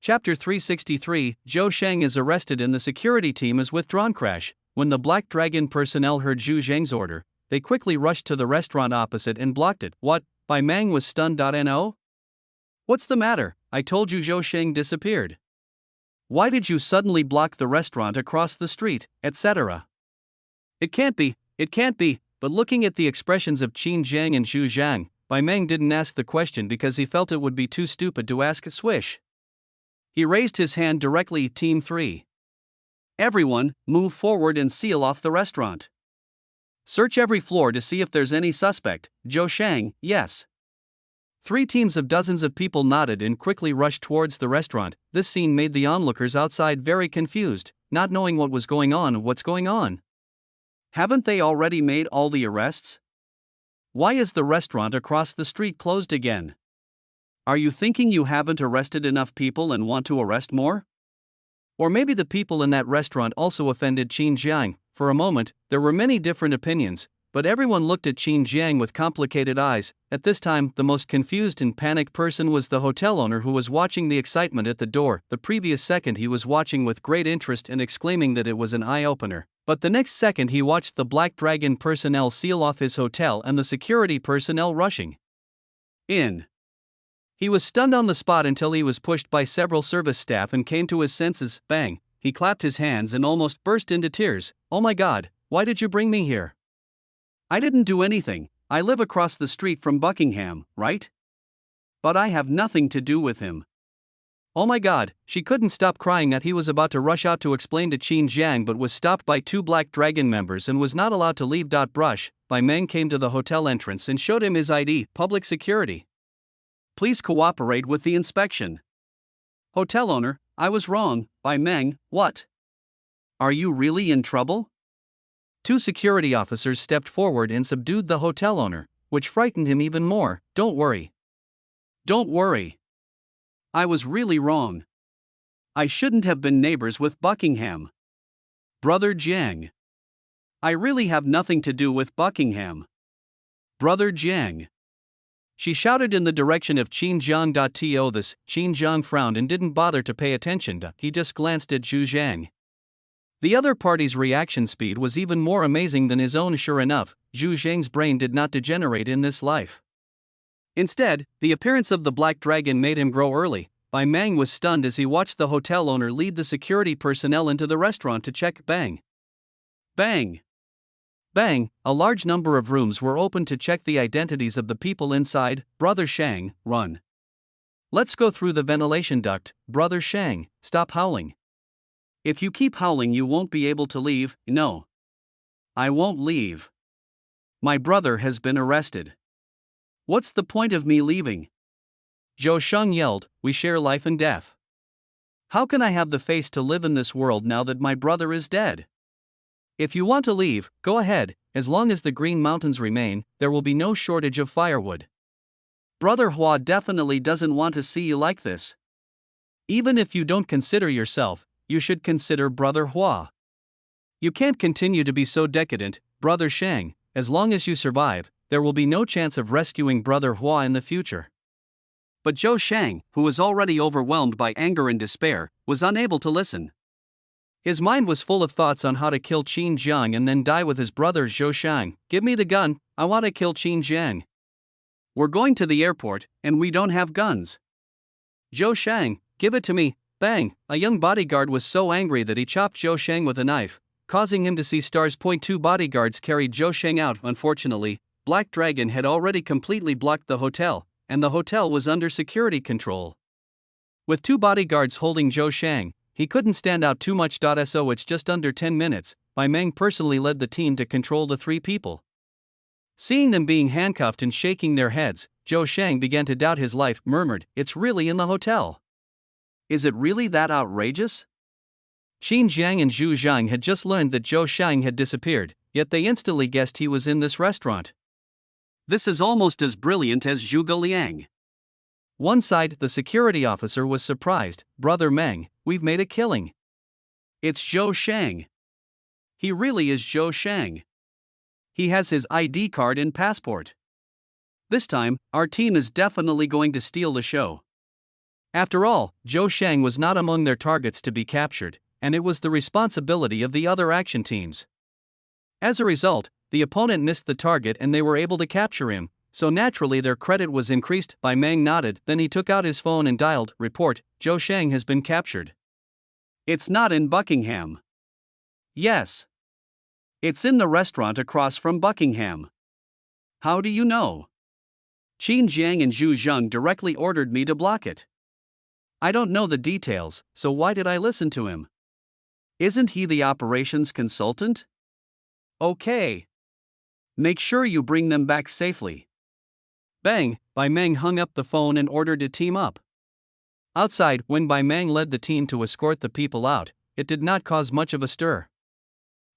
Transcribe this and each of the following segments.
Chapter 363, Zhou Sheng is arrested and the security team is withdrawn. Crash. When the Black Dragon personnel heard Zhu Zheng's order, they quickly rushed to the restaurant opposite and blocked it. What? Bai Meng was stunned. No? What's the matter? I told you Zhou Sheng disappeared. Why did you suddenly block the restaurant across the street, etc.? It can't be, but looking at the expressions of Qin Jiang and Zhu Zhang, Bai Meng didn't ask the question because he felt it would be too stupid to ask. Swish. He raised his hand directly. Team 3. Everyone, move forward and seal off the restaurant. Search every floor to see if there's any suspect. Zhou Sheng, yes. 3 teams of dozens of people nodded and quickly rushed towards the restaurant. This scene made the onlookers outside very confused, not knowing what was going on. What's going on? Haven't they already made all the arrests? Why is the restaurant across the street closed again? Are you thinking you haven't arrested enough people and want to arrest more? Or maybe the people in that restaurant also offended Qin Jiang. For a moment, there were many different opinions, but everyone looked at Qin Jiang with complicated eyes. At this time, the most confused and panicked person was the hotel owner who was watching the excitement at the door. The previous second he was watching with great interest and exclaiming that it was an eye-opener. But the next second he watched the Black Dragon personnel seal off his hotel and the security personnel rushing in. He was stunned on the spot until he was pushed by several service staff and came to his senses. Bang! He clapped his hands and almost burst into tears. Oh my God, why did you bring me here? I didn't do anything. I live across the street from Buckingham, right? But I have nothing to do with him. Oh my God, she couldn't stop crying. That he was about to rush out to explain to Qin Jiang but was stopped by 2 Black Dragon members and was not allowed to leave. Brush. Bai Meng came to the hotel entrance and showed him his ID. Public security. Please cooperate with the inspection. Hotel owner, I was wrong. Bai Meng, what? Are you really in trouble? 2 security officers stepped forward and subdued the hotel owner, which frightened him even more. Don't worry. Don't worry. I was really wrong. I shouldn't have been neighbors with Buckingham. Brother Jiang. I really have nothing to do with Buckingham. Brother Jiang. She shouted in the direction of Qin Jiang. To this, Qin Jiang frowned and didn't bother to pay attention. He just glanced at Zhu Zhang. The other party's reaction speed was even more amazing than his own. Sure enough, Zhu Zhang's brain did not degenerate in this life. Instead, the appearance of the Black Dragon made him grow early. Bai Meng was stunned as he watched the hotel owner lead the security personnel into the restaurant to check. Bang! Bang! Bang! A large number of rooms were opened to check the identities of the people inside. Brother Shang, run. Let's go through the ventilation duct. Brother Shang, stop howling. If you keep howling you won't be able to leave. No. I won't leave. My brother has been arrested. What's the point of me leaving? Zhou Sheng yelled, we share life and death. How can I have the face to live in this world now that my brother is dead? If you want to leave, go ahead. As long as the Green Mountains remain, there will be no shortage of firewood. Brother Hua definitely doesn't want to see you like this. Even if you don't consider yourself, you should consider Brother Hua. You can't continue to be so decadent, Brother Shang. As long as you survive, there will be no chance of rescuing Brother Hua in the future. But Zhou Shang, who was already overwhelmed by anger and despair, was unable to listen. His mind was full of thoughts on how to kill Qin Jiang and then die with his brother Zhou Shang. Give me the gun, I want to kill Qin Jiang. We're going to the airport, and we don't have guns. Zhou Shang, give it to me. Bang! A young bodyguard was so angry that he chopped Zhou Shang with a knife, causing him to see stars. 2 bodyguards carried Zhou Shang out. Unfortunately, Black Dragon had already completely blocked the hotel, and the hotel was under security control. With 2 bodyguards holding Zhou Shang, he couldn't stand out too much. So it's just under 10 minutes, Bai Meng personally led the team to control the 3 people. Seeing them being handcuffed and shaking their heads, Zhou Shang began to doubt his life, murmured, it's really in the hotel. Is it really that outrageous? Qin Jiang and Zhu Zhang had just learned that Zhou Shang had disappeared, yet they instantly guessed he was in this restaurant. This is almost as brilliant as Zhuge Liang. One side, the security officer was surprised. Brother Meng, we've made a killing. It's Zhou Shang. He really is Zhou Shang. He has his ID card and passport. This time, our team is definitely going to steal the show. After all, Zhou Sheng was not among their targets to be captured, and it was the responsibility of the other action teams. As a result, the opponent missed the target and they were able to capture him, so naturally their credit was increased. Bai Meng nodded, then he took out his phone and dialed, "Report, Zhou Sheng has been captured." "It's not in Buckingham." "Yes. It's in the restaurant across from Buckingham." "How do you know?" "Qin Jiang and Zhu Zheng directly ordered me to block it." "I don't know the details, so why did I listen to him?" "Isn't he the operations consultant?" "Okay. Make sure you bring them back safely." Bang! Bai Meng hung up the phone and ordered a team up. Outside, when Bai Meng led the team to escort the people out, it did not cause much of a stir.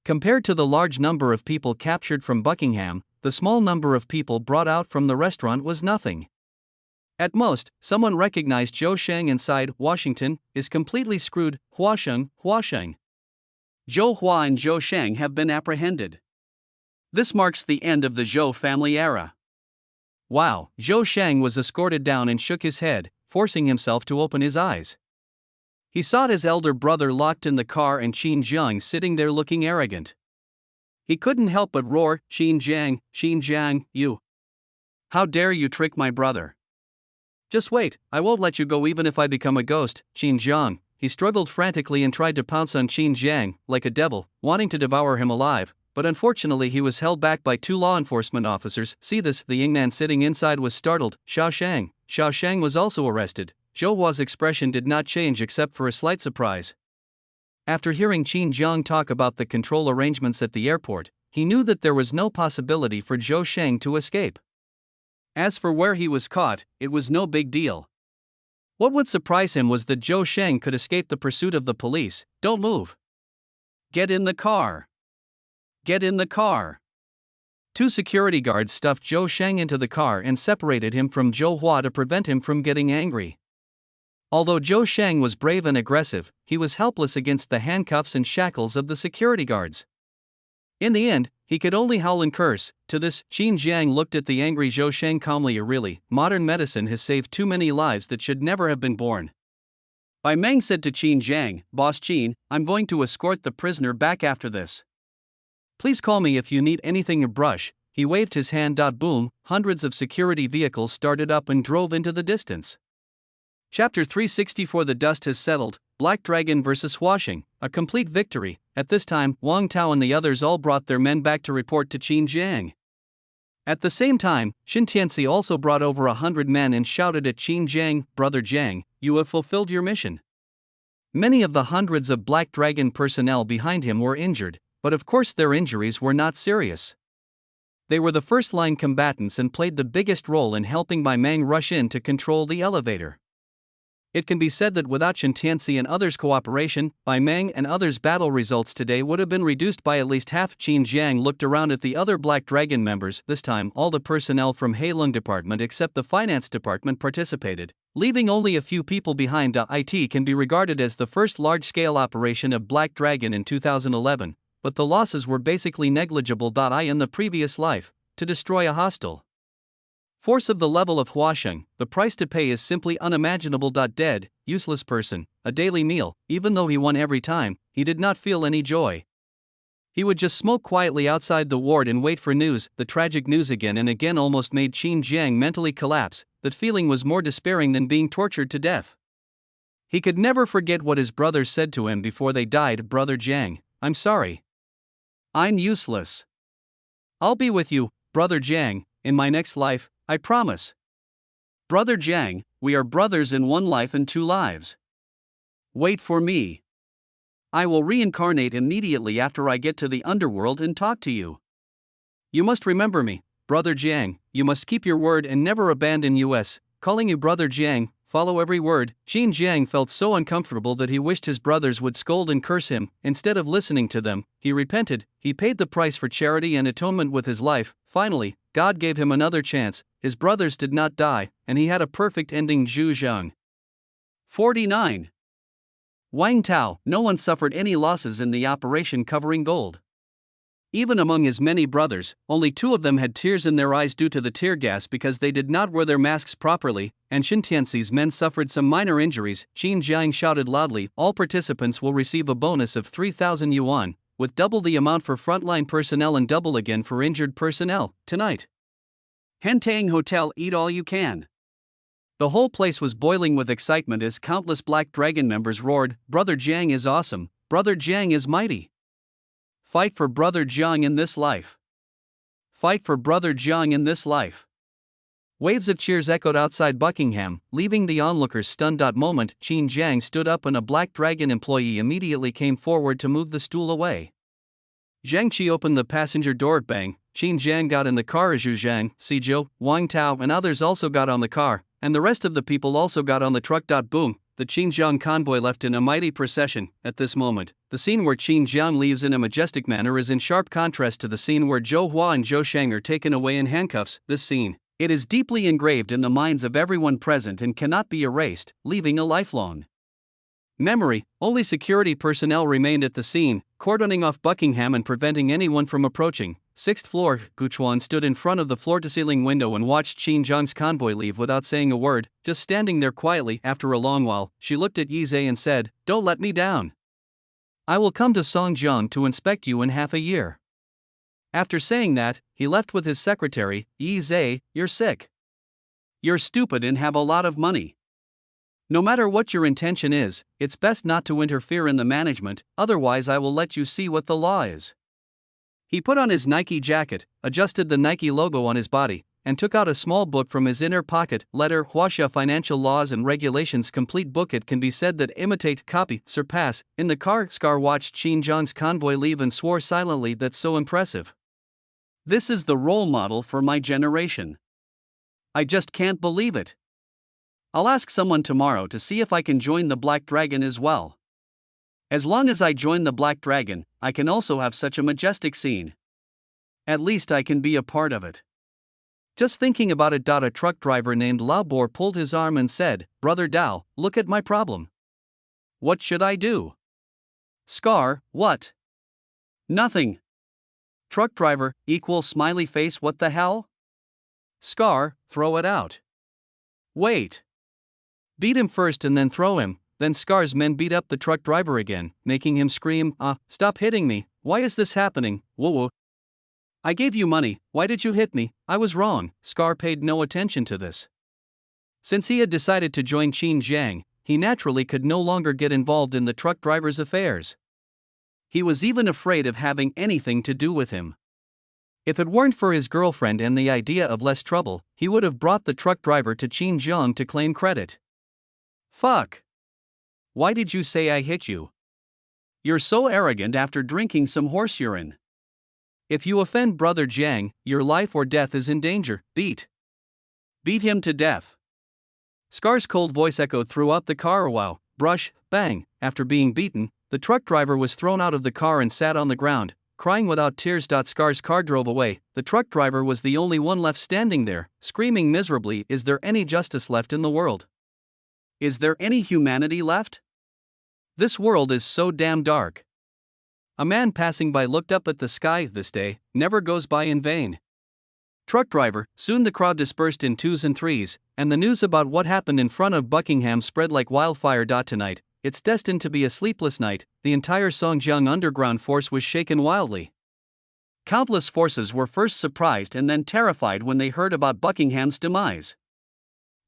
Compared to the large number of people captured from Buckingham, the small number of people brought out from the restaurant was nothing. At most, someone recognized Zhou Sheng inside. "Washington is completely screwed." Huasheng. Zhou Hua and Zhou Sheng have been apprehended. This marks the end of the Zhou family era. Wow, Zhou Sheng was escorted down and shook his head, forcing himself to open his eyes. He saw his elder brother locked in the car and Qin Jiang sitting there looking arrogant. He couldn't help but roar, Qin Jiang, you! How dare you trick my brother? Just wait, I won't let you go even if I become a ghost." Qin Jiang, he struggled frantically and tried to pounce on Qin Jiang, like a devil, wanting to devour him alive, but unfortunately he was held back by two law enforcement officers. "See this," the Yingnan sitting inside was startled. Xiao Shang was also arrested. Zhou Hua's expression did not change except for a slight surprise. After hearing Qin Jiang talk about the control arrangements at the airport, he knew that there was no possibility for Zhou Sheng to escape. As for where he was caught, it was no big deal. What would surprise him was that Zhou Sheng could escape the pursuit of the police. "Don't move. Get in the car. Get in the car." Two security guards stuffed Zhou Sheng into the car and separated him from Zhou Hua to prevent him from getting angry. Although Zhou Sheng was brave and aggressive, he was helpless against the handcuffs and shackles of the security guards. In the end, he could only howl and curse. To this, Qin Jiang looked at the angry Zhou Sheng calmly. "Really, modern medicine has saved too many lives that should never have been born." Bai Meng said to Qin Jiang, "Boss Qin, I'm going to escort the prisoner back after this. Please call me if you need anything." A brush, he waved his hand. Boom, hundreds of security vehicles started up and drove into the distance. Chapter 364. The dust has settled. Black Dragon vs. Huasheng, a complete victory. At this time, Wang Tao and the others all brought their men back to report to Qin Jiang. At the same time, Xin Tianci also brought over 100 men and shouted at Qin Jiang, "Brother Jiang, you have fulfilled your mission." Many of the hundreds of Black Dragon personnel behind him were injured, but of course their injuries were not serious. They were the first-line combatants and played the biggest role in helping Bai Meng rush in to control the elevator. It can be said that without Xin Tianci and others' cooperation, Bai Meng and others' battle results today would have been reduced by at least half. Qin Jiang looked around at the other Black Dragon members. This time, all the personnel from Heilong Department except the Finance Department participated, leaving only a few people behind. It can be regarded as the first large-scale operation of Black Dragon in 2011, but the losses were basically negligible. In the previous life, to destroy a hostile force of the level of Huasheng, the price to pay is simply unimaginable. Dead, useless person, a daily meal. Even though he won every time, he did not feel any joy. He would just smoke quietly outside the ward and wait for news. The tragic news again and again almost made Qin Jiang mentally collapse. That feeling was more despairing than being tortured to death. He could never forget what his brothers said to him before they died. "Brother Jiang, I'm sorry. I'm useless. I'll be with you, Brother Jiang, in my next life, I promise. Brother Jiang, we are brothers in one life and two lives. Wait for me. I will reincarnate immediately after I get to the underworld and talk to you. You must remember me, Brother Jiang, you must keep your word and never abandon us. Calling you Brother Jiang, follow every word." Qin Jiang felt so uncomfortable that he wished his brothers would scold and curse him. Instead of listening to them, he repented. He paid the price for charity and atonement with his life. Finally, God gave him another chance. His brothers did not die, and he had a perfect ending. Zhu Zheng. 49. Wang Tao. No one suffered any losses in the operation covering gold. Even among his many brothers, only 2 of them had tears in their eyes due to the tear gas because they did not wear their masks properly, and Shintianxi's men suffered some minor injuries. Qin Jiang shouted loudly, all participants will receive a bonus of 3,000 yuan, with double the amount for frontline personnel and double again for injured personnel, tonight. Hentang Hotel, eat all you can. The whole place was boiling with excitement as countless Black Dragon members roared, Brother Jiang is awesome, Brother Jiang is mighty. Fight for Brother Jiang in this life. Fight for Brother Jiang in this life. Waves of cheers echoed outside Buckingham, leaving the onlookers stunned. Moment, Qin Jiang stood up and a Black Dragon employee immediately came forward to move the stool away. Zhang Qi opened the passenger door. Bang, Qin Jiang got in the car. Zhu Zhang, Sijou, Wang Tao and others also got on the car, and the rest of the people also got on the truck. Boom. The Qinjiang convoy left in a mighty procession. At this moment, the scene where Qinjiang leaves in a majestic manner is in sharp contrast to the scene where Zhou Hua and Zhou Sheng are taken away in handcuffs. This scene, it is deeply engraved in the minds of everyone present and cannot be erased, leaving a lifelong memory. Only security personnel remained at the scene, cordoning off Buckingham and preventing anyone from approaching. 6th floor, Guchuan stood in front of the floor-to-ceiling window and watched Qinjiang's convoy leave without saying a word, just standing there quietly. After a long while, she looked at Yi Zhe and said, don't let me down. I will come to Songjiang to inspect you in half a year. After saying that, he left with his secretary. Yi Zhe, you're sick. You're stupid and have a lot of money. No matter what your intention is, it's best not to interfere in the management, otherwise I will let you see what the law is. He put on his Nike jacket, adjusted the Nike logo on his body, and took out a small book from his inner pocket. Letter Huaxia Financial Laws and Regulations Complete Book. It can be said that imitate, copy, surpass. In the car, Scar watched Qinjiang's convoy leave and swore silently, that's so impressive. This is the role model for my generation. I just can't believe it. I'll ask someone tomorrow to see if I can join the Black Dragon as well. As long as I join the Black Dragon, I can also have such a majestic scene. At least I can be a part of it. Just thinking about it. A truck driver named Lao Bo pulled his arm and said, Brother Dao, look at my problem. What should I do? Scar, what? Nothing. Truck driver, equal smiley face. What the hell? Scar, throw it out. Wait. Beat him first and then throw him. Then Scar's men beat up the truck driver again, making him scream, stop hitting me, why is this happening, whoa. I gave you money, why did you hit me, I was wrong. Scar paid no attention to this. Since he had decided to join Qinjiang, he naturally could no longer get involved in the truck driver's affairs. He was even afraid of having anything to do with him. If it weren't for his girlfriend and the idea of less trouble, he would have brought the truck driver to Qinjiang to claim credit. Fuck. Why did you say I hit you? You're so arrogant after drinking some horse urine. If you offend Brother Jiang, your life or death is in danger. Beat him to death. Scar's cold voice echoed throughout the car. Wow, brush, bang. After being beaten, the truck driver was thrown out of the car and sat on the ground, crying without tears. Scar's car drove away. The truck driver was the only one left standing there, screaming miserably, is there any justice left in the world? Is there any humanity left? This world is so damn dark. A man passing by looked up at the sky. This day never goes by in vain. Truck driver. Soon the crowd dispersed in twos and threes, and the news about what happened in front of Buckingham spread like wildfire. Tonight, it's destined to be a sleepless night. The entire Songjiang underground force was shaken wildly. Countless forces were first surprised and then terrified when they heard about Buckingham's demise.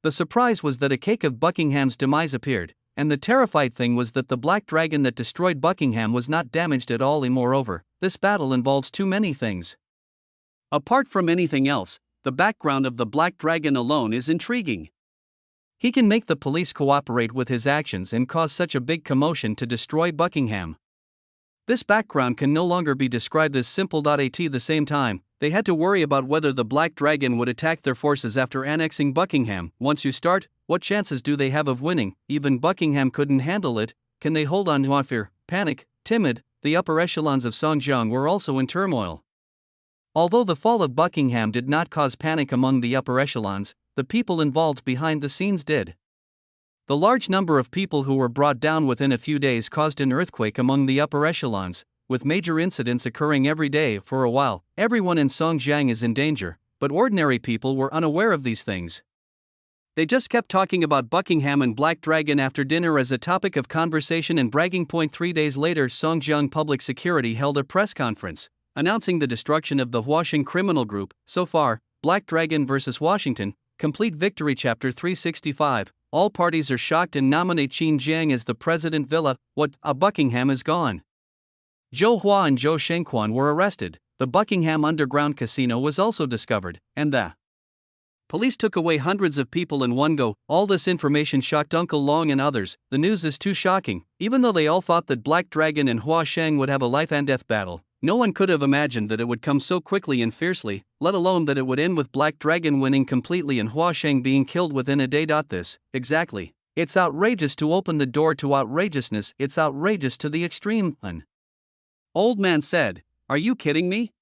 The surprise was that a cake of Buckingham's demise appeared, and the terrified thing was that the Black Dragon that destroyed Buckingham was not damaged at all. And moreover, this battle involves too many things. Apart from anything else, the background of the Black Dragon alone is intriguing. He can make the police cooperate with his actions and cause such a big commotion to destroy Buckingham. This background can no longer be described as simple. At the same time, they had to worry about whether the Black Dragon would attack their forces after annexing Buckingham. Once you start, what chances do they have of winning? Even Buckingham couldn't handle it. Can they hold on to fear, panic, timid? The upper echelons of Songjiang were also in turmoil. Although the fall of Buckingham did not cause panic among the upper echelons, the people involved behind the scenes did. The large number of people who were brought down within a few days caused an earthquake among the upper echelons, with major incidents occurring every day. For a while, everyone in Songjiang is in danger, but ordinary people were unaware of these things. They just kept talking about Buckingham and Black Dragon after dinner as a topic of conversation and bragging point. 3 days later, Songjiang Public Security held a press conference, announcing the destruction of the Huaxing criminal group. So far, Black Dragon vs. Washington, complete victory. Chapter 365, all parties are shocked and nominate Qin Jiang as the president. Villa, what, Buckingham is gone. Zhou Hua and Zhou Shengquan were arrested, the Buckingham underground casino was also discovered, and the police took away hundreds of people in one go. All this information shocked Uncle Long and others. The news is too shocking. Even though they all thought that Black Dragon and Hua Sheng would have a life and death battle, no one could have imagined that it would come so quickly and fiercely, let alone that it would end with Black Dragon winning completely and Hua Sheng being killed within a day. This, exactly. It's outrageous to open the door to outrageousness. It's outrageous to the extreme. An old man said, "Are you kidding me?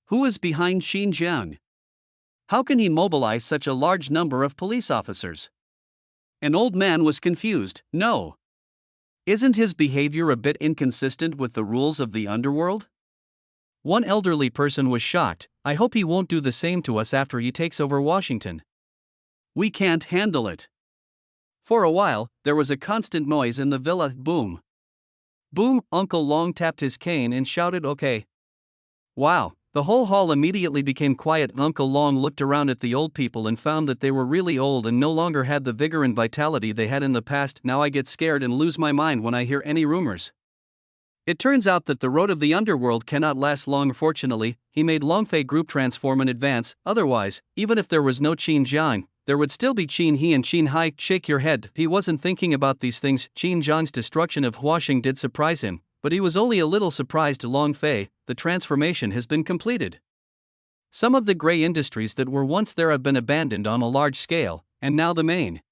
Who is behind Qin Jiang? How can he mobilize such a large number of police officers?" An old man was confused. No. Isn't his behavior a bit inconsistent with the rules of the underworld? One elderly person was shocked. "I hope he won't do the same to us after he takes over Washington. We can't handle it." For a while, there was a constant noise in the villa. Boom. Boom. Uncle Long tapped his cane and shouted, "Okay." Wow. The whole hall immediately became quiet. Uncle Long looked around at the old people and found that they were really old and no longer had the vigor and vitality they had in the past. "Now I get scared and lose my mind when I hear any rumors." It turns out that the road of the underworld cannot last long. Fortunately, he made Longfei Group transform in advance. Otherwise, even if there was no Qin Jiang, there would still be Qin He and Qin Hai. Shake your head. He wasn't thinking about these things. Qin Jiang's destruction of Huaxing did surprise him, but he was only a little surprised. Long Fei, the transformation has been completed. Some of the gray industries that were once there have been abandoned on a large scale, and now the main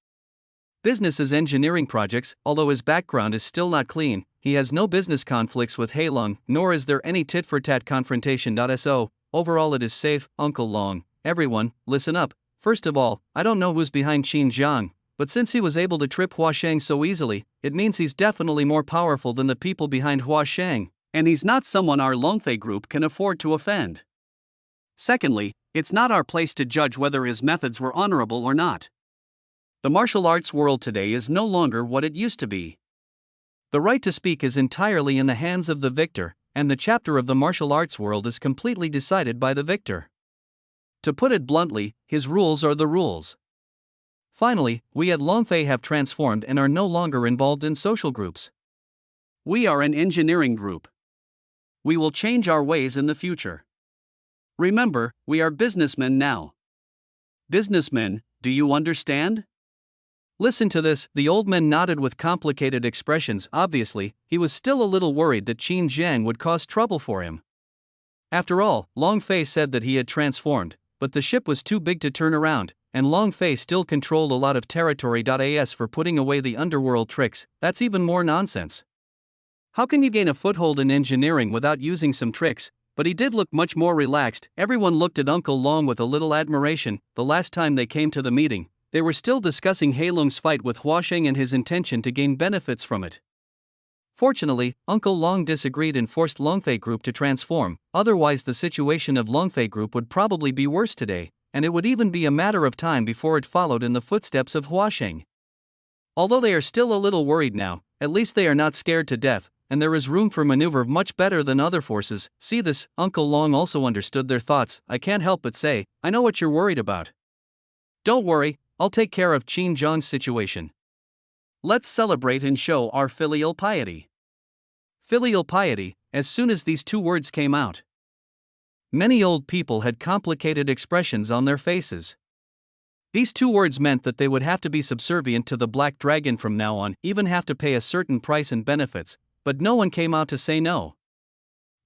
business is engineering projects. Although his background is still not clean, he has no business conflicts with Heilong, nor is there any tit-for-tat confrontation. So, overall it is safe. Uncle Long, everyone, listen up. First of all, I don't know who's behind Qin Jiang, but since he was able to trip Hua Sheng so easily, it means he's definitely more powerful than the people behind Hua Sheng, and he's not someone our Longfei Group can afford to offend. Secondly, it's not our place to judge whether his methods were honorable or not. The martial arts world today is no longer what it used to be. The right to speak is entirely in the hands of the victor, and the chapter of the martial arts world is completely decided by the victor. To put it bluntly, his rules are the rules. Finally, we at Longfei have transformed and are no longer involved in social groups. We are an engineering group. We will change our ways in the future. Remember, we are businessmen now. Businessmen, do you understand? Listen to this. The old man nodded with complicated expressions. Obviously, he was still a little worried that Qin Jiang would cause trouble for him. After all, Long Fei said that he had transformed, but the ship was too big to turn around, and Long Fei still controlled a lot of territory. As for putting away the underworld tricks, that's even more nonsense. How can you gain a foothold in engineering without using some tricks? But he did look much more relaxed. Everyone looked at Uncle Long with a little admiration. The last time they came to the meeting, they were still discussing Heilong's fight with Huaxing and his intention to gain benefits from it. Fortunately, Uncle Long disagreed and forced Longfei Group to transform, otherwise the situation of Longfei Group would probably be worse today, and it would even be a matter of time before it followed in the footsteps of Huaxing. Although they are still a little worried now, at least they are not scared to death, and there is room for maneuver much better than other forces. See this, Uncle Long also understood their thoughts. I can't help but say, I know what you're worried about. Don't worry, I'll take care of Qin Jiang's situation. Let's celebrate and show our filial piety. Filial piety. As soon as these two words came out, many old people had complicated expressions on their faces. These two words meant that they would have to be subservient to the Black Dragon from now on, even have to pay a certain price and benefits, but no one came out to say no.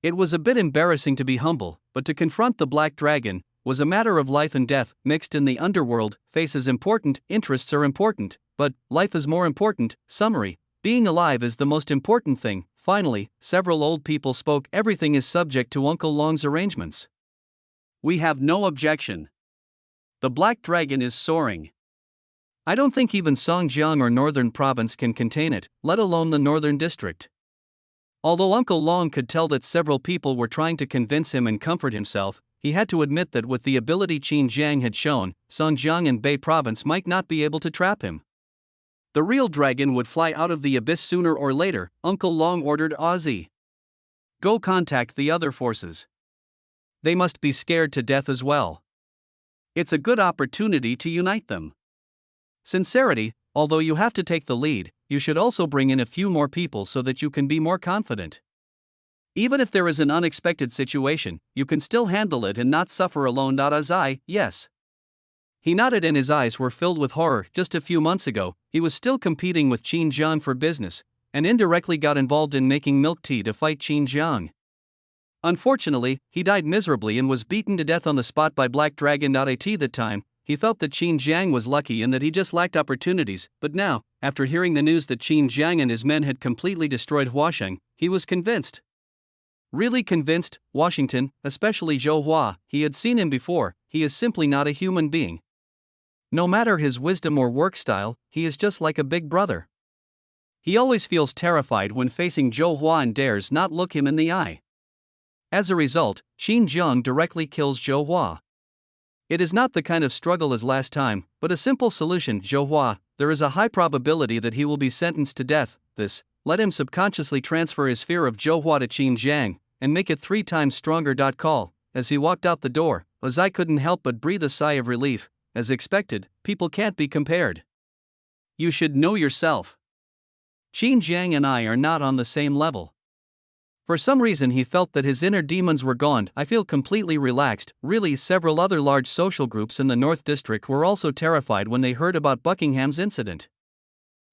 It was a bit embarrassing to be humble, but to confront the Black Dragon was a matter of life and death. Mixed in the underworld, face is important, interests are important, but life is more important. Summary: being alive is the most important thing. Finally, several old people spoke. Everything is subject to Uncle Long's arrangements. We have no objection. The Black Dragon is soaring. I don't think even Songjiang or Northern Province can contain it, let alone the Northern District. Although Uncle Long could tell that several people were trying to convince him and comfort himself, he had to admit that with the ability Qin Jiang had shown, Song Jiang and Bei Province might not be able to trap him. The real dragon would fly out of the abyss sooner or later, Uncle Long ordered Ozzy. Go contact the other forces. They must be scared to death as well. It's a good opportunity to unite them. Sincerity, although you have to take the lead, you should also bring in a few more people so that you can be more confident. Even if there is an unexpected situation, you can still handle it and not suffer alone. Azai, yes. He nodded and his eyes were filled with horror. Just a few months ago, he was still competing with Qin Jiang for business, and indirectly got involved in making milk tea to fight Qin Jiang. Unfortunately, he died miserably and was beaten to death on the spot by Black Dragon. At that time, he felt that Qin Jiang was lucky and that he just lacked opportunities, but now, after hearing the news that Qin Jiang and his men had completely destroyed Huasheng, he was convinced. Really convinced. Washington, especially Zhou Hua, he had seen him before, he is simply not a human being. No matter his wisdom or work style, he is just like a big brother. He always feels terrified when facing Zhou Hua and dares not look him in the eye. As a result, Qin Jiang directly kills Zhou Hua. It is not the kind of struggle as last time, but a simple solution. Zhou Hua, there is a high probability that he will be sentenced to death. This let him subconsciously transfer his fear of Zhou Hua to Qin Jiang, and make it 3 times stronger. Call. As he walked out the door, Azai couldn't help but breathe a sigh of relief. As expected, people can't be compared. You should know yourself. Qin Jiang and I are not on the same level. For some reason he felt that his inner demons were gone. I feel completely relaxed. Really, several other large social groups in the North District were also terrified when they heard about Buckingham's incident.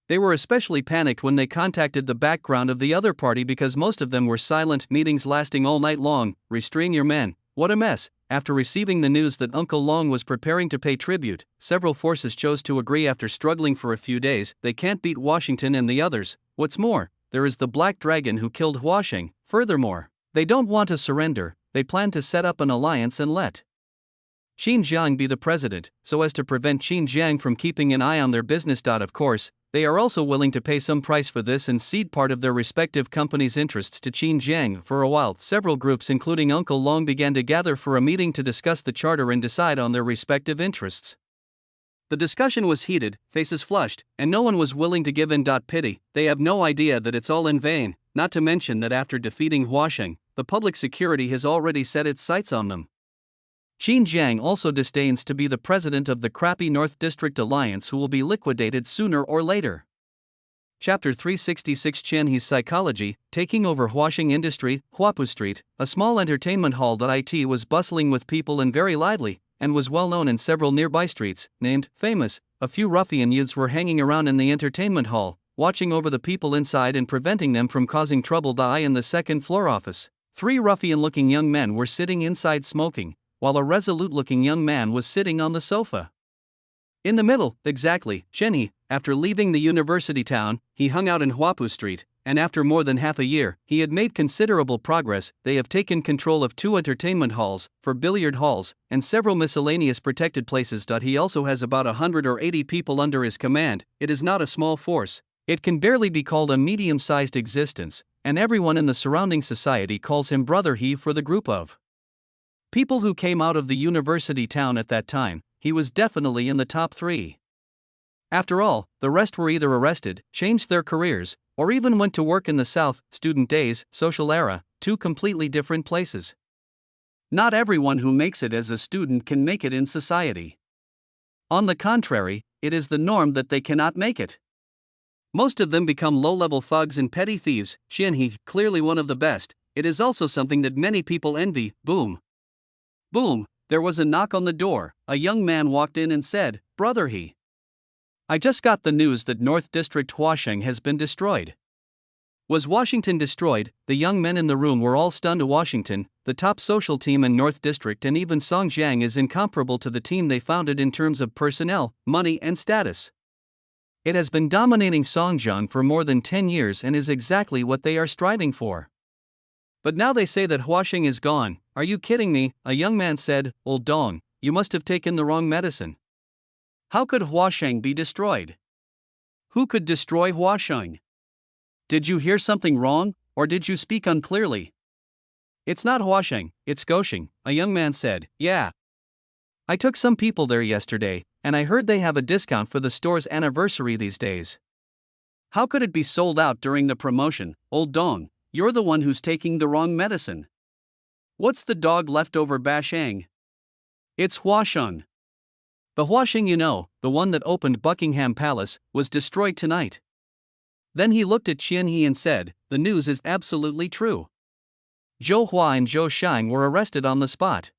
They were especially panicked when they contacted the background of the other party because most of them were silent, meetings lasting all night long. Restrain your men. What a mess. After receiving the news that Uncle Long was preparing to pay tribute, several forces chose to agree after struggling for a few days. They can't beat Washington and the others. What's more, there is the Black Dragon who killed Huasheng. Furthermore, they don't want to surrender. They plan to set up an alliance and let Qin Jiang be the president, so as to prevent Qin Jiang from keeping an eye on their business. Of course, they are also willing to pay some price for this and cede part of their respective companies' interests to Qin Jiang. For a while, several groups including Uncle Long began to gather for a meeting to discuss the charter and decide on their respective interests. The discussion was heated, faces flushed, and no one was willing to give in. Pity, they have no idea that it's all in vain, not to mention that after defeating Huasheng, the public security has already set its sights on them. Qin Jiang also disdains to be the president of the crappy North District Alliance who will be liquidated sooner or later. Chapter 366 Qianhe's Psychology, Taking Over Huasheng Industry. Huapu Street, a small entertainment hall. It was bustling with people and very lively, and was well known in several nearby streets, named Famous. A few ruffian youths were hanging around in the entertainment hall, watching over the people inside and preventing them from causing trouble. In the second floor office, 3 ruffian-looking young men were sitting inside smoking, while a resolute-looking young man was sitting on the sofa. In the middle, exactly, Qianhe, after leaving the university town, he hung out in Huapu Street, and after more than half a year, he had made considerable progress. They have taken control of 2 entertainment halls, 4 billiard halls, and several miscellaneous protected places. He also has about 100 or 80 people under his command. It is not a small force. It can barely be called a medium-sized existence, and everyone in the surrounding society calls him Brother He. For the group of people who came out of the university town at that time, he was definitely in the top 3. After all, the rest were either arrested, changed their careers, or even went to work in the South. Student days, social era, 2 completely different places. Not everyone who makes it as a student can make it in society. On the contrary, it is the norm that they cannot make it. Most of them become low-level thugs and petty thieves. Qianhe, clearly one of the best. It is also something that many people envy. Boom. Boom, there was a knock on the door. A young man walked in and said, Brother He. I just got the news that North District Huasheng has been destroyed. Was Washington destroyed? The young men in the room were all stunned. Washington, the top social team in North District, and even Song Jiang is incomparable to the team they founded in terms of personnel, money and status. It has been dominating Songjiang for more than 10 years and is exactly what they are striving for. But now they say that Huasheng is gone. Are you kidding me? A young man said, Old Dong, you must have taken the wrong medicine. How could Huasheng be destroyed? Who could destroy Huasheng? Did you hear something wrong? or did you speak unclearly? It's not Huasheng, it's Gosheng, a young man said. Yeah. I took some people there yesterday, and I heard they have a discount for the store's anniversary these days. How could it be sold out during the promotion? Old Dong, you're the one who's taking the wrong medicine. What's the dog leftover Bashang? It's Huasheng. The Huasheng you know, the one that opened Buckingham Palace, was destroyed tonight. Then he looked at Qianhe and said, the news is absolutely true. Zhou Hua and Zhou Shang were arrested on the spot.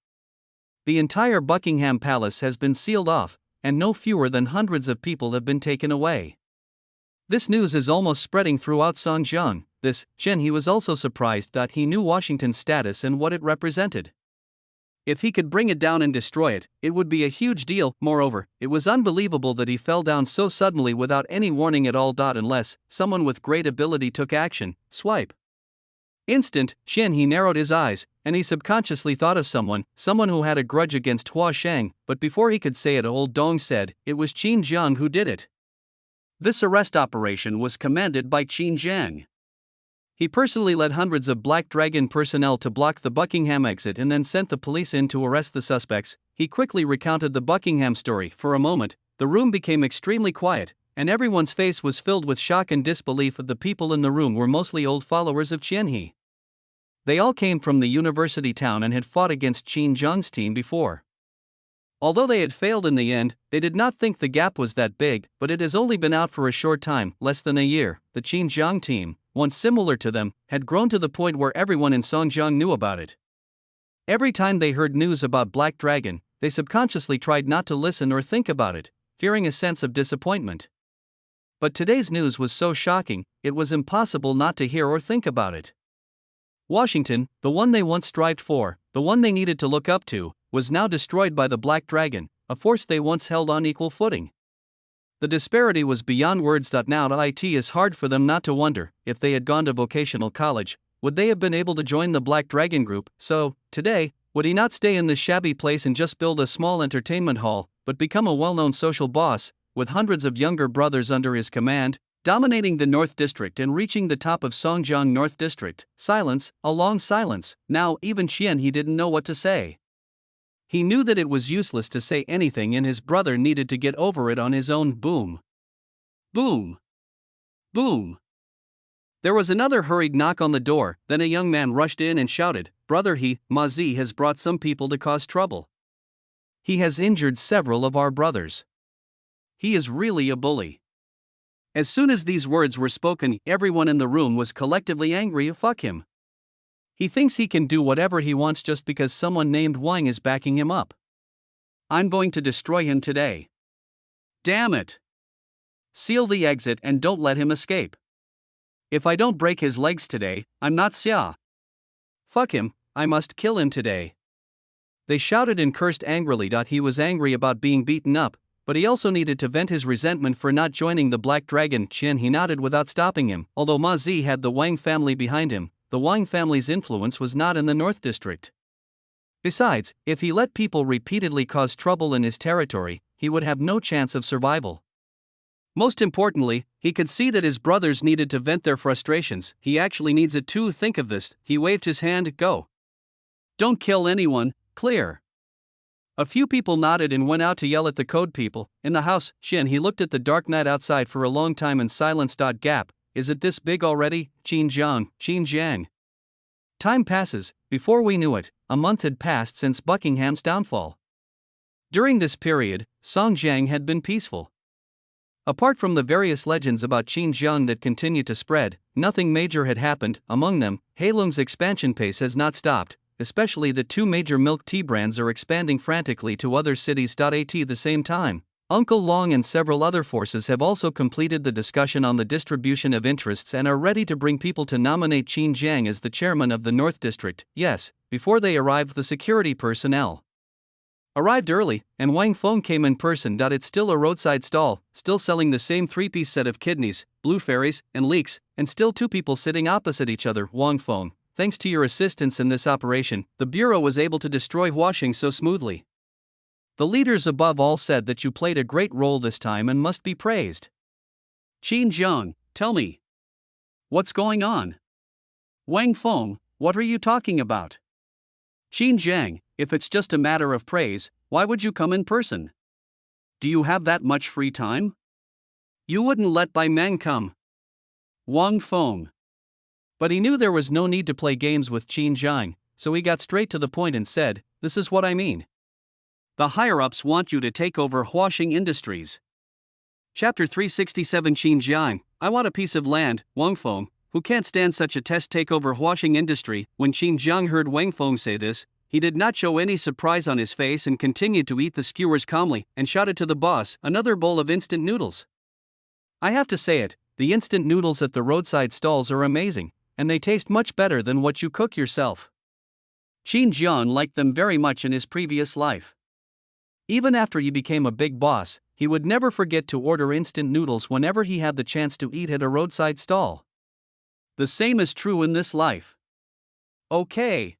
The entire Buckingham Palace has been sealed off, and no fewer than hundreds of people have been taken away. This news is almost spreading throughout Songjiang. Qianhe was also surprised that he knew Washington's status and what it represented. If he could bring it down and destroy it, it would be a huge deal. Moreover, it was unbelievable that he fell down so suddenly without any warning at all. Unless someone with great ability took action. Swipe. Qianhe narrowed his eyes, and he subconsciously thought of someone who had a grudge against Huasheng, but before he could say it, old Dong said, it was Qin Jiang who did it. This arrest operation was commanded by Qin Jiang. He personally led hundreds of Black Dragon personnel to block the Buckingham exit and then sent the police in to arrest the suspects. He quickly recounted the Buckingham story. For a moment, the room became extremely quiet, and everyone's face was filled with shock and disbelief. The people in the room were mostly old followers of Qianhe. They all came from the university town and had fought against Qin Jiang's team before. Although they had failed in the end, they did not think the gap was that big, but it has only been out for a short time, less than a year. The Qin Jiang team, once similar to them, had grown to the point where everyone in Songjiang knew about it. Every time they heard news about Black Dragon, they subconsciously tried not to listen or think about it, fearing a sense of disappointment. But today's news was so shocking, it was impossible not to hear or think about it. Washington, the one they once strived for, the one they needed to look up to, was now destroyed by the Black Dragon, a force they once held on equal footing. The disparity was beyond words. Now it is hard for them not to wonder, if they had gone to vocational college, would they have been able to join the Black Dragon group? So, today, would he not stay in this shabby place and just build a small entertainment hall, but become a well-known social boss, with hundreds of younger brothers under his command, dominating the North District and reaching the top of Songjiang North District? Silence, a long silence. Now even Qianhe didn't know what to say. He knew that it was useless to say anything and his brother needed to get over it on his own. Boom. Boom. Boom. There was another hurried knock on the door, then a young man rushed in and shouted, Brother Ma Zi has brought some people to cause trouble. He has injured several of our brothers. He is really a bully. As soon as these words were spoken, everyone in the room was collectively angry. Fuck him. He thinks he can do whatever he wants just because someone named Wang is backing him up. I'm going to destroy him today. Damn it. Seal the exit and don't let him escape. If I don't break his legs today, I'm not Xia. Fuck him, I must kill him today. They shouted and cursed angrily. He was angry about being beaten up, but he also needed to vent his resentment for not joining the Black Dragon. Qianhe nodded without stopping him. Although Ma Zi had the Wang family behind him, the Wang family's influence was not in the North District. Besides, if he let people repeatedly cause trouble in his territory, he would have no chance of survival. Most importantly, he could see that his brothers needed to vent their frustrations. He actually needs it too. Think of this. He waved his hand. Go. Don't kill anyone, clear. A few people nodded and went out to yell at the code people. In the house, Qianhe looked at the dark night outside for a long time in silence. Gap. Is it this big already? Qin Jiang. Time passes. Before we knew it, a month had passed since Buckingham's downfall. During this period, Songjiang had been peaceful. Apart from the various legends about Qin Jiang that continued to spread, nothing major had happened. Among them, Heilong's expansion pace has not stopped, especially the two major milk tea brands are expanding frantically to other cities. At the same time, Uncle Long and several other forces have also completed the discussion on the distribution of interests and are ready to bring people to nominate Qin Jiang as the chairman of the North District. Yes, before they arrived, the security personnel arrived early, and Wang Feng came in person. It's still a roadside stall, still selling the same three-piece set of kidneys, blue fairies, and leeks, and still two people sitting opposite each other. Wang Feng, thanks to your assistance in this operation, the Bureau was able to destroy Huasheng so smoothly. The leaders above all said that you played a great role this time and must be praised. Qin Jiang, tell me. What's going on? Wang Feng, what are you talking about? Qin Jiang, if it's just a matter of praise, why would you come in person? Do you have that much free time? You wouldn't let Bai Meng come. Wang Feng. But he knew there was no need to play games with Qin Jiang, so he got straight to the point and said, "This is what I mean. The higher-ups want you to take over Huaxing Industries." Chapter 367. Qin Jiang, I want a piece of land. Wang Feng, who can't stand such a test, take over Huaxing Industry. When Qin Jiang heard Wang Feng say this, he did not show any surprise on his face and continued to eat the skewers calmly and shouted to the boss, "Another bowl of instant noodles." I have to say it, the instant noodles at the roadside stalls are amazing, and they taste much better than what you cook yourself. Qin Jiang liked them very much in his previous life. Even after he became a big boss, he would never forget to order instant noodles whenever he had the chance to eat at a roadside stall. The same is true in this life. Okay.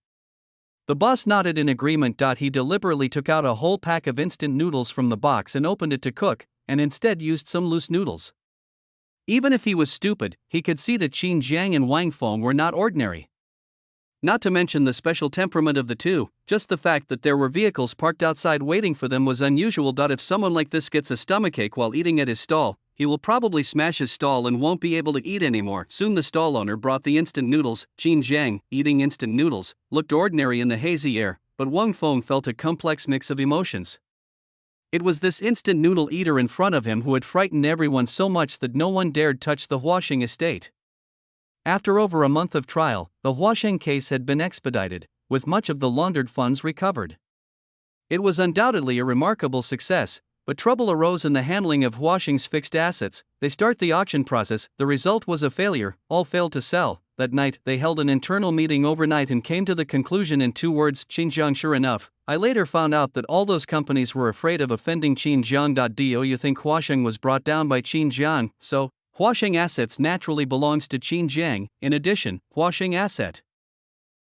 The boss nodded in agreement. He deliberately took out a whole pack of instant noodles from the box and opened it to cook, and instead used some loose noodles. Even if he was stupid, he could see that Qin Jiang and Wang Feng were not ordinary. Not to mention the special temperament of the two, just the fact that there were vehicles parked outside waiting for them was unusual. If someone like this gets a stomachache while eating at his stall, he will probably smash his stall and won't be able to eat anymore. Soon the stall owner brought the instant noodles. Qin Jiang, eating instant noodles, looked ordinary in the hazy air, but Wang Feng felt a complex mix of emotions. It was this instant noodle eater in front of him who had frightened everyone so much that no one dared touch the Huaxing estate. After over a month of trial, the Huaxing case had been expedited, with much of the laundered funds recovered. It was undoubtedly a remarkable success, but trouble arose in the handling of Huaxing's fixed assets. They start the auction process, the result was a failure, all failed to sell. That night, they held an internal meeting overnight and came to the conclusion in 2 words, Qin Jiang. Sure enough, I later found out that all those companies were afraid of offending Qin Jiang. Do you think Huaxing was brought down by Qin Jiang? So, Huaxing assets naturally belongs to Qin Jiang. In addition, Huaxing asset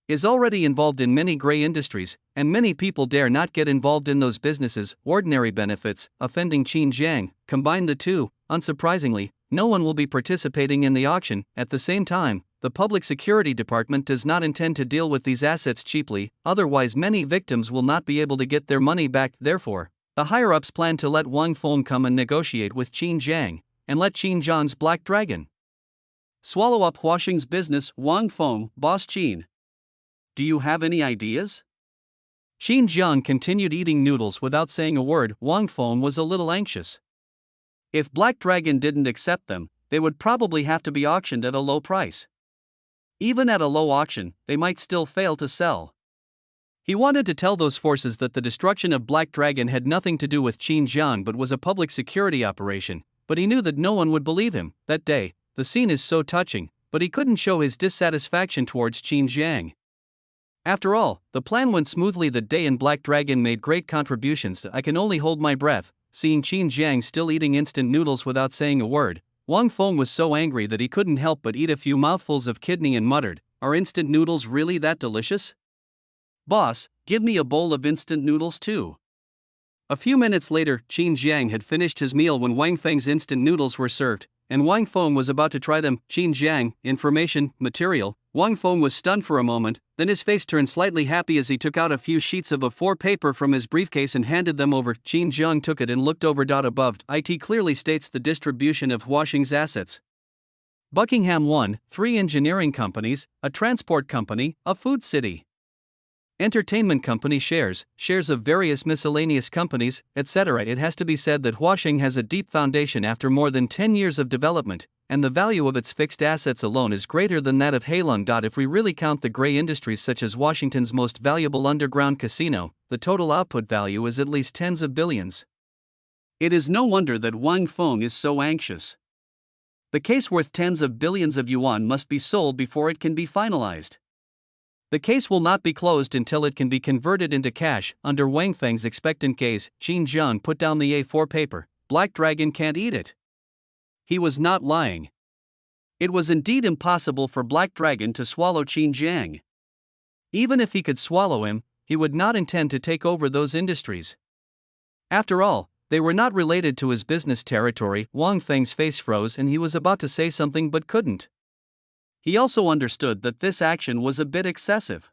is already involved in many gray industries, and many people dare not get involved in those businesses. Ordinary benefits, offending Qin Jiang, combine the two, unsurprisingly, no one will be participating in the auction. At the same time, the Public Security Department does not intend to deal with these assets cheaply, otherwise many victims will not be able to get their money back. Therefore, the higher-ups plan to let Wang Feng come and negotiate with Qin Jiang, and let Qin Jiang's Black Dragon swallow up Huaxing's business. Wang Feng, Boss Qin, do you have any ideas? Qin Jiang continued eating noodles without saying a word. Wang Feng was a little anxious. If Black Dragon didn't accept them, they would probably have to be auctioned at a low price. Even at a low auction, they might still fail to sell. He wanted to tell those forces that the destruction of Black Dragon had nothing to do with Qin Jiang but was a public security operation, but he knew that no one would believe him. That day, the scene is so touching, but he couldn't show his dissatisfaction towards Qin Jiang. After all, the plan went smoothly that day and Black Dragon made great contributions to I can only hold my breath. Seeing Qin Jiang still eating instant noodles without saying a word, Wang Feng was so angry that he couldn't help but eat a few mouthfuls of kidney and muttered, "Are instant noodles really that delicious? Boss, give me a bowl of instant noodles too." A few minutes later, Qin Jiang had finished his meal when Wang Feng's instant noodles were served, and Wang Feng was about to try them. Qin Jiang, information, material. Wang Feng was stunned for a moment, then his face turned slightly happy as he took out a few sheets of A4 paper from his briefcase and handed them over. Qin Jiang took it and looked over. Above, it clearly states the distribution of Huaxing's assets. Buckingham 1, 3 engineering companies, a transport company, a food city, entertainment company shares of various miscellaneous companies, etc. It has to be said that Huaxing has a deep foundation after more than 10 years of development, and the value of its fixed assets alone is greater than that of Heilong. If we really count the gray industries such as Washington's most valuable underground casino, the total output value is at least tens of billions. It is no wonder that Wang Feng is so anxious. The case worth tens of billions of yuan must be sold before it can be finalized. The case will not be closed until it can be converted into cash. Under Wang Feng's expectant gaze, Qin Jiang put down the A4 paper. Black Dragon can't eat it. He was not lying. It was indeed impossible for Black Dragon to swallow Qin Jiang. Even if he could swallow him, he would not intend to take over those industries. After all, they were not related to his business territory. Wang Feng's face froze and he was about to say something but couldn't. He also understood that this action was a bit excessive.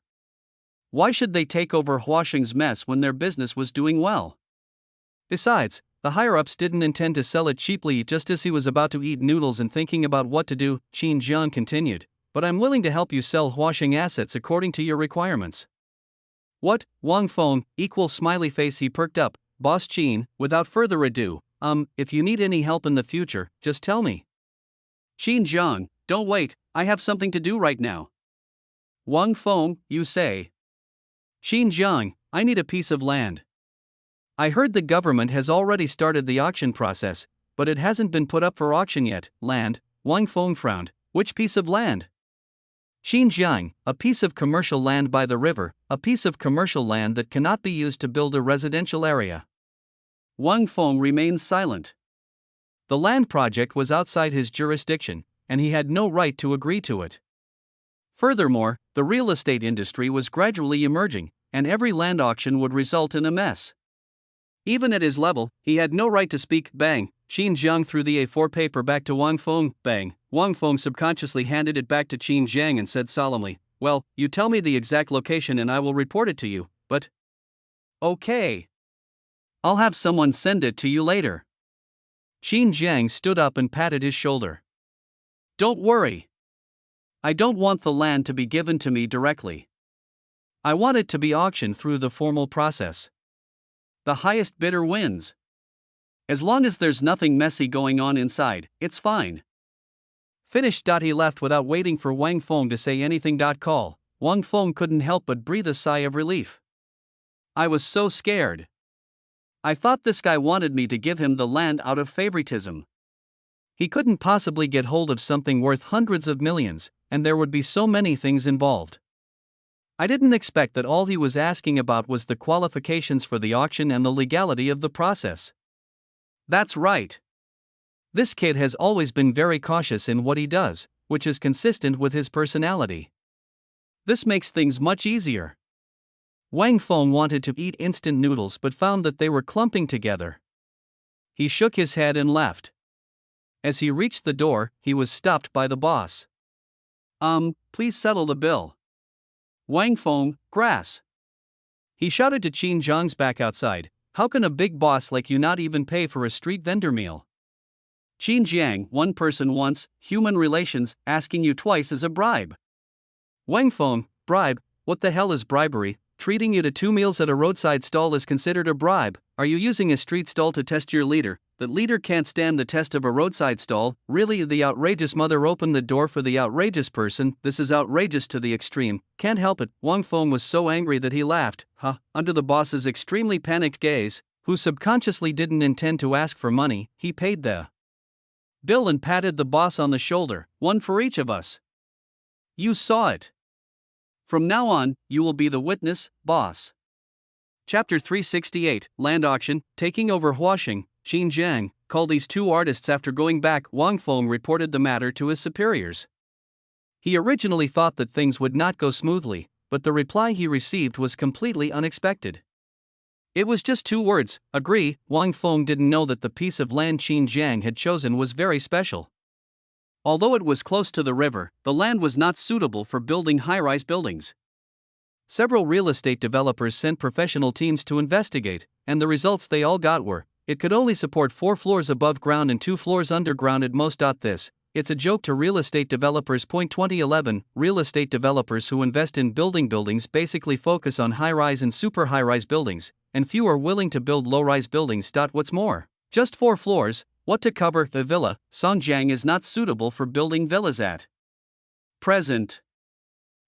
Why should they take over Huasheng's mess when their business was doing well? Besides, the higher-ups didn't intend to sell it cheaply. Just as he was about to eat noodles and thinking about what to do, Qin Jiang continued, "But I'm willing to help you sell Huasheng assets according to your requirements." "What?" Wang Feng, equal smiley face. He perked up. "Boss Qin, without further ado, if you need any help in the future, just tell me." "Qin Jiang, don't wait, I have something to do right now." "Wang Feng, you say?" "Qin Jiang, I need a piece of land. I heard the government has already started the auction process, but it hasn't been put up for auction yet." "Land?" Wang Feng frowned. "Which piece of land?" "Qin Jiang, a piece of commercial land by the river, a piece of commercial land that cannot be used to build a residential area." Wang Feng remained silent. The land project was outside his jurisdiction, and he had no right to agree to it. Furthermore, the real estate industry was gradually emerging, and every land auction would result in a mess. Even at his level, he had no right to speak. Bang! Qin Jiang threw the A4 paper back to Wang Feng. Bang! Wang Feng subconsciously handed it back to Qin Jiang and said solemnly, "Well, you tell me the exact location and I will report it to you, but..." "Okay. I'll have someone send it to you later." Qin Jiang stood up and patted his shoulder. "Don't worry. I don't want the land to be given to me directly. I want it to be auctioned through the formal process. The highest bidder wins. As long as there's nothing messy going on inside, it's fine." Finished. He left without waiting for Wang Feng to say anything. Call. Wang Feng couldn't help but breathe a sigh of relief. "I was so scared. I thought this guy wanted me to give him the land out of favoritism. He couldn't possibly get hold of something worth hundreds of millions, and there would be so many things involved. I didn't expect that all he was asking about was the qualifications for the auction and the legality of the process." "That's right. This kid has always been very cautious in what he does, which is consistent with his personality. This makes things much easier." Wang Feng wanted to eat instant noodles but found that they were clumping together. He shook his head and left. As he reached the door, he was stopped by the boss. Please settle the bill." "Wang Feng, grass." He shouted to Qin Jiang's back outside, "How can a big boss like you not even pay for a street vendor meal?" "Qin Jiang, one person once, human relations, asking you twice is a bribe." Wang Feng, "Bribe? What the hell is bribery? Treating you to 2 meals at a roadside stall is considered a bribe. Are you using a street stall to test your leader? The leader can't stand the test of a roadside stall. Really?" The outrageous mother opened the door for the outrageous person. "This is outrageous to the extreme. Can't help it." Wang Feng was so angry that he laughed. Under the boss's extremely panicked gaze, who subconsciously didn't intend to ask for money, he paid the bill and patted the boss on the shoulder. "One for each of us. You saw it. From now on, you will be the witness, boss." Chapter 368, Land Auction, Taking Over Huasheng. Qin Jiang called these two artists after going back. Wang Feng reported the matter to his superiors. He originally thought that things would not go smoothly, but the reply he received was completely unexpected. It was just 2 words, "Agree." Wang Feng didn't know that the piece of land Qin Jiang had chosen was very special. Although it was close to the river, the land was not suitable for building high-rise buildings. Several real estate developers sent professional teams to investigate, and the results they all got were, it could only support 4 floors above ground and 2 floors underground at most. It's a joke to real estate developers. 2011, real estate developers who invest in building buildings basically focus on high-rise and super high-rise buildings, and few are willing to build low-rise buildings. What's more, just 4 floors, what to cover? The villa, Songjiang is not suitable for building villas at present.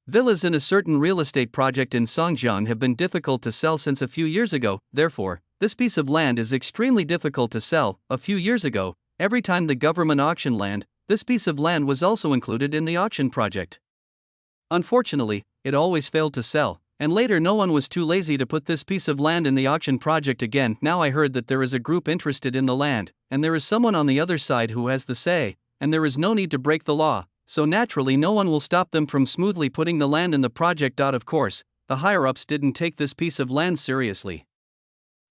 Villas in a certain real estate project in Songjiang have been difficult to sell since a few years ago. Therefore, this piece of land is extremely difficult to sell. A few years ago, every time the government auctioned land, this piece of land was also included in the auction project. Unfortunately, it always failed to sell, and later no one was too lazy to put this piece of land in the auction project again. Now I heard that there is a group interested in the land, and there is someone on the other side who has the say, and there is no need to break the law, so naturally no one will stop them from smoothly putting the land in the project. Of course, the higher-ups didn't take this piece of land seriously.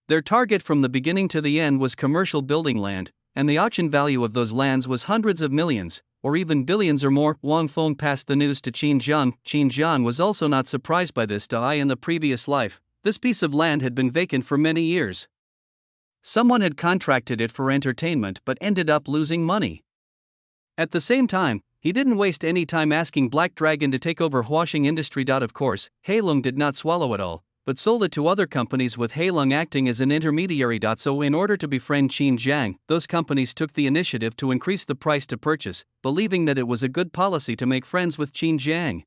Their target from the beginning to the end was commercial building land, and the auction value of those lands was hundreds of millions, or even billions or more. Wang Feng passed the news to Qin Jiang. Qin Jiang was also not surprised by this. In the previous life, this piece of land had been vacant for many years. Someone had contracted it for entertainment but ended up losing money. At the same time, he didn't waste any time asking Black Dragon to take over Huaxing industry. Of course, Heilong did not swallow it all, but sold it to other companies with Heilong acting as an intermediary. So in order to befriend Qin Jiang, those companies took the initiative to increase the price to purchase, believing that it was a good policy to make friends with Qin Jiang.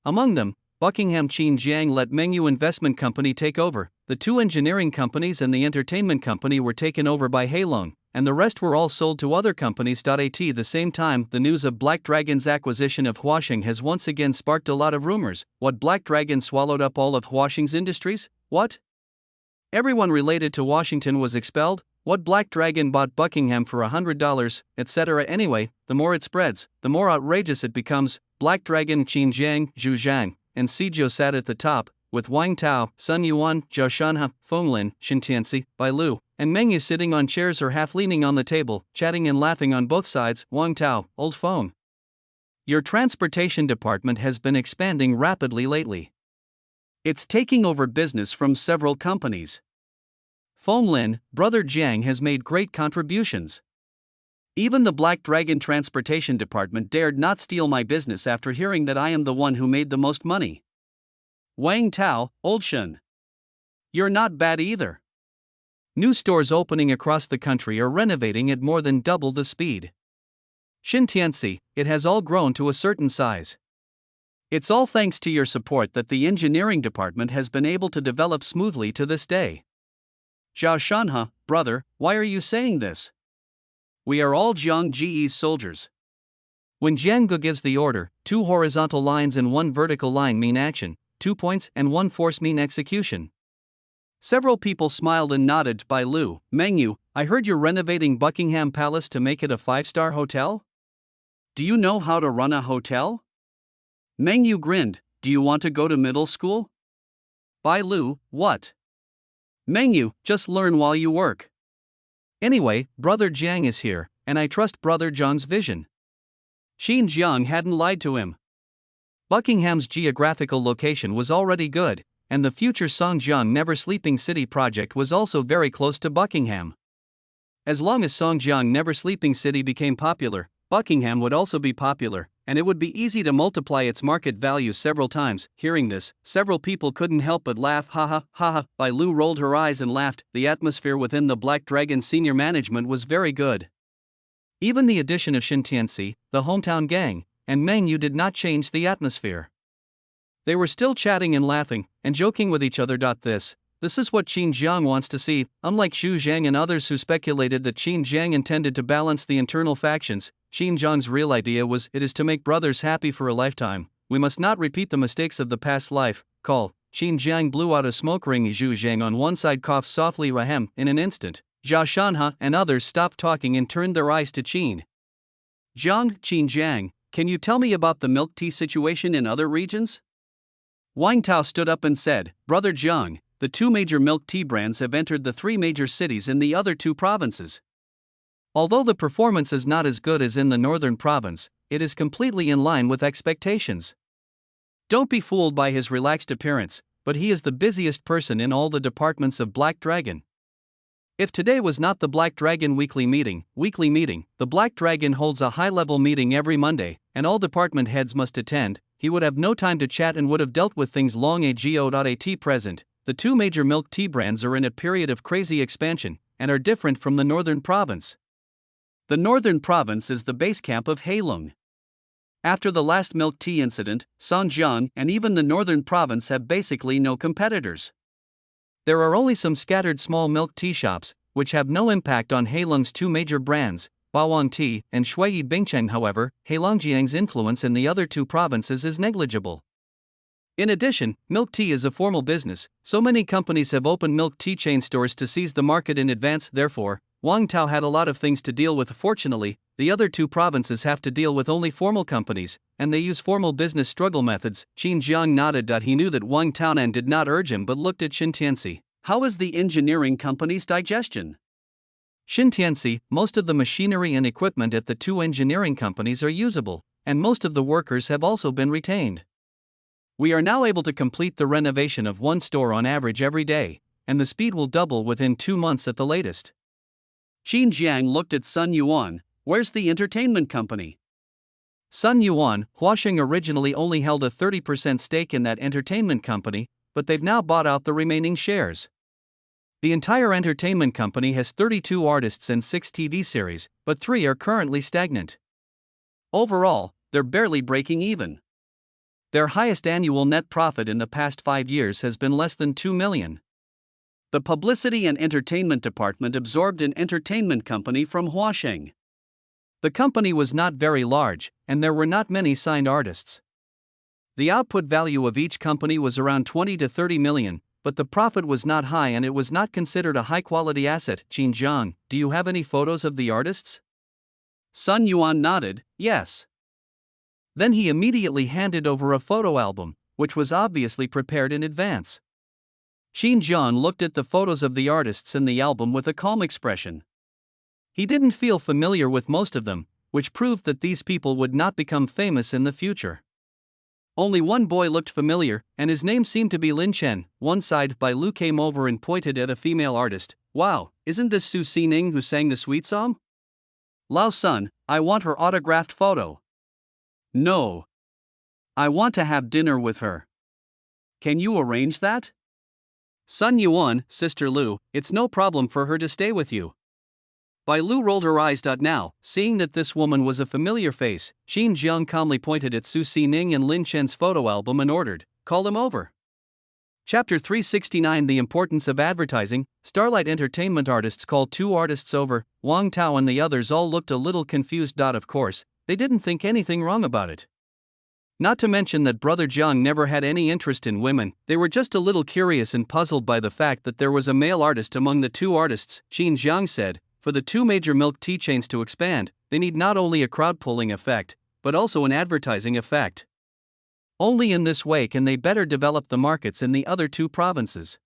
Among them, Buckingham. Qin Jiang let Mengyu Investment Company take over. The two engineering companies and the entertainment company were taken over by Heilong, and the rest were all sold to other companies. At the same time, the news of Black Dragon's acquisition of Huaxing has once again sparked a lot of rumors. What, Black Dragon swallowed up all of Huaxing's industries? What? Everyone related to Washington was expelled? What, Black Dragon bought Buckingham for $100, etc. Anyway, the more it spreads, the more outrageous it becomes. Black Dragon, Qin Jiang, Zhu Zhang, and Sijou sat at the top, with Wang Tao, Sun Yuan, Zhao Shanhe, Feng Lin, Xin Tianxi, Bai Lu, and Mengyu sitting on chairs or half leaning on the table, chatting and laughing on both sides. Wang Tao, old Feng. Your transportation department has been expanding rapidly lately. It's taking over business from several companies. Feng Lin, brother Jiang, has made great contributions. Even the Black Dragon Transportation Department dared not steal my business after hearing that I am the one who made the most money. Wang Tao, old Shen. You're not bad either. New stores opening across the country are renovating at more than double the speed. Xin Tianxi, it has all grown to a certain size. It's all thanks to your support that the engineering department has been able to develop smoothly to this day. Zhao Shanhe, brother, why are you saying this? We are all Jiang Ji's soldiers. When Jiang Gu gives the order, 2 horizontal lines and 1 vertical line mean action, 2 points and 1 force mean execution. Several people smiled and nodded. Bai Lu, Mengyu, I heard you're renovating Buckingham Palace to make it a 5-star hotel? Do you know how to run a hotel? Mengyu grinned, do you want to go to middle school? Bai Lu, what? Mengyu, just learn while you work. Anyway, brother Jiang is here, and I trust brother Zhang's vision. Qin Jiang hadn't lied to him. Buckingham's geographical location was already good, and the future Songjiang Never Sleeping City project was also very close to Buckingham. As long as Songjiang Never Sleeping City became popular, Buckingham would also be popular, and it would be easy to multiply its market value several times. Hearing this, several people couldn't help but laugh. Haha, haha. Bai Lu rolled her eyes and laughed. The atmosphere within the Black Dragon senior management was very good. Even the addition of Xin Tianxi, the hometown gang, and Mengyu did not change the atmosphere. They were still chatting and laughing, and joking with each other. This is what Qin Jiang wants to see. Unlike Xu Zhang and others who speculated that Qin Jiang intended to balance the internal factions, Qin Jiang's real idea was, it is to make brothers happy for a lifetime. We must not repeat the mistakes of the past life. Call. Qin Jiang blew out a smoke ring. Zhu Zhang on one side coughed softly. Rahem. In an instant, Zhao Shanhe and others stopped talking and turned their eyes to Qin Jiang, can you tell me about the milk tea situation in other regions? Wang Tao stood up and said, Brother Jiang, the 2 major milk tea brands have entered the 3 major cities in the other 2 provinces. Although the performance is not as good as in the northern province, it is completely in line with expectations. Don't be fooled by his relaxed appearance, but he is the busiest person in all the departments of Black Dragon. If today was not the Black Dragon weekly meeting, the Black Dragon holds a high-level meeting every Monday, and all department heads must attend. He would have no time to chat and would have dealt with things long ago. At present, the 2 major milk tea brands are in a period of crazy expansion, and are different from the northern province. The northern province is the base camp of Heilong. After the last milk tea incident, Songjiang and even the northern province have basically no competitors. There are only some scattered small milk tea shops, which have no impact on Heilong's 2 major brands, Bawang Tea and Shui Bingcheng. However, Heilongjiang's influence in the other 2 provinces is negligible. In addition, milk tea is a formal business, so many companies have opened milk tea chain stores to seize the market in advance. Therefore, Wang Tao had a lot of things to deal with. Fortunately, the other 2 provinces have to deal with only formal companies, and they use formal business struggle methods. Qin Jiang nodded. He knew that Wang Taonan did not urge him but looked at Xin Tianxi. How is the engineering company's digestion? Xintianxi, most of the machinery and equipment at the two engineering companies are usable, and most of the workers have also been retained. We are now able to complete the renovation of one store on average every day, and the speed will double within 2 months at the latest. Qin Jiang looked at Sun Yuan. Where's the entertainment company? Sun Yuan, Huasheng originally only held a 30% stake in that entertainment company, but they've now bought out the remaining shares. The entire entertainment company has 32 artists and 6 TV series, but 3 are currently stagnant. Overall, they're barely breaking even. Their highest annual net profit in the past 5 years has been less than 2 million. The publicity and entertainment department absorbed an entertainment company from Huasheng. The company was not very large, and there were not many signed artists. The output value of each company was around 20 to 30 million, but the profit was not high and it was not considered a high-quality asset. Qin Jiang, do you have any photos of the artists? Sun Yuan nodded, yes. Then he immediately handed over a photo album, which was obviously prepared in advance. Qin Jiang looked at the photos of the artists in the album with a calm expression. He didn't feel familiar with most of them, which proved that these people would not become famous in the future. Only one boy looked familiar, and his name seemed to be Lin Chen. One side by Lu came over and pointed at a female artist. Wow, isn't this Su Xining who sang the sweet song? Lao Sun, I want her autographed photo. No. I want to have dinner with her. Can you arrange that? Sun Yuan, Sister Lu, it's no problem for her to stay with you. Bai Lu rolled her eyes. Now, seeing that this woman was a familiar face, Qin Jiang calmly pointed at Su Xining and Lin Chen's photo album and ordered, call them over. Chapter 369 The Importance of Advertising. Starlight Entertainment artists called 2 artists over. Wang Tao and the others all looked a little confused. Of course, they didn't think anything wrong about it. Not to mention that Brother Jiang never had any interest in women, they were just a little curious and puzzled by the fact that there was a male artist among the 2 artists. Qin Jiang said, for the 2 major milk tea chains to expand, they need not only a crowd-pulling effect, but also an advertising effect. Only in this way can they better develop the markets in the other 2 provinces.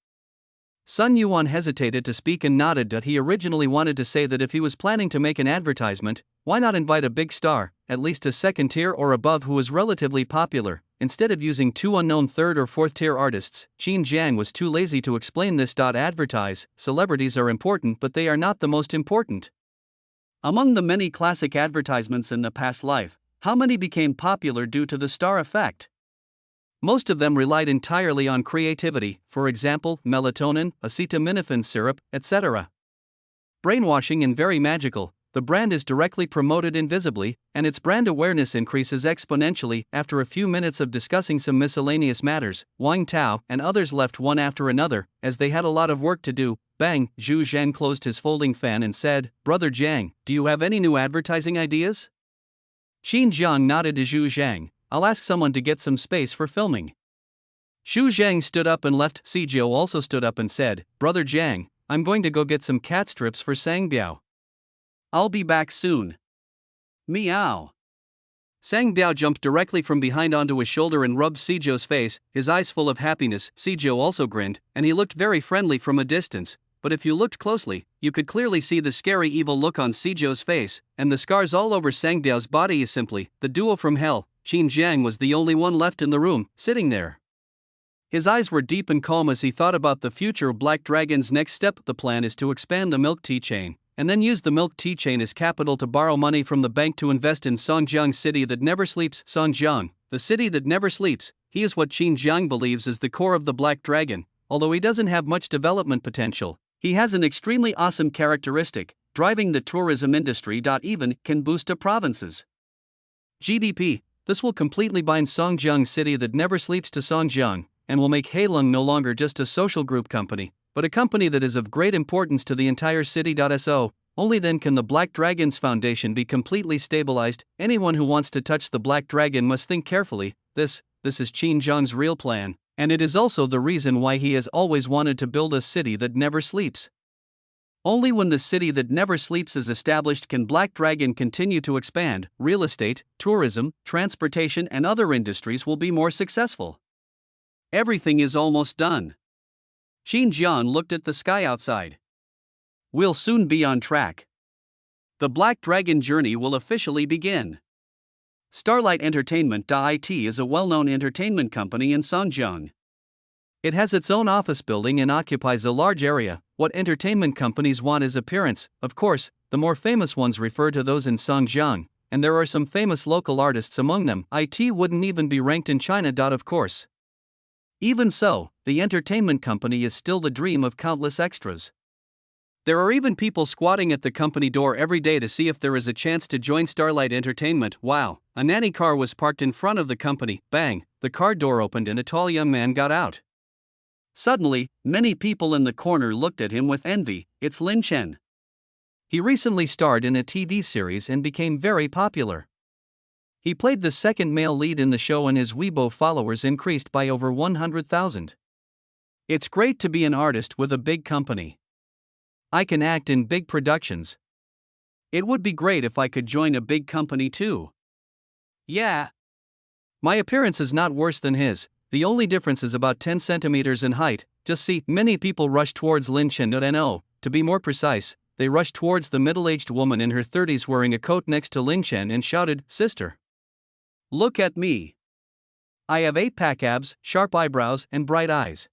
Sun Yuan hesitated to speak and nodded. He originally wanted to say that if he was planning to make an advertisement, why not invite a big star, at least a second tier or above who was relatively popular, instead of using 2 unknown third or fourth tier artists. Qin Jiang was too lazy to explain this. Advertise, celebrities are important but they are not the most important. Among the many classic advertisements in the past life, how many became popular due to the star effect? Most of them relied entirely on creativity, for example, melatonin, acetaminophen syrup, etc. Brainwashing and very magical, the brand is directly promoted invisibly, and its brand awareness increases exponentially. After a few minutes of discussing some miscellaneous matters, Wang Tao and others left one after another, as they had a lot of work to do. Bang, Zhu Zhan closed his folding fan and said, Brother Jiang, do you have any new advertising ideas? Qin Jiang nodded to Zhu Zhang. I'll ask someone to get some space for filming. Xu Zhang stood up and left. Sijio also stood up and said, Brother Jiang, I'm going to go get some cat strips for Sangbiao. I'll be back soon. Meow. Sangbiao jumped directly from behind onto his shoulder and rubbed Sijio's face, his eyes full of happiness. Sijio also grinned, and he looked very friendly from a distance, but if you looked closely, you could clearly see the scary evil look on Sijio's face, and the scars all over Sangbiao's body. Is simply the duo from hell. Qin Jiang was the only one left in the room, sitting there. His eyes were deep and calm as he thought about the future of Black Dragon's next step. The plan is to expand the milk tea chain, and then use the milk tea chain as capital to borrow money from the bank to invest in Songjiang City that never sleeps. Songjiang, the city that never sleeps, he is what Qin Jiang believes is the core of the Black Dragon. Although he doesn't have much development potential, he has an extremely awesome characteristic, driving the tourism industry. Even can boost a province's GDP. This will completely bind Songjiang City that never sleeps to Songjiang, and will make Heilong no longer just a social group company, but a company that is of great importance to the entire city. So, only then can the Black Dragon's foundation be completely stabilized. Anyone who wants to touch the Black Dragon must think carefully. This is Qin Jiang's real plan, and it is also the reason why he has always wanted to build a city that never sleeps. Only when the city that never sleeps is established can Black Dragon continue to expand. Real estate, tourism, transportation and other industries will be more successful. Everything is almost done. Qin Jiang looked at the sky outside. We'll soon be on track. The Black Dragon journey will officially begin. Starlight Entertainment.it is a well-known entertainment company in Songjiang. It has its own office building and occupies a large area. What entertainment companies want is appearance, of course. The more famous ones refer to those in Songjiang, and there are some famous local artists among them. It wouldn't even be ranked in China. Of course. Even so, the entertainment company is still the dream of countless extras. There are even people squatting at the company door every day to see if there is a chance to join Starlight Entertainment. Wow, a nanny car was parked in front of the company. Bang, the car door opened and a tall young man got out. Suddenly, many people in the corner looked at him with envy. It's Lin Chen. He recently starred in a TV series and became very popular. He played the second male lead in the show and his Weibo followers increased by over 100,000. It's great to be an artist with a big company. I can act in big productions. It would be great if I could join a big company too. Yeah. My appearance is not worse than his, the only difference is about 10 centimeters in height. Just see, many people rush towards Lin Chen. To be more precise, they rushed towards the middle-aged woman in her 30s wearing a coat next to Lin Chen and shouted, "Sister, look at me. I have 8-pack abs, sharp eyebrows, and bright eyes.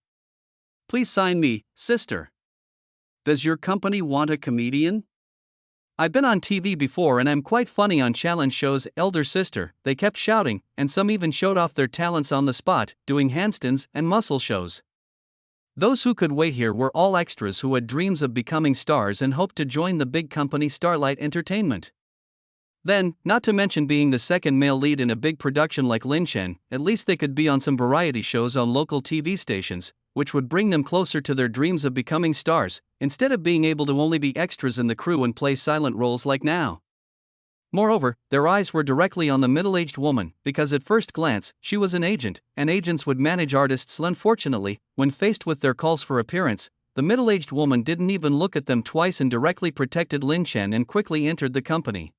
Please sign me, sister. Does your company want a comedian? I've been on TV before and I'm quite funny on challenge shows." Elder sister, they kept shouting, and some even showed off their talents on the spot, doing handstands and muscle shows. Those who could wait here were all extras who had dreams of becoming stars and hoped to join the big company Starlight Entertainment. Then, not to mention being the second male lead in a big production like Lin Chen, at least they could be on some variety shows on local TV stations, which would bring them closer to their dreams of becoming stars, instead of being able to only be extras in the crew and play silent roles like now. Moreover, their eyes were directly on the middle-aged woman, because at first glance, she was an agent, and agents would manage artists. Unfortunately, when faced with their calls for appearance, the middle-aged woman didn't even look at them twice and directly protected Lin Chen and quickly entered the company.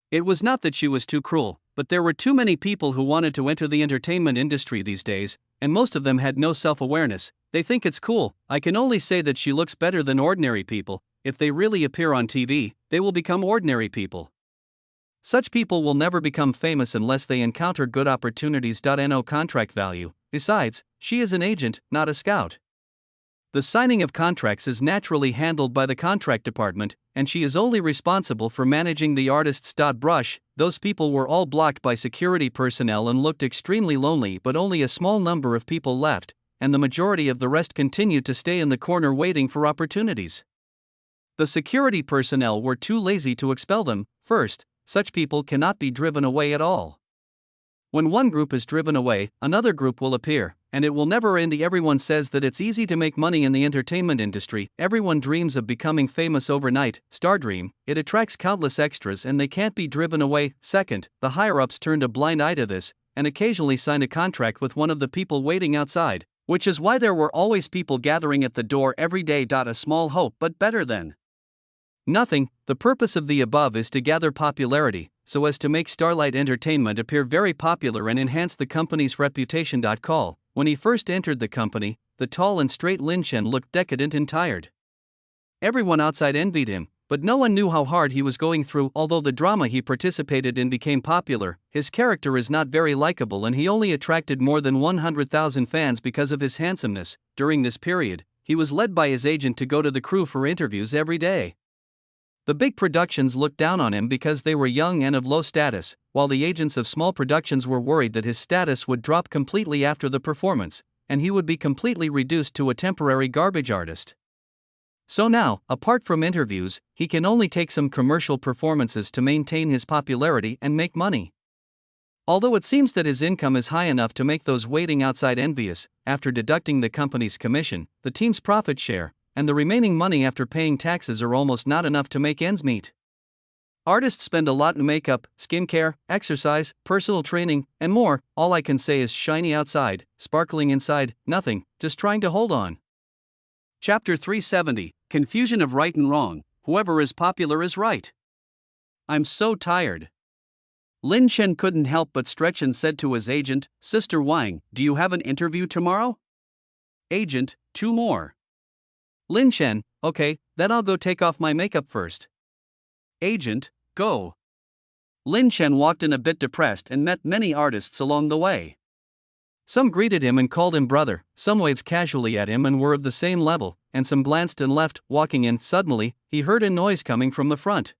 It was not that she was too cruel, but there were too many people who wanted to enter the entertainment industry these days, and most of them had no self-awareness. They think it's cool. I can only say that she looks better than ordinary people. If they really appear on TV, they will become ordinary people. Such people will never become famous unless they encounter good opportunities. No contract value. Besides, she is an agent, not a scout. The signing of contracts is naturally handled by the contract department, and she is only responsible for managing the artists. Brush, those people were all blocked by security personnel and looked extremely lonely, but only a small number of people left, and the majority of the rest continued to stay in the corner waiting for opportunities. The security personnel were too lazy to expel them. First, such people cannot be driven away at all. When one group is driven away, another group will appear, and it will never end. Everyone says that it's easy to make money in the entertainment industry. Everyone dreams of becoming famous overnight. Stardream, it attracts countless extras and they can't be driven away. Second, the higher-ups turned a blind eye to this, and occasionally signed a contract with one of the people waiting outside, which is why there were always people gathering at the door every day. A small hope, but better than nothing. The purpose of the above is to gather popularity, so as to make Starlight Entertainment appear very popular and enhance the company's reputation. Call. When he first entered the company, the tall and straight Lin Chen looked decadent and tired. Everyone outside envied him, but no one knew how hard he was going through. Although the drama he participated in became popular, his character is not very likable and he only attracted more than 100,000 fans because of his handsomeness. During this period, he was led by his agent to go to the crew for interviews every day. The big productions looked down on him because they were young and of low status, while the agents of small productions were worried that his status would drop completely after the performance, and he would be completely reduced to a temporary garbage artist. So now, apart from interviews, he can only take some commercial performances to maintain his popularity and make money. Although it seems that his income is high enough to make those waiting outside envious, after deducting the company's commission, the team's profit share, and the remaining money after paying taxes are almost not enough to make ends meet. Artists spend a lot on makeup, skincare, exercise, personal training, and more. All I can say is shiny outside, sparkling inside, nothing, just trying to hold on. Chapter 370, Confusion of Right and Wrong. Whoever is popular is right. I'm so tired. Lin Chen couldn't help but stretch and said to his agent, "Sister Wang, do you have an interview tomorrow?" Agent, 2 more. Lin Chen, okay, then I'll go take off my makeup first. Agent, go. Lin Chen walked in a bit depressed and met many artists along the way. Some greeted him and called him brother, some waved casually at him and were of the same level, and some glanced and left. Walking in, suddenly, he heard a noise coming from the front.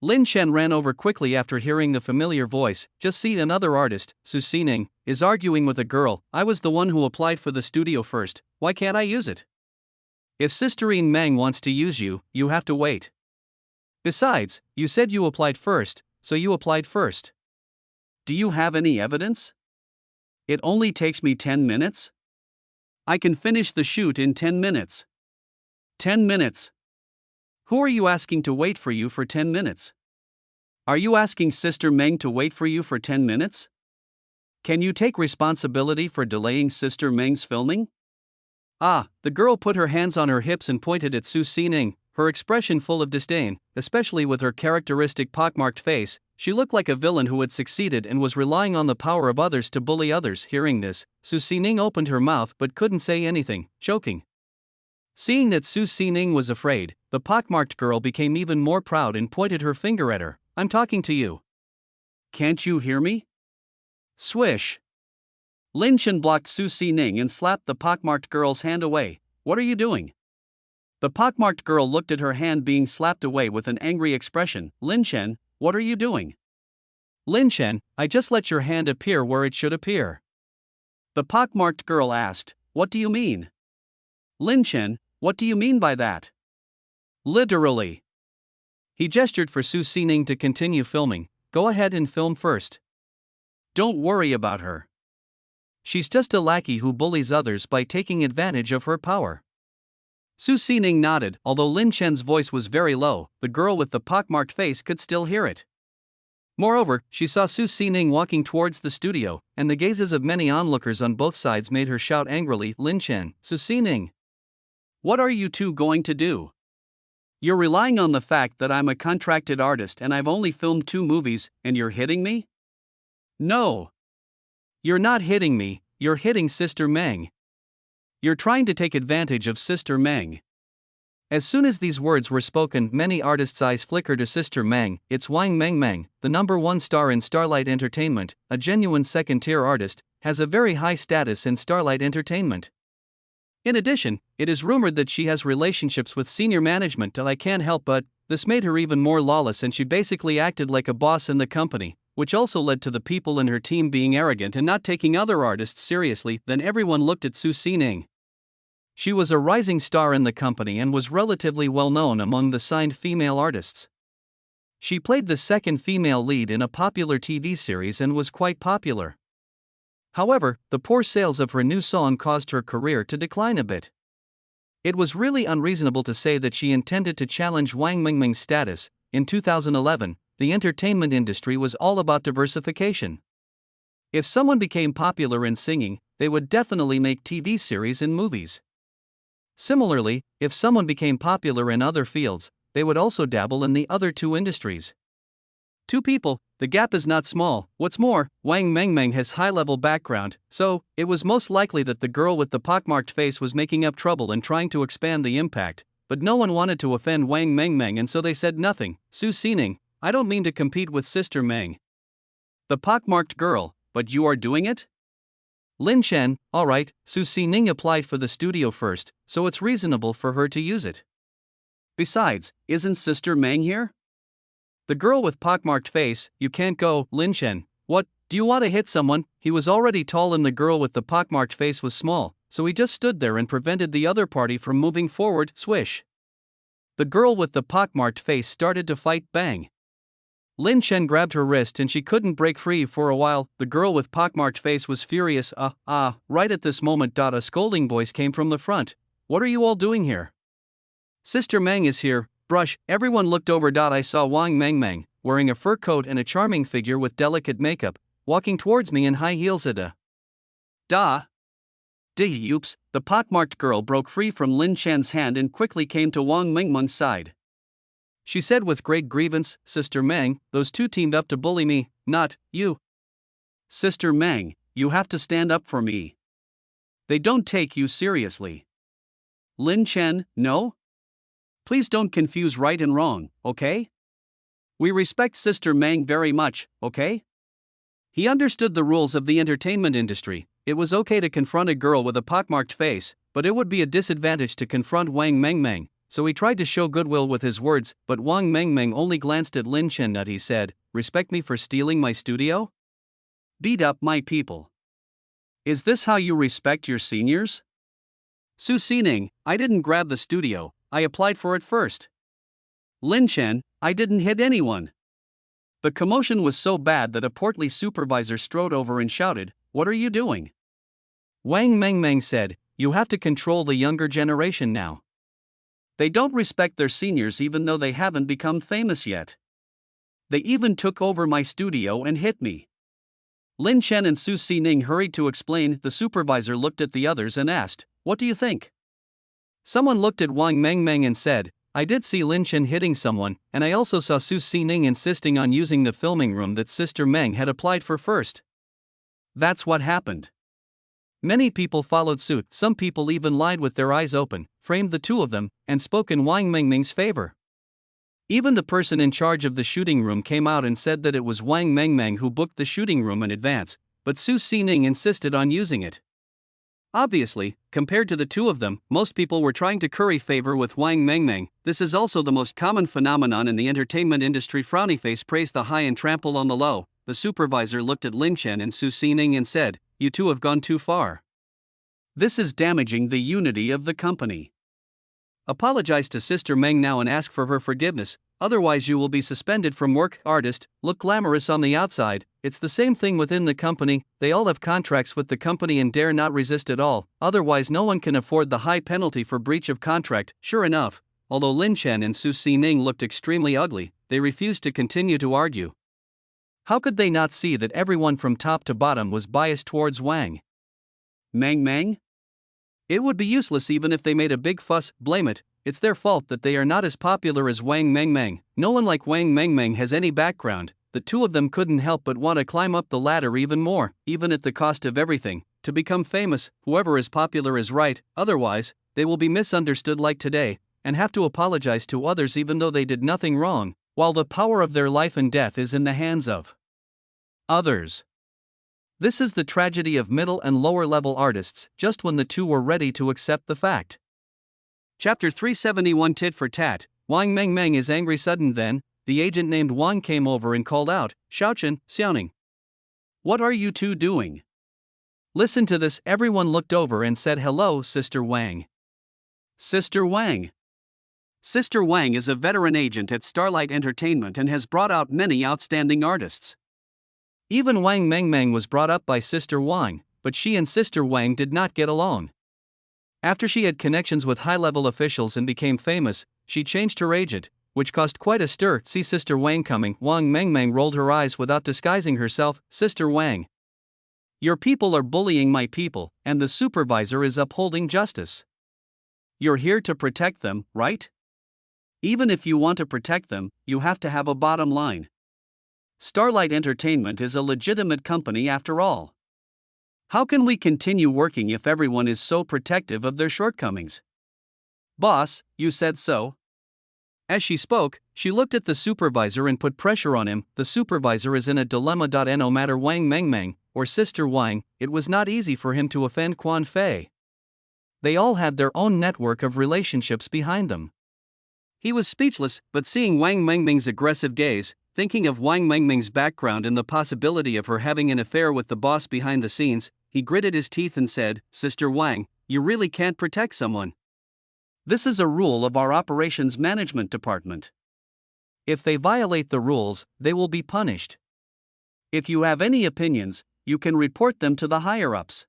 Lin Chen ran over quickly after hearing the familiar voice. Just see, another artist, Su Xining, is arguing with a girl. I was the one who applied for the studio first, why can't I use it? If Sisterine Meng wants to use you, you have to wait. Besides, you said you applied first, so you applied first. Do you have any evidence? It only takes me 10 minutes? I can finish the shoot in 10 minutes. 10 minutes. Who are you asking to wait for you for 10 minutes? Are you asking Sister Meng to wait for you for 10 minutes? Can you take responsibility for delaying Sister Meng's filming? Ah, the girl put her hands on her hips and pointed at Su Xining, her expression full of disdain, especially with her characteristic pockmarked face. She looked like a villain who had succeeded and was relying on the power of others to bully others. Hearing this, Su Xining opened her mouth but couldn't say anything, choking. Seeing that Su Xining was afraid, the pockmarked girl became even more proud and pointed her finger at her. I'm talking to you. Can't you hear me? Swish. Lin Chen blocked Su Xining and slapped the pockmarked girl's hand away. What are you doing? The pockmarked girl looked at her hand being slapped away with an angry expression. Lin Chen, what are you doing? Lin Chen, I just let your hand appear where it should appear. The pockmarked girl asked, what do you mean? Lin Chen, what do you mean by that? Literally. He gestured for Su Xining to continue filming. Go ahead and film first. Don't worry about her. She's just a lackey who bullies others by taking advantage of her power. Su Xining nodded. Although Lin Chen's voice was very low, the girl with the pockmarked face could still hear it. Moreover, she saw Su Xining walking towards the studio, and the gazes of many onlookers on both sides made her shout angrily, Lin Chen, Su Xining. What are you two going to do? You're relying on the fact that I'm a contracted artist and I've only filmed 2 movies, and you're hitting me? No. You're not hitting me, you're hitting Sister Meng. You're trying to take advantage of Sister Meng. As soon as these words were spoken, many artists' eyes flickered to Sister Meng. It's Wang Mengmeng, the #1 star in Starlight Entertainment, a genuine second-tier artist, has a very high status in Starlight Entertainment. In addition, it is rumored that she has relationships with senior management, and I can't help but, this made her even more lawless and she basically acted like a boss in the company, which also led to the people in her team being arrogant and not taking other artists seriously. Then everyone looked at Su Xining. She was a rising star in the company and was relatively well known among the signed female artists. She played the second female lead in a popular TV series and was quite popular. However, the poor sales of her new song caused her career to decline a bit. It was really unreasonable to say that she intended to challenge Wang Mengmeng's status. In 2011, the entertainment industry was all about diversification. If someone became popular in singing, they would definitely make TV series and movies. Similarly, if someone became popular in other fields, they would also dabble in the other 2 industries. 2 people, the gap is not small. What's more, Wang Mengmeng has high-level background, so it was most likely that the girl with the pockmarked face was making up trouble and trying to expand the impact, but no one wanted to offend Wang Mengmeng and so they said nothing. Su Xining, I don't mean to compete with Sister Meng. The pockmarked girl, but you are doing it? Lin Chen, alright, Su Xining applied for the studio first, so it's reasonable for her to use it. Besides, isn't Sister Meng here? The girl with pockmarked face, you can't go. Lin Chen, what, do you want to hit someone? He was already tall and the girl with the pockmarked face was small, so he just stood there and prevented the other party from moving forward. Swish. The girl with the pockmarked face started to fight. Bang. Lin Chen grabbed her wrist and she couldn't break free for a while. The girl with pockmarked face was furious. Right at this moment, a scolding voice came from the front. What are you all doing here? Sister Meng is here. Brush. Everyone looked over. I saw Wang Mengmeng, wearing a fur coat and a charming figure with delicate makeup, walking towards me in high heels. Oops. The pockmarked girl broke free from Lin Chen's hand and quickly came to Wang Mengmeng's side. She said with great grievance, Sister Meng, those 2 teamed up to bully me, not you. Sister Meng, you have to stand up for me. They don't take you seriously. Lin Chen, no? Please don't confuse right and wrong, okay? We respect Sister Mang very much, okay? He understood the rules of the entertainment industry. It was okay to confront a girl with a pockmarked face, but it would be a disadvantage to confront Wang Mengmeng, so he tried to show goodwill with his words, but Wang Mengmeng only glanced at Lin Chen. He said, "Respect me for stealing my studio? Beat up my people. Is this how you respect your seniors?" Su Xining, "I didn't grab the studio, I applied for it first." Lin Chen, "I didn't hit anyone." The commotion was so bad that a portly supervisor strode over and shouted, "What are you doing?" Wang Mengmeng said, "You have to control the younger generation now. They don't respect their seniors even though they haven't become famous yet. They even took over my studio and hit me." Lin Chen and Su Xining hurried to explain. The supervisor looked at the others and asked, "What do you think?" Someone looked at Wang Mengmeng and said, "I did see Lin Chen hitting someone, and I also saw Su Xining insisting on using the filming room that Sister Meng had applied for first." That's what happened. Many people followed suit. Some people even lied with their eyes open, framed the two of them, and spoke in Wang Mengmeng's favor. Even the person in charge of the shooting room came out and said that it was Wang Mengmeng who booked the shooting room in advance, but Su Xining insisted on using it. Obviously, compared to the two of them, most people were trying to curry favor with Wang Mengmeng. This is also the most common phenomenon in the entertainment industry. Frowny face praise the high and trample on the low. The supervisor looked at Lin Chen and Su Xining and said, "You two have gone too far. This is damaging the unity of the company. Apologize to Sister Meng now and ask for her forgiveness, otherwise you will be suspended from work." Artist, look glamorous on the outside. It's the same thing within the company. They all have contracts with the company and dare not resist at all, otherwise no one can afford the high penalty for breach of contract. Sure enough, although Lin Chen and Su Xining looked extremely ugly, they refused to continue to argue. How could they not see that everyone from top to bottom was biased towards Wang Mengmeng? It would be useless even if they made a big fuss. Blame it, it's their fault that they are not as popular as Wang Mengmeng. No one like Wang Mengmeng has any background. The two of them couldn't help but want to climb up the ladder even more, even at the cost of everything, to become famous. Whoever is popular is right, otherwise, they will be misunderstood like today, and have to apologize to others even though they did nothing wrong, while the power of their life and death is in the hands of others. This is the tragedy of middle and lower level artists, just when the two were ready to accept the fact. Chapter 371 Tit for Tat. Wang Mengmeng is angry. Sudden then, the agent named Wang came over and called out, "Xiaochen, Xiaoning. What are you two doing?" Listen to this. Everyone looked over and said, "Hello, Sister Wang." Sister Wang. Sister Wang is a veteran agent at Starlight Entertainment and has brought out many outstanding artists. Even Wang Mengmeng was brought up by Sister Wang, but she and Sister Wang did not get along. After she had connections with high-level officials and became famous, she changed her agent, which caused quite a stir. See Sister Wang coming. Wang Mengmeng rolled her eyes without disguising herself. Sister Wang. Your people are bullying my people, and the supervisor is upholding justice. You're here to protect them, right? Even if you want to protect them, you have to have a bottom line. Starlight Entertainment is a legitimate company after all. How can we continue working if everyone is so protective of their shortcomings? Boss, you said so. As she spoke, she looked at the supervisor and put pressure on him. The supervisor is in a dilemma. No matter Wang Mengmeng or Sister Wang, it was not easy for him to offend Quan Fei. They all had their own network of relationships behind them. He was speechless, but seeing Wang Mengmeng's aggressive gaze, thinking of Wang Mengmeng's background and the possibility of her having an affair with the boss behind the scenes, he gritted his teeth and said, "Sister Wang, you really can't protect someone. This is a rule of our operations management department. If they violate the rules, they will be punished. If you have any opinions, you can report them to the higher-ups."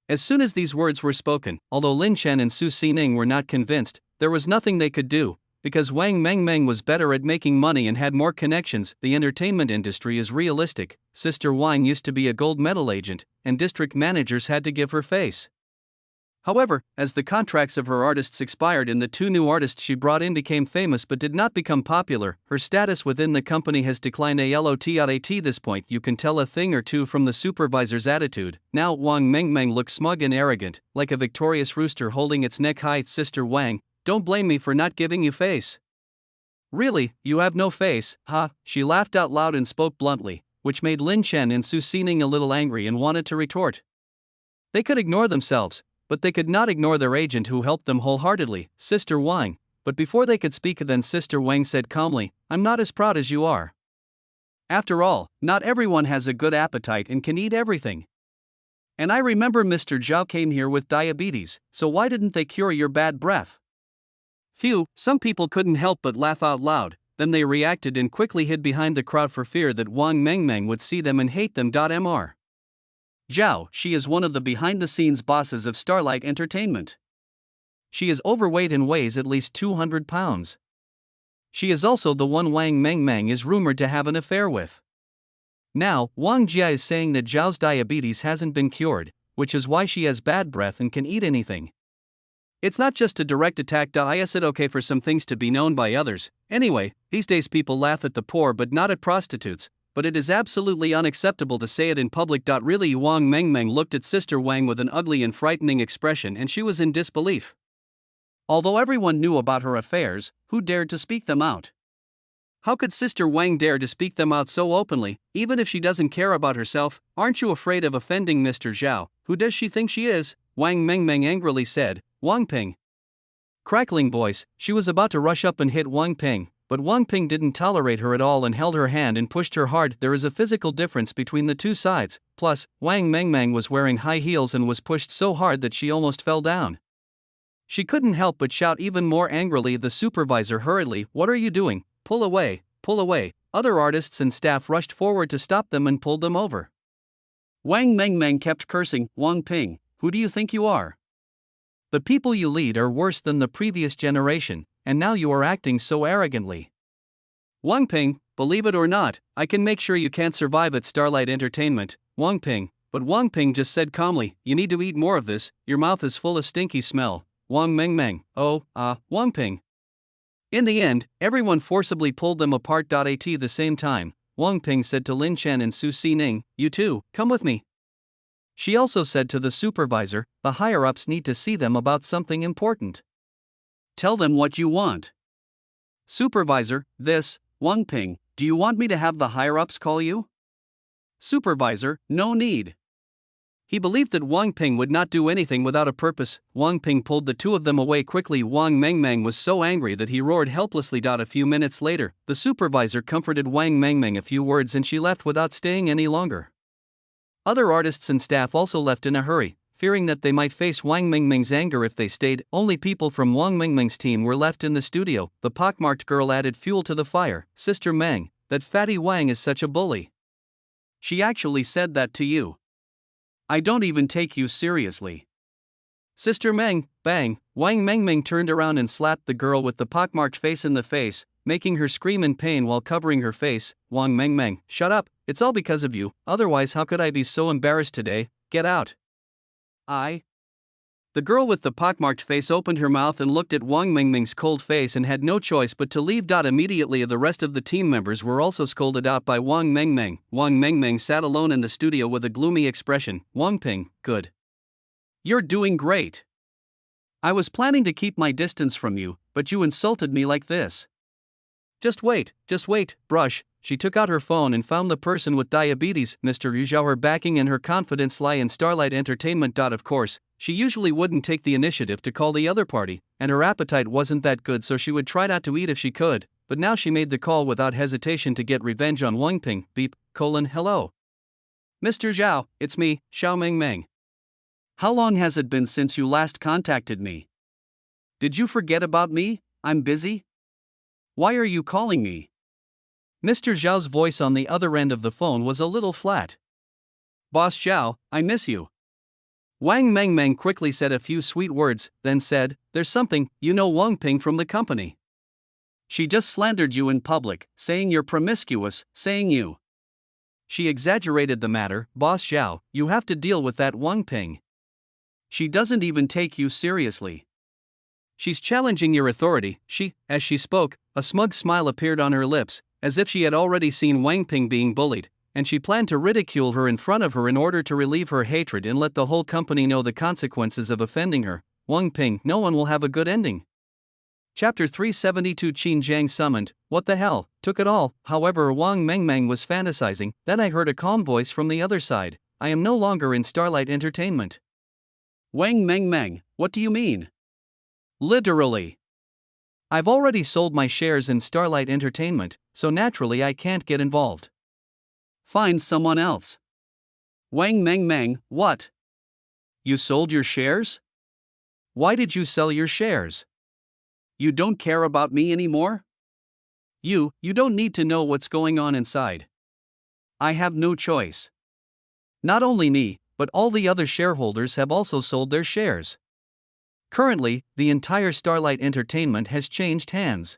As soon as these words were spoken, although Lin Chen and Su Xining were not convinced, there was nothing they could do, because Wang Mengmeng was better at making money and had more connections. The entertainment industry is realistic. Sister Wang used to be a gold medal agent, and district managers had to give her face. However, as the contracts of her artists expired and the two new artists she brought in became famous but did not become popular, her status within the company has declined. At this point you can tell a thing or two from the supervisor's attitude. Now Wang Mengmeng looked smug and arrogant, like a victorious rooster holding its neck high. Sister Wang, don't blame me for not giving you face. Really, you have no face, huh? She laughed out loud and spoke bluntly, which made Lin Chen and Su Xining a little angry and wanted to retort. They could ignore themselves, but they could not ignore their agent who helped them wholeheartedly, Sister Wang. But before they could speak, then Sister Wang said calmly, I'm not as proud as you are. After all, not everyone has a good appetite and can eat everything. And I remember Mr. Zhao came here with diabetes, so why didn't they cure your bad breath? Phew, some people couldn't help but laugh out loud, then they reacted and quickly hid behind the crowd for fear that Wang Mengmeng would see them and hate them. Mr. Zhao, she is one of the behind-the-scenes bosses of Starlight Entertainment. She is overweight and weighs at least 200 pounds. She is also the one Wang Mengmeng is rumored to have an affair with. Now, Wang Jia is saying that Zhao's diabetes hasn't been cured, which is why she has bad breath and can eat anything. It's not just a direct attack. Is it okay for some things to be known by others? Anyway, these days people laugh at the poor but not at prostitutes, but it is absolutely unacceptable to say it in public. Really? Wang Mengmeng looked at Sister Wang with an ugly and frightening expression and she was in disbelief. Although everyone knew about her affairs, who dared to speak them out? How could Sister Wang dare to speak them out so openly, even if she doesn't care about herself? Aren't you afraid of offending Mr. Zhao? Who does she think she is? Wang Mengmeng angrily said. Wang Ping. Crackling voice, she was about to rush up and hit Wang Ping, but Wang Ping didn't tolerate her at all and held her hand and pushed her hard. There is a physical difference between the two sides, plus, Wang Mengmeng was wearing high heels and was pushed so hard that she almost fell down. She couldn't help but shout even more angrily. The supervisor hurriedly, what are you doing? Pull away, pull away. Other artists and staff rushed forward to stop them and pulled them over. Wang Mengmeng kept cursing, Wang Ping, who do you think you are? The people you lead are worse than the previous generation, and now you are acting so arrogantly. Wang Ping, believe it or not, I can make sure you can't survive at Starlight Entertainment, Wang Ping. But Wang Ping just said calmly, you need to eat more of this, your mouth is full of stinky smell. Wang Mengmeng, Wang Ping. In the end, everyone forcibly pulled them apart. At the same time, Wang Ping said to Lin Chen and Su Xining, you two, come with me. She also said to the supervisor, the higher-ups need to see them about something important. Tell them what you want. Supervisor, this, Wang Ping, do you want me to have the higher-ups call you? Supervisor, no need. He believed that Wang Ping would not do anything without a purpose. Wang Ping pulled the two of them away quickly. Wang Mengmeng was so angry that he roared helplessly. A few minutes later, the supervisor comforted Wang Mengmeng a few words and she left without staying any longer. Other artists and staff also left in a hurry, fearing that they might face Wang Mengmeng's anger if they stayed. Only people from Wang Mengmeng's team were left in the studio. The pockmarked girl added fuel to the fire. Sister Meng, that fatty Wang is such a bully. She actually said that to you. I don't even take you seriously. Sister Meng, bang, Wang Mengmeng turned around and slapped the girl with the pockmarked face in the face, making her scream in pain while covering her face. Wang Mengmeng, shut up, it's all because of you, otherwise how could I be so embarrassed today? Get out. The girl with the pockmarked face opened her mouth and looked at Wang Mengmeng's cold face and had no choice but to leave. Immediately the rest of the team members were also scolded out by Wang Mengmeng. Wang Mengmeng sat alone in the studio with a gloomy expression. Wang Ping, good. You're doing great. I was planning to keep my distance from you, but you insulted me like this. Just wait, brush. She took out her phone and found the person with diabetes, Mr. Yu Zhao. Her backing and her confidence lie in Starlight Entertainment. Of course, she usually wouldn't take the initiative to call the other party, and her appetite wasn't that good, so she would try not to eat if she could, but now she made the call without hesitation to get revenge on Wang Ping. Hello. Mr. Zhao, it's me, Xiao Mengmeng. How long has it been since you last contacted me? Did you forget about me? I'm busy. Why are you calling me? Mr. Zhao's voice on the other end of the phone was a little flat. Boss Zhao, I miss you. Wang Mengmeng quickly said a few sweet words, then said, there's something, you know Wang Ping from the company. She just slandered you in public, saying you're promiscuous, saying you. She exaggerated the matter, Boss Zhao, you have to deal with that Wang Ping. She doesn't even take you seriously. She's challenging your authority. As she spoke, a smug smile appeared on her lips, as if she had already seen Wang Ping being bullied, and she planned to ridicule her in front of her in order to relieve her hatred and let the whole company know the consequences of offending her. Wang Ping, no one will have a good ending. Chapter 372 Qin Jiang summoned, what the hell, took it all. However, Wang Mengmeng was fantasizing. Then I heard a calm voice from the other side. I am no longer in Starlight Entertainment. Wang Mengmeng, what do you mean? Literally. I've already sold my shares in Starlight Entertainment, so naturally I can't get involved. Find someone else. Wang Mengmeng, what? You sold your shares? Why did you sell your shares? You don't care about me anymore? You don't need to know what's going on inside. I have no choice. Not only me, but all the other shareholders have also sold their shares. Currently, the entire Starlight Entertainment has changed hands.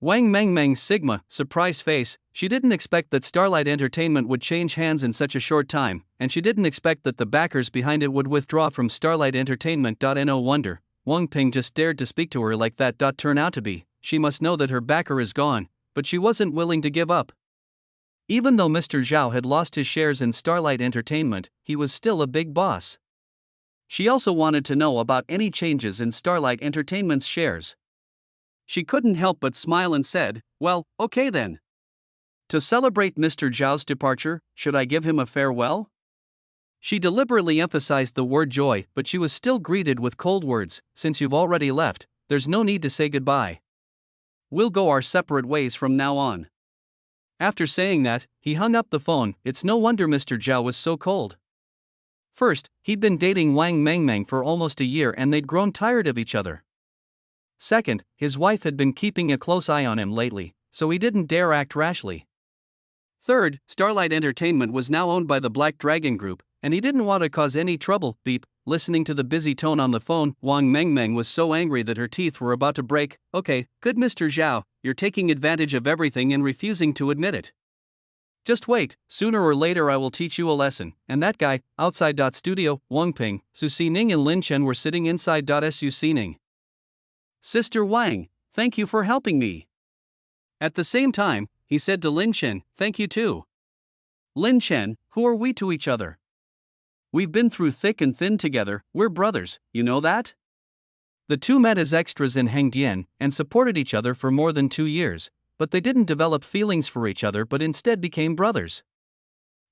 Wang Mengmeng's Sigma, surprised face, she didn't expect that Starlight Entertainment would change hands in such a short time, and she didn't expect that the backers behind it would withdraw from Starlight Entertainment. No wonder Wang Ping just dared to speak to her like that. Turn out to be, she must know that her backer is gone, but she wasn't willing to give up. Even though Mr. Zhao had lost his shares in Starlight Entertainment, he was still a big boss. She also wanted to know about any changes in Starlight Entertainment's shares. She couldn't help but smile and said, well, okay then. To celebrate Mr. Zhao's departure, should I give him a farewell? She deliberately emphasized the word joy, but she was still greeted with cold words. Since you've already left, there's no need to say goodbye. We'll go our separate ways from now on. After saying that, he hung up the phone. It's no wonder Mr. Zhao was so cold. First, he'd been dating Wang Mengmeng for almost a year and they'd grown tired of each other. Second, his wife had been keeping a close eye on him lately, so he didn't dare act rashly. Third, Starlight Entertainment was now owned by the Black Dragon Group, and he didn't want to cause any trouble. Beep. Listening to the busy tone on the phone, Wang Mengmeng was so angry that her teeth were about to break. Okay, good Mr. Zhao, you're taking advantage of everything and refusing to admit it. Just wait, sooner or later I will teach you a lesson. And that guy, outside. Studio, Wang Ping, Su Xining and Lin Chen were sitting inside. Su Xining. Sister Wang, thank you for helping me. At the same time, he said to Lin Chen, thank you too. Lin Chen, who are we to each other? We've been through thick and thin together, we're brothers, you know that? The two met as extras in Hengdian and supported each other for more than 2 years, but they didn't develop feelings for each other but instead became brothers.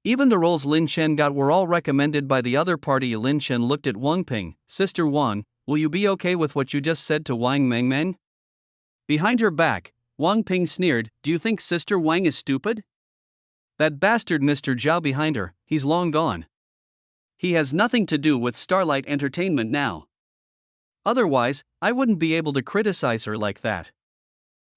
Even the roles Lin Chen got were all recommended by the other party. Lin Chen looked at Wang Ping. Sister Wang, will you be okay with what you just said to Wang Mengmeng? Behind her back, Wang Ping sneered, do you think Sister Wang is stupid? That bastard Mr. Zhao behind her, he's long gone. He has nothing to do with Starlight Entertainment now. Otherwise, I wouldn't be able to criticize her like that.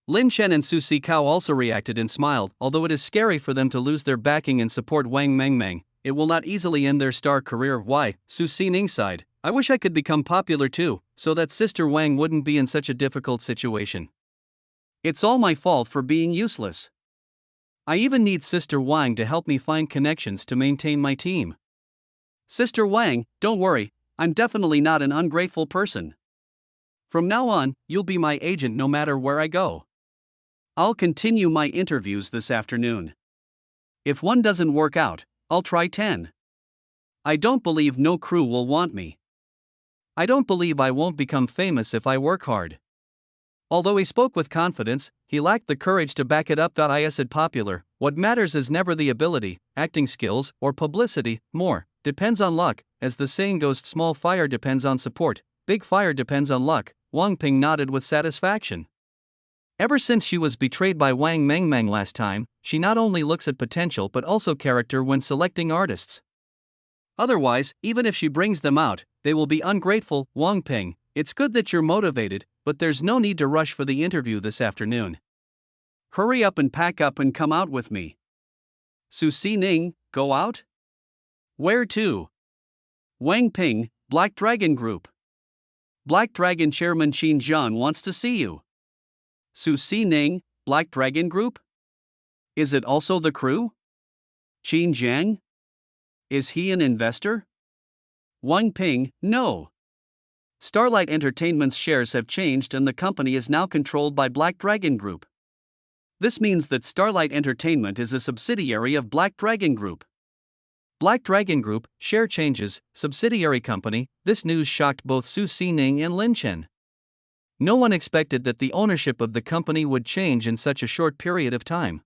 Lin Chen and Su Zikao also reacted and smiled. Although it is scary for them to lose their backing and support Wang Mengmeng, it will not easily end their star career. Why? Su Xining sighed. I wish I could become popular too, so that Sister Wang wouldn't be in such a difficult situation. It's all my fault for being useless. I even need Sister Wang to help me find connections to maintain my team. Sister Wang, don't worry, I'm definitely not an ungrateful person. From now on, you'll be my agent no matter where I go. I'll continue my interviews this afternoon. If one doesn't work out, I'll try 10. I don't believe no crew will want me. I don't believe I won't become famous if I work hard. Although he spoke with confidence, he lacked the courage to back it up. I said popular, what matters is never the ability, acting skills, or publicity, more depends on luck, as the saying goes, small fire depends on support, big fire depends on luck. Wang Ping nodded with satisfaction. Ever since she was betrayed by Wang Mengmeng last time, she not only looks at potential but also character when selecting artists. Otherwise, even if she brings them out, they will be ungrateful. Wang Ping, it's good that you're motivated, but there's no need to rush for the interview this afternoon. Hurry up and pack up and come out with me. Su Xining, go out? Where to? Wang Ping, Black Dragon Group. Black Dragon Chairman Qin Jiang wants to see you. Su Xining, Black Dragon Group? Is it also the crew? Qin Jiang? Is he an investor? Wang Ping, no. Starlight Entertainment's shares have changed and the company is now controlled by Black Dragon Group. This means that Starlight Entertainment is a subsidiary of Black Dragon Group. Black Dragon Group, share changes, subsidiary company. This news shocked both Su Xining and Lin Chen. No one expected that the ownership of the company would change in such a short period of time.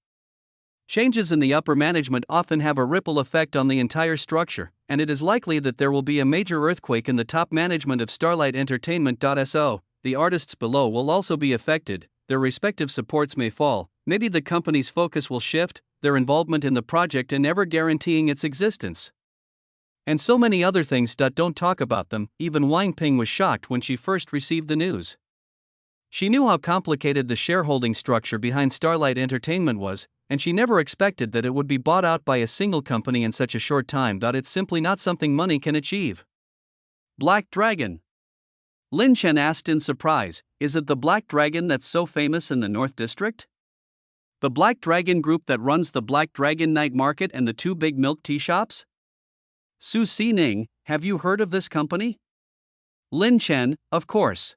Changes in the upper management often have a ripple effect on the entire structure, and it is likely that there will be a major earthquake in the top management of Starlight Entertainment. So, the artists below will also be affected, their respective supports may fall, maybe the company's focus will shift, their involvement in the project and never guaranteeing its existence. And so many other things. Don't talk about them. Even Wang Ping was shocked when she first received the news. She knew how complicated the shareholding structure behind Starlight Entertainment was, and she never expected that it would be bought out by a single company in such a short time. It's simply not something money can achieve. Black Dragon. Lin Chen asked in surprise, is it the Black Dragon that's so famous in the North District? The Black Dragon Group that runs the Black Dragon Night Market and the two big milk tea shops? Su Xining, have you heard of this company? Lin Chen, of course.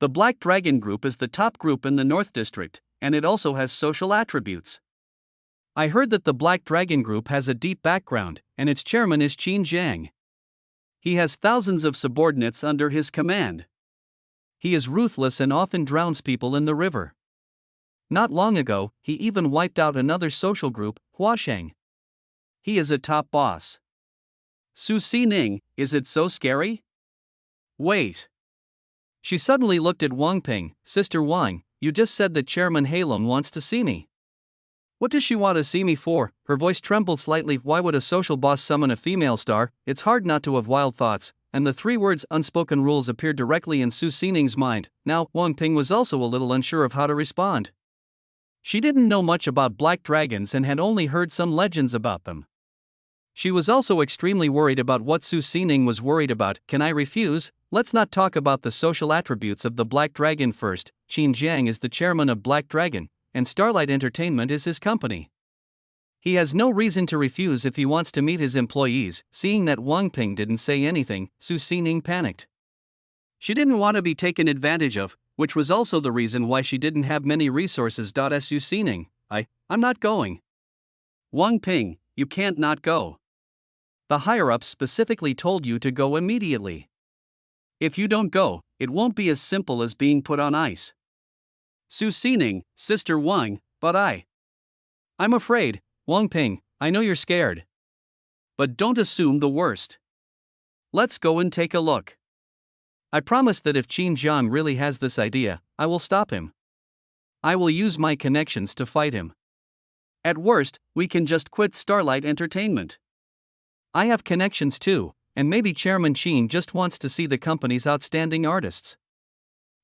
The Black Dragon Group is the top group in the North District, and it also has social attributes. I heard that the Black Dragon Group has a deep background, and its chairman is Qin Jiang. He has thousands of subordinates under his command. He is ruthless and often drowns people in the river. Not long ago, he even wiped out another social group, Huasheng. He is a top boss. Su Xining, is it so scary? Wait. She suddenly looked at Wang Ping. Sister Wang, you just said that Chairman Heilong wants to see me. What does she want to see me for? Her voice trembled slightly. Why would a social boss summon a female star? It's hard not to have wild thoughts, and the three words unspoken rules appeared directly in Su Xining's mind. Now, Wang Ping was also a little unsure of how to respond. She didn't know much about black dragons and had only heard some legends about them. She was also extremely worried about what Su Xining was worried about. Can I refuse? Let's not talk about the social attributes of the Black Dragon first. Qin Jiang is the chairman of Black Dragon, and Starlight Entertainment is his company. He has no reason to refuse if he wants to meet his employees. Seeing that Wang Ping didn't say anything, Su Xining panicked. She didn't want to be taken advantage of, which was also the reason why she didn't have many resources. Su Xining, I'm not going. Wang Ping, you can't not go. The higher-ups specifically told you to go immediately. If you don't go, it won't be as simple as being put on ice. Su Xining, Sister Wang, but I'm afraid, Wang Ping, I know you're scared. But don't assume the worst. Let's go and take a look. I promise that if Qin Jiang really has this idea, I will stop him. I will use my connections to fight him. At worst, we can just quit Starlight Entertainment. I have connections too, and maybe Chairman Qin just wants to see the company's outstanding artists.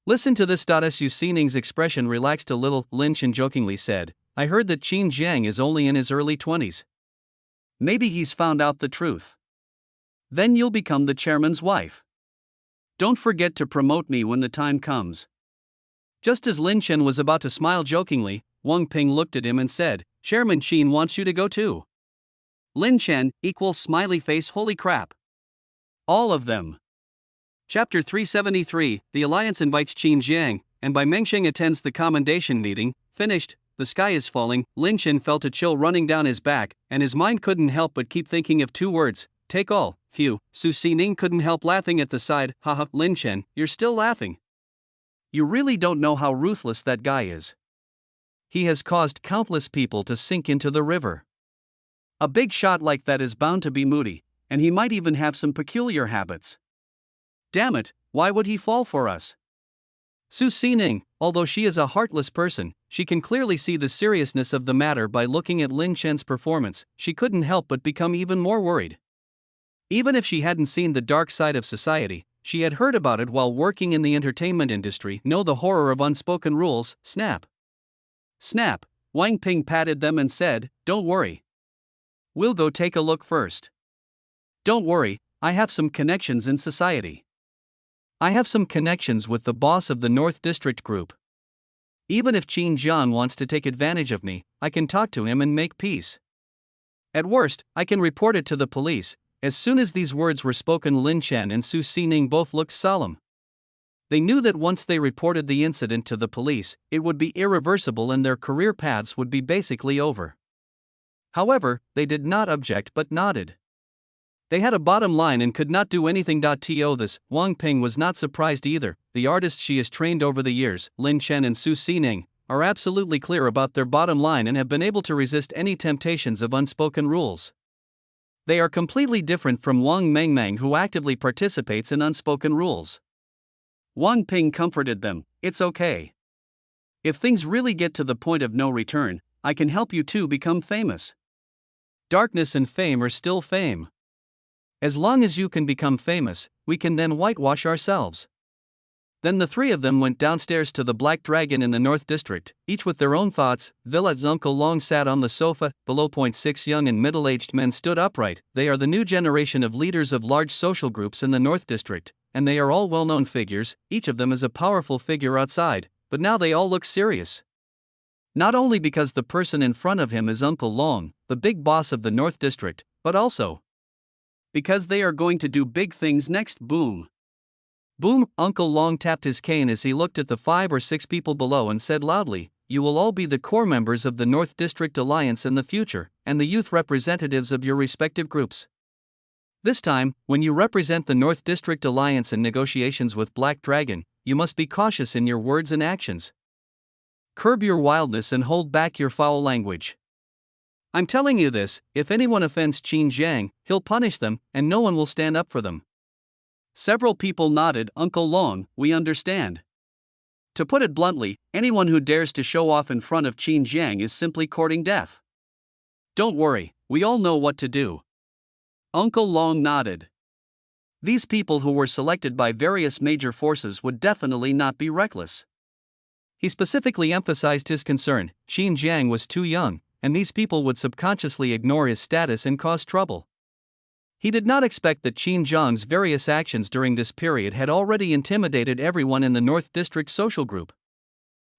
Listen to this. Su Xining's expression relaxed a little. Lin Chen jokingly said, I heard that Qin Jiang is only in his early 20s. Maybe he's found out the truth. Then you'll become the chairman's wife. Don't forget to promote me when the time comes. Just as Lin Chen was about to smile jokingly, Wang Ping looked at him and said, Chairman Qin wants you to go too. Lin Chen equals smiley face. Holy crap. All of them. Chapter 373, The Alliance invites Qin Jiang, and by Mengsheng attends the commendation meeting. Finished. The sky is falling. Lin Chen felt a chill running down his back, and his mind couldn't help but keep thinking of two words, take all. Phew. Su Xining couldn't help laughing at the side. Haha, Lin Chen, you're still laughing. You really don't know how ruthless that guy is. He has caused countless people to sink into the river. A big shot like that is bound to be moody, and he might even have some peculiar habits. Damn it, why would he fall for us? Su Xining, although she is a heartless person, she can clearly see the seriousness of the matter by looking at Lin Chen's performance. She couldn't help but become even more worried. Even if she hadn't seen the dark side of society, she had heard about it while working in the entertainment industry. Know the horror of unspoken rules. Snap. Snap. Wang Ping patted them and said, don't worry. We'll go take a look first. Don't worry, I have some connections in society. I have some connections with the boss of the North District Group. Even if Qin Jiang wants to take advantage of me, I can talk to him and make peace. At worst, I can report it to the police. As soon as these words were spoken, Lin Chen and Su Xining both looked solemn. They knew that once they reported the incident to the police, it would be irreversible and their career paths would be basically over. However, they did not object but nodded. They had a bottom line and could not do anything. To this, Wang Ping was not surprised either. The artists she has trained over the years, Lin Chen and Su Xining, are absolutely clear about their bottom line and have been able to resist any temptations of unspoken rules. They are completely different from Wang Mengmang, who actively participates in unspoken rules. Wang Ping comforted them. It's okay. If things really get to the point of no return, I can help you too become famous. Darkness and fame are still fame. As long as you can become famous, we can then whitewash ourselves. Then the three of them went downstairs to the Black Dragon in the North District, each with their own thoughts. Villa's Uncle Long sat on the sofa, below. 6 Young and middle-aged men stood upright. They are the new generation of leaders of large social groups in the North District, and they are all well-known figures. Each of them is a powerful figure outside, but now they all look serious. Not only because the person in front of him is Uncle Long, the big boss of the North District, but also because they are going to do big things next. Boom. Boom. Uncle Long tapped his cane as he looked at the 5 or 6 people below and said loudly, "You will all be the core members of the North District Alliance in the future, and the youth representatives of your respective groups. This time, when you represent the North District Alliance in negotiations with Black Dragon, you must be cautious in your words and actions. Curb your wildness and hold back your foul language. I'm telling you this, if anyone offends Qin Jiang, he'll punish them, and no one will stand up for them." Several people nodded. Uncle Long, we understand. To put it bluntly, anyone who dares to show off in front of Qin Jiang is simply courting death. Don't worry, we all know what to do. Uncle Long nodded. These people who were selected by various major forces would definitely not be reckless. He specifically emphasized his concern. Qin Jiang was too young, and these people would subconsciously ignore his status and cause trouble. He did not expect that Qin Jiang's various actions during this period had already intimidated everyone in the North District social group.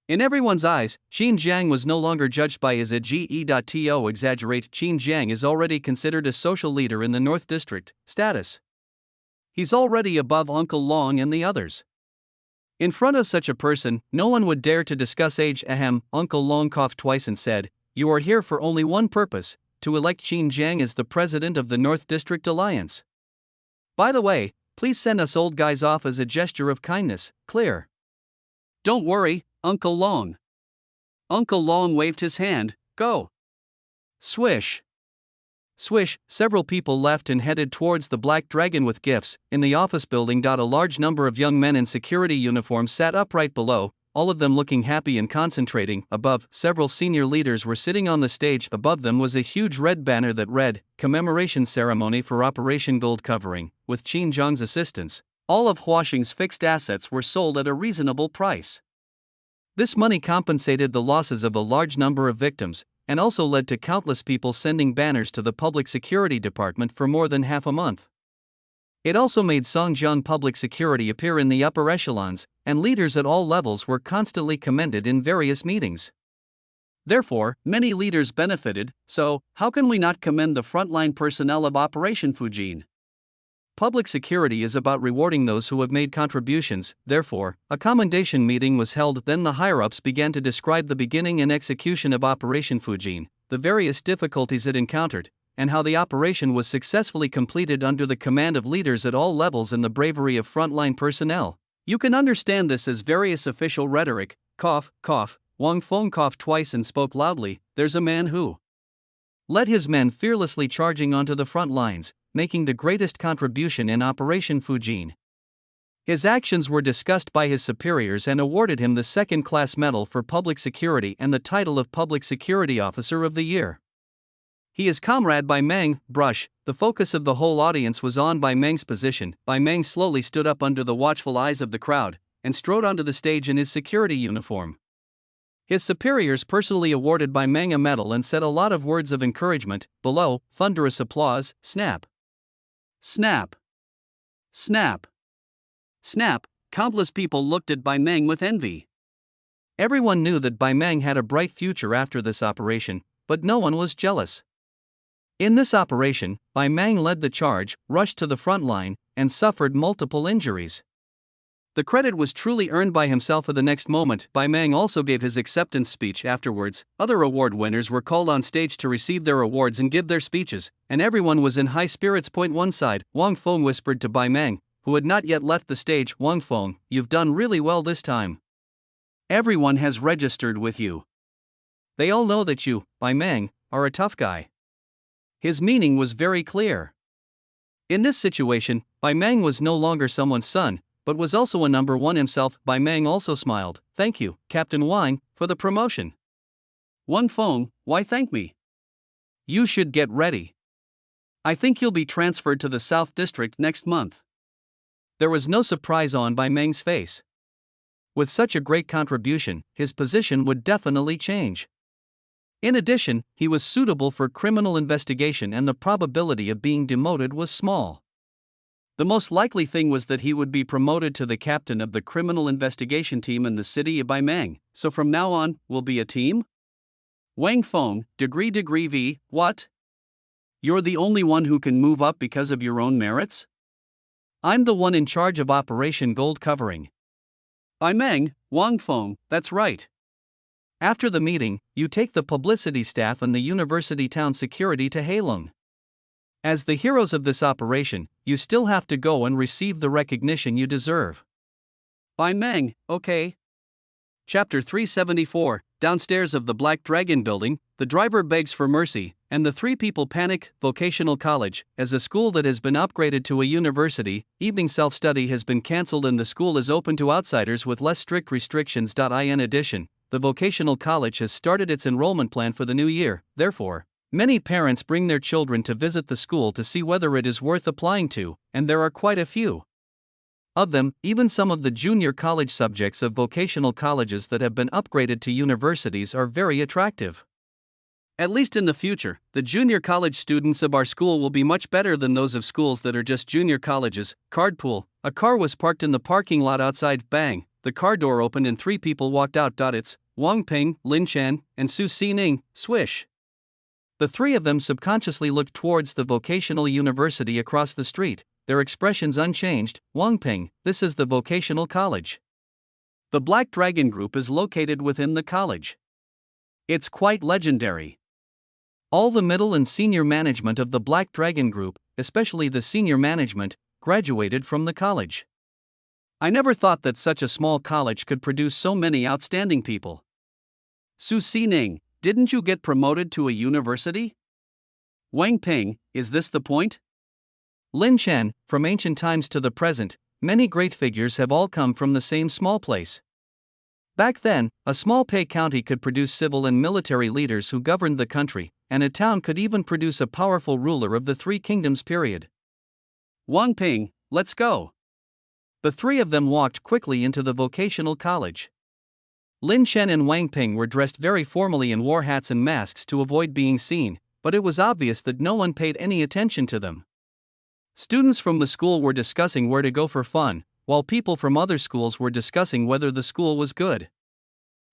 In everyone's eyes, Qin Jiang was no longer judged by his age.to exaggerate. Qin Jiang is already considered a social leader in the North District status. He's already above Uncle Long and the others. In front of such a person, no one would dare to discuss age. Ahem. Uncle Long coughed twice and said, "You are here for only one purpose, to elect Qin Jiang as the president of the North District Alliance. By the way, please send us old guys off as a gesture of kindness, clear?" "Don't worry, Uncle Long." Uncle Long waved his hand. "Go." Swish. Swish, several people left and headed towards the Black Dragon with gifts. In the office building, a large number of young men in security uniforms sat upright below, all of them looking happy and concentrating. Above, several senior leaders were sitting on the stage. Above them was a huge red banner that read, "Commemoration Ceremony for Operation Gold Covering." With Qin Jiang's assistance, all of Huaxing's fixed assets were sold at a reasonable price. This money compensated the losses of a large number of victims, and also led to countless people sending banners to the Public Security Department for more than half a month. It also made Songjian Public Security appear in the upper echelons, and leaders at all levels were constantly commended in various meetings. Therefore, many leaders benefited, so how can we not commend the frontline personnel of Operation Fujin? Public security is about rewarding those who have made contributions. Therefore, a commendation meeting was held. Then the higher-ups began to describe the beginning and execution of Operation Fujin, the various difficulties it encountered, and how the operation was successfully completed under the command of leaders at all levels and the bravery of frontline personnel. You can understand this as various official rhetoric. Cough, cough. Wang Feng coughed twice and spoke loudly. There's a man who led his men fearlessly charging onto the front lines, making the greatest contribution in Operation Fujin. His actions were discussed by his superiors and awarded him the second-class medal for public security and the title of Public Security Officer of the Year. He is comrade Bai Meng. Brush. The focus of the whole audience was on Bai Meng's position. Bai Meng slowly stood up under the watchful eyes of the crowd, and strode onto the stage in his security uniform. His superiors personally awarded Bai Meng a medal and said a lot of words of encouragement. Below, thunderous applause. Snap. Snap. Snap. Snap. Countless people looked at Bai Meng with envy. Everyone knew that Bai Meng had a bright future after this operation, but no one was jealous. In this operation, Bai Meng led the charge, rushed to the front line, and suffered multiple injuries. The credit was truly earned by himself. For the next moment, Bai Mang also gave his acceptance speech. Afterwards, other award winners were called on stage to receive their awards and give their speeches, and everyone was in high spirits. One side, Wang Feng whispered to Bai Mang, who had not yet left the stage. Wang Feng, you've done really well this time. Everyone has registered with you. They all know that you, Bai Mang, are a tough guy. His meaning was very clear. In this situation, Bai Mang was no longer someone's son, but was also a number one himself. Bai Mang also smiled. Thank you, Captain Wang, for the promotion. Wang Feng, why thank me? You should get ready. I think you'll be transferred to the South District next month. There was no surprise on Bai Mang's face. With such a great contribution, his position would definitely change. In addition, he was suitable for criminal investigation and the probability of being demoted was small. The most likely thing was that he would be promoted to the captain of the criminal investigation team in the city of Bai Mang. So from now on, we'll be a team? Wang Feng, degree V, what? You're the only one who can move up because of your own merits? I'm the one in charge of Operation Gold Covering. Bai Mang, Wang Feng, that's right. After the meeting, you take the publicity staff and the university town security to Heilong. As the heroes of this operation, you still have to go and receive the recognition you deserve. Bai Mang, okay. Chapter 374, downstairs of the Black Dragon building, the driver begs for mercy, and the three people panic. Vocational college, as a school that has been upgraded to a university, evening self-study has been cancelled and the school is open to outsiders with less strict restrictions. In addition, the vocational college has started its enrollment plan for the new year. Therefore, many parents bring their children to visit the school to see whether it is worth applying to, and there are quite a few of them. Even some of the junior college subjects of vocational colleges that have been upgraded to universities are very attractive. At least in the future, the junior college students of our school will be much better than those of schools that are just junior colleges. Card pool. A car was parked in the parking lot outside. Bang! The car door opened and three people walked out. It's Wang Ping, Lin Chen, and Su Xining. Swish! The three of them subconsciously looked towards the vocational university across the street, their expressions unchanged. Wang Ping, this is the vocational college. The Black Dragon Group is located within the college. It's quite legendary. All the middle and senior management of the Black Dragon Group, especially the senior management, graduated from the college. I never thought that such a small college could produce so many outstanding people. Su Xining, didn't you get promoted to a university? Wang Ping, is this the point? Lin Chen, from ancient times to the present, many great figures have all come from the same small place. Back then, a small pay county could produce civil and military leaders who governed the country, and a town could even produce a powerful ruler of the Three Kingdoms period. Wang Ping, let's go. The three of them walked quickly into the vocational college. Lin Chen and Wang Ping were dressed very formally and wore hats and masks to avoid being seen, but it was obvious that no one paid any attention to them. Students from the school were discussing where to go for fun, while people from other schools were discussing whether the school was good.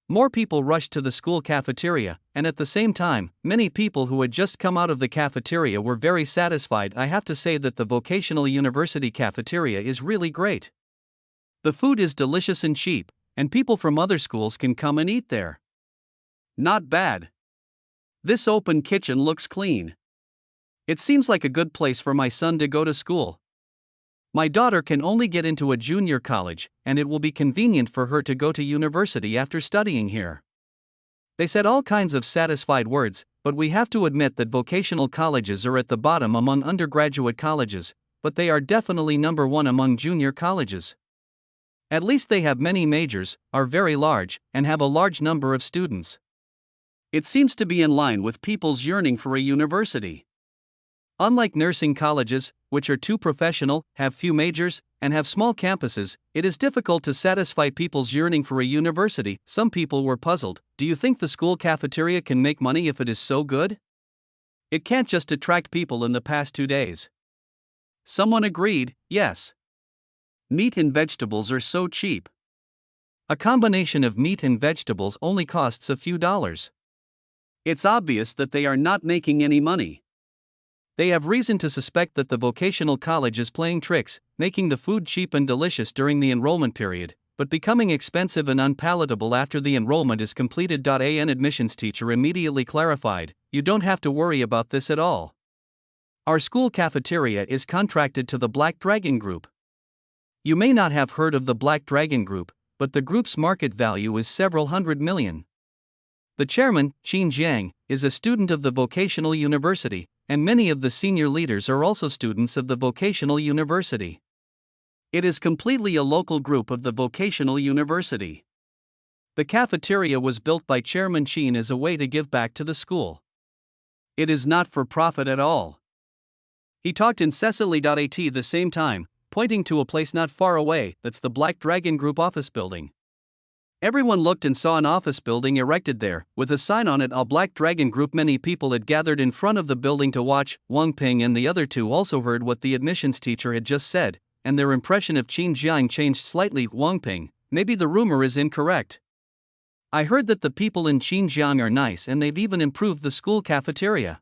More people rushed to the school cafeteria, and at the same time, many people who had just come out of the cafeteria were very satisfied. I have to say that the vocational university cafeteria is really great. The food is delicious and cheap, and people from other schools can come and eat there. Not bad. This open kitchen looks clean. It seems like a good place for my son to go to school. My daughter can only get into a junior college, and it will be convenient for her to go to university after studying here. They said all kinds of satisfied words, but we have to admit that vocational colleges are at the bottom among undergraduate colleges, but they are definitely number one among junior colleges. At least they have many majors, are very large, and have a large number of students. It seems to be in line with people's yearning for a university. Unlike nursing colleges, which are too professional, have few majors, and have small campuses, it is difficult to satisfy people's yearning for a university. Some people were puzzled. Do you think the school cafeteria can make money if it is so good? It can't just attract people in the past 2 days. Someone agreed, yes. Meat and vegetables are so cheap. A combination of meat and vegetables only costs a few dollars. It's obvious that they are not making any money. They have reason to suspect that the vocational college is playing tricks, making the food cheap and delicious during the enrollment period, but becoming expensive and unpalatable after the enrollment is completed. An admissions teacher immediately clarified, "You don't have to worry about this at all. Our school cafeteria is contracted to the Black Dragon Group." You may not have heard of the Black Dragon Group, but the group's market value is several hundred million. The chairman, Qin Jiang, is a student of the vocational university, and many of the senior leaders are also students of the vocational university. It is completely a local group of the vocational university. The cafeteria was built by Chairman Qin as a way to give back to the school. It is not for profit at all. He talked incessantly. At the same time, pointing to a place not far away, that's the Black Dragon Group office building. Everyone looked and saw an office building erected there, with a sign on it, "A Black Dragon Group." Many people had gathered in front of the building to watch. Wang Ping and the other two also heard what the admissions teacher had just said, and their impression of Qin Jiang changed slightly. "Wang Ping, maybe the rumor is incorrect. I heard that the people in Xinjiang are nice and they've even improved the school cafeteria."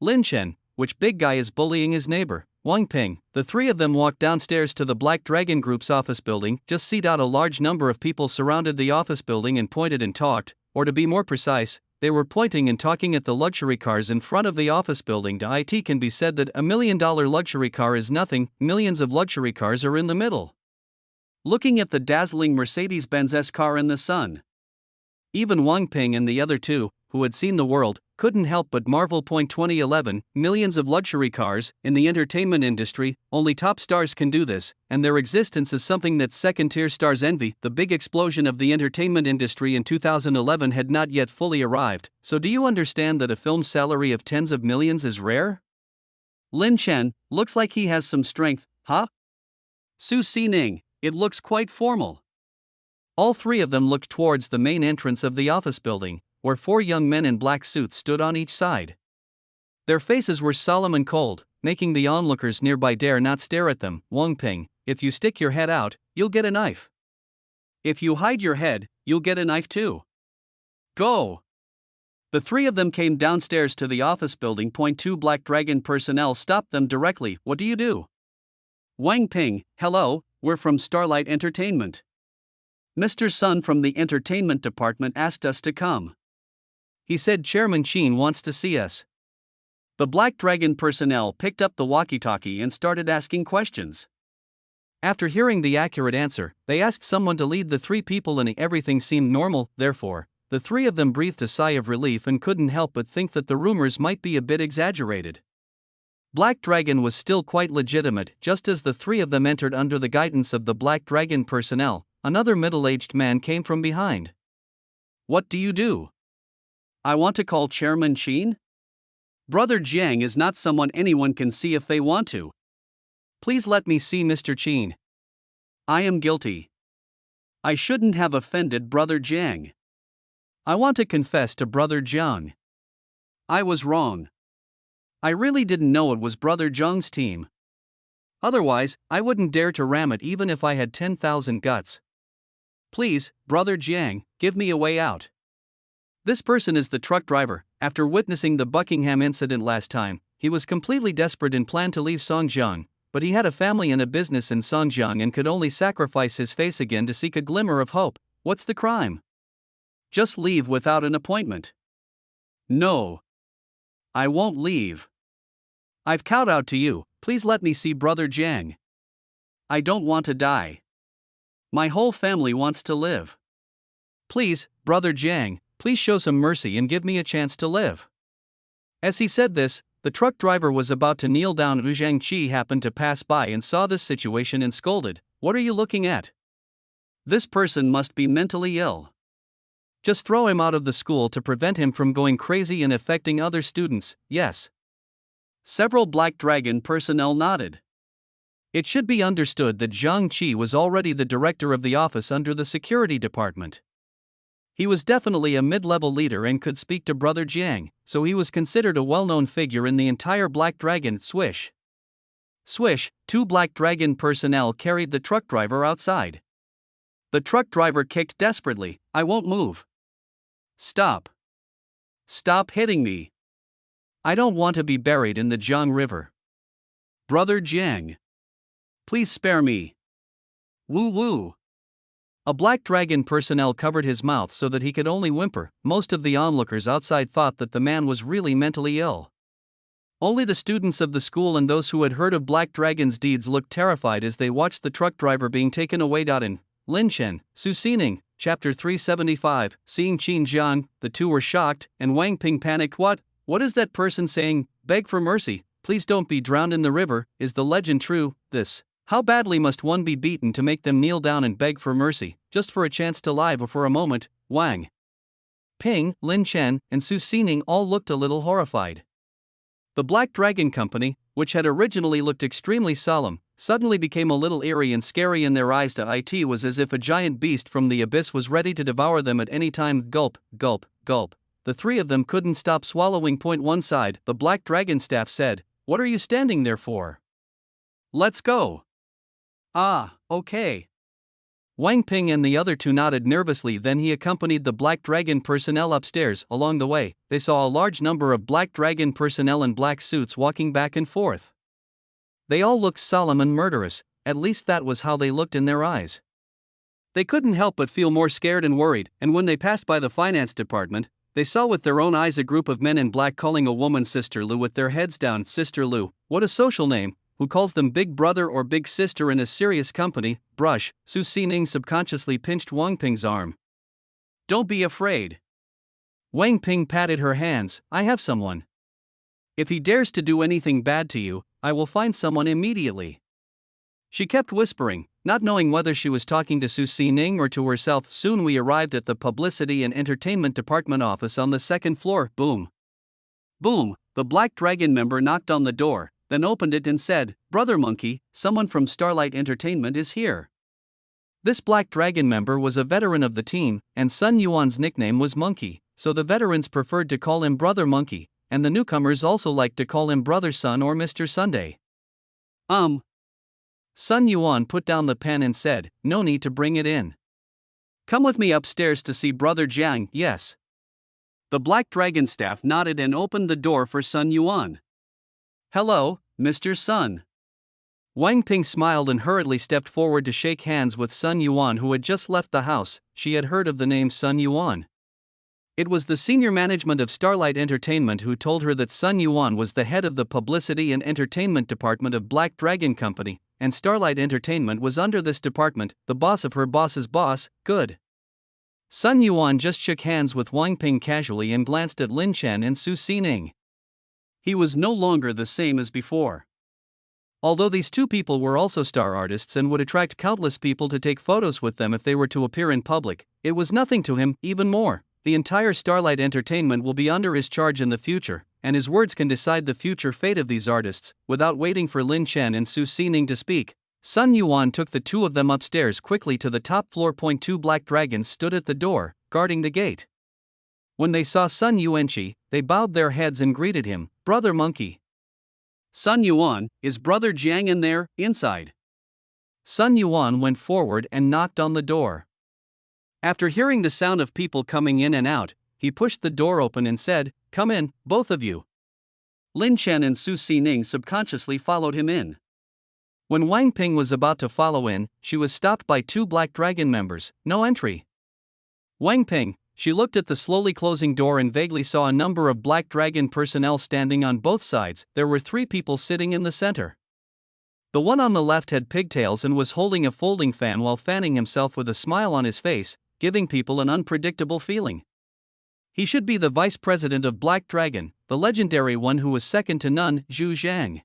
Lin Chen, which big guy is bullying his neighbor, Wang Ping. The three of them walked downstairs to the Black Dragon Group's office building. Just see. A large number of people surrounded the office building and pointed and talked, or to be more precise, they were pointing and talking at the luxury cars in front of the office building. It can be said that $1 million luxury car is nothing, millions of luxury cars are in the middle. Looking at the dazzling Mercedes-Benz S car in the sun. Even Wang Ping and the other two, who had seen the world, couldn't help but marvel. 2011, millions of luxury cars. In the entertainment industry, only top stars can do this, and their existence is something that second-tier stars envy. The big explosion of the entertainment industry in 2011 had not yet fully arrived, so do you understand that a film's salary of tens of millions is rare? Lin Chen, looks like he has some strength, huh? Su Xining, it looks quite formal. All three of them looked towards the main entrance of the office building, where four young men in black suits stood on each side. Their faces were solemn and cold, making the onlookers nearby dare not stare at them. "Wang Ping, if you stick your head out, you'll get a knife. If you hide your head, you'll get a knife too. Go!" The three of them came downstairs to the office building. 2 Black Dragon personnel stopped them directly. "What do you do?" Wang Ping, "Hello, we're from Starlight Entertainment. Mr. Sun from the entertainment department asked us to come. He said Chairman Qin wants to see us." The Black Dragon personnel picked up the walkie-talkie and started asking questions. After hearing the accurate answer, they asked someone to lead the three people and everything seemed normal. Therefore, the three of them breathed a sigh of relief and couldn't help but think that the rumors might be a bit exaggerated. Black Dragon was still quite legitimate. Just as the three of them entered under the guidance of the Black Dragon personnel, another middle-aged man came from behind. "What do you do?" "I want to call Chairman Qin. Brother Jiang is not someone anyone can see if they want to. Please let me see Mr. Qin. I am guilty. I shouldn't have offended Brother Jiang. I want to confess to Brother Jiang. I was wrong. I really didn't know it was Brother Jiang's team. Otherwise, I wouldn't dare to ram it even if I had 10,000 guts. Please, Brother Jiang, give me a way out." This person is the truck driver. After witnessing the Buckingham incident last time, he was completely desperate and planned to leave Songjiang, but he had a family and a business in Songjiang and could only sacrifice his face again to seek a glimmer of hope. "What's the crime?" "Just leave without an appointment." "No. I won't leave. I've kowtowed to you, please let me see Brother Jiang. I don't want to die. My whole family wants to live. Please, Brother Jiang, please show some mercy and give me a chance to live." As he said this, the truck driver was about to kneel down. Zhang Qi happened to pass by and saw this situation and scolded, "What are you looking at? This person must be mentally ill. Just throw him out of the school to prevent him from going crazy and affecting other students." "Yes." Several Black Dragon personnel nodded. It should be understood that Zhang Qi was already the director of the office under the security department. He was definitely a mid-level leader and could speak to Brother Jiang, so he was considered a well-known figure in the entire Black Dragon. Swish. Swish, 2 Black Dragon personnel carried the truck driver outside. The truck driver kicked desperately. "I won't move. Stop. Stop hitting me. I don't want to be buried in the Jiang River. Brother Jiang. Please spare me. Woo woo. A black dragon personnel covered his mouth so that he could only whimper. Most of the onlookers outside thought that the man was really mentally ill. Only the students of the school and those who had heard of Black Dragon's deeds looked terrified as they watched the truck driver being taken away. In Lin Chen, Su Xining, Chapter 375, seeing Qin Jiang, the two were shocked, and Wang Ping panicked. What is that person saying? Beg for mercy, please don't be drowned in the river. Is the legend true? How badly must one be beaten to make them kneel down and beg for mercy, just for a chance to live? Or for a moment, Wang Ping, Lin Chen, and Su Xining all looked a little horrified. The Black Dragon Company, which had originally looked extremely solemn, suddenly became a little eerie and scary in their eyes. It was as if a giant beast from the abyss was ready to devour them at any time. Gulp, gulp, gulp. The three of them couldn't stop swallowing. One side, the Black Dragon staff said, "What are you standing there for? Let's go." "Ah, okay." Wang Ping and the other two nodded nervously. Then he accompanied the Black Dragon personnel upstairs. Along the way, they saw a large number of Black Dragon personnel in black suits walking back and forth. They all looked solemn and murderous, at least that was how they looked in their eyes. They couldn't help but feel more scared and worried, and when they passed by the finance department, they saw with their own eyes a group of men in black calling a woman Sister Lu with their heads down. Sister Lu, what a social name. Who calls them big brother or big sister in a serious company? Brush. Su Xining subconsciously pinched Wang Ping's arm. Don't be afraid. Wang Ping patted her hands. I have someone. If he dares to do anything bad to you, I will find someone immediately. She kept whispering, not knowing whether she was talking to Su Xining or to herself. Soon we arrived at the Publicity and Entertainment Department office on the second floor. Boom. Boom. The Black Dragon member knocked on the door, then opened it and said, "Brother Monkey, someone from Starlight Entertainment is here." This Black Dragon member was a veteran of the team, and Sun Yuan's nickname was Monkey, so the veterans preferred to call him Brother Monkey, and the newcomers also liked to call him Brother Sun or Mr. Sunday. Sun Yuan put down the pen and said, "No need to bring it in. Come with me upstairs to see Brother Jiang." Yes. The Black Dragon staff nodded and opened the door for Sun Yuan. "Hello, Mr. Sun." Wang Ping smiled and hurriedly stepped forward to shake hands with Sun Yuan, who had just left the house. She had heard of the name Sun Yuan. It was the senior management of Starlight Entertainment who told her that Sun Yuan was the head of the Publicity and Entertainment Department of Black Dragon Company, and Starlight Entertainment was under this department, the boss of her boss's boss. Good. Sun Yuan just shook hands with Wang Ping casually and glanced at Lin Chen and Su Xining. He was no longer the same as before. Although these two people were also star artists and would attract countless people to take photos with them if they were to appear in public, it was nothing to him. Even more, the entire Starlight Entertainment will be under his charge in the future, and his words can decide the future fate of these artists. Without waiting for Lin Chen and Su Xining to speak, Sun Yuan took the two of them upstairs quickly to the top floor. Two Black Dragons stood at the door, guarding the gate. When they saw Sun Yuanqi, they bowed their heads and greeted him, "Brother Monkey." "Sun Yuan, is Brother Jiang in there, inside?" Sun Yuan went forward and knocked on the door. After hearing the sound of people coming in and out, he pushed the door open and said, "Come in, both of you." Lin Chen and Su Xining subconsciously followed him in. When Wang Ping was about to follow in, she was stopped by two Black Dragon members. "No entry." Wang Ping. She looked at the slowly closing door and vaguely saw a number of Black Dragon personnel standing on both sides. There were three people sitting in the center. The one on the left had pigtails and was holding a folding fan while fanning himself with a smile on his face, giving people an unpredictable feeling. He should be the vice president of Black Dragon, the legendary one who was second to none, Zhu Zhang.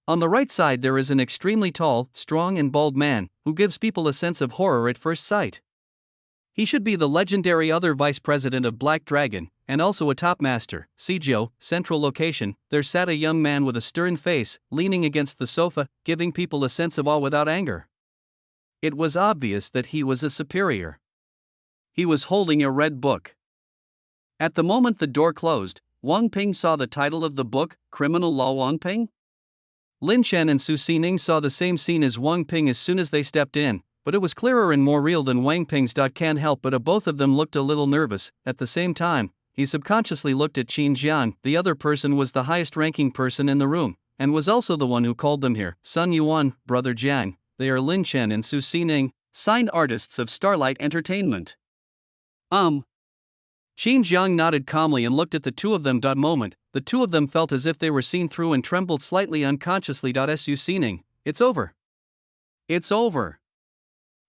On the right side there is an extremely tall, strong and bald man, who gives people a sense of horror at first sight. He should be the legendary other vice president of Black Dragon, and also a top master. Sijou, central location, there sat a young man with a stern face, leaning against the sofa, giving people a sense of awe without anger. It was obvious that he was a superior. He was holding a red book. At the moment the door closed, Wang Ping saw the title of the book, Criminal Law Wang Ping. Lin Chen and Su Xining saw the same scene as Wang Ping as soon as they stepped in, but it was clearer and more real than Wang Ping's. Can't help but both of them looked a little nervous. At the same time, he subconsciously looked at Qin Jiang. The other person was the highest ranking person in the room, and was also the one who called them here. Sun Yuan, Brother Jiang, they are Lin Chen and Su Xining, signed artists of Starlight Entertainment. Qin Jiang nodded calmly and looked at the two of them. Moment, the two of them felt as if they were seen through and trembled slightly unconsciously. Su Xining, it's over. It's over.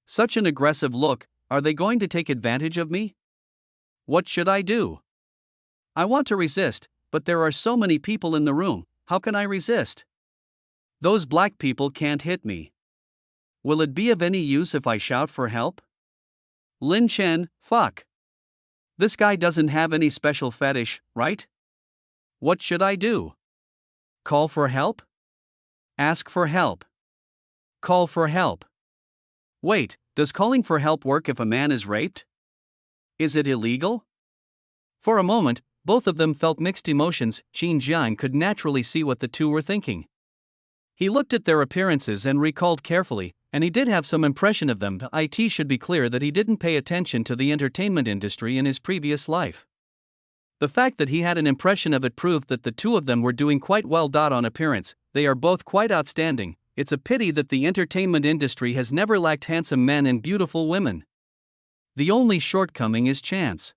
Such an aggressive look, are they going to take advantage of me? What should I do? I want to resist, but there are so many people in the room, how can I resist? Those black people can't hit me. Will it be of any use if I shout for help? Lin Chen, fuck. This guy doesn't have any special fetish, right? What should I do? Call for help? Ask for help. Call for help. Wait, does calling for help work if a man is raped? Is it illegal? For a moment, both of them felt mixed emotions. Qin Jiang could naturally see what the two were thinking. He looked at their appearances and recalled carefully, and he did have some impression of them. It should be clear that he didn't pay attention to the entertainment industry in his previous life. The fact that he had an impression of it proved that the two of them were doing quite well. On appearance, they are both quite outstanding. It's a pity that the entertainment industry has never lacked handsome men and beautiful women. The only shortcoming is chance.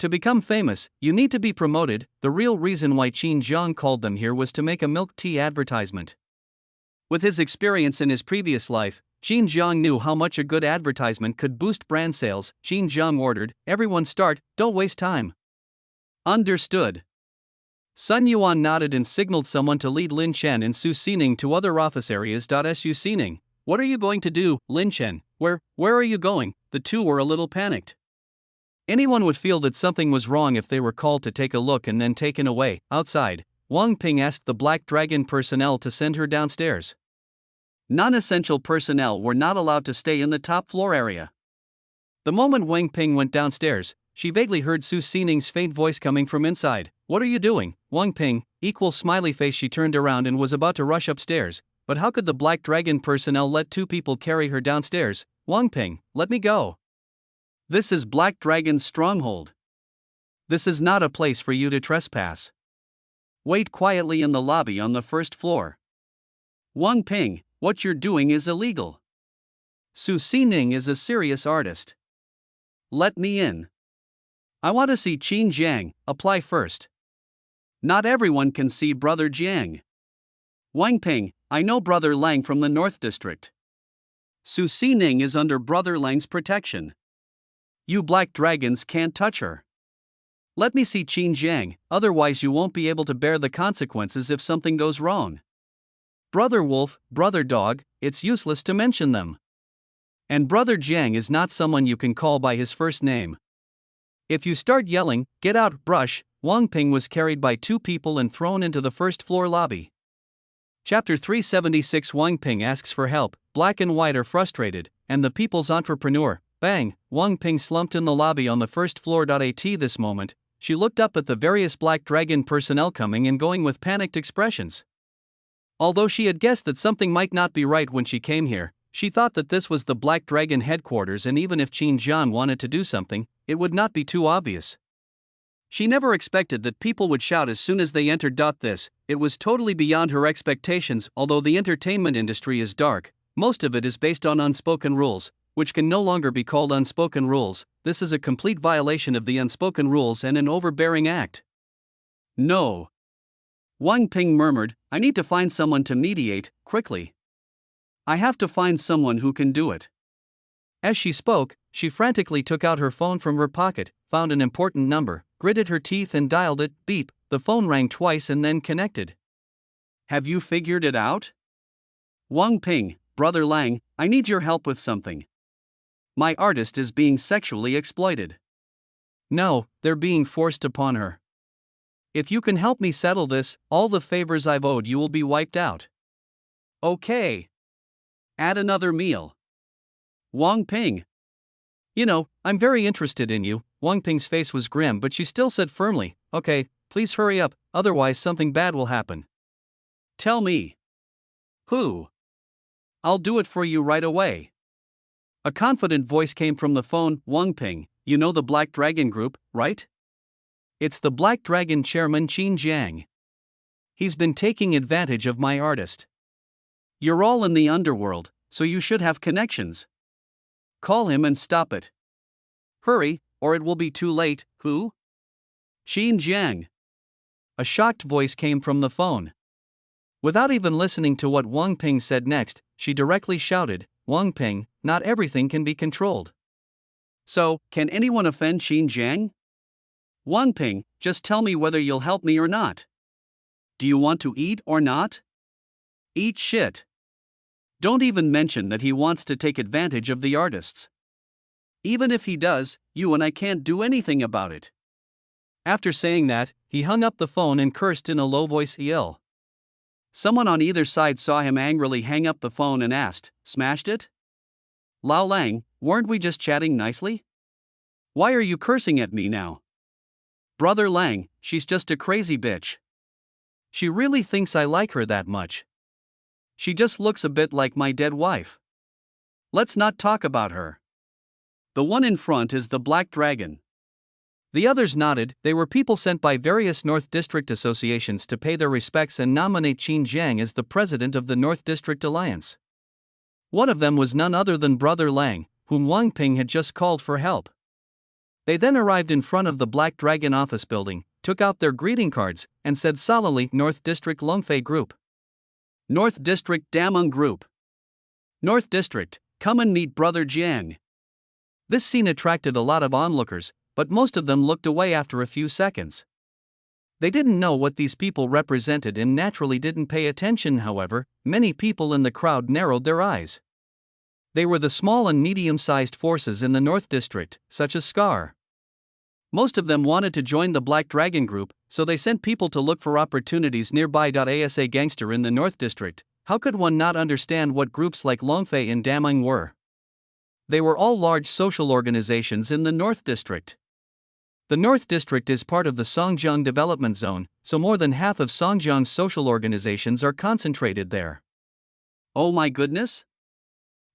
To become famous, you need to be promoted. The real reason why Qin Jiang called them here was to make a milk tea advertisement. With his experience in his previous life, Qin Jiang knew how much a good advertisement could boost brand sales. Qin Jiang ordered, "Everyone start, don't waste time." Understood. Sun Yuan nodded and signaled someone to lead Lin Chen and Su Xining to other office areas. Su Xining, what are you going to do? Lin Chen, where are you going? The two were a little panicked. Anyone would feel that something was wrong if they were called to take a look and then taken away. Outside, Wang Ping asked the Black Dragon personnel to send her downstairs. Non-essential personnel were not allowed to stay in the top floor area. The moment Wang Ping went downstairs, she vaguely heard Su Xining's faint voice coming from inside. What are you doing, Wang Ping? Equal smiley face. She turned around and was about to rush upstairs, but how could the Black Dragon personnel let two people carry her downstairs? Wang Ping, let me go. This is Black Dragon's stronghold. This is not a place for you to trespass. Wait quietly in the lobby on the first floor. Wang Ping, what you're doing is illegal. Su Xining is a serious artist. Let me in. I want to see Qin Jiang, apply first. Not everyone can see Brother Jiang. Wang Ping, I know Brother Lang from the North District. Su Xining is under Brother Lang's protection. You Black Dragons can't touch her. Let me see Qin Jiang, otherwise you won't be able to bear the consequences if something goes wrong. Brother Wolf, Brother Dog, it's useless to mention them. And Brother Jiang is not someone you can call by his first name. If you start yelling, get out, brush. Wang Ping was carried by two people and thrown into the first floor lobby. Chapter 376. Wang Ping asks for help. Black and white are frustrated, and the people's entrepreneur. Bang! Wang Ping slumped in the lobby on the first floor. At this moment, she looked up at the various Black Dragon personnel coming and going with panicked expressions. Although she had guessed that something might not be right when she came here, she thought that this was the Black Dragon headquarters, and even if Qin Jiang wanted to do something, it would not be too obvious. She never expected that people would shout as soon as they entered. It was totally beyond her expectations. Although the entertainment industry is dark, most of it is based on unspoken rules, which can no longer be called unspoken rules. This is a complete violation of the unspoken rules and an overbearing act. No. Wang Ping murmured, I need to find someone to mediate, quickly. I have to find someone who can do it. As she spoke, she frantically took out her phone from her pocket, found an important number, gritted her teeth and dialed it. Beep, the phone rang twice and then connected. Have you figured it out? Wang Ping, Brother Lang, I need your help with something. My artist is being sexually exploited. No, they're being forced upon her. If you can help me settle this, all the favors I've owed you will be wiped out. Okay. Add another meal. Wang Ping. You know, I'm very interested in you. Wang Ping's face was grim, but she still said firmly, okay, please hurry up, otherwise something bad will happen. Tell me. Who? I'll do it for you right away. A confident voice came from the phone. Wang Ping, you know the Black Dragon Group, right? It's the Black Dragon chairman Qin Jiang. He's been taking advantage of my artist. You're all in the underworld, so you should have connections. Call him and stop it. Hurry, or it will be too late. Who? Qin Jiang. A shocked voice came from the phone. Without even listening to what Wang Ping said next, she directly shouted, Wang Ping, not everything can be controlled. So, can anyone offend Qin Jiang? Wang Ping, just tell me whether you'll help me or not. Do you want to eat or not? Eat shit. Don't even mention that he wants to take advantage of the artists. Even if he does, you and I can't do anything about it. After saying that, he hung up the phone and cursed in a low voice. Ill. Someone on either side saw him angrily hang up the phone and asked, Smashed it? Lao Lang, weren't we just chatting nicely? Why are you cursing at me now? Brother Lang, she's just a crazy bitch. She really thinks I like her that much. She just looks a bit like my dead wife. Let's not talk about her. The one in front is the Black Dragon. The others nodded. They were people sent by various North District associations to pay their respects and nominate Qin Jiang as the president of the North District Alliance. One of them was none other than Brother Lang, whom Wang Ping had just called for help. They then arrived in front of the Black Dragon office building, took out their greeting cards, and said solemnly, North District Longfei Group. North District Dameng Group. North District, come and meet Brother Jiang. This scene attracted a lot of onlookers, but most of them looked away after a few seconds. They didn't know what these people represented and naturally didn't pay attention. However, many people in the crowd narrowed their eyes. They were the small and medium-sized forces in the North District, such as Scar. Most of them wanted to join the Black Dragon Group, so they sent people to look for opportunities nearby. As a gangster in the North District, how could one not understand what groups like Longfei and Dameng were? They were all large social organizations in the North District. The North District is part of the Songjiang Development Zone, so more than half of Songjiang's social organizations are concentrated there. Oh my goodness?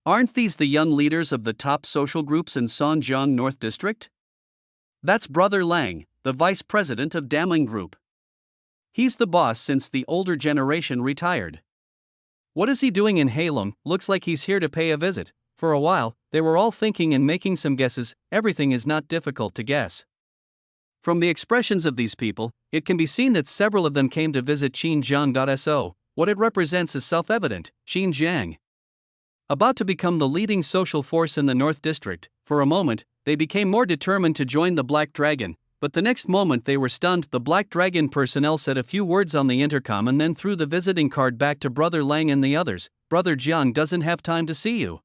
Aren't these the young leaders of the top social groups in Songjiang North District? That's Brother Lang, the vice president of Dameng Group. He's the boss since the older generation retired. What is he doing in Halong? Looks like he's here to pay a visit. For a while, they were all thinking and making some guesses. Everything is not difficult to guess. From the expressions of these people, it can be seen that several of them came to visit Qin Jiang. What it represents is self-evident. Qin Jiang, about to become the leading social force in the North District, for a moment, they became more determined to join the Black Dragon, but the next moment they were stunned. The Black Dragon personnel said a few words on the intercom and then threw the visiting card back to Brother Lang and the others. Brother Jiang doesn't have time to see you.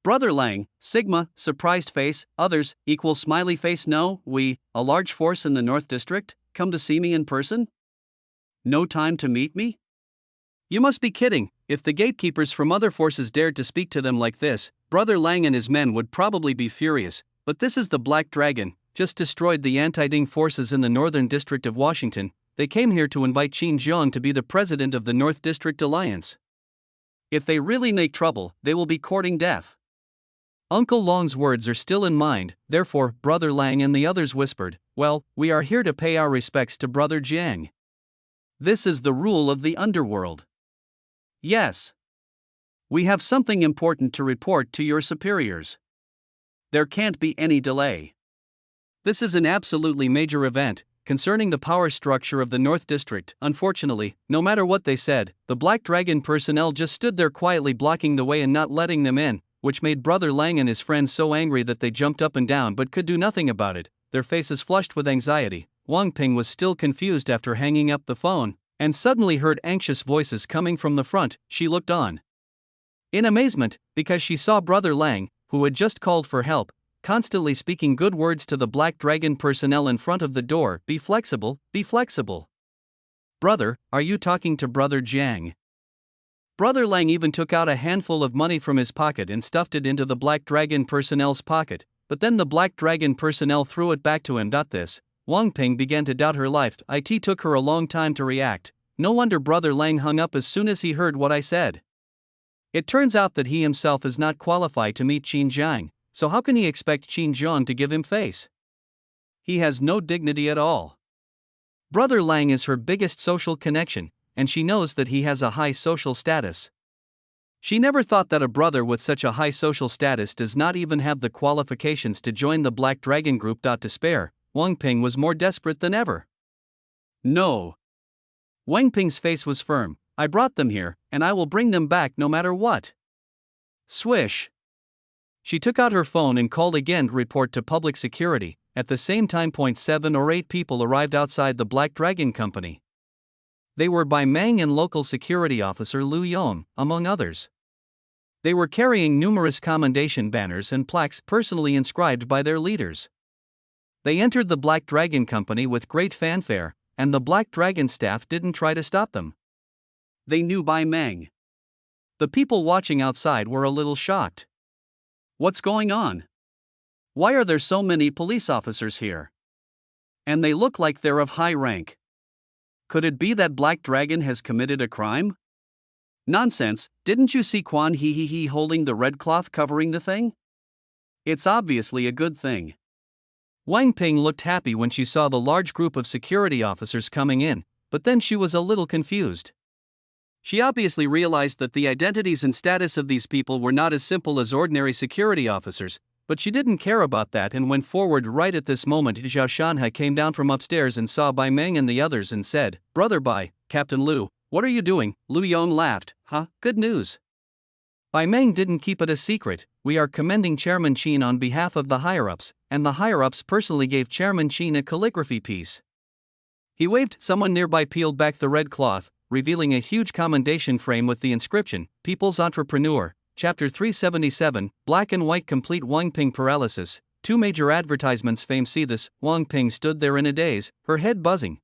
Brother Lang, Sigma, surprised face, others, equal smiley face. No, we, a large force in the North District, come to see me in person? No time to meet me? You must be kidding. If the gatekeepers from other forces dared to speak to them like this, Brother Lang and his men would probably be furious, but this is the Black Dragon, just destroyed the anti-Ding forces in the Northern District of Washington. They came here to invite Qin Jiang to be the president of the North District Alliance. If they really make trouble, they will be courting death. Uncle Long's words are still in mind, therefore, Brother Lang and the others whispered, well, we are here to pay our respects to Brother Jiang. This is the rule of the underworld. Yes. We have something important to report to your superiors. There can't be any delay. This is an absolutely major event, concerning the power structure of the North District. Unfortunately, no matter what they said, the Black Dragon personnel just stood there quietly blocking the way and not letting them in, which made Brother Lang and his friends so angry that they jumped up and down but could do nothing about it, their faces flushed with anxiety. Wang Ping was still confused after hanging up the phone, and suddenly heard anxious voices coming from the front. She looked on in amazement, because she saw Brother Lang, who had just called for help, constantly speaking good words to the Black Dragon personnel in front of the door. Be flexible, be flexible. Brother, are you talking to Brother Jiang? Brother Lang even took out a handful of money from his pocket and stuffed it into the Black Dragon personnel's pocket, but then the Black Dragon personnel threw it back to him. This, Wang Ping began to doubt her life. It took her a long time to react. No wonder Brother Lang hung up as soon as he heard what I said. It turns out that he himself is not qualified to meet Qin Jiang, so how can he expect Qin Jiang to give him face? He has no dignity at all. Brother Lang is her biggest social connection, and she knows that he has a high social status. She never thought that a brother with such a high social status does not even have the qualifications to join the Black Dragon group. To spare, Wang Ping was more desperate than ever. No. Wang Ping's face was firm. I brought them here, and I will bring them back no matter what. Swish. She took out her phone and called again to report to public security. At the same time, 7 or 8 people arrived outside the Black Dragon Company. They were Bai Meng and local security officer Lu Yong, among others. They were carrying numerous commendation banners and plaques personally inscribed by their leaders. They entered the Black Dragon Company with great fanfare, and the Black Dragon staff didn't try to stop them. They knew Bai Meng. The people watching outside were a little shocked. What's going on? Why are there so many police officers here? And they look like they're of high rank. Could it be that Black Dragon has committed a crime? Nonsense, didn't you see Quan He holding the red cloth covering the thing? It's obviously a good thing. Wang Ping looked happy when she saw the large group of security officers coming in, but then she was a little confused. She obviously realized that the identities and status of these people were not as simple as ordinary security officers, but she didn't care about that and went forward. Right at this moment, Zhao Shanhe came down from upstairs and saw Bai Meng and the others and said, "Brother Bai, Captain Lu, what are you doing?" Lu Yong laughed. "Huh, good news." Bai Meng didn't keep it a secret. "We are commending Chairman Qin on behalf of the higher-ups, and the higher-ups personally gave Chairman Qin a calligraphy piece." He waved. Someone nearby peeled back the red cloth, revealing a huge commendation frame with the inscription, "People's Entrepreneur." Chapter 377, Black and White Complete Wang Ping Paralysis. 2 major advertisements. Fame. See this. Wang Ping stood there in a daze, her head buzzing.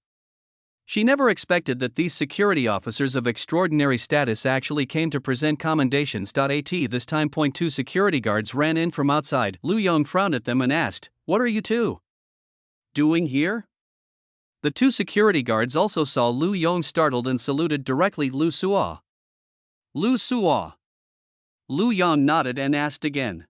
She never expected that these security officers of extraordinary status actually came to present commendations. At this time, 2 security guards ran in from outside. Lu Yong frowned at them and asked, "What are you two doing here?" The 2 security guards also saw Lu Yong, startled, and saluted directly. "Lu Suo." "Lu Suo." Lu Yong nodded and asked again.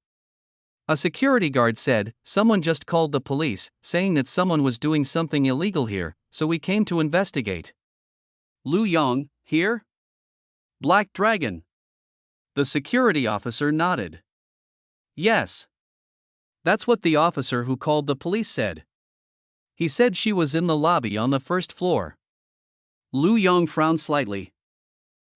A security guard said, "Someone just called the police, saying that someone was doing something illegal here, so we came to investigate." Lu Yong, here? Black Dragon. The security officer nodded. "Yes. That's what the officer who called the police said. He said she was in the lobby on the 1st floor. Lu Yong frowned slightly.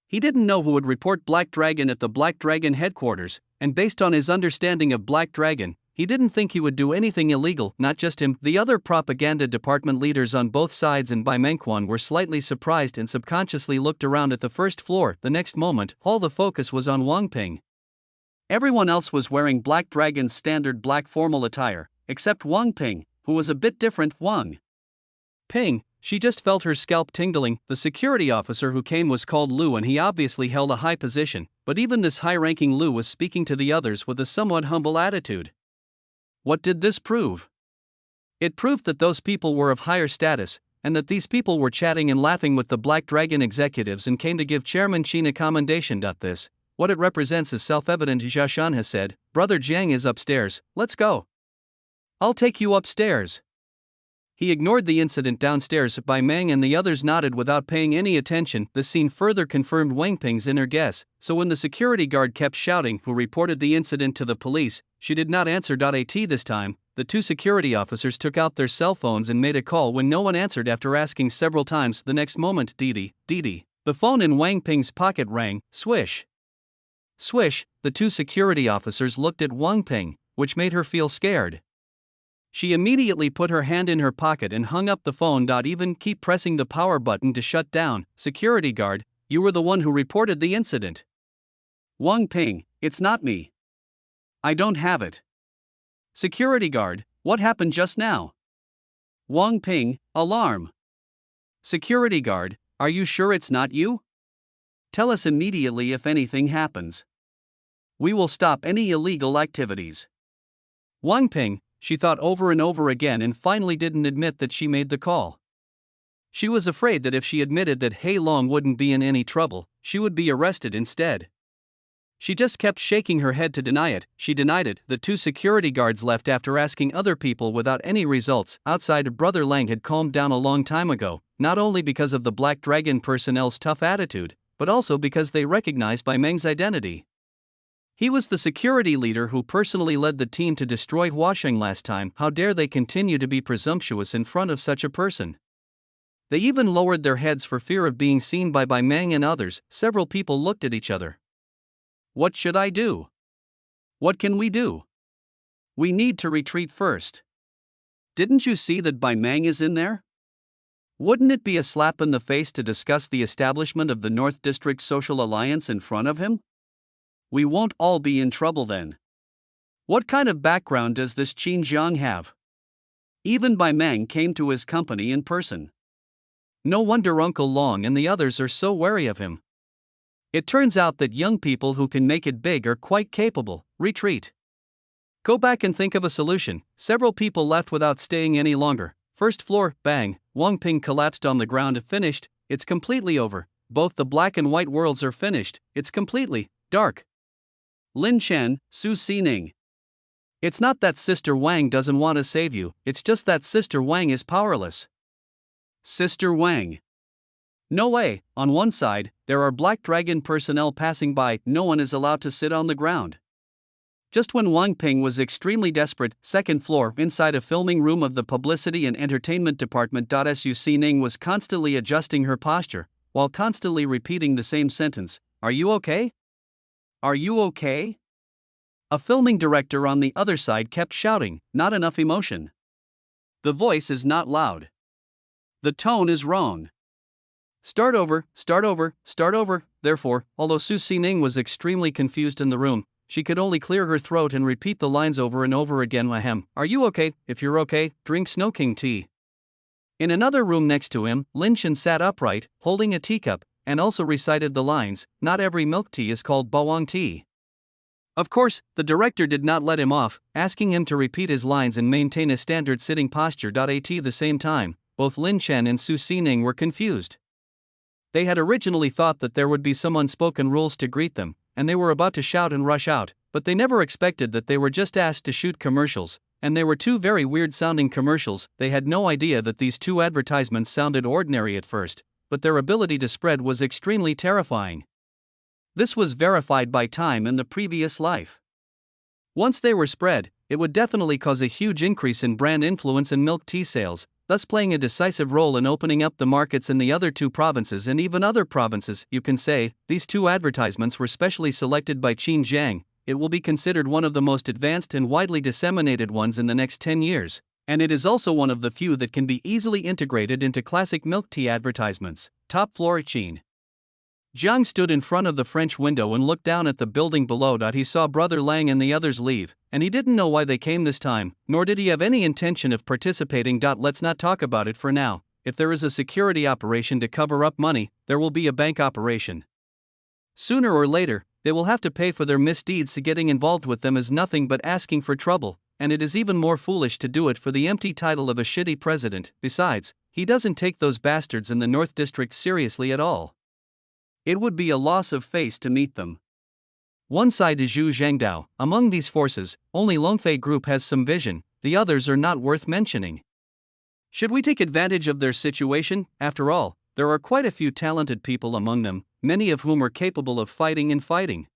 He didn't know who would report Black Dragon at the Black Dragon headquarters, and based on his understanding of Black Dragon, he didn't think he would do anything illegal. Not just him, the other propaganda department leaders on both sides and Bai Mengquan were slightly surprised and subconsciously looked around at the 1st floor. The next moment, all the focus was on Wang Ping. Everyone else was wearing Black Dragon's standard black formal attire, except Wang Ping, who was a bit different. Wang Ping, she just felt her scalp tingling. The security officer who came was called Lu, and he obviously held a high position, but even this high-ranking Lu was speaking to the others with a somewhat humble attitude. What did this prove? It proved that those people were of higher status, and that these people were chatting and laughing with the Black Dragon executives and came to give Chairman Qin a commendation. What it represents is self-evident. Zhao Shan has said, "Brother Jiang is upstairs, let's go. I'll take you upstairs." He ignored the incident downstairs. Bai Meng and the others nodded without paying any attention. This scene further confirmed Wang Ping's inner guess, so when the security guard kept shouting who reported the incident to the police, she did not answer. This time, the 2 security officers took out their cell phones and made a call when no one answered after asking several times. The next moment, Didi. The phone in Wang Ping's pocket rang. Swish. Swish. The 2 security officers looked at Wang Ping, which made her feel scared. She immediately put her hand in her pocket and hung up the phone. Even keep pressing the power button to shut down. Security guard, you were the one who reported the incident. Wang Ping, it's not me. I don't have it. Security guard, what happened just now? Wang Ping, alarm. Security guard, are you sure it's not you? Tell us immediately if anything happens. We will stop any illegal activities. Wang Ping, she thought over and over again and finally didn't admit that she made the call. She was afraid that if she admitted that Hei Long wouldn't be in any trouble, she would be arrested instead. She just kept shaking her head to deny it. She denied it. The two security guards left after asking other people without any results. Outside, Brother Lang had calmed down a long time ago, not only because of the Black Dragon personnel's tough attitude, but also because they recognized Bai Meng's identity. He was the security leader who personally led the team to destroy Huasheng last time. How dare they continue to be presumptuous in front of such a person? They even lowered their heads for fear of being seen by Bai Meng and others. Several people looked at each other. What should I do? What can we do? We need to retreat first. Didn't you see that Bai Meng is in there? Wouldn't it be a slap in the face to discuss the establishment of the North District Social Alliance in front of him? We won't all be in trouble then. What kind of background does this Qin Jiang have? Even Bai Meng came to his company in person. No wonder Uncle Long and the others are so wary of him. It turns out that young people who can make it big are quite capable. Retreat. Go back and think of a solution. Several people left without staying any longer. First floor, bang, Wang Ping collapsed on the ground. Finished, it's completely over. Both the black and white worlds are finished, it's completely dark. Lin Chen, Su Xining. It's not that Sister Wang doesn't want to save you, it's just that Sister Wang is powerless. Sister Wang. No way. On one side, there are Black Dragon personnel passing by. No one is allowed to sit on the ground. Just when Wang Ping was extremely desperate, second floor, inside a filming room of the Publicity and Entertainment Department. Su Xining was constantly adjusting her posture, while constantly repeating the same sentence. Are you okay? Are you okay? A filming director on the other side kept shouting, not enough emotion. The voice is not loud. The tone is wrong. Start over, start over, start over. Therefore, although Su Xining was extremely confused in the room, she could only clear her throat and repeat the lines over and over again. Ahem. Are you okay? If you're okay, drink Snow King tea. In another room next to him, Lin Chen sat upright, holding a teacup, and also recited the lines, not every milk tea is called bawang tea. Of course, the director did not let him off, asking him to repeat his lines and maintain a standard sitting posture. At the same time, both Lin Chen and Su Xining were confused. They had originally thought that there would be some unspoken rules to greet them, and they were about to shout and rush out, but they never expected that they were just asked to shoot commercials, and they were two very weird-sounding commercials. They had no idea that these two advertisements sounded ordinary at first, but their ability to spread was extremely terrifying. This was verified by time in the previous life. Once they were spread, it would definitely cause a huge increase in brand influence and milk tea sales, thus playing a decisive role in opening up the markets in the other two provinces and even other provinces. You can say, these two advertisements were specially selected by Qin Jiang. It will be considered one of the most advanced and widely disseminated ones in the next 10 years, and it is also one of the few that can be easily integrated into classic milk tea advertisements. Top floor. Qin Jiang stood in front of the French window and looked down at the building below. He saw Brother Lang and the others leave, and he didn't know why they came this time, nor did he have any intention of participating. Let's not talk about it for now. If there is a security operation to cover up money, there will be a bank operation. Sooner or later, they will have to pay for their misdeeds. Getting involved with them is nothing but asking for trouble, and it is even more foolish to do it for the empty title of a shitty president. Besides, he doesn't take those bastards in the North District seriously at all. It would be a loss of face to meet them. One side is Zhu Zhangdao. Among these forces, only Longfei Group has some vision, the others are not worth mentioning. Should we take advantage of their situation? After all, there are quite a few talented people among them, many of whom are capable of fighting and fighting.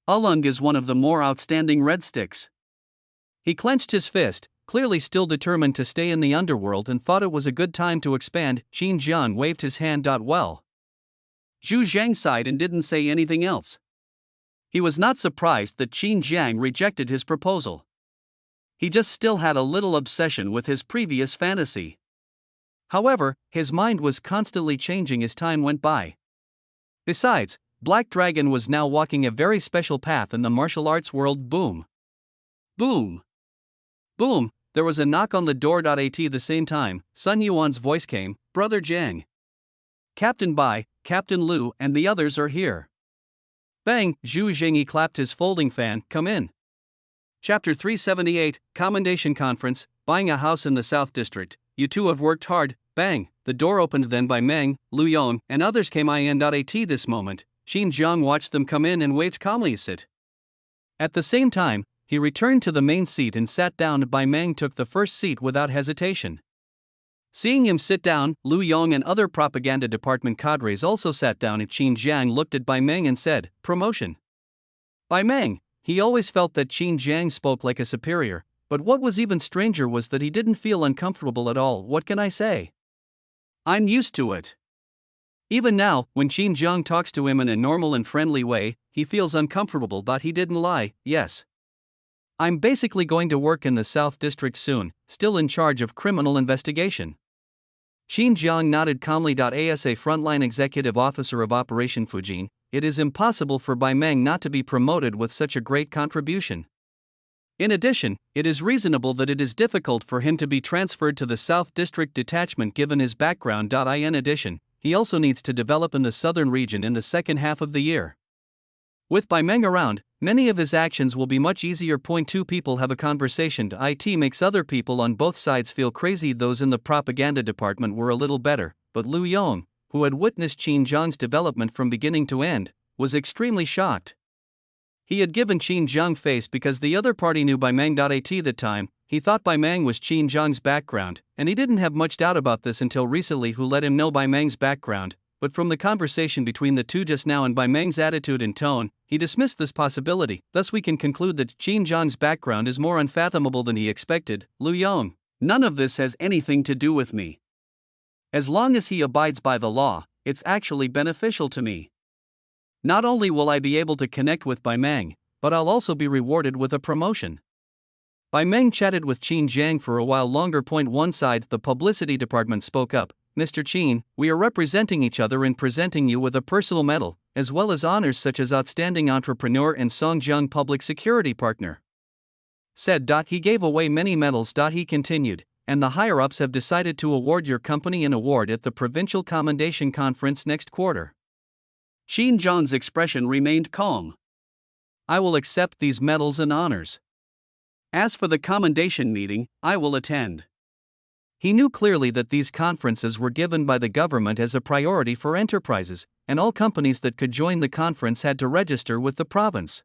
Ulung is one of the more outstanding red sticks. He clenched his fist, clearly still determined to stay in the underworld, and thought it was a good time to expand. Qin Jian waved his hand. Well. Zhu Zhang sighed and didn't say anything else. He was not surprised that Qin Jiang rejected his proposal. He just still had a little obsession with his previous fantasy. However, his mind was constantly changing as time went by. Besides, Black Dragon was now walking a very special path in the martial arts world. Boom. Boom. Boom. There was a knock on the door. At the same time, Sun Yuan's voice came, Brother Jiang. Captain Bai, Captain Lu, and the others are here. Bang, Zhu Jingyi clapped his folding fan. Come in. Chapter 378, Commendation Conference, buying a house in the South District. You two have worked hard. Bang, the door opened then by Meng, Lu Yon, and others came in. At this moment, Qin Jiang watched them come in and waved calmly. Sit. At the same time, he returned to the main seat and sat down. Bai Meng took the first seat without hesitation. Seeing him sit down, Lu Yong and other propaganda department cadres also sat down, and Qin Jiang looked at Bai Meng and said, "Promotion." Bai Meng, he always felt that Qin Jiang spoke like a superior, but what was even stranger was that he didn't feel uncomfortable at all. What can I say? I'm used to it. Even now, when Qin Jiang talks to him in a normal and friendly way, he feels uncomfortable, but he didn't lie. Yes. I'm basically going to work in the South District soon, still in charge of criminal investigation. Qin Jiang nodded calmly. As a frontline executive officer of Operation Fujin, it is impossible for Bai Meng not to be promoted with such a great contribution. In addition, it is reasonable that it is difficult for him to be transferred to the South District detachment given his background. In addition, he also needs to develop in the southern region in the second half of the year. With Bai Meng around, many of his actions will be much easier. Point 2 People have a conversation. It makes other people on both sides feel crazy. Those in the propaganda department were a little better, but Lu Yong, who had witnessed Qin Jiang's development from beginning to end, was extremely shocked. He had given Qin Jiang face because the other party knew Bai Meng. At that time, he thought Bai Meng was Qin Jiang's background, and he didn't have much doubt about this until recently. Who let him know Bai Meng's background? But from the conversation between the two just now and Bai Meng's attitude and tone, he dismissed this possibility. Thus we can conclude that Qin Jiang's background is more unfathomable than he expected. Lu Yong, none of this has anything to do with me. As long as he abides by the law, it's actually beneficial to me. Not only will I be able to connect with Bai Meng, but I'll also be rewarded with a promotion. Bai Meng chatted with Qin Jiang for a while longer. Point 1 Side, the publicity department spoke up. Mr. Qin, we are representing each other in presenting you with a personal medal, as well as honors such as Outstanding Entrepreneur and Songjiang Public Security Partner. Said. He gave away many medals. He continued, and the higher-ups have decided to award your company an award at the Provincial Commendation Conference next quarter. Qin Jiang's expression remained calm. I will accept these medals and honors. As for the commendation meeting, I will attend. He knew clearly that these conferences were given by the government as a priority for enterprises, and all companies that could join the conference had to register with the province.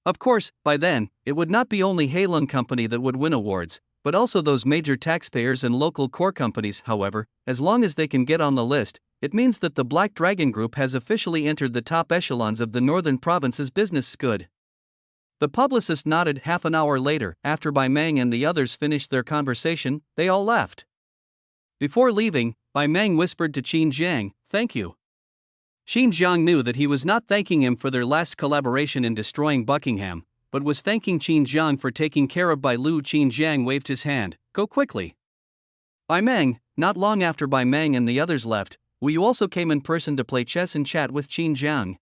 Of course, by then, it would not be only Heilong Company that would win awards, but also those major taxpayers and local core companies. However, as long as they can get on the list, it means that the Black Dragon Group has officially entered the top echelons of the northern province's business. Good. The publicist nodded. Half an hour later, after Bai Meng and the others finished their conversation, they all left. Before leaving, Bai Meng whispered to Qin Jiang, "Thank you." Qin Jiang knew that he was not thanking him for their last collaboration in destroying Buckingham, but was thanking Qin Jiang for taking care of Bai Lu. Qin Jiang waved his hand. "Go quickly." Bai Meng, not long after Bai Meng and the others left, Wu Yu also came in person to play chess and chat with Qin Jiang.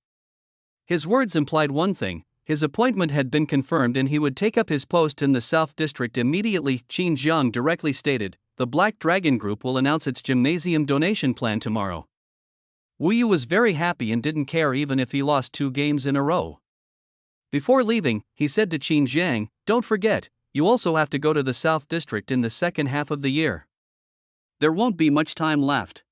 His words implied one thing: his appointment had been confirmed and he would take up his post in the South District immediately. Qin Jiang directly stated, "The Black Dragon Group will announce its gymnasium donation plan tomorrow." Wu Yu was very happy and didn't care even if he lost 2 games in a row. Before leaving, he said to Qin Jiang, "Don't forget, you also have to go to the South District in the second half of the year. There won't be much time left."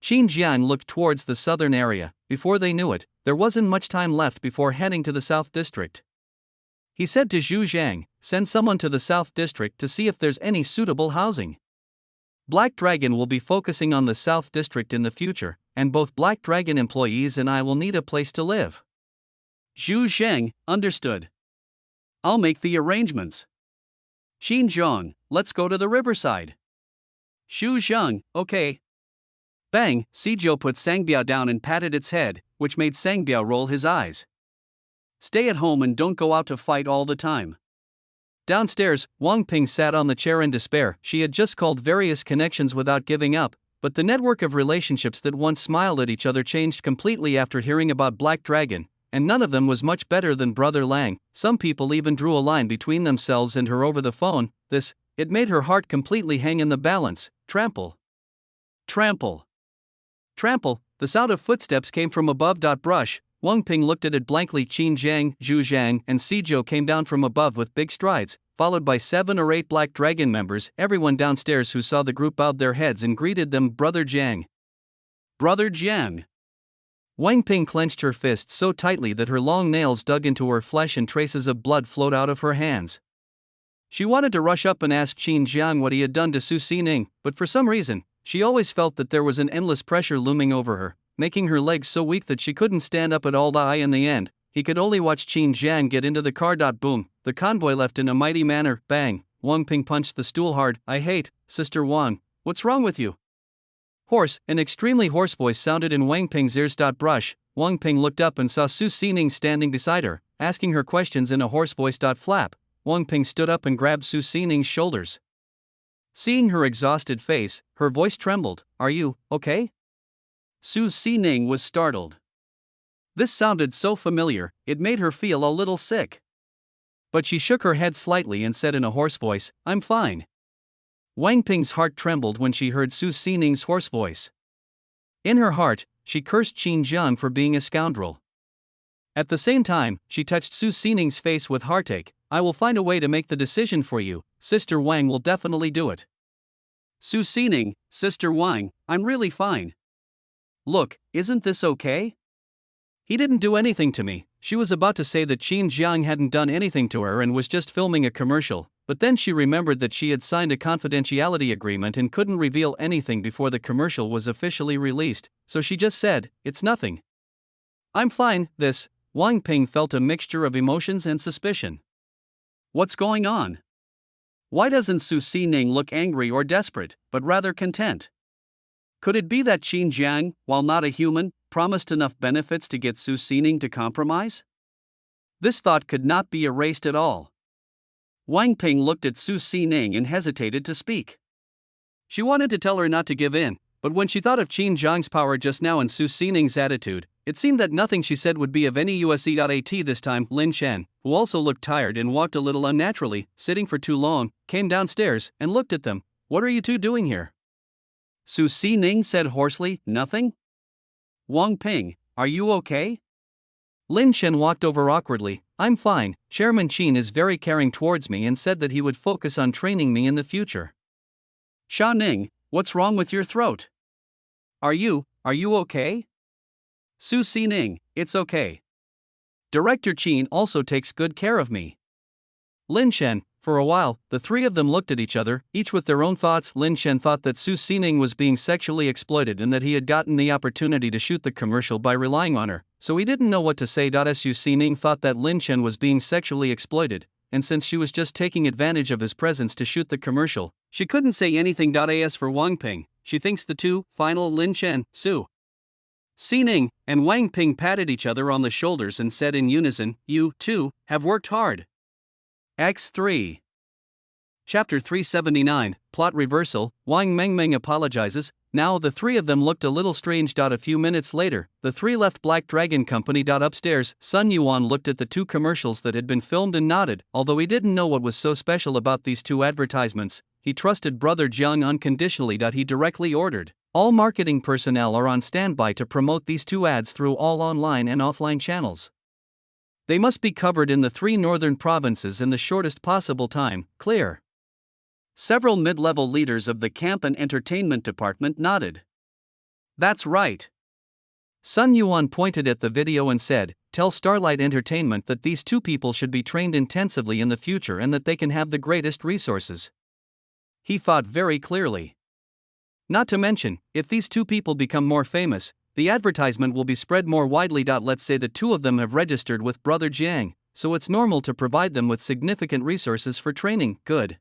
Qin Jiang looked towards the southern area. Before they knew it, there wasn't much time left before heading to the South District. He said to Zhu Zhang, "Send someone to the South District to see if there's any suitable housing. Black Dragon will be focusing on the South District in the future, and both Black Dragon employees and I will need a place to live." Zhu Zhang, understood. I'll make the arrangements. Qin Jiang, let's go to the riverside. Zhu Zhang, okay. Bang, Sijou put Sangbiao down and patted its head, which made Sangbiao roll his eyes. Stay at home and don't go out to fight all the time. Downstairs, Wang Ping sat on the chair in despair. She had just called various connections without giving up, but the network of relationships that once smiled at each other changed completely after hearing about Black Dragon, and none of them was much better than Brother Lang. Some people even drew a line between themselves and her over the phone. It made her heart completely hang in the balance. Trample. Trample. Trample, the sound of footsteps came from above. Brush, Wang Ping looked at it blankly. Qin Jiang, Zhu Zhang, and Sijou came down from above with big strides, followed by 7 or 8 Black Dragon members. Everyone downstairs who saw the group bowed their heads and greeted them. Brother Jiang. Brother Jiang. Wang Ping clenched her fists so tightly that her long nails dug into her flesh and traces of blood flowed out of her hands. She wanted to rush up and ask Qin Jiang what he had done to Su Xining, but for some reason, she always felt that there was an endless pressure looming over her, making her legs so weak that she couldn't stand up at all. In the end, he could only watch Qin Jiang get into the car. Boom, the convoy left in a mighty manner. Bang, Wang Ping punched the stool hard. I hate, Sister Wang, what's wrong with you? Hoarse, an extremely hoarse voice sounded in Wang Ping's ears. Brush, Wang Ping looked up and saw Su Xining standing beside her, asking her questions in a hoarse voice. Flap, Wang Ping stood up and grabbed Su Xining's shoulders. Seeing her exhausted face, her voice trembled. Are you okay? Su Xining was startled. This sounded so familiar, it made her feel a little sick. But she shook her head slightly and said in a hoarse voice, I'm fine. Wang Ping's heart trembled when she heard Su Xining's hoarse voice. In her heart, she cursed Qin Jiang for being a scoundrel. At the same time, she touched Su Xining's face with heartache. I will find a way to make the decision for you, Sister Wang will definitely do it. Su Xining, Sister Wang, I'm really fine. Look, isn't this okay? He didn't do anything to me. She was about to say that Qin Jiang hadn't done anything to her and was just filming a commercial, but then she remembered that she had signed a confidentiality agreement and couldn't reveal anything before the commercial was officially released, so she just said, it's nothing. I'm fine. Wang Ping felt a mixture of emotions and suspicion. What's going on? Why doesn't Su Xining look angry or desperate, but rather content? Could it be that Qin Jiang, while not a human, promised enough benefits to get Su Xining to compromise? This thought could not be erased at all. Wang Ping looked at Su Xining and hesitated to speak. She wanted to tell her not to give in, but when she thought of Qin Jiang's power just now and Su Xining's attitude, it seemed that nothing she said would be of any use. At this time, Lin Chen, who also looked tired and walked a little unnaturally, sitting for too long, came downstairs and looked at them. What are you two doing here? Su Xining said hoarsely, nothing. Wang Ping, are you okay? Lin Chen walked over awkwardly. I'm fine. Chairman Qin is very caring towards me and said that he would focus on training me in the future. Sha Ning, what's wrong with your throat? Are you okay? Su Xining, it's okay. Director Qin also takes good care of me. Lin Chen, for a while, the three of them looked at each other, each with their own thoughts. Lin Chen thought that Su Xining was being sexually exploited and that he had gotten the opportunity to shoot the commercial by relying on her, so he didn't know what to say. Su Xining thought that Lin Chen was being sexually exploited, and since she was just taking advantage of his presence to shoot the commercial, she couldn't say anything. As for Wang Ping, she thinks the two, final Lin Chen, Su Xining, and Wang Ping patted each other on the shoulders and said in unison, you, too, have worked hard. X3. Chapter 379, Plot Reversal. Wang Mengmeng apologizes. Now the three of them looked a little strange. A few minutes later, the three left Black Dragon Company. Upstairs, Sun Yuan looked at the two commercials that had been filmed and nodded. Although he didn't know what was so special about these two advertisements, he trusted Brother Jiang unconditionally. He directly ordered, all marketing personnel are on standby to promote these two ads through all online and offline channels. They must be covered in the 3 northern provinces in the shortest possible time. Clear. Several mid-level leaders of the camp and entertainment department nodded. That's right. Sun Yuan pointed at the video and said, tell Starlight Entertainment that these two people should be trained intensively in the future and that they can have the greatest resources. He thought very clearly. Not to mention, if these two people become more famous, the advertisement will be spread more widely. Let's say the two of them have registered with Brother Jiang, so it's normal to provide them with significant resources for training. Good.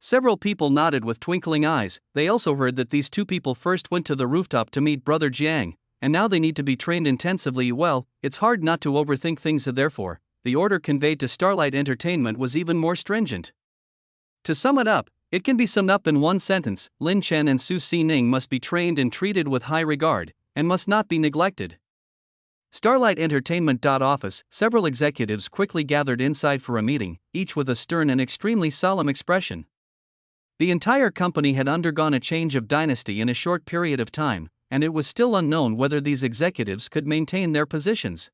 Several people nodded with twinkling eyes. They also heard that these two people first went to the rooftop to meet Brother Jiang, and now they need to be trained intensively. Well, it's hard not to overthink things. Therefore, the order conveyed to Starlight Entertainment was even more stringent. To sum it up, it can be summed up in one sentence: Lin Chen and Su Xining must be trained and treated with high regard, and must not be neglected. Starlight Entertainment office. Several executives quickly gathered inside for a meeting, each with a stern and extremely solemn expression. The entire company had undergone a change of dynasty in a short period of time, and it was still unknown whether these executives could maintain their positions.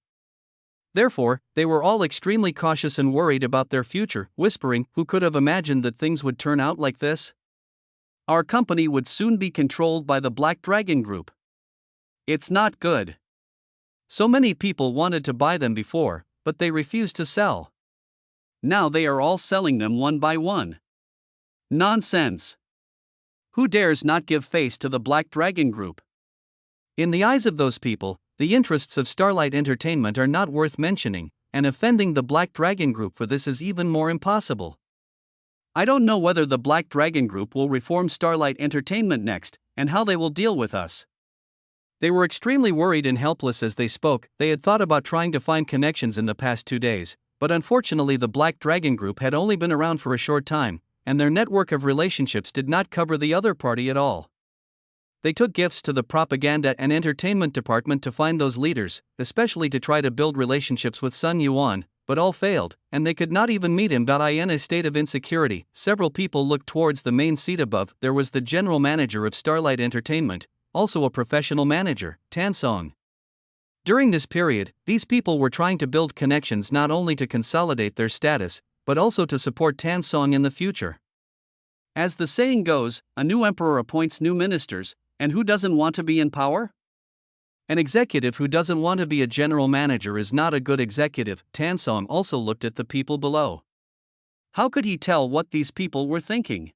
Therefore, they were all extremely cautious and worried about their future, whispering, who could have imagined that things would turn out like this? Our company would soon be controlled by the Black Dragon Group. It's not good. So many people wanted to buy them before, but they refused to sell. Now they are all selling them one by one. Nonsense. Who dares not give face to the Black Dragon Group? In the eyes of those people, the interests of Starlight Entertainment are not worth mentioning, and offending the Black Dragon Group for this is even more impossible. I don't know whether the Black Dragon Group will reform Starlight Entertainment next, and how they will deal with us. They were extremely worried and helpless as they spoke. They had thought about trying to find connections in the past 2 days, but unfortunately the Black Dragon Group had only been around for a short time, and their network of relationships did not cover the other party at all. They took gifts to the propaganda and entertainment department to find those leaders, especially to try to build relationships with Sun Yuan, but all failed, and they could not even meet him. In a state of insecurity, several people looked towards the main seat above. There was the general manager of Starlight Entertainment, also a professional manager, Tan Song. During this period, these people were trying to build connections not only to consolidate their status, but also to support Tan Song in the future. As the saying goes, a new emperor appoints new ministers, and who doesn't want to be in power? An executive who doesn't want to be a general manager is not a good executive. Tan Song also looked at the people below. How could he tell what these people were thinking?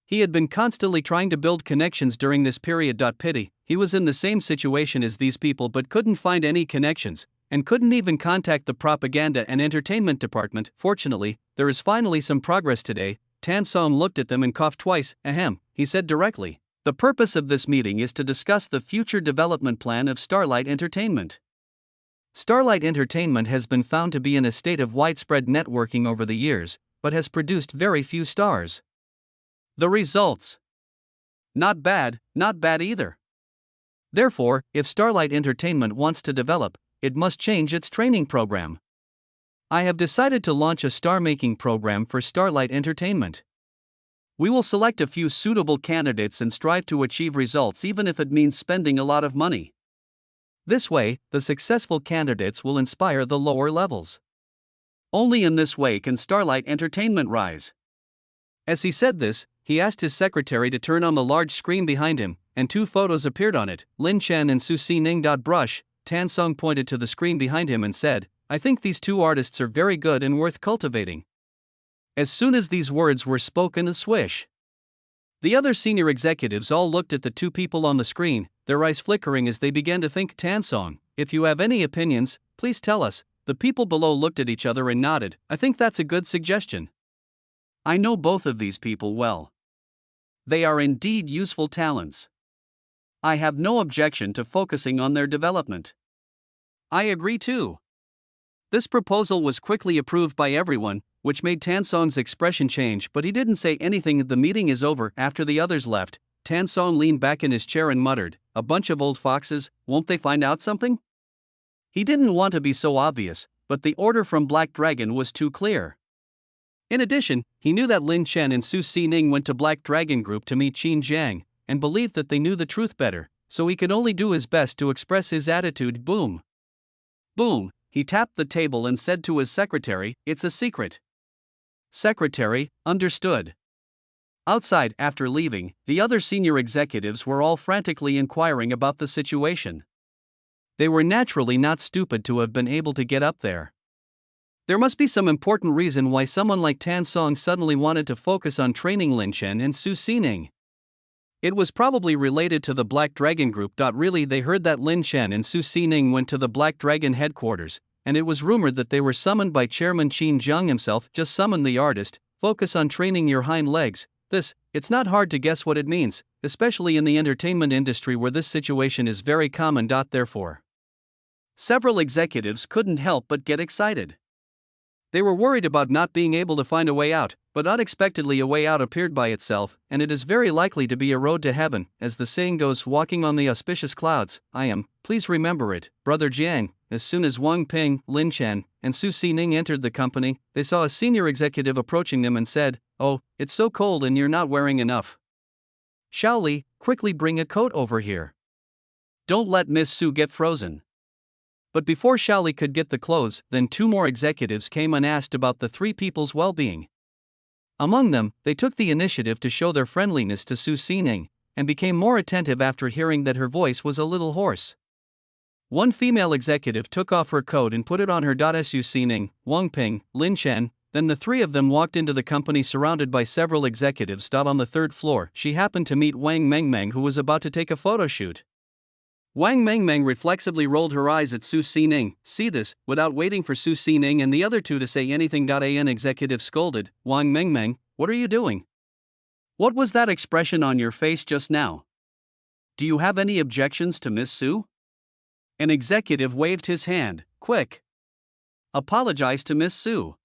He had been constantly trying to build connections during this period. Pity, he was in the same situation as these people but couldn't find any connections, and couldn't even contact the propaganda and entertainment department. Fortunately, there is finally some progress today. Tan Song looked at them and coughed twice. Ahem, he said directly. The purpose of this meeting is to discuss the future development plan of Starlight Entertainment. Starlight Entertainment has been found to be in a state of widespread networking over the years, but has produced very few stars. The results? Not bad either. Therefore, if Starlight Entertainment wants to develop, it must change its training program. I have decided to launch a star-making program for Starlight Entertainment. We will select a few suitable candidates and strive to achieve results even if it means spending a lot of money. This way, the successful candidates will inspire the lower levels. Only in this way can Starlight Entertainment rise. As he said this, he asked his secretary to turn on the large screen behind him, and 2 photos appeared on it, Lin Chen and Su Xining. Brush, Tan Song pointed to the screen behind him and said, I think these 2 artists are very good and worth cultivating. As soon as these words were spoken, a swish. The other senior executives all looked at the 2 people on the screen, their eyes flickering as they began to think. Tan Song, if you have any opinions, please tell us. The people below looked at each other and nodded. I think that's a good suggestion. I know both of these people well. They are indeed useful talents. I have no objection to focusing on their development. I agree too. This proposal was quickly approved by everyone, which made Tan Song's expression change, but he didn't say anything. The meeting is over. After the others left, Tan Song leaned back in his chair and muttered, a bunch of old foxes, won't they find out something? He didn't want to be so obvious, but the order from Black Dragon was too clear. In addition, he knew that Lin Chen and Su Xining went to Black Dragon Group to meet Qin Jiang, and believed that they knew the truth better, so he could only do his best to express his attitude. Boom. Boom, he tapped the table and said to his secretary, it's a secret. Secretary, understood. Outside, after leaving, the other senior executives were all frantically inquiring about the situation. They were naturally not stupid to have been able to get up there. There must be some important reason why someone like Tan Song suddenly wanted to focus on training Lin Chen and Su Xining. It was probably related to the Black Dragon Group. Really, they heard that Lin Chen and Su Xining went to the Black Dragon headquarters, and it was rumored that they were summoned by Chairman Qin Jiang himself. Just summon the artist, focus on training your hind legs. It's not hard to guess what it means, especially in the entertainment industry where this situation is very common. Therefore, several executives couldn't help but get excited. They were worried about not being able to find a way out, but unexpectedly a way out appeared by itself, and it is very likely to be a road to heaven, as the saying goes, walking on the auspicious clouds. Please remember it, Brother Jiang. As soon as Wang Ping, Lin Chen, and Su Xining entered the company, they saw a senior executive approaching them and said, oh, it's so cold and you're not wearing enough. Shaoli, quickly bring a coat over here. Don't let Miss Su get frozen. But before Shaoli could get the clothes, then 2 more executives came and asked about the 3 people's well-being. Among them, they took the initiative to show their friendliness to Su Xining, and became more attentive after hearing that her voice was a little hoarse. One female executive took off her coat and put it on her. Su Xining, Wang Ping, Lin Chen, then the three of them walked into the company surrounded by several executives. On the third floor, she happened to meet Wang Mengmeng, who was about to take a photo shoot. Wang Mengmeng reflexively rolled her eyes at Su Xining. See this, without waiting for Su Xining and the other two to say anything. An executive scolded, Wang Mengmeng, what are you doing? What was that expression on your face just now? Do you have any objections to Miss Su? An executive waved his hand. Quick! Apologize to Miss Su.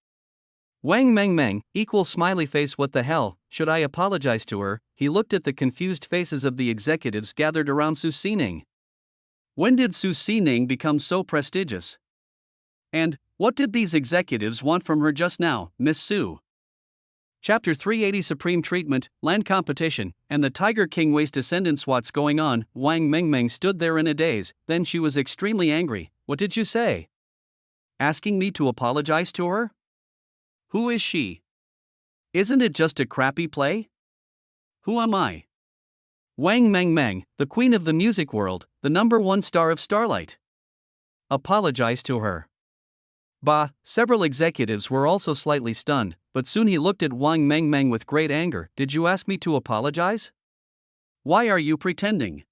Wang Mengmeng, equal smiley face. What the hell, should I apologize to her? He looked at the confused faces of the executives gathered around Su Xining. When did Su Xining become so prestigious? And what did these executives want from her just now, Miss Su? Chapter 380 Supreme Treatment, Land Competition, and the Tiger King Wei's descendants. What's going on? Wang Mengmeng stood there in a daze, then she was extremely angry. What did you say? Asking me to apologize to her? Who is she? Isn't it just a crappy play? Who am I? Wang Mengmeng, the queen of the music world, the #1 star of Starlight. Apologize to her. Bah, several executives were also slightly stunned, but soon he looked at Wang Mengmeng with great anger. Did you ask me to apologize? Why are you pretending?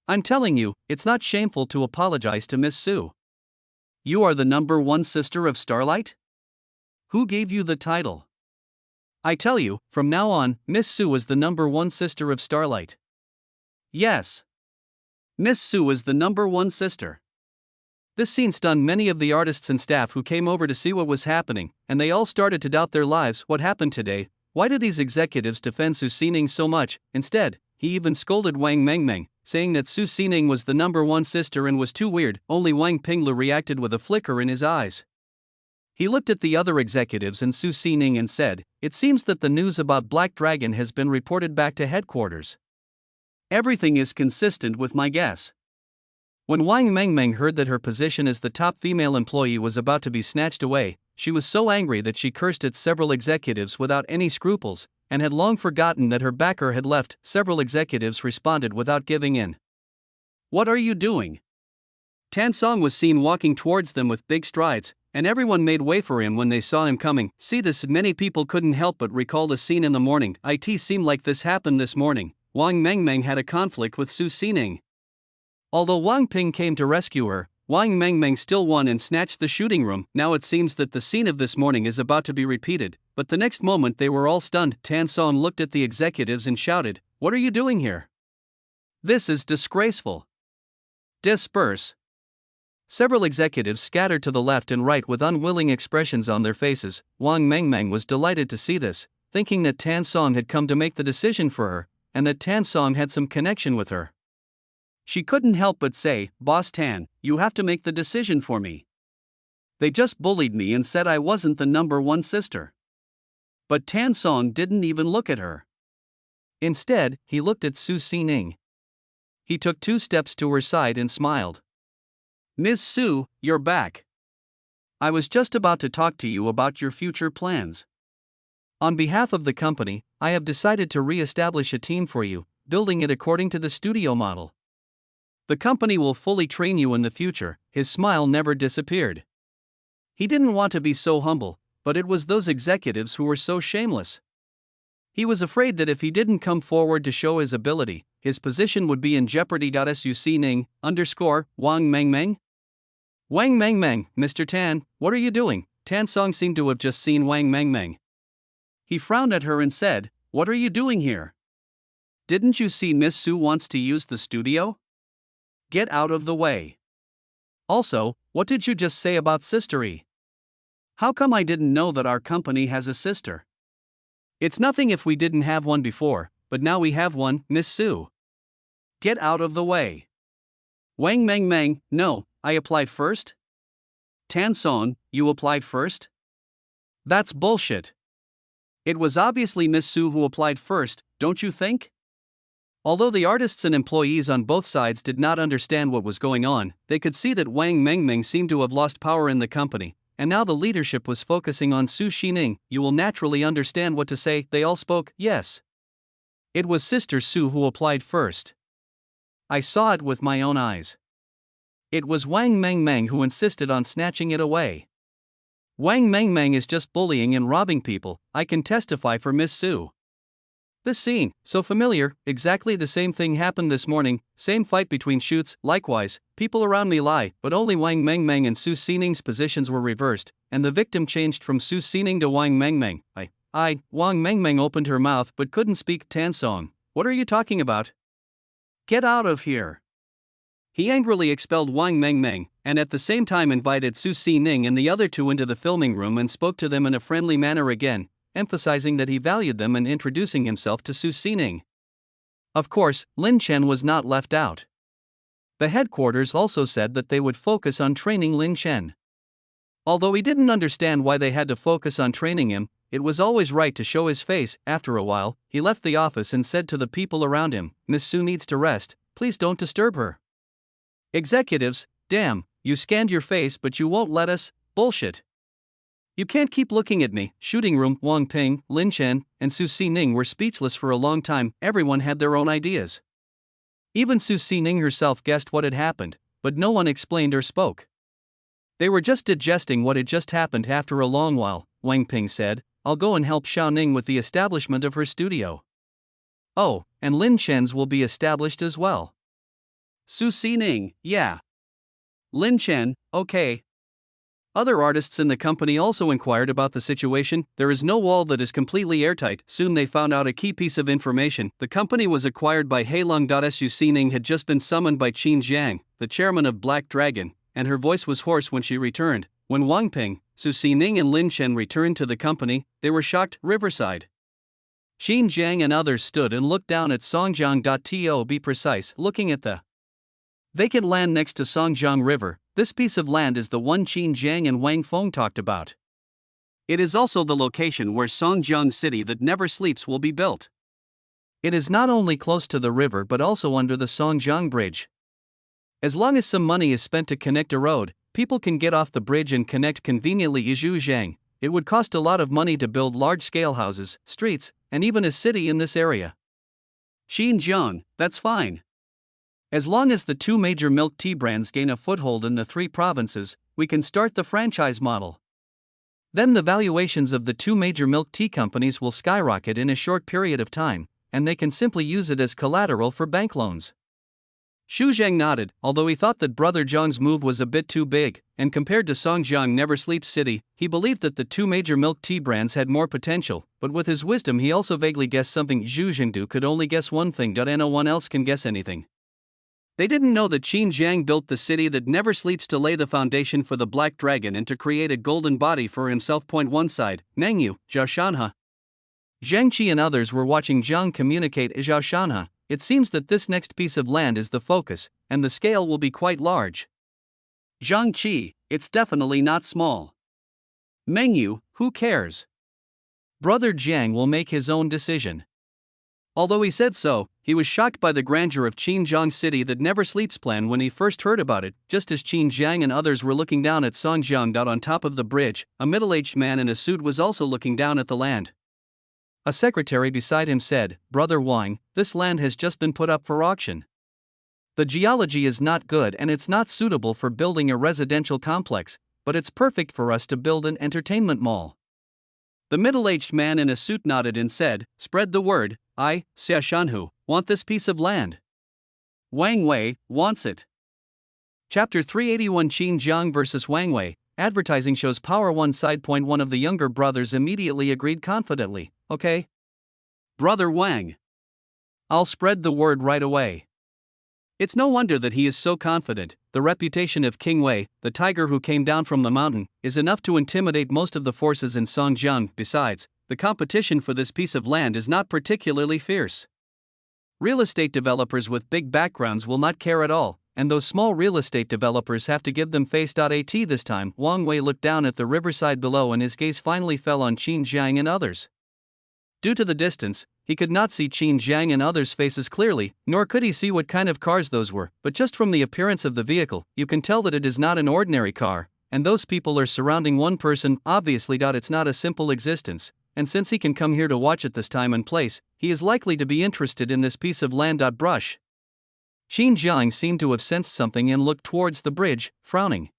I'm telling you, it's not shameful to apologize to Miss Su. You are the #1 sister of Starlight? Who gave you the title? I tell you, from now on, Miss Su is the #1 sister of Starlight. Yes. Miss Su is the #1 sister. This scene stunned many of the artists and staff who came over to see what was happening, and they all started to doubt their lives. What happened today? Why did these executives defend Su Xining so much? Instead, he even scolded Wang Mengmeng, saying that Su Xining was the #1 sister and was too weird. Only Wang Pinglu reacted with a flicker in his eyes. He looked at the other executives and Su Xining and said, it seems that the news about Black Dragon has been reported back to headquarters. Everything is consistent with my guess. When Wang Mengmeng heard that her position as the top female employee was about to be snatched away, she was so angry that she cursed at several executives without any scruples, and had long forgotten that her backer had left. Several executives responded without giving in. What are you doing? Tan Song was seen walking towards them with big strides, and everyone made way for him when they saw him coming. See this, many people couldn't help but recall the scene in the morning. It seemed like this happened this morning. Wang Mengmeng had a conflict with Su Xining. Although Wang Ping came to rescue her, Wang Mengmeng still won and snatched the shooting room. Now it seems that the scene of this morning is about to be repeated, but the next moment they were all stunned. Tan Song looked at the executives and shouted, what are you doing here? This is disgraceful. Disperse. Several executives scattered to the left and right with unwilling expressions on their faces. Wang Mengmeng was delighted to see this, thinking that Tan Song had come to make the decision for her, and that Tan Song had some connection with her. She couldn't help but say, Boss Tan, you have to make the decision for me. They just bullied me and said I wasn't the #1 sister. But Tan Song didn't even look at her. Instead, he looked at Su Xining. He took 2 steps to her side and smiled. Miss Su, you're back. I was just about to talk to you about your future plans. On behalf of the company, I have decided to re-establish a team for you, building it according to the studio model. The company will fully train you in the future. His smile never disappeared. He didn't want to be so humble, but it was those executives who were so shameless. He was afraid that if he didn't come forward to show his ability, his position would be in jeopardy. Su Xining, Wang Mengmeng? Wang Mengmeng, Mr. Tan, what are you doing? Tan Song seemed to have just seen Wang Mengmeng. He frowned at her and said, what are you doing here? Didn't you see Miss Su wants to use the studio? Get out of the way. Also, what did you just say about sistery? How come I didn't know that our company has a sister? It's nothing if we didn't have one before, but now we have one, Miss Su. Get out of the way. Wang Mengmeng, no, I applied first? Tan Song, you applied first? That's bullshit. It was obviously Miss Su who applied first, don't you think? Although the artists and employees on both sides did not understand what was going on, they could see that Wang Mengmeng seemed to have lost power in the company, and now the leadership was focusing on Su Xining. You will naturally understand what to say. They all spoke, yes. It was Sister Su who applied first. I saw it with my own eyes. It was Wang Mengmeng who insisted on snatching it away. Wang Mengmeng is just bullying and robbing people, I can testify for Miss Su. This scene, so familiar, exactly the same thing happened this morning, same fight between shoots, likewise, people around me lie, but only Wang Mengmeng and Su Xining's positions were reversed, and the victim changed from Su Xining to Wang Mengmeng. Wang Mengmeng opened her mouth but couldn't speak. Tan Song, what are you talking about? Get out of here. He angrily expelled Wang Mengmeng, and at the same time invited Su Xining and the other two into the filming room and spoke to them in a friendly manner again, emphasizing that he valued them and introducing himself to Su Xining. Of course, Lin Chen was not left out. The headquarters also said that they would focus on training Lin Chen. Although he didn't understand why they had to focus on training him, it was always right to show his face. After a while, he left the office and said to the people around him, Miss Su needs to rest, please don't disturb her. Executives, damn, you scanned your face but you won't let us, bullshit. You can't keep looking at me. Shooting room, Wang Ping, Lin Chen, and Su Xining were speechless for a long time. Everyone had their own ideas. Even Su Xining herself guessed what had happened, but no one explained or spoke. They were just digesting what had just happened. After a long while, Wang Ping said, I'll go and help Xiao Ning with the establishment of her studio. Oh, and Lin Chen's will be established as well. Su Xining, yeah. Lin Chen, okay. Other artists in the company also inquired about the situation. There is no wall that is completely airtight. Soon they found out a key piece of information. The company was acquired by Heilong. Su Xining had just been summoned by Qin Jiang, the chairman of Black Dragon, and her voice was hoarse when she returned. When Wang Ping, Su Xining and Lin Chen returned to the company, they were shocked. Riverside. Qin Jiang and others stood and looked down at Songjiang. To be precise, looking at the vacant land next to Songjiang River. This piece of land is the one Qin Jiang and Wang Feng talked about. It is also the location where Songjiang City that never sleeps will be built. It is not only close to the river but also under the Songjiang Bridge. As long as some money is spent to connect a road, people can get off the bridge and connect conveniently. Zhujiang. It would cost a lot of money to build large-scale houses, streets, and even a city in this area. Xinjiang, that's fine. As long as the two major milk tea brands gain a foothold in the three provinces, we can start the franchise model. Then the valuations of the two major milk tea companies will skyrocket in a short period of time, and they can simply use it as collateral for bank loans. Xu Zhang nodded, although he thought that Brother Zhang's move was a bit too big, and compared to Songjiang Never Sleeps City, he believed that the two major milk tea brands had more potential, but with his wisdom he also vaguely guessed something. Zhu Zhengdu could only guess one thing, and no one else can guess anything. They didn't know that Qin Jiang built the city that never sleeps to lay the foundation for the Black Dragon and to create a golden body for himself. One side, Mengyu, Zhao Shanhe. Zhang Qi and others were watching Zhang communicate. Zhao Shanhe, it seems that this next piece of land is the focus, and the scale will be quite large. Zhang Qi, it's definitely not small. Mengyu, who cares? Brother Jiang will make his own decision. Although he said so, he was shocked by the grandeur of Xinjiang City that never sleeps plan when he first heard about it. Just as Qin Jiang and others were looking down at Songjiang. On top of the bridge, a middle-aged man in a suit was also looking down at the land. A secretary beside him said, Brother Wang, this land has just been put up for auction. The geology is not good and it's not suitable for building a residential complex, but it's perfect for us to build an entertainment mall. The middle-aged man in a suit nodded and said, spread the word, I, Xia Shanhu, want this piece of land. Wang Wei wants it. Chapter 381 Qin Jiang vs. Wang Wei. Advertising shows power one side. One of the younger brothers immediately agreed confidently, okay. Brother Wang. I'll spread the word right away. It's no wonder that he is so confident. The reputation of King Wei, the tiger who came down from the mountain, is enough to intimidate most of the forces in Songjiang. Besides, the competition for this piece of land is not particularly fierce. Real estate developers with big backgrounds will not care at all, and those small real estate developers have to give them face. At this time, Wang Wei looked down at the riverside below and his gaze finally fell on Qin Jiang and others. Due to the distance, he could not see Qin Jiang and others' faces clearly, nor could he see what kind of cars those were, but just from the appearance of the vehicle, you can tell that it is not an ordinary car, and those people are surrounding one person. Obviously. It's not a simple existence, and since he can come here to watch at this time and place, he is likely to be interested in this piece of land. Brush. Qin Jiang seemed to have sensed something and looked towards the bridge, frowning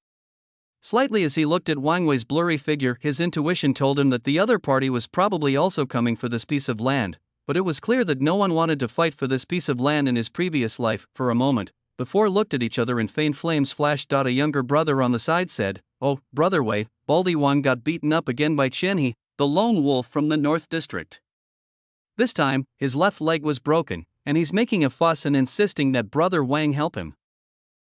slightly as he looked at Wang Wei's blurry figure. His intuition told him that the other party was probably also coming for this piece of land, but it was clear that no one wanted to fight for this piece of land in his previous life. For a moment, the four looked at each other and faint flames flashed. A younger brother on the side said, "Oh, Brother Wei, Baldy Wang got beaten up again by Chen He, the lone wolf from the North District. This time, his left leg was broken, and he's making a fuss and insisting that Brother Wang help him."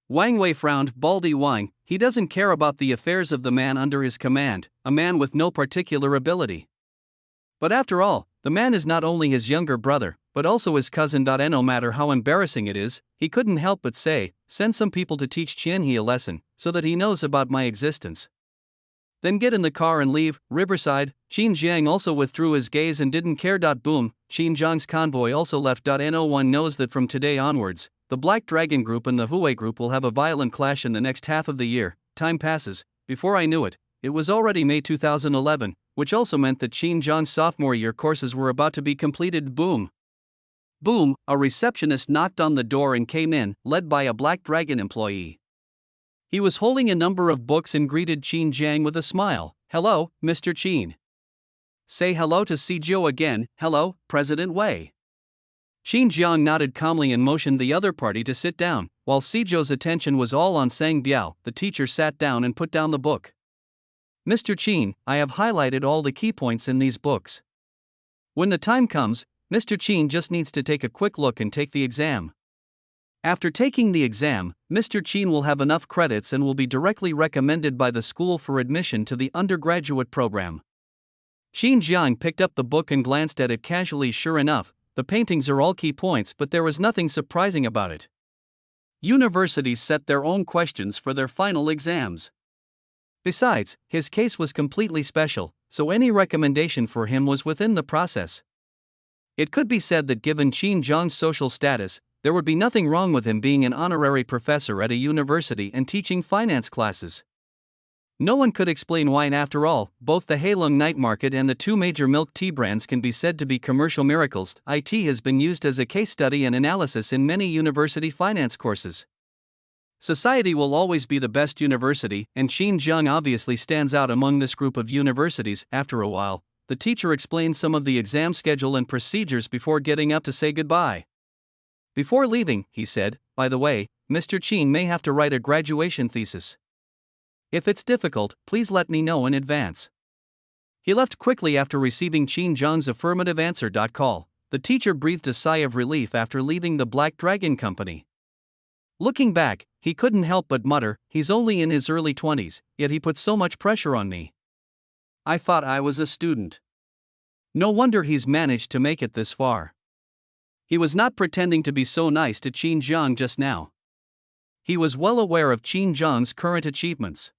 Wang Wei frowned. Baldy Wang, he doesn't care about the affairs of the man under his command, a man with no particular ability. But after all, the man is not only his younger brother, but also his cousin. No matter how embarrassing it is, he couldn't help but say, "Send some people to teach Qian He a lesson, so that he knows about my existence. Then get in the car and leave." Riverside, Qin Jiang also withdrew his gaze and didn't care. Boom, Qin Jiang's convoy also left. No one knows that from today onwards, the Black Dragon Group and the Huey Group will have a violent clash in the next half of the year. Time passes. Before I knew it, it was already May 2011, which also meant that Qin Jiang's sophomore year courses were about to be completed. Boom. Boom, a receptionist knocked on the door and came in, led by a Black Dragon employee. He was holding a number of books and greeted Qin Jiang with a smile. "Hello, Mr. Qin. Say hello to Zhou again." "Hello, President Wei." Qin Jiang nodded calmly and motioned the other party to sit down, while Zhou's attention was all on Sang Biao. The teacher sat down and put down the book. "Mr. Qin, I have highlighted all the key points in these books. When the time comes, Mr. Qin just needs to take a quick look and take the exam. After taking the exam, Mr. Qin will have enough credits and will be directly recommended by the school for admission to the undergraduate program." Qin Jiang picked up the book and glanced at it casually. Sure enough, the paintings are all key points, but there was nothing surprising about it. Universities set their own questions for their final exams. Besides, his case was completely special, so any recommendation for him was within the process. It could be said that given Qin Jiang's social status, there would be nothing wrong with him being an honorary professor at a university and teaching finance classes. No one could explain why, and after all, both the Heilong night market and the two major milk tea brands can be said to be commercial miracles. It has been used as a case study and analysis in many university finance courses. Society will always be the best university, and Qin Jiang obviously stands out among this group of universities. After a while, the teacher explained some of the exam schedule and procedures before getting up to say goodbye. Before leaving, he said, "By the way, Mr. Qin may have to write a graduation thesis. If it's difficult, please let me know in advance." He left quickly after receiving Qin Jiang's affirmative answer. Call. The teacher breathed a sigh of relief after leaving the Black Dragon Company. Looking back, he couldn't help but mutter, "He's only in his early 20s, yet he put so much pressure on me. I thought I was a student. No wonder he's managed to make it this far." He was not pretending to be so nice to Qin Jiang just now. He was well aware of Qin Jiang's current achievements.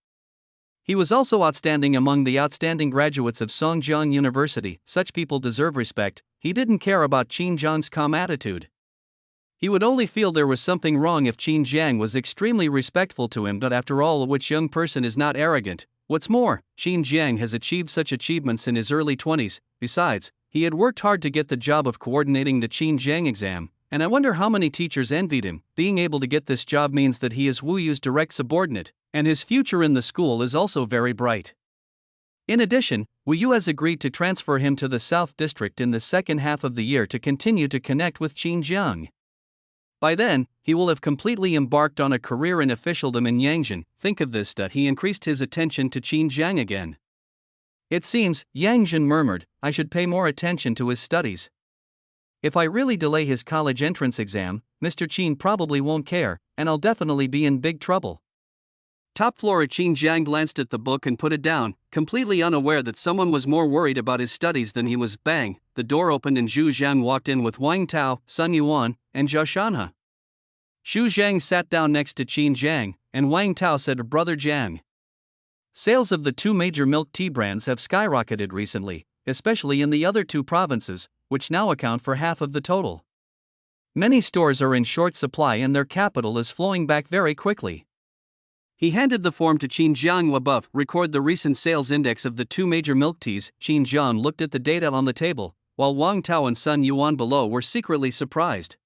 He was also outstanding among the outstanding graduates of Songjiang University. Such people deserve respect. He didn't care about Qin Jiang's calm attitude. He would only feel there was something wrong if Qin Jiang was extremely respectful to him. But after all, which young person is not arrogant? What's more, Qin Jiang has achieved such achievements in his early 20s. Besides, he had worked hard to get the job of coordinating the Qin Jiang exam, and I wonder how many teachers envied him. Being able to get this job means that he is Wu Yu's direct subordinate, and his future in the school is also very bright. In addition, Wu Yu has agreed to transfer him to the South District in the second half of the year to continue to connect with Qin Jiang. By then, he will have completely embarked on a career in officialdom in Yangzhen. Think of this. He increased his attention to Qin Jiang again. "It seems," Yangzhen murmured, "I should pay more attention to his studies. If I really delay his college entrance exam, Mr. Qin probably won't care, and I'll definitely be in big trouble." Top floor. Qin Jiang glanced at the book and put it down, completely unaware that someone was more worried about his studies than he was. Bang, the door opened and Zhu Zhang walked in with Wang Tao, Sun Yuan, and Zhao Shanhe. Xu Zhang sat down next to Qin Jiang, and Wang Tao said, "Brother Jiang, sales of the two major milk tea brands have skyrocketed recently, especially in the other two provinces, which now account for half of the total. Many stores are in short supply and their capital is flowing back very quickly." He handed the form to Qin Jiang. Above, record the recent sales index of the two major milk teas. Qin Jiang looked at the data on the table, while Wang Tao and Sun Yuan below were secretly surprised.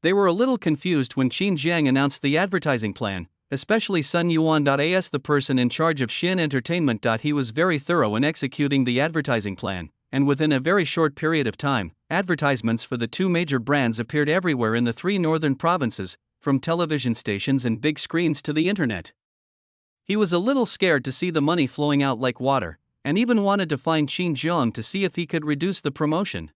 They were a little confused when Qin Jiang announced the advertising plan, especially Sun Yuan.as, the person in charge of Xin Entertainment. He was very thorough in executing the advertising plan, and within a very short period of time, advertisements for the two major brands appeared everywhere in the three northern provinces, from television stations and big screens to the internet. He was a little scared to see the money flowing out like water, and even wanted to find Qin Jiang to see if he could reduce the promotion.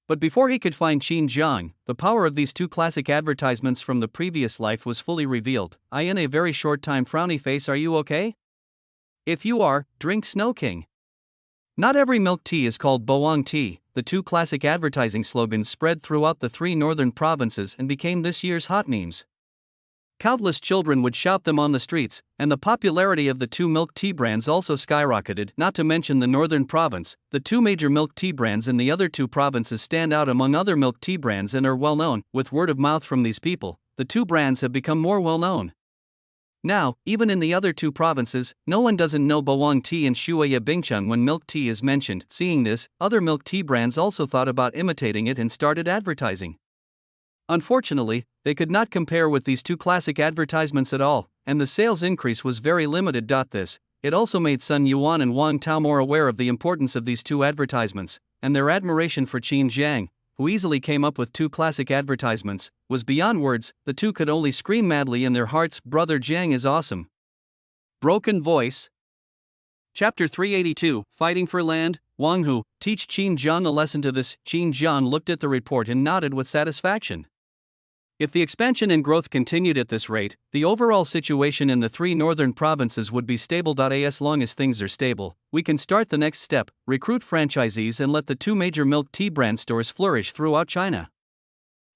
But before he could find Qin Jiang, the power of these two classic advertisements from the previous life was fully revealed. In a very short time. Frowny face, are you okay? If you are, drink Snow King. Not every milk tea is called Boang tea. The two classic advertising slogans spread throughout the three northern provinces and became this year's hot memes. Countless children would shout them on the streets, and the popularity of the two milk tea brands also skyrocketed. Not to mention the northern province, the two major milk tea brands in the other two provinces stand out among other milk tea brands and are well known. With word of mouth from these people, the two brands have become more well known. Now, even in the other two provinces, no one doesn't know Boang tea and Shuya Bingcheng when milk tea is mentioned. Seeing this, other milk tea brands also thought about imitating it and started advertising. Unfortunately, they could not compare with these two classic advertisements at all, and the sales increase was very limited. It also made Sun Yuan and Wang Tao more aware of the importance of these two advertisements, and their admiration for Qin Jiang, who easily came up with two classic advertisements, was beyond words. The two could only scream madly in their hearts, "Brother Jiang is awesome." Broken voice. Chapter 382, Fighting for Land. Wang Hu, teach Qin Jiang a lesson. To this, Qin Jiang looked at the report and nodded with satisfaction. If the expansion and growth continued at this rate, the overall situation in the three northern provinces would be stable. As long as things are stable, we can start the next step, recruit franchisees and let the two major milk tea brand stores flourish throughout China.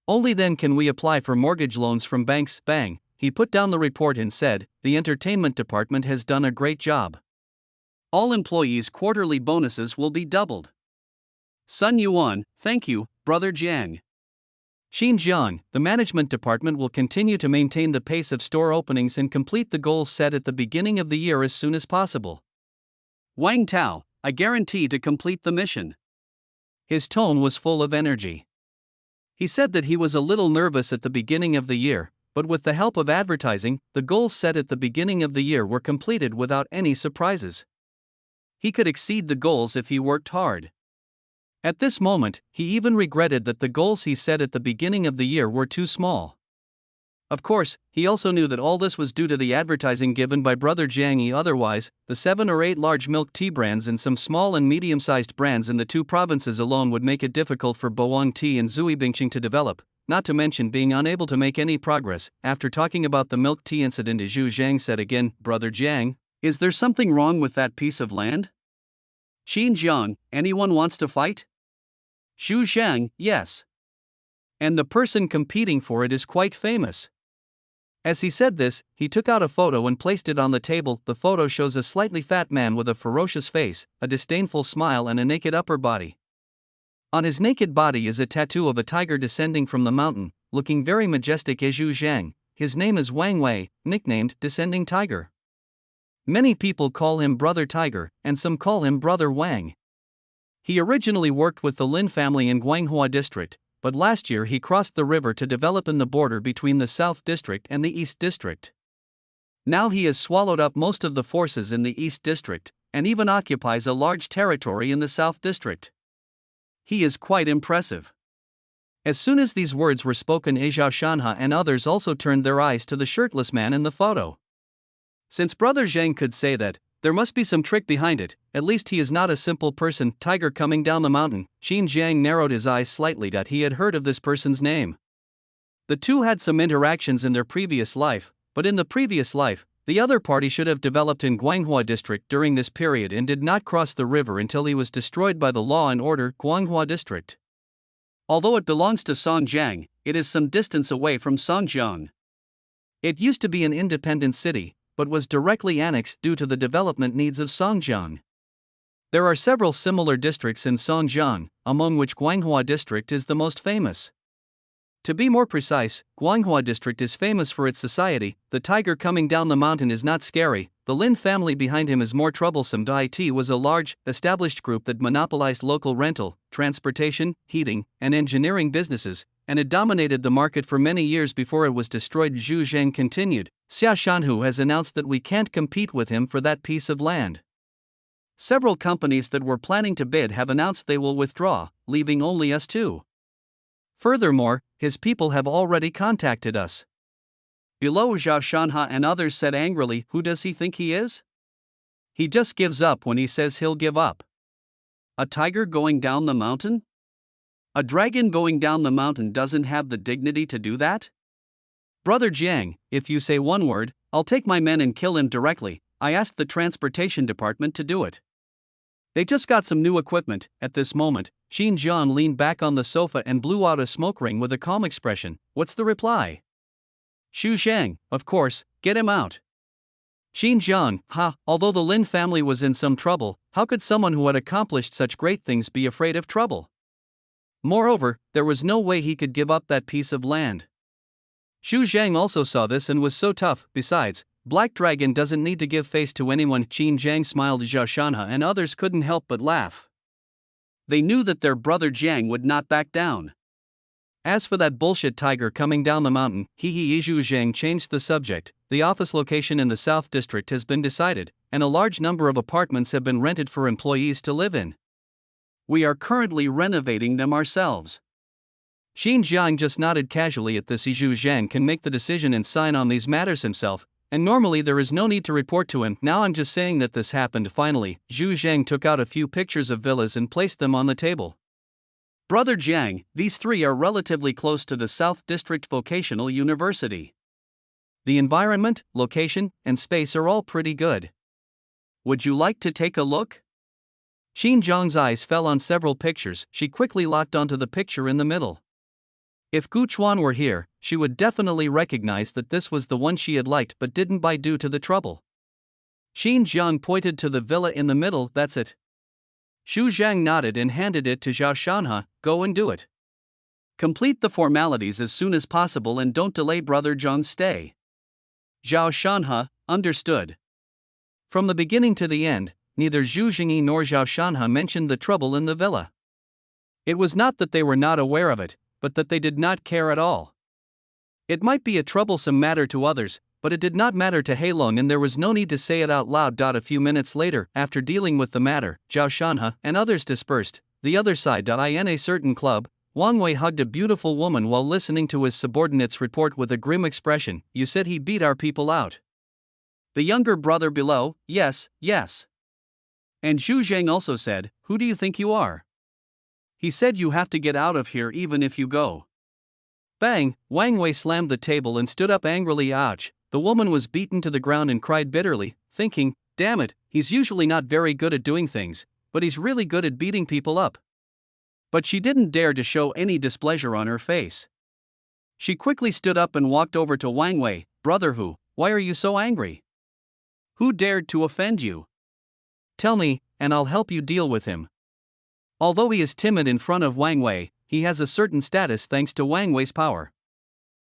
Only then can we apply for mortgage loans from banks. Bang, he put down the report and said, the entertainment department has done a great job. All employees' quarterly bonuses will be doubled. Sun Yuan, thank you, Brother Jiang. Qin Jiang, the management department will continue to maintain the pace of store openings and complete the goals set at the beginning of the year as soon as possible. Wang Tao, I guarantee to complete the mission. His tone was full of energy. He said that he was a little nervous at the beginning of the year, but with the help of advertising, the goals set at the beginning of the year were completed without any surprises. He could exceed the goals if he worked hard. At this moment, he even regretted that the goals he set at the beginning of the year were too small. Of course, he also knew that all this was due to the advertising given by Brother Jiang. Otherwise, the 7 or 8 large milk tea brands and some small and medium-sized brands in the two provinces alone would make it difficult for Boang tea and Zui Bingcheng to develop, not to mention being unable to make any progress. After talking about the milk tea incident, Zhu Zhang said again, Brother Jiang, is there something wrong with that piece of land? Qin Jiang, anyone wants to fight? Zhu Zhang, yes. And the person competing for it is quite famous. As he said this, he took out a photo and placed it on the table. The photo shows a slightly fat man with a ferocious face, a disdainful smile and a naked upper body. On his naked body is a tattoo of a tiger descending from the mountain, looking very majestic. Zhu Zhang, his name is Wang Wei, nicknamed Descending Tiger. Many people call him Brother Tiger, and some call him Brother Wang. He originally worked with the Lin family in Guanghua district, but last year he crossed the river to develop in the border between the South district and the East district. Now he has swallowed up most of the forces in the East district, and even occupies a large territory in the South district. He is quite impressive. As soon as these words were spoken, Zhao Shanha and others also turned their eyes to the shirtless man in the photo. Since Brother Zhang could say that, there must be some trick behind it. At least he is not a simple person. Tiger coming down the mountain. Qin Jiang narrowed his eyes slightly. He had heard of this person's name. The two had some interactions in their previous life, but in the previous life, the other party should have developed in Guanghua district during this period and did not cross the river until he was destroyed by the law and order. Guanghua district, although it belongs to Songjiang, it is some distance away from Songjiang. It used to be an independent city, but was directly annexed due to the development needs of Songjiang. There are several similar districts in Songjiang, among which Guanghua district is the most famous. To be more precise, Guanghua district is famous for its society. The tiger coming down the mountain is not scary, the Lin family behind him is more troublesome. It was a large, established group that monopolized local rental, transportation, heating, and engineering businesses. and it dominated the market for many years before it was destroyed. Zhu Zheng continued. Xia Shanhu has announced that we can't compete with him for that piece of land. Several companies that were planning to bid have announced they will withdraw, leaving only us two. Furthermore, his people have already contacted us. Below, Zhao Shanha and others said angrily, who does he think he is? He just gives up when he says he'll give up. A tiger going down the mountain? A dragon going down the mountain doesn't have the dignity to do that? Brother Jiang, if you say one word, I'll take my men and kill him directly. I asked the transportation department to do it. They just got some new equipment. At this moment, Xin Jian leaned back on the sofa and blew out a smoke ring with a calm expression. What's the reply? Xu Zhang, of course, get him out. Xin Jian, although the Lin family was in some trouble, how could someone who had accomplished such great things be afraid of trouble? Moreover, there was no way he could give up that piece of land. Xu Zhang also saw this and was so tough. Besides, Black Dragon doesn't need to give face to anyone. Qin Jiang smiled. Zhao Shanha and others couldn't help but laugh. They knew that their brother Jiang would not back down. As for that bullshit tiger coming down the mountain, Zhu Zhang changed the subject. The office location in the South District has been decided, and a large number of apartments have been rented for employees to live in. We are currently renovating them ourselves. Xin Jiang just nodded casually at this. Zhu Zhang can make the decision and sign on these matters himself, and normally there is no need to report to him. Now I'm just saying that this happened. Finally, Zhu Zhang took out a few pictures of villas and placed them on the table. Brother Jiang, these three are relatively close to the South District Vocational University. The environment, location, and space are all pretty good. Would you like to take a look? Xin Jiang's eyes fell on several pictures. She quickly locked onto the picture in the middle. If Gu Chuan were here, she would definitely recognize that this was the one she had liked but didn't buy due to the trouble. Xin Jiang pointed to the villa in the middle. That's it. Xu Zhang nodded and handed it to Zhao Shanha. Go and do it. Complete the formalities as soon as possible and don't delay Brother Zhang's stay. Zhao Shanha, understood. From the beginning to the end, neither Zhu Jingyi nor Zhao Shanha mentioned the trouble in the villa. It was not that they were not aware of it, but that they did not care at all. It might be a troublesome matter to others, but it did not matter to Heilong, and there was no need to say it out loud. A few minutes later, after dealing with the matter, Zhao Shanha and others dispersed. The other side. In a certain club, Wang Wei hugged a beautiful woman while listening to his subordinates report with a grim expression. You said he beat our people out. The younger brother below, yes. And Zhu Zhang also said, who do you think you are? He said you have to get out of here even if you go. Bang! Wang Wei slammed the table and stood up angrily. Ouch! The woman was beaten to the ground and cried bitterly, thinking, damn it, he's usually not very good at doing things, but he's really good at beating people up. But she didn't dare to show any displeasure on her face. She quickly stood up and walked over to Wang Wei. Brother Hu, why are you so angry? Who dared to offend you? Tell me, and I'll help you deal with him. Although he is timid in front of Wang Wei, he has a certain status thanks to Wang Wei's power.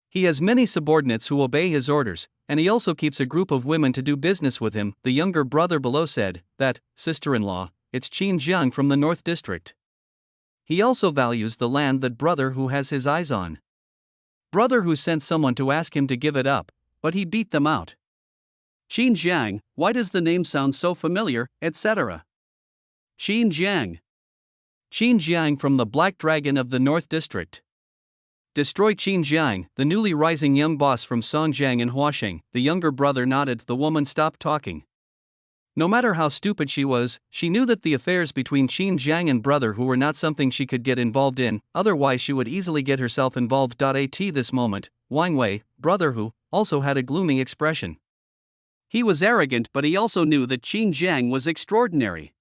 He has many subordinates who obey his orders, and he also keeps a group of women to do business with him. The younger brother below said, that, sister-in-law, it's Qin Jiang from the North District. He also values the land that Brother Hu has his eyes on. Brother Hu sent someone to ask him to give it up, but he beat them out. Qin Jiang, why does the name sound so familiar, etc.? Qin Jiang. Qin Jiang from the Black Dragon of the North District. Destroy Qin Jiang, the newly rising young boss from Songjiang and Huasheng. The younger brother nodded. The woman stopped talking. No matter how stupid she was, she knew that the affairs between Qin Jiang and Brother Hu were not something she could get involved in, otherwise she would easily get herself involved. At this moment, Wang Wei, Brother Hu, also had a gloomy expression. He was arrogant, but he also knew that Qin Jiang was extraordinary.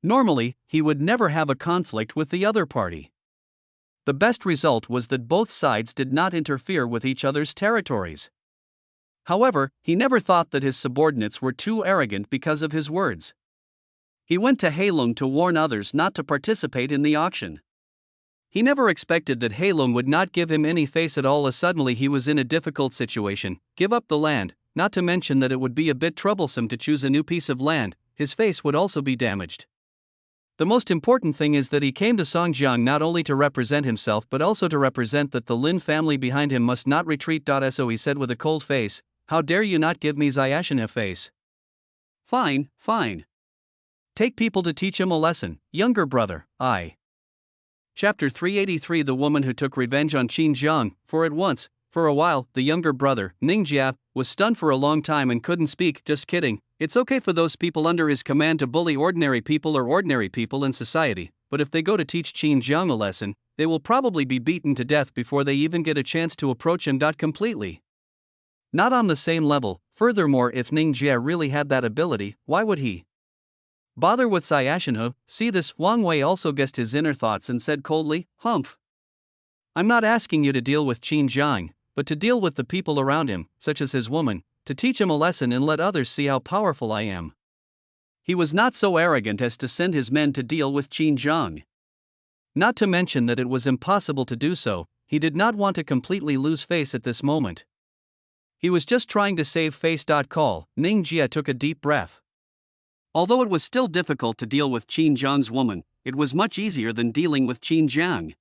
Normally, he would never have a conflict with the other party. The best result was that both sides did not interfere with each other's territories. However, he never thought that his subordinates were too arrogant because of his words. He went to Heilong to warn others not to participate in the auction. He never expected that Heilong would not give him any face at all. Suddenly he was in a difficult situation. Give up the land, not to mention that it would be a bit troublesome to choose a new piece of land. His face would also be damaged. The most important thing is that he came to Songjiang not only to represent himself but also to represent that the Lin family behind him must not retreat. So he said with a cold face, "How dare you not give me Xiashina face?" "Fine, fine. Take people to teach him a lesson, younger brother, I." Chapter 383 The woman who took revenge on Qin Zhang. For a while, the younger brother, Ningjia, was stunned for a long time and couldn't speak. Just kidding. It's okay for those people under his command to bully ordinary people or ordinary people in society, but if they go to teach Qin Zhang a lesson, they will probably be beaten to death before they even get a chance to approach him. Completely. Not on the same level. Furthermore, if Ningjia really had that ability, why would he bother with Xiashina? See this, Wang Wei also guessed his inner thoughts and said coldly, "Humph. I'm not asking you to deal with Qin Zhang, but to deal with the people around him, such as his woman, to teach him a lesson and let others see how powerful I am." He was not so arrogant as to send his men to deal with Qin Zhang. Not to mention that it was impossible to do so, he did not want to completely lose face at this moment. He was just trying to save face. Call. Ningjia took a deep breath. Although it was still difficult to deal with Qin Zhang's woman, it was much easier than dealing with Qin Zhang.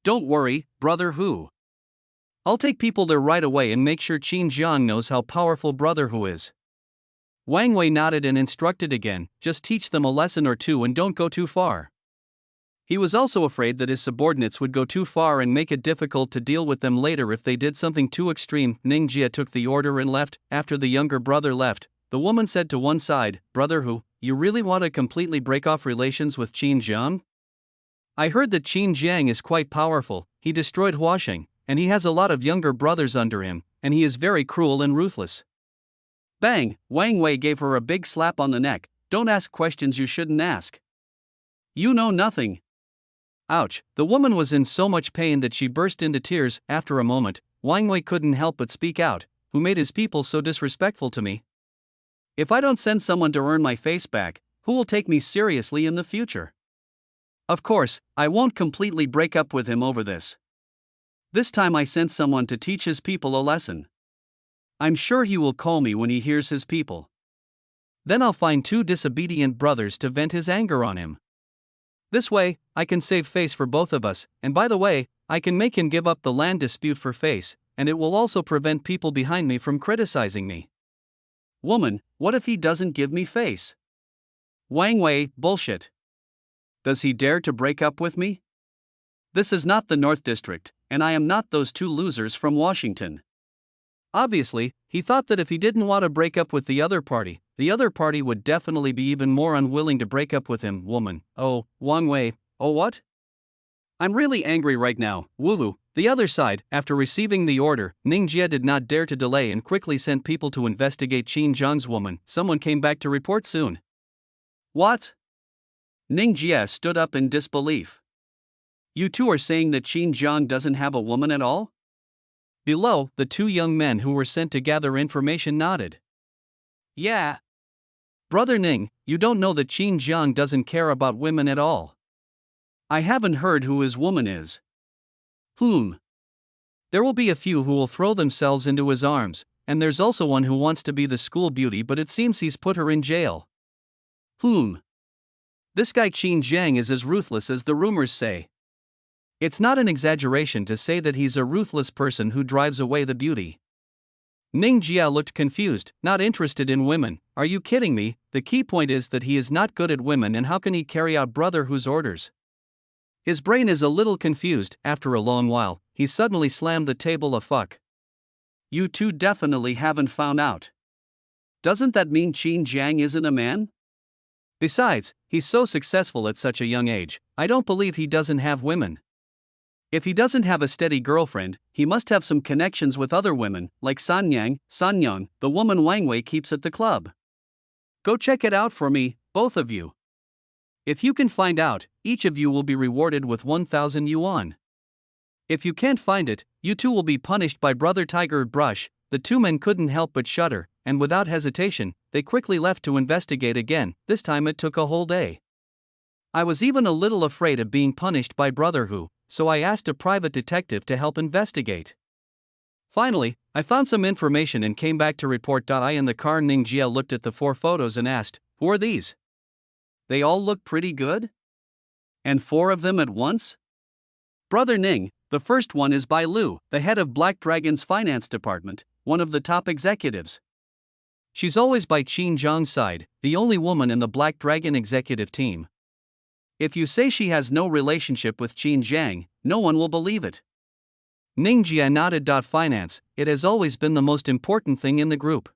"Don't worry, brother Hu. I'll take people there right away and make sure Qin Zhang knows how powerful brother Hu is." Wang Wei nodded and instructed again, "Just teach them a lesson or two and don't go too far." He was also afraid that his subordinates would go too far and make it difficult to deal with them later if they did something too extreme. Ningjia took the order and left. After the younger brother left, the woman said to one side, "Brother Hu, you really want to completely break off relations with Qin Zhang? I heard that Qin Zhang is quite powerful. He destroyed Huasheng, and he has a lot of younger brothers under him, and he is very cruel and ruthless." Bang! Wang Wei gave her a big slap on the neck. "Don't ask questions you shouldn't ask. You know nothing." Ouch! The woman was in so much pain that she burst into tears. After a moment, Wang Wei couldn't help but speak out, "Who made his people so disrespectful to me? If I don't send someone to earn my face back, who will take me seriously in the future? Of course, I won't completely break up with him over this. This time I sent someone to teach his people a lesson. I'm sure he will call me when he hears his people. Then I'll find 2 disobedient brothers to vent his anger on him. This way, I can save face for both of us, and by the way, I can make him give up the land dispute for face, and it will also prevent people behind me from criticizing me." "Woman, what if he doesn't give me face?" Wang Wei, bullshit. Does he dare to break up with me? This is not the North District, and I am not those 2 losers from Washington. Obviously, he thought that if he didn't want to break up with the other party would definitely be even more unwilling to break up with him. Woman, oh, Wang Wei, oh what? I'm really angry right now, woohoo. The other side, after receiving the order, Ningjia did not dare to delay and quickly sent people to investigate Qin Zhang's woman. Someone came back to report soon. What? Ningjia stood up in disbelief. You 2 are saying that Qin Zhang doesn't have a woman at all? Below, the 2 young men who were sent to gather information nodded. Yeah. Brother Ning, you don't know that Qin Zhang doesn't care about women at all. I haven't heard who his woman is. There will be a few who will throw themselves into his arms, and there's also one who wants to be the school beauty, but it seems he's put her in jail. This guy Qin Zhang is as ruthless as the rumors say. It's not an exaggeration to say that he's a ruthless person who drives away the beauty. Ningjia looked confused, not interested in women. Are you kidding me? The key point is that he is not good at women, and how can he carry out Brother Hu's orders? His brain is a little confused. After a long while, he suddenly slammed the table. Fuck. You 2 definitely haven't found out. Doesn't that mean Qin Zhang isn't a man? Besides, he's so successful at such a young age, I don't believe he doesn't have women. If he doesn't have a steady girlfriend, he must have some connections with other women, like Sanyang, the woman Wang Wei keeps at the club. Go check it out for me, both of you. If you can find out, each of you will be rewarded with 1,000 yuan. If you can't find it, you 2 will be punished by Brother Tiger Brush. The 2 men couldn't help but shudder, and without hesitation, they quickly left to investigate again. This time it took a whole day. I was even a little afraid of being punished by Brother Hu, so I asked a private detective to help investigate. Finally, I found some information and came back to report. I in the car. Ningjia looked at the 4 photos and asked, "Who are these?" They all look pretty good? And 4 of them at once? Brother Ning, the first one is Bai Lu, the head of Black Dragon's finance department, one of the top executives. She's always by Qin Zhang's side, the only woman in the Black Dragon executive team. If you say she has no relationship with Qin Zhang, no one will believe it. Ning Jia nodded. Finance, it has always been the most important thing in the group.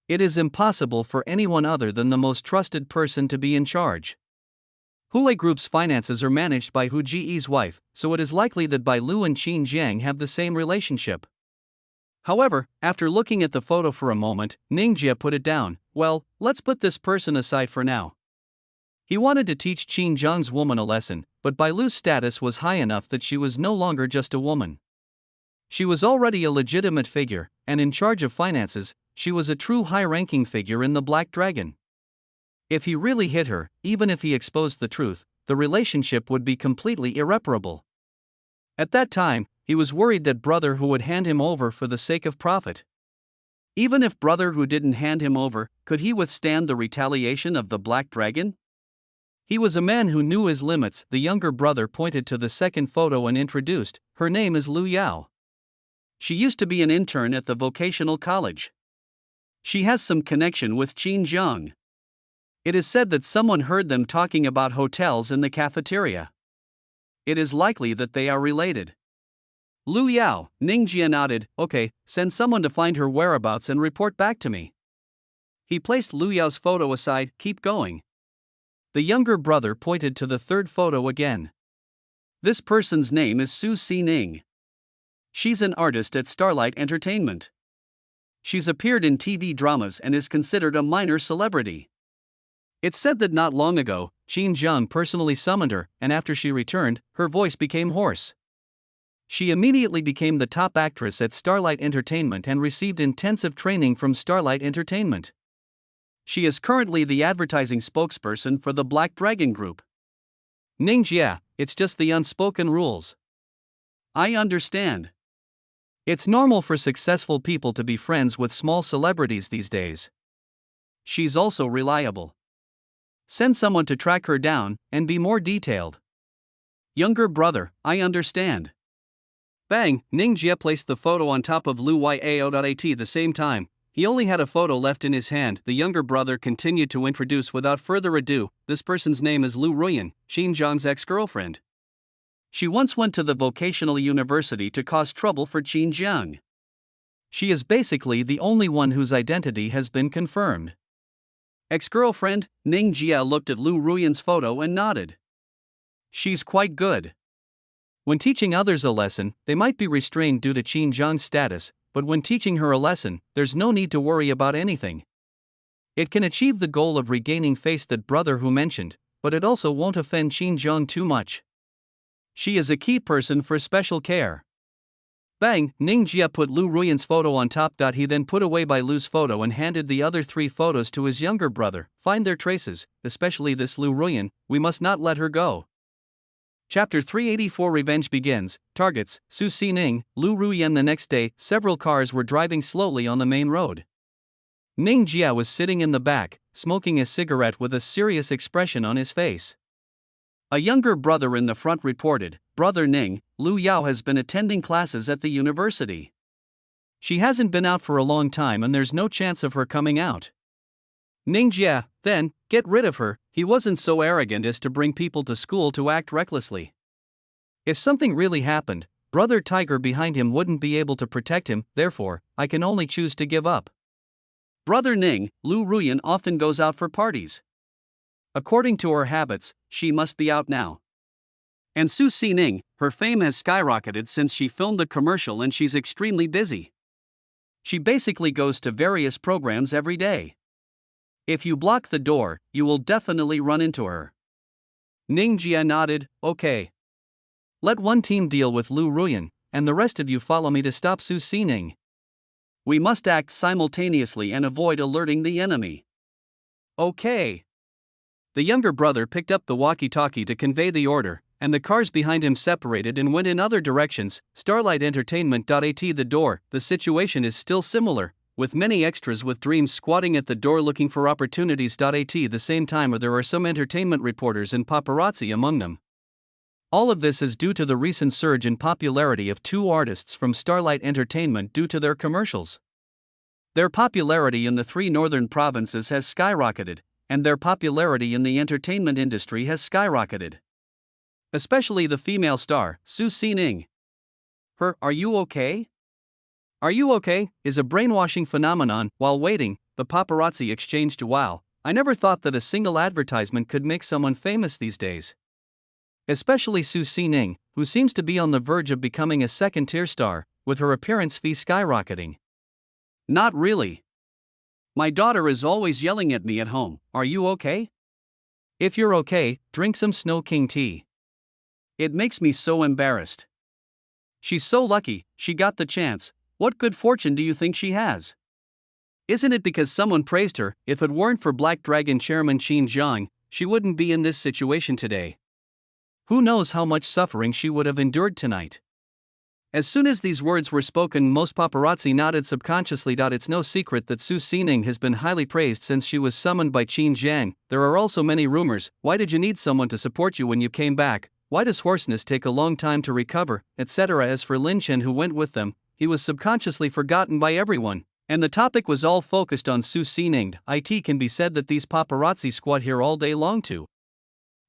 It is impossible for anyone other than the most trusted person to be in charge. Hui Group's finances are managed by Hu Ji's wife, so it is likely that Bai Lu and Qin Zhang have the same relationship. However, after looking at the photo for a moment, Ning Jia put it down. Well, let's put this person aside for now. He wanted to teach Qin Zhang's woman a lesson, but Bai Lu's status was high enough that she was no longer just a woman. She was already a legitimate figure, and in charge of finances, she was a true high-ranking figure in the Black Dragon. If he really hit her, even if he exposed the truth, the relationship would be completely irreparable. At that time, he was worried that Brother Hu would hand him over for the sake of profit. Even if Brother Hu didn't hand him over, could he withstand the retaliation of the Black Dragon? He was a man who knew his limits. The younger brother pointed to the second photo and introduced, her name is Lu Yao. She used to be an intern at the vocational college. She has some connection with Qin Zhang. It is said that someone heard them talking about hotels in the cafeteria. It is likely that they are related. Lu Yao, Ning Jia nodded. Okay, send someone to find her whereabouts and report back to me. He placed Lu Yao's photo aside. Keep going. The younger brother pointed to the third photo again. This person's name is Su Xining. She's an artist at Starlight Entertainment. She's appeared in TV dramas and is considered a minor celebrity. It's said that not long ago, Qin Zhang personally summoned her, and after she returned, her voice became hoarse. She immediately became the top actress at Starlight Entertainment and received intensive training from Starlight Entertainment. She is currently the advertising spokesperson for the Black Dragon Group. Ning Jia, it's just the unspoken rules. I understand. It's normal for successful people to be friends with small celebrities these days. She's also reliable. Send someone to track her down and be more detailed. Younger brother, I understand. Bang, Ning Jia placed the photo on top of Lu Yao. At the same time, he only had a photo left in his hand. The younger brother continued to introduce without further ado, this person's name is Lu Ruyan, Qin Zhang's ex-girlfriend. She once went to the vocational university to cause trouble for Qin Zhang. She is basically the only one whose identity has been confirmed. Ex-girlfriend, Ning Jia looked at Lu Ruyan's photo and nodded. She's quite good. When teaching others a lesson, they might be restrained due to Qin Zhang's status, but when teaching her a lesson, there's no need to worry about anything. It can achieve the goal of regaining face that Brother Hu mentioned, but it also won't offend Qin Zhang too much. She is a key person for special care. Bang, Ning Jia put Lu Ruyan's photo on top. He then put away Bai Lu's photo and handed the other 3 photos to his younger brother. Find their traces, especially this Lu Ruyan, we must not let her go. Chapter 384 Revenge begins. Targets, Su Xining, Lu Ruyan. The next day, several cars were driving slowly on the main road. Ning Jia was sitting in the back, smoking a cigarette with a serious expression on his face. A younger brother in the front reported, Brother Ning, Lu Yao has been attending classes at the university. She hasn't been out for a long time and there's no chance of her coming out. Ning Jia, then, get rid of her. He wasn't so arrogant as to bring people to school to act recklessly. If something really happened, Brother Tiger behind him wouldn't be able to protect him, therefore, I can only choose to give up. Brother Ning, Lu Ruyan often goes out for parties. According to her habits, she must be out now. And Su Xining, her fame has skyrocketed since she filmed the commercial and she's extremely busy. She basically goes to various programs every day. If you block the door, you will definitely run into her. Ning Jia nodded, okay. Let one team deal with Lu Ruyan, and the rest of you follow me to stop Su Xining. We must act simultaneously and avoid alerting the enemy. Okay. The younger brother picked up the walkie-talkie to convey the order, and the cars behind him separated and went in other directions. Starlight Entertainment. At the door, the situation is still similar. with many extras with dreams squatting at the door looking for opportunities. At the same time, there are some entertainment reporters and paparazzi among them. All of this is due to the recent surge in popularity of two artists from Starlight Entertainment due to their commercials. Their popularity in the three northern provinces has skyrocketed, and their popularity in the entertainment industry has skyrocketed. Especially the female star, Su Xining. Her "Are you okay? Are you okay?" is a brainwashing phenomenon. While waiting, the paparazzi exchanged "Wow, I never thought that a single advertisement could make someone famous these days." Especially Su Xining, who seems to be on the verge of becoming a second-tier star, with her appearance fee skyrocketing. "Not really. My daughter is always yelling at me at home, 'Are you okay? If you're okay, drink some Snow King tea. It makes me so embarrassed. She's so lucky, she got the chance. What good fortune do you think she has? Isn't it because someone praised her? If it weren't for Black Dragon chairman Qin Jiang, she wouldn't be in this situation today. Who knows how much suffering she would have endured tonight?" As soon as these words were spoken, most paparazzi nodded subconsciously. It's no secret that Su Xining has been highly praised since she was summoned by Qin Jiang. There are also many rumors: why did you need someone to support you when you came back? Why does hoarseness take a long time to recover, etc. As for Lin Chen, who went with them, he was subconsciously forgotten by everyone, and the topic was all focused on Su Xining. It can be said that these paparazzi squat here all day long to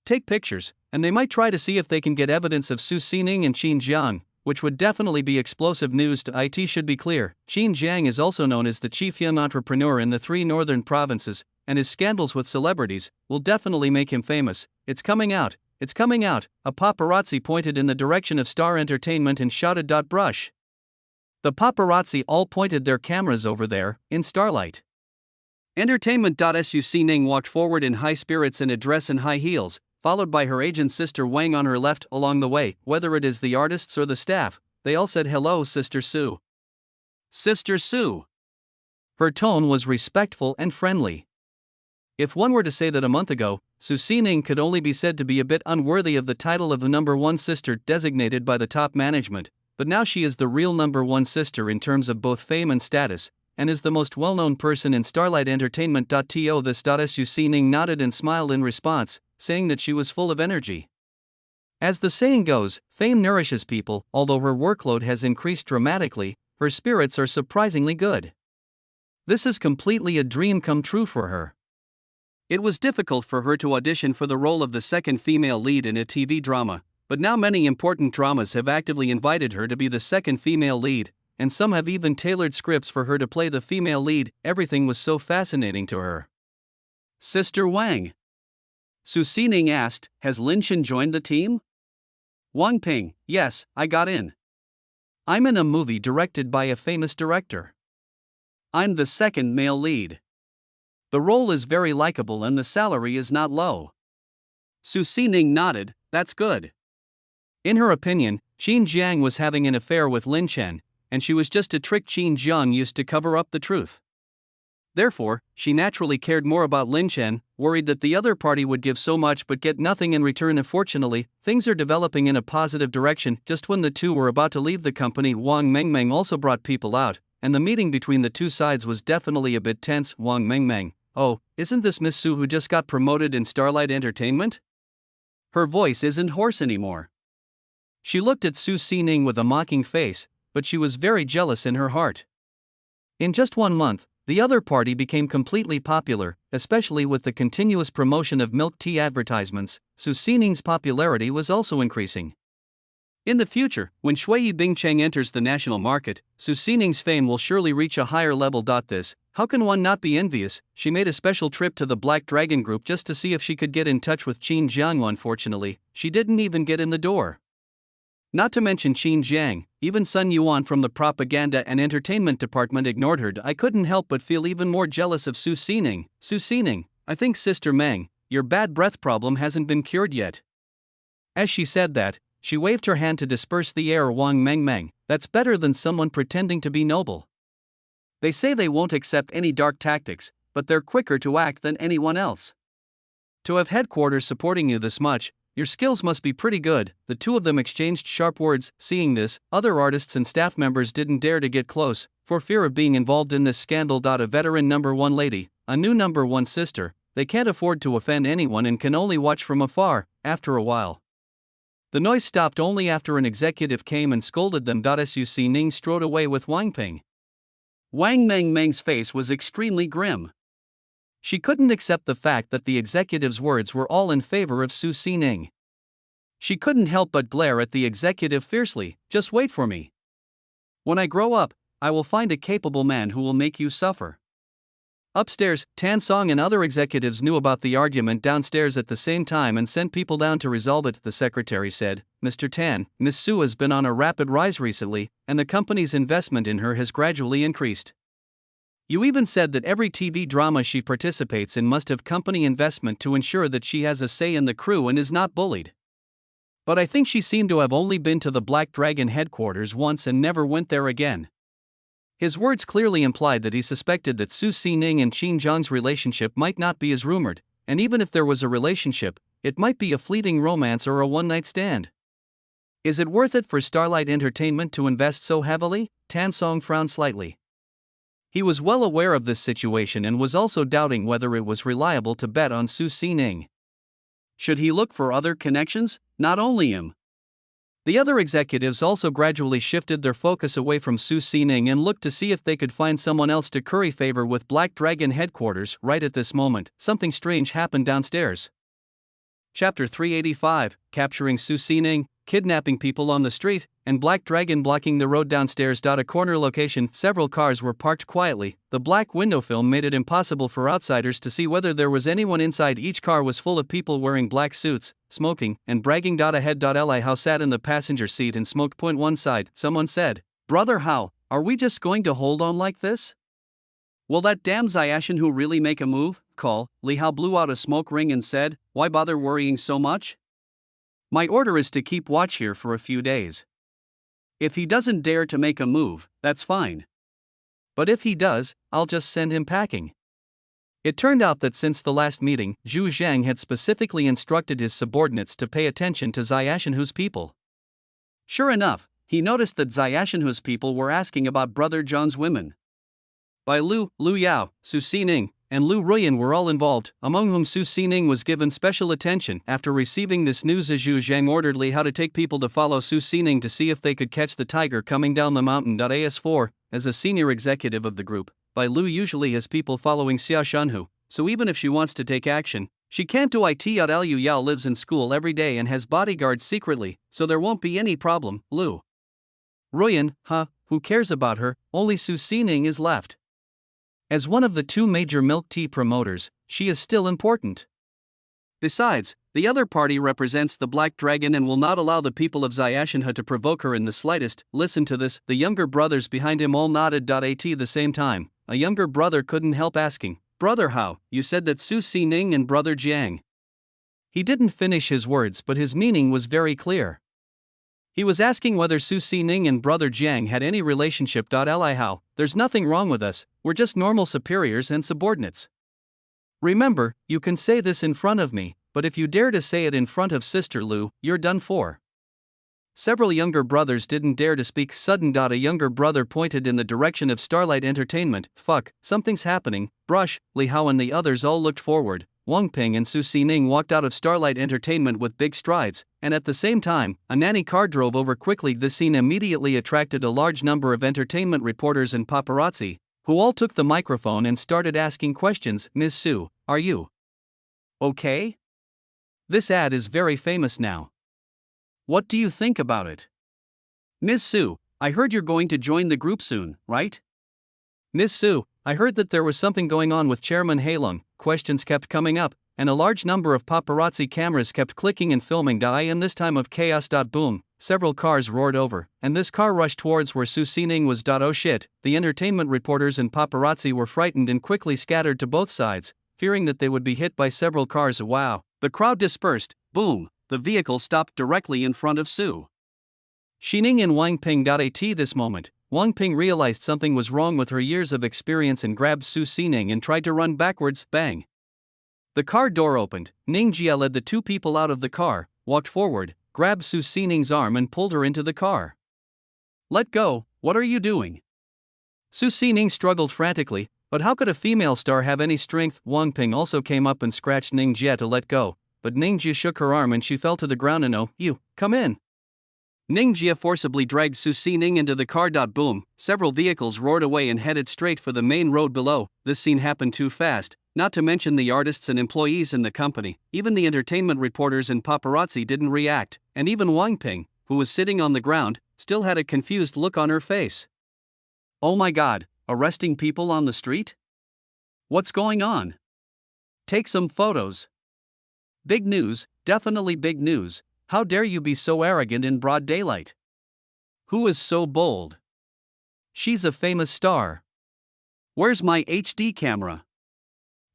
take pictures, and they might try to see if they can get evidence of Su Xining and Qin Jiang, which would definitely be explosive news. It should be clear, Qin Jiang is also known as the chief young entrepreneur in the three northern provinces, and his scandals with celebrities will definitely make him famous. It's coming out, it's coming out. A paparazzi pointed in the direction of Star Entertainment and shouted, "Brush." The paparazzi all pointed their cameras over there, in Starlight Entertainment. Su Xining walked forward in high spirits in a dress and high heels, followed by her agent Sister Wang on her left. Along the way, whether it is the artists or the staff, they all said, "Hello, Sister Su. Sister Su." Her tone was respectful and friendly. If one were to say that a month ago, Su Xining could only be said to be a bit unworthy of the title of the number one sister designated by the top management, but now she is the real number one sister in terms of both fame and status, and is the most well-known person in Starlight Entertainment. Su Xining nodded and smiled in response, saying that she was full of energy. As the saying goes, fame nourishes people. Although her workload has increased dramatically, her spirits are surprisingly good. This is completely a dream come true for her. It was difficult for her to audition for the role of the second female lead in a TV drama, but now many important dramas have actively invited her to be the second female lead, and some have even tailored scripts for her to play the female lead. Everything was so fascinating to her. "Sister Wang," Su Xining asked, "has Lin Chen joined the team?" Wang Ping: "Yes, I got in. I'm in a movie directed by a famous director. I'm the second male lead. The role is very likable and the salary is not low." Su Xining nodded, "That's good." In her opinion, Qin Jiang was having an affair with Lin Chen, and she was just a trick Qin Jiang used to cover up the truth. Therefore, she naturally cared more about Lin Chen, worried that the other party would give so much but get nothing in return. Unfortunately, things are developing in a positive direction. Just when the two were about to leave the company, Wang Mengmeng also brought people out, and the meeting between the two sides was definitely a bit tense. Wang Mengmeng: "Oh, isn't this Miss Su who just got promoted in Starlight Entertainment? Her voice isn't hoarse anymore." She looked at Su Xining with a mocking face, but she was very jealous in her heart. In just 1 month, the other party became completely popular, especially with the continuous promotion of milk tea advertisements. Su Xining's popularity was also increasing. In the future, when Shui Bingcheng enters the national market, Su Xining's fame will surely reach a higher level. How can one not be envious? She made a special trip to the Black Dragon Group just to see if she could get in touch with Qin Jiang. Unfortunately, she didn't even get in the door. Not to mention Qin Jiang, even Sun Yuan from the propaganda and entertainment department ignored her. I couldn't help but feel even more jealous of Su Xining. "Su Xining, I think Sister Meng, your bad breath problem hasn't been cured yet." As she said that, she waved her hand to disperse the air. Wang Mengmeng: "That's better than someone pretending to be noble. They say they won't accept any dark tactics, but they're quicker to act than anyone else. To have headquarters supporting you this much, your skills must be pretty good." The two of them exchanged sharp words. Seeing this, other artists and staff members didn't dare to get close, for fear of being involved in this scandal. A veteran number one lady, a new number one sister, they can't afford to offend anyone and can only watch from afar. After a while, the noise stopped only after an executive came and scolded them. Su Ning strode away with Wang Ping. Wang Meng's face was extremely grim. She couldn't accept the fact that the executive's words were all in favor of Su Ning. She couldn't help but glare at the executive fiercely. "Just wait for me. When I grow up, I will find a capable man who will make you suffer." Upstairs, Tan Song and other executives knew about the argument downstairs at the same time and sent people down to resolve it. The secretary said, "Mr. Tan, Miss Su has been on a rapid rise recently, and the company's investment in her has gradually increased. You even said that every TV drama she participates in must have company investment to ensure that she has a say in the crew and is not bullied. But I think she seemed to have only been to the Black Dragon headquarters once and never went there again." His words clearly implied that he suspected that Su Ning and Qin Zhang's relationship might not be as rumored, and even if there was a relationship, it might be a fleeting romance or a one-night stand. "Is it worth it for Starlight Entertainment to invest so heavily?" Tan Song frowned slightly. He was well aware of this situation and was also doubting whether it was reliable to bet on Su Ning. Should he look for other connections? Not only him. The other executives also gradually shifted their focus away from Su Ning and looked to see if they could find someone else to curry favor with Black Dragon headquarters. Right at this moment, something strange happened downstairs. Chapter 385, Capturing Su Ning, Kidnapping People on the Street, and Black Dragon blocking the road downstairs. A corner location, several cars were parked quietly. The black window film made it impossible for outsiders to see whether there was anyone inside. Each car was full of people wearing black suits, smoking, and bragging. Ahead, Li Hao sat in the passenger seat and smoked. One side, someone said, "Brother Hao, are we just going to hold on like this? Will that damn Xiashan who really make a move?" Call. Li Hao blew out a smoke ring and said, "Why bother worrying so much? My order is to keep watch here for a few days. If he doesn't dare to make a move, that's fine. But if he does, I'll just send him packing." It turned out that since the last meeting, Zhu Zhang had specifically instructed his subordinates to pay attention to Xiashanhu's people. Sure enough, he noticed that Xiashanhu's people were asking about Brother John's women. Bai Lu, Lu Yao, Su Ning, and Lu Ruyan were all involved, among whom Su Ning was given special attention. After receiving this news, Zhu Zhang ordered Li Hao to take people to follow Su Ning to see if they could catch the tiger coming down the mountain. As4, as a senior executive of the group, Bai Lu usually has people following Xiashanhu, so even if she wants to take action, she can't do it. Liu Yao lives in school every day and has bodyguards secretly, so there won't be any problem. Lu Ruyan, who cares about her? Only Su Ning is left. As one of the two major milk tea promoters, she is still important. Besides, the other party represents the Black Dragon and will not allow the people of Xiashanhu to provoke her in the slightest. Listen to this. The younger brothers behind him all nodded. At the same time, a younger brother couldn't help asking, "Brother Hao, you said that Su Ning and Brother Jiang." He didn't finish his words, but his meaning was very clear. He was asking whether Su Ning and Brother Jiang had any relationship. Li Hao, there's nothing wrong with us, we're just normal superiors and subordinates. Remember, you can say this in front of me, but if you dare to say it in front of Sister Lu, you're done for. Several younger brothers didn't dare to speak. Sudden. A younger brother pointed in the direction of Starlight Entertainment. "Fuck, something's happening." Brush, Li Hao and the others all looked forward. Wang Ping and Su Ning walked out of Starlight Entertainment with big strides, and at the same time, a nanny car drove over quickly. This scene immediately attracted a large number of entertainment reporters and paparazzi, who all took the microphone and started asking questions. "Ms. Su, are you okay? This ad is very famous now. What do you think about it? Ms. Su, I heard you're going to join the group soon, right? Ms. Su, I heard that there was something going on with Chairman Heilung." Questions kept coming up, and a large number of paparazzi cameras kept clicking and filming. In this time of chaos. Boom, several cars roared over, and this car rushed towards where Su Ning was. Oh shit, the entertainment reporters and paparazzi were frightened and quickly scattered to both sides, fearing that they would be hit by several cars. Wow, the crowd dispersed. Boom, the vehicle stopped directly in front of Su Ning and Wang Ping. At this moment, Wang Ping realized something was wrong with her years of experience and grabbed Su Ning and tried to run backwards. Bang! The car door opened. Ning Jia led the two people out of the car, walked forward, grabbed Su Xining's arm and pulled her into the car. "Let go, what are you doing?" Su Xining struggled frantically, but how could a female star have any strength? Wang Ping also came up and scratched Ning Jie to let go, but Ning Jie shook her arm and she fell to the ground. And "Oh, you, come in." Ning Jie forcibly dragged Su Xining into the car. Boom, several vehicles roared away and headed straight for the main road below. This scene happened too fast, not to mention the artists and employees in the company. Even the entertainment reporters and paparazzi didn't react, and even Wang Ping, who was sitting on the ground, still had a confused look on her face. "Oh my god, arresting people on the street? What's going on? Take some photos." Big news, definitely big news. How dare you be so arrogant in broad daylight? Who is so bold? She's a famous star. Where's my HD camera?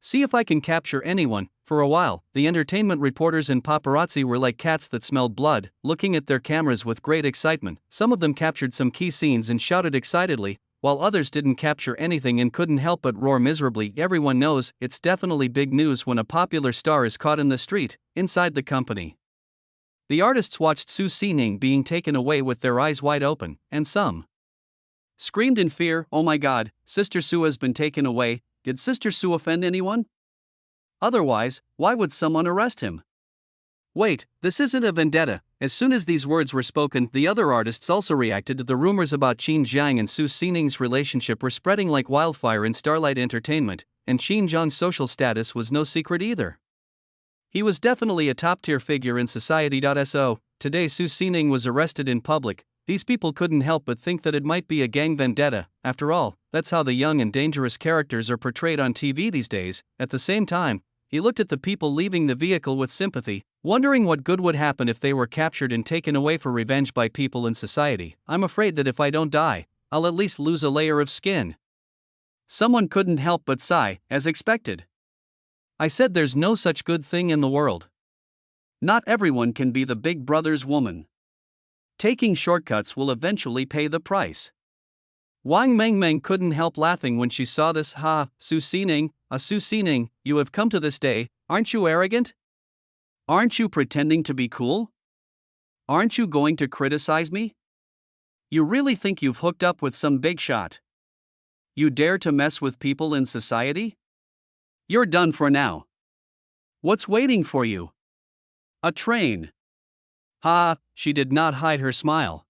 See if I can capture anyone. For a while, the entertainment reporters and paparazzi were like cats that smelled blood, looking at their cameras with great excitement. Some of them captured some key scenes and shouted excitedly, while others didn't capture anything and couldn't help but roar miserably. Everyone knows it's definitely big news when a popular star is caught in the street, inside the company. The artists watched Su Xining being taken away with their eyes wide open, and some screamed in fear. "Oh my god, Sister Su has been taken away. Did Sister Su offend anyone? Otherwise, why would someone arrest him? Wait, this isn't a vendetta." As soon as these words were spoken, the other artists also reacted. The rumors about Qin Jiang and Su Xining's relationship were spreading like wildfire in Starlight Entertainment, and Qin Jiang's social status was no secret either. He was definitely a top-tier figure in society. So, today Su Xining was arrested in public. These people couldn't help but think that it might be a gang vendetta. After all, that's how the young and dangerous characters are portrayed on TV these days. At the same time, he looked at the people leaving the vehicle with sympathy, wondering what good would happen if they were captured and taken away for revenge by people in society. "I'm afraid that if I don't die, I'll at least lose a layer of skin." Someone couldn't help but sigh, as expected. "I said there's no such good thing in the world. Not everyone can be the big brother's woman. Taking shortcuts will eventually pay the price." Wang Mengmeng couldn't help laughing when she saw this. "Ha, Su Xining, Su Xining, you have come to this day, aren't you arrogant? Aren't you pretending to be cool? Aren't you going to criticize me? You really think you've hooked up with some big shot? You dare to mess with people in society? You're done for now. What's waiting for you? A train." Ha, she did not hide her smile.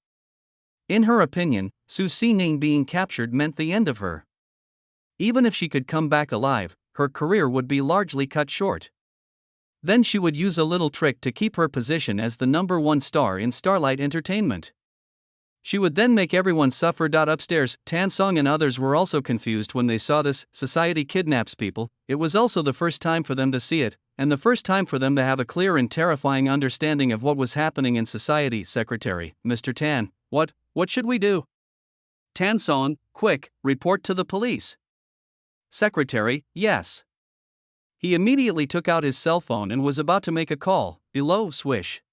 In her opinion, Su Xining being captured meant the end of her. Even if she could come back alive, her career would be largely cut short. Then she would use a little trick to keep her position as the #1 star in Starlight Entertainment. She would then make everyone suffer. Upstairs, Tan Song and others were also confused when they saw this. Society kidnaps people. It was also the first time for them to see it, and the first time for them to have a clear and terrifying understanding of what was happening in society. "Secretary, Mr. Tan, what should we do?" "Tan Song, quick, report to the police." "Secretary, yes." He immediately took out his cell phone and was about to make a call. Below, swish.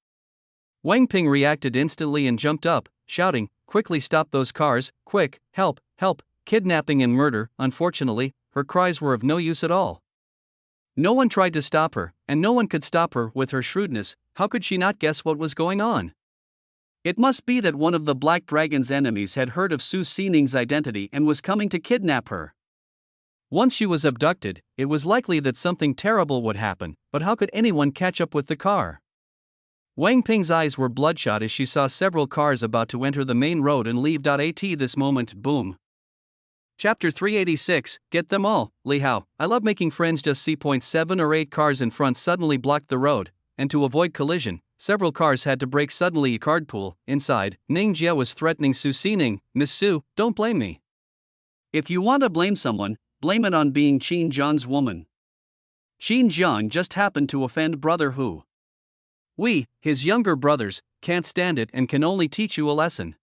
Wang Ping reacted instantly and jumped up, shouting, "Quickly stop those cars, quick, help, help, kidnapping and murder." Unfortunately, her cries were of no use at all. No one tried to stop her, and no one could stop her. With her shrewdness, how could she not guess what was going on? It must be that one of the Black Dragon's enemies had heard of Su Xining's identity and was coming to kidnap her. Once she was abducted, it was likely that something terrible would happen, but how could anyone catch up with the car? Wang Ping's eyes were bloodshot as she saw several cars about to enter the main road and leave. At this moment, boom. Chapter 386, Get them all. Li Hao, I love making friends. Just C.7 or 8 cars in front suddenly blocked the road, and to avoid collision, several cars had to brake suddenly. Cardpool. Inside, Ning Jie was threatening Su Xining. "Miss Su, don't blame me. If you want to blame someone, blame it on being Qin Jiang's woman. Qin Jiang just happened to offend brother Hu. We, his younger brothers, can't stand it and can only teach you a lesson.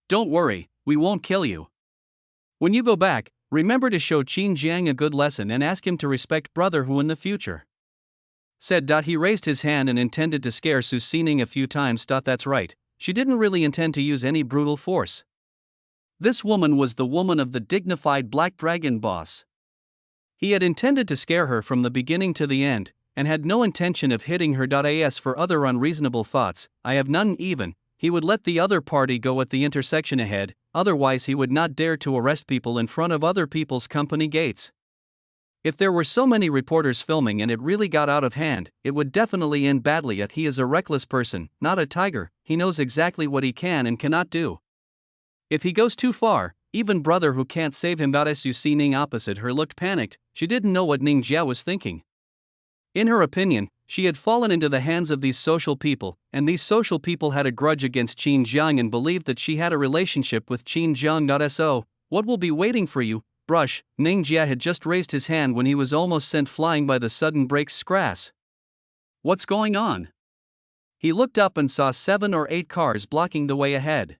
Don't worry, we won't kill you. When you go back, remember to show Qin Jiang a good lesson and ask him to respect brother Hu in the future." Said. He raised his hand and intended to scare Su Xining a few times. That's right, she didn't really intend to use any brutal force. This woman was the woman of the dignified Black Dragon boss. He had intended to scare her from the beginning to the end, and had no intention of hitting her. As for other unreasonable thoughts, I have none even. He would let the other party go at the intersection ahead, otherwise he would not dare to arrest people in front of other people's company gates. If there were so many reporters filming and it really got out of hand, it would definitely end badly. Yet he is a reckless person, not a tiger. He knows exactly what he can and cannot do. If he goes too far, even brother who can't save him. Su Si Ning opposite her looked panicked. She didn't know what Ning Jia was thinking. In her opinion, she had fallen into the hands of these social people, and these social people had a grudge against Qin Jiang and believed that she had a relationship with Qin Jiang. So, what will be waiting for you? Brush. Ning Jia had just raised his hand when he was almost sent flying by the sudden brakes. Scrass. What's going on? He looked up and saw 7 or 8 cars blocking the way ahead.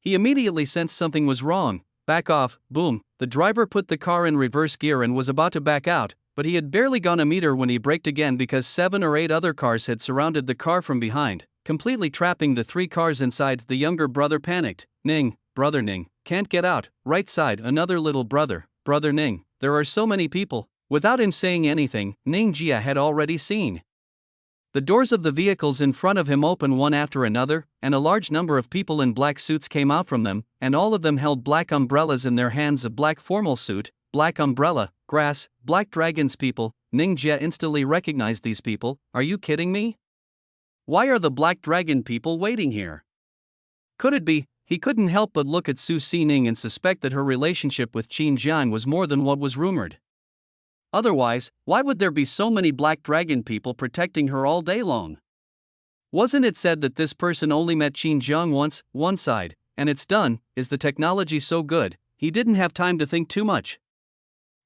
He immediately sensed something was wrong. Back off. Boom. The driver put the car in reverse gear and was about to back out, but he had barely gone a meter when he braked again because 7 or 8 other cars had surrounded the car from behind, completely trapping the 3 cars inside. The younger brother panicked. Ning, brother Ning, can't get out. Right side, another little brother, brother Ning, there are so many people. Without him saying anything, Ning Jia had already seen the doors of the vehicles in front of him open one after another, and a large number of people in black suits came out from them, and all of them held black umbrellas in their hands. A black formal suit, black umbrella, grass, black dragons. People. Ning Jia instantly recognized these people. Are you kidding me? Why are the black dragon people waiting here? Could it be? He couldn't help but look at Su Si Ning and suspect that her relationship with Qin Jiang was more than what was rumored. Otherwise, why would there be so many black dragon people protecting her all day long? Wasn't it said that this person only met Qin Jiang once, one side, and it's done? Is the technology so good? He didn't have time to think too much.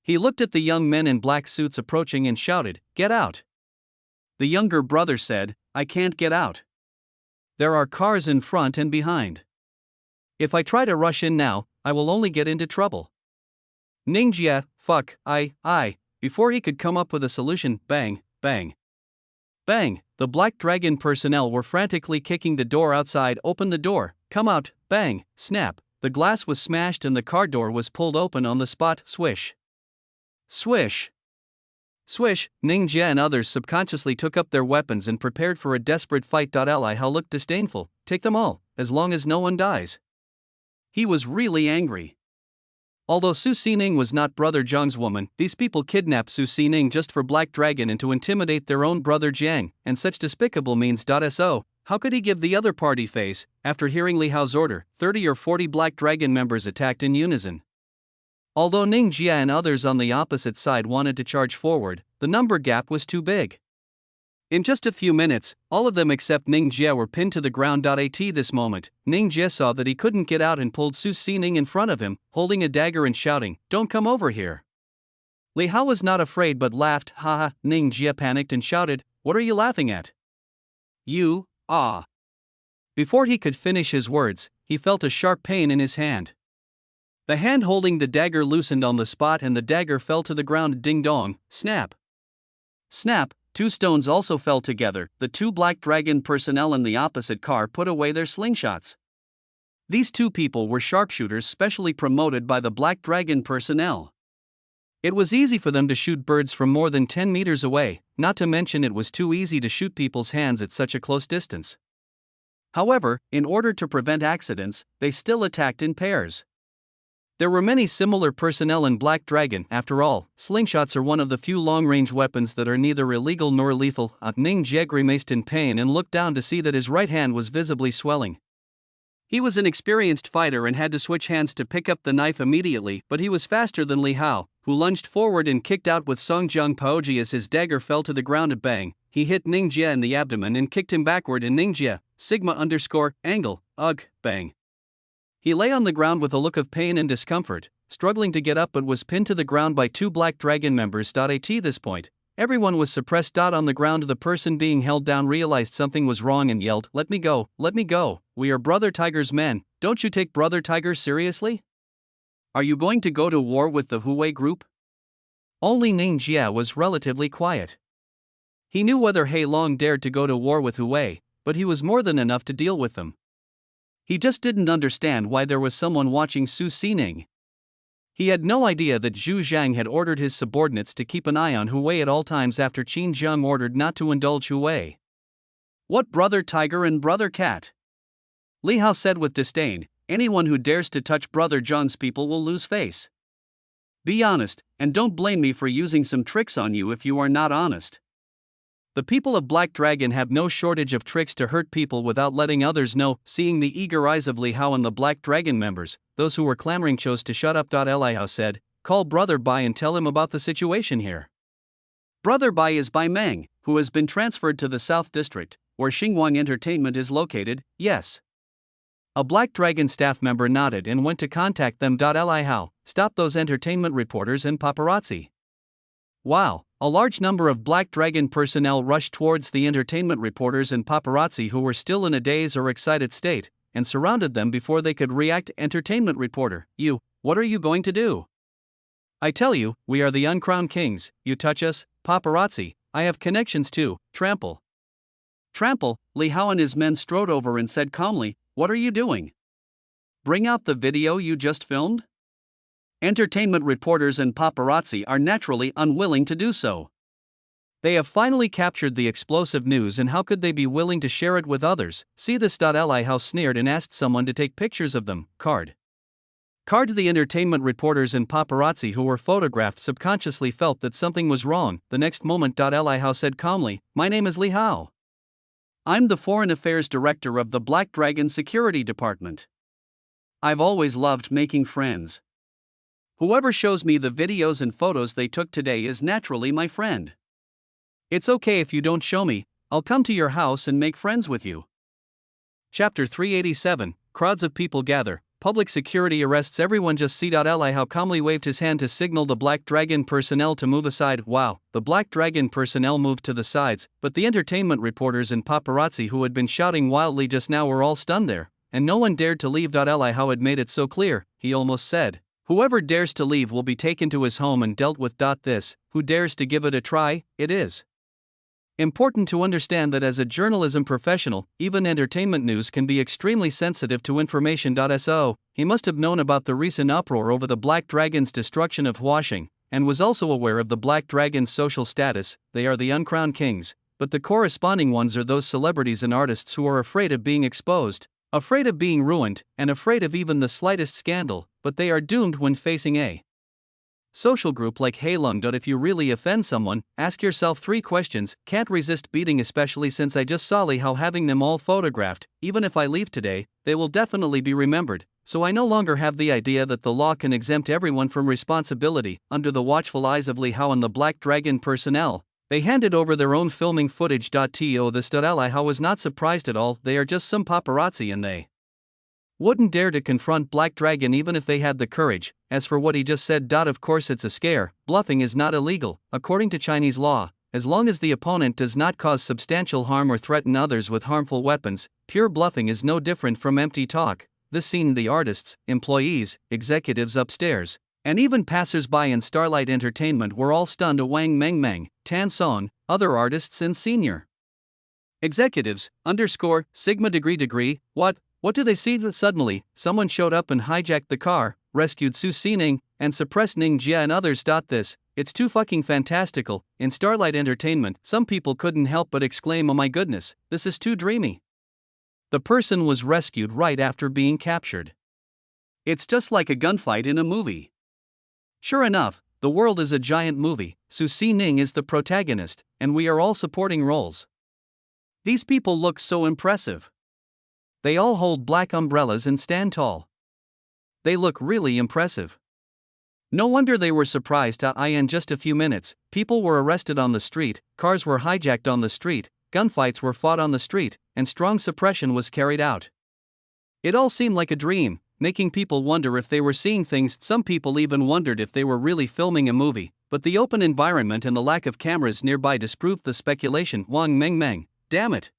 He looked at the young men in black suits approaching and shouted, "Get out!" The younger brother said, "I can't get out. There are cars in front and behind. If I try to rush in now, I will only get into trouble." Ning Jia, fuck, I. Before he could come up with a solution, bang, bang, bang, the black dragon personnel were frantically kicking the door outside. Open the door, come out, bang, snap, the glass was smashed and the car door was pulled open on the spot. Swish. Swish. Swish. Ning Jia and others subconsciously took up their weapons and prepared for a desperate fight. Li Hao looked disdainful. Take them all, as long as no one dies. He was really angry. Although Su Si Ning was not Brother Zhang's woman, these people kidnapped Su Si Ning just for Black Dragon and to intimidate their own brother Jiang, and such despicable means. So, how could he give the other party face? After hearing Li Hao's order, 30 or 40 Black Dragon members attacked in unison. Although Ning Jia and others on the opposite side wanted to charge forward, the number gap was too big. In just a few minutes, all of them except Ning Jia were pinned to the ground. At this moment, Ning Jia saw that he couldn't get out and pulled Su Si Ning in front of him, holding a dagger and shouting, "Don't come over here." Li Hao was not afraid but laughed. Haha. Ning Jia panicked and shouted, "What are you laughing at?" "You, ah." Before he could finish his words, he felt a sharp pain in his hand. The hand holding the dagger loosened on the spot and the dagger fell to the ground. Ding dong, snap. Snap. 2 stones also fell together. The 2 Black Dragon personnel in the opposite car put away their slingshots. These 2 people were sharpshooters specially promoted by the Black Dragon personnel. It was easy for them to shoot birds from more than 10 meters away, not to mention it was too easy to shoot people's hands at such a close distance. However, in order to prevent accidents, they still attacked in pairs. There were many similar personnel in Black Dragon. After all, slingshots are one of the few long-range weapons that are neither illegal nor lethal. Ning Jia grimaced in pain and looked down to see that his right hand was visibly swelling. He was an experienced fighter and had to switch hands to pick up the knife immediately, but he was faster than Li Hao, who lunged forward and kicked out with Songjiang Paoji as his dagger fell to the ground. At bang, he hit Ning Jia in the abdomen and kicked him backward. In Ning Jia, Sigma_angle, bang. He lay on the ground with a look of pain and discomfort, struggling to get up but was pinned to the ground by 2 Black Dragon members. At this point, everyone was suppressed. On the ground, the person being held down realized something was wrong and yelled, "Let me go, let me go, we are Brother Tiger's men, don't you take Brother Tiger seriously? Are you going to go to war with the Huwei group?" Only Ning Jia was relatively quiet. He knew whether He Long dared to go to war with Huwei, but he was more than enough to deal with them. He just didn't understand why there was someone watching Su Si Ning. He had no idea that Zhu Zhang had ordered his subordinates to keep an eye on Hu Wei at all times after Qin Zheng ordered not to indulge Hu Wei. What brother tiger and brother cat? Li Hao said with disdain, anyone who dares to touch brother John's people will lose face. Be honest, and don't blame me for using some tricks on you if you are not honest. The people of Black Dragon have no shortage of tricks to hurt people without letting others know. Seeing the eager eyes of Li Hao and the Black Dragon members, those who were clamoring chose to shut up. Li Hao said, call Brother Bai and tell him about the situation here. Brother Bai is Bai Meng, who has been transferred to the South District, where Xinguang Entertainment is located. Yes. A Black Dragon staff member nodded and went to contact them. Li Hao, stop those entertainment reporters and paparazzi. Wow, a large number of Black Dragon personnel rushed towards the entertainment reporters and paparazzi who were still in a dazed or excited state, and surrounded them before they could react. Entertainment reporter, you, what are you going to do? I tell you, we are the uncrowned kings. You touch us, paparazzi, I have connections too. Trample. Trample. Li Hao and his men strode over and said calmly, what are you doing? Bring out the video you just filmed? Entertainment reporters and paparazzi are naturally unwilling to do so. They have finally captured the explosive news, and how could they be willing to share it with others? See this. Li Hao sneered and asked someone to take pictures of them. Card. The entertainment reporters and paparazzi who were photographed subconsciously felt that something was wrong. The next moment. Li Hao said calmly, my name is Li Hao. I'm the Foreign Affairs Director of the Black Dragon Security Department. I've always loved making friends. Whoever shows me the videos and photos they took today is naturally my friend. It's okay if you don't show me, I'll come to your house and make friends with you. Chapter 387, Crowds of people gather, public security arrests everyone. Just see. Li Hao calmly waved his hand to signal the Black Dragon personnel to move aside. Wow, the Black Dragon personnel moved to the sides, but the entertainment reporters and paparazzi who had been shouting wildly just now were all stunned there, and no one dared to leave. Li Hao had made it so clear, he almost said, whoever dares to leave will be taken to his home and dealt with. This, who dares to give it a try, it is important to understand that as a journalism professional, even entertainment news can be extremely sensitive to information. So, he must have known about the recent uproar over the Black Dragon's destruction of Huaxing, and was also aware of the Black Dragon's social status. They are the uncrowned kings, but the corresponding ones are those celebrities and artists who are afraid of being exposed, afraid of being ruined, and afraid of even the slightest scandal, but they are doomed when facing a social group like Heilung. If you really offend someone, ask yourself 3 questions. Can't resist beating, especially since I just saw Li Hao having them all photographed. Even if I leave today, they will definitely be remembered, so I no longer have the idea that the law can exempt everyone from responsibility. Under the watchful eyes of Li Hao and the Black Dragon personnel, they handed over their own filming footage. To this. Li Hao was not surprised at all. They are just some paparazzi and they wouldn't dare to confront Black Dragon even if they had the courage. As for what he just said, of course it's a scare. Bluffing is not illegal, according to Chinese law, as long as the opponent does not cause substantial harm or threaten others with harmful weapons. Pure bluffing is no different from empty talk. This scene, the artists, employees, executives upstairs, and even passers-by in Starlight Entertainment were all stunned. Wang Mengmeng, Tan Song, other artists and senior executives, Sigma degree, What do they see? Suddenly, someone showed up and hijacked the car, rescued Su Xining, and suppressed Ning Jia and others. It's too fucking fantastical. In Starlight Entertainment, some people couldn't help but exclaim, oh my goodness, this is too dreamy. The person was rescued right after being captured. It's just like a gunfight in a movie. Sure enough, the world is a giant movie. Su Xining is the protagonist, and we are all supporting roles. These people look so impressive. They all hold black umbrellas and stand tall. They look really impressive. No wonder they were surprised. In just a few minutes, people were arrested on the street, cars were hijacked on the street, gunfights were fought on the street, and strong suppression was carried out. It all seemed like a dream, making people wonder if they were seeing things. Some people even wondered if they were really filming a movie, but the open environment and the lack of cameras nearby disproved the speculation. Wang Mengmeng, damn it.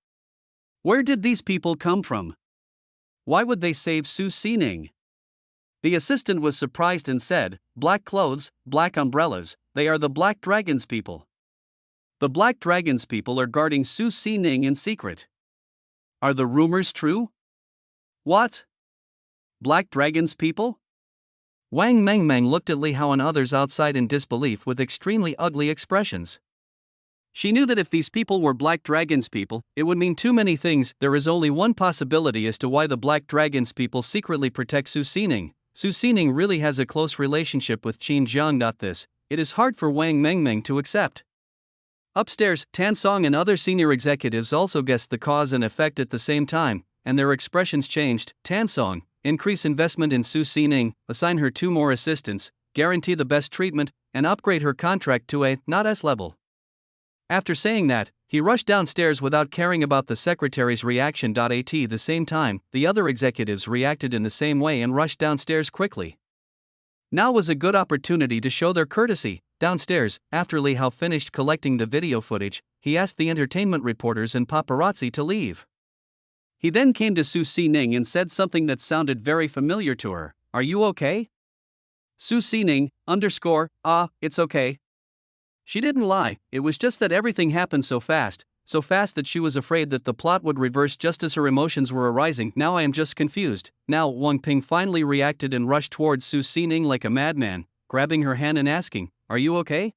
Where did these people come from? Why would they save Su Xining? The assistant was surprised and said, black clothes, black umbrellas, they are the Black Dragon's people. The Black Dragon's people are guarding Su Xining in secret. Are the rumors true? What? Black Dragon's people? Wang Mengmeng looked at Li Hao and others outside in disbelief with extremely ugly expressions. She knew that if these people were Black Dragon's people, it would mean too many things. There is only one possibility as to why the Black Dragon's people secretly protect Su Xining. Su Xining really has a close relationship with Qin Jiang. It is hard for Wang Mengmeng to accept. Upstairs, Tan Song and other senior executives also guessed the cause and effect at the same time, and their expressions changed. Tan Song: increase investment in Su Xining, assign her 2 more assistants, guarantee the best treatment, and upgrade her contract to A, not S level. After saying that, he rushed downstairs without caring about the secretary's reaction. At the same time, the other executives reacted in the same way and rushed downstairs quickly. Now was a good opportunity to show their courtesy. Downstairs, after Li Hao finished collecting the video footage, he asked the entertainment reporters and paparazzi to leave. He then came to Su Xining and said something that sounded very familiar to her. "Are you okay?" Su Xining, it's okay. She didn't lie, it was just that everything happened so fast that she was afraid that the plot would reverse just as her emotions were arising. "Now I am just confused." Now Wang Ping finally reacted and rushed towards Su Xining like a madman, grabbing her hand and asking, "Are you okay?"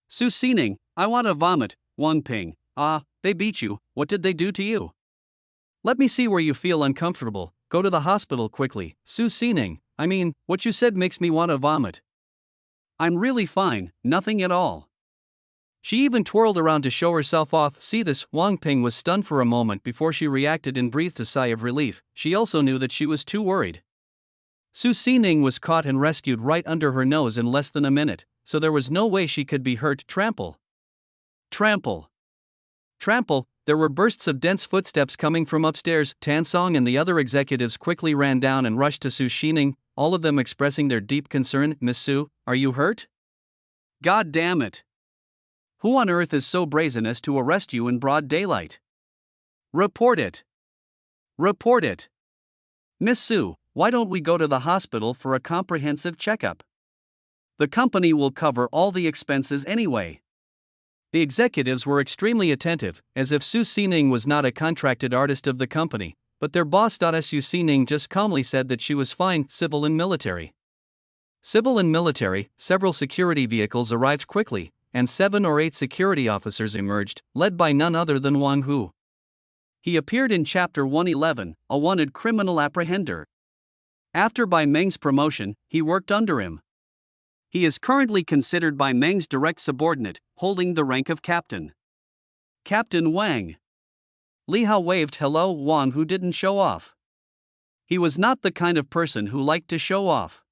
Su Xining: "I want to vomit." Wang Ping: "They beat you, what did they do to you? Let me see where you feel uncomfortable, go to the hospital quickly." Su Xining: "What you said makes me want to vomit. I'm really fine, nothing at all." She even twirled around to show herself off. See this? Wang Ping was stunned for a moment before she reacted and breathed a sigh of relief. She also knew that she was too worried. Su Xining was caught and rescued right under her nose in less than a minute, so there was no way she could be hurt. Trample. Trample. Trample. There were bursts of dense footsteps coming from upstairs. Tan Song and the other executives quickly ran down and rushed to Su Xining, all of them expressing their deep concern. "Miss Su, are you hurt? God damn it. Who on earth is so brazen as to arrest you in broad daylight? Report it. Report it. Miss Su, why don't we go to the hospital for a comprehensive checkup? The company will cover all the expenses anyway." The executives were extremely attentive, as if Su Xining was not a contracted artist of the company, but their boss. Su Xining just calmly said that she was fine. Civil and military. Civil and military, several security vehicles arrived quickly, and 7 or 8 security officers emerged, led by none other than Wang Hu. He appeared in Chapter 111, a wanted criminal apprehender. After Bai Meng's promotion, he worked under him. He is currently considered Bai Meng's direct subordinate, holding the rank of captain. Captain Wang. Li Hao waved hello. Wang Hu didn't show off. He was not the kind of person who liked to show off.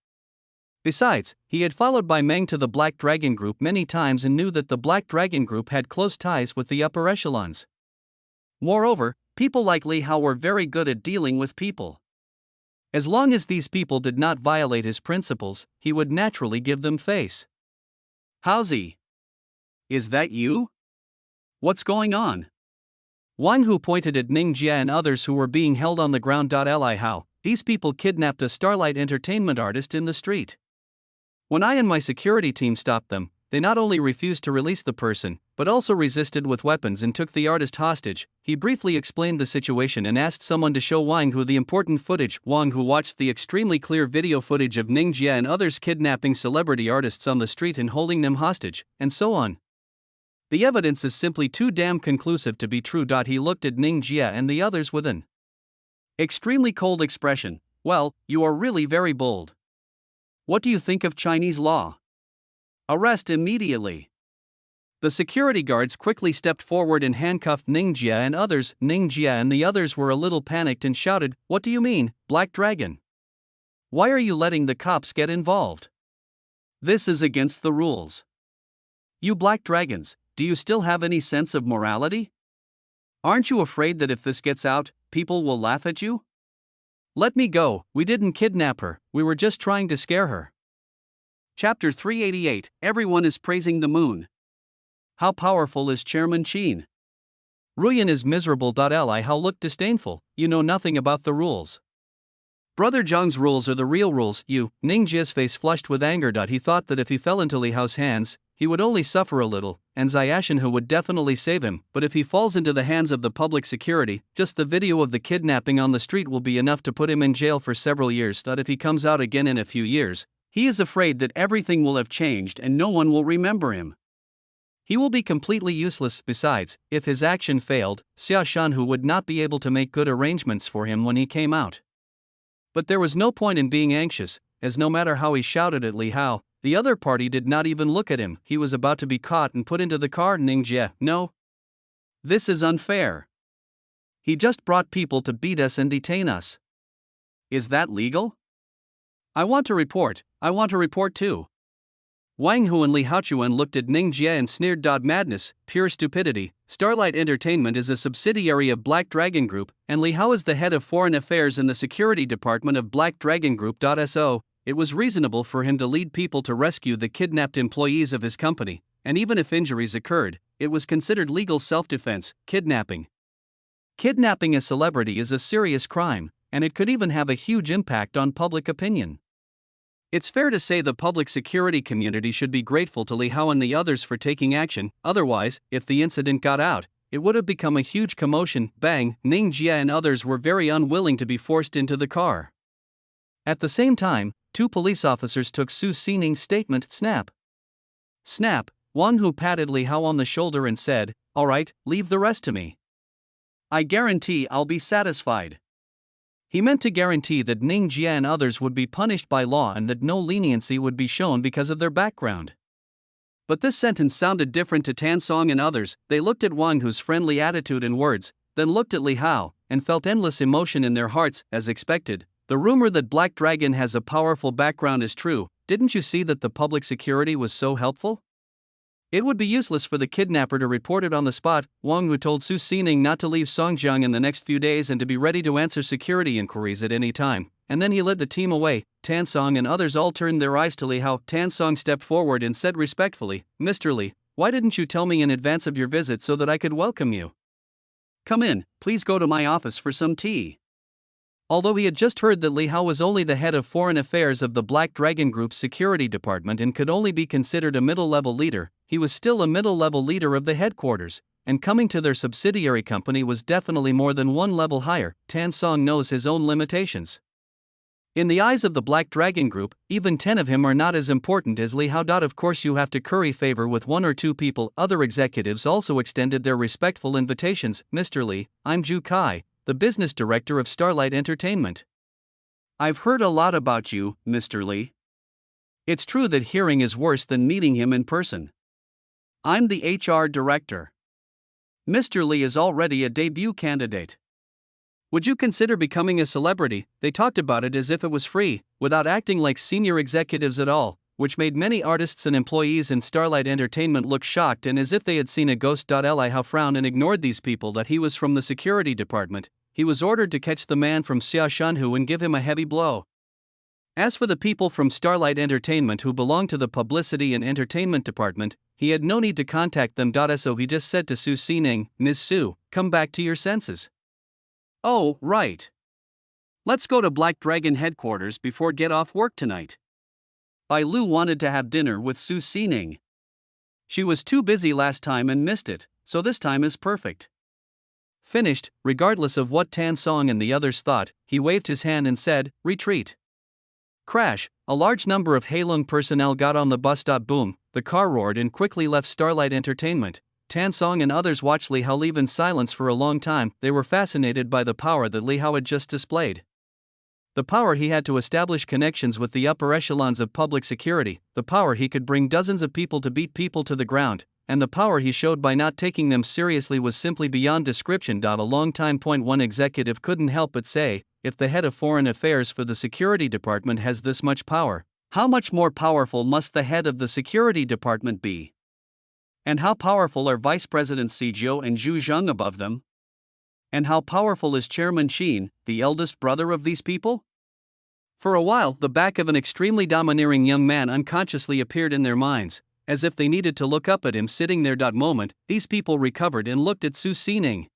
Besides, he had followed Bai Meng to the Black Dragon Group many times and knew that the Black Dragon Group had close ties with the upper echelons. Moreover, people like Li Hao were very good at dealing with people. As long as these people did not violate his principles, he would naturally give them face. "Howzy? Is that you? What's going on?" Wang Hu pointed at Ning Jia and others who were being held on the ground. Li Hao, these people kidnapped a Starlight Entertainment artist in the street. When I and my security team stopped them, they not only refused to release the person, but also resisted with weapons and took the artist hostage. He briefly explained the situation and asked someone to show Wang Hu the important footage. Wang Hu watched the extremely clear video footage of Ning Jia and others kidnapping celebrity artists on the street and holding them hostage, and so on. The evidence is simply too damn conclusive to be true. He looked at Ning Jia and the others with an extremely cold expression. "Well, you are really very bold. What do you think of Chinese law? Arrest immediately." The security guards quickly stepped forward and handcuffed Ning Jia and others. Ning Jia and the others were a little panicked and shouted, "What do you mean, Black Dragon? Why are you letting the cops get involved? This is against the rules. You Black Dragons, do you still have any sense of morality? Aren't you afraid that if this gets out, people will laugh at you? Let me go, we didn't kidnap her, we were just trying to scare her." Chapter 388, Everyone is praising the moon. How powerful is Chairman Qin? Ruyan is miserable. Li Hao looked disdainful. "You know nothing about the rules. Brother Zhang's rules are the real rules." Ning Jia's face flushed with anger. He thought that if he fell into Li Hao's hands, he would only suffer a little, and Xiaoshenhu would definitely save him, but if he falls into the hands of the public security, just the video of the kidnapping on the street will be enough to put him in jail for several years. That if he comes out again in a few years, he is afraid that everything will have changed and no one will remember him. He will be completely useless. Besides, if his action failed, Xiaoshenhu would not be able to make good arrangements for him when he came out. But there was no point in being anxious, as no matter how he shouted at Li Hao, the other party did not even look at him. He was about to be caught and put into the car. Ningjie, no. This is unfair. He just brought people to beat us and detain us. Is that legal? I want to report too. Wang Hu and Li Haochuan looked at Ningjie and sneered. Madness, pure stupidity. Starlight Entertainment is a subsidiary of Black Dragon Group, and Li Hao is the head of foreign affairs in the security department of Black Dragon Group. So, it was reasonable for him to lead people to rescue the kidnapped employees of his company, and even if injuries occurred, it was considered legal self-defense. Kidnapping. Kidnapping a celebrity is a serious crime, and it could even have a huge impact on public opinion. It's fair to say the public security community should be grateful to Li Hao and the others for taking action. Otherwise, if the incident got out, it would have become a huge commotion. Bang, Ningjie and others were very unwilling to be forced into the car. At the same time, 2 police officers took Su Xining's statement. Snap. Snap. Wang Hu patted Li Hao on the shoulder and said, "All right, leave the rest to me. I guarantee I'll be satisfied." He meant to guarantee that Ningjie and others would be punished by law and that no leniency would be shown because of their background. But this sentence sounded different to Tan Song and others. They looked at Wang Hu's friendly attitude and words, then looked at Li Hao, and felt endless emotion in their hearts. As expected, the rumor that Black Dragon has a powerful background is true. Didn't you see that the public security was so helpful? It would be useless for the kidnapper to report it on the spot. Wang Hu told Su Xining not to leave Songjiang in the next few days and to be ready to answer security inquiries at any time, and then he led the team away. Tan Song and others all turned their eyes to Li Hao. Tan Song stepped forward and said respectfully, "Mr. Li, why didn't you tell me in advance of your visit so that I could welcome you? Come in, please go to my office for some tea." Although he had just heard that Li Hao was only the head of foreign affairs of the Black Dragon Group's security department and could only be considered a middle-level leader, he was still a middle-level leader of the headquarters, and coming to their subsidiary company was definitely more than one level higher. Tan Song knows his own limitations. In the eyes of the Black Dragon Group, even 10 of him are not as important as Li Hao. Of course you have to curry favor with 1 or 2 people. Other executives also extended their respectful invitations. "Mr. Li, I'm Ju Kai, the business director of Starlight Entertainment. I've heard a lot about you, Mr. Li. It's true that hearing is worse than meeting him in person. I'm the HR director. Mr. Li is already a debut candidate. Would you consider becoming a celebrity?" They talked about it as if it was free, without acting like senior executives at all, which made many artists and employees in Starlight Entertainment look shocked and as if they had seen a ghost. Li Hao frowned and ignored these people. That he was from the security department. He was ordered to catch the man from Xiaoshenhu and give him a heavy blow. As for the people from Starlight Entertainment who belonged to the publicity and entertainment department, he had no need to contact them. So he just said to Su Xining, "Ms. Su, come back to your senses." "Oh, right. Let's go to Black Dragon headquarters before get off work tonight." Bai Lu wanted to have dinner with Su Xining. She was too busy last time and missed it, so this time is perfect. Finished, regardless of what Tan Song and the others thought, he waved his hand and said, "Retreat." Crash, a large number of Heilong personnel got on the bus. Boom, the car roared and quickly left Starlight Entertainment. Tan Song and others watched Li Hao leave in silence for a long time. They were fascinated by the power that Li Hao had just displayed. The power he had to establish connections with the upper echelons of public security, the power he could bring dozens of people to beat people to the ground, and the power he showed by not taking them seriously was simply beyond description. A long time. One executive couldn't help but say, if the head of foreign affairs for the security department has this much power, how much more powerful must the head of the security department be? And how powerful are Vice Presidents Zijiu and Zhu Zheng above them? And how powerful is Chairman Qin, the eldest brother of these people? For a while, the back of an extremely domineering young man unconsciously appeared in their minds, as if they needed to look up at him sitting there. Moment, these people recovered and looked at Su Xining.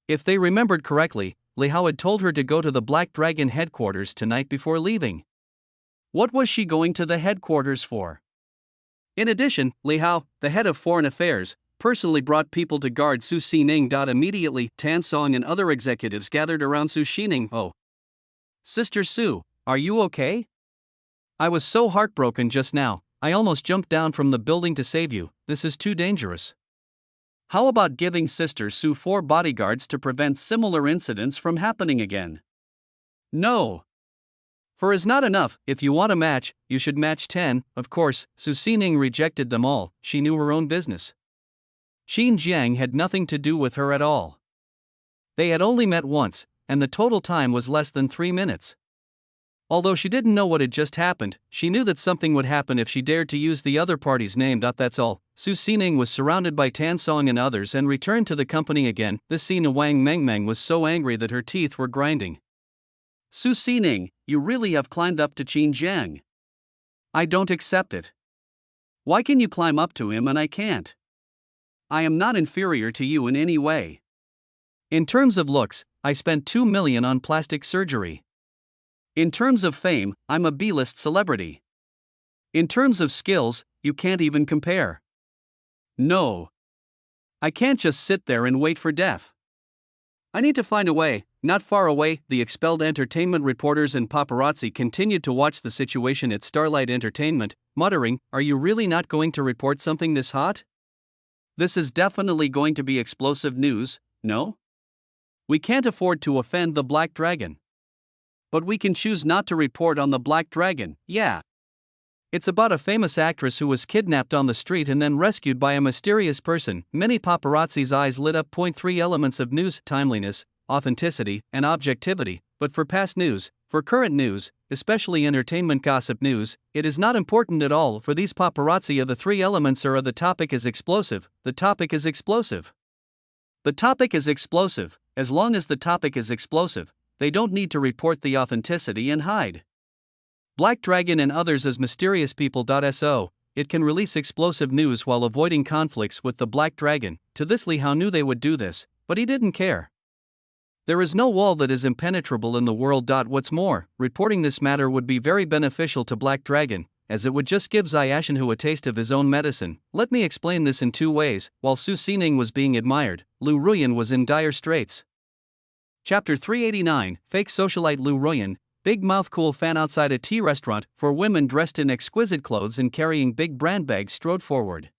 If they remembered correctly, Li Hao had told her to go to the Black Dragon headquarters tonight before leaving. What was she going to the headquarters for? In addition, Li Hao, the head of foreign affairs, personally brought people to guard Su Xining. Immediately, Tan Song and other executives gathered around Su Xining. Oh, Sister Su, are you okay? I was so heartbroken just now, I almost jumped down from the building to save you. This is too dangerous. How about giving Sister Su 4 bodyguards to prevent similar incidents from happening again? No. 4 is not enough. If you want a match, you should match 10. Of course, Su Xining rejected them all. She knew her own business. Qin Jiang had nothing to do with her at all. They had only met once, and the total time was less than 3 minutes. Although she didn't know what had just happened, she knew that something would happen if she dared to use the other party's name. That's all. Su Xining was surrounded by Tan Song and others and returned to the company again. This scene, Wang Mengmeng was so angry that her teeth were grinding. Su Xining, you really have climbed up to Qin Jiang. I don't accept it. Why can you climb up to him and I can't? I am not inferior to you in any way. In terms of looks, I spent 2 million on plastic surgery. In terms of fame, I'm a B-list celebrity. In terms of skills, you can't even compare. No. I can't just sit there and wait for death. I need to find a way. Not far away, the expelled entertainment reporters and paparazzi continued to watch the situation at Starlight Entertainment, muttering, "Are you really not going to report something this hot? This is definitely going to be explosive news, no? We can't afford to offend the Black Dragon. But we can choose not to report on the Black Dragon, yeah. It's about a famous actress who was kidnapped on the street and then rescued by a mysterious person." Many paparazzi's eyes lit up. 3 elements of news: timeliness, authenticity, and objectivity. But for past news, for current news, especially entertainment gossip news, it is not important at all. For these paparazzi, the 3 elements are: the topic is explosive, the topic is explosive. The topic is explosive. As long as the topic is explosive, they don't need to report the authenticity and hide. Black Dragon and others as mysterious people. So, it can release explosive news while avoiding conflicts with the Black Dragon. To this, Li Hao knew they would do this, but he didn't care. There is no wall that is impenetrable in the world. What's more, reporting this matter would be very beneficial to Black Dragon, as it would just give Xiashenhu a taste of his own medicine. Let me explain this in 2 ways. While Su Xining was being admired, Lu Ruyan was in dire straits. Chapter 389, Fake Socialite Lu Ruyan, big mouth cool fan outside a tea restaurant. 4 women dressed in exquisite clothes and carrying big brand bags strode forward.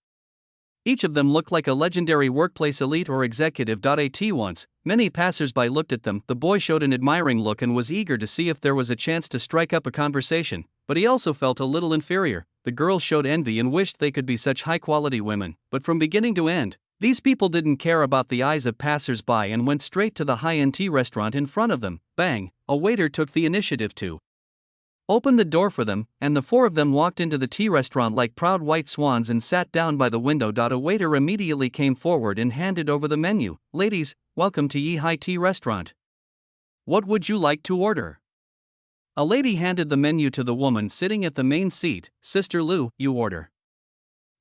Each of them looked like a legendary workplace elite or executive. At once, many passers-by looked at them. The boy showed an admiring look and was eager to see if there was a chance to strike up a conversation, but he also felt a little inferior. The girls showed envy and wished they could be such high-quality women, but from beginning to end, these people didn't care about the eyes of passers-by and went straight to the high-end tea restaurant in front of them. Bang! A waiter took the initiative to open the door for them, and the 4 of them walked into the tea restaurant like proud white swans and sat down by the window. A waiter immediately came forward and handed over the menu. "Ladies, welcome to Yi Hai Tea Restaurant. What would you like to order?" A lady handed the menu to the woman sitting at the main seat. "Sister Lu, you order."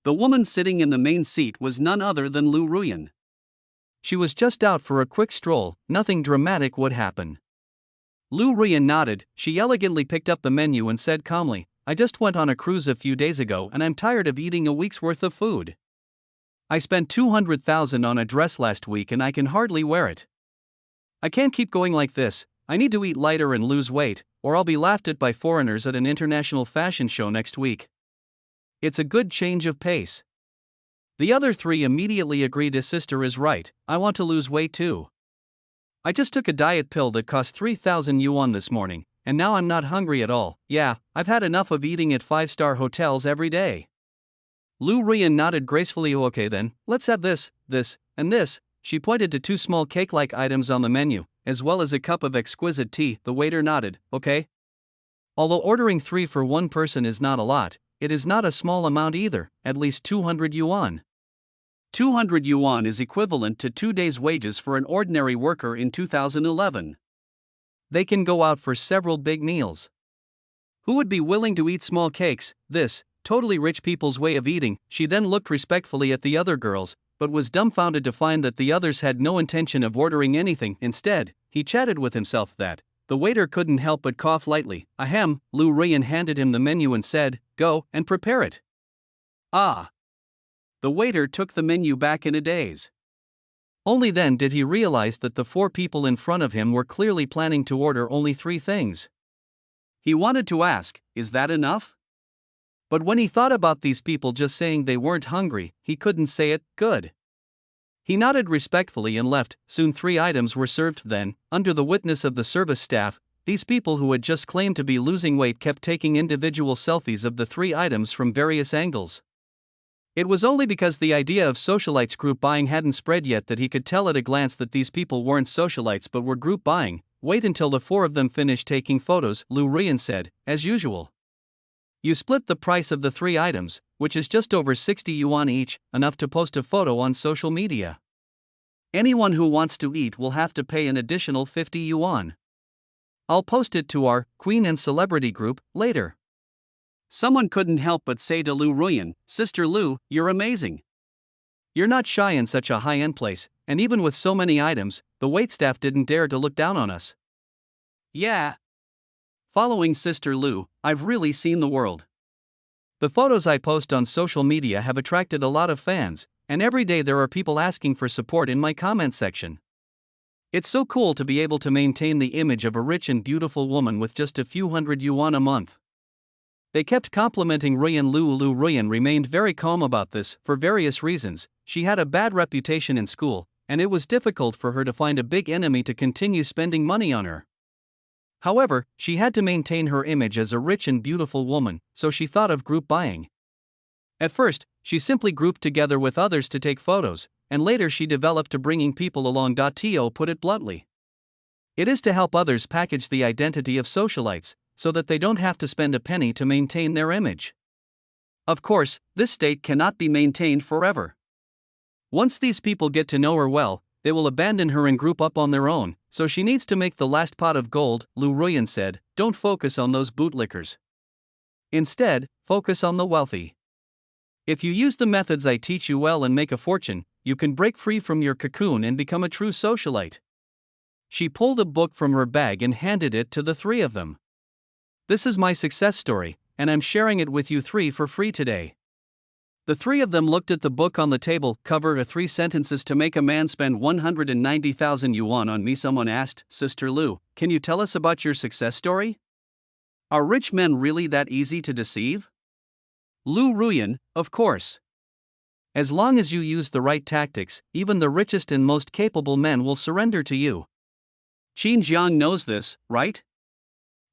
The woman sitting in the main seat was none other than Lu Ruyan. She was just out for a quick stroll. Nothing dramatic would happen. Lu Ruyan nodded. She elegantly picked up the menu and said calmly, "I just went on a cruise a few days ago and I'm tired of eating a week's worth of food. I spent 200,000 on a dress last week and I can hardly wear it. I can't keep going like this. I need to eat lighter and lose weight, or I'll be laughed at by foreigners at an international fashion show next week. It's a good change of pace." The other 3 immediately agreed. "His sister is right, I want to lose weight too. I just took a diet pill that cost 3,000 yuan this morning, and now I'm not hungry at all. Yeah, I've had enough of eating at 5-star hotels every day." Lu Ruyan nodded gracefully. "Okay then, let's have this, and this." She pointed to 2 small cake-like items on the menu, as well as a cup of exquisite tea. The waiter nodded. "Okay." Although ordering 3 for 1 person is not a lot, it is not a small amount either, at least 200 yuan. 200 yuan is equivalent to 2 days' wages for an ordinary worker in 2011. They can go out for several big meals. Who would be willing to eat small cakes? This, totally rich people's way of eating. She then looked respectfully at the other girls, but was dumbfounded to find that the others had no intention of ordering anything. Instead, he chatted with himself that the waiter couldn't help but cough lightly. Ahem. Lu Ruyan handed him the menu and said, "Go and prepare it." Ah! The waiter took the menu back in a daze. Only then did he realize that the 4 people in front of him were clearly planning to order only 3 things. He wanted to ask, is that enough? But when he thought about these people just saying they weren't hungry, he couldn't say it. Good. He nodded respectfully and left. Soon 3 items were served. Then, under the witness of the service staff, these people who had just claimed to be losing weight kept taking individual selfies of the 3 items from various angles. It was only because the idea of socialites group buying hadn't spread yet that he could tell at a glance that these people weren't socialites but were group buying. Wait until the 4 of them finish taking photos, Lu Ruyan said, as usual. You split the price of the 3 items, which is just over 60 yuan each, enough to post a photo on social media. Anyone who wants to eat will have to pay an additional 50 yuan. I'll post it to our Queen and Celebrity group later. Someone couldn't help but say to Lu Ruyan, Sister Lu, you're amazing. You're not shy in such a high-end place, and even with so many items, the waitstaff didn't dare to look down on us. Yeah. Following Sister Lu, I've really seen the world. The photos I post on social media have attracted a lot of fans, and every day there are people asking for support in my comment section. It's so cool to be able to maintain the image of a rich and beautiful woman with just a few hundred yuan a month. They kept complimenting Ruyan. Lu Ruyan remained very calm about this for various reasons. She had a bad reputation in school, and it was difficult for her to find a big enemy to continue spending money on her. However, she had to maintain her image as a rich and beautiful woman, so she thought of group buying. At first, she simply grouped together with others to take photos, and later she developed to bringing people along. To put it bluntly, it is to help others package the identity of socialites, so that they don't have to spend a penny to maintain their image. Of course, this state cannot be maintained forever. Once these people get to know her well, they will abandon her and group up on their own, so she needs to make the last pot of gold, Lu Ruyan said. Don't focus on those bootlickers. Instead, focus on the wealthy. If you use the methods I teach you well and make a fortune, you can break free from your cocoon and become a true socialite. She pulled a book from her bag and handed it to the 3 of them. This is my success story, and I'm sharing it with you 3 for free today. The 3 of them looked at the book on the table. Cover 3 sentences to make a man spend 190,000 yuan on me. Someone asked, Sister Lu, can you tell us about your success story? Are rich men really that easy to deceive? Lu Ruyan, of course. As long as you use the right tactics, even the richest and most capable men will surrender to you. Qin Jiang knows this, right?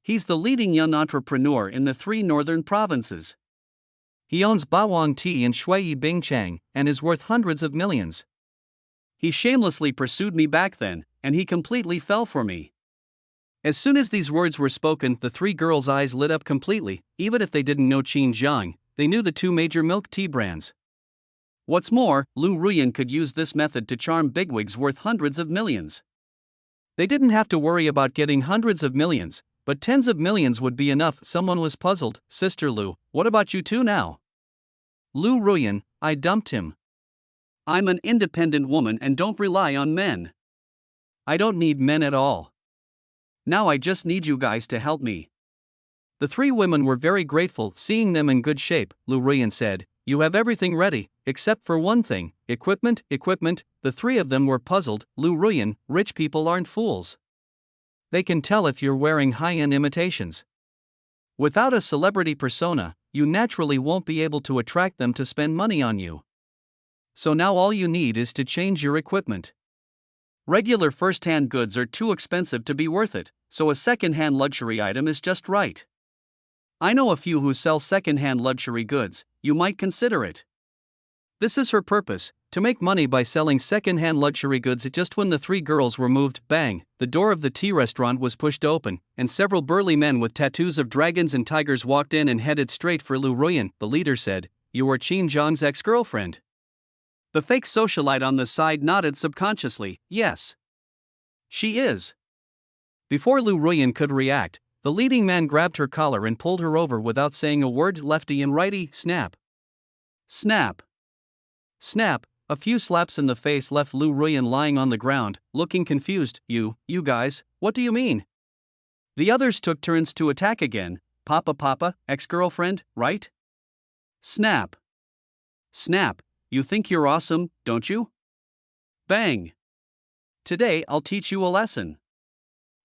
He's the leading young entrepreneur in the 3 northern provinces. He owns Bawang Tea and Shui Bingchang, and is worth hundreds of millions. He shamelessly pursued me back then, and he completely fell for me. As soon as these words were spoken, the 3 girls' eyes lit up completely. Even if they didn't know Qin Jiang, they knew the 2 major milk tea brands. What's more, Lu Ruyan could use this method to charm bigwigs worth hundreds of millions. They didn't have to worry about getting hundreds of millions, but tens of millions would be enough. Someone was puzzled. Sister Lu, what about you 2 now? Lu Ruyan, I dumped him. I'm an independent woman and don't rely on men. I don't need men at all. Now I just need you guys to help me. The 3 women were very grateful. Seeing them in good shape, Lu Ruyan said, you have everything ready, except for one thing, equipment. The 3 of them were puzzled. Lu Ruyan, rich people aren't fools. They can tell if you're wearing high-end imitations. Without a celebrity persona, you naturally won't be able to attract them to spend money on you. So now all you need is to change your equipment. Regular first-hand goods are too expensive to be worth it, so a second-hand luxury item is just right. I know a few who sell second-hand luxury goods. You might consider it. This is her purpose, to make money by selling second-hand luxury goods. Just when the 3 girls were moved, bang, the door of the tea restaurant was pushed open, and several burly men with tattoos of dragons and tigers walked in and headed straight for Lu Ruyan. The leader said, you are Qin Jiang's ex-girlfriend. The fake socialite on the side nodded subconsciously, yes. She is. Before Lu Ruyan could react, the leading man grabbed her collar and pulled her over without saying a word. Lefty and righty, snap. Snap. Snap. A few slaps in the face left Lu Ruyan lying on the ground, looking confused. You guys, what do you mean? The others took turns to attack again. Papa, ex-girlfriend, right? Snap. Snap, you think you're awesome, don't you? Bang! Today I'll teach you a lesson.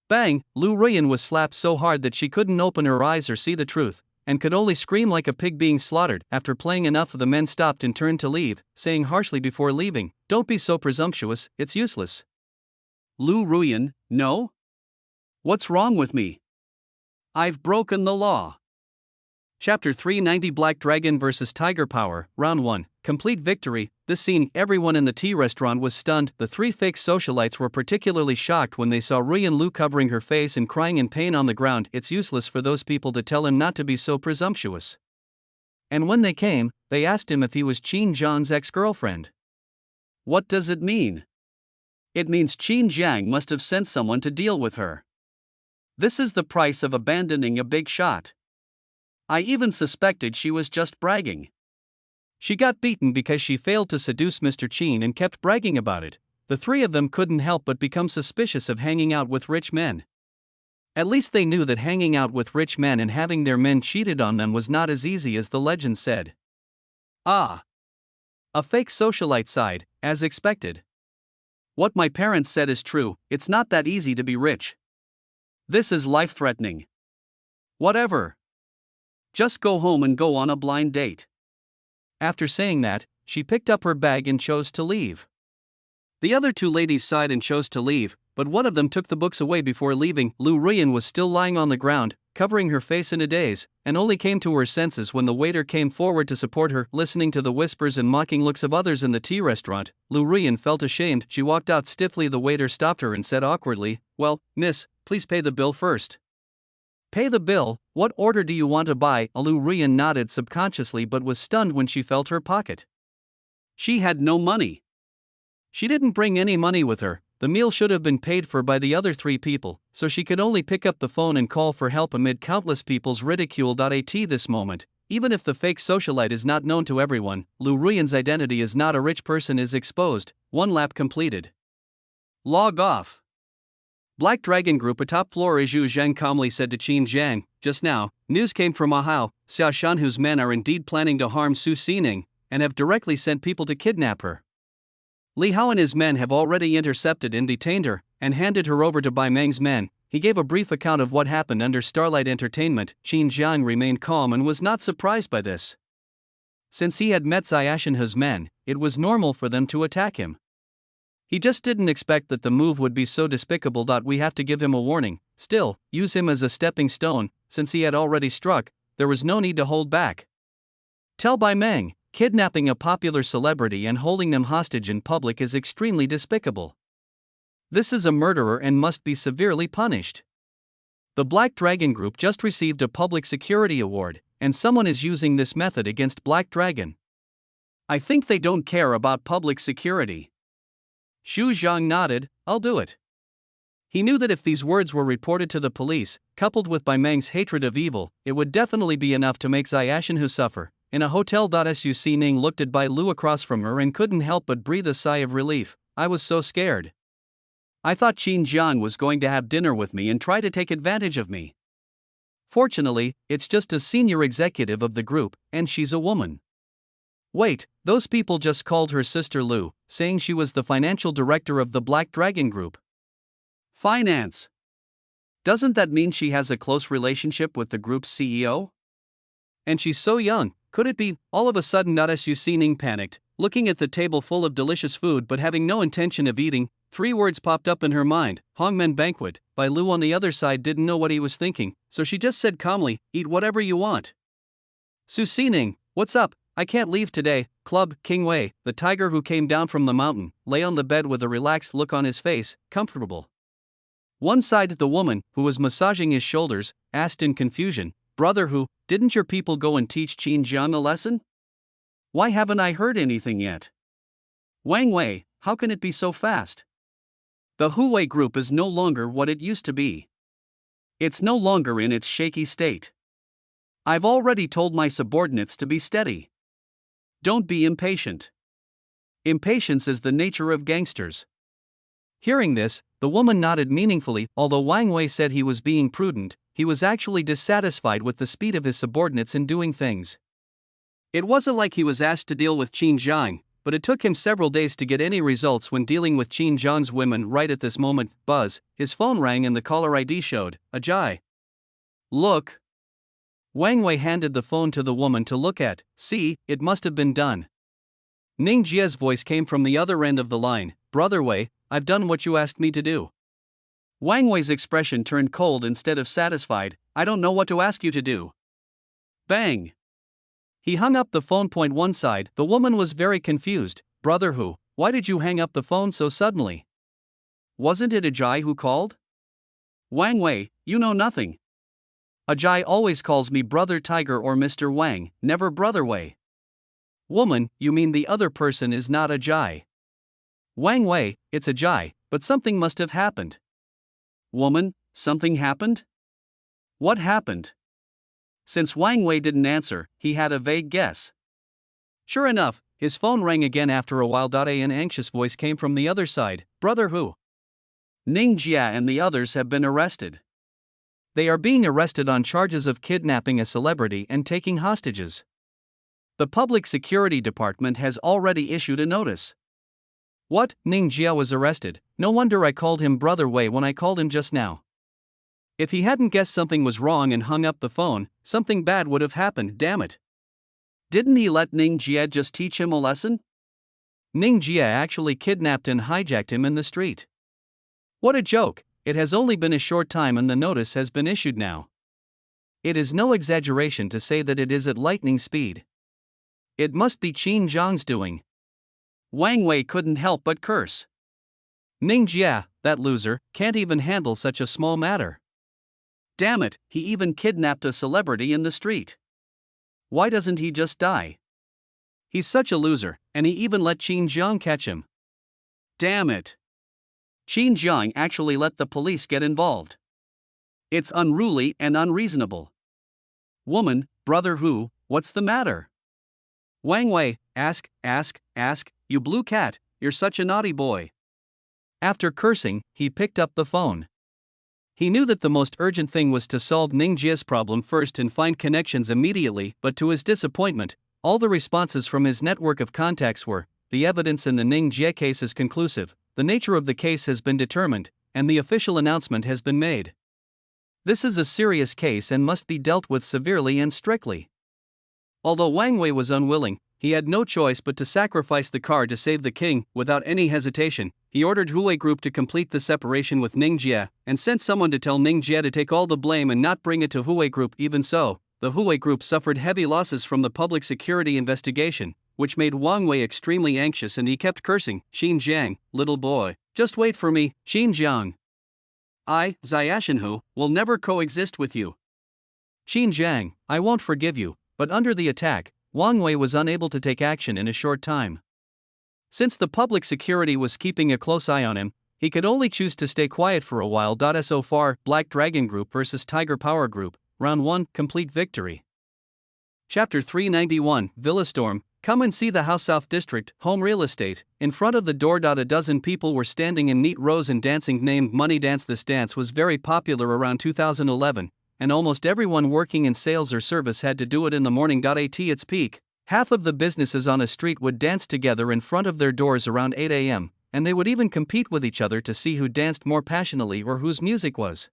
Bang! Lu Ruyan was slapped so hard that she couldn't open her eyes or see the truth, and could only scream like a pig being slaughtered. After playing enough, the men stopped and turned to leave, saying harshly before leaving, "Don't be so presumptuous, it's useless." Lu Ruyan, no? What's wrong with me? I've broken the law. Chapter 390 Black Dragon vs. Tiger Power, Round 1, Complete Victory. This scene, everyone in the tea restaurant was stunned. The three fake socialites were particularly shocked when they saw Ruyan Lu covering her face and crying in pain on the ground. It's useless for those people to tell him not to be so presumptuous. And when they came, they asked him if he was Qin Zhang's ex-girlfriend. What does it mean? It means Qin Zhang must have sent someone to deal with her. This is the price of abandoning a big shot. I even suspected she was just bragging. She got beaten because she failed to seduce Mr. Qin and kept bragging about it. The three of them couldn't help but become suspicious of hanging out with rich men. At least they knew that hanging out with rich men and having their men cheated on them was not as easy as the legend said. Ah! A fake socialite sighed, as expected. What my parents said is true, it's not that easy to be rich. This is life-threatening. Whatever. Just go home and go on a blind date. After saying that, she picked up her bag and chose to leave. The other two ladies sighed and chose to leave, but one of them took the books away before leaving. Lu Ruyan was still lying on the ground, covering her face in a daze, and only came to her senses when the waiter came forward to support her. Listening to the whispers and mocking looks of others in the tea restaurant, Lu Ruyan felt ashamed. She walked out stiffly. The waiter stopped her and said awkwardly, "Well, miss, please pay the bill first." Pay the bill? What order do you want to buy? Lu Ruyan nodded subconsciously but was stunned when she felt her pocket. She had no money. She didn't bring any money with her. The meal should have been paid for by the other three people, so she could only pick up the phone and call for help amid countless people's ridicule. At this moment, even if the fake socialite is not known to everyone, Lu Ruyan's identity as not a rich person is exposed. One lap completed. Log off. Black Dragon Group atop floor. Zhu Zheng calmly said to Qin Zhang, "Just now, news came from Ahao. Xia Shan, whose men are indeed planning to harm Su Xining, and have directly sent people to kidnap her. Li Hao and his men have already intercepted and detained her, and handed her over to Bai Meng's men." He gave a brief account of what happened under Starlight Entertainment. Qin Zhang remained calm and was not surprised by this. Since he had met Xiaosh and his men, it was normal for them to attack him. He just didn't expect that the move would be so despicable. We have to give him a warning. Still, use him as a stepping stone. Since he had already struck, there was no need to hold back. Tell Bai Meng, kidnapping a popular celebrity and holding them hostage in public is extremely despicable. This is a murderer and must be severely punished. The Black Dragon Group just received a public security award, and someone is using this method against Black Dragon. I think they don't care about public security. Xu Zhang nodded, "I'll do it." He knew that if these words were reported to the police, coupled with Bai Meng's hatred of evil, it would definitely be enough to make Xiaosh suffer. In a hotel. Su Xining looked at Bai Lu across from her and couldn't help but breathe a sigh of relief. "I was so scared. I thought Qin Zhang was going to have dinner with me and try to take advantage of me. Fortunately, it's just a senior executive of the group, and she's a woman." Wait, those people just called her sister Lu, saying she was the financial director of the Black Dragon Group. Finance? Doesn't that mean she has a close relationship with the group's CEO? And she's so young, could it be? All of a sudden Su Xining panicked, looking at the table full of delicious food but having no intention of eating. 3 words popped up in her mind: Hongmen Banquet. Bai Lu on the other side didn't know what he was thinking, so she just said calmly, "Eat whatever you want." Su Xining, what's up? I can't leave today. Club. King Wei, the tiger who came down from the mountain, lay on the bed with a relaxed look on his face, comfortable. One side, the woman, who was massaging his shoulders, asked in confusion, "Brother Hu, didn't your people go and teach Qin Zhang a lesson? Why haven't I heard anything yet?" Wang Wei, how can it be so fast? The Huwei group is no longer what it used to be. It's no longer in its shaky state. I've already told my subordinates to be steady. Don't be impatient. Impatience is the nature of gangsters. Hearing this, the woman nodded meaningfully. Although Wang Wei said he was being prudent, he was actually dissatisfied with the speed of his subordinates in doing things. It wasn't like he was asked to deal with Qin Zhang, but it took him several days to get any results when dealing with Qin Zhang's women. Right at this moment, buzz, his phone rang and the caller ID showed, Ajay. Look. Wang Wei handed the phone to the woman to look at. See, it must have been done. Ning Jie's voice came from the other end of the line. Brother Wei, I've done what you asked me to do. Wang Wei's expression turned cold instead of satisfied. I don't know what to ask you to do. Bang. He hung up the phone. One side, the woman was very confused. Brother Hu, why did you hang up the phone so suddenly? Wasn't it Ajay who called? Wang Wei, you know nothing. Ajay always calls me Brother Tiger or Mr. Wang, never Brother Wei. Woman, you mean the other person is not Ajay? Wang Wei, it's Ajay, but something must have happened. Woman, something happened? What happened? Since Wang Wei didn't answer, he had a vague guess. Sure enough, his phone rang again after a while. An anxious voice came from the other side. Brother Hu? Ning Jia and the others have been arrested. They are being arrested on charges of kidnapping a celebrity and taking hostages. The Public Security Department has already issued a notice. What? Ning Jia was arrested? No wonder I called him Brother Wei when I called him just now. If he hadn't guessed something was wrong and hung up the phone, something bad would have happened, damn it. Didn't he let Ning Jia just teach him a lesson? Ning Jia actually kidnapped and hijacked him in the street. What a joke, it has only been a short time and the notice has been issued now. It is no exaggeration to say that it is at lightning speed. It must be Qin Zhang's doing. Wang Wei couldn't help but curse. Ning Jia, that loser, can't even handle such a small matter. Damn it, he even kidnapped a celebrity in the street. Why doesn't he just die? He's such a loser, and he even let Qin Zhang catch him. Damn it. Qin Zhang actually let the police get involved. It's unruly and unreasonable. Woman, Brother Hu, what's the matter? Wang Wei, ask, you blue cat, you're such a naughty boy. After cursing, he picked up the phone. He knew that the most urgent thing was to solve Ning Jia's problem first and find connections immediately, but to his disappointment, all the responses from his network of contacts were, the evidence in the Ning Jia case is conclusive, the nature of the case has been determined, and the official announcement has been made. This is a serious case and must be dealt with severely and strictly. Although Wang Wei was unwilling, he had no choice but to sacrifice the car to save the king. Without any hesitation, he ordered Huey Group to complete the separation with Ning Jia, and sent someone to tell Ning Jia to take all the blame and not bring it to Huey Group. Even so, the Huey Group suffered heavy losses from the public security investigation, which made Wang Wei extremely anxious, and he kept cursing, Qin Zhang, little boy, just wait for me, Qin Zhang. I, Xiashenhu, will never coexist with you. Qin Zhang, I won't forgive you. But under the attack, Wang Wei was unable to take action in a short time. Since the public security was keeping a close eye on him, he could only choose to stay quiet for a while. So far, Black Dragon Group vs Tiger Power Group, Round 1, Complete Victory. Chapter 391, Villa Storm. Come and see the house. South District, Home Real Estate. In front of the door. A dozen people were standing in neat rows and dancing. Named Money Dance. This dance was very popular around 2011. And almost everyone working in sales or service had to do it in the morning. At its peak, half of the businesses on a street would dance together in front of their doors around 8 a.m., and they would even compete with each other to see who danced more passionately or whose music was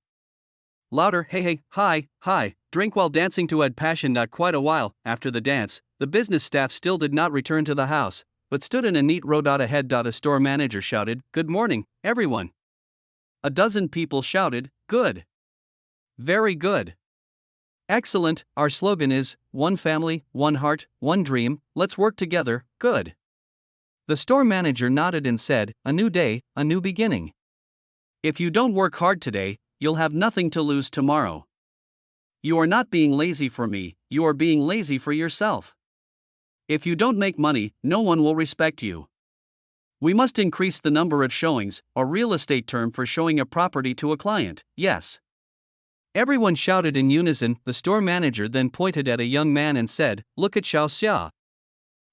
louder. Hey, hi, drink while dancing to add passion. Not quite a while after the dance, the business staff still did not return to the house, but stood in a neat row. Ahead. A store manager shouted, "Good morning, everyone." A dozen people shouted, "Good. Very good. Excellent, our slogan is, one family, one heart, one dream, let's work together, good." The store manager nodded and said, "A new day, a new beginning. If you don't work hard today, you'll have nothing to lose tomorrow. You are not being lazy for me, you are being lazy for yourself. If you don't make money, no one will respect you. We must increase the number of showings, a real estate term for showing a property to a client, yes." Everyone shouted in unison. The store manager then pointed at a young man and said, "Look at Xiao Xia.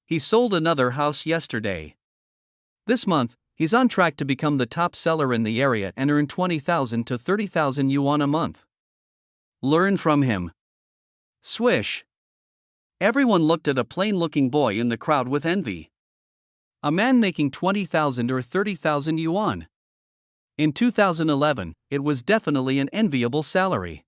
He sold another house yesterday. This month, he's on track to become the top seller in the area and earn 20,000 to 30,000 yuan a month. Learn from him." Swish. Everyone looked at a plain-looking boy in the crowd with envy. A man making 20,000 or 30,000 yuan. In 2011, it was definitely an enviable salary.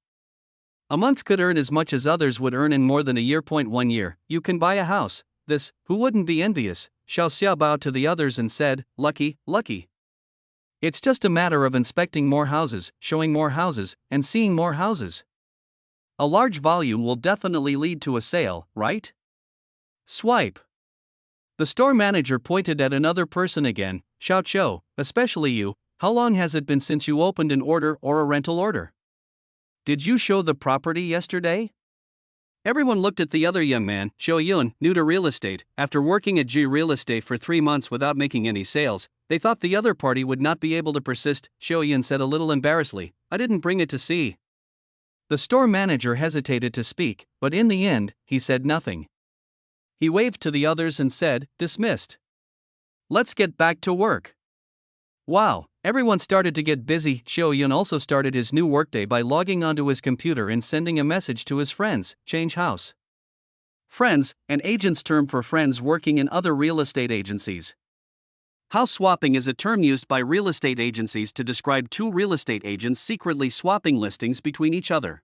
A month could earn as much as others would earn in more than a year. 1 year, you can buy a house. This, who wouldn't be envious? Xiao Xia bowed to the others and said, lucky, lucky. It's just a matter of inspecting more houses, showing more houses, and seeing more houses. A large volume will definitely lead to a sale, right? Swipe. The store manager pointed at another person again. Xiao Chou, especially you, how long has it been since you opened an order or a rental order? Did you show the property yesterday? Everyone looked at the other young man, Xiao Yun, new to real estate. After working at G Real Estate for 3 months without making any sales, they thought the other party would not be able to persist. Xiao Yun said a little embarrassedly, I didn't bring it to see. The store manager hesitated to speak, but in the end, he said nothing. He waved to the others and said, dismissed. Let's get back to work. Wow, everyone started to get busy. Xiao Yun also started his new workday by logging onto his computer and sending a message to his friends, change house. Friends, an agent's term for friends working in other real estate agencies. House swapping is a term used by real estate agencies to describe two real estate agents secretly swapping listings between each other.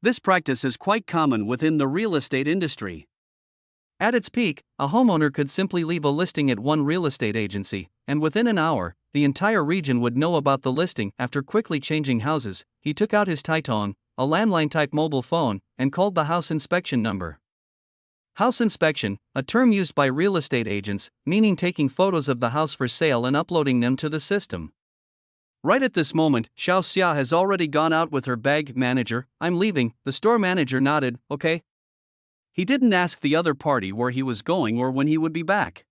This practice is quite common within the real estate industry. At its peak, a homeowner could simply leave a listing at one real estate agency, and within an hour, the entire region would know about the listing. After quickly changing houses, he took out his Taitong, a landline-type mobile phone, and called the house inspection number. House inspection, a term used by real estate agents, meaning taking photos of the house for sale and uploading them to the system. Right at this moment, Xiao Xia has already gone out with her bag. Manager, I'm leaving. The store manager nodded, okay. He didn't ask the other party where he was going or when he would be back.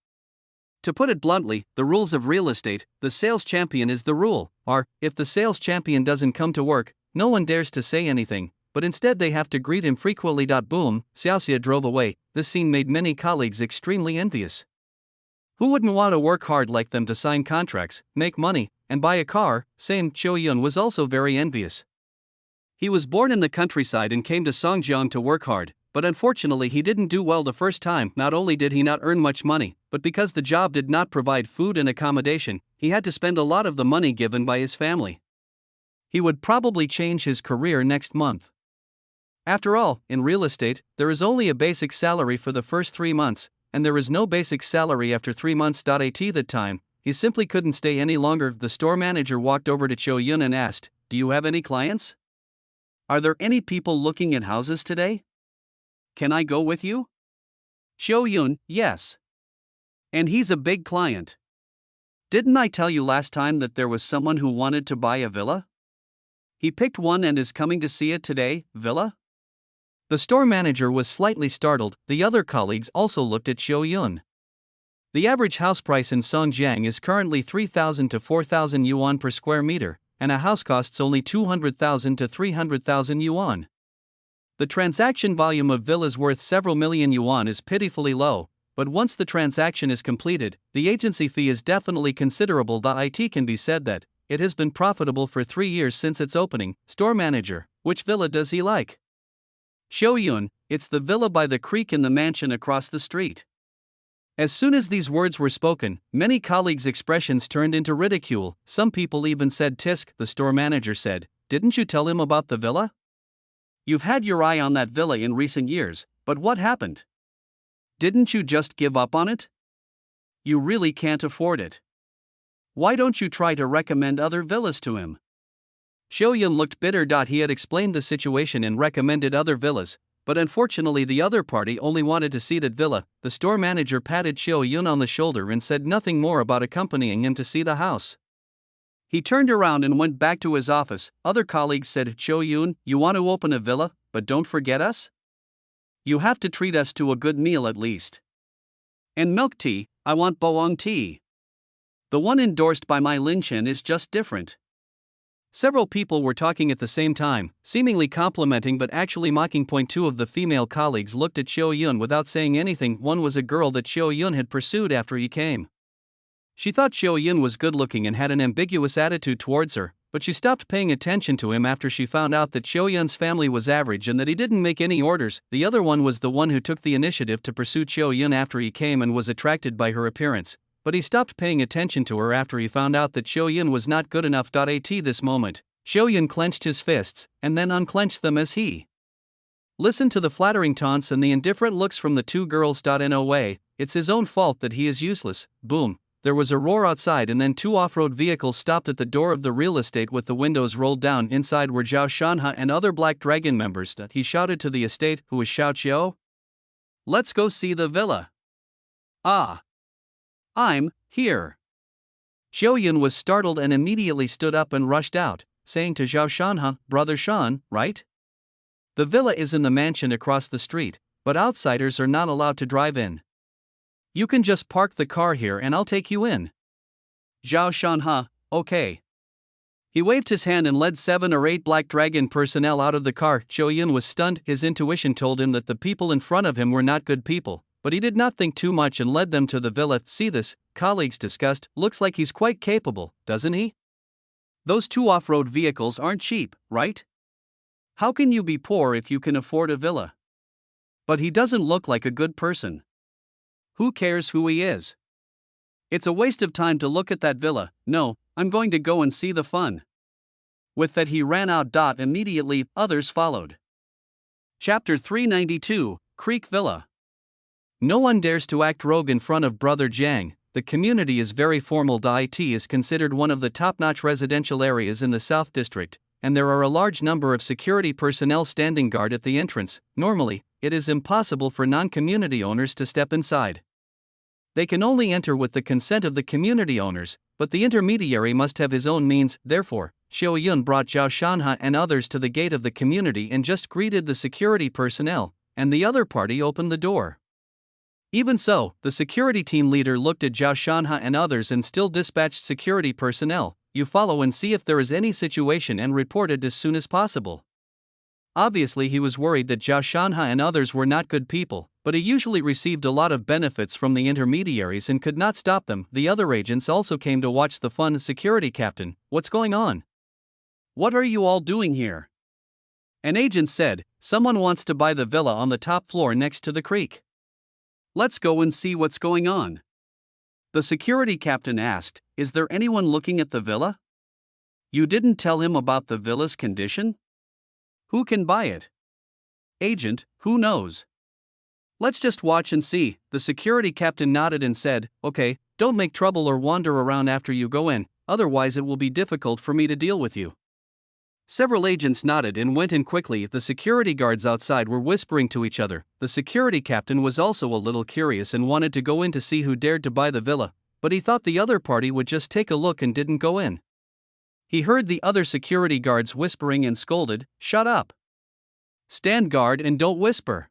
To put it bluntly, the rules of real estate, the sales champion is the rule, or, if the sales champion doesn't come to work, no one dares to say anything, but instead they have to greet him frequently. Boom, Xiao Xia drove away. This scene made many colleagues extremely envious. Who wouldn't want to work hard like them to sign contracts, make money, and buy a car? Same. Xiao Yun was also very envious. He was born in the countryside and came to Songjiang to work hard. But unfortunately he didn't do well the first time. Not only did he not earn much money, but because the job did not provide food and accommodation, he had to spend a lot of the money given by his family. He would probably change his career next month. After all, in real estate, there is only a basic salary for the first 3 months, and there is no basic salary after 3 months. At that time, he simply couldn't stay any longer. The store manager walked over to Xiao Yun and asked, do you have any clients? Are there any people looking at houses today? Can I go with you? Xiao Yun, yes. And he's a big client. Didn't I tell you last time that there was someone who wanted to buy a villa? He picked one and is coming to see it today. Villa? The store manager was slightly startled. The other colleagues also looked at Xiao Yun. The average house price in Songjiang is currently 3,000 to 4,000 yuan per square meter, and a house costs only 200,000 to 300,000 yuan. The transaction volume of villas worth several million yuan is pitifully low, but once the transaction is completed, the agency fee is definitely considerable. It can be said that it has been profitable for 3 years since its opening. Store manager, which villa does he like? Xiao Yun, it's the villa by the creek in the mansion across the street. As soon as these words were spoken, many colleagues' expressions turned into ridicule. Some people even said tisk. The store manager said, didn't you tell him about the villa? You've had your eye on that villa in recent years, but what happened? Didn't you just give up on it? You really can't afford it. Why don't you try to recommend other villas to him? Xiao Yun looked bitter. He had explained the situation and recommended other villas, but unfortunately the other party only wanted to see that villa. The store manager patted Xiao Yun on the shoulder and said nothing more about accompanying him to see the house. He turned around and went back to his office. Other colleagues said, Xiao Yun, you want to open a villa, but don't forget us? You have to treat us to a good meal at least. And milk tea, I want Boong tea. The one endorsed by my Lin Chen is just different. Several people were talking at the same time, seemingly complimenting but actually mocking. Two of the female colleagues looked at Xiao Yun without saying anything. One was a girl that Xiao Yun had pursued after he came. She thought Xiao Yun was good-looking and had an ambiguous attitude towards her, but she stopped paying attention to him after she found out that Xiao Yun's family was average and that he didn't make any orders. The other one was the one who took the initiative to pursue Xiao Yun after he came and was attracted by her appearance, but he stopped paying attention to her after he found out that Xiao Yun was not good enough. At this moment, Xiao Yun clenched his fists and then unclenched them as he listened to the flattering taunts and the indifferent looks from the two girls. In a way, it's his own fault that he is useless. Boom. There was a roar outside and then two off-road vehicles stopped at the door of the real estate with the windows rolled down. Inside were Zhao Shanhe and other Black Dragon members. He shouted to the estate, who was Xiao Qiu. Let's go see the villa. Ah. I'm here. Xiao Yun was startled and immediately stood up and rushed out, saying to Zhao Shanhe, Brother Shan, right? The villa is in the mansion across the street, but outsiders are not allowed to drive in. You can just park the car here and I'll take you in. Zhao Shanhe, okay. He waved his hand and led 7 or 8 Black Dragon personnel out of the car. Xiao Yun was stunned. His intuition told him that the people in front of him were not good people, but he did not think too much and led them to the villa. See this, colleagues discussed, looks like he's quite capable, doesn't he? Those 2 off-road vehicles aren't cheap, right? How can you be poor if you can afford a villa? But he doesn't look like a good person. Who cares who he is? It's a waste of time to look at that villa. No, I'm going to go and see the fun. With that he ran out. Immediately, others followed. Chapter 392, Creek Villa. No one dares to act rogue in front of Brother Jiang. The community is very formal. It is considered one of the top-notch residential areas in the South District, and there are a large number of security personnel standing guard at the entrance. Normally, it is impossible for non-community owners to step inside. They can only enter with the consent of the community owners, but the intermediary must have his own means. Therefore, Xiao Yun brought Zhao Shanhe and others to the gate of the community and just greeted the security personnel, and the other party opened the door. Even so, the security team leader looked at Zhao Shanhe and others and still dispatched security personnel. You follow and see if there is any situation and report it as soon as possible. Obviously he was worried that Zhao Shanhe and others were not good people, but he usually received a lot of benefits from the intermediaries and could not stop them. The other agents also came to watch the fun. Security captain, what's going on? What are you all doing here? An agent said, someone wants to buy the villa on the top floor next to the creek. Let's go and see what's going on. The security captain asked, is there anyone looking at the villa? You didn't tell him about the villa's condition? Who can buy it? Agent, who knows? Let's just watch and see. The security captain nodded and said, okay, don't make trouble or wander around after you go in, otherwise it will be difficult for me to deal with you. Several agents nodded and went in quickly. The security guards outside were whispering to each other. The security captain was also a little curious and wanted to go in to see who dared to buy the villa, but he thought the other party would just take a look and didn't go in. He heard the other security guards whispering and scolded, shut up. Stand guard and don't whisper.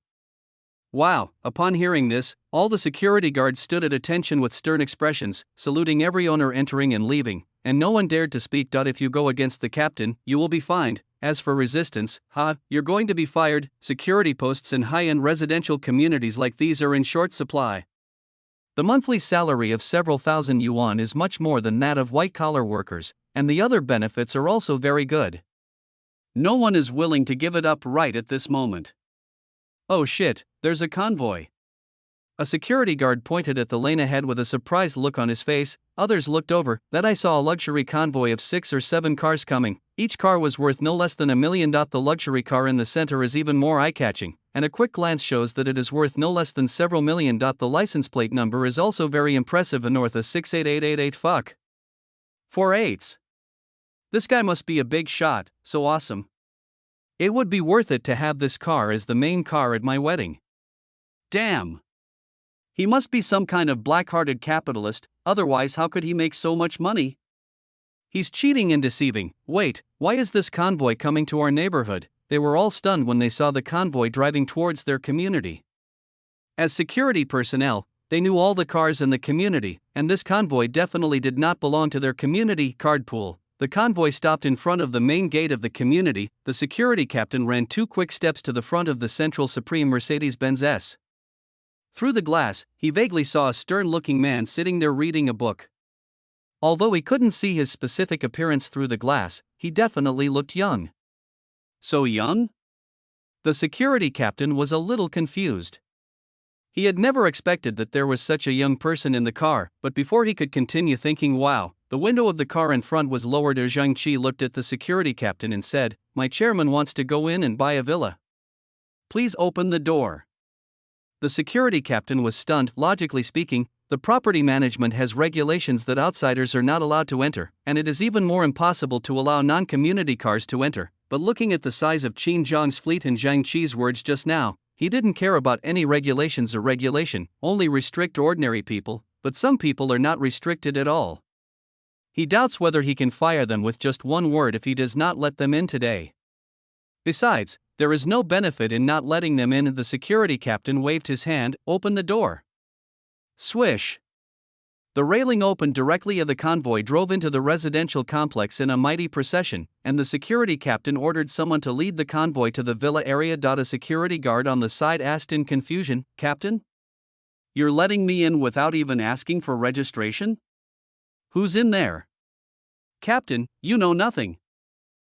Wow, upon hearing this, all the security guards stood at attention with stern expressions, saluting every owner entering and leaving, and no one dared to speak. If you go against the captain, you will be fined. As for resistance, you're going to be fired. Security posts in high-end residential communities like these are in short supply. The monthly salary of several thousand yuan is much more than that of white-collar workers, and the other benefits are also very good. No one is willing to give it up right at this moment. Oh shit, there's a convoy. A security guard pointed at the lane ahead with a surprised look on his face. Others looked over. Then I saw a luxury convoy of 6 or 7 cars coming. Each car was worth no less than $1 million. The luxury car in the center is even more eye-catching, and a quick glance shows that it is worth no less than several million. The license plate number is also very impressive. North a 68888. Fuck. 4 8s. This guy must be a big shot, so awesome. It would be worth it to have this car as the main car at my wedding. Damn. He must be some kind of black-hearted capitalist, otherwise how could he make so much money? He's cheating and deceiving. Wait, why is this convoy coming to our neighborhood? They were all stunned when they saw the convoy driving towards their community. As security personnel, they knew all the cars in the community, and this convoy definitely did not belong to their community card pool. The convoy stopped in front of the main gate of the community. The security captain ran 2 quick steps to the front of the Central Supreme Mercedes-Benz S. Through the glass, he vaguely saw a stern-looking man sitting there reading a book. Although he couldn't see his specific appearance through the glass, he definitely looked young. So young? The security captain was a little confused. He had never expected that there was such a young person in the car, but before he could continue thinking, wow, the window of the car in front was lowered. Zhang Qi looked at the security captain and said, "My chairman wants to go in and buy a villa. Please open the door." The security captain was stunned. Logically speaking, the property management has regulations that outsiders are not allowed to enter, and it is even more impossible to allow non-community cars to enter. But looking at the size of Qin Zhang's fleet and Zhang Qi's words just now, he didn't care about any regulations or regulation, only restrict ordinary people, but some people are not restricted at all. He doubts whether he can fire them with just one word if he does not let them in today. Besides, there is no benefit in not letting them in. The security captain waved his hand, "Open the door." Swish! The railing opened directly as the convoy drove into the residential complex in a mighty procession, and the security captain ordered someone to lead the convoy to the villa area. A security guard on the side asked in confusion, "Captain? You're letting me in without even asking for registration? Who's in there?" "Captain, you know nothing."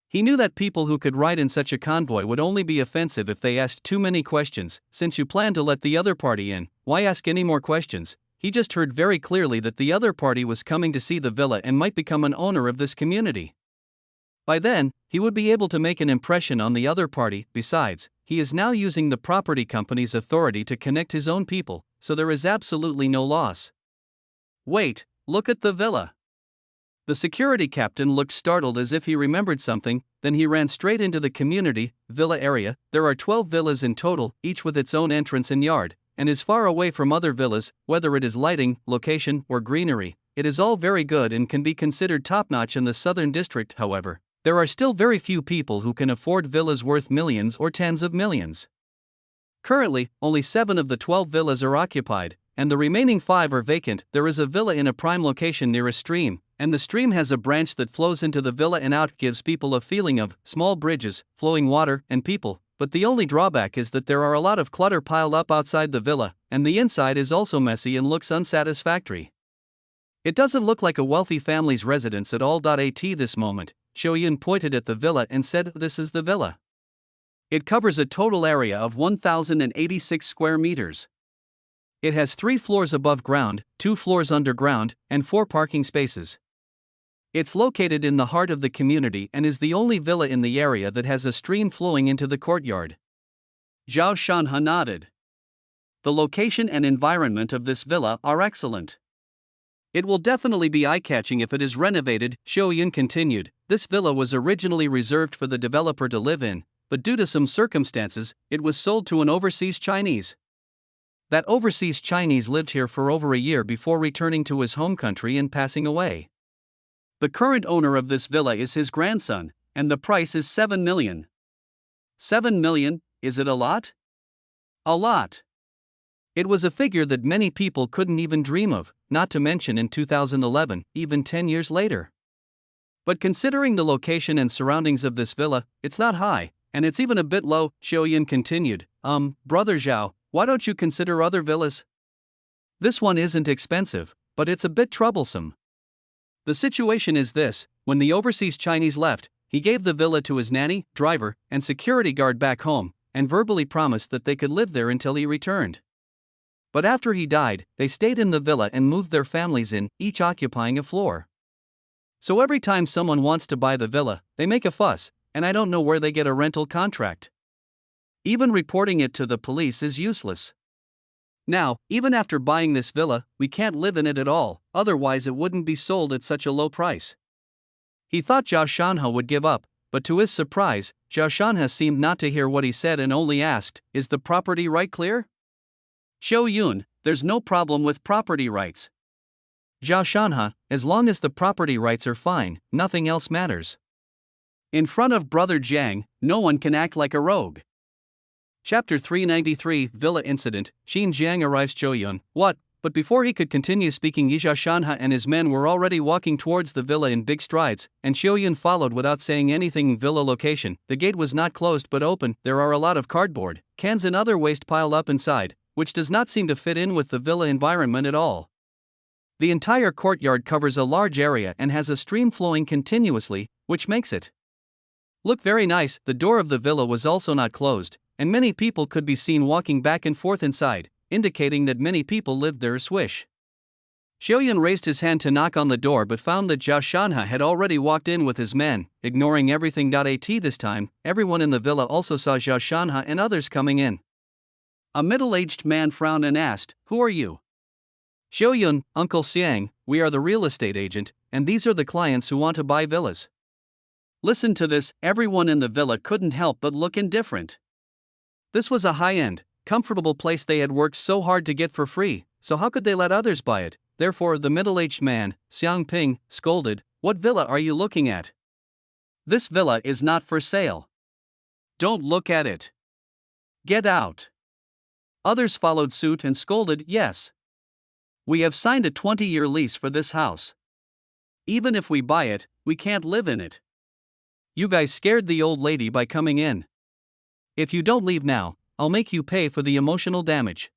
He knew that people who could ride in such a convoy would only be offensive if they asked too many questions. Since you plan to let the other party in, why ask any more questions? He just heard very clearly that the other party was coming to see the villa and might become an owner of this community. By then, he would be able to make an impression on the other party. Besides, he is now using the property company's authority to connect his own people, so there is absolutely no loss. "Wait, look at the villa." The security captain looked startled as if he remembered something, then he ran straight into the community villa area. There are 12 villas in total, each with its own entrance and yard, and is far away from other villas. Whether it is lighting, location, or greenery, it is all very good and can be considered top-notch in the southern district. However, there are still very few people who can afford villas worth millions or tens of millions. Currently, only 7 of the 12 villas are occupied, and the remaining 5 are vacant. There is a villa in a prime location near a stream, and the stream has a branch that flows into the villa and out, gives people a feeling of small bridges, flowing water, and people. But the only drawback is that there are a lot of clutter piled up outside the villa, and the inside is also messy and looks unsatisfactory. It doesn't look like a wealthy family's residence at all. At this moment, Shoyin pointed at the villa and said, "This is the villa. It covers a total area of 1,086 square meters. It has 3 floors above ground, 2 floors underground, and 4 parking spaces. It's located in the heart of the community and is the only villa in the area that has a stream flowing into the courtyard." Zhao Shanhe nodded. The location and environment of this villa are excellent. It will definitely be eye-catching if it is renovated, Shoyin continued. This villa was originally reserved for the developer to live in, but due to some circumstances, it was sold to an overseas Chinese. That overseas Chinese lived here for over a year before returning to his home country and passing away. The current owner of this villa is his grandson, and the price is 7 million. 7 million, is it a lot? A lot. It was a figure that many people couldn't even dream of, not to mention in 2011, even 10 years later. But considering the location and surroundings of this villa, it's not high, and it's even a bit low, Shoyin continued. Brother Zhao, why don't you consider other villas? This one isn't expensive, but it's a bit troublesome. The situation is this: when the overseas Chinese left, he gave the villa to his nanny, driver, and security guard back home, and verbally promised that they could live there until he returned. But after he died, they stayed in the villa and moved their families in, each occupying a floor. So every time someone wants to buy the villa, they make a fuss, and I don't know where they get a rental contract. Even reporting it to the police is useless. Now, even after buying this villa, we can't live in it at all, otherwise it wouldn't be sold at such a low price. He thought Zhao Shanhe would give up, but to his surprise, Zhao Shanhe seemed not to hear what he said and only asked, "Is the property right clear?" "Shoyun, there's no problem with property rights." Zhao Shanhe, as long as the property rights are fine, nothing else matters. In front of Brother Jiang, no one can act like a rogue. Chapter 393 Villa Incident. Qin Jiang arrives Shoyun. What? But before he could continue speaking, Zhao Shanhe and his men were already walking towards the villa in big strides, and Shoyun followed without saying anything. Villa location. The gate was not closed but open. There are a lot of cardboard, cans and other waste piled up inside, which does not seem to fit in with the villa environment at all. The entire courtyard covers a large area and has a stream flowing continuously, which makes it look very nice. The door of the villa was also not closed, and many people could be seen walking back and forth inside, indicating that many people lived there. Swish. Xiaoyun raised his hand to knock on the door but found that Zhao Shanha had already walked in with his men, ignoring everything. At this time, everyone in the villa also saw Zhao Shanha and others coming in. A middle-aged man frowned and asked, "Who are you?" "Xiaoyun, Uncle Xiang, we are the real estate agent, and these are the clients who want to buy villas." Listen to this, everyone in the villa couldn't help but look indifferent. This was a high-end, comfortable place they had worked so hard to get for free, so how could they let others buy it? Therefore, the middle-aged man, Xiang Ping, scolded, "What villa are you looking at? This villa is not for sale. Don't look at it. Get out." Others followed suit and scolded, "Yes. We have signed a 20-year lease for this house. Even if we buy it, we can't live in it. You guys scared the old lady by coming in. If you don't leave now, I'll make you pay for the emotional damage."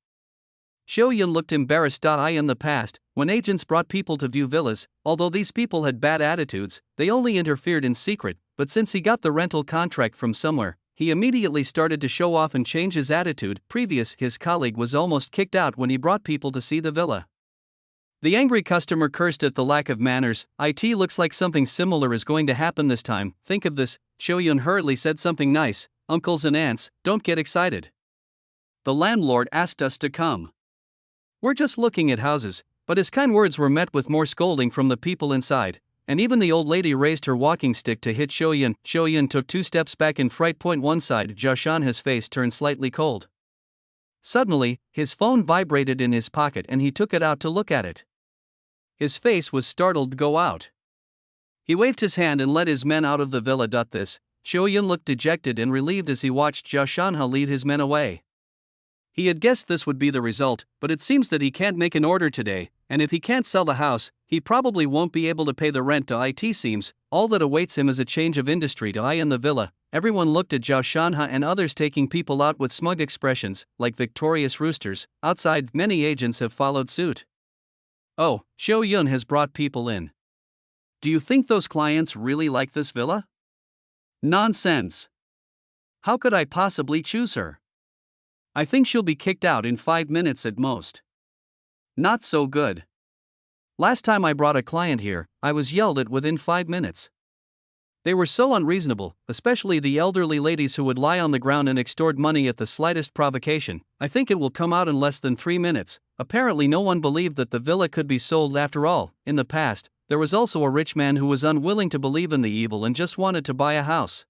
Xiaoyun looked embarrassed. In the past, when agents brought people to view villas, although these people had bad attitudes, they only interfered in secret, but since he got the rental contract from somewhere, he immediately started to show off and change his attitude. His colleague was almost kicked out when he brought people to see the villa. The angry customer cursed at the lack of manners. "It looks like something similar is going to happen this time. Think of this." Xiaoyun hurriedly said something nice. "Uncles and aunts, don't get excited. The landlord asked us to come. We're just looking at houses." But his kind words were met with more scolding from the people inside, and even the old lady raised her walking stick to hit Xiaoyun. Xiaoyun took 2 steps back in fright. One side, Zhao Shanha's face turned slightly cold. Suddenly, his phone vibrated in his pocket and he took it out to look at it. His face was startled. "Go out." He waved his hand and led his men out of the villa. Xiaoyun looked dejected and relieved as he watched Zhao Shanha lead his men away. He had guessed this would be the result, but it seems that he can't make an order today, and if he can't sell the house, he probably won't be able to pay the rent. It seems all that awaits him is a change of industry. In the villa, everyone looked at Zhao Shanha and others taking people out with smug expressions, like victorious roosters. Outside, many agents have followed suit. "Oh, Xiaoyun has brought people in. Do you think those clients really like this villa? Nonsense. How could I possibly choose her? I think she'll be kicked out in 5 minutes at most. Not so good. Last time I brought a client here, I was yelled at within 5 minutes. They were so unreasonable, especially the elderly ladies who would lie on the ground and extort money at the slightest provocation. I think it will come out in less than 3 minutes." Apparently no one believed that the villa could be sold after all. In the past, there was also a rich man who was unwilling to believe in the evil and just wanted to buy a house.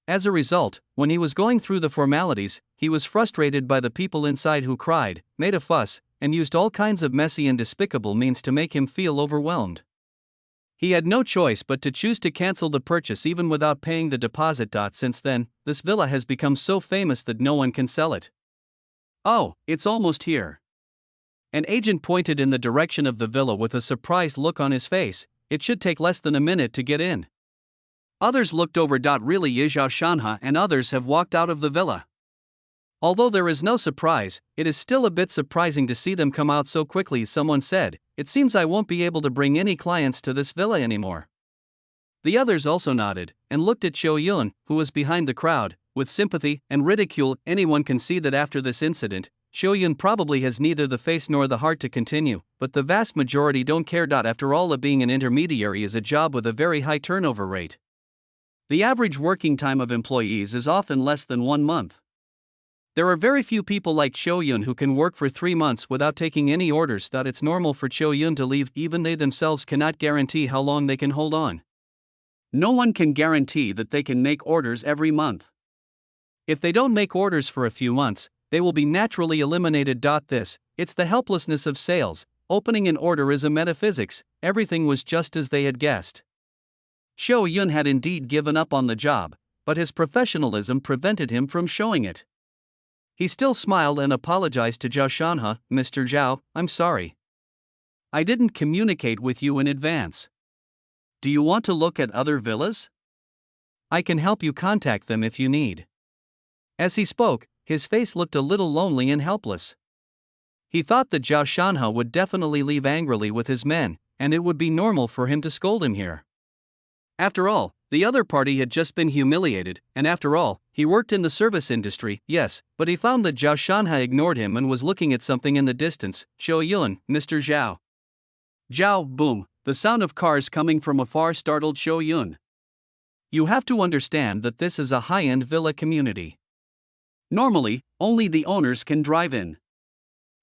As a result, when he was going through the formalities, he was frustrated by the people inside who cried, made a fuss, and used all kinds of messy and despicable means to make him feel overwhelmed. He had no choice but to choose to cancel the purchase even without paying the deposit. Since then, this villa has become so famous that no one can sell it. "Oh, it's almost here." An agent pointed in the direction of the villa with a surprised look on his face. "It should take less than a minute to get in." Others looked over. Really, Zhao Shanha and others have walked out of the villa. Although there is no surprise, it is still a bit surprising to see them come out so quickly. Someone said, "It seems I won't be able to bring any clients to this villa anymore." The others also nodded, and looked at Xiaoyun, who was behind the crowd, with sympathy and ridicule. Anyone can see that after this incident, Xiaoyun probably has neither the face nor the heart to continue, but the vast majority don't care. After all, being an intermediary is a job with a very high turnover rate. The average working time of employees is often less than 1 month. There are very few people like Xiaoyun who can work for 3 months without taking any orders. It's normal for Xiaoyun to leave. Even they themselves cannot guarantee how long they can hold on. No one can guarantee that they can make orders every month. If they don't make orders for a few months, they will be naturally eliminated. It's the helplessness of sales. Opening an order is a metaphysics. Everything was just as they had guessed. Xiaoyun had indeed given up on the job, but his professionalism prevented him from showing it. He still smiled and apologized to Zhao Shanha. "Mr. Zhao, I'm sorry. I didn't communicate with you in advance. Do you want to look at other villas? I can help you contact them if you need." As he spoke, his face looked a little lonely and helpless. He thought that Zhao Shanhe would definitely leave angrily with his men, and it would be normal for him to scold him here. After all, the other party had just been humiliated, and after all, he worked in the service industry, yes, but he found that Zhao Shanhe ignored him and was looking at something in the distance. Zhou Yun, Mr. Zhao. Zhao, boom, the sound of cars coming from afar startled Zhou Yun. You have to understand that this is a high-end villa community. Normally, only the owners can drive in.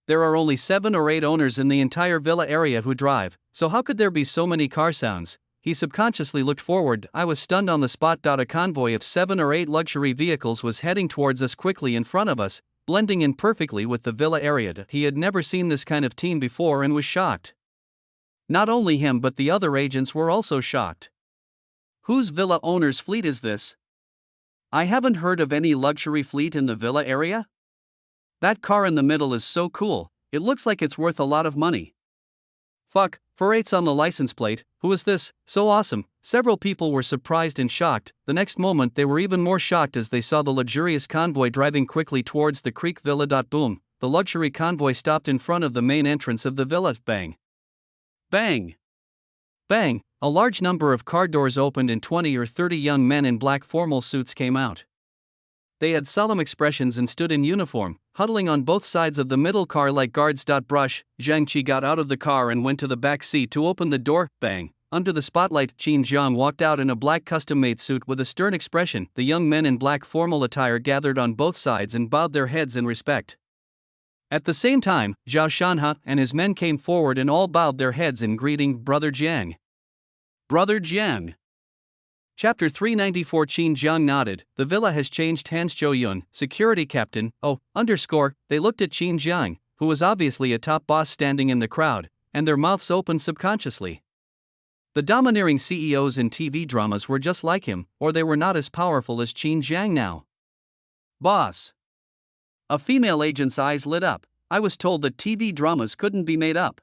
There are only 7 or 8 owners in the entire villa area who drive, so how could there be so many car sounds? He subconsciously looked forward. I was stunned on the spot. A convoy of 7 or 8 luxury vehicles was heading towards us quickly in front of us, blending in perfectly with the villa area. He had never seen this kind of team before and was shocked. Not only him but the other agents were also shocked. Whose villa owner's fleet is this? I haven't heard of any luxury fleet in the villa area. That car in the middle is so cool, it looks like it's worth a lot of money. Fuck, 48's on the license plate, who is this? So awesome. Several people were surprised and shocked. The next moment they were even more shocked as they saw the luxurious convoy driving quickly towards the Creek Villa. Boom, the luxury convoy stopped in front of the main entrance of the villa. Bang. Bang. Bang, a large number of car doors opened and 20 or 30 young men in black formal suits came out. They had solemn expressions and stood in uniform, huddling on both sides of the middle car like guards. Brush, Zhang Qi got out of the car and went to the back seat to open the door. Bang. Under the spotlight, Qin Zhang walked out in a black custom-made suit with a stern expression. The young men in black formal attire gathered on both sides and bowed their heads in respect. At the same time, Zhao Shanhe and his men came forward and all bowed their heads in greeting. Brother Jiang. Brother Jiang. Chapter 394. Qin Zhang nodded. The villa has changed hands. Zhou Yun, security captain. They looked at Qin Zhang, who was obviously a top boss standing in the crowd, and their mouths opened subconsciously. The domineering CEOs in TV dramas were just like him, or they were not as powerful as Qin Zhang now. Boss. A female agent's eyes lit up. I was told that TV dramas couldn't be made up.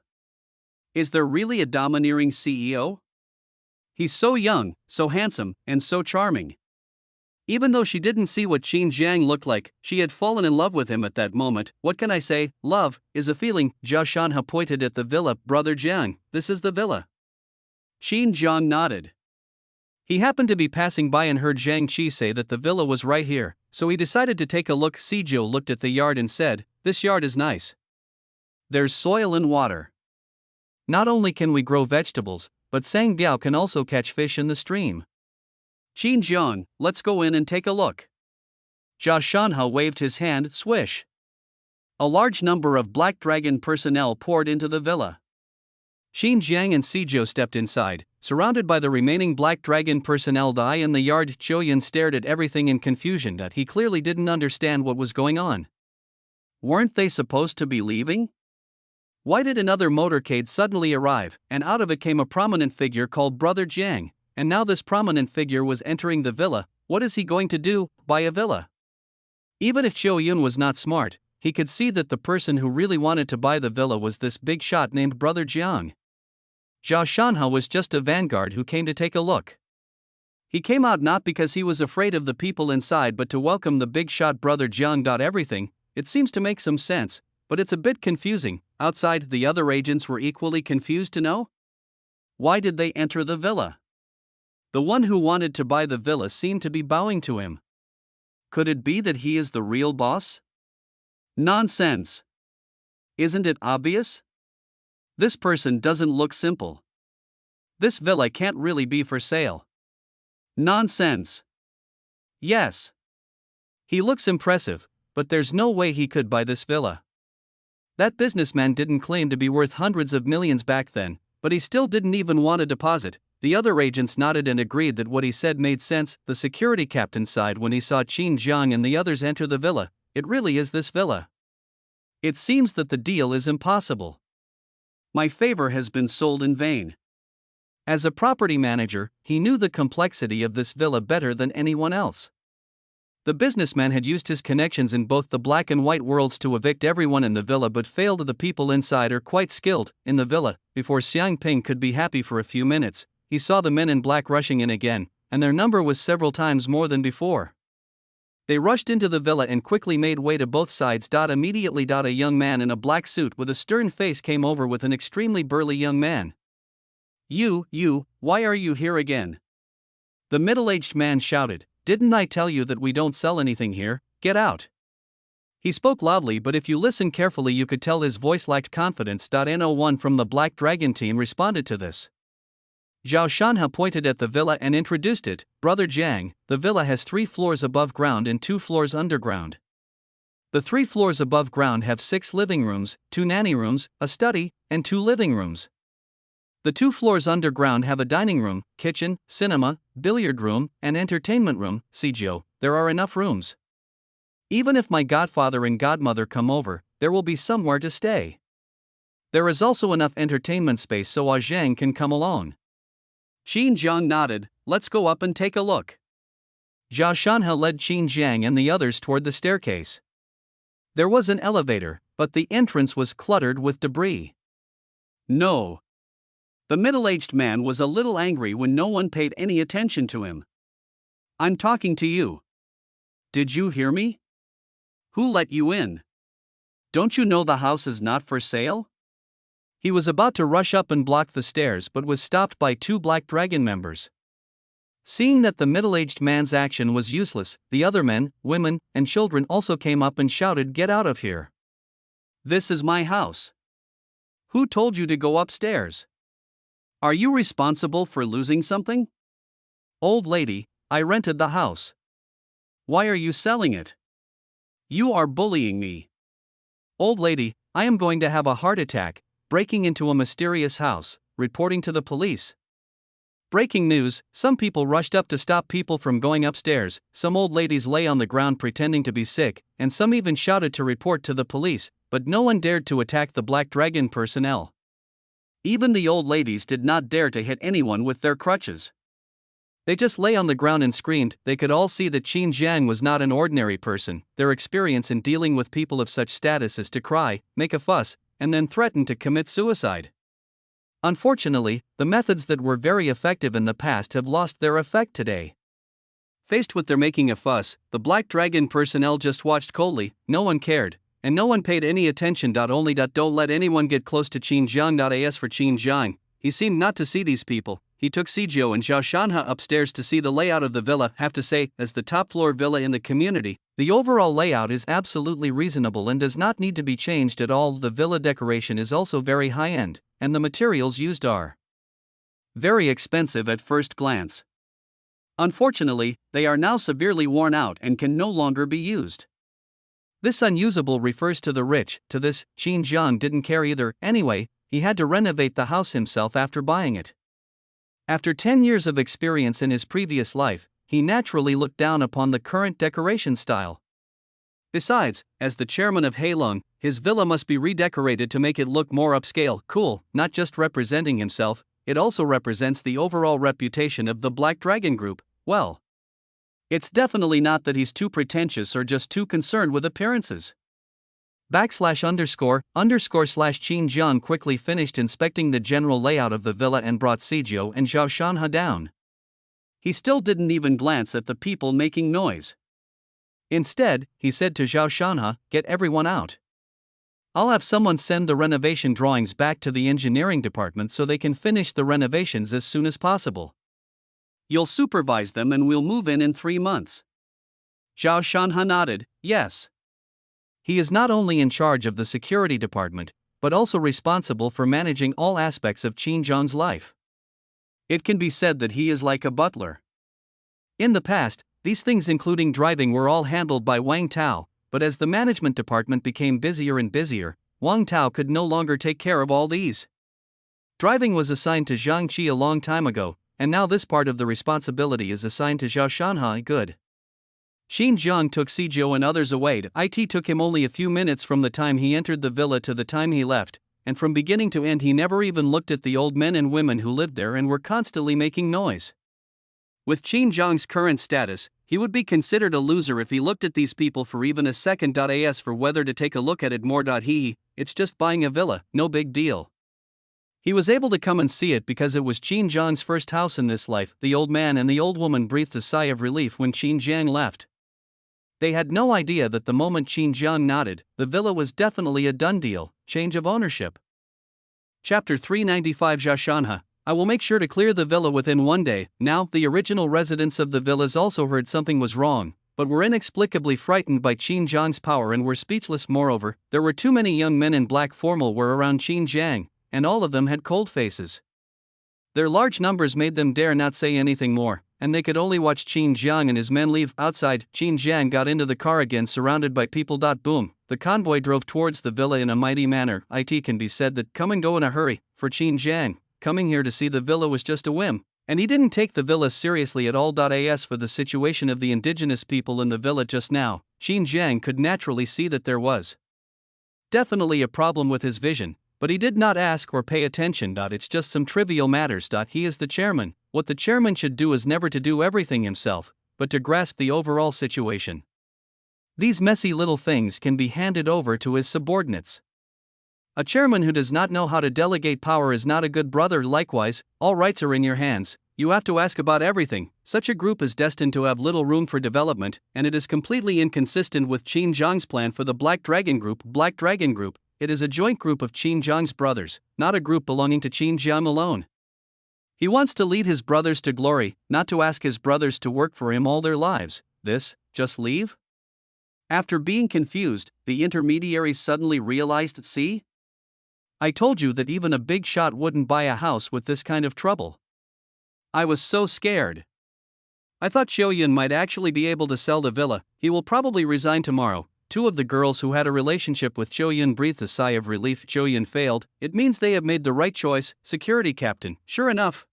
Is there really a domineering CEO? He's so young, so handsome, and so charming. Even though she didn't see what Qin Zhang looked like, she had fallen in love with him at that moment. What can I say? Love is a feeling. Zhao Shanhe pointed at the villa. Brother Jiang, this is the villa. Qin Zhang nodded. He happened to be passing by and heard Zhang Qi say that the villa was right here, so he decided to take a look. Zhou looked at the yard and said, "This yard is nice. There's soil and water. Not only can we grow vegetables, but Sang Biao can also catch fish in the stream. Qin Zhang, let's go in and take a look." Zhao Shanhe waved his hand. Swish. A large number of Black Dragon personnel poured into the villa. Qin Zhang and Zhou stepped inside, surrounded by the remaining Black Dragon personnel. In the yard, Zhou Yun stared at everything in confusion. He clearly didn't understand what was going on. Weren't they supposed to be leaving? Why did another motorcade suddenly arrive, and out of it came a prominent figure called Brother Jiang, and now this prominent figure was entering the villa? What is he going to do? Buy a villa? Even if Zhou Yun was not smart, he could see that the person who really wanted to buy the villa was this big shot named Brother Jiang. Zhao Shanhe was just a vanguard who came to take a look. He came out not because he was afraid of the people inside but to welcome the big shot Brother Jiang. Everything, it seems to make some sense, but it's a bit confusing. Outside, the other agents were equally confused to know. Why did they enter the villa? The one who wanted to buy the villa seemed to be bowing to him. Could it be that he is the real boss? Nonsense. Isn't it obvious? This person doesn't look simple. This villa can't really be for sale. Nonsense. Yes. He looks impressive, but there's no way he could buy this villa. That businessman didn't claim to be worth hundreds of millions back then, but he still didn't even want a deposit. The other agents nodded and agreed that what he said made sense. The security captain sighed when he saw Qin Zhang and the others enter the villa. It really is this villa. It seems that the deal is impossible. My favor has been sold in vain. As a property manager, he knew the complexity of this villa better than anyone else. The businessman had used his connections in both the black and white worlds to evict everyone in the villa but failed. The people inside are quite skilled. In the villa, before Xiang Ping could be happy for a few minutes, he saw the men in black rushing in again, and their number was several times more than before. They rushed into the villa and quickly made way to both sides. Immediately, a young man in a black suit with a stern face came over with an extremely burly young man. You, why are you here again? The middle-aged man shouted, "Didn't I tell you that we don't sell anything here? Get out." He spoke loudly, but if you listen carefully you could tell his voice lacked confidence. No one from the Black Dragon team responded to this. Zhao Shanha pointed at the villa and introduced it. "Brother Jiang, the villa has 3 floors above ground and 2 floors underground. The 3 floors above ground have 6 living rooms, 2 nanny rooms, a study, and 2 living rooms. The 2 floors underground have a dining room, kitchen, cinema, billiard room, and entertainment room." Sijio, there are enough rooms. Even if my godfather and godmother come over, there will be somewhere to stay. There is also enough entertainment space so Zhang can come along. Qin Jiang nodded. "Let's go up and take a look." Zhao Shanha led Qin Jiang and the others toward the staircase. There was an elevator, but the entrance was cluttered with debris. No. The middle-aged man was a little angry when no one paid any attention to him. "I'm talking to you. Did you hear me? Who let you in? Don't you know the house is not for sale?" He was about to rush up and block the stairs but was stopped by 2 Black Dragon members. Seeing that the middle-aged man's action was useless, the other men, women, and children also came up and shouted, "Get out of here. This is my house. Who told you to go upstairs? Are you responsible for losing something?" "Old lady, I rented the house. Why are you selling it? You are bullying me." "Old lady, I am going to have a heart attack, breaking into a mysterious house, reporting to the police." Breaking news, some people rushed up to stop people from going upstairs, some old ladies lay on the ground pretending to be sick, and some even shouted to report to the police, but no one dared to attack the Black Dragon personnel. Even the old ladies did not dare to hit anyone with their crutches. They just lay on the ground and screamed. They could all see that Qin Jiang was not an ordinary person. Their experience in dealing with people of such status is to cry, make a fuss, and then threaten to commit suicide. Unfortunately, the methods that were very effective in the past have lost their effect today. Faced with their making a fuss, the Black Dragon personnel just watched coldly. No one cared, and no one paid any attention. Only don't let anyone get close to Qin Jiang. As for Qin Jiang, he seemed not to see these people. He took Sijio and Zhao Shanha upstairs to see the layout of the villa. Have to say, as the top floor villa in the community, the overall layout is absolutely reasonable and does not need to be changed at all. The villa decoration is also very high-end, and the materials used are very expensive at first glance. Unfortunately, they are now severely worn out and can no longer be used. This unusable refers to the rich. To this, Qin Jiang didn't care either. Anyway, he had to renovate the house himself after buying it. After 10 years of experience in his previous life, he naturally looked down upon the current decoration style. Besides, as the chairman of Heilong, his villa must be redecorated to make it look more upscale, cool, not just representing himself, it also represents the overall reputation of the Black Dragon Group. Well, it's definitely not that he's too pretentious or just too concerned with appearances. ___/Qin Jiang quickly finished inspecting the general layout of the villa and brought Sijio and Zhao Shanha down. He still didn't even glance at the people making noise. Instead, he said to Zhao Shanha, "Get everyone out. I'll have someone send the renovation drawings back to the engineering department so they can finish the renovations as soon as possible. You'll supervise them and we'll move in 3 months." Zhao Shanha nodded, yes. He is not only in charge of the security department, but also responsible for managing all aspects of Qin Jiang's life. It can be said that he is like a butler. In the past, these things including driving were all handled by Wang Tao, but as the management department became busier and busier, Wang Tao could no longer take care of all these. Driving was assigned to Zhang Qi a long time ago, and now this part of the responsibility is assigned to Zhao Shanha. Good. Qin Jiang took Sijio and others away. It took him only a few minutes from the time he entered the villa to the time he left, and from beginning to end he never even looked at the old men and women who lived there and were constantly making noise. With Qin Jiang's current status, he would be considered a loser if he looked at these people for even a second. As for whether to take a look at it more, it's just buying a villa, no big deal. He was able to come and see it because it was Qin Jiang's first house in this life. The old man and the old woman breathed a sigh of relief when Qin Jiang left. They had no idea that the moment Qin Jiang nodded, the villa was definitely a done deal, change of ownership. Chapter 395 Jashanha. I will make sure to clear the villa within 1 day. Now, the original residents of the villas also heard something was wrong, but were inexplicably frightened by Qin Jiang's power and were speechless. Moreover, there were too many young men in black formal were around Qin Jiang, and all of them had cold faces. Their large numbers made them dare not say anything more, and they could only watch Qin Jiang and his men leave. Outside, Qin Jiang got into the car again surrounded by people. Boom, the convoy drove towards the villa in a mighty manner. It can be said that come and go in a hurry. For Qin Jiang, coming here to see the villa was just a whim, and he didn't take the villa seriously at all. As for the situation of the indigenous people in the villa just now, Qin Jiang could naturally see that there was definitely a problem with his vision, but he did not ask or pay attention. It's just some trivial matters. He is the chairman. What the chairman should do is never to do everything himself, but to grasp the overall situation. These messy little things can be handed over to his subordinates. A chairman who does not know how to delegate power is not a good brother. Likewise, all rights are in your hands, you have to ask about everything. Such a group is destined to have little room for development, and it is completely inconsistent with Qin Jiang's plan for the Black Dragon Group. Black Dragon Group, it is a joint group of Qin Jiang's brothers, not a group belonging to Qin Jiang alone. He wants to lead his brothers to glory, not to ask his brothers to work for him all their lives. This, just leave? After being confused, the intermediaries suddenly realized, see? I told you that even a big shot wouldn't buy a house with this kind of trouble. I was so scared. I thought Xiaoyun might actually be able to sell the villa. He will probably resign tomorrow. Two of the girls who had a relationship with Xiaoyun breathed a sigh of relief. Xiaoyun failed. It means they have made the right choice. Security captain. Sure enough,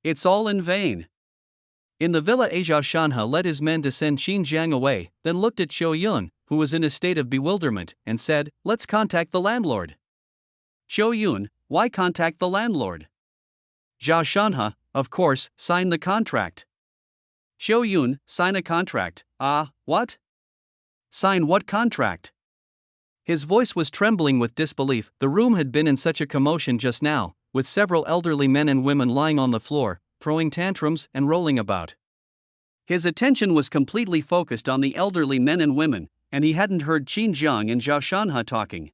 it's all in vain. In the villa, Zhao Shanhe led his men to send Qin Jiang away, then looked at Xiaoyun, who was in a state of bewilderment, and said, "Let's contact the landlord." Xiaoyun, why contact the landlord? Zhao Shanhe, of course, sign the contract. Xiaoyun, sign a contract. What? Sign what contract? His voice was trembling with disbelief. The room had been in such a commotion just now, with several elderly men and women lying on the floor, throwing tantrums and rolling about. His attention was completely focused on the elderly men and women, and he hadn't heard Qin Jiang and Zhao Shanhe talking.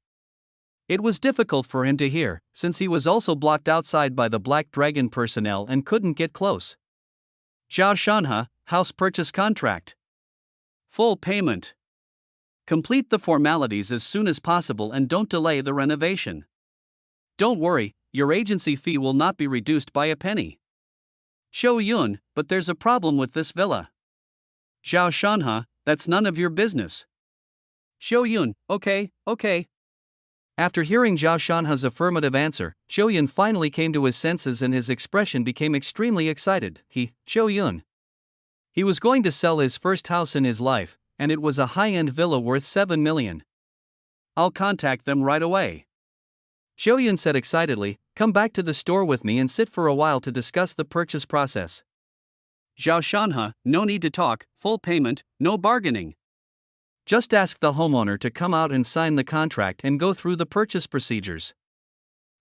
It was difficult for him to hear, since he was also blocked outside by the Black Dragon personnel and couldn't get close. Zhao Shanhe, house purchase contract. Full payment. Complete the formalities as soon as possible and don't delay the renovation. Don't worry, your agency fee will not be reduced by a penny. Xiaoyun, but there's a problem with this villa. Zhao Shanhe, that's none of your business. Xiaoyun, okay. After hearing Zhao Shanhe's affirmative answer, Xiaoyun finally came to his senses and his expression became extremely excited. Xiaoyun. He was going to sell his first house in his life, and it was a high-end villa worth 7 million. I'll contact them right away. Xiaoyun said excitedly, come back to the store with me and sit for a while to discuss the purchase process. Zhao Shanhe, no need to talk, full payment, no bargaining. Just ask the homeowner to come out and sign the contract and go through the purchase procedures.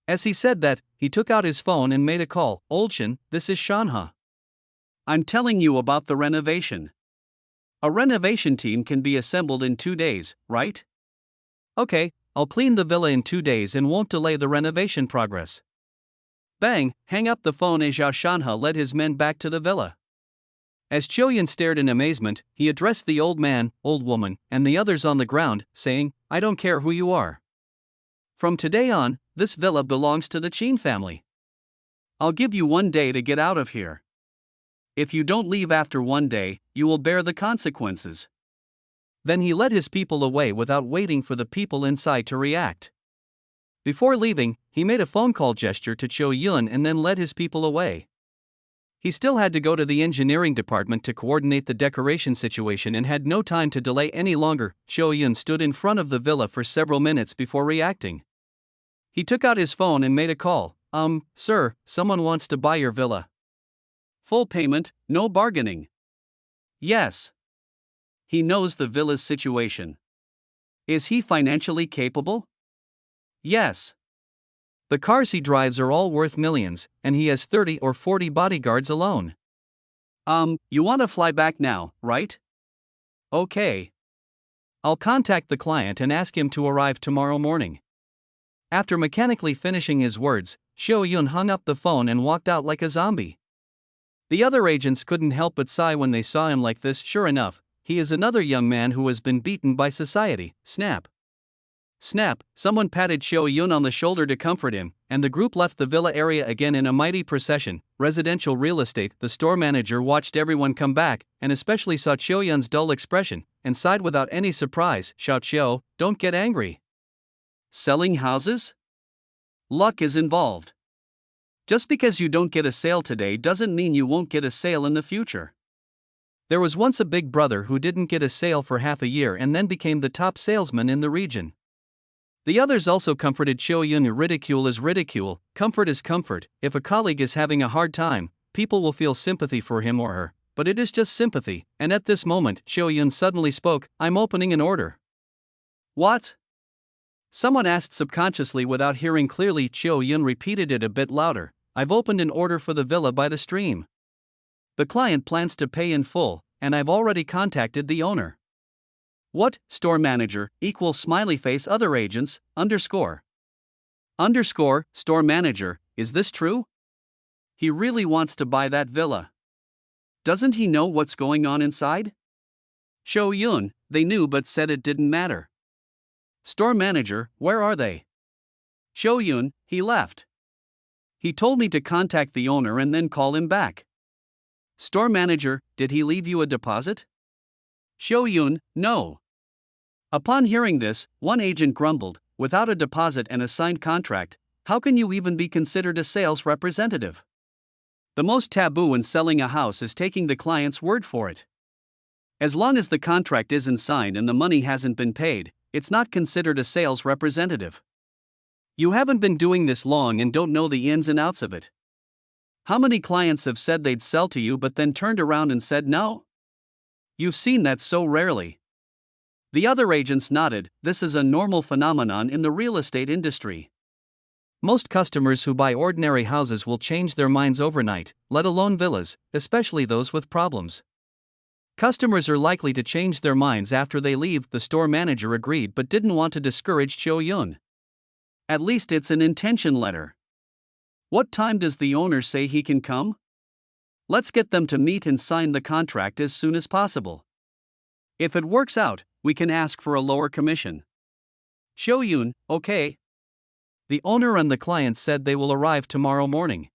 As he said that, he took out his phone and made a call. Oldshan, this is Shanhe. I'm telling you about the renovation. A renovation team can be assembled in 2 days, right? Okay, I'll clean the villa in 2 days and won't delay the renovation progress. Bang, hang up the phone as Zhao Shanhe led his men back to the villa. As Xiaoyun stared in amazement, he addressed the old man, old woman, and the others on the ground, saying, I don't care who you are. From today on, this villa belongs to the Qin family. I'll give you 1 day to get out of here. If you don't leave after 1 day, you will bear the consequences. Then he led his people away without waiting for the people inside to react. Before leaving, he made a phone call gesture to Xiaoyun and then led his people away. He still had to go to the engineering department to coordinate the decoration situation and had no time to delay any longer. Xiaoyun stood in front of the villa for several minutes before reacting. He took out his phone and made a call. Sir, someone wants to buy your villa. Full payment, no bargaining. Yes. He knows the villa's situation. Is he financially capable? Yes. The cars he drives are all worth millions, and he has 30 or 40 bodyguards alone. You want to fly back now, right? Okay. I'll contact the client and ask him to arrive tomorrow morning. After mechanically finishing his words, Xiao Yun hung up the phone and walked out like a zombie. The other agents couldn't help but sigh when they saw him like this. Sure enough, he is another young man who has been beaten by society. Snap. Snap, someone patted Xiao Yun on the shoulder to comfort him, and the group left the villa area again in a mighty procession. Residential real estate. The store manager watched everyone come back, and especially saw Xiao Yun's dull expression, and sighed without any surprise. Shout, Xiao, don't get angry. Selling houses? Luck is involved. Just because you don't get a sale today doesn't mean you won't get a sale in the future. There was once a big brother who didn't get a sale for half a year and then became the top salesman in the region. The others also comforted Xiao Yun. Ridicule is ridicule, comfort is comfort. If a colleague is having a hard time, people will feel sympathy for him or her, but it is just sympathy. And at this moment, Xiao Yun suddenly spoke, I'm opening an order. What? Someone asked subconsciously without hearing clearly. Xiao Yun repeated it a bit louder. I've opened an order for the villa by the stream. The client plans to pay in full, and I've already contacted the owner. What? Store manager, equals smiley face other agents, underscore. Store manager, is this true? He really wants to buy that villa. Doesn't he know what's going on inside? Xiao Yun, they knew but said it didn't matter. Store manager, where are they? Xiao Yun, he left. He told me to contact the owner and then call him back. Store manager, did he leave you a deposit? Xiao Yun, no. Upon hearing this, one agent grumbled, without a deposit and a signed contract, how can you even be considered a sales representative? The most taboo in selling a house is taking the client's word for it. As long as the contract isn't signed and the money hasn't been paid, it's not considered a sales representative. You haven't been doing this long and don't know the ins and outs of it. How many clients have said they'd sell to you but then turned around and said no? You've seen that so rarely. The other agents nodded. This is a normal phenomenon in the real estate industry. Most customers who buy ordinary houses will change their minds overnight, let alone villas, especially those with problems. Customers are likely to change their minds after they leave. The store manager agreed but didn't want to discourage Xiao Yun. At least it's an intention letter. What time does the owner say he can come? Let's get them to meet and sign the contract as soon as possible. If it works out, we can ask for a lower commission. Xiao Yun, okay. The owner and the client said they will arrive tomorrow morning.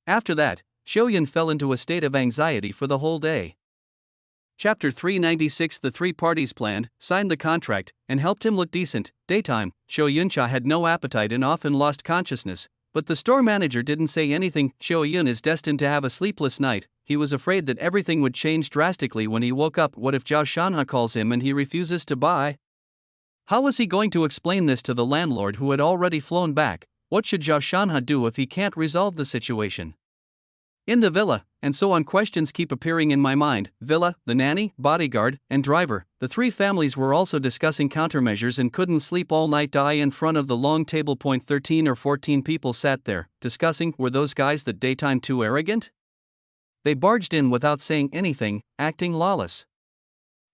After that, Xiao Yun fell into a state of anxiety for the whole day. Chapter 396. The three parties planned, signed the contract, and helped him look decent. Daytime, Xiao Yuncha had no appetite and often lost consciousness, but the store manager didn't say anything. Xiao Yun is destined to have a sleepless night. He was afraid that everything would change drastically when he woke up. What if Zhao Shanha calls him and he refuses to buy? How was he going to explain this to the landlord who had already flown back? What should Zhao Shanha do if he can't resolve the situation? In the villa, and so on, questions keep appearing in my mind. Villa, the nanny, bodyguard, and driver. The three families were also discussing countermeasures and couldn't sleep all night. In front of the long table. 13 or 14 people sat there, discussing. Were those guys that daytime too arrogant? They barged in without saying anything, acting lawless.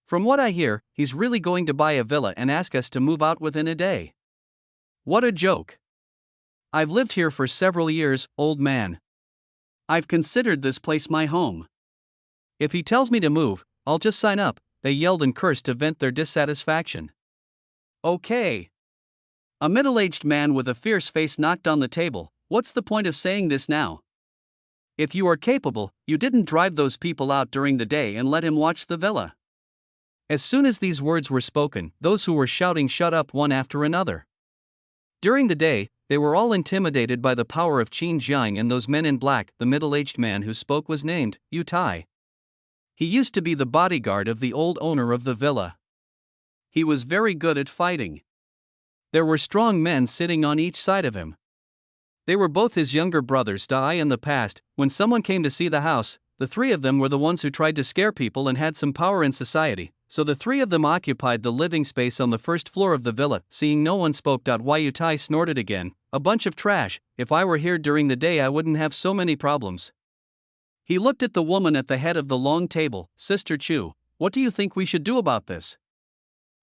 From what I hear, he's really going to buy a villa and ask us to move out within a day. What a joke. I've lived here for several years, old man. I've considered this place my home. If he tells me to move, I'll just sign up, they yelled and cursed to vent their dissatisfaction. Okay. A middle-aged man with a fierce face knocked on the table. What's the point of saying this now? If you are capable, you didn't drive those people out during the day and let him watch the villa. As soon as these words were spoken, those who were shouting shut up one after another. During the day, they were all intimidated by the power of Qin Jiang and those men in black. The middle-aged man who spoke was named Yu Tai. He used to be the bodyguard of the old owner of the villa. He was very good at fighting. There were strong men sitting on each side of him. They were both his younger brothers. In the past, when someone came to see the house, the three of them were the ones who tried to scare people and had some power in society, so the three of them occupied the living space on the first floor of the villa. Seeing no one spoke. Yu Tai snorted again. A bunch of trash. If I were here during the day I wouldn't have so many problems. He looked at the woman at the head of the long table. Sister Chu, What do you think we should do about this?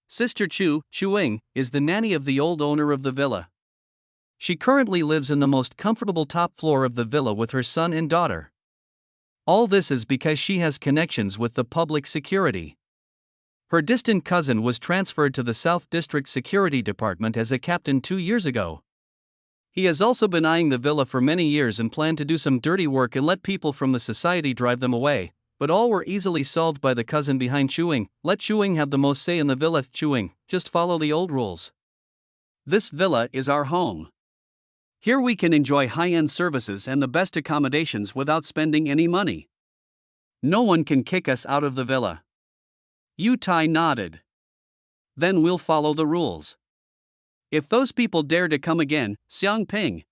Sister Chu, Chuing, is the nanny of the old owner of the villa. She currently lives in the most comfortable top floor of the villa with her son and daughter. All this is because she has connections with the public security. Her distant cousin was transferred to the South District Security Department as a captain 2 years ago. He has also been eyeing the villa for many years and planned to do some dirty work and let people from the society drive them away, but all were easily solved by the cousin behind Chuing. Let Chuing have the most say in the villa. Chuing, just follow the old rules. This villa is our home. Here we can enjoy high-end services and the best accommodations without spending any money. No one can kick us out of the villa. Yu Tai nodded. Then we'll follow the rules. If those people dare to come again, Xiang Ping,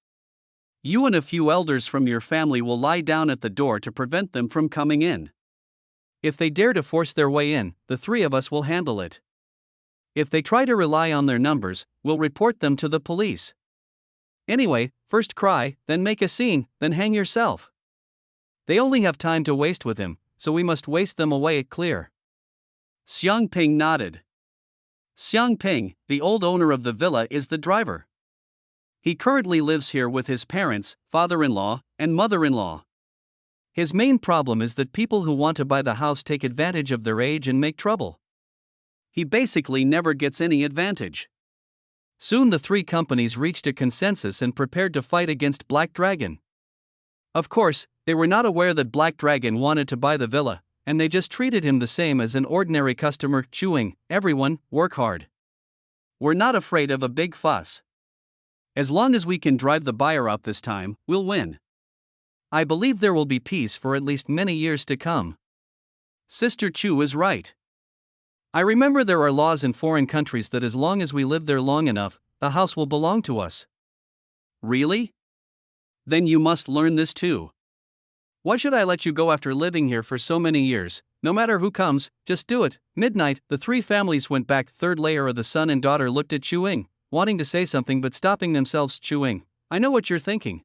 you and a few elders from your family will lie down at the door to prevent them from coming in. If they dare to force their way in, the three of us will handle it. If they try to rely on their numbers, we'll report them to the police. Anyway, first cry, then make a scene, then hang yourself. They only have time to waste with him, so we must waste them away. Clear? Xiang Ping nodded. Xiang Ping, the old owner of the villa, is the driver. He currently lives here with his parents, father-in-law, and mother-in-law. His main problem is that people who want to buy the house take advantage of their age and make trouble. He basically never gets any advantage. Soon the three companies reached a consensus and prepared to fight against Black Dragon. Of course, they were not aware that Black Dragon wanted to buy the villa, and they just treated him the same as an ordinary customer. Chuing, everyone, work hard. We're not afraid of a big fuss. As long as we can drive the buyer out this time, we'll win. I believe there will be peace for at least many years to come. Sister Chu is right. I remember there are laws in foreign countries that as long as we live there long enough, the house will belong to us. Really? Then you must learn this too. Why should I let you go after living here for so many years? No matter who comes, just do it. Midnight, the three families went back. Third layer of the son and daughter looked at Chuing, wanting to say something but stopping themselves. Chuing, I know what you're thinking.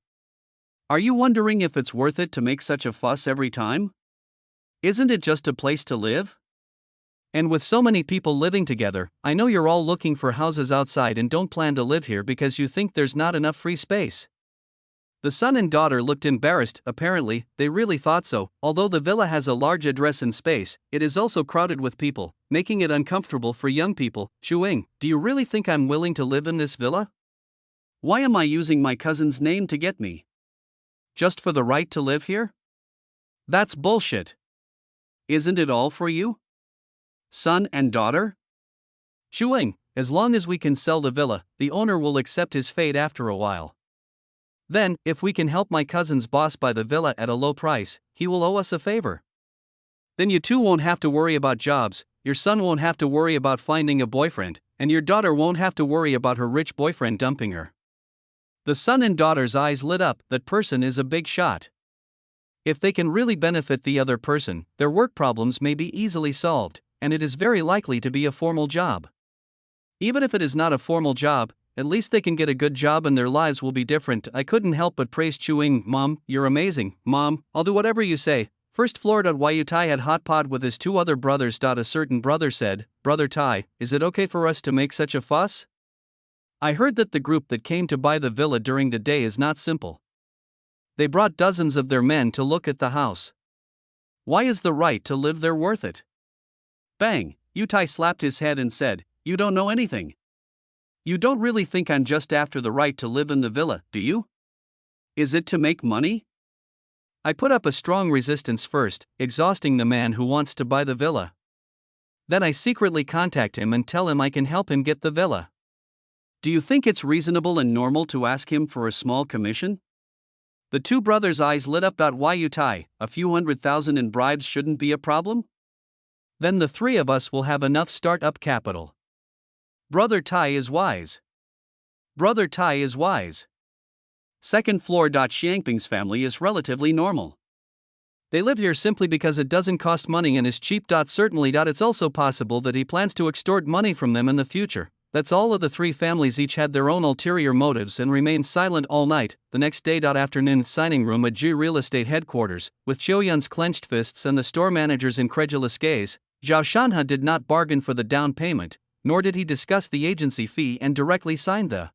Are you wondering if it's worth it to make such a fuss every time? Isn't it just a place to live? And with so many people living together, I know you're all looking for houses outside and don't plan to live here because you think there's not enough free space. The son and daughter looked embarrassed. Apparently, they really thought so. Although the villa has a large address and space, it is also crowded with people, making it uncomfortable for young people. Chuing, do you really think I'm willing to live in this villa? Why am I using my cousin's name to get me? Just for the right to live here? That's bullshit. Isn't it all for you? Son and daughter? Chuing, as long as we can sell the villa, the owner will accept his fate after a while. Then, if we can help my cousin's boss buy the villa at a low price, he will owe us a favor. Then you two won't have to worry about jobs, your son won't have to worry about finding a boyfriend, and your daughter won't have to worry about her rich boyfriend dumping her. The son and daughter's eyes lit up. That person is a big shot. If they can really benefit the other person, their work problems may be easily solved, and it is very likely to be a formal job. Even if it is not a formal job, at least they can get a good job and their lives will be different. I couldn't help but praise Chuing. Mom, you're amazing. Mom, I'll do whatever you say. First floor. Yu Tai had hot pot with his two other brothers. A certain brother said, Brother Tai, is it okay for us to make such a fuss? I heard that the group that came to buy the villa during the day is not simple. They brought dozens of their men to look at the house. Why is the right to live there worth it? Bang! Yu Tai slapped his head and said, You don't know anything. You don't really think I'm just after the right to live in the villa, do you? Is it to make money? I put up a strong resistance first, exhausting the man who wants to buy the villa. Then I secretly contact him and tell him I can help him get the villa. Do you think it's reasonable and normal to ask him for a small commission? The two brothers' eyes lit up. Yu Tai, a few $100,000 in bribes shouldn't be a problem? Then the three of us will have enough start-up capital. Brother Tai is wise. Brother Tai is wise. Second floor. Xiangping's family is relatively normal. They live here simply because it doesn't cost money and is cheap. Certainly. It's also possible that he plans to extort money from them in the future. That's all of the three families each had their own ulterior motives and remained silent all night. The next day. Afternoon signing room at G Real Estate headquarters, with Choyun's clenched fists and the store manager's incredulous gaze. Zhao Shanhe did not bargain for the down payment, nor did he discuss the agency fee and directly signed the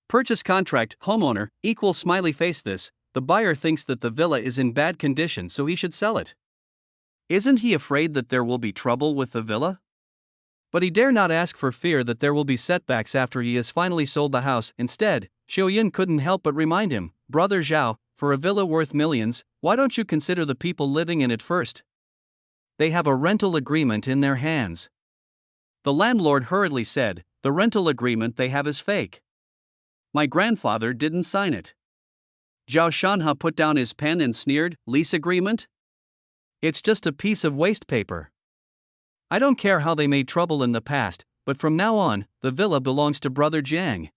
purchase contract. Homeowner, equal smiley face. This, the buyer thinks that the villa is in bad condition, so he should sell it. Isn't he afraid that there will be trouble with the villa? But he dare not ask for fear that there will be setbacks after he has finally sold the house. Instead, Xiaoyun couldn't help but remind him, "Brother Zhao, for a villa worth millions, why don't you consider the people living in it first? They have a rental agreement in their hands." The landlord hurriedly said, "The rental agreement they have is fake. My grandfather didn't sign it." Zhao Shanhe put down his pen and sneered, "Lease agreement? It's just a piece of waste paper. I don't care how they made trouble in the past, but from now on, the villa belongs to Brother Jiang.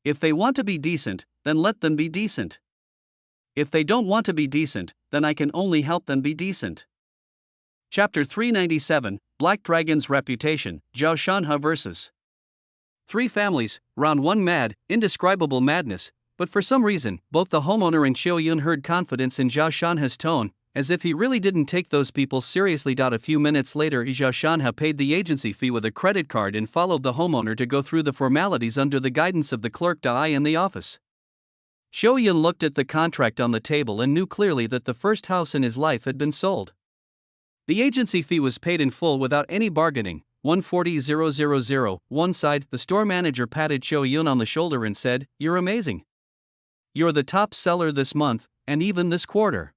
If they want to be decent, then let them be decent. If they don't want to be decent, then I can only help them be decent." Chapter 397, Black Dragon's Reputation, Zhao Shanhe vs. Three families, round one. Mad, indescribable madness, but for some reason, both the homeowner and Xiaoyun heard confidence in Zhao Shanhe's tone, as if he really didn't take those people seriously. A few minutes later, Zhao Shanhe paid the agency fee with a credit card and followed the homeowner to go through the formalities under the guidance of the clerk Dai in the office. Xiaoyun looked at the contract on the table and knew clearly that the first house in his life had been sold. The agency fee was paid in full without any bargaining, 140,000. One side, the store manager patted Xiaoyun on the shoulder and said, "You're amazing. You're the top seller this month, and even this quarter.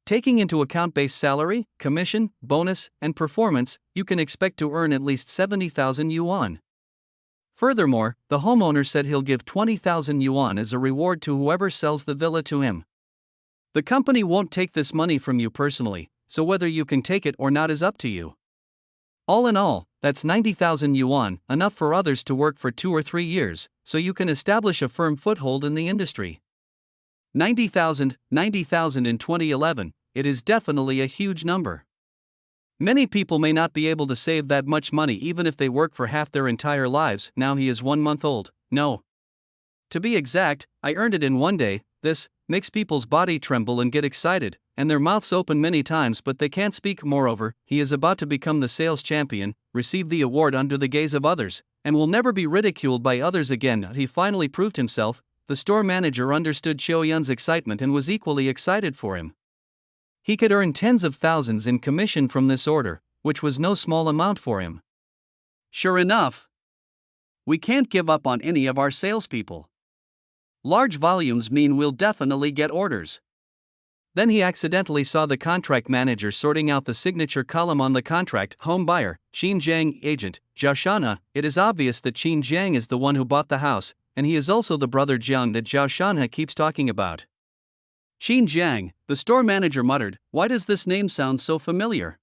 Taking into account base salary, commission, bonus, and performance, you can expect to earn at least 70,000 yuan. Furthermore, the homeowner said he'll give 20,000 yuan as a reward to whoever sells the villa to him. The company won't take this money from you personally, so whether you can take it or not is up to you. All in all, that's 90,000 yuan, enough for others to work for 2 or 3 years, so you can establish a firm foothold in the industry. 90,000 in 2011, it is definitely a huge number. Many people may not be able to save that much money even if they work for half their entire lives." Now he is 1 month old. No. To be exact, I earned it in 1 day. This makes people's body tremble and get excited, and their mouths open many times but they can't speak. Moreover, he is about to become the sales champion, receive the award under the gaze of others, and will never be ridiculed by others again. He finally proved himself. The store manager understood Xiaoyun's excitement and was equally excited for him. He could earn tens of thousands in commission from this order, which was no small amount for him. Sure enough, we can't give up on any of our salespeople. Large volumes mean we'll definitely get orders. Then he accidentally saw the contract manager sorting out the signature column on the contract. Home buyer, Qin Jiang. Agent, Zhao Shanhe. It is obvious that Qin Jiang is the one who bought the house, and he is also the brother Jiang that Zhao Shanhe keeps talking about. Qin Jiang, the store manager muttered, "Why does this name sound so familiar?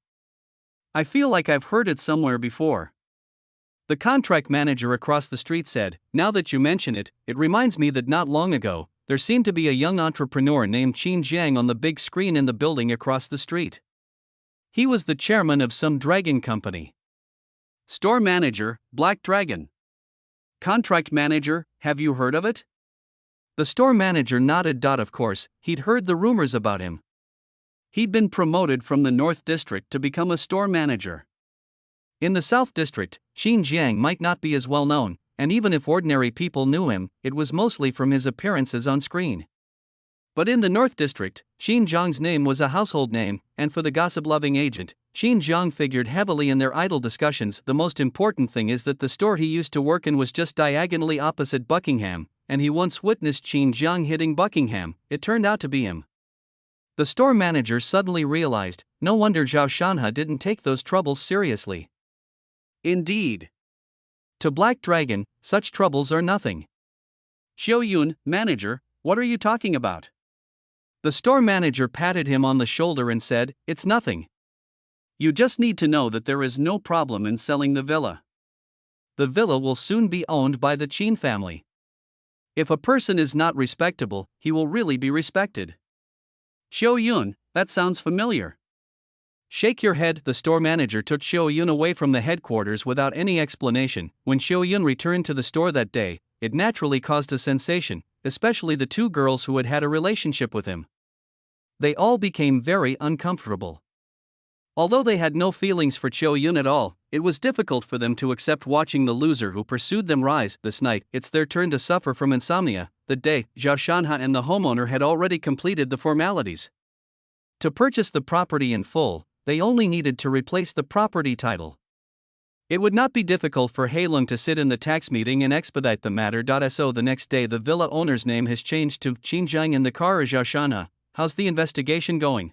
I feel like I've heard it somewhere before." The contract manager across the street said, "Now that you mention it, it reminds me that not long ago, there seemed to be a young entrepreneur named Qin Jiang on the big screen in the building across the street. He was the chairman of some dragon company." Store manager, Black Dragon. Contract manager, have you heard of it? The store manager nodded. Of course, he'd heard the rumors about him. He'd been promoted from the North District to become a store manager. In the South District, Qin Jiang might not be as well known, and even if ordinary people knew him, it was mostly from his appearances on screen. But in the North District, Qin Jiang's name was a household name, and for the gossip-loving agent, Qin Jiang figured heavily in their idle discussions. The most important thing is that the store he used to work in was just diagonally opposite Buckingham, and he once witnessed Qin Jiang hitting Buckingham. It turned out to be him. The store manager suddenly realized, no wonder Zhao Shanhe didn't take those troubles seriously. Indeed. To Black Dragon, such troubles are nothing. Xiaoyun, manager, what are you talking about? The store manager patted him on the shoulder and said, "It's nothing. You just need to know that there is no problem in selling the villa. The villa will soon be owned by the Qin family. If a person is not respectable, he will really be respected." Xiaoyun, that sounds familiar. Shake your head. The store manager took Xiaoyun away from the headquarters without any explanation. When Xiaoyun returned to the store that day, it naturally caused a sensation, especially the 2 girls who had had a relationship with him. They all became very uncomfortable. Although they had no feelings for Cho Yun at all, it was difficult for them to accept watching the loser who pursued them rise. This night, it's their turn to suffer from insomnia. That day, Zhao Shanha and the homeowner had already completed the formalities. To purchase the property in full, they only needed to replace the property title. It would not be difficult for Heilung to sit in the tax meeting and expedite the matter. So the next day, the villa owner's name has changed to Qinjiang in the car. Zhao Shanha, how's the investigation going?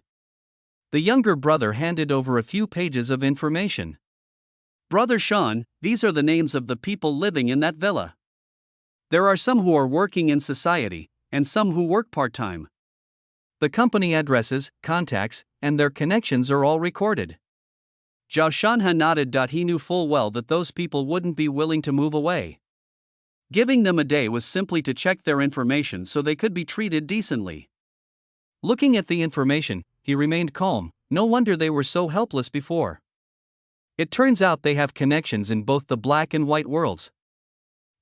The younger brother handed over a few pages of information. Brother Sean, these are the names of the people living in that villa. There are some who are working in society, and some who work part-time. The company addresses, contacts, and their connections are all recorded. Zhao Shanha nodded. He knew full well that those people wouldn't be willing to move away. Giving them a day was simply to check their information so they could be treated decently. Looking at the information, he remained calm. No wonder they were so helpless before. It turns out they have connections in both the black and white worlds.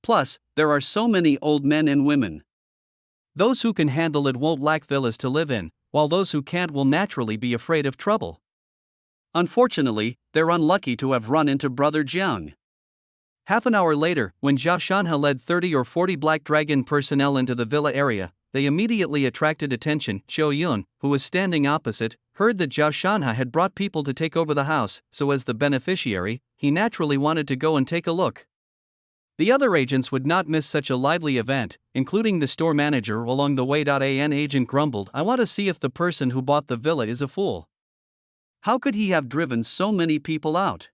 Plus, there are so many old men and women. Those who can handle it won't lack villas to live in, while those who can't will naturally be afraid of trouble. Unfortunately, they're unlucky to have run into Brother Jiang. Half an hour later, when Zhao Shanha led 30 or 40 Black Dragon personnel into the villa area, they immediately attracted attention. Cho Yun, who was standing opposite, heard that Zhao Shanha had brought people to take over the house, so as the beneficiary, he naturally wanted to go and take a look. The other agents would not miss such a lively event, including the store manager. Along the way, an agent grumbled, I want to see if the person who bought the villa is a fool. How could he have driven so many people out?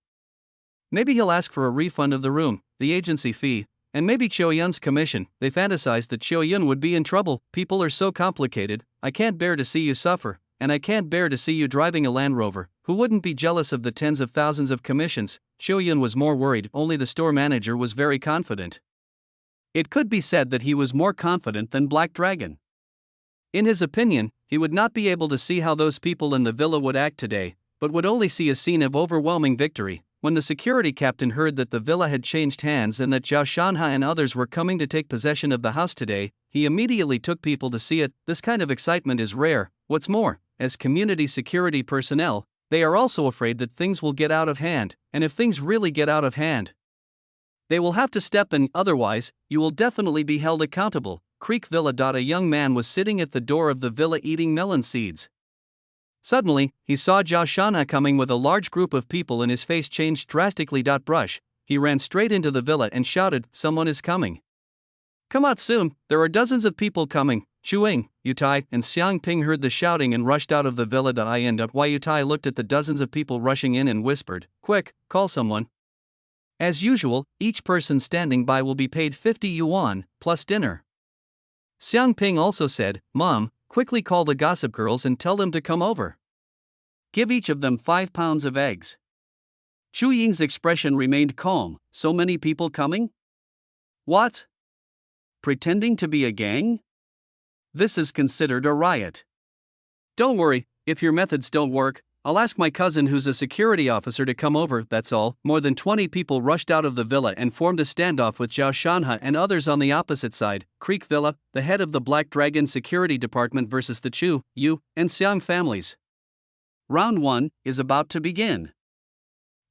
Maybe he'll ask for a refund of the room, the agency fee, and maybe Cho Yun's commission. They fantasized that Cho Yun would be in trouble. People are so complicated. I can't bear to see you suffer, and I can't bear to see you driving a Land Rover. Who wouldn't be jealous of the tens of thousands of commissions? Cho Yun was more worried. Only the store manager was very confident. It could be said that he was more confident than Black Dragon. In his opinion, he would not be able to see how those people in the villa would act today, but would only see a scene of overwhelming victory. When the security captain heard that the villa had changed hands and that Zhao Shanha and others were coming to take possession of the house today, he immediately took people to see it. This kind of excitement is rare. What's more, as community security personnel, they are also afraid that things will get out of hand, and if things really get out of hand, they will have to step in, otherwise, you will definitely be held accountable. Creek Villa. A young man was sitting at the door of the villa eating melon seeds. Suddenly, he saw Zhao Shanha coming with a large group of people and his face changed drastically. Brush. He ran straight into the villa and shouted, someone is coming. Come out soon, there are dozens of people coming. Chuing, Yutai, and Xiang Ping heard the shouting and rushed out of the villa. Yutai looked at the dozens of people rushing in and whispered, quick, call someone. As usual, each person standing by will be paid 50 yuan, plus dinner. Xiang Ping also said, Mom, quickly call the gossip girls and tell them to come over. Give each of them 5 pounds of eggs. Chu Ying's expression remained calm. So many people coming? What? Pretending to be a gang? This is considered a riot. Don't worry, if your methods don't work, I'll ask my cousin who's a security officer to come over, that's all. More than 20 people rushed out of the villa and formed a standoff with Zhao Shanha and others on the opposite side. Creek Villa, the head of the Black Dragon Security Department versus the Chu, Yu, and Xiang families. Round 1 is about to begin.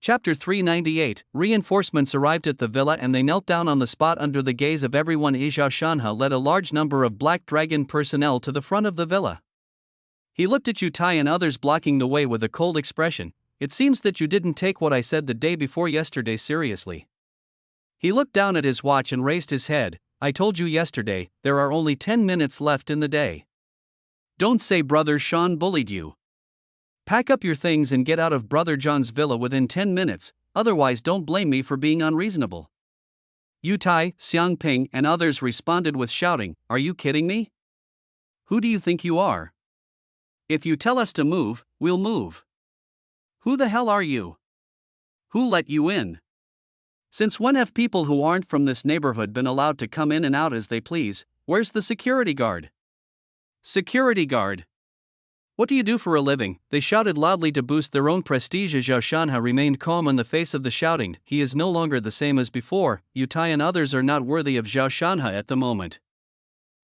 Chapter 398, Reinforcements arrived at the villa and they knelt down on the spot under the gaze of everyone. Zhao Shanha led a large number of Black Dragon personnel to the front of the villa. He looked at Yutai and others blocking the way with a cold expression. It seems that you didn't take what I said the day before yesterday seriously. He looked down at his watch and raised his head. I told you yesterday, there are only 10 minutes left in the day. Don't say Brother Sean bullied you. Pack up your things and get out of Brother John's villa within 10 minutes, otherwise don't blame me for being unreasonable. Yutai, Xiang Ping, and others responded with shouting, Are you kidding me? Who do you think you are? If you tell us to move, we'll move. Who the hell are you? Who let you in? Since when have people who aren't from this neighborhood been allowed to come in and out as they please? Where's the security guard? Security guard. What do you do for a living? They shouted loudly to boost their own prestige. Zhao Shanha remained calm in the face of the shouting. He is no longer the same as before. Yutai and others are not worthy of Zhao Shanha at the moment.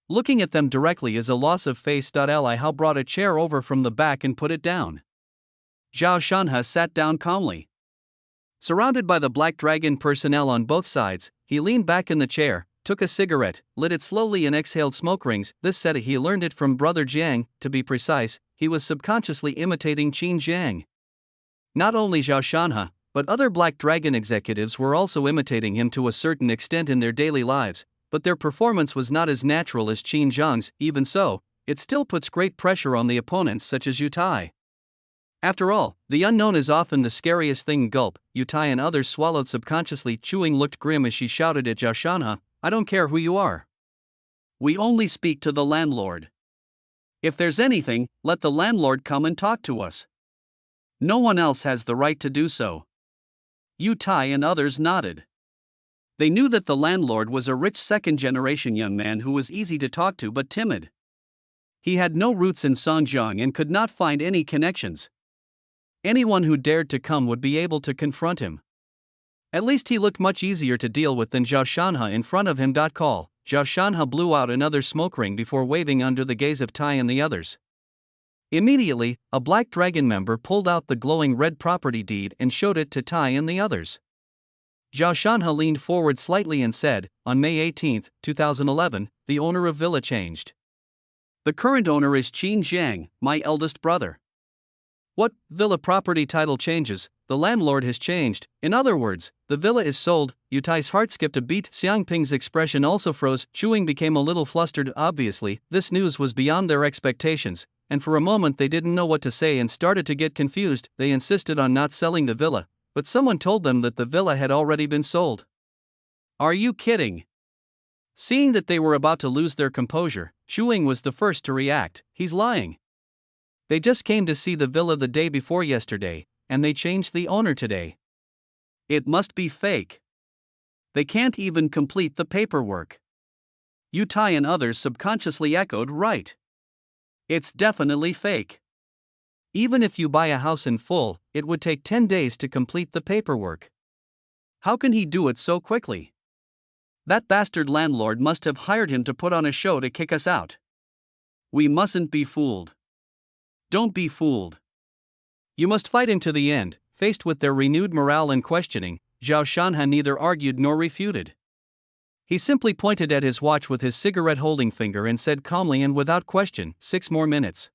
Looking at them directly is a loss of face. Li Hao brought a chair over from the back and put it down. Zhao Shanhe sat down calmly. Surrounded by the Black Dragon personnel on both sides, he leaned back in the chair, took a cigarette, lit it slowly and exhaled smoke rings. This said he learned it from brother Jiang. To be precise, he was subconsciously imitating Qin Jiang. Not only Zhao Shanhe, but other Black Dragon executives were also imitating him to a certain extent in their daily lives, but their performance was not as natural as Qin Zhang's. Even so, it still puts great pressure on the opponents such as Yu Tai. After all, the unknown is often the scariest thing. Gulp. Yu Tai and others swallowed subconsciously. Chewing looked grim as she shouted at Zhao Shanhe, I don't care who you are. We only speak to the landlord. If there's anything, let the landlord come and talk to us. No one else has the right to do so. Yu Tai and others nodded. They knew that the landlord was a rich second-generation young man who was easy to talk to but timid. He had no roots in Songjiang and could not find any connections. Anyone who dared to come would be able to confront him. At least he looked much easier to deal with than Zhao Shanhe in front of him. Call. Zhao Shanhe blew out another smoke ring before waving under the gaze of Tai and the others. Immediately, a Black Dragon member pulled out the glowing red property deed and showed it to Tai and the others. Zhao Shanhe leaned forward slightly and said, on May 18, 2011, the owner of Villa changed. The current owner is Qin Jiang, my eldest brother. What? Villa property title changes, the landlord has changed. In other words, the villa is sold. Yu Tai's heart skipped a beat. Xiang Ping's expression also froze. Chewing became a little flustered. Obviously, this news was beyond their expectations, and for a moment they didn't know what to say and started to get confused. They insisted on not selling the villa, but someone told them that the villa had already been sold. Are you kidding? Seeing that they were about to lose their composure, Chewing was the first to react. He's lying. They just came to see the villa the day before yesterday, and they changed the owner today. It must be fake. They can't even complete the paperwork. Yu Tai and others subconsciously echoed right. It's definitely fake. Even if you buy a house in full, it would take 10 days to complete the paperwork. How can he do it so quickly? That bastard landlord must have hired him to put on a show to kick us out. We mustn't be fooled. Don't be fooled. You must fight him to the end. Faced with their renewed morale and questioning, Zhao Shanhe neither argued nor refuted. He simply pointed at his watch with his cigarette-holding finger and said calmly and without question, 6 more minutes.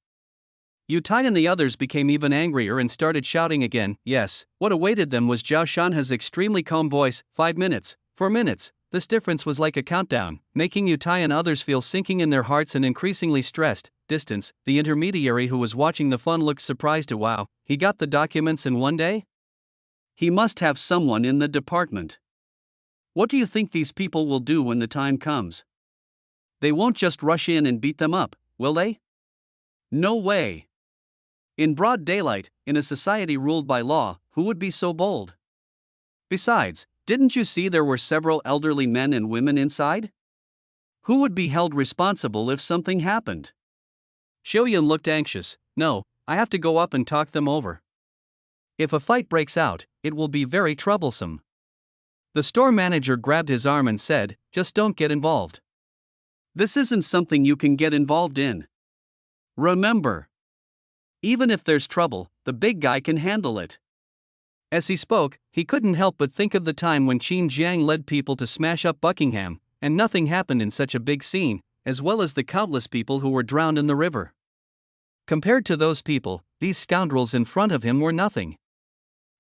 Yu Tai and the others became even angrier and started shouting again. Yes, what awaited them was Zhao Shanhe's extremely calm voice. 5 minutes, 4 minutes. This difference was like a countdown, making Yu Tai and others feel sinking in their hearts and increasingly stressed. Distance, the intermediary who was watching the fun looked surprised. Wow, he got the documents in one day? He must have someone in the department. What do you think these people will do when the time comes? They won't just rush in and beat them up, will they? No way. In broad daylight, in a society ruled by law, who would be so bold? Besides, didn't you see there were several elderly men and women inside? Who would be held responsible if something happened? Xiaoyan looked anxious. No, I have to go up and talk them over. If a fight breaks out, it will be very troublesome. The store manager grabbed his arm and said, just don't get involved. This isn't something you can get involved in. Remember, even if there's trouble, the big guy can handle it. As he spoke, he couldn't help but think of the time when Qin Jiang led people to smash up Buckingham, and nothing happened in such a big scene, as well as the countless people who were drowned in the river. Compared to those people, these scoundrels in front of him were nothing.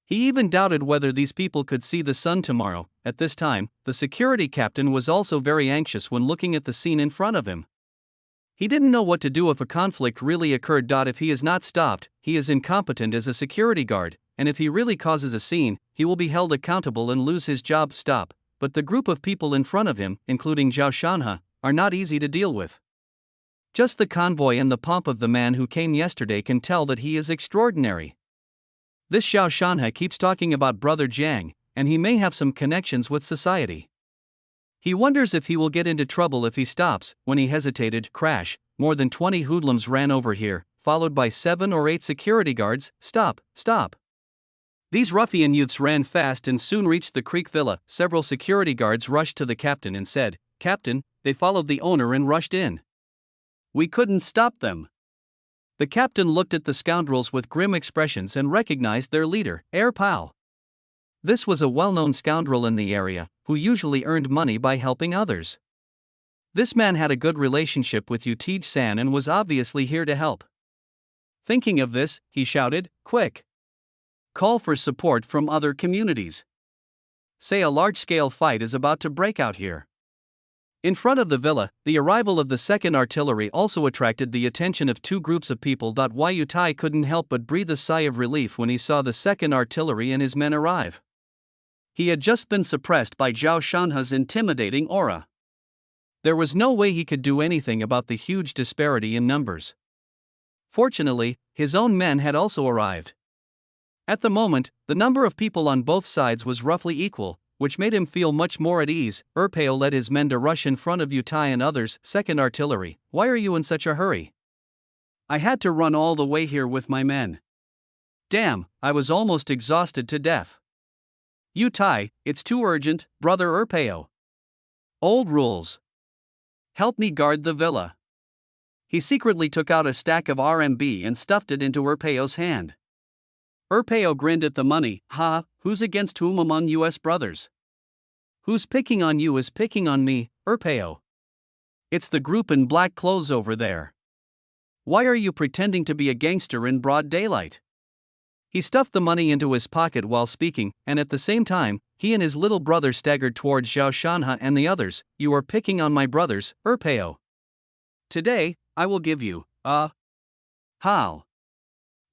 He even doubted whether these people could see the sun tomorrow. At this time, the security captain was also very anxious when looking at the scene in front of him. He didn't know what to do if a conflict really occurred. If he is not stopped, he is incompetent as a security guard, and if he really causes a scene, he will be held accountable and lose his job. Stop. But the group of people in front of him, including Zhao Shanhe, are not easy to deal with. Just the convoy and the pomp of the man who came yesterday can tell that he is extraordinary. This Zhao Shanhe keeps talking about Brother Jiang, and he may have some connections with society. He wonders if he will get into trouble if he stops. When he hesitated, crash, more than 20 hoodlums ran over here, followed by 7 or 8 security guards. Stop, stop. These ruffian youths ran fast and soon reached the Creek Villa. Several security guards rushed to the captain and said, Captain, they followed the owner and rushed in. We couldn't stop them. The captain looked at the scoundrels with grim expressions and recognized their leader, Pao. This was a well-known scoundrel in the area, who usually earned money by helping others. This man had a good relationship with Utij-san and was obviously here to help. Thinking of this, he shouted, "Quick! Call for support from other communities. Say a large-scale fight is about to break out here." In front of the villa, the arrival of the 2nd Artillery also attracted the attention of two groups of people. Yutai couldn't help but breathe a sigh of relief when he saw the 2nd Artillery and his men arrive. He had just been suppressed by Zhao Shanha's intimidating aura. There was no way he could do anything about the huge disparity in numbers. Fortunately, his own men had also arrived. At the moment, the number of people on both sides was roughly equal, which made him feel much more at ease. Pao led his men to rush in front of Yutai and others. 2nd Artillery, why are you in such a hurry? I had to run all the way here with my men. Damn, I was almost exhausted to death. Yutai, it's too urgent, brother Pao. Old rules. Help me guard the villa. He secretly took out a stack of RMB and stuffed it into Pao's hand. Pao grinned at the money. Ha, who's against whom among US brothers? Who's picking on you is picking on me, Pao. It's the group in black clothes over there. Why are you pretending to be a gangster in broad daylight? He stuffed the money into his pocket while speaking, and at the same time, he and his little brother staggered towards Zhao Shanha and the others. You are picking on my brothers, Pao. Today, I will give you, how?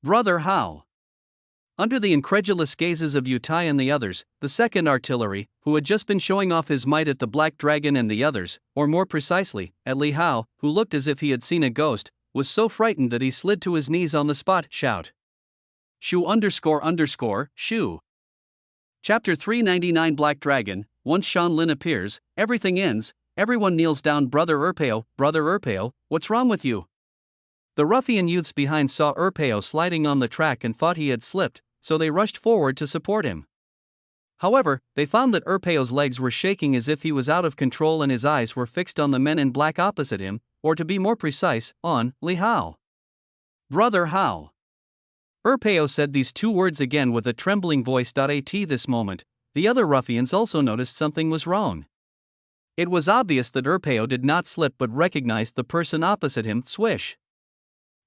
Brother how? Under the incredulous gazes of Yutai and the others, the 2nd Artillery, who had just been showing off his might at the Black Dragon and the others, or more precisely, at Li Hao, who looked as if he had seen a ghost, was so frightened that he slid to his knees on the spot. Shout. Shu__, Chapter 399 Black Dragon. Once Shan Lin appears, everything ends, everyone kneels down. Brother Pao, what's wrong with you? The ruffian youths behind saw Pao sliding on the track and thought he had slipped, so they rushed forward to support him. However, they found that Pao's legs were shaking as if he was out of control and his eyes were fixed on the men in black opposite him, or to be more precise, on Li Hao. Brother Hao. Pao said these two words again with a trembling voice. At this moment, the other ruffians also noticed something was wrong. It was obvious that Pao did not slip but recognized the person opposite him. Swish.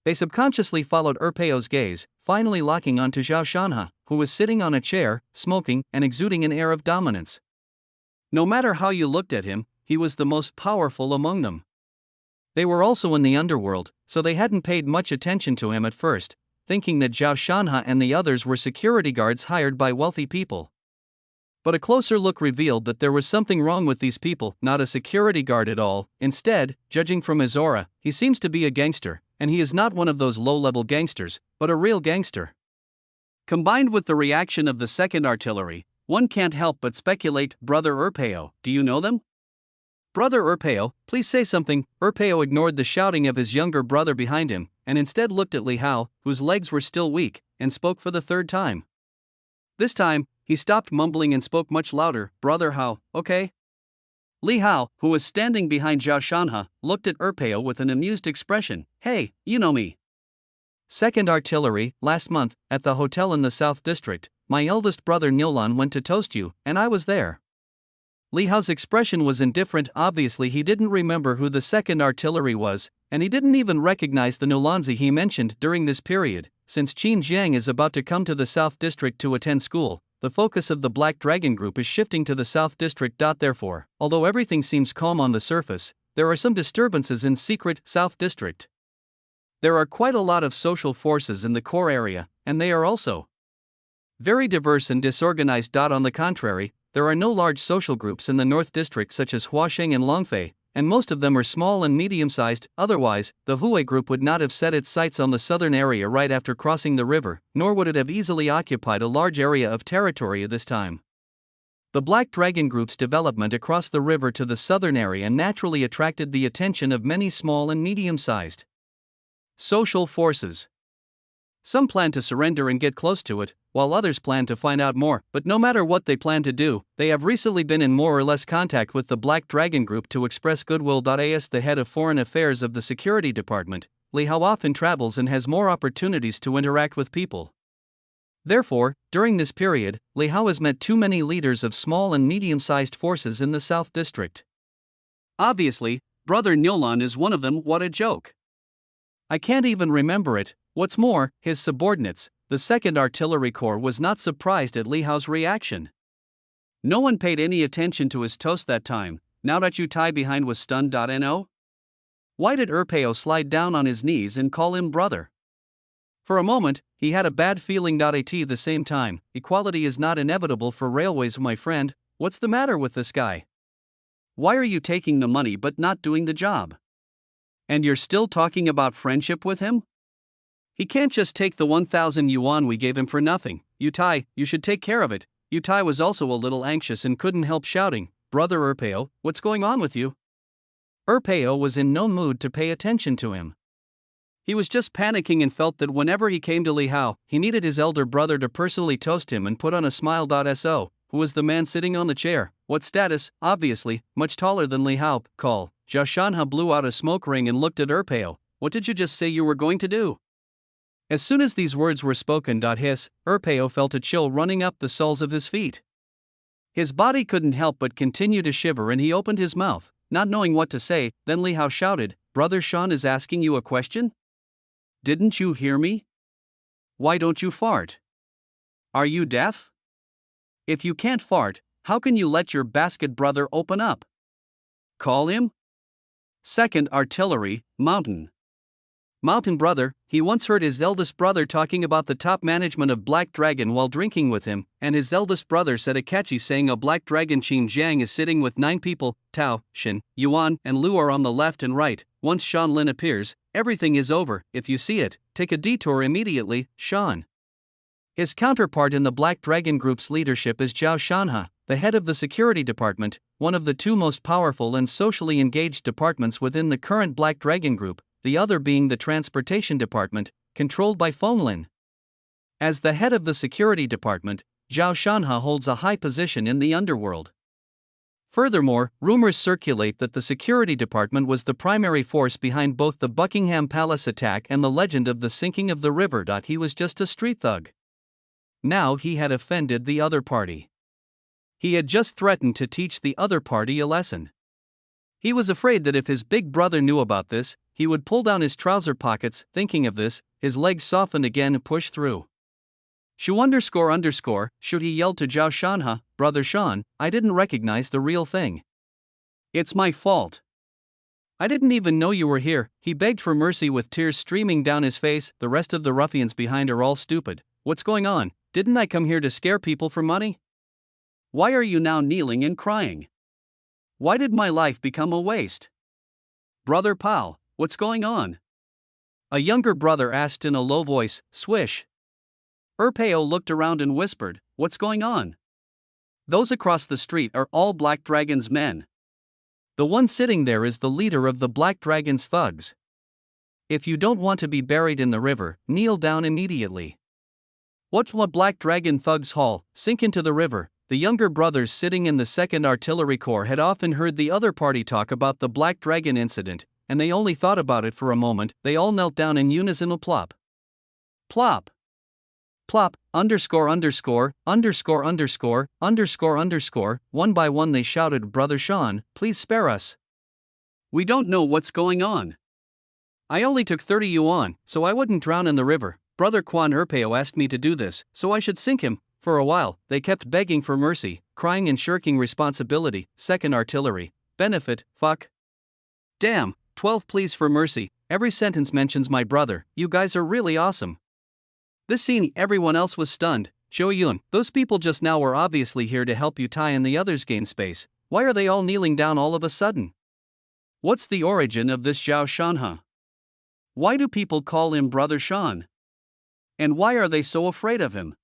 They subconsciously followed Pao's gaze, finally locking onto Zhao Shanha, who was sitting on a chair, smoking, and exuding an air of dominance. No matter how you looked at him, he was the most powerful among them. They were also in the underworld, so they hadn't paid much attention to him at first, thinking that Zhao Shanha and the others were security guards hired by wealthy people. But a closer look revealed that there was something wrong with these people. Not a security guard at all. Instead, judging from his aura, he seems to be a gangster, and he is not one of those low-level gangsters, but a real gangster. Combined with the reaction of the 2nd Artillery, one can't help but speculate. Brother Pao, do you know them? Brother Pao, please say something. Pao ignored the shouting of his younger brother behind him, and instead looked at Li Hao, whose legs were still weak, and spoke for the third time. This time, he stopped mumbling and spoke much louder. Brother Hao, okay? Li Hao, who was standing behind Zhao Shanha, looked at Pao with an amused expression. Hey, you know me. 2nd Artillery, last month, at the hotel in the South District, my eldest brother Nilan went to toast you, and I was there. Li Hao's expression was indifferent. Obviously he didn't remember who the 2nd Artillery was, and he didn't even recognize the Nulanzi he mentioned during this period. Since Qin Jiang is about to come to the South District to attend school, the focus of the Black Dragon Group is shifting to the South District. Therefore, although everything seems calm on the surface, there are some disturbances in secret South District. There are quite a lot of social forces in the core area, and they are also very diverse and disorganized. On the contrary, there are no large social groups in the North District such as Huasheng and Longfei, and most of them are small and medium-sized. Otherwise, the Hui group would not have set its sights on the southern area right after crossing the river, nor would it have easily occupied a large area of territory at this time. The Black Dragon Group's development across the river to the southern area naturally attracted the attention of many small and medium-sized social forces. Some plan to surrender and get close to it, while others plan to find out more. But no matter what they plan to do, they have recently been in more or less contact with the Black Dragon Group to express goodwill. As the head of foreign affairs of the security department, Li Hao often travels and has more opportunities to interact with people. Therefore, during this period, Li Hao has met too many leaders of small and medium-sized forces in the South District. Obviously, Brother Nyolan is one of them. What a joke. I can't even remember it. What's more, his subordinates, the 2nd Artillery Corps, was not surprised at Li Hao's reaction. No one paid any attention to his toast that time. Now that you tie behind was stunned. No? Why did Erpeo slide down on his knees and call him brother? For a moment, he had a bad feeling. At the same time, equality is not inevitable for railways, my friend. What's the matter with this guy? Why are you taking the money but not doing the job? And you're still talking about friendship with him? He can't just take the 1,000 yuan we gave him for nothing. Yutai, you should take care of it. Yutai was also a little anxious and couldn't help shouting, Brother Erpeo, what's going on with you? Erpeo was in no mood to pay attention to him. He was just panicking and felt that whenever he came to Li Hao, he needed his elder brother to personally toast him and put on a smile. So, who was the man sitting on the chair? What status? Obviously, much taller than Li Hao. Call. Zhao Shanha blew out a smoke ring and looked at Erpeo. What did you just say you were going to do? As soon as these words were spoken, Erpeo felt a chill running up the soles of his feet. His body couldn't help but continue to shiver and he opened his mouth, not knowing what to say. Then Li Hao shouted, Brother Shan is asking you a question? Didn't you hear me? Why don't you fart? Are you deaf? If you can't fart, how can you let your basket brother open up? Call him? 2nd Artillery, Mountain. Mountain brother, he once heard his eldest brother talking about the top management of Black Dragon while drinking with him, and his eldest brother said a catchy saying: a Black Dragon Qin Jiang is sitting with 9 people, Tao, Shen, Yuan, and Lu are on the left and right. Once Shan Lin appears, everything is over. If you see it, take a detour immediately, Shan. His counterpart in the Black Dragon Group's leadership is Zhao Shanha, the head of the security department, one of the 2 most powerful and socially engaged departments within the current Black Dragon Group, the other being the transportation department, controlled by Fenglin. As the head of the security department, Zhao Shanha holds a high position in the underworld. Furthermore, rumors circulate that the security department was the primary force behind both the Buckingham Palace attack and the legend of the sinking of the river. He was just a street thug. Now he had offended the other party. He had just threatened to teach the other party a lesson. He was afraid that if his big brother knew about this, he would pull down his trouser pockets. Thinking of this, his legs softened again and pushed through. Shu __, should he yelled to Zhao Shanha, Brother Shan, I didn't recognize the real thing. It's my fault. I didn't even know you were here. He begged for mercy with tears streaming down his face. The rest of the ruffians behind are all stupid. What's going on? Didn't I come here to scare people for money? Why are you now kneeling and crying? Why did my life become a waste? Brother Pao, what's going on? A younger brother asked in a low voice. Swish. Erpeo looked around and whispered, what's going on? Those across the street are all Black Dragon's men. The one sitting there is the leader of the Black Dragon's thugs. If you don't want to be buried in the river, kneel down immediately. What Black Dragon thugs haul, sink into the river. The younger brothers sitting in the 2nd Artillery Corps had often heard the other party talk about the Black Dragon incident, and they only thought about it for a moment. They all knelt down in unison. Plop. Plop. Plop, ___, ___, one by one they shouted, Brother Shan, please spare us. We don't know what's going on. I only took 30 yuan, so I wouldn't drown in the river. Brother Quan Erpeo asked me to do this, so I should sink him. For a while, they kept begging for mercy, crying and shirking responsibility. 2nd Artillery, benefit, fuck. Damn, 12 pleas for mercy, every sentence mentions my brother, you guys are really awesome. This scene, everyone else was stunned. Zhou Yun, those people just now were obviously here to help you Tai and the others gain space. Why are they all kneeling down all of a sudden? What's the origin of this Zhao Shanha? Why do people call him Brother Shan? And why are they so afraid of him?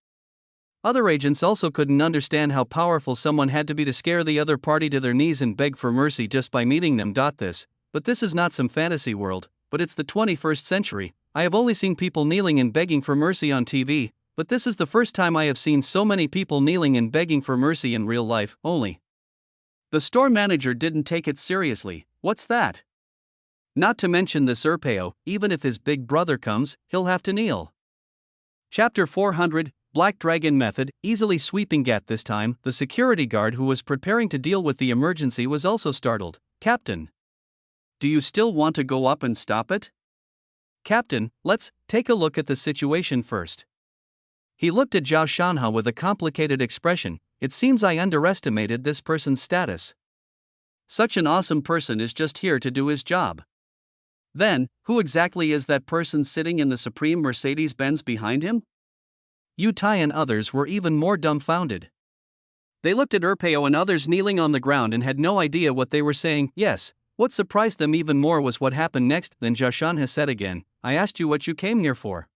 Other agents also couldn't understand how powerful someone had to be to scare the other party to their knees and beg for mercy just by meeting them. But this is not some fantasy world, but it's the 21st century. I have only seen people kneeling and begging for mercy on TV, but this is the first time I have seen so many people kneeling and begging for mercy in real life. Only. The store manager didn't take it seriously. What's that? Not to mention this Urpeo, even if his big brother comes, he'll have to kneel. Chapter 400, Black Dragon Method, easily sweeping Gat this time. The security guard who was preparing to deal with the emergency was also startled. Captain, do you still want to go up and stop it? Captain, let's take a look at the situation first. He looked at Zhao Shanha with a complicated expression. It seems I underestimated this person's status. Such an awesome person is just here to do his job. Then, who exactly is that person sitting in the Supreme Mercedes-Benz behind him? Yu Tai and others were even more dumbfounded. They looked at Urpeo and others kneeling on the ground and had no idea what they were saying. Yes, what surprised them even more was what happened next. Then Zhao Shanha said again, I asked you what you came here for.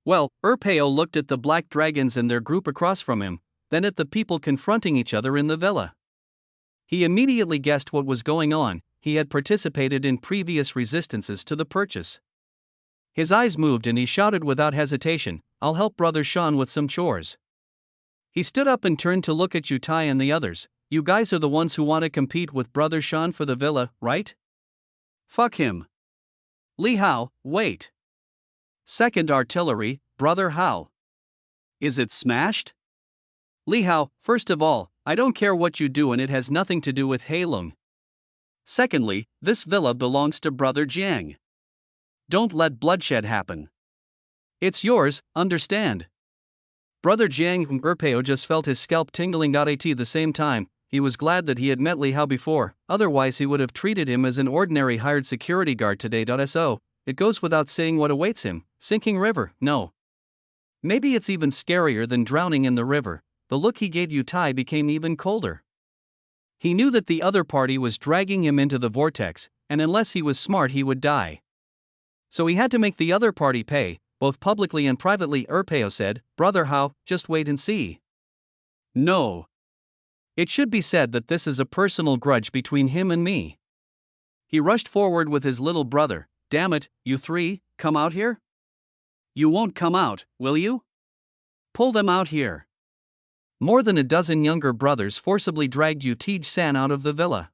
Well, Urpeo looked at the black dragons and their group across from him, then at the people confronting each other in the villa. He immediately guessed what was going on. He had participated in previous resistances to the purchase. His eyes moved and he shouted without hesitation, I'll help Brother Sean with some chores. He stood up and turned to look at Yu Tai and the others. You guys are the ones who want to compete with Brother Sean for the villa, right? Fuck him. Li Hao, wait. Second Artillery, Brother Hao. Is it smashed? Li Hao, first of all, I don't care what you do and it has nothing to do with Heilong. Secondly, this villa belongs to Brother Jiang. Don't let bloodshed happen. It's yours, understand? Brother Jiang Urpeo just felt his scalp tingling. At the same time, he was glad that he had met Li Hao before, otherwise he would have treated him as an ordinary hired security guard today. So, it goes without saying what awaits him, sinking river, no. Maybe it's even scarier than drowning in the river. The look he gave Yu Tai became even colder. He knew that the other party was dragging him into the vortex, and unless he was smart he would die. So he had to make the other party pay, both publicly and privately. Urpeo said, Brother Hao, just wait and see. No. It should be said that this is a personal grudge between him and me. He rushed forward with his little brother. Damn it, you three, come out here? You won't come out, will you? Pull them out here. More than a dozen younger brothers forcibly dragged Yu Tej-san out of the villa.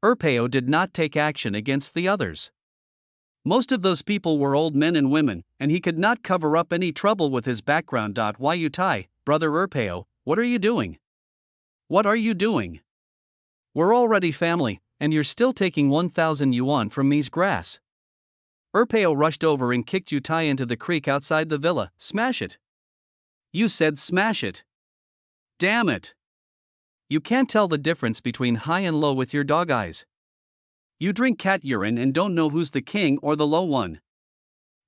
Urpeo did not take action against the others. Most of those people were old men and women, and he could not cover up any trouble with his background. Why Yu Tai, Brother Urpeo, what are you doing? What are you doing? We're already family, and you're still taking 1,000 yuan from me's grass. Urpeo rushed over and kicked Yu Tai into the creek outside the villa. Smash it. You said smash it. Damn it. You can't tell the difference between high and low with your dog eyes. You drink cat urine and don't know who's the king or the low one.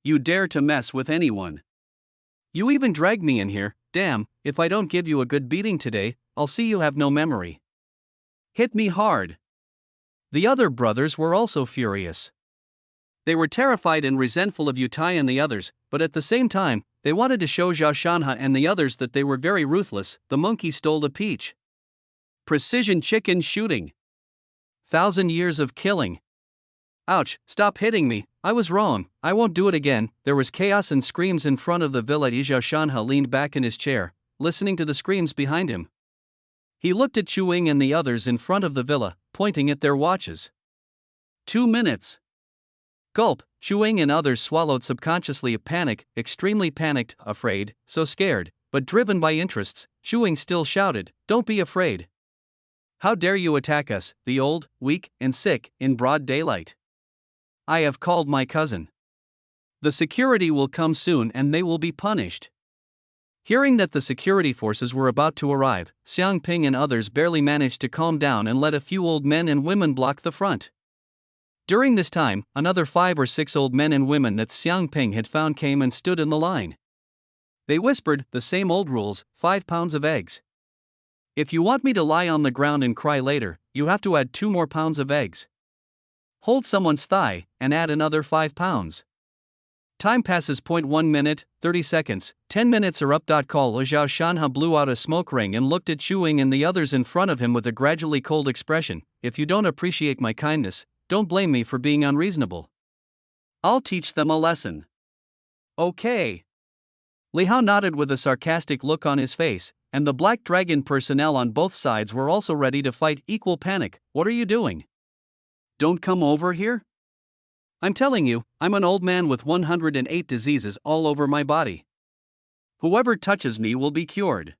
You dare to mess with anyone. You even dragged me in here. Damn, if I don't give you a good beating today, I'll see you have no memory. Hit me hard. The other brothers were also furious. They were terrified and resentful of Yu Tai and the others, but at the same time, they wanted to show Zhao Shanha and the others that they were very ruthless. The monkey stole the peach. Precision chicken shooting. 1,000 years of killing. Ouch, stop hitting me, I was wrong, I won't do it again. There was chaos and screams in front of the villa. Zhao Shanha leaned back in his chair, listening to the screams behind him. He looked at Chuing and the others in front of the villa, pointing at their watches. 2 minutes. Gulp, Chuing and others swallowed subconsciously a panic, extremely panicked, afraid, so scared, but driven by interests. Chuing still shouted, don't be afraid. How dare you attack us, the old, weak, and sick, in broad daylight? I have called my cousin. The security will come soon and they will be punished. Hearing that the security forces were about to arrive, Xiang Ping and others barely managed to calm down and let a few old men and women block the front. During this time, another 5 or 6 old men and women that Xiang Ping had found came and stood in the line. They whispered, the same old rules, 5 pounds of eggs. If you want me to lie on the ground and cry later, you have to add 2 more pounds of eggs. Hold someone's thigh, and add another 5 pounds. Time passes. 1 minute, 30 seconds, 10 minutes are up. Call. Zhao Shanha blew out a smoke ring and looked at Chuing and the others in front of him with a gradually cold expression. If you don't appreciate my kindness, don't blame me for being unreasonable. I'll teach them a lesson. Okay. Li Hao nodded with a sarcastic look on his face, and the Black Dragon personnel on both sides were also ready to fight. Equal panic. What are you doing? Don't come over here? I'm telling you, I'm an old man with 108 diseases all over my body. Whoever touches me will be cured.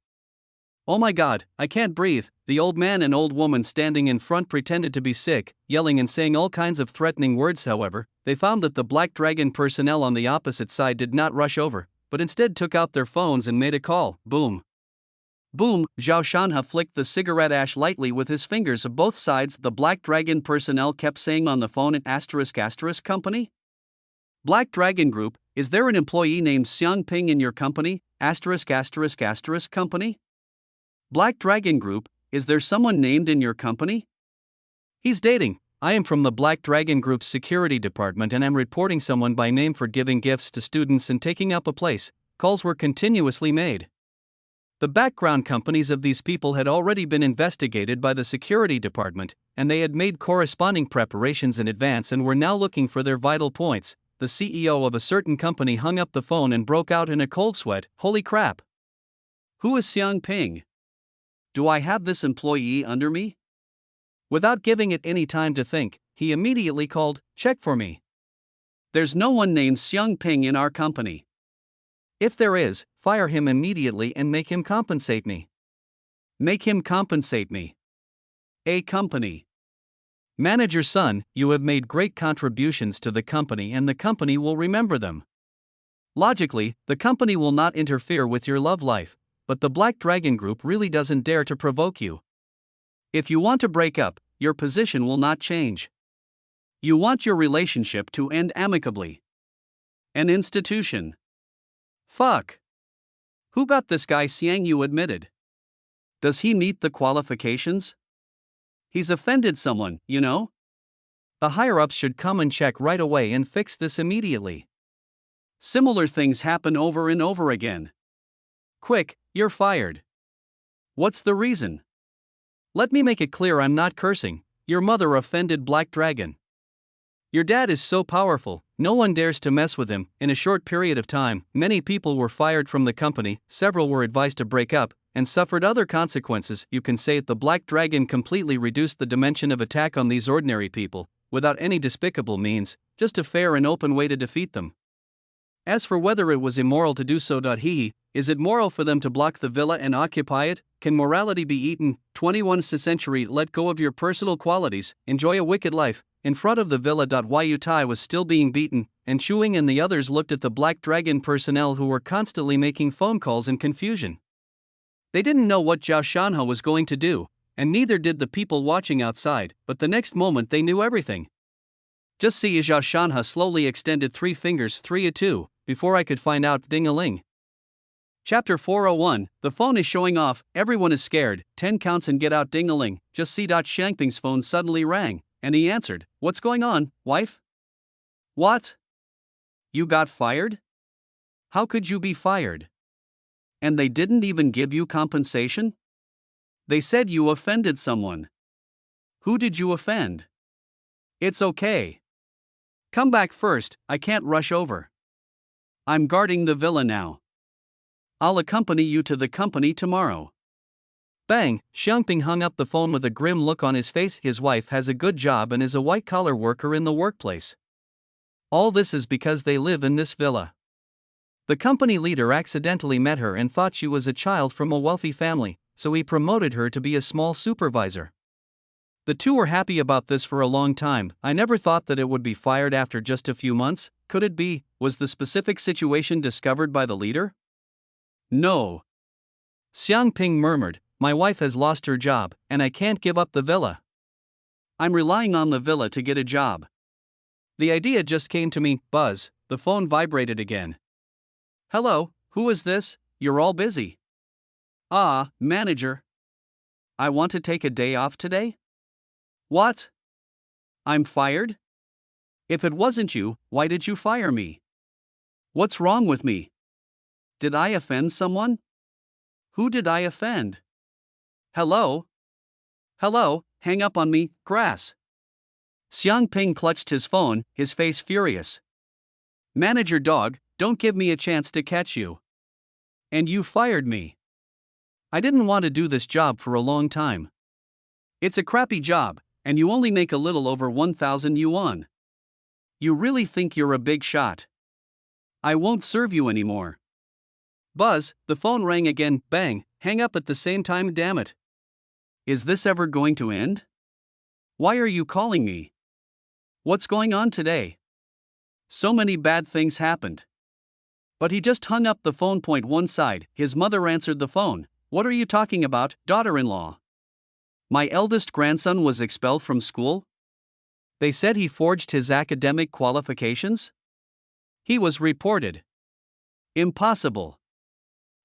Oh my God, I can't breathe. The old man and old woman standing in front pretended to be sick, yelling and saying all kinds of threatening words. However, they found that the Black Dragon personnel on the opposite side did not rush over, but instead took out their phones and made a call. Boom. Boom, Zhao Shanha flicked the cigarette ash lightly with his fingers of both sides. The Black Dragon personnel kept saying on the phone, company? Black Dragon Group, is there an employee named Xiang Ping in your company? Company? Black Dragon Group, is there someone named in your company? He's dating. I am from the Black Dragon Group's security department and am reporting someone by name for giving gifts to students and taking up a place. Calls were continuously made. The background companies of these people had already been investigated by the security department, and they had made corresponding preparations in advance and were now looking for their vital points. The CEO of a certain company hung up the phone and broke out in a cold sweat. Holy crap! Who is Xiang Ping? Do I have this employee under me? Without giving it any time to think, he immediately called, check for me. There's no one named Xiang Ping in our company. If there is, fire him immediately and make him compensate me. Make him compensate me. A company. Manager's son, you have made great contributions to the company and the company will remember them. Logically, the company will not interfere with your love life, but the Black Dragon Group really doesn't dare to provoke you. If you want to break up, your position will not change. You want your relationship to end amicably. An institution. Fuck. Who got this guy Xiang, you admitted? Does he meet the qualifications? He's offended someone, you know? The higher-ups should come and check right away and fix this immediately. Similar things happen over and over again. Quick, you're fired. What's the reason? Let me make it clear, I'm not cursing. Your mother offended Black Dragon. Your dad is so powerful, no one dares to mess with him. In a short period of time, many people were fired from the company, several were advised to break up, and suffered other consequences. You can say the Black Dragon completely reduced the dimension of attack on these ordinary people, without any despicable means, just a fair and open way to defeat them. As for whether it was immoral to do so, is it moral for them to block the villa and occupy it? Can morality be eaten? 21st century, let go of your personal qualities, enjoy a wicked life. In front of the villa. Yu Tai was still being beaten, and Chuing and the others looked at the Black Dragon personnel who were constantly making phone calls in confusion. They didn't know what Zhao Shanha was going to do, and neither did the people watching outside, but the next moment they knew everything. Just see, Zhao Shanha slowly extended 3 fingers, 3-2, before I could find out. Ding-a-ling. Chapter 401, the phone is showing off, everyone is scared, 10 counts and get out. Ding-a-ling. Just see. Xiangping's phone suddenly rang, and he answered. What's going on, wife? What? You got fired? How could you be fired? And they didn't even give you compensation? They said you offended someone. Who did you offend? It's okay. Come back first, I can't rush over. I'm guarding the villa now. I'll accompany you to the company tomorrow. Bang, Xiangping hung up the phone with a grim look on his face. His wife has a good job and is a white-collar worker in the workplace. All this is because they live in this villa. The company leader accidentally met her and thought she was a child from a wealthy family, so he promoted her to be a small supervisor. The two were happy about this for a long time. I never thought that it would be fired after just a few months. Could it be? Was the specific situation discovered by the leader? No. Xiangping murmured, my wife has lost her job, and I can't give up the villa. I'm relying on the villa to get a job. The idea just came to me. Buzz, the phone vibrated again. Hello, who is this? You're all busy. Ah, manager. I want to take a day off today? What? I'm fired? If it wasn't you, why did you fire me? What's wrong with me? Did I offend someone? Who did I offend? Hello? Hello, hang up on me, grass. Xiangping clutched his phone, his face furious. Manager dog, don't give me a chance to catch you. And you fired me. I didn't want to do this job for a long time. It's a crappy job, and you only make a little over 1,000 yuan. You really think you're a big shot? I won't serve you anymore. Buzz, the phone rang again, bang, hang up at the same time, damn it. Is this ever going to end? Why are you calling me? What's going on today? So many bad things happened. But he just hung up the phone. One side, his mother answered the phone. What are you talking about, daughter-in-law? My eldest grandson was expelled from school? They said he forged his academic qualifications? He was reported. Impossible.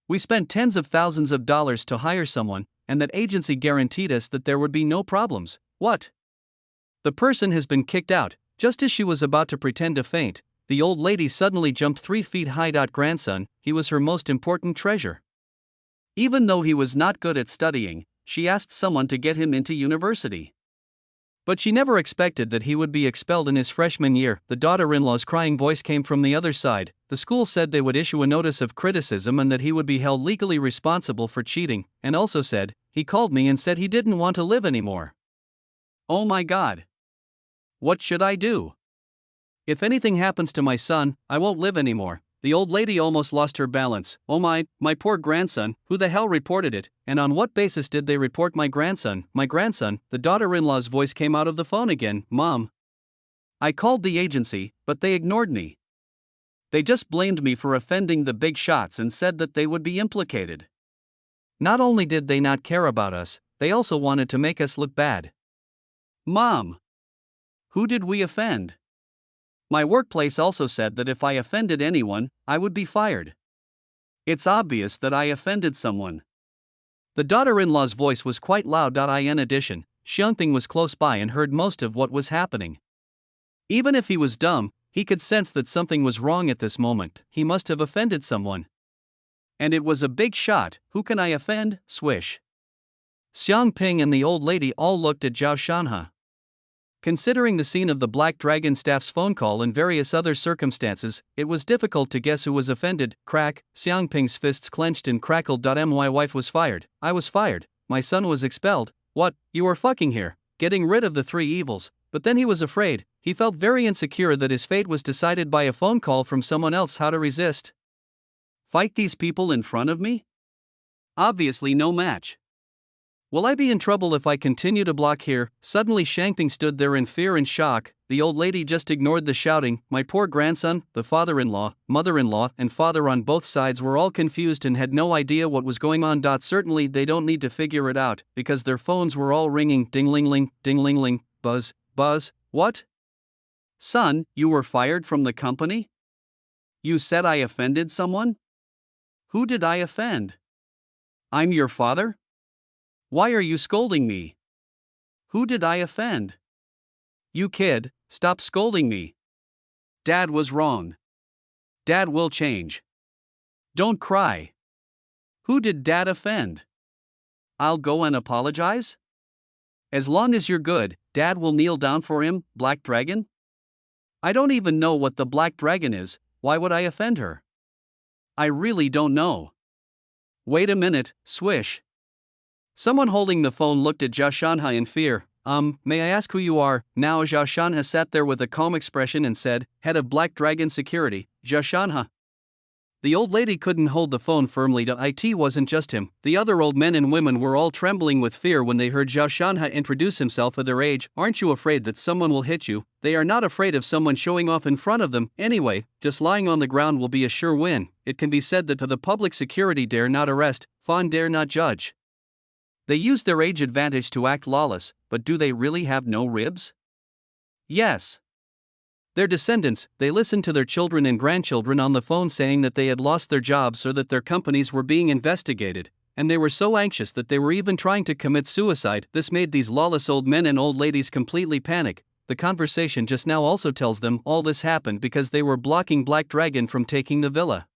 We spent tens of thousands of dollars to hire someone, and that agency guaranteed us that there would be no problems. What? The person has been kicked out. Just as she was about to pretend to faint, the old lady suddenly jumped 3 feet high. Grandson, he was her most important treasure. Even though he was not good at studying, she asked someone to get him into university. But she never expected that he would be expelled in his freshman year. The daughter-in-law's crying voice came from the other side. The school said they would issue a notice of criticism and that he would be held legally responsible for cheating, and also said, he called me and said he didn't want to live anymore. Oh my God. What should I do? If anything happens to my son, I won't live anymore. The old lady almost lost her balance. Oh my poor grandson, who the hell reported it, and on what basis did they report my grandson? My grandson, the daughter-in-law's voice came out of the phone again. Mom. I called the agency, but they ignored me. They just blamed me for offending the big shots and said that they would be implicated. Not only did they not care about us, they also wanted to make us look bad. Mom. Who did we offend? My workplace also said that if I offended anyone, I would be fired. It's obvious that I offended someone. The daughter-in-law's voice was quite loud. In addition, Xiangping was close by and heard most of what was happening. Even if he was dumb, he could sense that something was wrong at this moment. He must have offended someone. And it was a big shot. Who can I offend? Swish. Xiangping and the old lady all looked at Zhao Shanhe. Considering the scene of the Black Dragon staff's phone call and various other circumstances, it was difficult to guess who was offended. Crack, Xiangping's fists clenched and crackled. My wife was fired. I was fired. My son was expelled. What? You were fucking here, getting rid of the 3 evils. But then he was afraid. He felt very insecure that his fate was decided by a phone call from someone else. How to resist? Fight these people in front of me? Obviously no match. Will I be in trouble if I continue to block here? Suddenly Xiangping stood there in fear and shock. The old lady just ignored the shouting. My poor grandson, the father-in-law, mother-in-law, and father on both sides were all confused and had no idea what was going on. Certainly they don't need to figure it out, because their phones were all ringing. Ding-ling-ling, ding-ling-ling, buzz, buzz, what? Son, you were fired from the company? You said I offended someone? Who did I offend? I'm your father? Why are you scolding me? Who did I offend? You kid, stop scolding me. Dad was wrong. Dad will change. Don't cry. Who did Dad offend? I'll go and apologize? As long as you're good, Dad will kneel down for him, Black Dragon? I don't even know what the Black Dragon is. Why would I offend her? I really don't know. Wait a minute, swish. Someone holding the phone looked at Zhao Shanhe in fear. May I ask who you are? Now Zhao Shanhe sat there with a calm expression and said, Head of Black Dragon Security, Zhao Shanhe. The old lady couldn't hold the phone firmly. It wasn't just him. The other old men and women were all trembling with fear when they heard Zhao Shanhe introduce himself at their age. Aren't you afraid that someone will hit you? They are not afraid of someone showing off in front of them. Anyway, just lying on the ground will be a sure win. It can be said that the public security dare not arrest, Fawn dare not judge. They used their age advantage to act lawless, but do they really have no ribs? Yes. Their descendants, they listened to their children and grandchildren on the phone saying that they had lost their jobs or that their companies were being investigated, and they were so anxious that they were even trying to commit suicide. This made these lawless old men and old ladies completely panic. The conversation just now also tells them all this happened because they were blocking Black Dragon from taking the villa.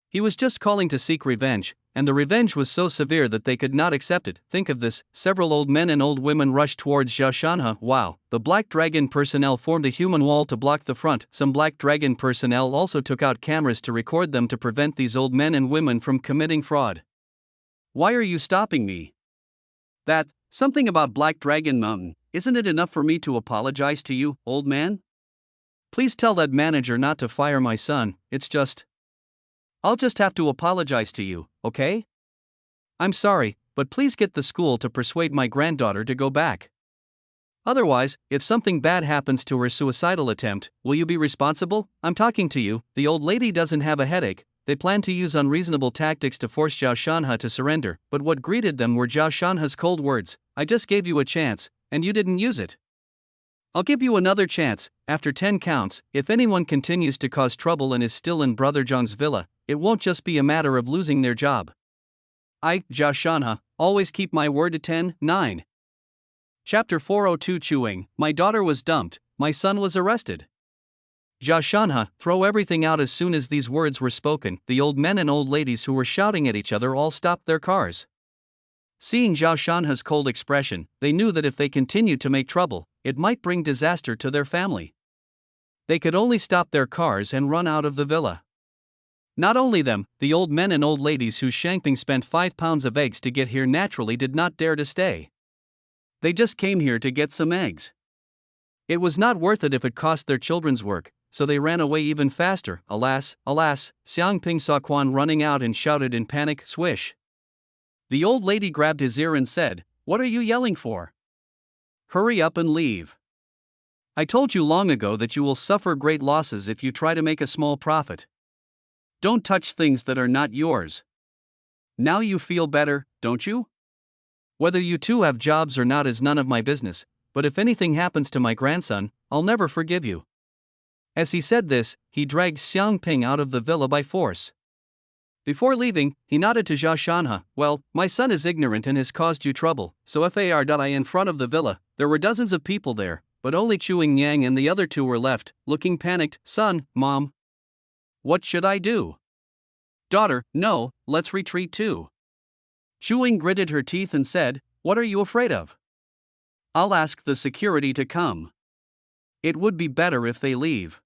He was just calling to seek revenge, and the revenge was so severe that they could not accept it. Think of this, several old men and old women rushed towards Zhao Shanhe. Wow, the Black Dragon personnel formed a human wall to block the front. Some Black Dragon personnel also took out cameras to record them to prevent these old men and women from committing fraud. Why are you stopping me? Something about Black Dragon Mountain, isn't it enough for me to apologize to you, old man? Please tell that manager not to fire my son, I'll just have to apologize to you, okay? I'm sorry, but please get the school to persuade my granddaughter to go back. Otherwise, if something bad happens to her suicidal attempt, will you be responsible? I'm talking to you. The old lady doesn't have a headache. They planned to use unreasonable tactics to force Zhao Shanhe to surrender, but what greeted them were Zhao Shanhe's cold words. I just gave you a chance, and you didn't use it. I'll give you another chance. After 10 counts, if anyone continues to cause trouble and is still in Brother Zhang's villa, it won't just be a matter of losing their job. Zhao Shanhe, always keep my word. 10:9. Chapter 402. Chewing. My daughter was dumped, my son was arrested. Zhao Shanhe, throw everything out. As soon as these words were spoken, the old men and old ladies who were shouting at each other all stopped their cars. Seeing Zhao Shanhe's cold expression, they knew that if they continued to make trouble, it might bring disaster to their family. They could only stop their cars and run out of the villa. Not only them, the old men and old ladies whose Shangping spent 5 pounds of eggs to get here naturally did not dare to stay. They just came here to get some eggs. It was not worth it if it cost their children's work, so they ran away even faster. Alas, alas, Xiangping saw Quan running out and shouted in panic, swish. The old lady grabbed his ear and said, "What are you yelling for? Hurry up and leave. I told you long ago that you will suffer great losses if you try to make a small profit. Don't touch things that are not yours. Now you feel better, don't you? Whether you two have jobs or not is none of my business, but if anything happens to my grandson, I'll never forgive you." As he said this, he dragged Xiangping out of the villa by force. Before leaving, he nodded to Zhao Shanhe, "Well, my son is ignorant and has caused you trouble, so FAR. In front of the villa, there were dozens of people there, but only Chewing Yang and the other two were left, looking panicked. Son, Mom. What should I do? Daughter, no, let's retreat too." Chewing gritted her teeth and said, "What are you afraid of? I'll ask the security to come. It would be better if they leave.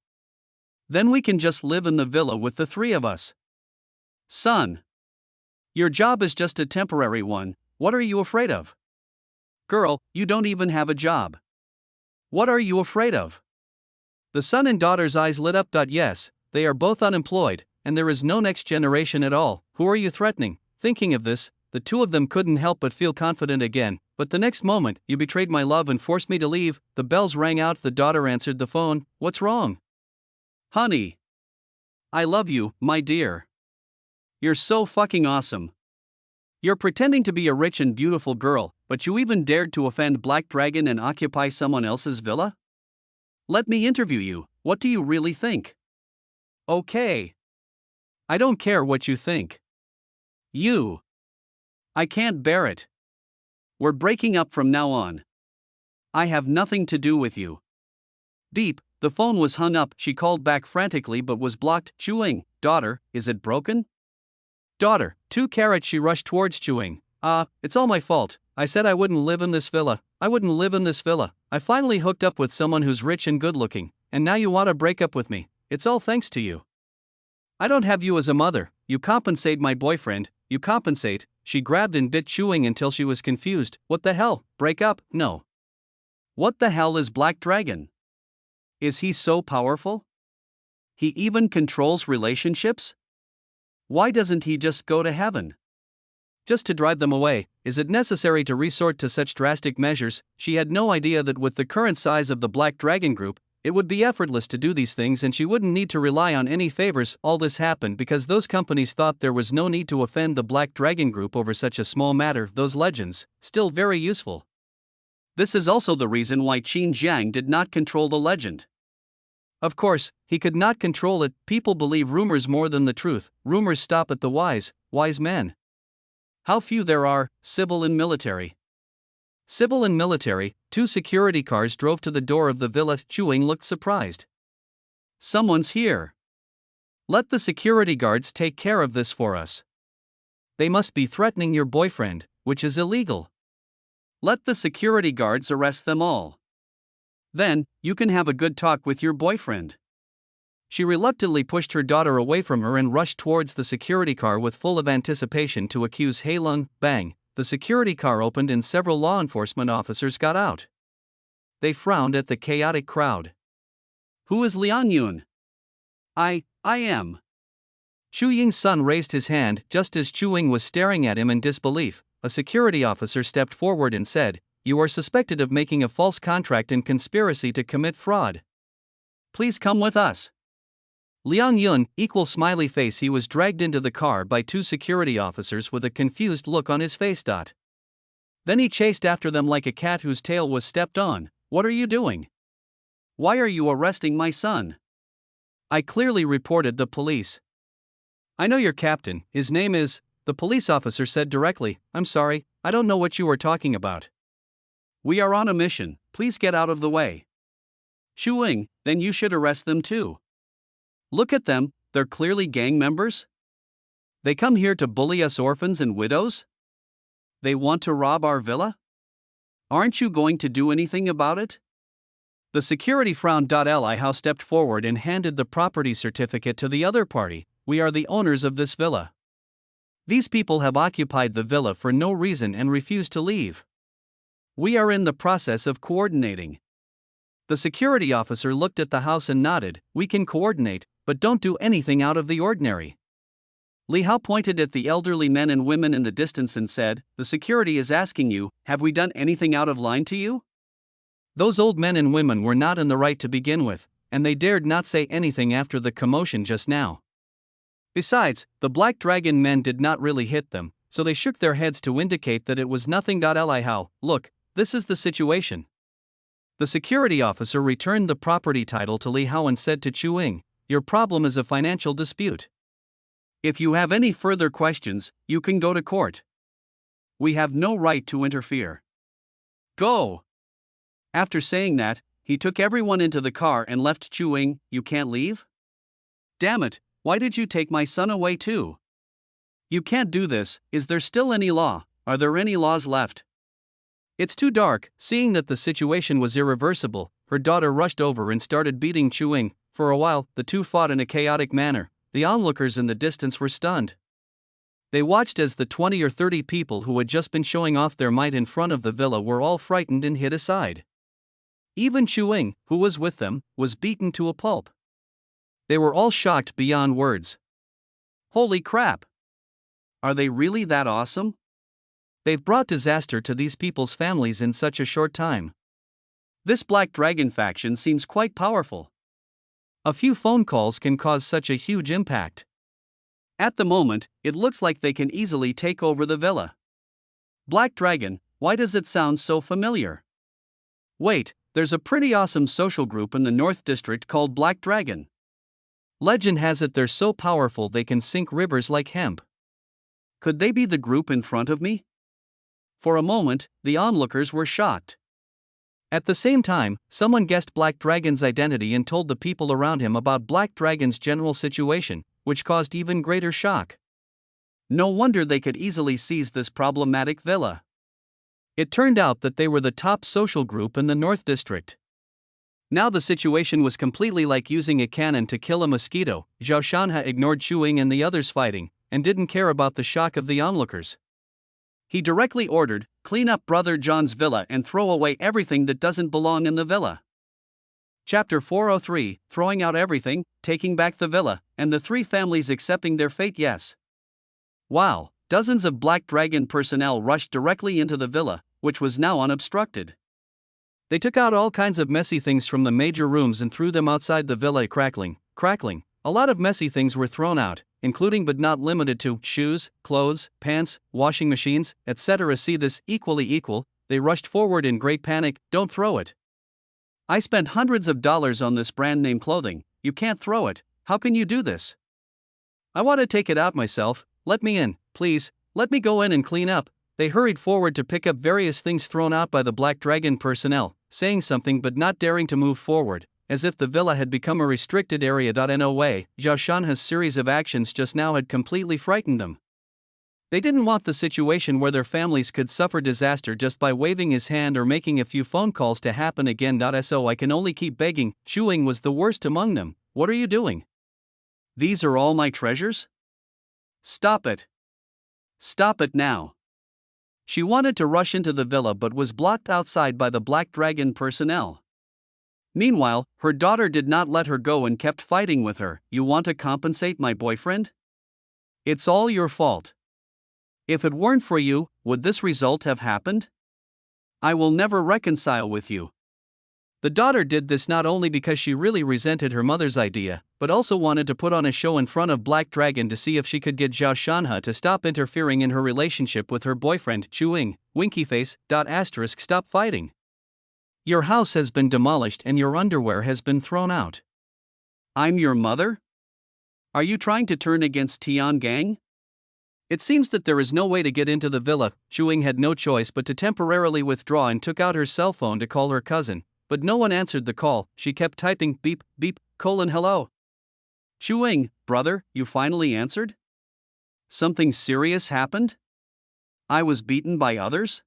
Then we can just live in the villa with the 3 of us. Son, your job is just a temporary one, what are you afraid of? Girl, you don't even have a job. What are you afraid of?" The son and daughter's eyes lit up. Yes, they are both unemployed, and there is no next generation at all. Who are you threatening? Thinking of this, the two of them couldn't help but feel confident again, but the next moment, "You betrayed my love and forced me to leave." The bells rang out. The daughter answered the phone. "What's wrong?" "Honey. I love you, my dear. You're so fucking awesome. You're pretending to be a rich and beautiful girl, but you even dared to offend Black Dragon and occupy someone else's villa? Let me interview you. What do you really think?" "Okay. I don't care what you think. You. I can't bear it. We're breaking up from now on. I have nothing to do with you." Beep, the phone was hung up. She called back frantically but was blocked. Chewing, "Daughter, is it broken?" "Daughter, 2 carats." She rushed towards Chewing. It's all my fault. I said I wouldn't live in this villa. I finally hooked up with someone who's rich and good looking, and now you want to break up with me. It's all thanks to you. I don't have you as a mother. You compensate my boyfriend, you compensate." She grabbed and bit Chewing until she was confused. "What the hell? Break up? No. What the hell is Black Dragon? Is he so powerful? He even controls relationships? Why doesn't he just go to heaven? Just to drive them away, is it necessary to resort to such drastic measures?" She had no idea that with the current size of the Black Dragon Group, it would be effortless to do these things and she wouldn't need to rely on any favors. All this happened because those companies thought there was no need to offend the Black Dragon Group over such a small matter. Those legends, still very useful. This is also the reason why Qin Jiang did not control the legend. Of course, he could not control it. People believe rumors more than the truth. Rumors stop at the wise men. How few there are, civil and military. Civil and military, 2 security cars drove to the door of the villa. Chewing looked surprised. "Someone's here. Let the security guards take care of this for us. They must be threatening your boyfriend, which is illegal. Let the security guards arrest them all. Then, you can have a good talk with your boyfriend." She reluctantly pushed her daughter away from her and rushed towards the security car with full of anticipation to accuse Heilung. Bang, the security car opened and several law enforcement officers got out. They frowned at the chaotic crowd. Who is Liang Yun? I am. Chu Ying's son raised his hand just as Chu Ying was staring at him in disbelief. A security officer stepped forward and said, "You are suspected of making a false contract and conspiracy to commit fraud. Please come with us." Liang Yun, equal smiley face. He was dragged into the car by two security officers with a confused look on his face. Then he chased after them like a cat whose tail was stepped on. "What are you doing? Why are you arresting my son? I clearly reported the police." "I know your captain, his name is," the police officer said directly. "I'm sorry, I don't know what you are talking about. We are on a mission, please get out of the way." "Chu Ying, then you should arrest them too. Look at them, they're clearly gang members. They come here to bully us orphans and widows? They want to rob our villa? Aren't you going to do anything about it?" The security frowned. Li Hao stepped forward and handed the property certificate to the other party. "We are the owners of this villa. These people have occupied the villa for no reason and refuse to leave. We are in the process of coordinating." The security officer looked at the house and nodded. "We can coordinate, but don't do anything out of the ordinary." Li Hao pointed at the elderly men and women in the distance and said, "The security is asking you, have we done anything out of line to you?" Those old men and women were not in the right to begin with, and they dared not say anything after the commotion just now. Besides, the Black Dragon men did not really hit them, so they shook their heads to indicate that it was nothing. Li Hao, look, this is the situation. The security officer returned the property title to Li Hao and said to Chu Ying, "Your problem is a financial dispute. If you have any further questions, you can go to court. We have no right to interfere. Go." After saying that, he took everyone into the car and left. Chu Ying, "You can't leave? Damn it, why did you take my son away too? You can't do this. Is there still any law? Are there any laws left?" "It's too dark." Seeing that the situation was irreversible, her daughter rushed over and started beating Chu Ying. For a while, the two fought in a chaotic manner. The onlookers in the distance were stunned. They watched as the 20 or 30 people who had just been showing off their might in front of the villa were all frightened and hid aside. Even Chu Ying, who was with them, was beaten to a pulp. They were all shocked beyond words. Holy crap! Are they really that awesome? They've brought disaster to these people's families in such a short time. This Black Dragon faction seems quite powerful. A few phone calls can cause such a huge impact. At the moment, it looks like they can easily take over the villa. Black Dragon, why does it sound so familiar? Wait, there's a pretty awesome social group in the North District called Black Dragon. Legend has it they're so powerful they can sink rivers like hemp. Could they be the group in front of me? For a moment, the onlookers were shocked. At the same time, someone guessed Black Dragon's identity and told the people around him about Black Dragon's general situation, which caused even greater shock. No wonder they could easily seize this problematic villa. It turned out that they were the top social group in the North District. Now the situation was completely like using a cannon to kill a mosquito. Zhao Shanha ignored Chu Ying and the others fighting, and didn't care about the shock of the onlookers. He directly ordered, "Clean up Brother John's villa and throw away everything that doesn't belong in the villa." Chapter 403, Throwing Out Everything, Taking Back the Villa, and the three families accepting their fate. Yes. Wow, dozens of Black Dragon personnel rushed directly into the villa, which was now unobstructed. They took out all kinds of messy things from the major rooms and threw them outside the villa. Crackling. A lot of messy things were thrown out, including but not limited to shoes, clothes, pants, washing machines, etc. See this equally. They rushed forward in great panic. "Don't throw it. I spent hundreds of dollars on this brand name clothing. You can't throw it. How can you do this? I want to take it out myself. Let me in, please. Let me go in and clean up." They hurried forward to pick up various things thrown out by the Black Dragon personnel, saying something but not daring to move forward, as if the villa had become a restricted area. No way, Zhao Shanha's series of actions just now had completely frightened them. They didn't want the situation where their families could suffer disaster just by waving his hand or making a few phone calls to happen again. So I can only keep begging. Chu Ying was the worst among them. "What are you doing? These are all my treasures? Stop it. Stop it now." She wanted to rush into the villa but was blocked outside by the Black Dragon personnel. Meanwhile, her daughter did not let her go and kept fighting with her. You want to compensate my boyfriend? It's all your fault. If it weren't for you, would this result have happened? I will never reconcile with you. The daughter did this not only because she really resented her mother's idea, but also wanted to put on a show in front of Black Dragon to see if she could get Zhao Shanhe to stop interfering in her relationship with her boyfriend, Chuing. Winkyface. Stop fighting. Your house has been demolished and your underwear has been thrown out. I'm your mother? Are you trying to turn against Tian Gang? It seems that there is no way to get into the villa. Chuing had no choice but to temporarily withdraw and took out her cell phone to call her cousin. But no one answered the call. She kept typing beep, beep, hello. Chuing, brother, you finally answered? Something serious happened? I was beaten by others?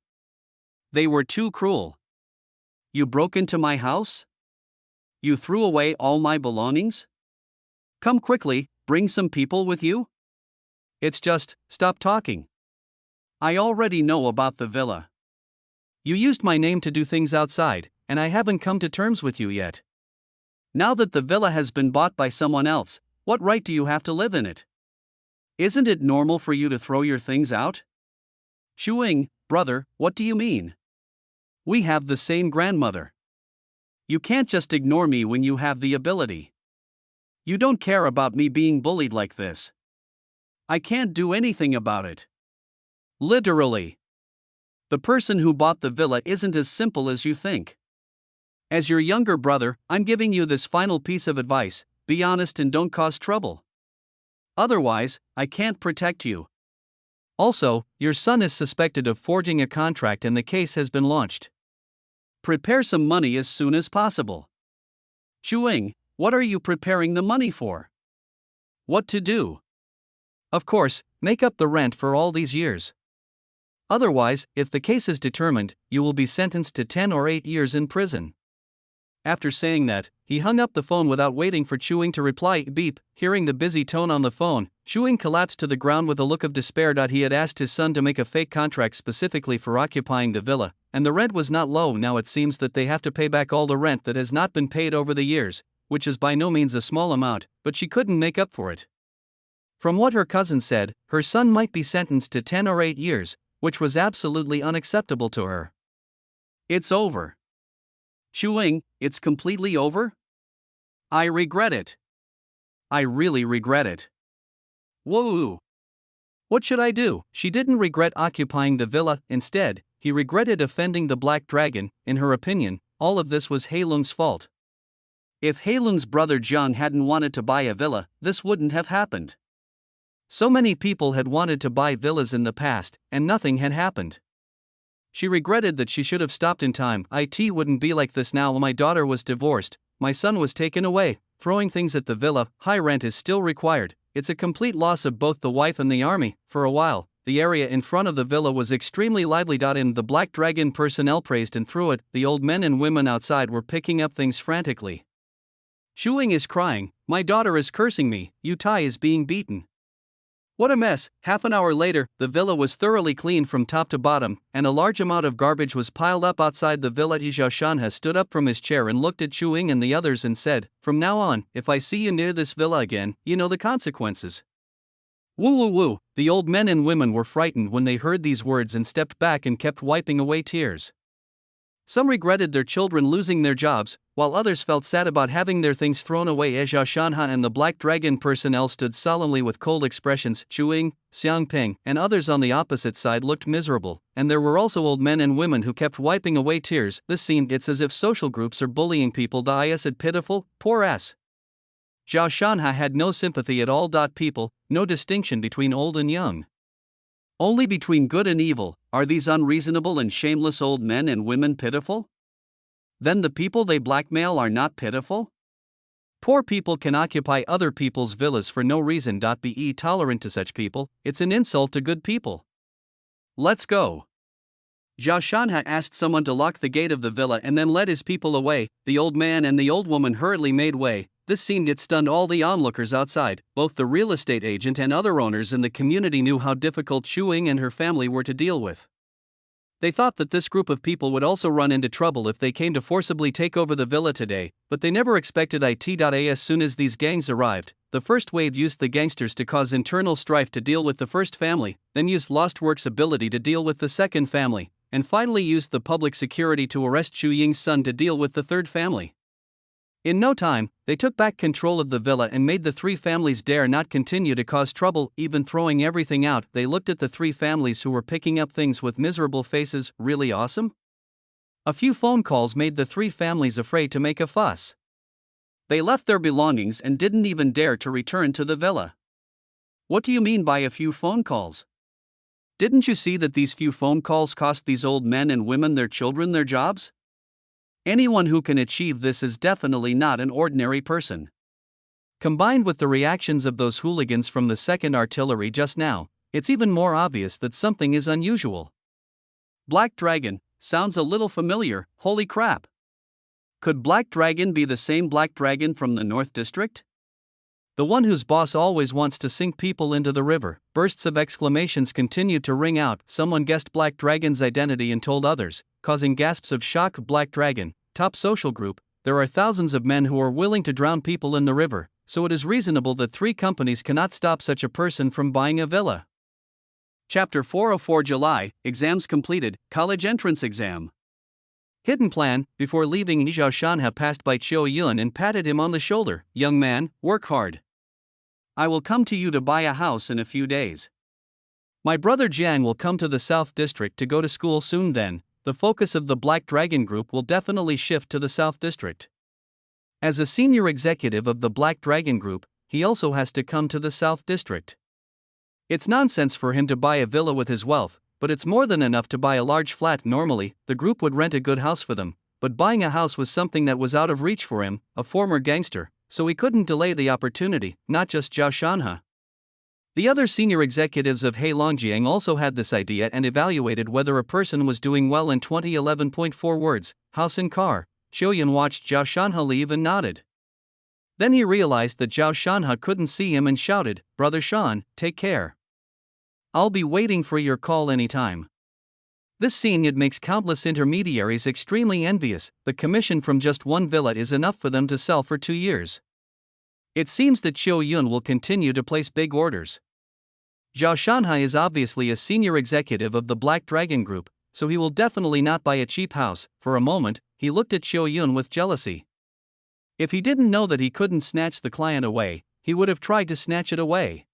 They were too cruel. You broke into my house? You threw away all my belongings? Come quickly, bring some people with you? It's just, stop talking. I already know about the villa. You used my name to do things outside, and I haven't come to terms with you yet. Now that the villa has been bought by someone else, what right do you have to live in it? Isn't it normal for you to throw your things out? Chuing, brother, what do you mean? We have the same grandmother. You can't just ignore me when you have the ability. You don't care about me being bullied like this. I can't do anything about it. Literally. The person who bought the villa isn't as simple as you think. As your younger brother, I'm giving you this final piece of advice: be honest and don't cause trouble. Otherwise, I can't protect you. Also, your son is suspected of forging a contract and the case has been launched. Prepare some money as soon as possible. Chuing, what are you preparing the money for? What to do? Of course, make up the rent for all these years. Otherwise, if the case is determined, you will be sentenced to 10 or 8 years in prison. After saying that, he hung up the phone without waiting for Chuing to reply. Beep. Hearing the busy tone on the phone, Chuing collapsed to the ground with a look of despair. He had asked his son to make a fake contract specifically for occupying the villa, and the rent was not low. Now it seems that they have to pay back all the rent that has not been paid over the years, which is by no means a small amount, but she couldn't make up for it. From what her cousin said, her son might be sentenced to 10 or 8 years, which was absolutely unacceptable to her. It's over. Chuing, it's completely over? I regret it. I really regret it. Whoa. What should I do? She didn't regret occupying the villa. Instead, he regretted offending the Black Dragon. In her opinion, all of this was Heilung's fault. If Heilung's brother Jiang hadn't wanted to buy a villa, this wouldn't have happened. So many people had wanted to buy villas in the past, and nothing had happened. She regretted that she should have stopped in time. It wouldn't be like this now. My daughter was divorced, my son was taken away, throwing things at the villa, high rent is still required. It's a complete loss of both the wife and the army. For a while, the area in front of the villa was extremely lively. In the Black Dragon personnel praised and through it, the old men and women outside were picking up things frantically. Chuing is crying, my daughter is cursing me, Yutai is being beaten. What a mess. Half an hour later, the villa was thoroughly cleaned from top to bottom, and a large amount of garbage was piled up outside the villa. Zhao Shanhe stood up from his chair and looked at Chuing and the others and said, from now on, if I see you near this villa again, you know the consequences. Woo woo woo. The old men and women were frightened when they heard these words and stepped back and kept wiping away tears. Some regretted their children losing their jobs, while others felt sad about having their things thrown away. As Zhao Shanhe and the Black Dragon personnel stood solemnly with cold expressions, Chuing, Xiangping, and others on the opposite side looked miserable, and there were also old men and women who kept wiping away tears. This scene, it's as if social groups are bullying people. I said pitiful, poor ass. Zhao Shanhe had no sympathy at all. People, no distinction between old and young. Only between good and evil. Are these unreasonable and shameless old men and women pitiful? Then the people they blackmail are not pitiful? Poor people can occupy other people's villas for no reason. Be tolerant to such people, it's an insult to good people. Let's go. Zhao Shanhe asked someone to lock the gate of the villa and then led his people away. The old man and the old woman hurriedly made way. This scene stunned all the onlookers outside. Both the real estate agent and other owners in the community knew how difficult Chuing and her family were to deal with. They thought that this group of people would also run into trouble if they came to forcibly take over the villa today, but they never expected it. As soon as these gangs arrived, the first wave used the gangsters to cause internal strife to deal with the first family, then used Lost Work's ability to deal with the second family, and finally used the public security to arrest Chu Ying's son to deal with the third family. In no time, they took back control of the villa and made the three families dare not continue to cause trouble, even throwing everything out. They looked at the three families who were picking up things with miserable faces. Really awesome? A few phone calls made the three families afraid to make a fuss. They left their belongings and didn't even dare to return to the villa. What do you mean by a few phone calls? Didn't you see that these few phone calls cost these old men and women, their children, their jobs? Anyone who can achieve this is definitely not an ordinary person. Combined with the reactions of those hooligans from the 2nd Artillery just now, it's even more obvious that something is unusual. Black Dragon sounds a little familiar. Holy crap! Could Black Dragon be the same Black Dragon from the North District? The one whose boss always wants to sink people into the river. Bursts of exclamations continued to ring out. Someone guessed Black Dragon's identity and told others, causing gasps of shock. Black Dragon, top social group. There are thousands of men who are willing to drown people in the river, so it is reasonable that three companies cannot stop such a person from buying a villa. Chapter 404 July, exams completed, college entrance exam. Hidden plan. Before leaving, Zhao Shanha passed by Chiu Yun and patted him on the shoulder. Young man, work hard. I will come to you to buy a house in a few days. My brother Jiang will come to the South District to go to school soon. Then, the focus of the Black Dragon Group will definitely shift to the South District. As a senior executive of the Black Dragon Group, he also has to come to the South District. It's nonsense for him to buy a villa with his wealth, but it's more than enough to buy a large flat. Normally, the group would rent a good house for them, but buying a house was something that was out of reach for him, a former gangster, so he couldn't delay the opportunity. Not just Zhao Shanha. The other senior executives of Heilongjiang also had this idea and evaluated whether a person was doing well in 2011.4 words, house and car. Xiuyun watched Zhao Shanha leave and nodded. Then he realized that Zhao Shanha couldn't see him and shouted, Brother Shan, take care. I'll be waiting for your call anytime. This scene makes countless intermediaries extremely envious. The commission from just one villa is enough for them to sell for 2 years. It seems that Chiu Yun will continue to place big orders. Zhao Shanhai is obviously a senior executive of the Black Dragon Group, so he will definitely not buy a cheap house. For a moment, he looked at Chiu Yun with jealousy. If he didn't know that he couldn't snatch the client away, he would have tried to snatch it away.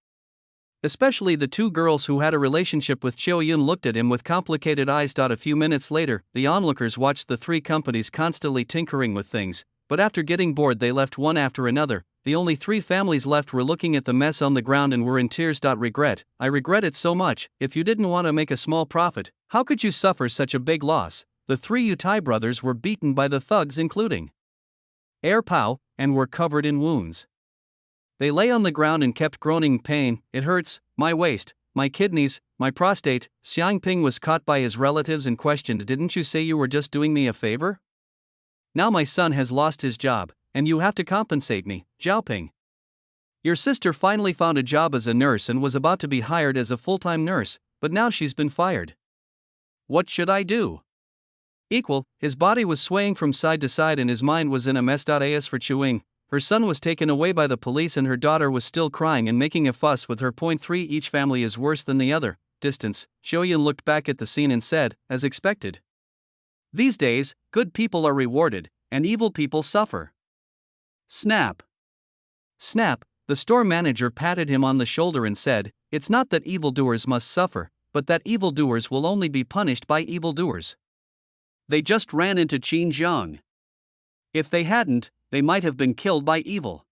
Especially the two girls who had a relationship with Chiu Yun looked at him with complicated eyes. A few minutes later, the onlookers watched the three companies constantly tinkering with things, but after getting bored they left one after another. The only three families left were looking at the mess on the ground and were in tears. Regret. I regret it so much. If you didn't want to make a small profit, how could you suffer such a big loss? The three Yutai brothers were beaten by the thugs including Air Pao, and were covered in wounds. They lay on the ground and kept groaning pain. It hurts, my waist, my kidneys, my prostate. Xiangping was caught by his relatives and questioned, didn't you say you were just doing me a favor? Now my son has lost his job, and you have to compensate me, Zhaoping. Your sister finally found a job as a nurse and was about to be hired as a full-time nurse, but now she's been fired. What should I do? His body was swaying from side to side and his mind was in a mess. As for Chuing, her son was taken away by the police and her daughter was still crying and making a fuss with her. 3 Each family is worse than the other. Distance. Xiuyun looked back at the scene and said, as expected. These days, good people are rewarded, and evil people suffer. Snap. Snap. The store manager patted him on the shoulder and said, it's not that evildoers must suffer, but that evildoers will only be punished by evildoers. They just ran into Qin Zhang. If they hadn't, they might have been killed by evil.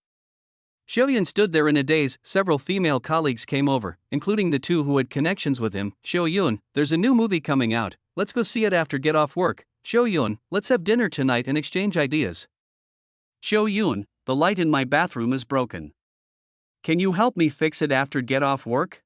Xiuyun stood there in a daze. Several female colleagues came over, including the two who had connections with him. Xiuyun, there's a new movie coming out, let's go see it after get off work. Xiuyun, let's have dinner tonight and exchange ideas. Xiuyun, the light in my bathroom is broken. Can you help me fix it after get off work?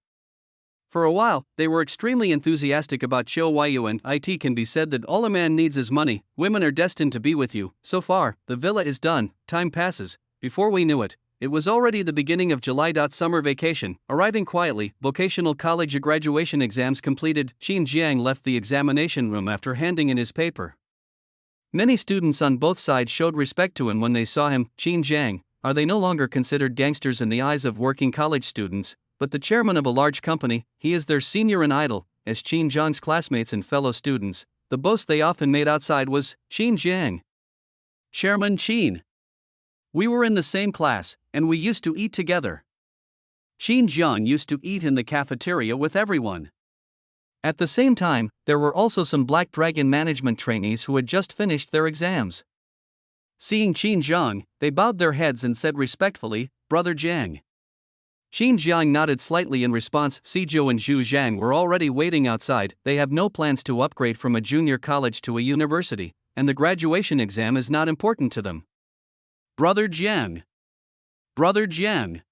For a while, they were extremely enthusiastic about Chiu Yuan. It can be said that all a man needs is money. Women are destined to be with you. So far, the villa is done. Time passes. Before we knew it, It was already the beginning of July. Summer vacation. Arriving quietly, vocational college graduation exams completed, Qin Jiang left the examination room after handing in his paper. Many students on both sides showed respect to him when they saw him. Qin Jiang, are they no longer considered gangsters in the eyes of working college students, but the chairman of a large company? He is their senior and idol. As Qin Jiang's classmates and fellow students, the boast they often made outside was, Qin Jiang. Chairman Qin. We were in the same class, and we used to eat together. Qin Jiang used to eat in the cafeteria with everyone. At the same time, there were also some Black Dragon management trainees who had just finished their exams. Seeing Qin Jiang, they bowed their heads and said respectfully, Brother Jiang. Qin Jiang nodded slightly in response. Sizhou and Zhu Zhang were already waiting outside. They have no plans to upgrade from a junior college to a university, and the graduation exam is not important to them. Brother Jiang. Brother Jiang.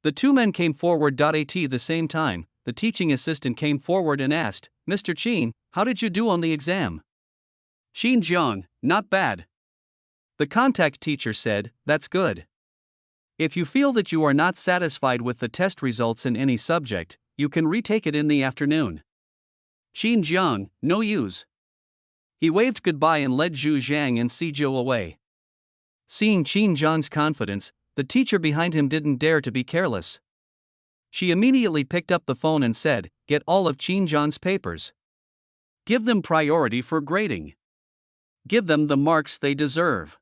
The two men came forward. At the same time, the teaching assistant came forward and asked, Mr. Qin, how did you do on the exam? Qin Jiang, not bad. The contact teacher said, that's good. If you feel that you are not satisfied with the test results in any subject, you can retake it in the afternoon. Qin Jiang, no use. He waved goodbye and led Zhu Zhang and Sizhou away. Seeing Qin Jiang's confidence, the teacher behind him didn't dare to be careless. She immediately picked up the phone and said, get all of Qin Jiang's papers. Give them priority for grading. Give them the marks they deserve.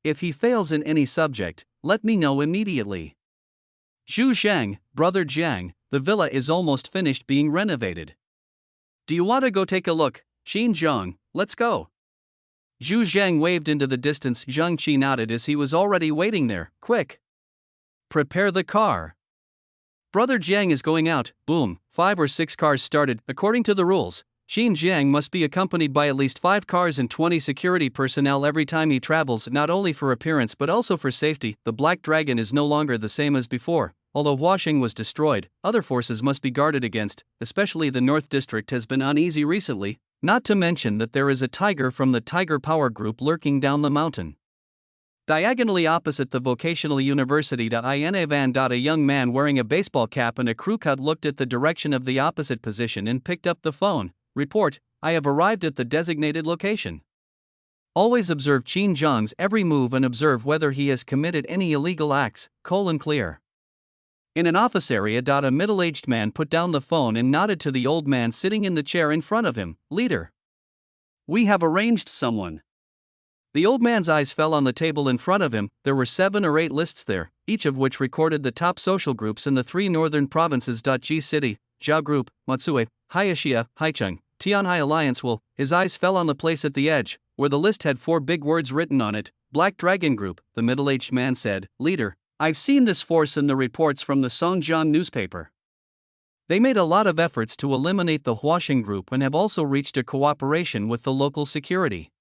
If he fails in any subject, let me know immediately. Zhu Zhang, Brother Jiang, the villa is almost finished being renovated. Do you want to go take a look, Qin Jiang? Let's go. Zhu Zhang waved into the distance. Zhang Qi nodded as he was already waiting there. Quick. Prepare the car. Brother Jiang is going out. Boom, 5 or 6 cars started. According to the rules, Qin Jiang must be accompanied by at least 5 cars and 20 security personnel every time he travels, not only for appearance but also for safety. The Black Dragon is no longer the same as before. Although Huaxing was destroyed, other forces must be guarded against, especially the North District has been uneasy recently, not to mention that there is a tiger from the Tiger Power Group lurking down the mountain. Diagonally opposite the vocational university. In van. A young man wearing a baseball cap and a crew cut looked at the direction of the opposite position and picked up the phone. Report, I have arrived at the designated location. Always observe Qin Jiang's every move and observe whether he has committed any illegal acts. Clear. In an office area. A middle-aged man put down the phone and nodded to the old man sitting in the chair in front of him. Leader. We have arranged someone. The old man's eyes fell on the table in front of him. There were 7 or 8 lists there, each of which recorded the top social groups in the 3 northern provinces. Ji City, Jiao Group, Matsue, Haishia, Haicheng, Tianhai Alliance. His eyes fell on the place at the edge, where the list had 4 big words written on it, Black Dragon Group. The middle-aged man said, Leader, I've seen this force in the reports from the Songjian newspaper. They made a lot of efforts to eliminate the Huaxing group and have also reached a cooperation with the local security.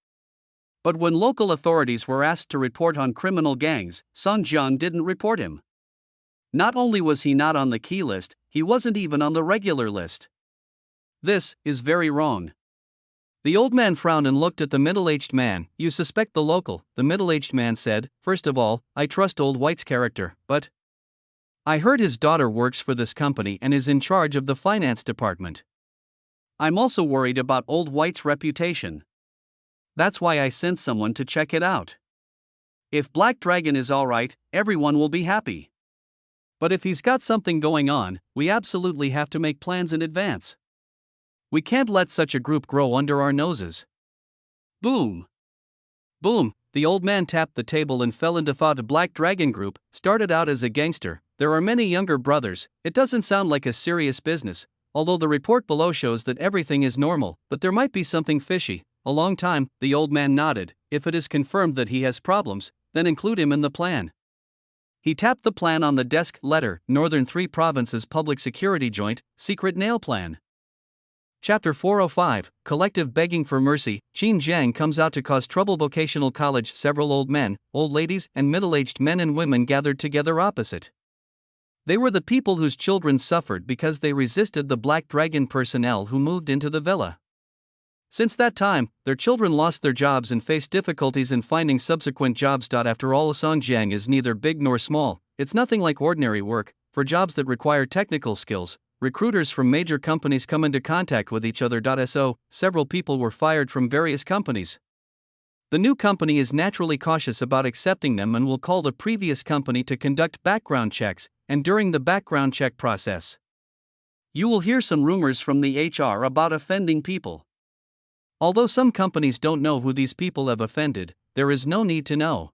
But when local authorities were asked to report on criminal gangs, Songjian didn't report him. Not only was he not on the key list, he wasn't even on the regular list. This is very wrong. The old man frowned and looked at the middle-aged man. You suspect the local, the middle-aged man said. First of all, I trust Old White's character, but I heard his daughter works for this company and is in charge of the finance department. I'm also worried about Old White's reputation. That's why I sent someone to check it out. If Black Dragon is alright, everyone will be happy. But if he's got something going on, we absolutely have to make plans in advance. We can't let such a group grow under our noses. Boom. Boom. The old man tapped the table and fell into thought. Black Dragon Group started out as a gangster. There are many younger brothers. It doesn't sound like a serious business, although the report below shows that everything is normal, but there might be something fishy. A long time, the old man nodded. If it is confirmed that he has problems, then include him in the plan. He tapped the plan on the desk. Letter, Northern 3 Provinces Public Security Joint, Secret Nail Plan. Chapter 405, Collective Begging for Mercy. Qin Jiang comes out to cause trouble. Vocational college. Several old men, old ladies, and middle-aged men and women gathered together opposite. They were the people whose children suffered because they resisted the Black Dragon personnel who moved into the villa. Since that time, their children lost their jobs and faced difficulties in finding subsequent jobs. After all, Songjiang is neither big nor small, it's nothing like ordinary work. For jobs that require technical skills, recruiters from major companies come into contact with each other. So, several people were fired from various companies. The new company is naturally cautious about accepting them and will call the previous company to conduct background checks, and during the background check process, you will hear some rumors from the HR about offending people. Although some companies don't know who these people have offended, there is no need to know.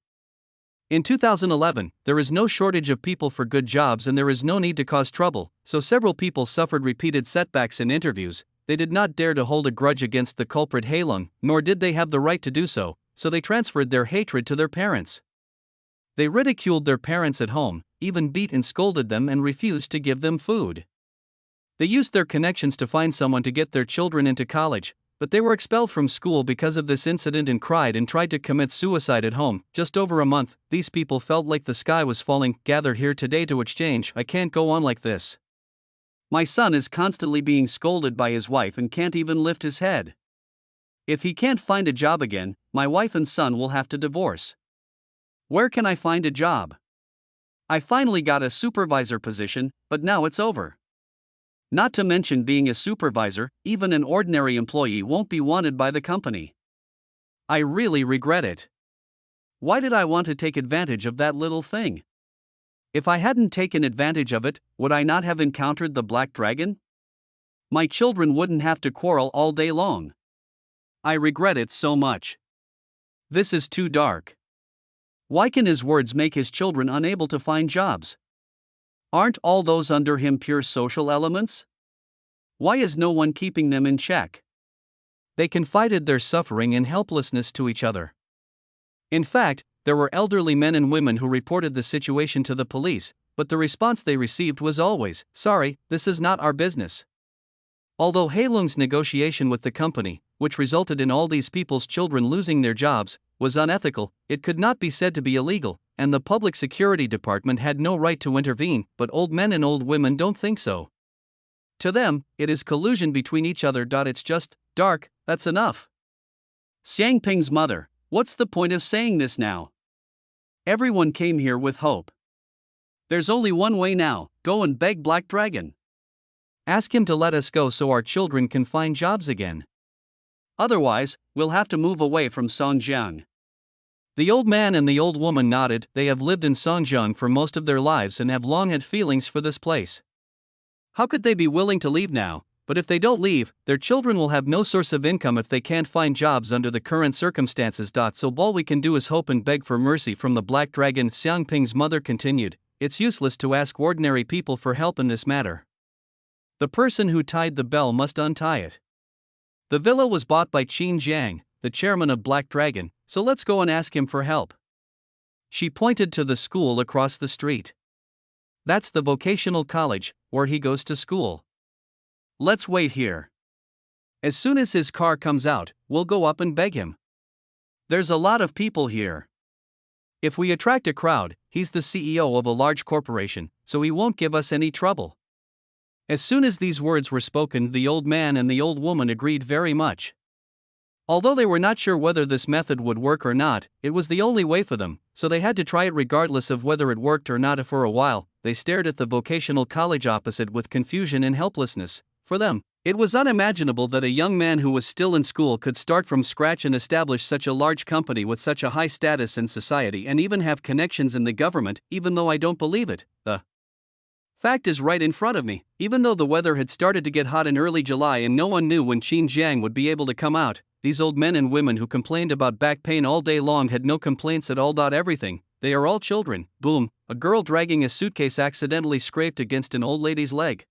In 2011, there is no shortage of people for good jobs and there is no need to cause trouble, so several people suffered repeated setbacks in interviews. They did not dare to hold a grudge against the culprit Hailung, nor did they have the right to do so they transferred their hatred to their parents. They ridiculed their parents at home, even beat and scolded them and refused to give them food. They used their connections to find someone to get their children into college, but they were expelled from school because of this incident and cried and tried to commit suicide at home. Just over a month, these people felt like the sky was falling. Gather here today to exchange. I can't go on like this. My son is constantly being scolded by his wife and can't even lift his head. If he can't find a job again, my wife and son will have to divorce. Where can I find a job? I finally got a supervisor position, but now it's over. Not to mention being a supervisor, even an ordinary employee won't be wanted by the company. I really regret it. Why did I want to take advantage of that little thing? If I hadn't taken advantage of it, would I not have encountered the black dragon? My children wouldn't have to quarrel all day long. I regret it so much. This is too dark. Why can his words make his children unable to find jobs? Aren't all those under him pure social elements? Why is no one keeping them in check? They confided their suffering and helplessness to each other. In fact, there were elderly men and women who reported the situation to the police, but the response they received was always, "Sorry, this is not our business." Although Hailung's negotiation with the company, which resulted in all these people's children losing their jobs, was unethical, it could not be said to be illegal, and the Public Security Department had no right to intervene, but old men and old women don't think so. To them, it is collusion between each other. It's just dark, that's enough. Xiangping's mother, what's the point of saying this now? Everyone came here with hope. There's only one way now, go and beg Black Dragon. Ask him to let us go so our children can find jobs again. Otherwise, we'll have to move away from Songjiang. The old man and the old woman nodded. They have lived in Songjiang for most of their lives and have long had feelings for this place. How could they be willing to leave now? But if they don't leave, their children will have no source of income if they can't find jobs under the current circumstances. So all we can do is hope and beg for mercy from the Black Dragon. Xiangping's mother continued, it's useless to ask ordinary people for help in this matter. The person who tied the bell must untie it. The villa was bought by Qin Jiang, the chairman of Black Dragon, so let's go and ask him for help. She pointed to the school across the street. That's the vocational college, where he goes to school. Let's wait here. As soon as his car comes out, we'll go up and beg him. There's a lot of people here. If we attract a crowd, he's the CEO of a large corporation, so he won't give us any trouble. As soon as these words were spoken, the old man and the old woman agreed very much. Although they were not sure whether this method would work or not, it was the only way for them, so they had to try it regardless of whether it worked or not. For a while, they stared at the vocational college opposite with confusion and helplessness. For them, it was unimaginable that a young man who was still in school could start from scratch and establish such a large company with such a high status in society and even have connections in the government. Even though I don't believe it, the fact is right in front of me. Even though the weather had started to get hot in early July and no one knew when Qin Jiang would be able to come out, these old men and women who complained about back pain all day long had no complaints at all. Everything, they are all children. Boom, a girl dragging a suitcase accidentally scraped against an old lady's leg.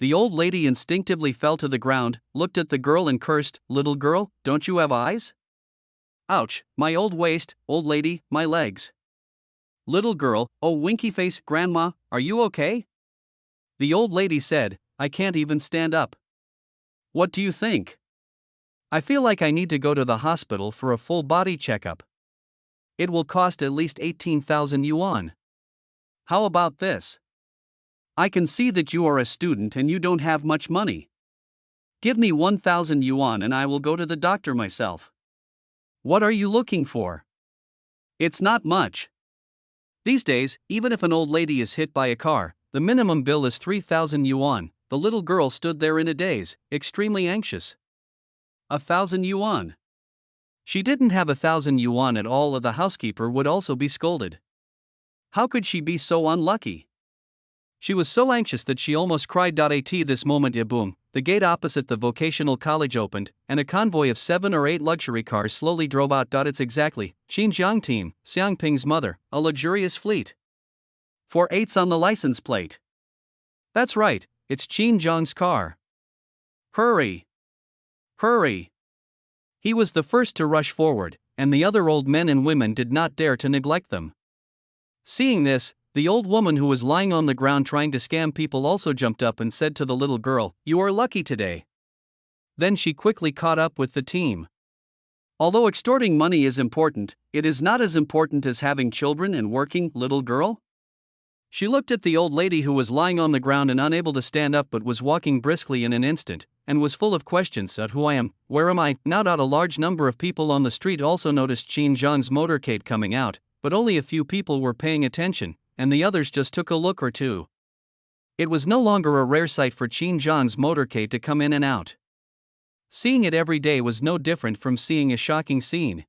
The old lady instinctively fell to the ground, looked at the girl and cursed, "Little girl, don't you have eyes? Ouch, my old waist, old lady, my legs. Little girl, oh winky face, grandma, are you okay?" The old lady said, "I can't even stand up. What do you think? I feel like I need to go to the hospital for a full body checkup. It will cost at least 18,000 yuan. How about this? I can see that you are a student and you don't have much money. Give me 1,000 yuan and I will go to the doctor myself. What are you looking for? It's not much. These days, even if an old lady is hit by a car, the minimum bill is 3,000 yuan. The little girl stood there in a daze, extremely anxious. 1,000 yuan. She didn't have 1,000 yuan at all, or the housekeeper would also be scolded. How could she be so unlucky? She was so anxious that she almost cried. At this moment, boom, the gate opposite the vocational college opened, and a convoy of 7 or 8 luxury cars slowly drove out. It's exactly Xinjiang team, Xiangping's mother, a luxurious fleet. 4 8s on the license plate. That's right, it's Xinjiang's car. Hurry! Hurry! He was the first to rush forward, and the other old men and women did not dare to neglect them. Seeing this, the old woman who was lying on the ground trying to scam people also jumped up and said to the little girl, "You are lucky today." Then she quickly caught up with the team. Although extorting money is important, it is not as important as having children and working, little girl. She looked at the old lady who was lying on the ground and unable to stand up but was walking briskly in an instant, and was full of questions. Who I am, where am I, now? A large number of people on the street also noticed Xinjiang's motorcade coming out, but only a few people were paying attention, and the others just took a look or two. It was no longer a rare sight for Xinjiang's motorcade to come in and out. Seeing it every day was no different from seeing a shocking scene.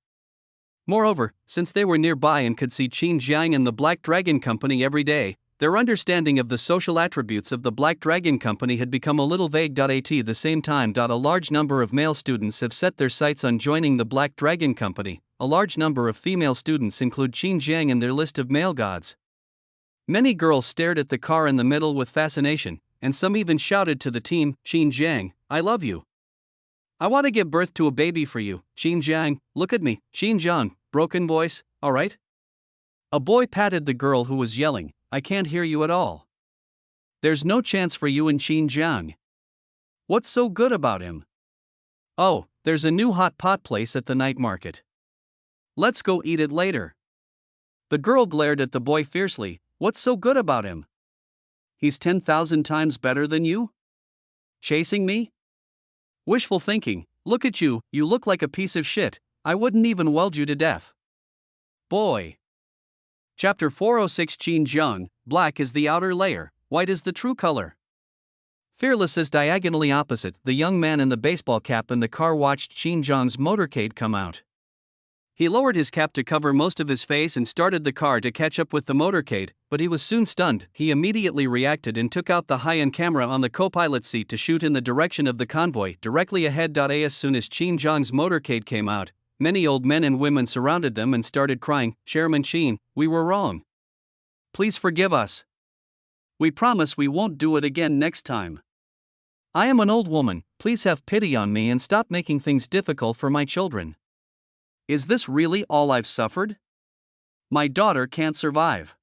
Moreover, since they were nearby and could see Xinjiang and the Black Dragon Company every day, their understanding of the social attributes of the Black Dragon Company had become a little vague. At the same time, a large number of male students have set their sights on joining the Black Dragon Company. A large number of female students include Xinjiang in their list of male gods. Many girls stared at the car in the middle with fascination, and some even shouted to the team, "Xinjiang, I love you. I want to give birth to a baby for you, Xinjiang, look at me, Xinjiang." Broken voice, alright? A boy patted the girl who was yelling, "I can't hear you at all. There's no chance for you in Xinjiang. What's so good about him?" "Oh, there's a new hot pot place at the night market. Let's go eat it later." The girl glared at the boy fiercely. "What's so good about him? He's 10,000 times better than you? Chasing me? Wishful thinking, look at you, you look like a piece of shit. I wouldn't even weld you to death." Boy. Chapter 406. Xinjiang, black is the outer layer, white is the true color. Fearless as diagonally opposite, the young man in the baseball cap in the car watched Xinjiang's motorcade come out. He lowered his cap to cover most of his face and started the car to catch up with the motorcade, but he was soon stunned. He immediately reacted and took out the high-end camera on the co-pilot seat to shoot in the direction of the convoy, directly ahead. As soon as Xinjiang's motorcade came out, many old men and women surrounded them and started crying, "Chairman Xin, we were wrong. Please forgive us. We promise we won't do it again next time. I am an old woman, please have pity on me and stop making things difficult for my children. Is this really all I've suffered? My daughter can't survive.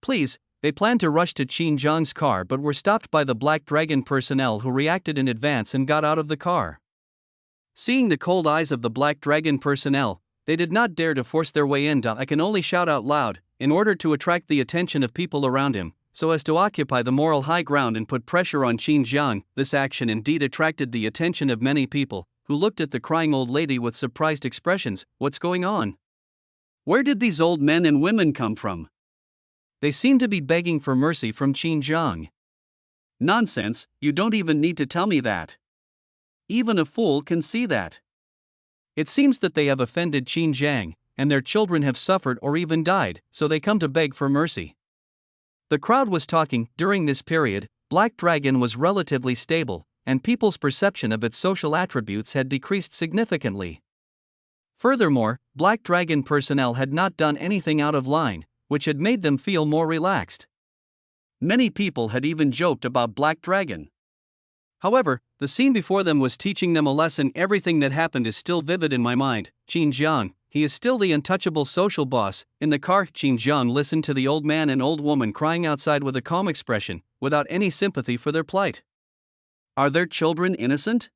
Please." They planned to rush to Xinjiang's car but were stopped by the Black Dragon personnel who reacted in advance and got out of the car. Seeing the cold eyes of the Black Dragon personnel, they did not dare to force their way in. I can only shout out loud, in order to attract the attention of people around him, so as to occupy the moral high ground and put pressure on Xinjiang. This action indeed attracted the attention of many people, who looked at the crying old lady with surprised expressions. What's going on? Where did these old men and women come from? They seem to be begging for mercy from Xinjiang. Nonsense, you don't even need to tell me that. Even a fool can see that. It seems that they have offended Xinjiang, and their children have suffered or even died, so they come to beg for mercy. The crowd was talking. During this period, Black Dragon was relatively stable, and people's perception of its social attributes had decreased significantly. Furthermore, Black Dragon personnel had not done anything out of line, which had made them feel more relaxed. Many people had even joked about Black Dragon. However, the scene before them was teaching them a lesson. Everything that happened is still vivid in my mind. Xinjiang, he is still the untouchable social boss. In the car, Xinjiang listened to the old man and old woman crying outside with a calm expression, without any sympathy for their plight. Are their children innocent?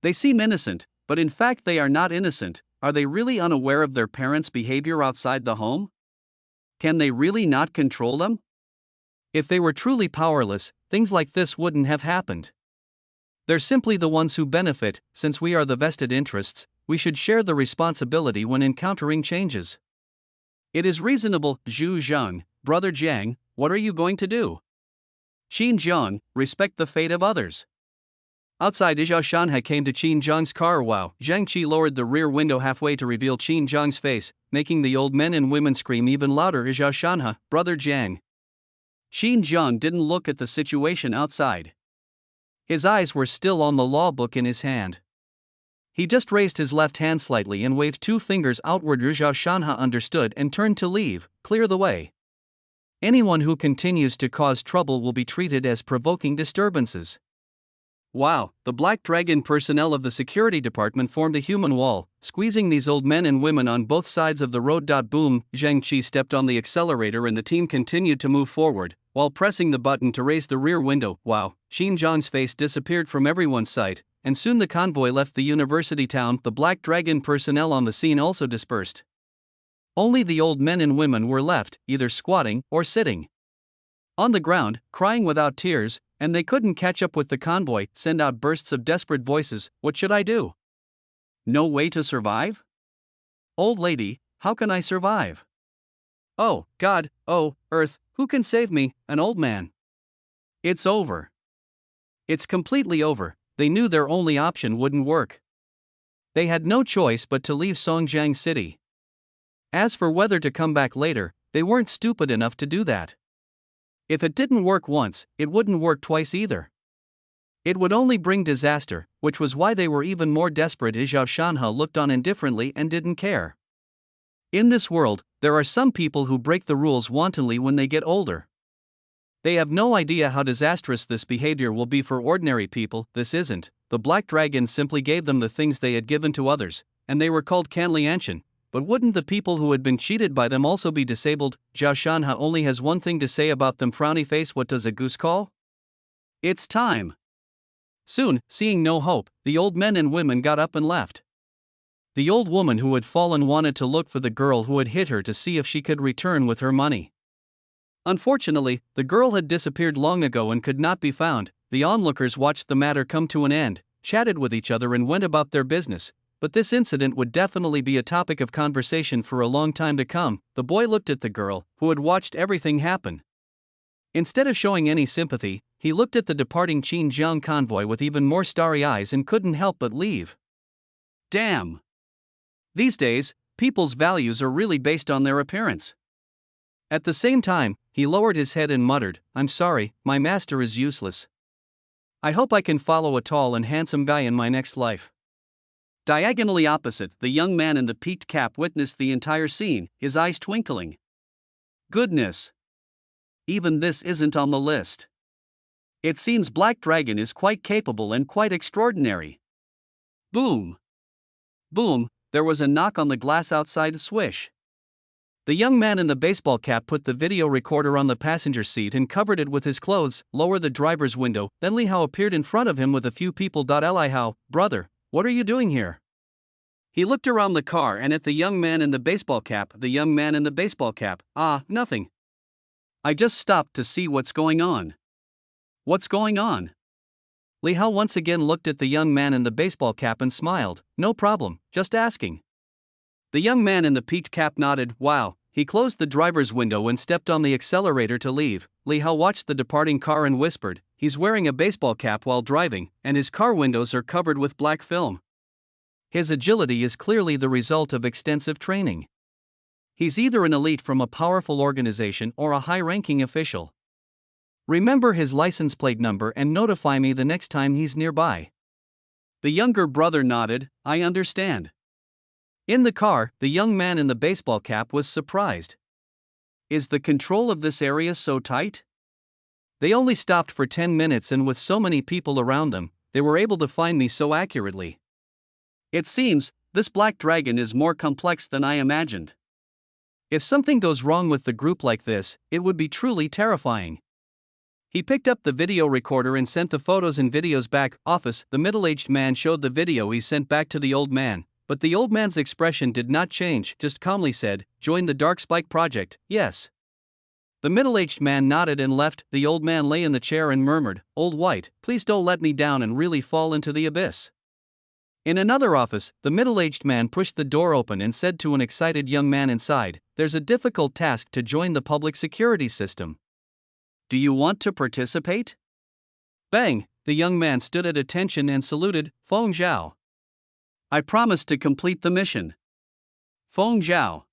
They seem innocent, but in fact they are not innocent. Are they really unaware of their parents' behavior outside the home? Can they really not control them? If they were truly powerless, things like this wouldn't have happened. They're simply the ones who benefit. Since we are the vested interests, we should share the responsibility when encountering changes. It is reasonable. Zhu Zhang, brother Jiang, what are you going to do? Qin Zhang, respect the fate of others. Outside, Zhao Shanhe came to Qin Zhang's car. Wow. Zhang Qi lowered the rear window halfway to reveal Qin Zhang's face, making the old men and women scream even louder. Zhao Shanhe, brother Jiang. Qin Zhang didn't look at the situation outside. His eyes were still on the law book in his hand. He just raised his left hand slightly and waved two fingers outward. Zhao Shanhe understood and turned to leave. Clear the way. Anyone who continues to cause trouble will be treated as provoking disturbances. Wow, the Black Dragon personnel of the security department formed a human wall, squeezing these old men and women on both sides of the road. Boom, Zhang Qi stepped on the accelerator and the team continued to move forward, while pressing the button to raise the rear window. Wow, Qin Zhang's face disappeared from everyone's sight, and soon the convoy left the university town. The Black Dragon personnel on the scene also dispersed. Only the old men and women were left, either squatting or sitting on the ground, crying without tears, and they couldn't catch up with the convoy. Send out bursts of desperate voices. What should I do? No way to survive? Old lady, how can I survive? Oh, God, oh, Earth, who can save me? An old man. It's over. It's completely over. They knew their only option wouldn't work. They had no choice but to leave Songjiang City. As for whether to come back later, they weren't stupid enough to do that. If it didn't work once, it wouldn't work twice either. It would only bring disaster, which was why they were even more desperate. Zhao Shanhe looked on indifferently and didn't care. In this world, there are some people who break the rules wantonly when they get older. They have no idea how disastrous this behavior will be for ordinary people. This isn't. The Black Dragon simply gave them the things they had given to others, and they were called Canlianshan. But wouldn't the people who had been cheated by them also be disabled? Zhao Shanhe only has one thing to say about them. Frowny face. What does a goose call? It's time. Soon, seeing no hope, the old men and women got up and left. The old woman who had fallen wanted to look for the girl who had hit her to see if she could return with her money. Unfortunately, the girl had disappeared long ago and could not be found. The onlookers watched the matter come to an end, chatted with each other and went about their business. But this incident would definitely be a topic of conversation for a long time to come. The boy looked at the girl, who had watched everything happen. Instead of showing any sympathy, he looked at the departing Qin Zhang convoy with even more starry eyes and couldn't help but leave. Damn! These days, people's values are really based on their appearance. At the same time, he lowered his head and muttered, I'm sorry, my master is useless. I hope I can follow a tall and handsome guy in my next life. Diagonally opposite, the young man in the peaked cap witnessed the entire scene, his eyes twinkling. Goodness! Even this isn't on the list. It seems Black Dragon is quite capable and quite extraordinary. Boom! Boom! There was a knock on the glass outside. Swish! The young man in the baseball cap put the video recorder on the passenger seat and covered it with his clothes. Lower the driver's window. Then Li Hao appeared in front of him with a few people. Li Hao, brother, what are you doing here? He looked around the car and at the young man in the baseball cap. The young man in the baseball cap. Nothing. I just stopped to see what's going on. What's going on? Li Hao once again looked at the young man in the baseball cap and smiled. No problem, just asking. The young man in the peaked cap nodded. Wow. He closed the driver's window and stepped on the accelerator to leave. Li Hao watched the departing car and whispered, he's wearing a baseball cap while driving, and his car windows are covered with black film. His agility is clearly the result of extensive training. He's either an elite from a powerful organization or a high-ranking official. Remember his license plate number and notify me the next time he's nearby. The younger brother nodded. I understand. In the car, the young man in the baseball cap was surprised. Is the control of this area so tight? They only stopped for 10 minutes and with so many people around them, they were able to find me so accurately. It seems, this Black Dragon is more complex than I imagined. If something goes wrong with the group like this, it would be truly terrifying. He picked up the video recorder and sent the photos and videos back. Office, the middle-aged man showed the video he sent back to the old man. But the old man's expression did not change, just calmly said, join the Dark Spike project, yes. The middle-aged man nodded and left. The old man lay in the chair and murmured, "Old White, please don't let me down and really fall into the abyss." In another office, the middle-aged man pushed the door open and said to an excited young man inside, "There's a difficult task to join the public security system. Do you want to participate?" Bang! The young man stood at attention and saluted, "Feng Zhao. I promise to complete the mission." Feng Zhao.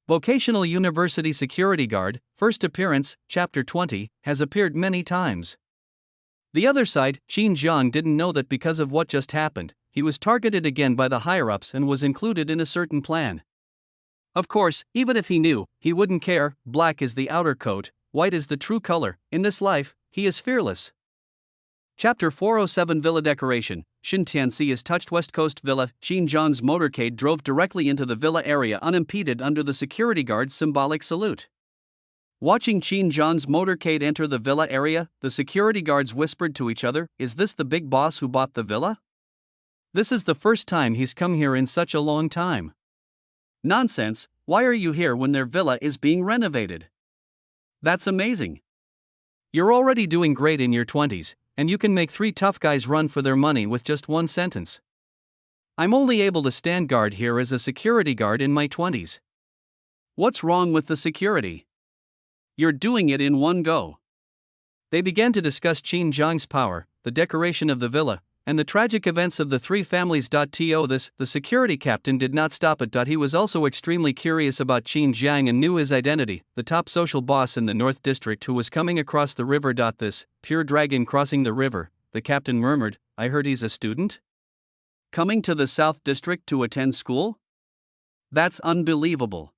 Vocational University Security Guard, first appearance, Chapter 20, has appeared many times. The other side, Qin Zhang didn't know that because of what just happened, he was targeted again by the higher-ups and was included in a certain plan. Of course, even if he knew, he wouldn't care. Black is the outer coat, white is the true color. In this life, he is fearless. Chapter 407 Villa Decoration. Shin Tianxi is touched West Coast Villa. Qin Zhang's motorcade drove directly into the villa area unimpeded under the security guard's symbolic salute. Watching Qin Zhang's motorcade enter the villa area, the security guards whispered to each other, "Is this the big boss who bought the villa? This is the first time he's come here in such a long time." "Nonsense, why are you here when their villa is being renovated? That's amazing. You're already doing great in your 20s, and you can make 3 tough guys run for their money with just one sentence. I'm only able to stand guard here as a security guard in my 20s. What's wrong with the security? You're doing it in one go." They began to discuss Qin Zhang's power, the decoration of the villa, and the tragic events of the 3 families. The security captain did not stop at. He was also extremely curious about Qin Zhang and knew his identity, the top social boss in the North District who was coming across the river. This pure dragon crossing the river, the captain murmured, "I heard he's a student? Coming to the South District to attend school? That's unbelievable.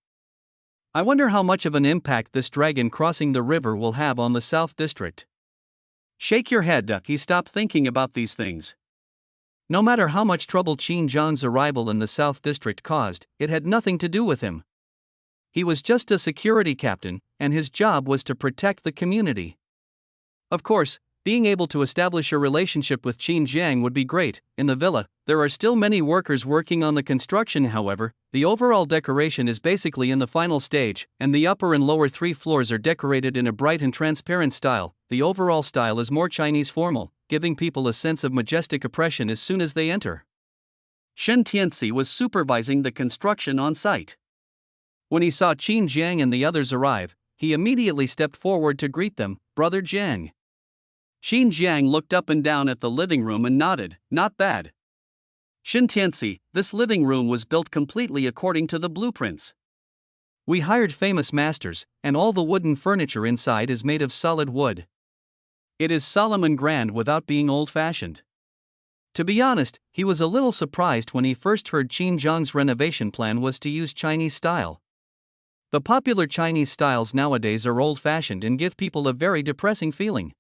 I wonder how much of an impact this dragon crossing the river will have on the South District." Shake your head. He stopped thinking about these things. No matter how much trouble Qin Zhang's arrival in the South District caused, it had nothing to do with him. He was just a security captain, and his job was to protect the community. Of course, being able to establish a relationship with Qin Zhang would be great. In the villa, there are still many workers working on the construction. However, the overall decoration is basically in the final stage, and the upper and lower 3 floors are decorated in a bright and transparent style. The overall style is more Chinese formal, giving people a sense of majestic oppression as soon as they enter. Shen Tianxi was supervising the construction on site. When he saw Qin Zhang and the others arrive, he immediately stepped forward to greet them, "Brother Zhang." Qin Zhang looked up and down at the living room and nodded, "Not bad. Shen Tianxi, this living room was built completely according to the blueprints. We hired famous masters, and all the wooden furniture inside is made of solid wood. It is solemn and grand without being old-fashioned." To be honest, he was a little surprised when he first heard Qin Zhang's renovation plan was to use Chinese style. The popular Chinese styles nowadays are old-fashioned and give people a very depressing feeling.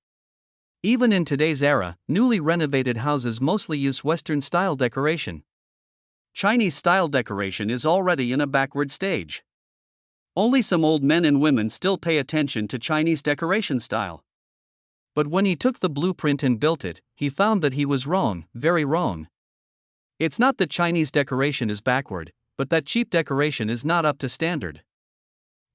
Even in today's era, newly renovated houses mostly use Western-style decoration. Chinese-style decoration is already in a backward stage. Only some old men and women still pay attention to Chinese decoration style. But when he took the blueprint and built it, he found that he was wrong, very wrong. It's not that Chinese decoration is backward, but that cheap decoration is not up to standard.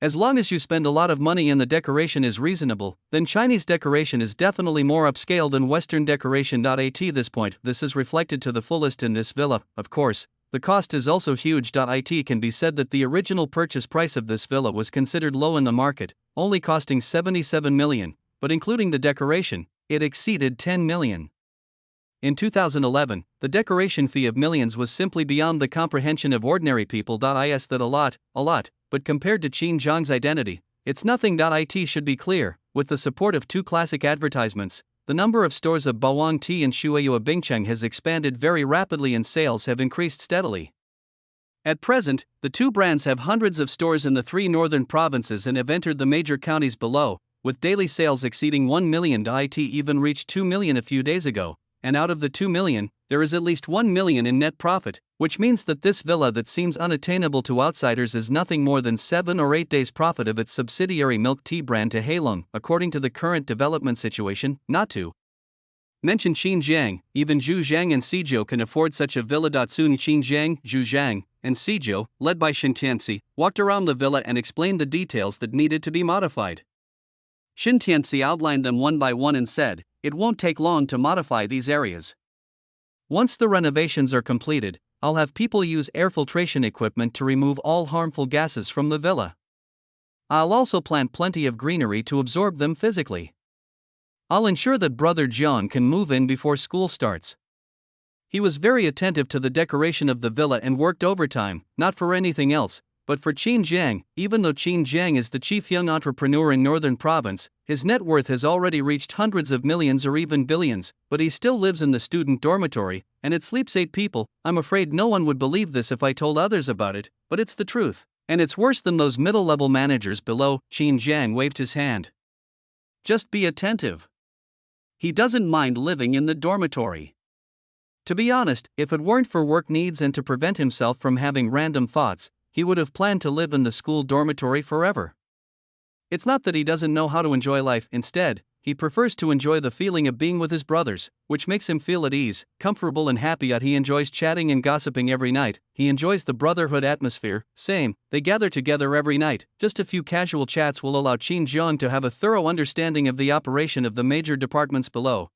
As long as you spend a lot of money and the decoration is reasonable, then Chinese decoration is definitely more upscale than Western decoration. At this point, this is reflected to the fullest in this villa. Of course, the cost is also huge. It can be said that the original purchase price of this villa was considered low in the market, only costing 77 million, but including the decoration, it exceeded 10 million. In 2011, the decoration fee of millions was simply beyond the comprehension of ordinary people. Is that a lot, but compared to Qin Zhang's identity, it's nothing. It should be clear, with the support of 2 classic advertisements, the number of stores of Bawang Tea and Shueyu Bingcheng has expanded very rapidly and sales have increased steadily. At present, the 2 brands have hundreds of stores in the 3 northern provinces and have entered the major counties below, with daily sales exceeding 1 million. It even reached 2 million a few days ago, and out of the 2 million, there is at least 1 million in net profit, which means that this villa that seems unattainable to outsiders is nothing more than 7 or 8 days' profit of its subsidiary milk tea brand to Heilong, according to the current development situation. Not to mention Qin Zhang, even Zhu Zhang and Sijou can afford such a villa. Soon Qin Zhang, Zhu Zhang, and Seijo, led by Shintiansi, walked around the villa and explained the details that needed to be modified. Shintiansi outlined them one by one and said, "It won't take long to modify these areas. Once the renovations are completed, I'll have people use air filtration equipment to remove all harmful gases from the villa. I'll also plant plenty of greenery to absorb them physically. I'll ensure that Brother John can move in before school starts." He was very attentive to the decoration of the villa and worked overtime, not for anything else, but for Qin Jiang. Even though Qin Jiang is the chief young entrepreneur in Northern Province, his net worth has already reached hundreds of millions or even billions, but he still lives in the student dormitory, and it sleeps 8 people. I'm afraid no one would believe this if I told others about it, but it's the truth. And it's worse than those middle-level managers below. Qin Jiang waved his hand. Just be attentive. He doesn't mind living in the dormitory. To be honest, if it weren't for work needs and to prevent himself from having random thoughts, he would have planned to live in the school dormitory forever. It's not that he doesn't know how to enjoy life, instead, he prefers to enjoy the feeling of being with his brothers, which makes him feel at ease, comfortable and happy. He enjoys chatting and gossiping every night. He enjoys the brotherhood atmosphere. Same, they gather together every night. Just a few casual chats will allow Qin Jiang to have a thorough understanding of the operation of the major departments below.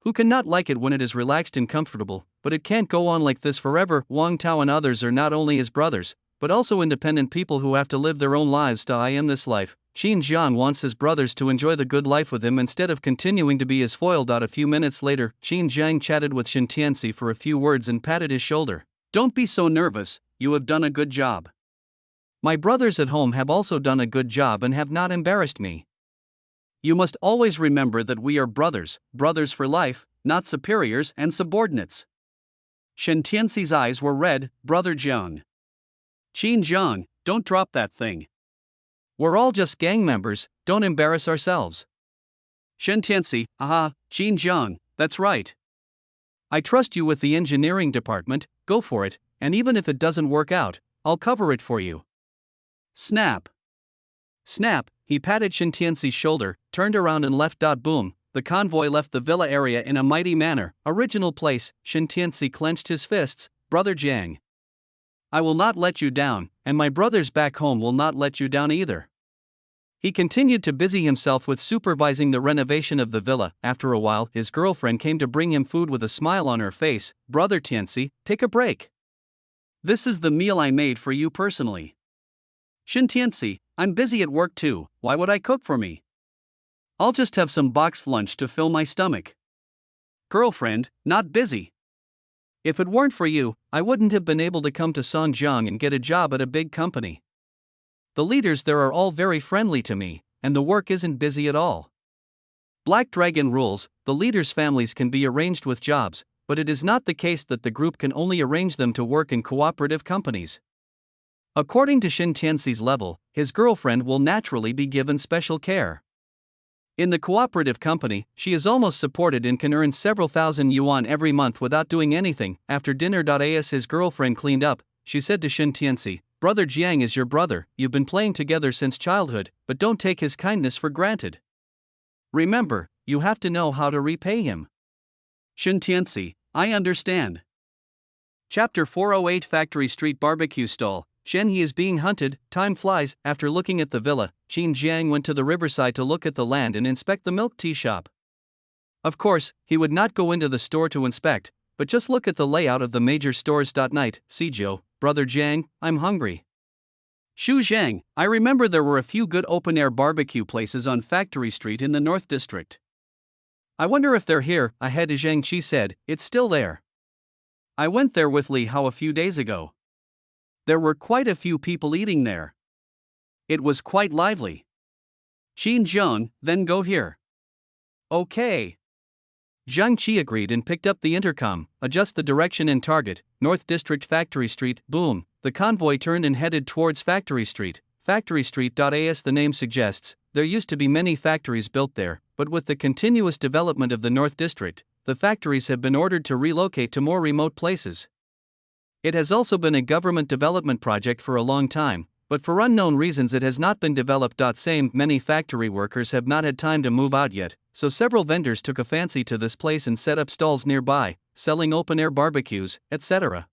Who cannot like it when it is relaxed and comfortable? But it can't go on like this forever. Wang Tao and others are not only his brothers, but also independent people who have to live their own lives. I am this life. Qin Jiang wants his brothers to enjoy the good life with him instead of continuing to be his foiled. A few minutes later, Qin Jiang chatted with Shintiansi for a few words and patted his shoulder. "Don't be so nervous, you have done a good job. My brothers at home have also done a good job and have not embarrassed me. You must always remember that we are brothers for life, not superiors and subordinates." Shintiansi's eyes were red. "Brother Jiang. Qin Jiang, don't drop that thing. We're all just gang members, don't embarrass ourselves." Shintiansi, Qin Jiang, that's right. I trust you with the engineering department, go for it, and even if it doesn't work out, I'll cover it for you. Snap. Snap, he patted Shintiansi's shoulder, turned around and left. Boom, the convoy left the villa area in a mighty manner. Original place. Shintiansi clenched his fists. "Brother Jiang. I will not let you down, and my brothers back home will not let you down either." He continued to busy himself with supervising the renovation of the villa. After a while, his girlfriend came to bring him food with a smile on her face. "Brother Tianci, take a break. This is the meal I made for you personally." "Shintianci, I'm busy at work too, why would I cook for me? I'll just have some boxed lunch to fill my stomach." "Girlfriend, not busy. If it weren't for you, I wouldn't have been able to come to Songjiang and get a job at a big company. The leaders there are all very friendly to me, and the work isn't busy at all. Black Dragon rules, the leaders' families can be arranged with jobs, but it is not the case that the group can only arrange them to work in cooperative companies." According to Shintiansi's level, his girlfriend will naturally be given special care. In the cooperative company, she is almost supported and can earn several thousand yuan every month without doing anything. After dinner, as his girlfriend cleaned up, she said to Shintiansi, "Brother Jiang is your brother, you've been playing together since childhood, but don't take his kindness for granted. Remember, you have to know how to repay him." Shintiansi, I understand. Chapter 408 Factory Street Barbecue Stall. Shen Yi is being hunted. Time flies. After looking at the villa, Qin Jiang went to the riverside to look at the land and inspect the milk tea shop. Of course, he would not go into the store to inspect, but just look at the layout of the major stores. Night, Seijo, "Brother Jiang, I'm hungry." "Xu Zhang, I remember there were a few good open-air barbecue places on Factory Street in the North District. I wonder if they're here." Ahead, Zhang Qi said, "It's still there. I went there with Li Hao a few days ago. There were quite a few people eating there. It was quite lively." "Qin Jiang, then go here." "Okay." Zhang Qi agreed and picked up the intercom. "Adjust the direction and target, North District Factory Street." Boom, the convoy turned and headed towards Factory Street. Factory Street. As the name suggests, there used to be many factories built there, but with the continuous development of the North District, the factories have been ordered to relocate to more remote places. It has also been a government development project for a long time, but for unknown reasons it has not been developed. Many factory workers have not had time to move out yet, so several vendors took a fancy to this place and set up stalls nearby, selling open-air barbecues, etc.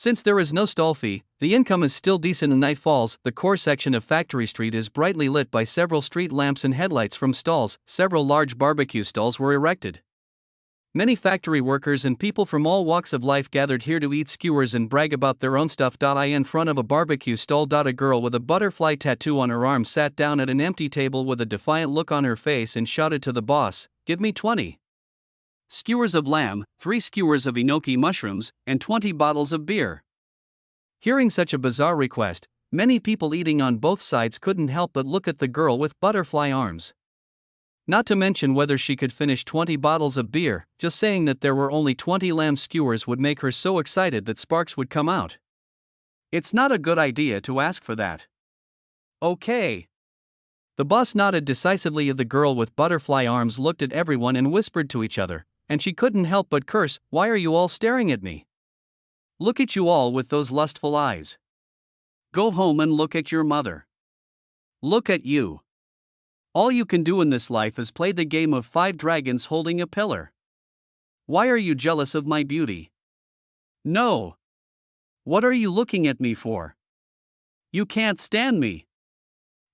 Since there is no stall fee, the income is still decent. In night falls, the core section of Factory Street is brightly lit by several street lamps and headlights from stalls. Several large barbecue stalls were erected. Many factory workers and people from all walks of life gathered here to eat skewers and brag about their own stuff. In front of a barbecue stall. A girl with a butterfly tattoo on her arm sat down at an empty table with a defiant look on her face and shouted to the boss, "Give me 20 skewers of lamb, 3 skewers of enoki mushrooms, and 20 bottles of beer." Hearing such a bizarre request, many people eating on both sides couldn't help but look at the girl with butterfly arms. Not to mention whether she could finish 20 bottles of beer. Just saying that there were only 20 lamb skewers would make her so excited that sparks would come out. It's not a good idea to ask for that. Okay. The boss nodded decisively. The girl with butterfly arms looked at everyone and whispered to each other, and she couldn't help but curse, "Why are you all staring at me? Look at you all with those lustful eyes. Go home and look at your mother. Look at you. All you can do in this life is play the game of 5 dragons holding a pillar. Why are you jealous of my beauty? No. What are you looking at me for? You can't stand me."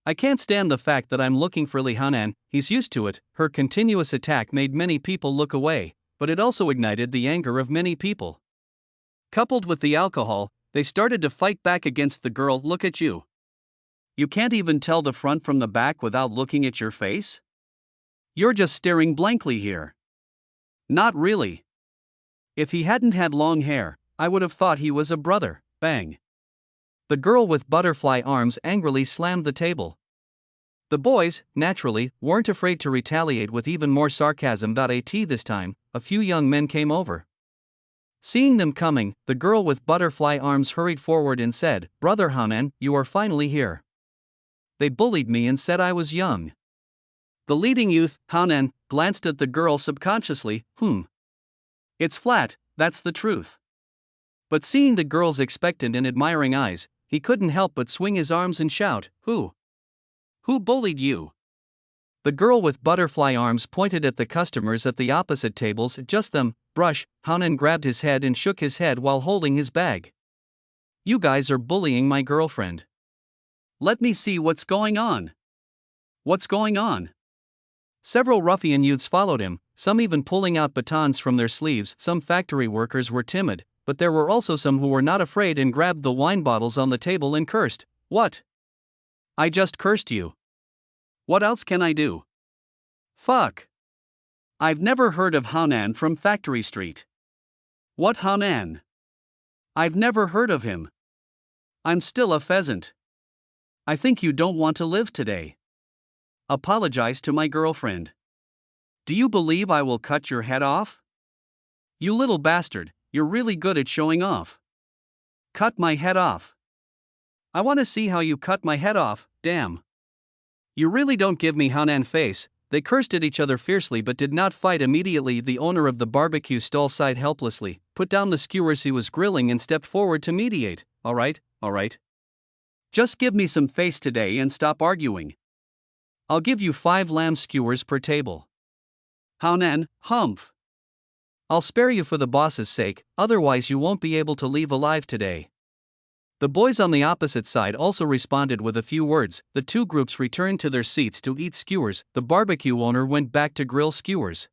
I can't stand the fact that I'm looking for Li Hanan. He's used to it. Her continuous attack made many people look away, but it also ignited the anger of many people. Coupled with the alcohol, they started to fight back against the girl. "Look at you. You can't even tell the front from the back without looking at your face? You're just staring blankly here." "Not really. If he hadn't had long hair, I would have thought he was a brother." Bang. The girl with butterfly arms angrily slammed the table. The boys, naturally, weren't afraid to retaliate with even more sarcasm. This time, a few young men came over. Seeing them coming, the girl with butterfly arms hurried forward and said, "Brother Hanan, you are finally here. They bullied me and said I was young." The leading youth, Hanan, glanced at the girl subconsciously. It's flat, that's the truth. But seeing the girl's expectant and admiring eyes, he couldn't help but swing his arms and shout, "Who? Who bullied you?" The girl with butterfly arms pointed at the customers at the opposite tables. "Just them, brush." Hanan grabbed his head and shook his head while holding his bag. "You guys are bullying my girlfriend. Let me see what's going on." "What's going on?" Several ruffian youths followed him, some even pulling out batons from their sleeves. Some factory workers were timid, but there were also some who were not afraid and grabbed the wine bottles on the table and cursed. "What? I just cursed you. What else can I do? Fuck. I've never heard of Hanan from Factory Street." "What Hanan? I've never heard of him. I'm still a pheasant. I think you don't want to live today. Apologize to my girlfriend. Do you believe I will cut your head off? You little bastard, you're really good at showing off. Cut my head off. I want to see how you cut my head off, damn. You really don't give me Hanan face." They cursed at each other fiercely but did not fight immediately. The owner of the barbecue stall sighed helplessly, put down the skewers he was grilling and stepped forward to mediate. All right. Just give me some face today and stop arguing. I'll give you 5 lamb skewers per table." "Hanan, humph. I'll spare you for the boss's sake, otherwise you won't be able to leave alive today." The boys on the opposite side also responded with a few words. The two groups returned to their seats to eat skewers. The barbecue owner went back to grill skewers.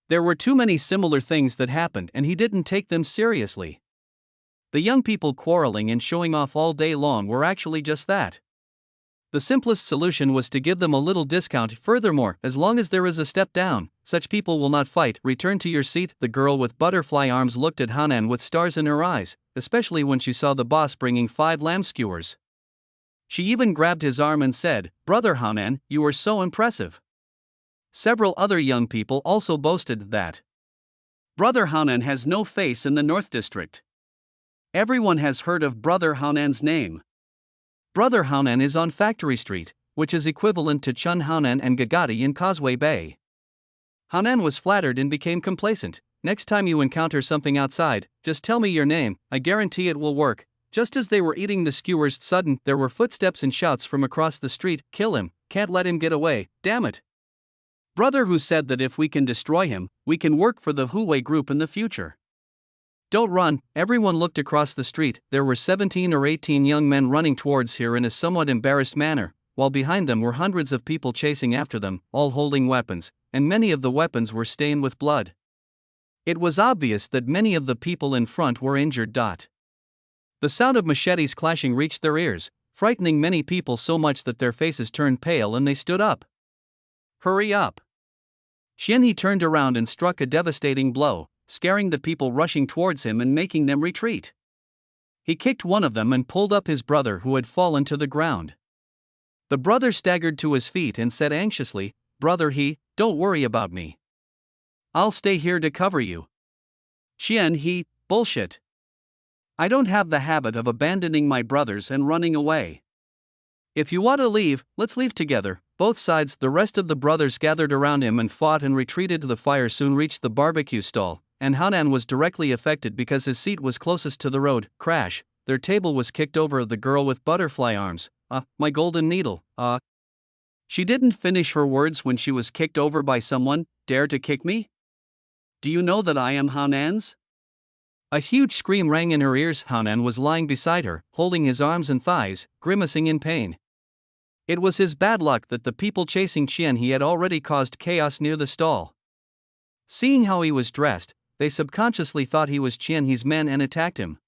There were too many similar things that happened and he didn't take them seriously. The young people quarreling and showing off all day long were actually just that. The simplest solution was to give them a little discount. Furthermore, as long as there is a step down, such people will not fight. "Return to your seat." The girl with butterfly arms looked at Hanan with stars in her eyes, especially when she saw the boss bringing 5 lamb skewers. She even grabbed his arm and said, "Brother Hanan, you are so impressive." Several other young people also boasted that Brother Hanan has no face in the North District. Everyone has heard of Brother Hanan's name. Brother Hanan is on Factory Street, which is equivalent to Chun Hanan and Gagati in Causeway Bay. Hanan was flattered and became complacent. "Next time you encounter something outside, just tell me your name, I guarantee it will work." Just as they were eating the skewers, sudden, there were footsteps and shouts from across the street. "Kill him, can't let him get away, damn it. Brother who said that if we can destroy him, we can work for the Huawei group in the future. Don't run. Everyone looked across the street. There were 17 or 18 young men running towards her in a somewhat embarrassed manner, while behind them were hundreds of people chasing after them, all holding weapons, and many of the weapons were stained with blood. It was obvious that many of the people in front were injured. The sound of machetes clashing reached their ears, frightening many people so much that their faces turned pale and they stood up. Hurry up! Xianhe turned around and struck a devastating blow, scaring the people rushing towards him and making them retreat. He kicked one of them and pulled up his brother who had fallen to the ground. The brother staggered to his feet and said anxiously, "Brother, don't worry about me. I'll stay here to cover you." Xianhe, bullshit. I don't have the habit of abandoning my brothers and running away. If you want to leave, let's leave together. Both sides. The rest of the brothers gathered around him and fought and retreated. The fire soon reached the barbecue stall, and Hanan was directly affected because his seat was closest to the road. Crash! Their table was kicked over. The girl with butterfly arms. My golden needle. She didn't finish her words when she was kicked over by someone. Dare to kick me? Do you know that I am Hanan's? A huge scream rang in her ears. Hanan was lying beside her, holding his arms and thighs, grimacing in pain. It was his bad luck that the people chasing Xianhe had already caused chaos near the stall. Seeing how he was dressed, they subconsciously thought he was Xianhe's men and attacked him.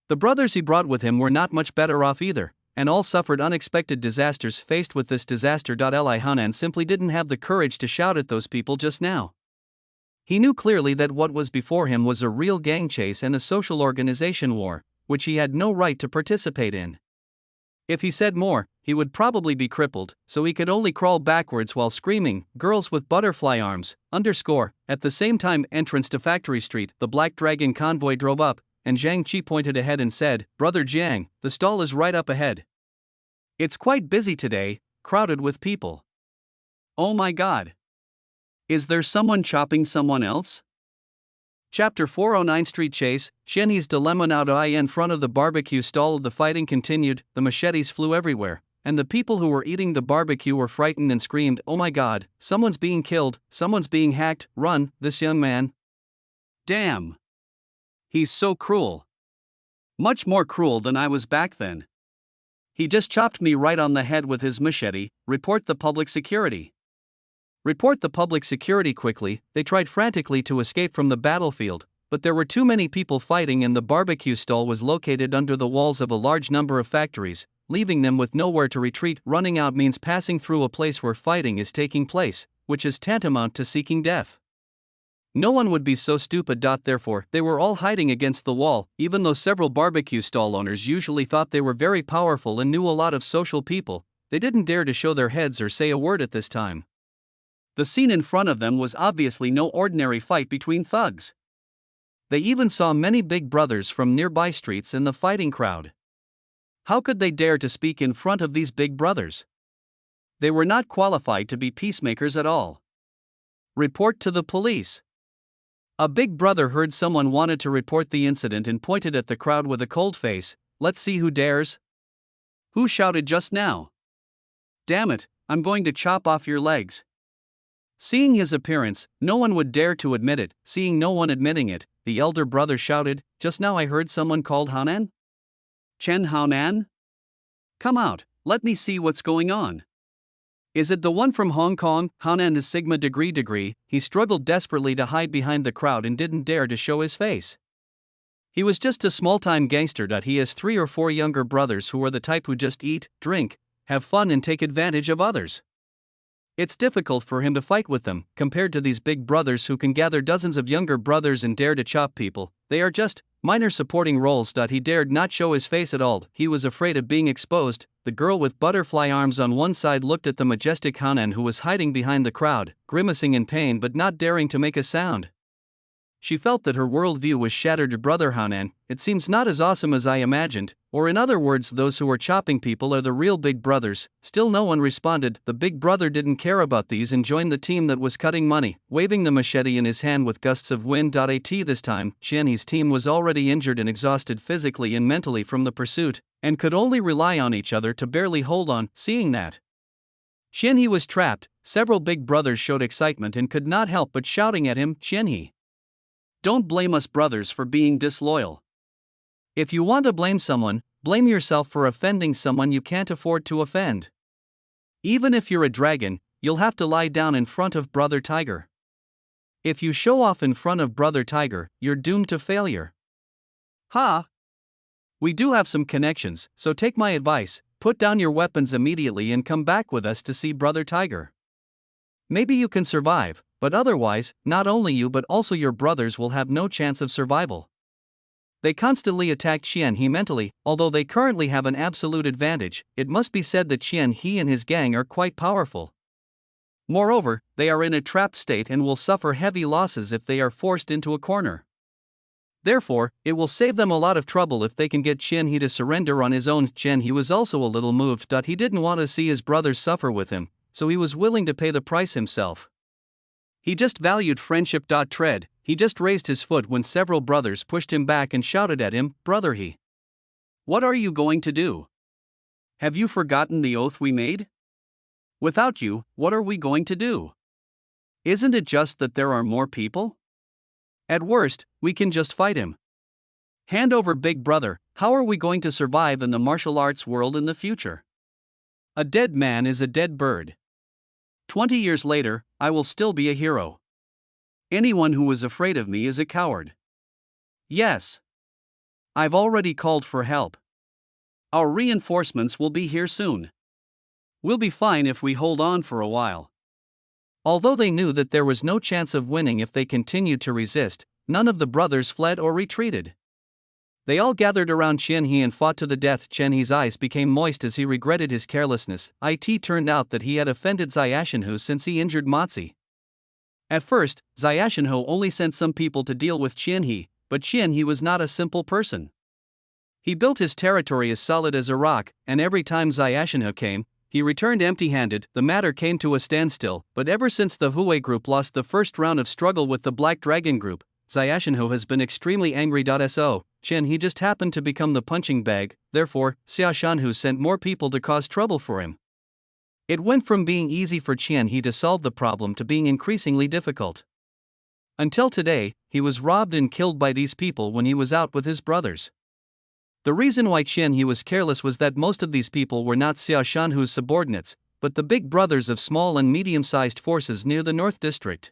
The brothers he brought with him were not much better off either, and all suffered unexpected disasters. Faced with this disaster, Li Hanan simply didn't have the courage to shout at those people just now. He knew clearly that what was before him was a real gang chase and a social organization war, which he had no right to participate in. If he said more, he would probably be crippled, so he could only crawl backwards while screaming, "Girls with butterfly arms, !" At the same time, entrance to Factory Street, the Black Dragon convoy drove up, and Zhang Qi pointed ahead and said, "Brother Jiang, the stall is right up ahead. It's quite busy today, crowded with people." Oh my god! Is there someone chopping someone else? Chapter 409 Street Chase. Xianhe's dilemma. Now in front of the barbecue stall the fighting continued, the machetes flew everywhere, and the people who were eating the barbecue were frightened and screamed, "Oh my god, someone's being killed, someone's being hacked, run, this young man. Damn. He's so cruel. Much more cruel than I was back then. He just chopped me right on the head with his machete. Report the public security. Report the public security quickly." They tried frantically to escape from the battlefield, but there were too many people fighting and the barbecue stall was located under the walls of a large number of factories, leaving them with nowhere to retreat. Running out means passing through a place where fighting is taking place, which is tantamount to seeking death. No one would be so stupid. Therefore, they were all hiding against the wall, even though several barbecue stall owners usually thought they were very powerful and knew a lot of social people. They didn't dare to show their heads or say a word at this time. The scene in front of them was obviously no ordinary fight between thugs. They even saw many big brothers from nearby streets in the fighting crowd. How could they dare to speak in front of these big brothers? They were not qualified to be peacemakers at all. Report to the police. A big brother heard someone wanted to report the incident and pointed at the crowd with a cold face. "Let's see who dares." "Who shouted just now? Damn it, I'm going to chop off your legs." Seeing his appearance, no one would dare to admit it. Seeing no one admitting it, the elder brother shouted, "Just now I heard someone called Hanan? Chen Hanan? Come out, let me see what's going on. Is it the one from Hong Kong?" Hanan is Sigma degree. He struggled desperately to hide behind the crowd and didn't dare to show his face. He was just a small-time gangster. He has 3 or 4 younger brothers who are the type who just eat, drink, have fun and take advantage of others. It's difficult for him to fight with them, compared to these big brothers who can gather dozens of younger brothers and dare to chop people. They are just minor supporting roles. He dared not show his face at all. He was afraid of being exposed. The girl with butterfly arms on one side looked at the majestic Hanan who was hiding behind the crowd, grimacing in pain but not daring to make a sound. She felt that her worldview was shattered. "Brother Hanan, it seems not as awesome as I imagined, or in other words, those who are chopping people are the real big brothers." Still no one responded. The big brother didn't care about these and joined the team that was cutting money, waving the machete in his hand with gusts of wind. This time, Xianhe's team was already injured and exhausted physically and mentally from the pursuit, and could only rely on each other to barely hold on. Seeing that Xianhe was trapped, several big brothers showed excitement and could not help but shouting at him, "Xianhe! Don't blame us brothers for being disloyal. If you want to blame someone, blame yourself for offending someone you can't afford to offend. Even if you're a dragon, you'll have to lie down in front of Brother Tiger. If you show off in front of Brother Tiger, you're doomed to failure. Ha! We do have some connections, so take my advice, put down your weapons immediately and come back with us to see Brother Tiger. Maybe you can survive, but otherwise, not only you but also your brothers will have no chance of survival. They constantly attack Qian He mentally, although they currently have an absolute advantage. It must be said that Qian He and his gang are quite powerful. Moreover, they are in a trapped state and will suffer heavy losses if they are forced into a corner. Therefore, it will save them a lot of trouble if they can get Qian He to surrender on his own. Qian He was also a little moved. He didn't want to see his brothers suffer with him, so he was willing to pay the price himself. He just valued friendship. Tread, he just raised his foot when several brothers pushed him back and shouted at him, "Brother He, what are you going to do? Have you forgotten the oath we made? Without you, what are we going to do? Isn't it just that there are more people? At worst, we can just fight him. Hand over, big brother. How are we going to survive in the martial arts world in the future? A dead man is a dead bird. 20 years later, I will still be a hero. Anyone who is afraid of me is a coward. Yes. I've already called for help. Our reinforcements will be here soon. We'll be fine if we hold on for a while." Although they knew that there was no chance of winning if they continued to resist, none of the brothers fled or retreated. They all gathered around Qian He and fought to the death. Qian He's eyes became moist as he regretted his carelessness. It turned out that he had offended Xiaoshenhu since he injured Mozi. At first, Xiaoshenhu only sent some people to deal with Qian He, but Qian He was not a simple person. He built his territory as solid as a rock, and every time Xiaoshenhu came, he returned empty-handed. The matter came to a standstill, but ever since the Hui group lost the first round of struggle with the Black Dragon group, Xiaoshenhu has been extremely angry. So, Qian He just happened to become the punching bag. Therefore, Xiaoshenhu sent more people to cause trouble for him. It went from being easy for Qian He to solve the problem to being increasingly difficult. Until today, he was robbed and killed by these people when he was out with his brothers. The reason why Qian He was careless was that most of these people were not Xiaoshenhu's subordinates, but the big brothers of small and medium-sized forces near the North District.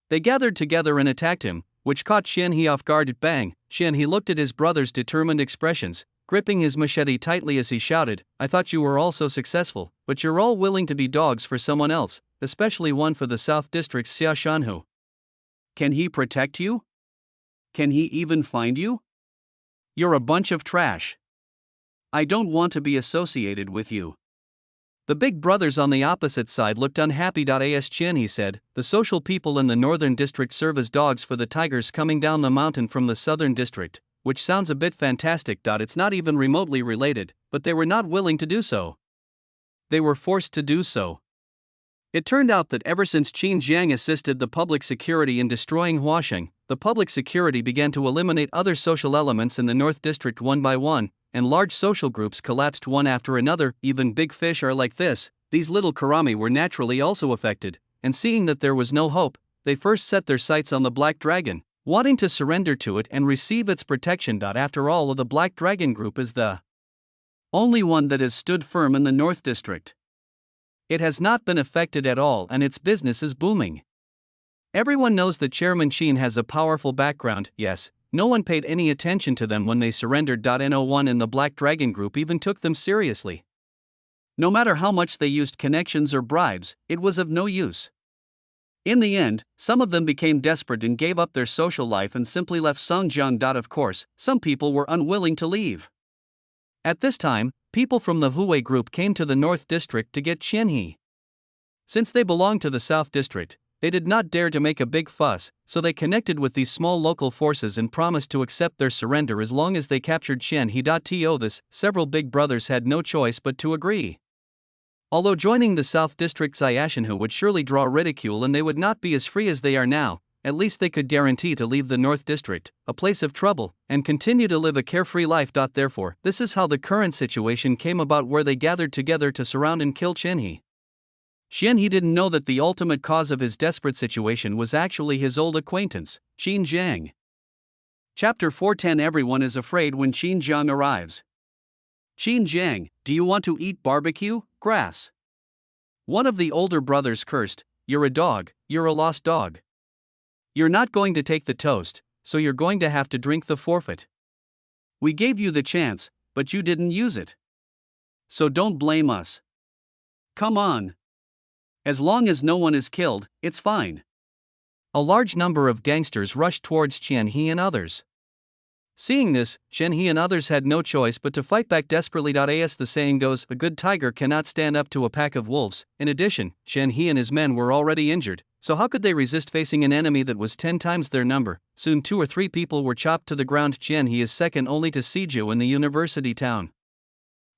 They gathered together and attacked him, which caught Qian He off guard. Bang! Qian He looked at his brother's determined expressions, gripping his machete tightly as he shouted, "I thought you were all so successful, but you're all willing to be dogs for someone else, especially one for the South District's Xiaoshenhu. Can he protect you? Can he even find you? You're a bunch of trash. I don't want to be associated with you." The big brothers on the opposite side looked unhappy. As Qian He said, "The social people in the northern district serve as dogs for the tigers coming down the mountain from the southern district," which sounds a bit fantastic. It's not even remotely related, but they were not willing to do so. They were forced to do so. It turned out that ever since Qin Jiang assisted the public security in destroying Huasheng, the public security began to eliminate other social elements in the North District one by one, and large social groups collapsed one after another. Even big fish are like this. These little karami were naturally also affected, and seeing that there was no hope, they first set their sights on the Black Dragon, wanting to surrender to it and receive its protection. After all, the Black Dragon group is the only one that has stood firm in the North District. It has not been affected at all and its business is booming. Everyone knows that Chairman Qin has a powerful background. Yes, no one paid any attention to them when they surrendered. No one in the Black Dragon group even took them seriously. No matter how much they used connections or bribes, it was of no use. In the end, some of them became desperate and gave up their social life and simply left Songjiang. Of course, some people were unwilling to leave. At this time, people from the Hui group came to the North District to get Qian He. Since they belonged to the South District, they did not dare to make a big fuss, so they connected with these small local forces and promised to accept their surrender as long as they captured Qian He. To this, several big brothers had no choice but to agree. Although joining the South District Xiaoshenhu would surely draw ridicule and they would not be as free as they are now, at least they could guarantee to leave the North District, a place of trouble, and continue to live a carefree life. Therefore, this is how the current situation came about, where they gathered together to surround and kill Qian He. Xian He didn't know that the ultimate cause of his desperate situation was actually his old acquaintance, Qin Jiang. Chapter 410. Everyone is afraid when Qin Jiang arrives. Qin Jiang, do you want to eat barbecue, grass? One of the older brothers cursed. You're a dog, you're a lost dog. You're not going to take the toast, so you're going to have to drink the forfeit. We gave you the chance, but you didn't use it. So don't blame us. Come on. As long as no one is killed, it's fine. A large number of gangsters rushed towards Qian He and others. Seeing this, Qian He and others had no choice but to fight back desperately. As the saying goes, a good tiger cannot stand up to a pack of wolves. In addition, Qian He and his men were already injured, so how could they resist facing an enemy that was 10 times their number? Soon 2 or 3 people were chopped to the ground. Qian He is second only to Siju in the university town.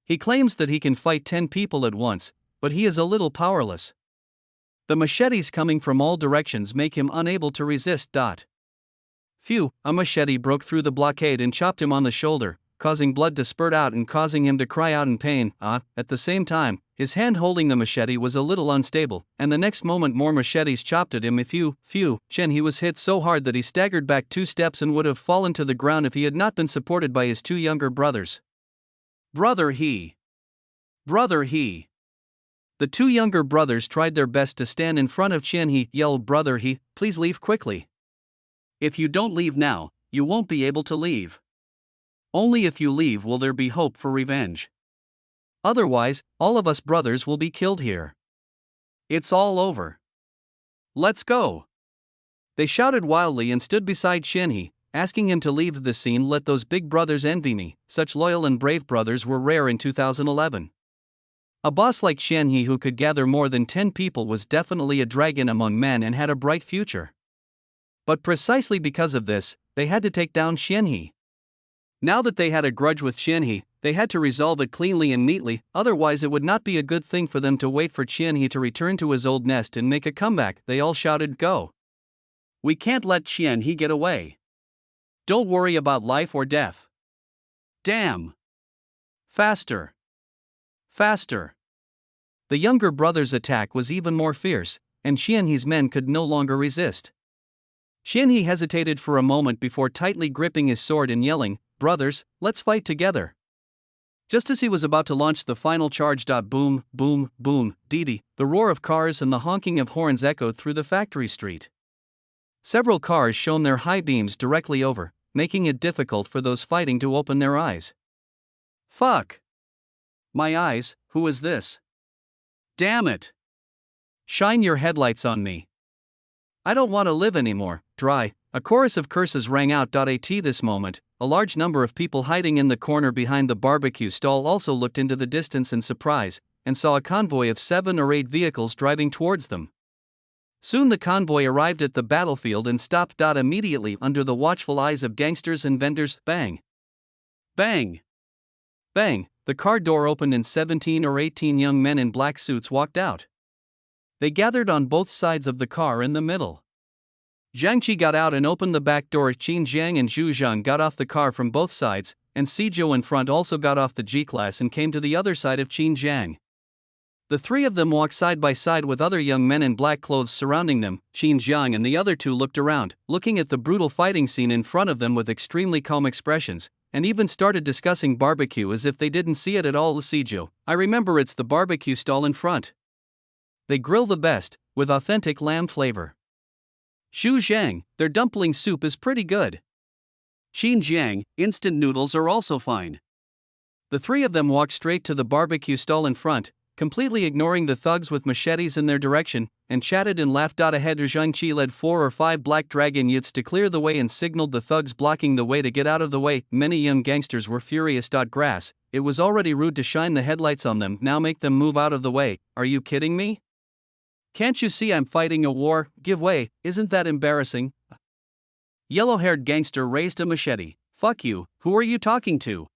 He claims that he can fight 10 people at once, but he is a little powerless. The machetes coming from all directions make him unable to resist. Phew, a machete broke through the blockade and chopped him on the shoulder, causing blood to spurt out and causing him to cry out in pain. At the same time, his hand holding the machete was a little unstable, and the next moment more machetes chopped at him. Phew, Qian He was hit so hard that he staggered back 2 steps and would have fallen to the ground if he had not been supported by his 2 younger brothers. Brother He! Brother He! The 2 younger brothers tried their best to stand in front of Qian He. Yelled, Brother He, please leave quickly. If you don't leave now, you won't be able to leave. Only if you leave will there be hope for revenge. Otherwise, all of us brothers will be killed here. It's all over. Let's go. They shouted wildly and stood beside Qian He, asking him to leave the scene. Let those big brothers envy me. Such loyal and brave brothers were rare in 2011. A boss like Qian He who could gather more than 10 people was definitely a dragon among men and had a bright future. But precisely because of this, they had to take down Qian He. Now that they had a grudge with Qian He, they had to resolve it cleanly and neatly, otherwise it would not be a good thing for them to wait for Qian He to return to his old nest and make a comeback. They all shouted, Go! We can't let Qian He get away. Don't worry about life or death. Damn! Faster! Faster! The younger brother's attack was even more fierce, and Qian He's men could no longer resist. Qian He hesitated for a moment before tightly gripping his sword and yelling, Brothers, let's fight together. Just as he was about to launch the final charge. Boom, boom, boom, dee, the roar of cars and the honking of horns echoed through the factory street. Several cars shone their high beams directly over, making it difficult for those fighting to open their eyes. Fuck! My eyes, who is this? Damn it! Shine your headlights on me. I don't want to live anymore. Dry. A chorus of curses rang out. At this moment, a large number of people hiding in the corner behind the barbecue stall also looked into the distance in surprise, and saw a convoy of 7 or 8 vehicles driving towards them. Soon the convoy arrived at the battlefield and stopped. Immediately under the watchful eyes of gangsters and vendors. Bang! Bang! Bang! The car door opened and 17 or 18 young men in black suits walked out. They gathered on both sides of the car in the middle. Zhang Qi got out and opened the back door. Qin Jiang and Zhu Zhang got off the car from both sides, and Sizhou in front also got off the G-Class and came to the other side of Qin Jiang. The 3 of them walked side by side with other young men in black clothes surrounding them. Qin Jiang and the other 2 looked around, looking at the brutal fighting scene in front of them with extremely calm expressions, and even started discussing barbecue as if they didn't see it at all. Sizhou, I remember, it's the barbecue stall in front. They grill the best, with authentic lamb flavor. Xu Zhang, their dumpling soup is pretty good. Qin Jiang, instant noodles are also fine. The 3 of them walked straight to the barbecue stall in front, completely ignoring the thugs with machetes in their direction, and chatted and laughed. Ahead Zhang Qi led 4 or 5 black dragon youths to clear the way and signaled the thugs blocking the way to get out of the way. Many young gangsters were furious. Grass, it was already rude to shine the headlights on them, now make them move out of the way. Are you kidding me? Can't you see I'm fighting a war? Give way, isn't that embarrassing? Yellow-haired gangster raised a machete. Fuck you, who are you talking to?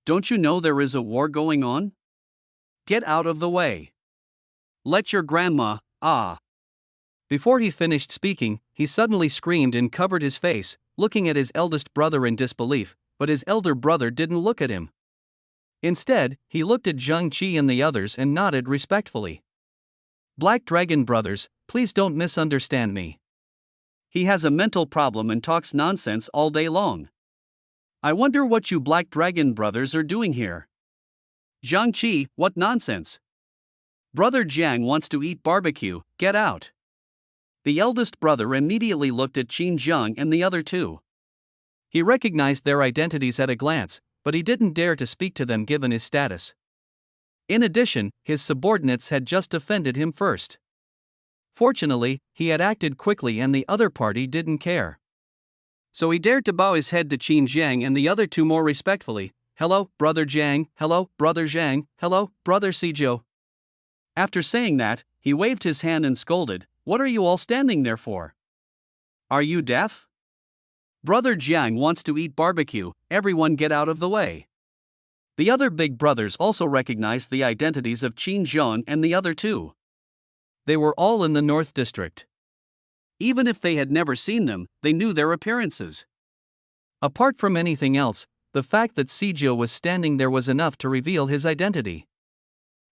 Don't you know there is a war going on? Get out of the way. Let your grandma, Before he finished speaking, he suddenly screamed and covered his face, looking at his eldest brother in disbelief, but his elder brother didn't look at him. Instead, he looked at Zhang Qi and the others and nodded respectfully. Black Dragon brothers, please don't misunderstand me. He has a mental problem and talks nonsense all day long. I wonder what you Black Dragon brothers are doing here. Zhang Qi, what nonsense? Brother Jiang wants to eat barbecue, get out. The eldest brother immediately looked at Qin Zhang and the other two. He recognized their identities at a glance, but he didn't dare to speak to them given his status. In addition, his subordinates had just offended him first. Fortunately, he had acted quickly and the other party didn't care. So he dared to bow his head to Qin Zhang and the other two more respectfully. Hello, Brother Jiang, hello, Brother Zhang, hello, Brother Sijou. After saying that, he waved his hand and scolded, what are you all standing there for? Are you deaf? Brother Jiang wants to eat barbecue, everyone get out of the way. The other big brothers also recognized the identities of Qin Zhang and the other two. They were all in the North District. Even if they had never seen them, they knew their appearances. Apart from anything else, the fact that Sijou was standing there was enough to reveal his identity.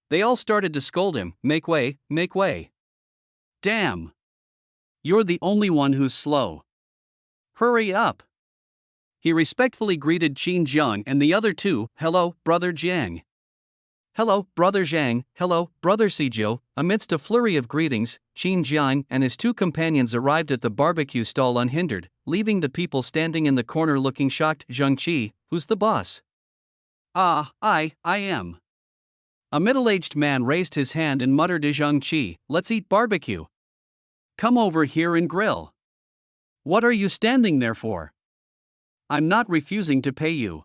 They all started to scold him, make way, make way. Damn! You're the only one who's slow. Hurry up! He respectfully greeted Qin Zhang and the other two, hello, Brother Jiang. Hello, Brother Zhang, hello, Brother Sijou. Amidst a flurry of greetings, Qin Zhang and his two companions arrived at the barbecue stall unhindered, leaving the people standing in the corner looking shocked. Zhang Qi, who's the boss? I am. A middle-aged man raised his hand and muttered to Zhang Qi, let's eat barbecue. Come over here and grill. What are you standing there for? I'm not refusing to pay you.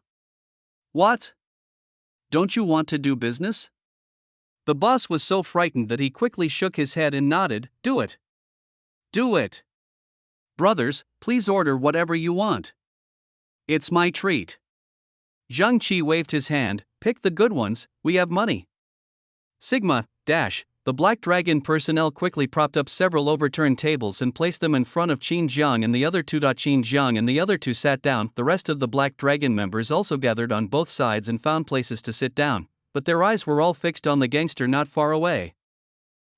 What? Don't you want to do business? The boss was so frightened that he quickly shook his head and nodded, do it. Do it. Brothers, please order whatever you want. It's my treat. Zhang Qi waved his hand, pick the good ones, we have money. Sigma, the Black Dragon personnel quickly propped up several overturned tables and placed them in front of Qin Zhang and the other two. Qin Zhang and the other two sat down. The rest of the Black Dragon members also gathered on both sides and found places to sit down, but their eyes were all fixed on the gangster not far away.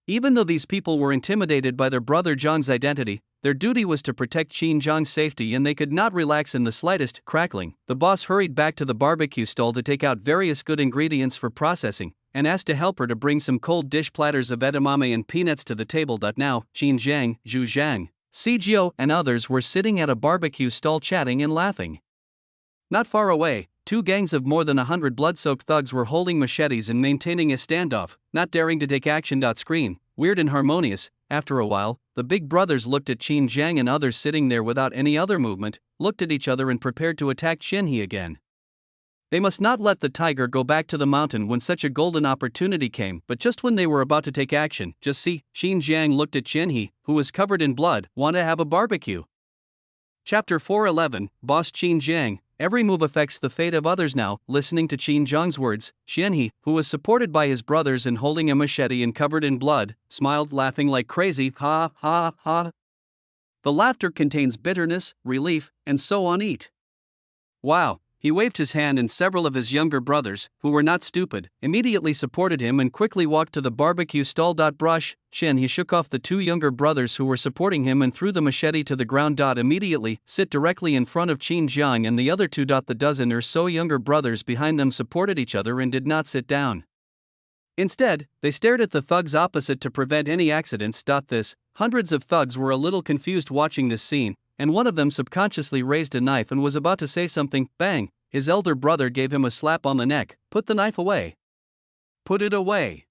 Even though these people were intimidated by their brother Zhang's identity, their duty was to protect Qin Zhang's safety and they could not relax in the slightest. Crackling, the boss hurried back to the barbecue stall to take out various good ingredients for processing, and asked a helper to bring some cold dish platters of edamame and peanuts to the table. Now, Qin Zhang, Zhu Zhang, Sijou and others were sitting at a barbecue stall chatting and laughing. Not far away, two gangs of more than 100 blood-soaked thugs were holding machetes and maintaining a standoff, not daring to take action. Screen, weird and harmonious. After a while, the big brothers looked at Qin Zhang and others sitting there without any other movement, looked at each other and prepared to attack Qin He again. They must not let the tiger go back to the mountain when such a golden opportunity came, but just when they were about to take action, just see, Qin Zhang looked at Qin He, who was covered in blood, want to have a barbecue. Chapter 411, Boss Qin Zhang, every move affects the fate of others. Now, listening to Qin Zhang's words, Qin He, who was supported by his brothers and holding a machete and covered in blood, smiled laughing like crazy, ha ha ha. The laughter contains bitterness, relief, and so on. Eat. Wow. He waved his hand and several of his younger brothers, who were not stupid, immediately supported him and quickly walked to the barbecue stall. Brush, Qin He shook off the two younger brothers who were supporting him and threw the machete to the ground. Immediately, sit directly in front of Qin Zhang and the other two. The dozen or so younger brothers behind them supported each other and did not sit down. Instead, they stared at the thugs opposite to prevent any accidents. Hundreds of thugs were a little confused watching this scene, and one of them subconsciously raised a knife and was about to say something. Bang! His elder brother gave him a slap on the neck. Put the knife away. Put it away.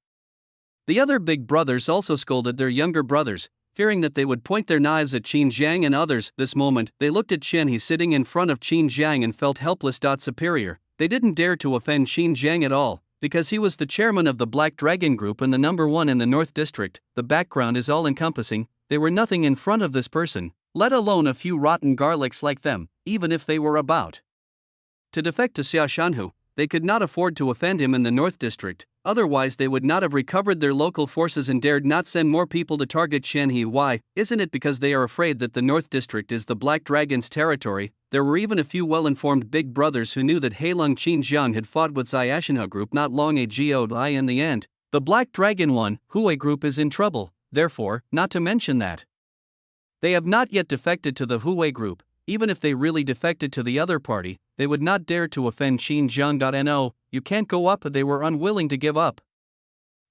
The other big brothers also scolded their younger brothers, fearing that they would point their knives at Qin Zhang and others. This moment, they looked at Qin He sitting in front of Qin Zhang and felt helpless. Superior. They didn't dare to offend Qin Zhang at all, because he was the chairman of the Black Dragon Group and the number one in the North District. The background is all-encompassing. They were nothing in front of this person, let alone a few rotten garlics like them, even if they were about to defect to Xiaoshanhu. They could not afford to offend him in the North District, otherwise they would not have recovered their local forces and dared not send more people to target Qin He. Why? Isn't it because they are afraid that the North District is the Black Dragon's territory? There were even a few well-informed big brothers who knew that Heilong Qin Zhang had fought with Xiaoshanhu Group not long ago. In the end, The Black Dragon 1 Huey group is in trouble, therefore, not to mention that they have not yet defected to the Huey group. Even if they really defected to the other party, they would not dare to offend Xinjiang. You can't go up, they were unwilling to give up.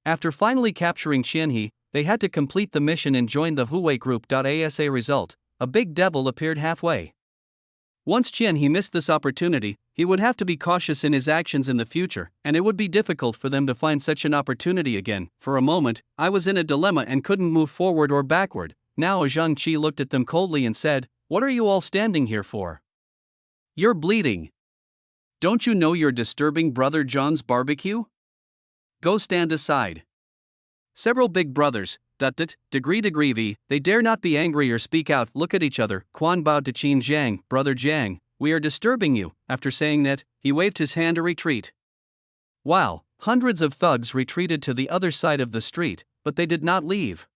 After finally capturing Qianhe, they had to complete the mission and join the Huey group. As a result, a big devil appeared halfway. Once Qianhe missed this opportunity, he would have to be cautious in his actions in the future, and it would be difficult for them to find such an opportunity again. For a moment, I was in a dilemma and couldn't move forward or backward. Now Zhang Qi looked at them coldly and said, "What are you all standing here for? You're bleeding. Don't you know you're disturbing Brother John's barbecue? Go stand aside." Several big brothers, degree V, they dare not be angry or speak out, look at each other. Quan bowed to Qin Jiang, "Brother Jiang, we are disturbing you." After saying that, he waved his hand to retreat. Wow, hundreds of thugs retreated to the other side of the street, but they did not leave.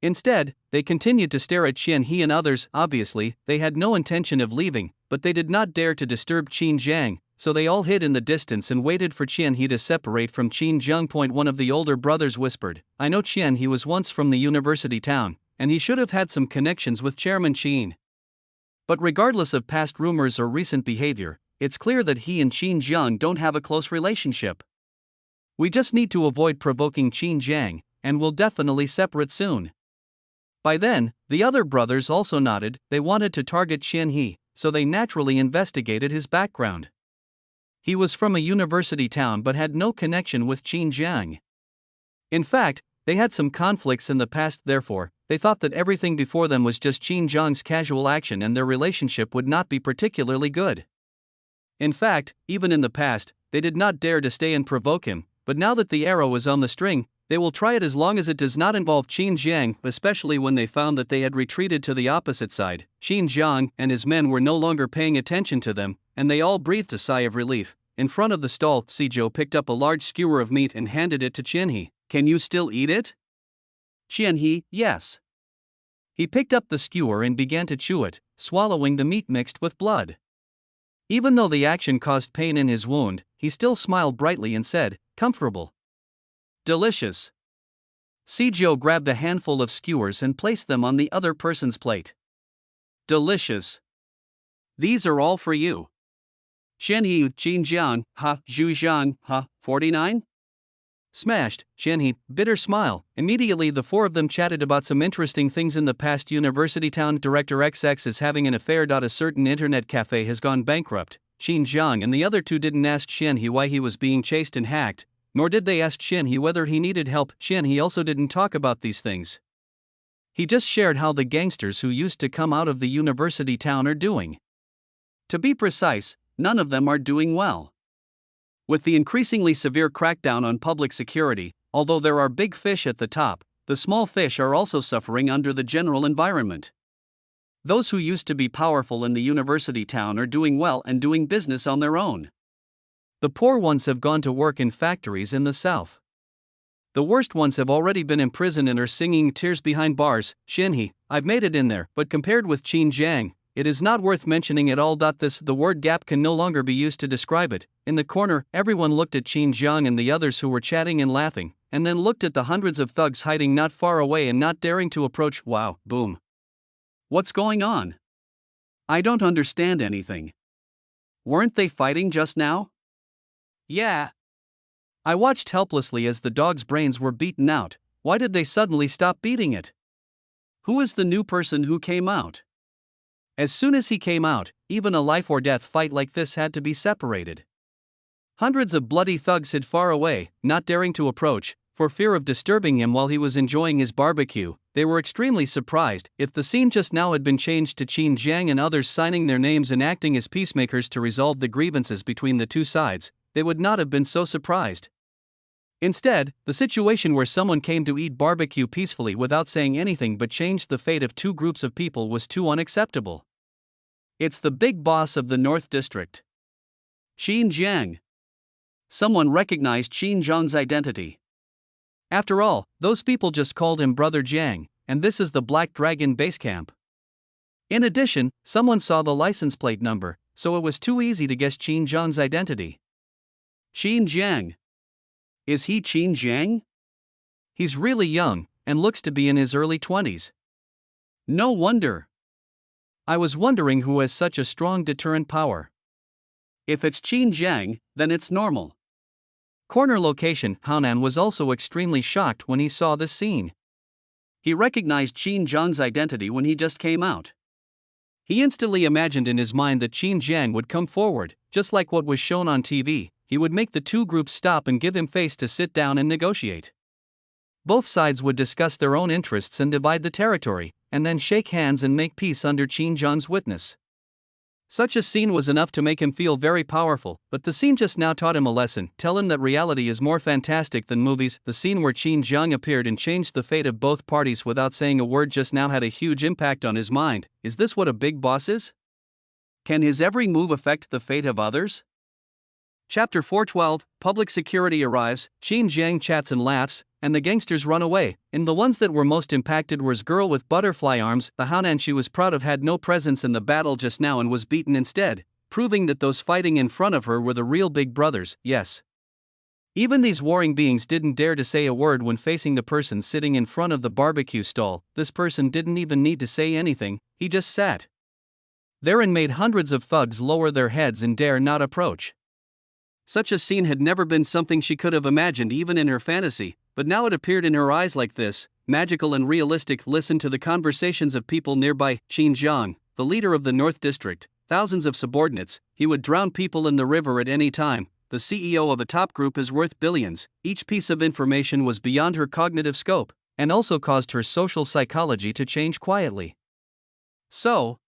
Instead, they continued to stare at Qianhe and others. Obviously, they had no intention of leaving, but they did not dare to disturb Qin Jiang, so they all hid in the distance and waited for Qianhe to separate from Qin Jiang. One of the older brothers whispered, "I know Qianhe was once from the university town, and he should have had some connections with Chairman Qin. But regardless of past rumors or recent behavior, it's clear that he and Qin Jiang don't have a close relationship. We just need to avoid provoking Qin Jiang, and we'll definitely separate soon." By then, the other brothers also nodded. They wanted to target Qianhe, so they naturally investigated his background. He was from a university town but had no connection with Qin Jiang. In fact, they had some conflicts in the past, therefore, they thought that everything before them was just Qin Jiang's casual action and their relationship would not be particularly good. In fact, even in the past, they did not dare to stay and provoke him, but now that the arrow is on the string, they will try it as long as it does not involve Qin Jiang, especially when they found that they had retreated to the opposite side. Qin Jiang and his men were no longer paying attention to them, and they all breathed a sigh of relief. In front of the stall, Sizhou picked up a large skewer of meat and handed it to Qianhe. "Can you still eat it?" Qianhe, "Yes." He picked up the skewer and began to chew it, swallowing the meat mixed with blood. Even though the action caused pain in his wound, he still smiled brightly and said, "Comfortable. Delicious." Sizhou grabbed a handful of skewers and placed them on the other person's plate. "Delicious. These are all for you. Qianhe, Xinjiang, Zhujiang, 49? Smashed, Qianhe, bitter smile. Immediately the four of them chatted about some interesting things in the past. University town director XX is having an affair. A certain internet cafe has gone bankrupt. Xinjiang and the other two didn't ask Qianhe why he was being chased and hacked, nor did they ask Qianhe whether he needed help. Qianhe also didn't talk about these things. He just shared how the gangsters who used to come out of the university town are doing. To be precise, none of them are doing well. With the increasingly severe crackdown on public security, although there are big fish at the top, the small fish are also suffering under the general environment. Those who used to be powerful in the university town are doing well and doing business on their own. The poor ones have gone to work in factories in the south. The worst ones have already been imprisoned and are singing tears behind bars. Qianhe, "I've made it in there, but compared with Qin Jiang, it is not worth mentioning at all." The word gap can no longer be used to describe it. In the corner, everyone looked at Qin Jiang and the others who were chatting and laughing, and then looked at the hundreds of thugs hiding not far away and not daring to approach. Wow, boom. What's going on? I don't understand anything. Weren't they fighting just now? Yeah. I watched helplessly as the dog's brains were beaten out. Why did they suddenly stop beating it? Who is the new person who came out? As soon as he came out, even a life or death fight like this had to be separated. Hundreds of bloody thugs hid far away, not daring to approach, for fear of disturbing him while he was enjoying his barbecue. They were extremely surprised. If the scene just now had been changed to Qin Jiang and others signing their names and acting as peacemakers to resolve the grievances between the two sides, they would not have been so surprised. Instead, the situation where someone came to eat barbecue peacefully without saying anything but changed the fate of two groups of people was too unacceptable. It's the big boss of the North District. Qin Jiang. Someone recognized Qin Jiang's identity. After all, those people just called him Brother Jiang, and this is the Black Dragon base camp. In addition, someone saw the license plate number, so it was too easy to guess Qin Jiang's identity. Qin Jiang. Is he Qin Jiang? He's really young, and looks to be in his early 20s. No wonder. I was wondering who has such a strong deterrent power. If it's Qin Jiang, then it's normal. Corner location Haonan was also extremely shocked when he saw this scene. He recognized Qin Jiang's identity when he just came out. He instantly imagined in his mind that Qin Jiang would come forward, just like what was shown on TV. He would make the two groups stop and give him face to sit down and negotiate. Both sides would discuss their own interests and divide the territory, and then shake hands and make peace under Qin Jiang's witness. Such a scene was enough to make him feel very powerful, but the scene just now taught him a lesson, tell him that reality is more fantastic than movies. The scene where Qin Jiang appeared and changed the fate of both parties without saying a word just now had a huge impact on his mind. Is this what a big boss is? Can his every move affect the fate of others? Chapter 412, Public Security arrives, Qin Jiang chats and laughs, and the gangsters run away. And the ones that were most impacted was girl with butterfly arms. The Haonan she was proud of had no presence in the battle just now and was beaten instead, proving that those fighting in front of her were the real big brothers. Yes. Even these warring beings didn't dare to say a word when facing the person sitting in front of the barbecue stall. This person didn't even need to say anything, he just sat there and made hundreds of thugs lower their heads and dare not approach. Such a scene had never been something she could have imagined even in her fantasy, but now it appeared in her eyes like this, magical and realistic. Listen to the conversations of people nearby. Qin Jiang, the leader of the North District, thousands of subordinates, he would drown people in the river at any time. The CEO of a top group is worth billions. Each piece of information was beyond her cognitive scope, and also caused her social psychology to change quietly. So,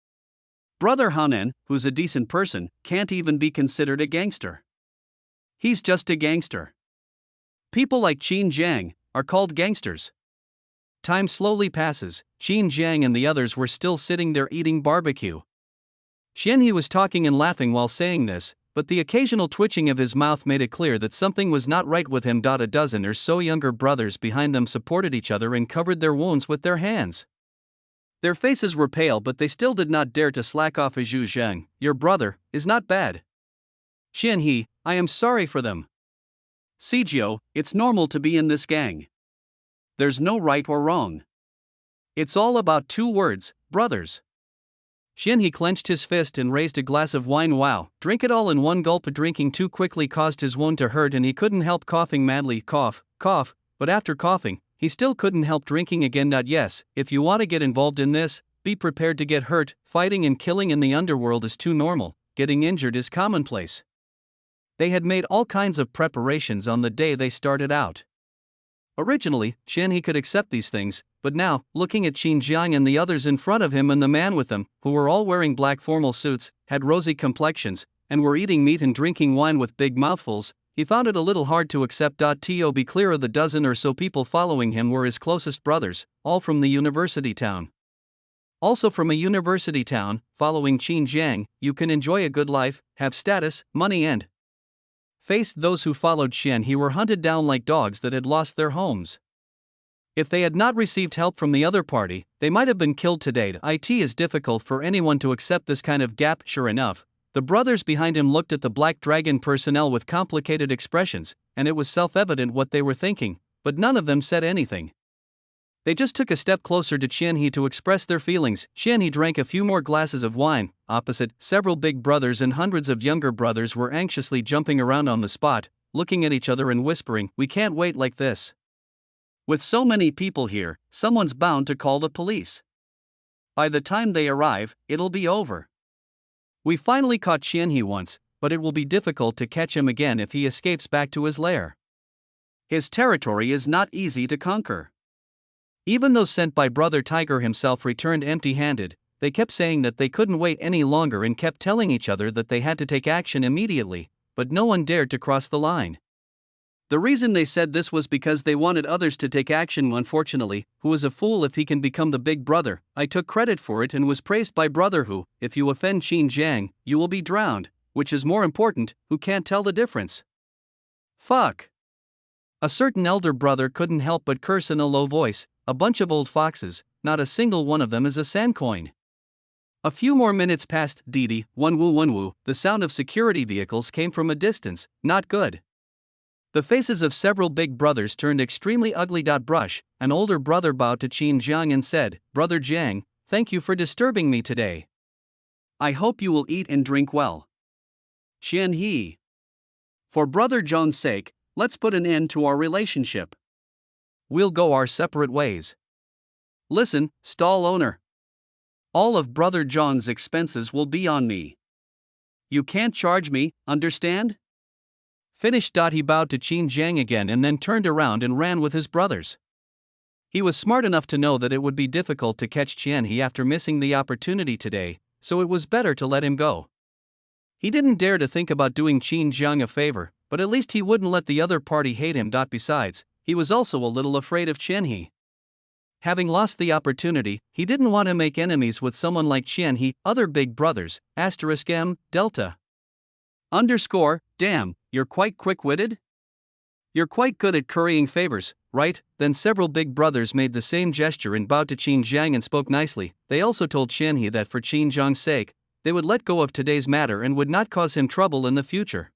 Brother Haonan, who's a decent person, can't even be considered a gangster. He's just a gangster. People like Qin Jiang are called gangsters. Time slowly passes. Qin Jiang and the others were still sitting there eating barbecue. Xianhe was talking and laughing while saying this, but the occasional twitching of his mouth made it clear that something was not right with him. A dozen or so younger brothers behind them supported each other and covered their wounds with their hands. Their faces were pale, but they still did not dare to slack off. Zhu Zheng, your brother, is not bad. Xianhe, I am sorry for them. Sijio, it's normal to be in this gang. There's no right or wrong. It's all about two words, brothers. Xianhe clenched his fist and raised a glass of wine. Wow, drink it all in one gulp. Drinking too quickly caused his wound to hurt and he couldn't help coughing madly. Cough, cough, but after coughing, he still couldn't help drinking again. Yes, if you want to get involved in this, be prepared to get hurt. Fighting and killing in the underworld is too normal, getting injured is commonplace. They had made all kinds of preparations on the day they started out. Originally, Xianhe could accept these things, but now, looking at Qin Jiang and the others in front of him and the man with them, who were all wearing black formal suits, had rosy complexions, and were eating meat and drinking wine with big mouthfuls, he found it a little hard to accept. To be clear, the dozen or so people following him were his closest brothers, all from the university town. Also from a university town, following Qin Jiang, you can enjoy a good life, have status, money and faced those who followed Xianhe were hunted down like dogs that had lost their homes. If they had not received help from the other party, they might have been killed today. It is difficult for anyone to accept this kind of gap. Sure enough, the brothers behind him looked at the Black Dragon personnel with complicated expressions, and it was self-evident what they were thinking, but none of them said anything. They just took a step closer to Xianhe to express their feelings. Xianhe drank a few more glasses of wine. Opposite, several big brothers and hundreds of younger brothers were anxiously jumping around on the spot, looking at each other and whispering, "We can't wait like this. With so many people here, someone's bound to call the police. By the time they arrive, it'll be over. We finally caught Xianhe once, but it will be difficult to catch him again if he escapes back to his lair. His territory is not easy to conquer." Even those sent by Brother Tiger himself returned empty-handed. They kept saying that they couldn't wait any longer and kept telling each other that they had to take action immediately, but no one dared to cross the line. The reason they said this was because they wanted others to take action. Unfortunately, who is a fool if he can become the big brother? I took credit for it and was praised by Brother Who. If you offend Qin Jiang, you will be drowned, which is more important, who can't tell the difference. Fuck. A certain elder brother couldn't help but curse in a low voice. A bunch of old foxes, not a single one of them is a sandcoin. A few more minutes passed. Didi, one woo, the sound of security vehicles came from a distance. Not good. The faces of several big brothers turned extremely ugly. Brush, an older brother bowed to Qin Jiang and said, "Brother Jiang, thank you for disturbing me today. I hope you will eat and drink well." Qian He. For Brother John's sake, let's put an end to our relationship. We'll go our separate ways. Listen, stall owner. All of Brother John's expenses will be on me. You can't charge me, understand? Finished. He bowed to Qin Jiang again and then turned around and ran with his brothers. He was smart enough to know that it would be difficult to catch Qian He after missing the opportunity today, so it was better to let him go. He didn't dare to think about doing Qin Jiang a favor, but at least he wouldn't let the other party hate him. Besides, he was also a little afraid of Qian He. Having lost the opportunity, he didn't want to make enemies with someone like Qian He. Other big brothers, *M, Delta. Damn, you're quite quick-witted? You're quite good at currying favors, right? Then several big brothers made the same gesture and bowed to Qin Jiang and spoke nicely. They also told Qian He that for Qin Jiang's sake, they would let go of today's matter and would not cause him trouble in the future.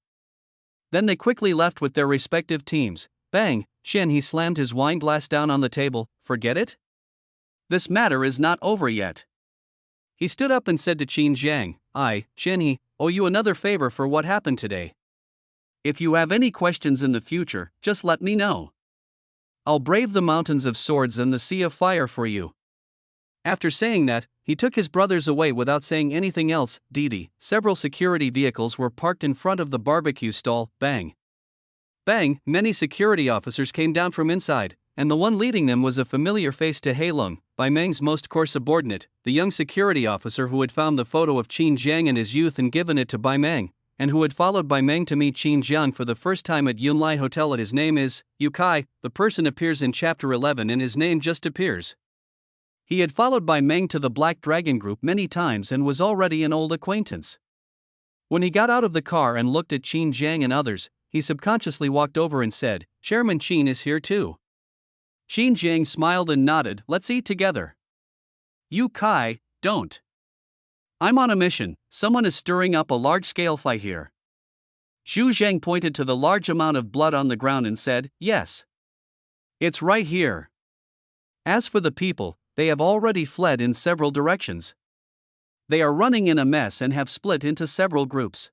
Then they quickly left with their respective teams. Bang! Qian He slammed his wine glass down on the table. Forget it? This matter is not over yet. He stood up and said to Qin Jiang, "I, Qian He, owe you another favor for what happened today. If you have any questions in the future, just let me know. I'll brave the mountains of swords and the sea of fire for you." After saying that, he took his brothers away without saying anything else. Several security vehicles were parked in front of the barbecue stall. Bang! Bang! Many security officers came down from inside, and the one leading them was a familiar face to Heilung, Bai Meng's most core subordinate, the young security officer who had found the photo of Qin Jiang in his youth and given it to Bai Meng, and who had followed Bai Meng to meet Qin Jiang for the first time at Yunlai Hotel. His name is Yu Kai. The person appears in Chapter 11 and his name just appears. He had followed Bai Meng to the Black Dragon Group many times and was already an old acquaintance. When he got out of the car and looked at Qin Jiang and others, he subconsciously walked over and said, "Chairman Qin is here too." Qin Jiang smiled and nodded. "Let's eat together." "Yu Kai, don't. I'm on a mission. Someone is stirring up a large-scale fight here." Zhu Zhang pointed to the large amount of blood on the ground and said, "Yes. It's right here. As for the people, they have already fled in several directions. They are running in a mess and have split into several groups.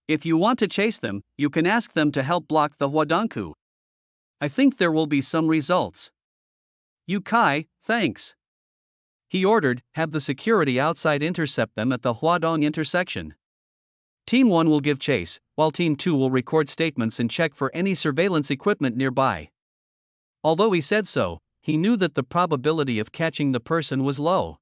If you want to chase them, you can ask them to help block the Huadongku. I think there will be some results." "Yu Kai, thanks." He ordered, "Have the security outside intercept them at the Huadong intersection. Team 1 will give chase, while Team 2 will record statements and check for any surveillance equipment nearby." Although he said so, he knew that the probability of catching the person was low.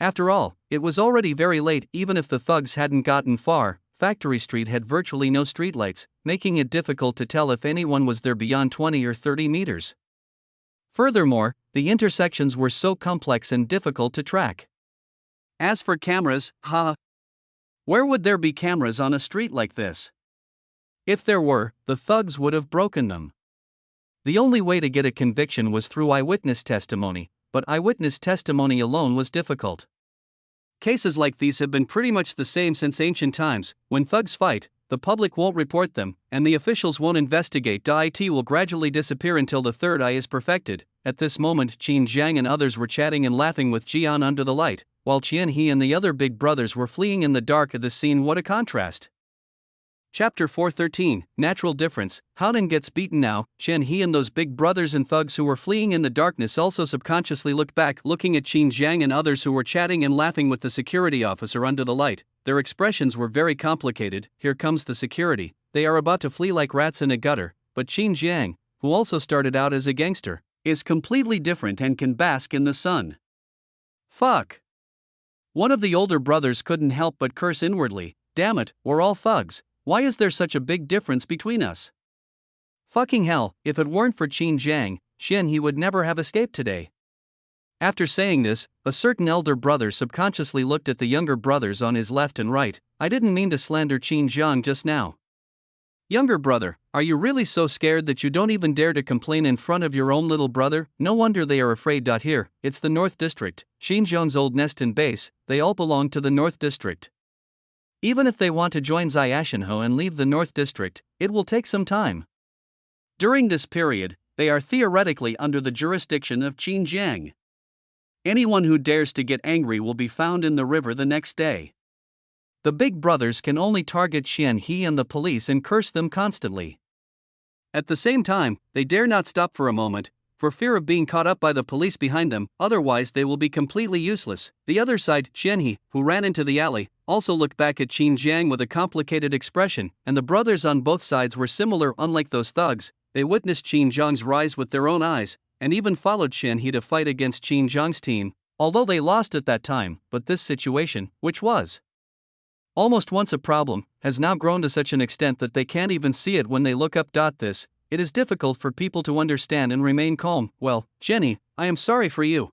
After all, it was already very late. Even if the thugs hadn't gotten far, Factory Street had virtually no streetlights, making it difficult to tell if anyone was there beyond 20 or 30 meters. Furthermore, the intersections were so complex and difficult to track. As for cameras, where would there be cameras on a street like this? If there were, the thugs would have broken them. The only way to get a conviction was through eyewitness testimony, but eyewitness testimony alone was difficult. Cases like these have been pretty much the same since ancient times. When thugs fight, the public won't report them, and the officials won't investigate. It will gradually disappear until the third eye is perfected. At this moment, Qin Jiang and others were chatting and laughing with Jian under the light, while Qian He and the other big brothers were fleeing in the dark of the scene. What a contrast! Chapter 413, Natural Difference. Howden gets beaten now. Qian He and those big brothers and thugs who were fleeing in the darkness also subconsciously looked back, looking at Qin Jiang and others who were chatting and laughing with the security officer under the light. Their expressions were very complicated. Here comes the security. They are about to flee like rats in a gutter, but Qin Jiang, who also started out as a gangster, is completely different and can bask in the sun. Fuck! One of the older brothers couldn't help but curse inwardly. Damn it, we're all thugs. Why is there such a big difference between us? Fucking hell, if it weren't for Qin Jiang, Qian He would never have escaped today. After saying this, a certain elder brother subconsciously looked at the younger brothers on his left and right. I didn't mean to slander Qin Jiang just now. Younger brother, are you really so scared that you don't even dare to complain in front of your own little brother? No wonder they are afraid. Here, it's the North District, Qin Jiang's old nest and base. They all belong to the North District. Even if they want to join Xiashinho and leave the North District, it will take some time. During this period, they are theoretically under the jurisdiction of Qin Jiang. Anyone who dares to get angry will be found in the river the next day. The big brothers can only target Qian He and the police and curse them constantly. At the same time, they dare not stop for a moment, for fear of being caught up by the police behind them, otherwise they will be completely useless. The other side, Qian He, who ran into the alley, also looked back at Qin Jiang with a complicated expression, and the brothers on both sides were similar. Unlike those thugs, they witnessed Qin Jiang's rise with their own eyes, and even followed Qian He to fight against Qin Jiang's team, although they lost at that time. But this situation, which was almost once a problem, has now grown to such an extent that they can't even see it when they look up. It is difficult for people to understand and remain calm. Well, Jenny, I am sorry for you.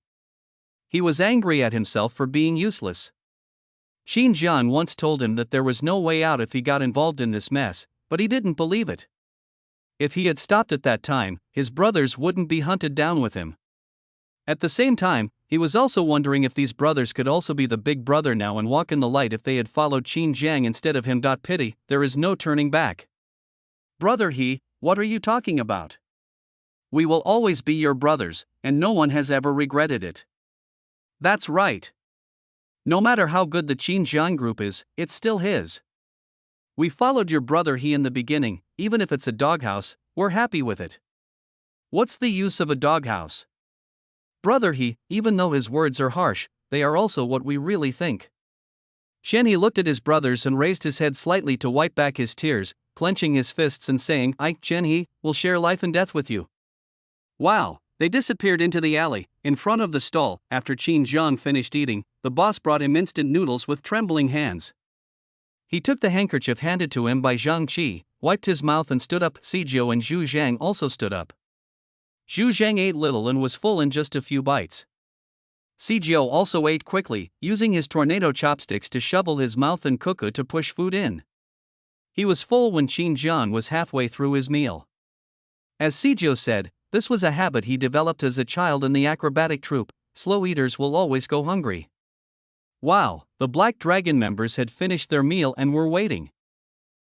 He was angry at himself for being useless. Qin Jiang once told him that there was no way out if he got involved in this mess, but he didn't believe it. If he had stopped at that time, his brothers wouldn't be hunted down with him. At the same time, he was also wondering if these brothers could also be the big brother now and walk in the light if they had followed Qin Jiang instead of him. Pity, there is no turning back. Brother He, what are you talking about? We will always be your brothers, and no one has ever regretted it. That's right. No matter how good the Qin Jiang group is, it's still his. We followed your brother He in the beginning, even if it's a doghouse, we're happy with it. What's the use of a doghouse? Brother He, even though his words are harsh, they are also what we really think. Qian He looked at his brothers and raised his head slightly to wipe back his tears, clenching his fists and saying, I, Qian He, will share life and death with you. Wow, they disappeared into the alley. In front of the stall, after Qin Jiang finished eating, the boss brought him instant noodles with trembling hands. He took the handkerchief handed to him by Zhang Qi, wiped his mouth and stood up. Sijio and Zhu Zhang also stood up. Zhu Zhang ate little and was full in just a few bites. Sijio also ate quickly, using his tornado chopsticks to shovel his mouth and cuckoo to push food in. He was full when Qin Jiang was halfway through his meal. As Sijio said, this was a habit he developed as a child in the acrobatic troupe. Slow eaters will always go hungry. Wow, the Black Dragon members had finished their meal and were waiting.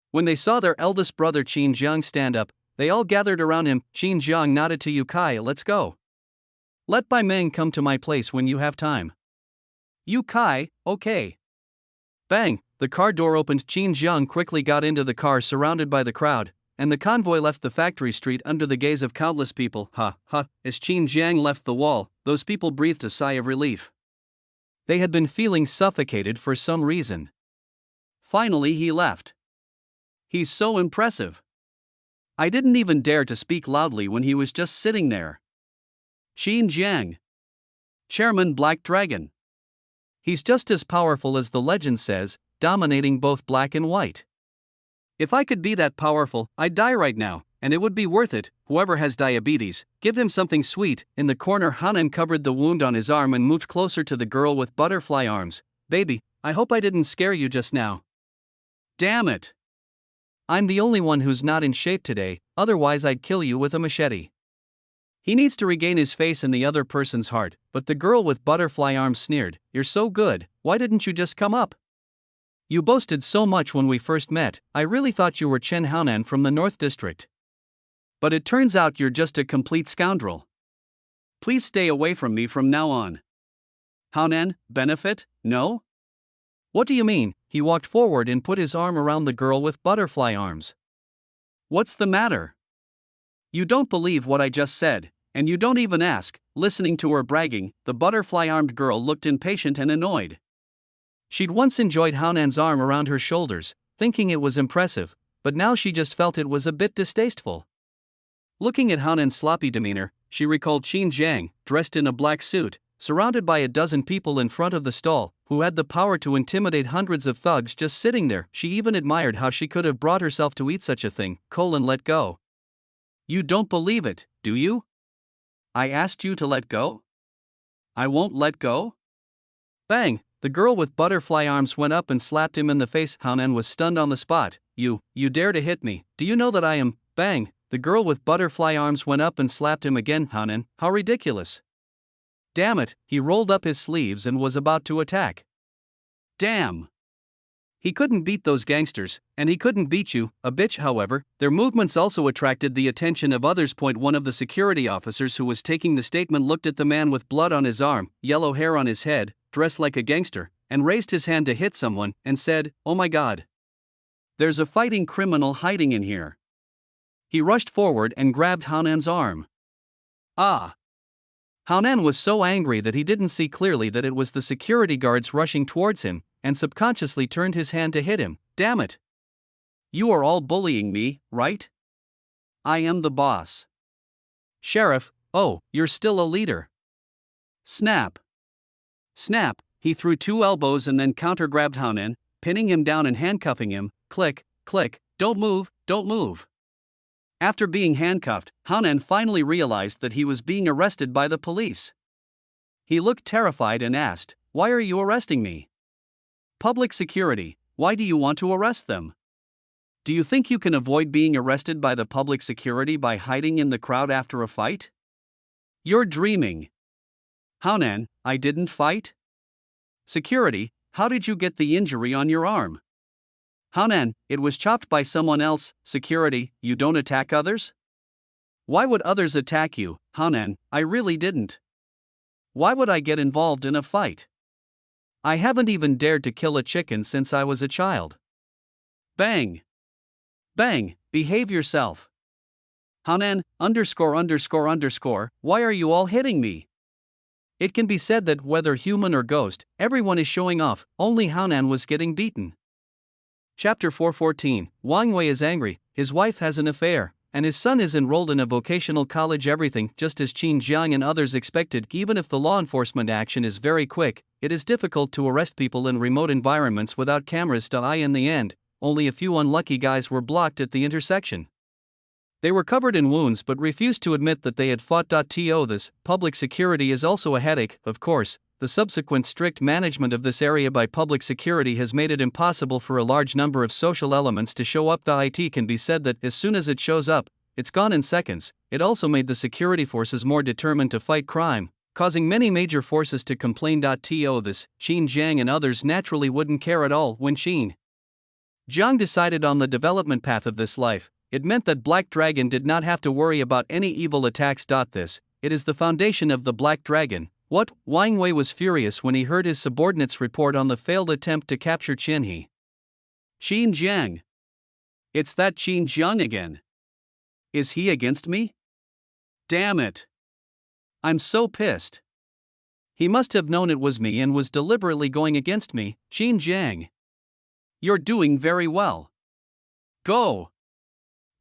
When they saw their eldest brother Qin Jiang stand up, they all gathered around him. Qin Jiang nodded to Yu Kai. Let's go. Let Bai Meng come to my place when you have time. Yu Kai, okay. Bang, the car door opened. Qin Jiang quickly got into the car surrounded by the crowd, and the convoy left the factory street under the gaze of countless people. As Qin Jiang left the wall, those people breathed a sigh of relief. They had been feeling suffocated for some reason. Finally he left. He's so impressive. I didn't even dare to speak loudly when he was just sitting there. Qin Jiang. Chairman Black Dragon. He's just as powerful as the legend says, dominating both black and white. If I could be that powerful, I'd die right now, and it would be worth it. Whoever has diabetes, give him something sweet. In the corner, Hanan covered the wound on his arm and moved closer to the girl with butterfly arms. Baby, I hope I didn't scare you just now. Damn it. I'm the only one who's not in shape today, otherwise I'd kill you with a machete. He needs to regain his face in the other person's heart, but the girl with butterfly arms sneered, You're so good, why didn't you just come up? You boasted so much when we first met, I really thought you were Chen Haonan from the North District. But it turns out you're just a complete scoundrel. Please stay away from me from now on. Haonan, benefit, no? What do you mean? He walked forward and put his arm around the girl with butterfly arms. What's the matter? You don't believe what I just said, and you don't even ask. Listening to her bragging, the butterfly-armed girl looked impatient and annoyed. She'd once enjoyed Haonan's arm around her shoulders, thinking it was impressive, but now she just felt it was a bit distasteful. Looking at Haonan's sloppy demeanor, she recalled Qin Jiang, dressed in a black suit, surrounded by a dozen people in front of the stall, who had the power to intimidate hundreds of thugs just sitting there. She even admired how she could have brought herself to eat such a thing. Let go. You don't believe it, do you? I asked you to let go? I won't let go? Bang! The girl with butterfly arms went up and slapped him in the face. Haonan was stunned on the spot. You dare to hit me, do you know that I am? Bang! The girl with butterfly arms went up and slapped him again. Haonan, how ridiculous. Damn it, he rolled up his sleeves and was about to attack. Damn! He couldn't beat those gangsters, and he couldn't beat you, a bitch. However, their movements also attracted the attention of others. One of the security officers who was taking the statement looked at the man with blood on his arm, yellow hair on his head, dressed like a gangster, and raised his hand to hit someone, and said, "Oh my God. There's a fighting criminal hiding in here." He rushed forward and grabbed Hanan's arm. Ah! Hanan was so angry that he didn't see clearly that it was the security guards rushing towards him, and subconsciously turned his hand to hit him. Damn it! You are all bullying me, right? I am the boss. Sheriff, oh, you're still a leader. Snap! Snap! He threw 2 elbows and then counter-grabbed Hanan, pinning him down and handcuffing him. Click, click, don't move, don't move. After being handcuffed, Hanan finally realized that he was being arrested by the police. He looked terrified and asked, "Why are you arresting me?" "Public security, why do you want to arrest them? Do you think you can avoid being arrested by the public security by hiding in the crowd after a fight? You're dreaming." "Hanan, I didn't fight." "Security, how did you get the injury on your arm?" "Hanan, it was chopped by someone else." "Security, you don't attack others?" "Why would others attack you, Hanan? I really didn't." "Why would I get involved in a fight? I haven't even dared to kill a chicken since I was a child." Bang! Bang! Behave yourself. Hanan, _____, why are you all hitting me? It can be said that whether human or ghost, everyone is showing off, only Hanan was getting beaten. Chapter 414, Wang Wei is angry, his wife has an affair, and his son is enrolled in a vocational college. Everything just as Qin Jiang and others expected. Even if the law enforcement action is very quick, it is difficult to arrest people in remote environments without cameras. In the end, only a few unlucky guys were blocked at the intersection. They were covered in wounds but refused to admit that they had fought. This public security is also a headache, of course. The subsequent strict management of this area by public security has made it impossible for a large number of social elements to show up. It can be said that as soon as it shows up, it's gone in seconds. It also made the security forces more determined to fight crime, causing many major forces to complain. This, Qin Jiang and others naturally wouldn't care at all. When Qin Jiang decided on the development path of this life, it meant that Black Dragon did not have to worry about any evil attacks. This, it is the foundation of the Black Dragon. What? Wang Wei was furious when he heard his subordinates report on the failed attempt to capture Qin Jiang. It's that Qin Jiang again. Is he against me? Damn it. I'm so pissed. He must have known it was me and was deliberately going against me. Qin Jiang. You're doing very well. Go.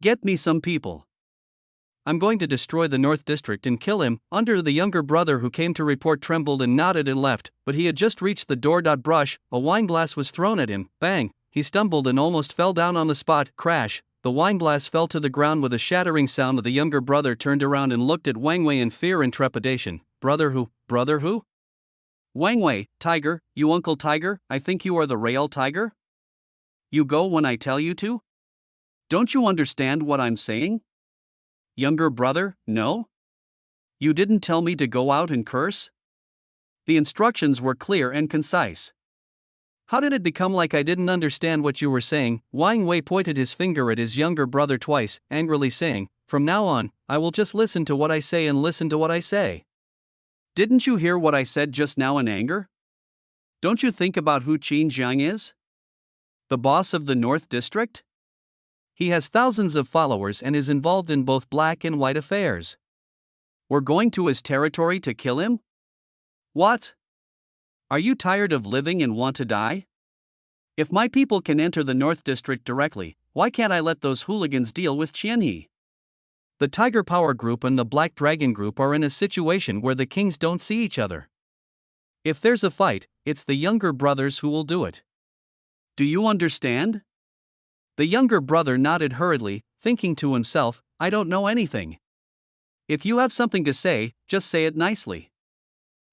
Get me some people. I'm going to destroy the North District and kill him. Under the younger brother who came to report trembled and nodded and left, but he had just reached the door. Brush, a wine glass was thrown at him. Bang! He stumbled and almost fell down on the spot. Crash! The wine glass fell to the ground with a shattering sound. The younger brother turned around and looked at Wang Wei in fear and trepidation. Brother who? Brother who? Wang Wei, Tiger, you Uncle Tiger, I think you are the real Tiger? You go when I tell you to? Don't you understand what I'm saying? Younger brother, no? You didn't tell me to go out and curse? The instructions were clear and concise. How did it become like I didn't understand what you were saying? Wang Wei pointed his finger at his younger brother twice, angrily saying, "From now on, I will just listen to what I say and listen to what I say." Didn't you hear what I said just now in anger? Don't you think about who Qin Jiang is? The boss of the North District? He has thousands of followers and is involved in both black and white affairs. We're going to his territory to kill him? What? Are you tired of living and want to die? If my people can enter the North District directly, why can't I let those hooligans deal with Qianhe? The Tiger Power Group and the Black Dragon Group are in a situation where the kings don't see each other. If there's a fight, it's the younger brothers who will do it. Do you understand? The younger brother nodded hurriedly, thinking to himself, I don't know anything. If you have something to say, just say it nicely.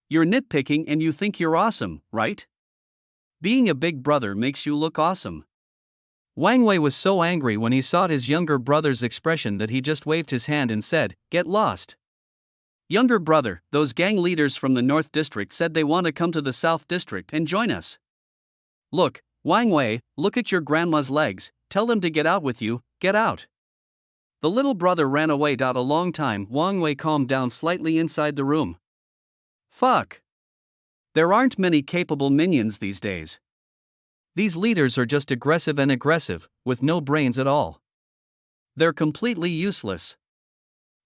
You're nitpicking and you think you're awesome, right? Being a big brother makes you look awesome. Wang Wei was so angry when he saw his younger brother's expression that he just waved his hand and said, "Get lost." Younger brother, those gang leaders from the North District said they want to come to the South District and join us. Look, Wang Wei, look at your grandma's legs, tell them to get out with you, get out. The little brother ran away. A long time. Wang Wei calmed down slightly inside the room. Fuck. There aren't many capable minions these days. These leaders are just aggressive, with no brains at all. They're completely useless.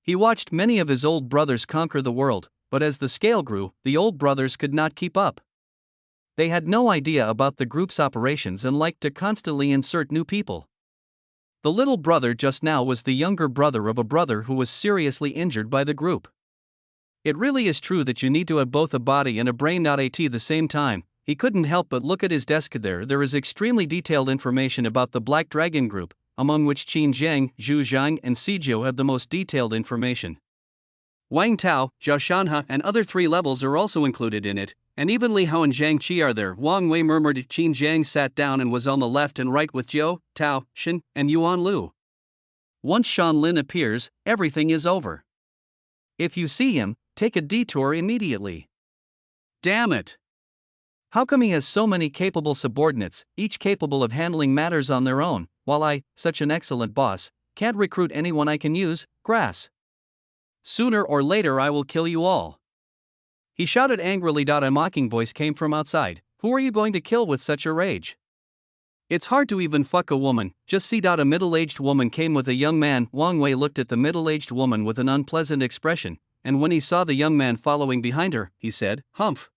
He watched many of his old brothers conquer the world, but as the scale grew, the old brothers could not keep up. They had no idea about the group's operations and liked to constantly insert new people. The little brother just now was the younger brother of a brother who was seriously injured by the group. It really is true that you need to have both a body and a brain at the same time. He couldn't help but look at his desk. There is extremely detailed information about the Black Dragon Group, among which Qin Zhang, Zhu Zhang, and Sijou have the most detailed information. Wang Tao, Zhao Shanhe, and other 3 levels are also included in it, and even Li Hao and Zhang Qi are there. Wang Wei murmured. Qin Zhang sat down and was on the left and right with Zhou, Tao, Shen, and Yuan Lu. Once Shan Lin appears, everything is over. If you see him, take a detour immediately. Damn it! How come he has so many capable subordinates, each capable of handling matters on their own, while I, such an excellent boss, can't recruit anyone I can use? Grass. Sooner or later I will kill you all. He shouted angrily. A mocking voice came from outside. Who are you going to kill with such a rage? It's hard to even fuck a woman, just see. A middle-aged woman came with a young man. Wang Wei looked at the middle-aged woman with an unpleasant expression, and when he saw the young man following behind her, he said, Humph.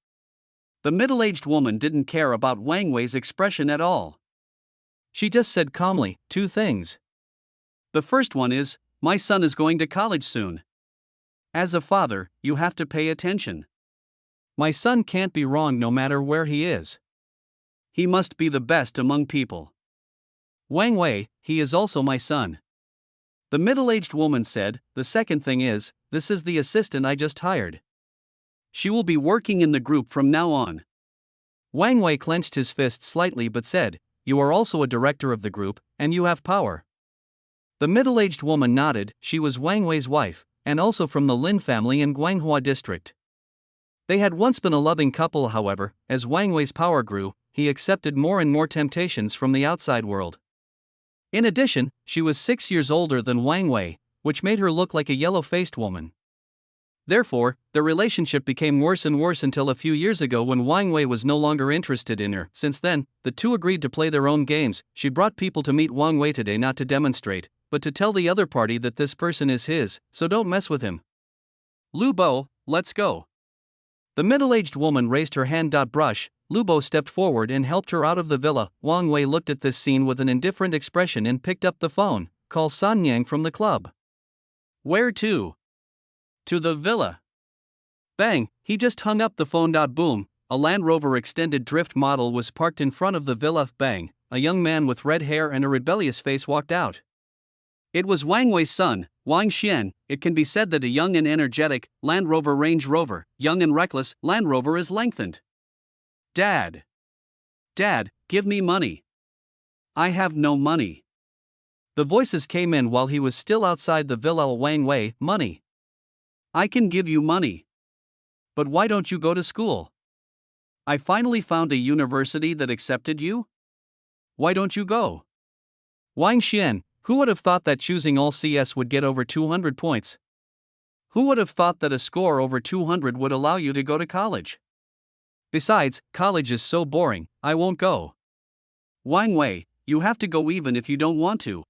The middle-aged woman didn't care about Wang Wei's expression at all. She just said calmly, 2 things. The first one is, my son is going to college soon. As a father, you have to pay attention. My son can't be wrong no matter where he is. He must be the best among people. Wang Wei, he is also my son. The middle-aged woman said, the second thing is, this is the assistant I just hired. She will be working in the group from now on. Wang Wei clenched his fist slightly but said, you are also a director of the group, and you have power. The middle-aged woman nodded. She was Wang Wei's wife, and also from the Lin family in Guanghua district. They had once been a loving couple. However, as Wang Wei's power grew, he accepted more and more temptations from the outside world. In addition, she was 6 years older than Wang Wei, which made her look like a yellow-faced woman. Therefore, the relationship became worse and worse until a few years ago when Wang Wei was no longer interested in her. Since then, the two agreed to play their own games. She brought people to meet Wang Wei today not to demonstrate, but to tell the other party that this person is his, so don't mess with him. Lu Bo, let's go. The middle-aged woman raised her hand. Brush. Lu Bo stepped forward and helped her out of the villa. Wang Wei looked at this scene with an indifferent expression and picked up the phone. Call San Yang from the club. Where to? To the villa. Bang, he just hung up the phone. Boom, a Land Rover extended drift model was parked in front of the villa. Bang, a young man with red hair and a rebellious face walked out. It was Wang Wei's son, Wang Xian. It can be said that a young and energetic Land Rover Range Rover, young and reckless Land Rover is lengthened. Dad, give me money. I have no money. The voices came in while he was still outside the villa. Wang Wei, money. I can give you money. But why don't you go to school? I finally found a university that accepted you. Why don't you go? Wang Xian, who would have thought that choosing all CS would get over 200 points? Who would have thought that a score over 200 would allow you to go to college? Besides, college is so boring, I won't go. Wang Wei, you have to go even if you don't want to.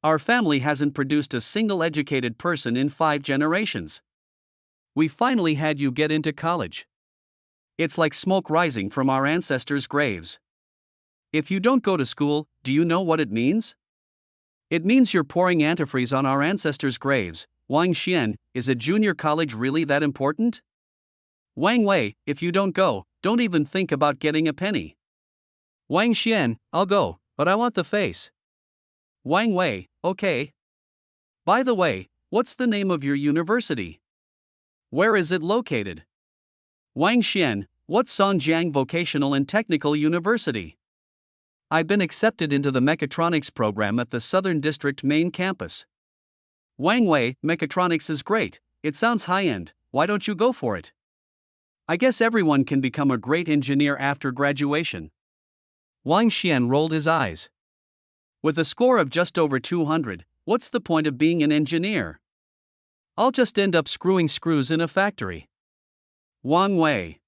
Our family hasn't produced a single educated person in 5 generations. We finally had you get into college. It's like smoke rising from our ancestors' graves. If you don't go to school, do you know what it means? It means you're pouring antifreeze on our ancestors' graves. Wang Xian, is a junior college really that important? Wang Wei, if you don't go, don't even think about getting a penny. Wang Xian, I'll go, but I want the face. Wang Wei, okay. By the way, what's the name of your university? Where is it located? Wang Xian, what's Songjiang Vocational and Technical University? I've been accepted into the mechatronics program at the Southern District main campus. Wang Wei, mechatronics is great, it sounds high-end, why don't you go for it? I guess everyone can become a great engineer after graduation. Wang Xian rolled his eyes. With a score of just over 200, what's the point of being an engineer? I'll just end up screwing screws in a factory. Wang Wei.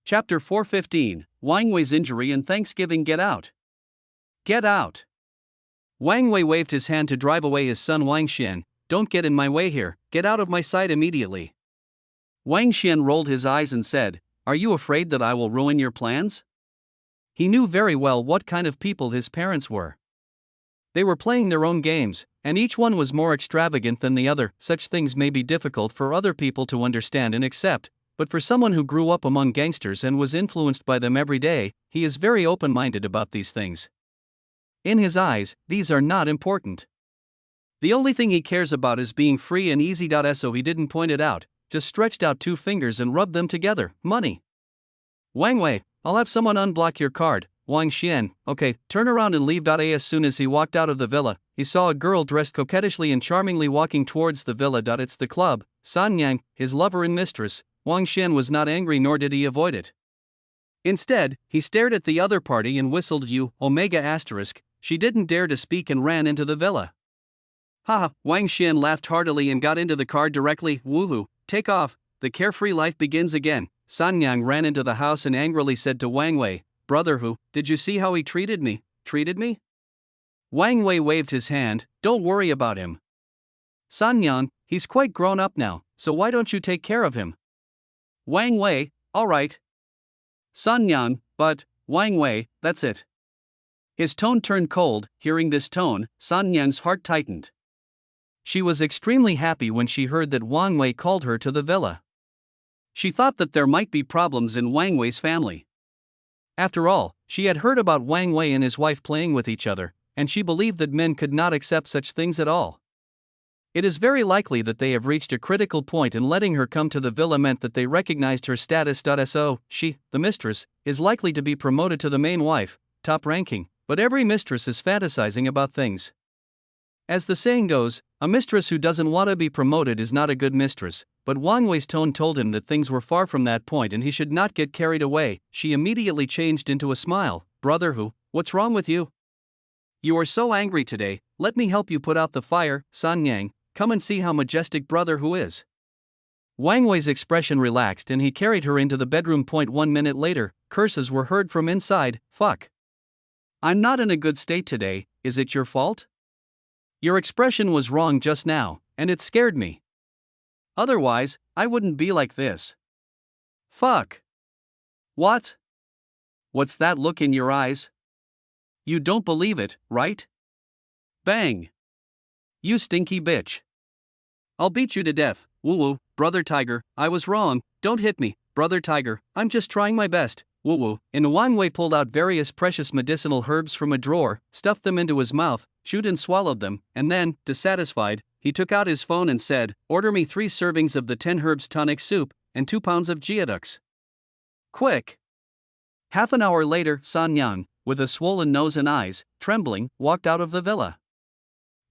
Chapter 415, Wang Wei's injury and Thanksgiving. Get out. Get out. Wang Wei waved his hand to drive away his son Wang Xian. Don't get in my way here, get out of my sight immediately. Wang Xian rolled his eyes and said, Are you afraid that I will ruin your plans? He knew very well what kind of people his parents were. They were playing their own games, and each one was more extravagant than the other. Such things may be difficult for other people to understand and accept, but for someone who grew up among gangsters and was influenced by them every day, he is very open-minded about these things. In his eyes, these are not important. The only thing he cares about is being free and easy. So he didn't point it out, just stretched out two fingers and rubbed them together. Money. Wang Wei, I'll have someone unblock your card. Wang Xian, okay, turn around and leave. As soon as he walked out of the villa, he saw a girl dressed coquettishly and charmingly walking towards the villa. It's the club, San Yang, his lover and mistress. Wang Xian was not angry nor did he avoid it. Instead, he stared at the other party and whistled U, Omega asterisk. She didn't dare to speak and ran into the villa. Haha, Wang Xian laughed heartily and got into the car directly. Woohoo, take off, the carefree life begins again. San Yang ran into the house and angrily said to Wang Wei, Brother Hu, did you see how he treated me? Treated me? Wang Wei waved his hand, don't worry about him. San Yang, he's quite grown up now, so why don't you take care of him? Wang Wei, alright. San Yang, but, Wang Wei, that's it. His tone turned cold. Hearing this tone, San Yang's heart tightened. She was extremely happy when she heard that Wang Wei called her to the villa. She thought that there might be problems in Wang Wei's family. After all, she had heard about Wang Wei and his wife playing with each other, and she believed that men could not accept such things at all. It is very likely that they have reached a critical point, and letting her come to the villa meant that they recognized her status. So, she, the mistress, is likely to be promoted to the main wife, top ranking, but every mistress is fantasizing about things. As the saying goes, a mistress who doesn't want to be promoted is not a good mistress, but Wang Wei's tone told him that things were far from that point and he should not get carried away. She immediately changed into a smile. Brother Hu, what's wrong with you? You are so angry today, let me help you put out the fire. San Yang, come and see how majestic Brother Hu is. Wang Wei's expression relaxed and he carried her into the bedroom. 1 minute later, curses were heard from inside. Fuck. I'm not in a good state today, is it your fault? Your expression was wrong just now, and it scared me. Otherwise, I wouldn't be like this. Fuck. What? What's that look in your eyes? You don't believe it, right? Bang. You stinky bitch. I'll beat you to death. Woo-woo, Brother Tiger, I was wrong, don't hit me, Brother Tiger, I'm just trying my best. Woo-woo. And Wang Wei pulled out various precious medicinal herbs from a drawer, stuffed them into his mouth, chewed and swallowed them, and then, dissatisfied, he took out his phone and said, Order me 3 servings of the 10 herbs tonic soup, and 2 pounds of geoducks. Quick! Half an hour later, San Yang, with a swollen nose and eyes, trembling, walked out of the villa.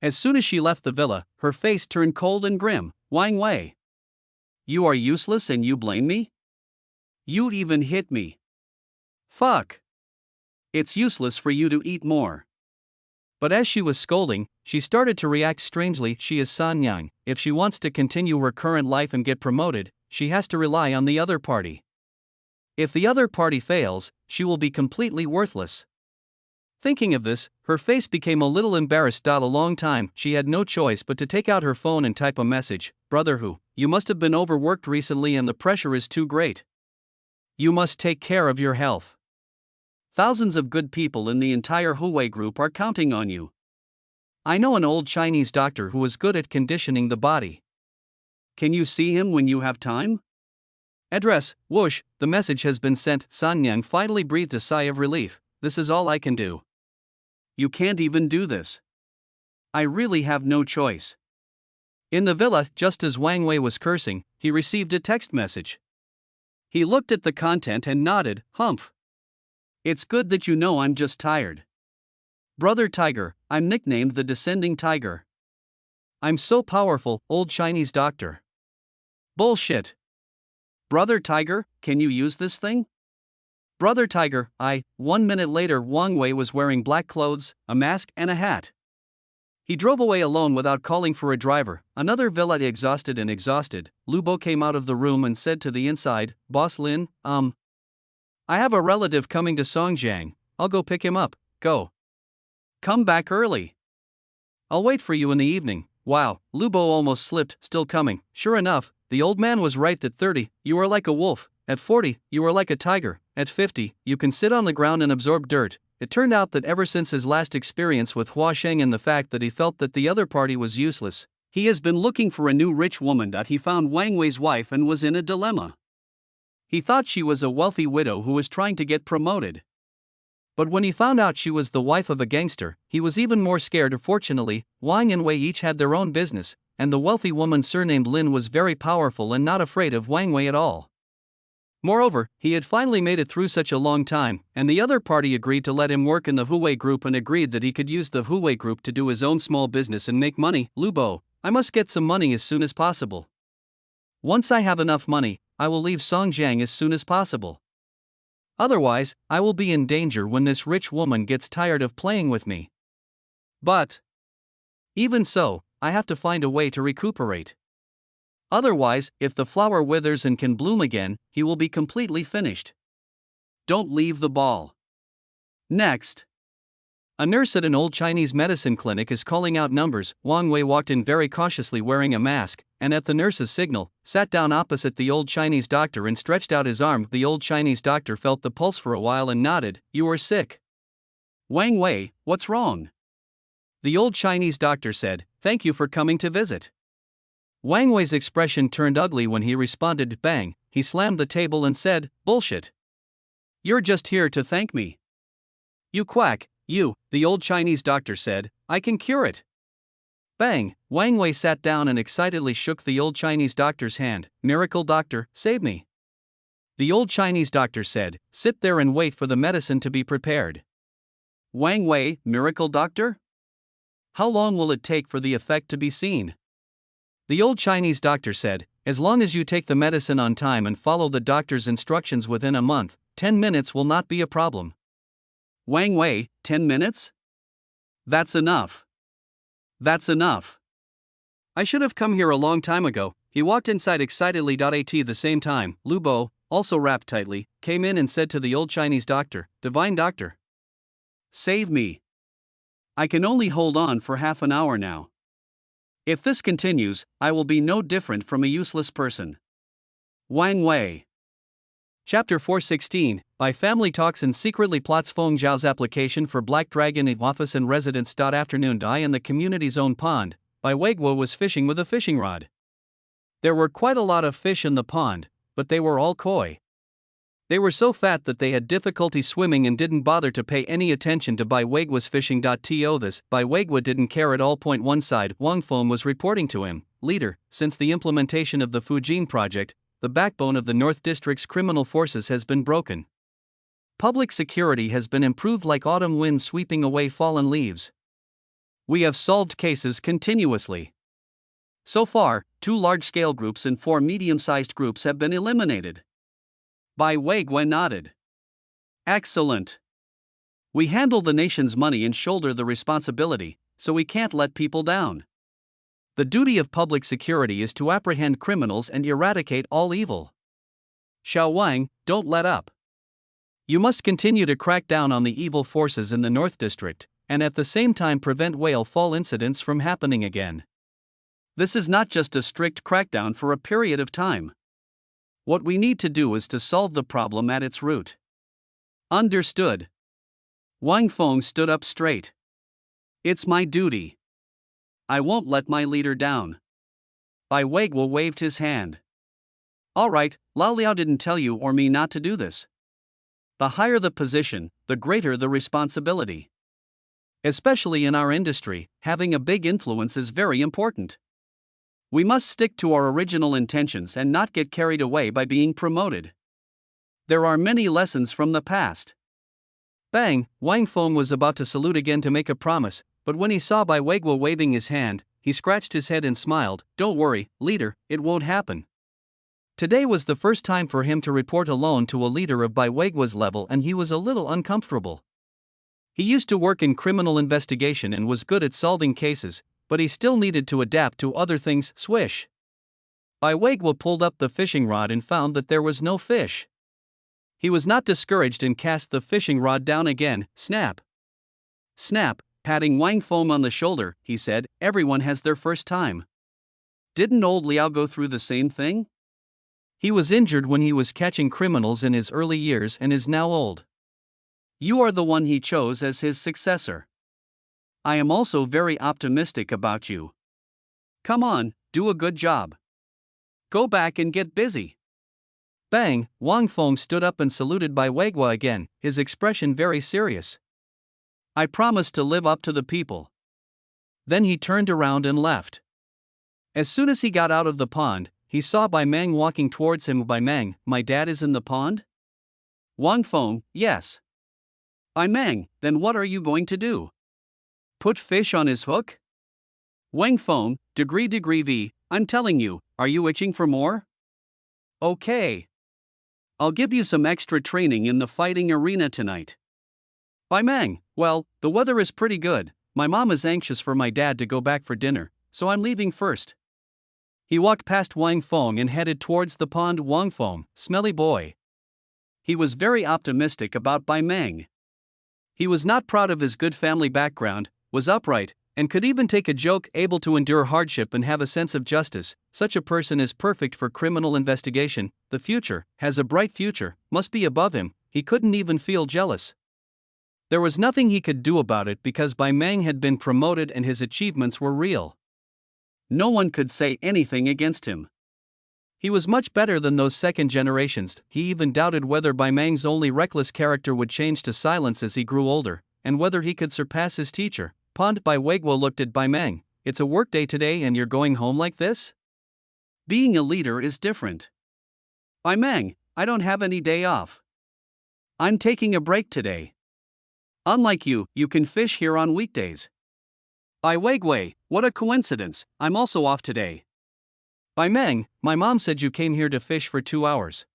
As soon as she left the villa, her face turned cold and grim. Wang Wei. You are useless and you blame me? You even hit me. Fuck. It's useless for you to eat more. But as she was scolding, she started to react strangely. She is San Yang. If she wants to continue her current life and get promoted, she has to rely on the other party. If the other party fails, she will be completely worthless. Thinking of this, her face became a little embarrassed. A long time, she had no choice but to take out her phone and type a message. Brother Hu, you must have been overworked recently and the pressure is too great. You must take care of your health. Thousands of good people in the entire Huawei group are counting on you. I know an old Chinese doctor who is good at conditioning the body. Can you see him when you have time? Address, whoosh, the message has been sent. San Yang finally breathed a sigh of relief. This is all I can do. You can't even do this. I really have no choice. In the villa, just as Wang Wei was cursing, he received a text message. He looked at the content and nodded. Humph. It's good that you know I'm just tired. Brother Tiger, I'm nicknamed the Descending Tiger. I'm so powerful, old Chinese doctor. Bullshit. Brother Tiger, can you use this thing? Brother Tiger, 1 minute later, Wang Wei was wearing black clothes, a mask, and a hat. He drove away alone without calling for a driver. Another villa exhausted. Lu Bo came out of the room and said to the inside, Boss Lin, I have a relative coming to Songjiang. I'll go pick him up. Go. Come back early. I'll wait for you in the evening. Wow, Lu Bo almost slipped, still coming. Sure enough, the old man was right. At 30, you are like a wolf. At 40, you are like a tiger. At 50, you can sit on the ground and absorb dirt. It turned out that ever since his last experience with Hua Sheng and the fact that he felt that the other party was useless, he has been looking for a new rich woman. He found Wang Wei's wife and was in a dilemma. He thought she was a wealthy widow who was trying to get promoted. But when he found out she was the wife of a gangster, he was even more scared. Fortunately, Wang and Wei each had their own business, and the wealthy woman surnamed Lin was very powerful and not afraid of Wang Wei at all. Moreover, he had finally made it through such a long time, and the other party agreed to let him work in the Huwei group and agreed that he could use the Huwei group to do his own small business and make money. Lu Bo, I must get some money as soon as possible. Once I have enough money, I will leave Songjiang as soon as possible. Otherwise, I will be in danger when this rich woman gets tired of playing with me. But even so, I have to find a way to recuperate. Otherwise, if the flower withers and can bloom again, he will be completely finished. Don't leave the ball. Next. A nurse at an old Chinese medicine clinic is calling out numbers. Wang Wei walked in very cautiously wearing a mask, and at the nurse's signal, sat down opposite the old Chinese doctor and stretched out his arm. The old Chinese doctor felt the pulse for a while and nodded. You are sick. Wang Wei, what's wrong? The old Chinese doctor said, thank you for coming to visit. Wang Wei's expression turned ugly when he responded. Bang, he slammed the table and said, bullshit. You're just here to thank me. You quack, you, the old Chinese doctor said, I can cure it. Bang, Wang Wei sat down and excitedly shook the old Chinese doctor's hand. Miracle doctor, save me. The old Chinese doctor said, sit there and wait for the medicine to be prepared. Wang Wei, miracle doctor? How long will it take for the effect to be seen? The old Chinese doctor said, as long as you take the medicine on time and follow the doctor's instructions within a month, 10 minutes will not be a problem. Wang Wei, 10 minutes? That's enough. That's enough. I should have come here a long time ago. He walked inside excitedly. At the same time, Lu Bo, also wrapped tightly, came in and said to the old Chinese doctor, divine doctor, save me. I can only hold on for half an hour now. If this continues, I will be no different from a useless person. Wang Wei. Chapter 416, by family talks and secretly plots Feng Zhao's application for Black Dragon in office and residence. Afternoon. In the community's own pond, Bai Weiguo was fishing with a fishing rod. There were quite a lot of fish in the pond, but they were all koi. They were so fat that they had difficulty swimming and didn't bother to pay any attention to Bai Weiguo's fishing. This, Bai Weiguo didn't care at all. One side, Wang Feng was reporting to him, leader, since the implementation of the Fujin project, the backbone of the North District's criminal forces has been broken. Public security has been improved like autumn winds sweeping away fallen leaves. We have solved cases continuously. So far, 2 large-scale groups and 4 medium-sized groups have been eliminated. Bai Weiguo nodded. Excellent. We handle the nation's money and shoulder the responsibility, so we can't let people down. The duty of public security is to apprehend criminals and eradicate all evil. Xiao Wang, don't let up. You must continue to crack down on the evil forces in the North District, and at the same time prevent whale fall incidents from happening again. This is not just a strict crackdown for a period of time. What we need to do is to solve the problem at its root. Understood. Wang Feng stood up straight. It's my duty. I won't let my leader down. Bai Weiguo waved his hand. Alright, Lao Liao didn't tell you or me not to do this. The higher the position, the greater the responsibility. Especially in our industry, having a big influence is very important. We must stick to our original intentions and not get carried away by being promoted. There are many lessons from the past. Bang, Wang Feng was about to salute again to make a promise, but when he saw Bai Weiguo waving his hand, he scratched his head and smiled. Don't worry, leader, it won't happen. Today was the first time for him to report alone to a leader of Baiwegua's level, and he was a little uncomfortable. He used to work in criminal investigation and was good at solving cases, but he still needed to adapt to other things. Swish! Baiwegua pulled up the fishing rod and found that there was no fish. He was not discouraged and cast the fishing rod down again. Snap! Snap! Patting Wang Feng on the shoulder, he said, "Everyone has their first time. Didn't old Liao go through the same thing? He was injured when he was catching criminals in his early years and is now old. You are the one he chose as his successor. I am also very optimistic about you. Come on, do a good job. Go back and get busy." Bang! Wang Feng stood up and saluted Baiwegua again, his expression very serious. "I promise to live up to the people." Then he turned around and left. As soon as he got out of the pond, he saw Bai Meng walking towards him. "Bai Meng, my dad is in the pond?" Wang Feng, "Yes." "Bai Meng, then what are you going to do? Put fish on his hook?" Wang Feng, degree V, "I'm telling you, are you itching for more? Okay. I'll give you some extra training in the fighting arena tonight." Bai Meng, "Well, the weather is pretty good. My mom is anxious for my dad to go back for dinner, so I'm leaving first." He walked past Wang Feng and headed towards the pond. Wang Feng, smelly boy. He was very optimistic about Bai Meng. He was not proud of his good family background, was upright, and could even take a joke, able to endure hardship and have a sense of justice. Such a person is perfect for criminal investigation. The future, has a bright future, must be above him. He couldn't even feel jealous. There was nothing he could do about it because Bai Meng had been promoted and his achievements were real. No one could say anything against him. He was much better than those second generations. He even doubted whether Bai Meng's only reckless character would change to silence as he grew older, and whether he could surpass his teacher. Pond. Baiwegua looked at Bai Meng. "It's a work day today and you're going home like this? Being a leader is different." "Bai Meng, I don't have any day off. I'm taking a break today. Unlike you, you can fish here on weekdays." "Baiwegua, what a coincidence, I'm also off today." "Bai Meng, my mom said you came here to fish for 2 hours.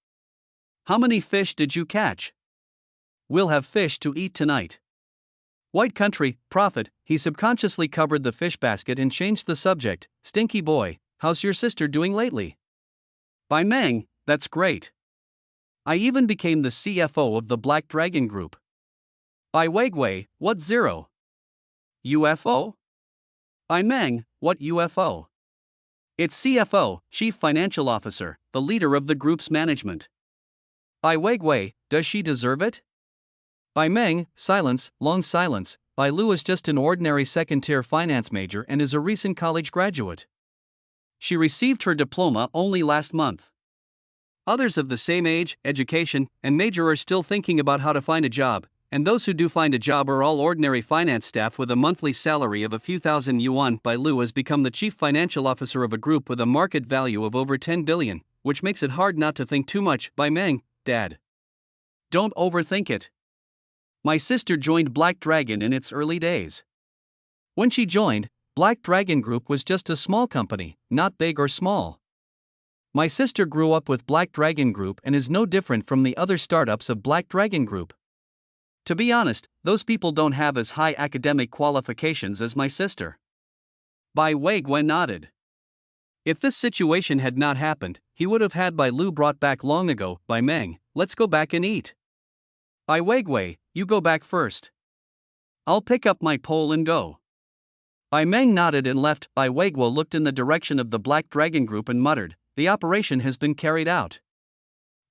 How many fish did you catch?" "We'll have fish to eat tonight." White country, profit. He subconsciously covered the fish basket and changed the subject. "Stinky boy, how's your sister doing lately?" "Bai Meng, that's great. I even became the CFO of the Black Dragon Group." "Baiwegua, what zero? UFO?" "Bai Meng, what UFO? It's CFO, Chief Financial Officer, the leader of the group's management." "Baiwegua, does she deserve it?" Bai Meng, silence, long silence. Bai Lu is just an ordinary second-tier finance major and is a recent college graduate. She received her diploma only last month. Others of the same age, education, and major are still thinking about how to find a job, and those who do find a job are all ordinary finance staff with a monthly salary of a few thousand yuan. Bai Lu has become the chief financial officer of a group with a market value of over 10 billion, which makes it hard not to think too much. Bai Meng, Dad. Don't overthink it. My sister joined Black Dragon in its early days. When she joined, Black Dragon Group was just a small company, not big or small. My sister grew up with Black Dragon Group and is no different from the other startups of Black Dragon Group. To be honest, those people don't have as high academic qualifications as my sister." Baiwegua nodded. If this situation had not happened, he would have had Bai Lu brought back long ago. "Bai Meng, let's go back and eat." "Baiwegua, you go back first. I'll pick up my pole and go." Bai Meng nodded and left. Baiwegua looked in the direction of the Black Dragon Group and muttered, "The operation has been carried out.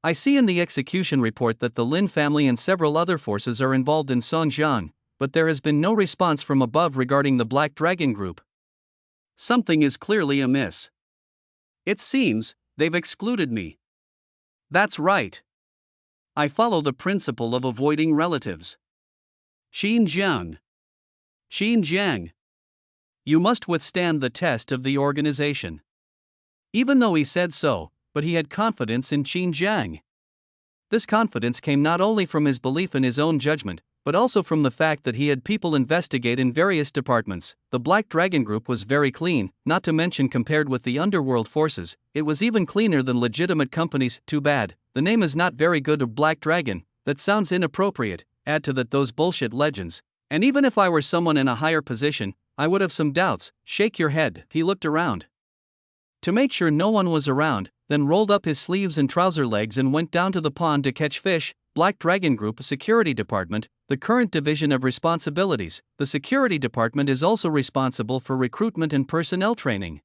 I see in the execution report that the Lin family and several other forces are involved in Songjiang, but there has been no response from above regarding the Black Dragon Group. Something is clearly amiss. It seems they've excluded me. That's right. I follow the principle of avoiding relatives. Xinjiang. Xinjiang. You must withstand the test of the organization." Even though he said so, but he had confidence in Xinjiang. This confidence came not only from his belief in his own judgment, but also from the fact that he had people investigate in various departments. The Black Dragon Group was very clean, not to mention compared with the underworld forces, it was even cleaner than legitimate companies. Too bad, the name is not very good of Black Dragon, that sounds inappropriate, add to that those bullshit legends. And even if I were someone in a higher position, I would have some doubts. Shake your head. He looked around to make sure no one was around, then rolled up his sleeves and trouser legs and went down to the pond to catch fish. Black Dragon Group Security Department, the current division of responsibilities. The security department is also responsible for recruitment and personnel training.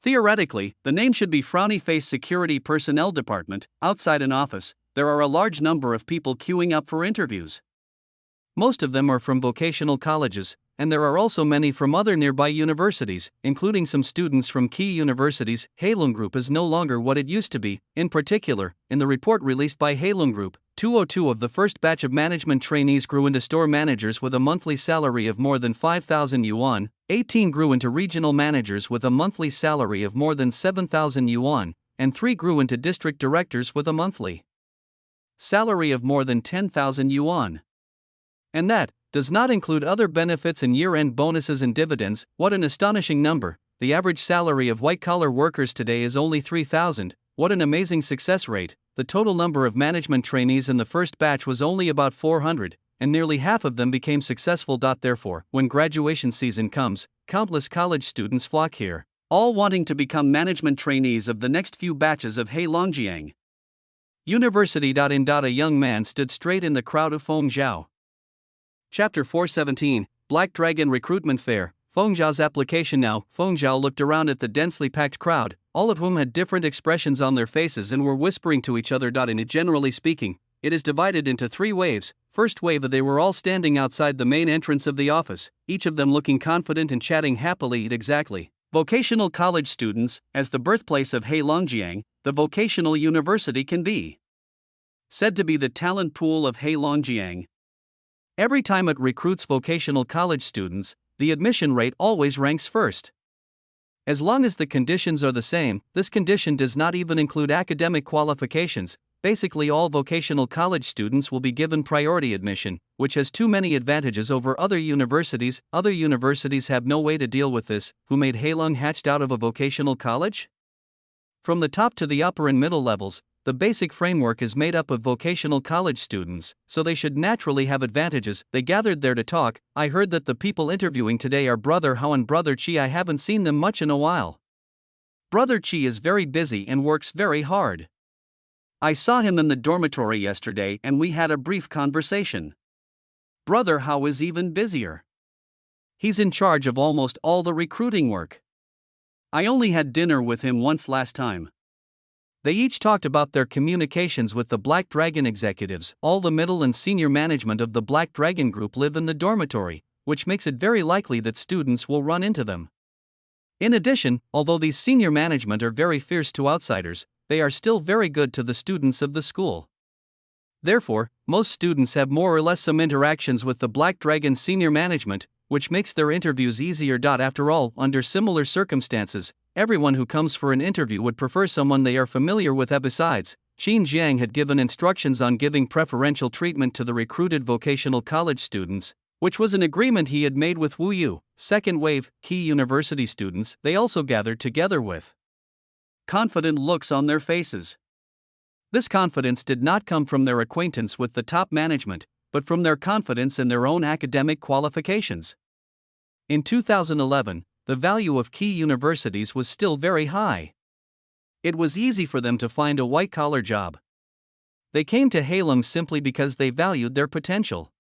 Theoretically, the name should be Frowny Face Security Personnel Department. Outside an office, there are a large number of people queuing up for interviews. Most of them are from vocational colleges, and there are also many from other nearby universities, including some students from key universities. Halung Group is no longer what it used to be. In particular, in the report released by Halung Group, 202 of the first batch of management trainees grew into store managers with a monthly salary of more than 5,000 yuan, 18 grew into regional managers with a monthly salary of more than 7,000 yuan, and 3 grew into district directors with a monthly salary of more than 10,000 yuan. And that does not include other benefits and year-end bonuses and dividends. What an astonishing number. The average salary of white-collar workers today is only 3,000. What an amazing success rate. The total number of management trainees in the first batch was only about 400, and nearly half of them became successful. Therefore, when graduation season comes, countless college students flock here, all wanting to become management trainees of the next few batches of Heilongjiang University. In a young man stood straight in the crowd of Feng Zhao. Chapter 417, Black Dragon Recruitment Fair. Feng Zhao's application. Now, Feng Zhao looked around at the densely packed crowd, all of whom had different expressions on their faces and were whispering to each other. In it, generally speaking, it is divided into 3 waves. First wave, they were all standing outside the main entrance of the office, each of them looking confident and chatting happily. Exactly. Vocational college students, as the birthplace of Heilongjiang, the vocational university can be said to be the talent pool of Heilongjiang. Every time it recruits vocational college students, the admission rate always ranks first. As long as the conditions are the same, this condition does not even include academic qualifications. Basically, all vocational college students will be given priority admission, which has too many advantages over other universities. Other universities have no way to deal with this. Who made Heilong hatched out of a vocational college? From the top to the upper and middle levels, the basic framework is made up of vocational college students, so they should naturally have advantages. They gathered there to talk. I heard that the people interviewing today are Brother Hao and Brother Chi. I haven't seen them much in a while. Brother Chi is very busy and works very hard. I saw him in the dormitory yesterday and we had a brief conversation. Brother Hao is even busier. He's in charge of almost all the recruiting work. I only had dinner with him once last time. They each talked about their communications with the Black Dragon executives. All the middle and senior management of the Black Dragon Group live in the dormitory, which makes it very likely that students will run into them. In addition, although these senior management are very fierce to outsiders, they are still very good to the students of the school. Therefore, most students have more or less some interactions with the Black Dragon senior management, which makes their interviews easier. After all, under similar circumstances, everyone who comes for an interview would prefer someone they are familiar with. Besides, Qin Jiang had given instructions on giving preferential treatment to the recruited vocational college students, which was an agreement he had made with Wu Yu. Second wave, key university students, they also gathered together with confident looks on their faces. This confidence did not come from their acquaintance with the top management, but from their confidence in their own academic qualifications. In 2011, the value of key universities was still very high. It was easy for them to find a white-collar job. They came to Heilong simply because they valued their potential.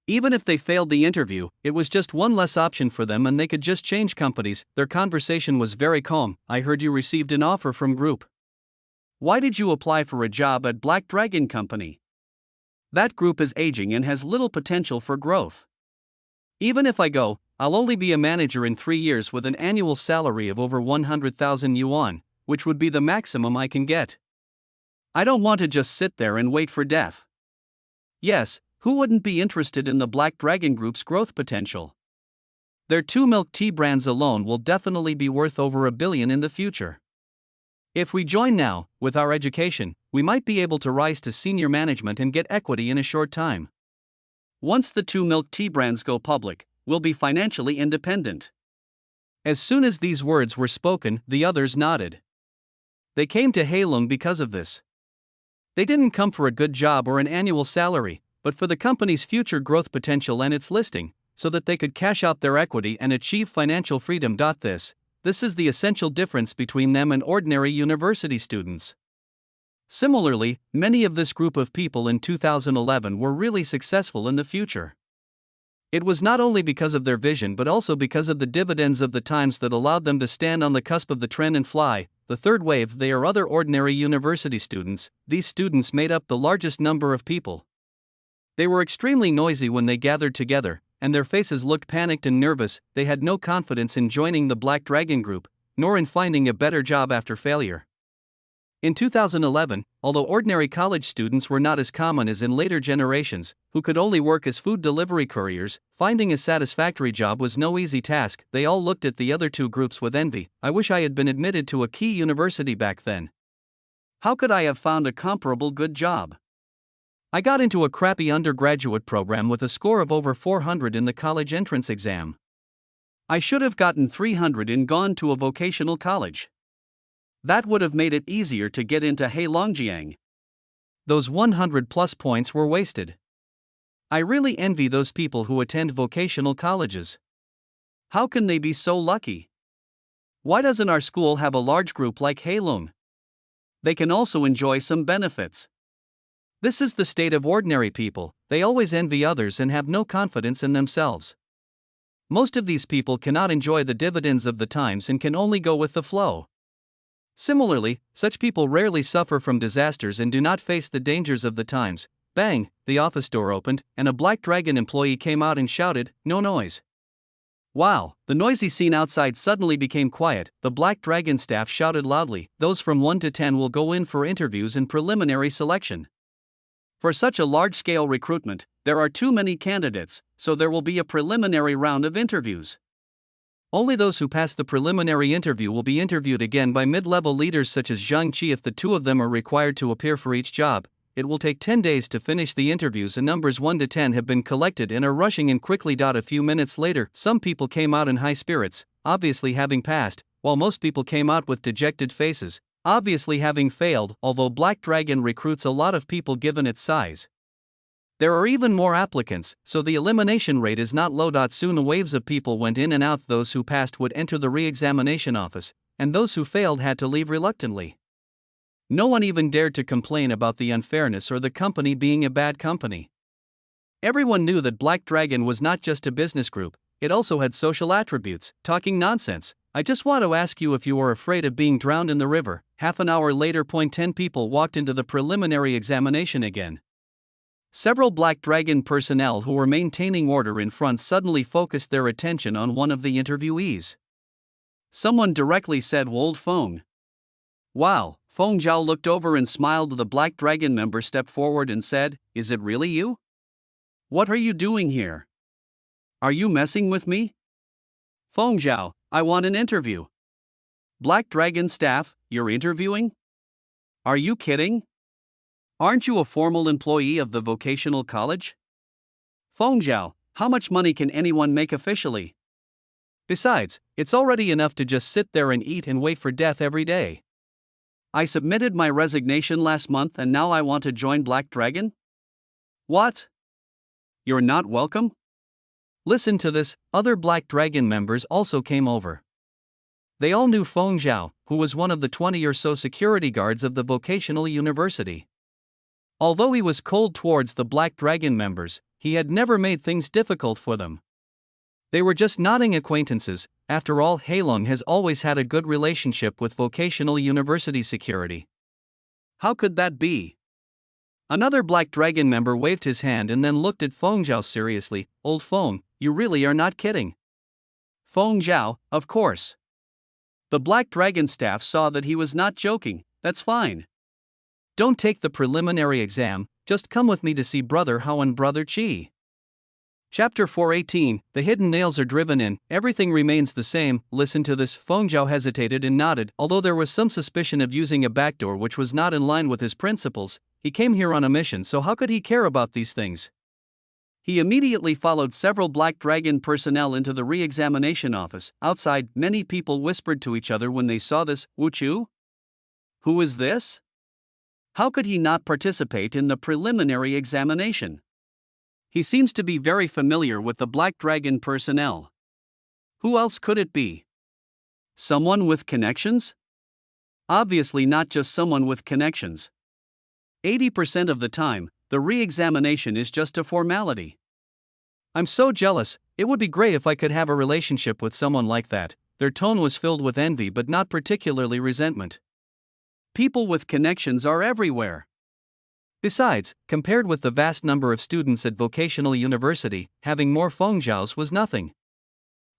Even if they failed the interview, it was just one less option for them and they could just change companies. Their conversation was very calm. I heard you received an offer from Group. Why did you apply for a job at Black Dragon Company? That group is aging and has little potential for growth. Even if I go, I'll only be a manager in 3 years with an annual salary of over 100,000 yuan, which would be the maximum I can get. I don't want to just sit there and wait for death. Yes, who wouldn't be interested in the Black Dragon Group's growth potential? Their 2 milk tea brands alone will definitely be worth over $1 billion in the future. If we join now, with our education, we might be able to rise to senior management and get equity in a short time. Once the two milk tea brands go public, we'll be financially independent. As soon as these words were spoken, the others nodded. They came to Halong because of this. They didn't come for a good job or an annual salary, but for the company's future growth potential and its listing, so that they could cash out their equity and achieve financial freedom. This is the essential difference between them and ordinary university students. Similarly, many of this group of people in 2011 were really successful in the future. It was not only because of their vision but also because of the dividends of the times that allowed them to stand on the cusp of the trend and fly. The third wave, they are other ordinary university students. These students made up the largest number of people. They were extremely noisy when they gathered together, and their faces looked panicked and nervous. They had no confidence in joining the Black Dragon group, nor in finding a better job after failure. In 2011, although ordinary college students were not as common as in later generations, who could only work as food delivery couriers, finding a satisfactory job was no easy task. They all looked at the other two groups with envy. I wish I had been admitted to a key university back then. How could I have found a comparable good job? I got into a crappy undergraduate program with a score of over 400 in the college entrance exam. I should have gotten 300 and gone to a vocational college. That would have made it easier to get into Heilongjiang. Those 100 plus points were wasted. I really envy those people who attend vocational colleges. How can they be so lucky? Why doesn't our school have a large group like Halong? They can also enjoy some benefits. This is the state of ordinary people. They always envy others and have no confidence in themselves. Most of these people cannot enjoy the dividends of the times and can only go with the flow. Similarly, such people rarely suffer from disasters and do not face the dangers of the times. Bang, the office door opened, and a Black Dragon employee came out and shouted, "No noise." Wow, the noisy scene outside suddenly became quiet. The Black Dragon staff shouted loudly, "Those from 1 to 10 will go in for interviews and preliminary selection. For such a large-scale recruitment, there are too many candidates, so there will be a preliminary round of interviews. Only those who pass the preliminary interview will be interviewed again by mid-level leaders such as Zhang Qi. If the two of them are required to appear for each job, it will take 10 days to finish the interviews, and numbers 1 to 10 have been collected and are rushing in quickly. A few minutes later, some people came out in high spirits, obviously having passed, while most people came out with dejected faces, obviously having failed. Although Black Dragon recruits a lot of people given its size, there are even more applicants, so the elimination rate is not low. Soon waves of people went in and out. Those who passed would enter the re-examination office, and those who failed had to leave reluctantly. No one even dared to complain about the unfairness or the company being a bad company. Everyone knew that Black Dragon was not just a business group, it also had social attributes. Talking nonsense. I just want to ask you if you are afraid of being drowned in the river. Half an hour later, 10 people walked into the preliminary examination again. Several Black Dragon personnel who were maintaining order in front suddenly focused their attention on one of the interviewees. Someone directly said, "Old Feng." Wow, Feng Zhao looked over and smiled. The Black Dragon member stepped forward and said, "Is it really you? What are you doing here? Are you messing with me?" Feng Zhao, "I want an interview." Black Dragon staff, "You're interviewing? Are you kidding? Aren't you a formal employee of the vocational college?" Feng Zhao, "How much money can anyone make officially? Besides, it's already enough to just sit there and eat and wait for death every day. I submitted my resignation last month and now I want to join Black Dragon? What? You're not welcome?" Listen to this. Other Black Dragon members also came over. They all knew Feng Zhao, who was one of the 20 or so security guards of the vocational university. Although he was cold towards the Black Dragon members, he had never made things difficult for them. They were just nodding acquaintances. After all, Halong has always had a good relationship with vocational university security. How could that be? Another Black Dragon member waved his hand and then looked at Feng Zhao seriously. "Old Feng, you really are not kidding." Feng Zhao, "Of course." The Black Dragon staff saw that he was not joking. "That's fine. Don't take the preliminary exam, just come with me to see Brother Hao and Brother Qi." Chapter 418, The Hidden Nails are driven in, everything remains the same. Listen to this. Feng Zhao hesitated and nodded. Although there was some suspicion of using a backdoor which was not in line with his principles, he came here on a mission, so how could he care about these things? He immediately followed several Black Dragon personnel into the re-examination office. Outside, many people whispered to each other when they saw this. Wu Chu? Who is this? How could he not participate in the preliminary examination? He seems to be very familiar with the Black Dragon personnel. Who else could it be? Someone with connections? Obviously not just someone with connections. 80% of the time, the re-examination is just a formality. I'm so jealous. It would be great if I could have a relationship with someone like that. Their tone was filled with envy but not particularly resentment. People with connections are everywhere. Besides, compared with the vast number of students at vocational university, having more Feng Zhaos was nothing.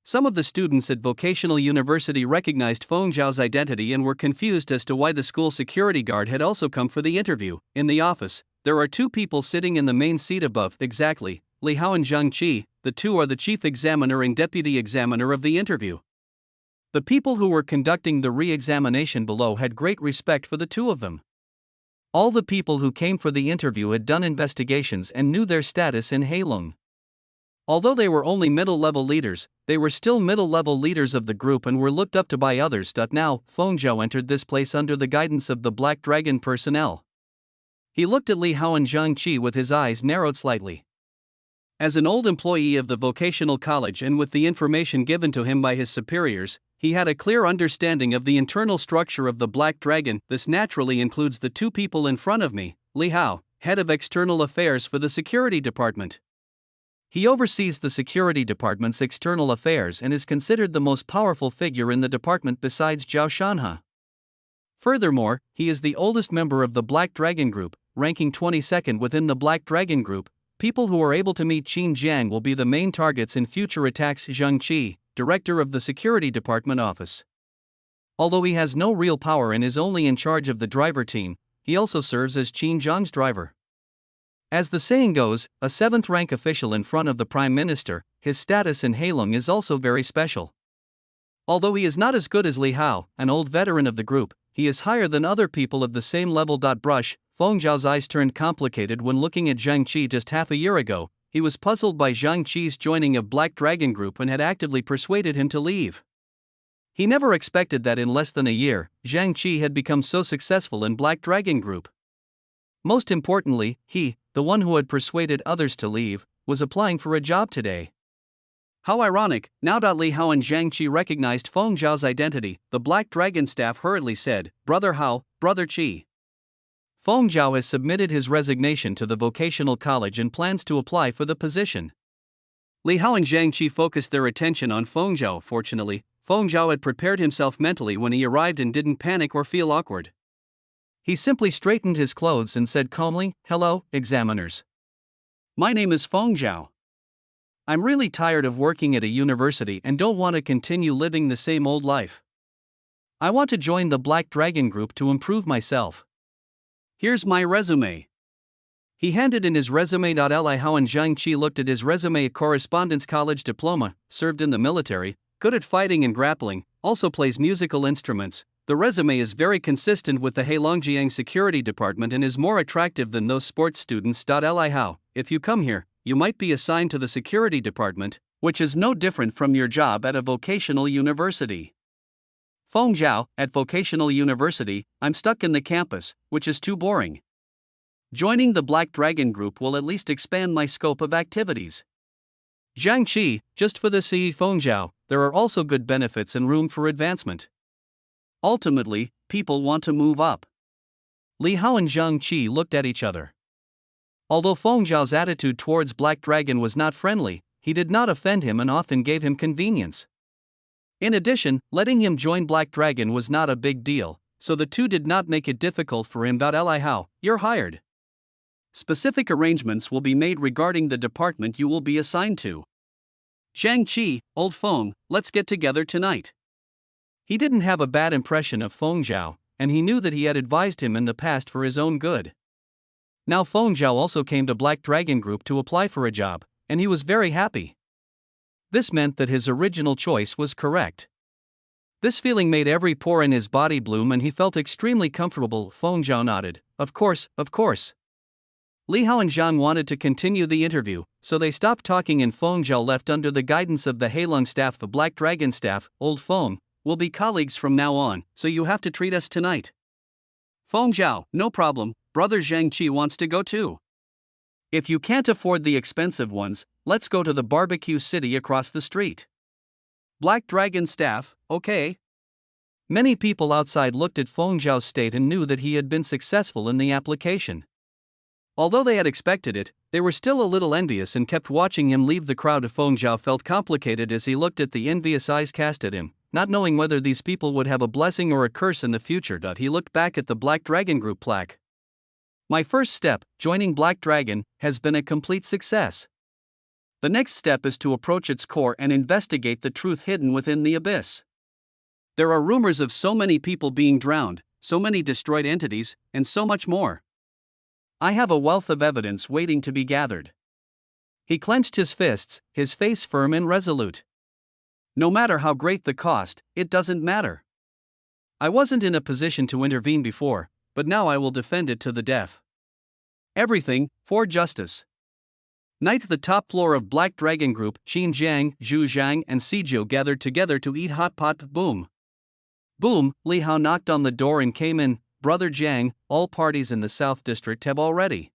Some of the students at vocational university recognized Feng Zhao's identity and were confused as to why the school security guard had also come for the interview. In the office, there are two people sitting in the main seat above. Exactly, Li Hao and Zhang Qi. The two are the chief examiner and deputy examiner of the interview. The people who were conducting the re-examination below had great respect for the two of them. All the people who came for the interview had done investigations and knew their status in Heilong. Although they were only middle-level leaders, they were still middle-level leaders of the group and were looked up to by others. Now, Feng Zhao entered this place under the guidance of the Black Dragon personnel. He looked at Li Hao and Zhang Qi with his eyes narrowed slightly. As an old employee of the vocational college and with the information given to him by his superiors, he had a clear understanding of the internal structure of the Black Dragon. This naturally includes the two people in front of me. Li Hao, head of external affairs for the security department. He oversees the security department's external affairs and is considered the most powerful figure in the department besides Zhao Shanhe. Furthermore, he is the oldest member of the Black Dragon Group, ranking 22nd within the Black Dragon Group. People who are able to meet Qin Jiang will be the main targets in future attacks. Zhang Qi, director of the security department office. Although he has no real power and is only in charge of the driver team, he also serves as Qin Jiang's driver. As the saying goes, a 7th-rank official in front of the Prime Minister, his status in Heilong is also very special. Although he is not as good as Li Hao, an old veteran of the group, he is higher than other people of the same level. Brush. Feng Zhao's eyes turned complicated when looking at Zhang Qi just half a year ago. He was puzzled by Zhang Qi's joining of Black Dragon Group and had actively persuaded him to leave. He never expected that in less than a year, Zhang Qi had become so successful in Black Dragon Group. Most importantly, he, the one who had persuaded others to leave, was applying for a job today. How ironic. Now Li Hao and Zhang Qi recognized Feng Zhao's identity. The Black Dragon staff hurriedly said, "Brother Hao, Brother Qi." Feng Zhao has submitted his resignation to the vocational college and plans to apply for the position. Li Hao and Zhang Qi focused their attention on Feng Zhao. Fortunately, Feng Zhao had prepared himself mentally when he arrived and didn't panic or feel awkward. He simply straightened his clothes and said calmly, "Hello, examiners. My name is Feng Zhao. I'm really tired of working at a university and don't want to continue living the same old life. I want to join the Black Dragon Group to improve myself. Here's my resume." He handed in his resume. Li Hao and Zhang Qi looked at his resume. Correspondence college diploma, served in the military, good at fighting and grappling, also plays musical instruments. The resume is very consistent with the Heilongjiang Security Department and is more attractive than those sports students. Li Hao, if you come here, you might be assigned to the security department, which is no different from your job at a vocational university. Feng Zhao, at vocational university, I'm stuck in the campus, which is too boring. Joining the Black Dragon Group will at least expand my scope of activities. Zhang Qi, just for the Feng Zhao, there are also good benefits and room for advancement. Ultimately, people want to move up. Li Hao and Zhang Qi looked at each other. Although Feng Zhao's attitude towards Black Dragon was not friendly, he did not offend him and often gave him convenience. In addition, letting him join Black Dragon was not a big deal, so the two did not make it difficult for him. Li Hao, you're hired. Specific arrangements will be made regarding the department you will be assigned to. Zhang Qi, old Feng, let's get together tonight. He didn't have a bad impression of Feng Zhao, and he knew that he had advised him in the past for his own good. Now Feng Zhao also came to Black Dragon Group to apply for a job, and he was very happy. This meant that his original choice was correct. This feeling made every pore in his body bloom and he felt extremely comfortable. Feng Zhao nodded. Of course, of course. Li Hao and Zhang wanted to continue the interview, so they stopped talking and Feng Zhao left under the guidance of the Heilong staff. The Black Dragon staff, old Feng, we'll be colleagues from now on, so you have to treat us tonight. Feng Zhao, no problem, brother Zhang Qi wants to go too. If you can't afford the expensive ones, let's go to the barbecue city across the street. Black Dragon staff, okay. Many people outside looked at Feng Zhao's state and knew that he had been successful in the application. Although they had expected it, they were still a little envious and kept watching him leave the crowd. Feng Zhao felt complicated as he looked at the envious eyes cast at him, not knowing whether these people would have a blessing or a curse in the future. He looked back at the Black Dragon Group plaque. My first step, joining Black Dragon, has been a complete success. The next step is to approach its core and investigate the truth hidden within the abyss. There are rumors of so many people being drowned, so many destroyed entities, and so much more. I have a wealth of evidence waiting to be gathered. He clenched his fists, his face firm and resolute. No matter how great the cost, it doesn't matter. I wasn't in a position to intervene before, but now I will defend it to the death. Everything, for justice. Night. The top floor of Black Dragon Group, Qin Jiang, Zhu Zhang and Sijou gathered together to eat hot pot. Boom. Boom, Li Hao knocked on the door and came in. Brother Jiang, all parties in the South District have already.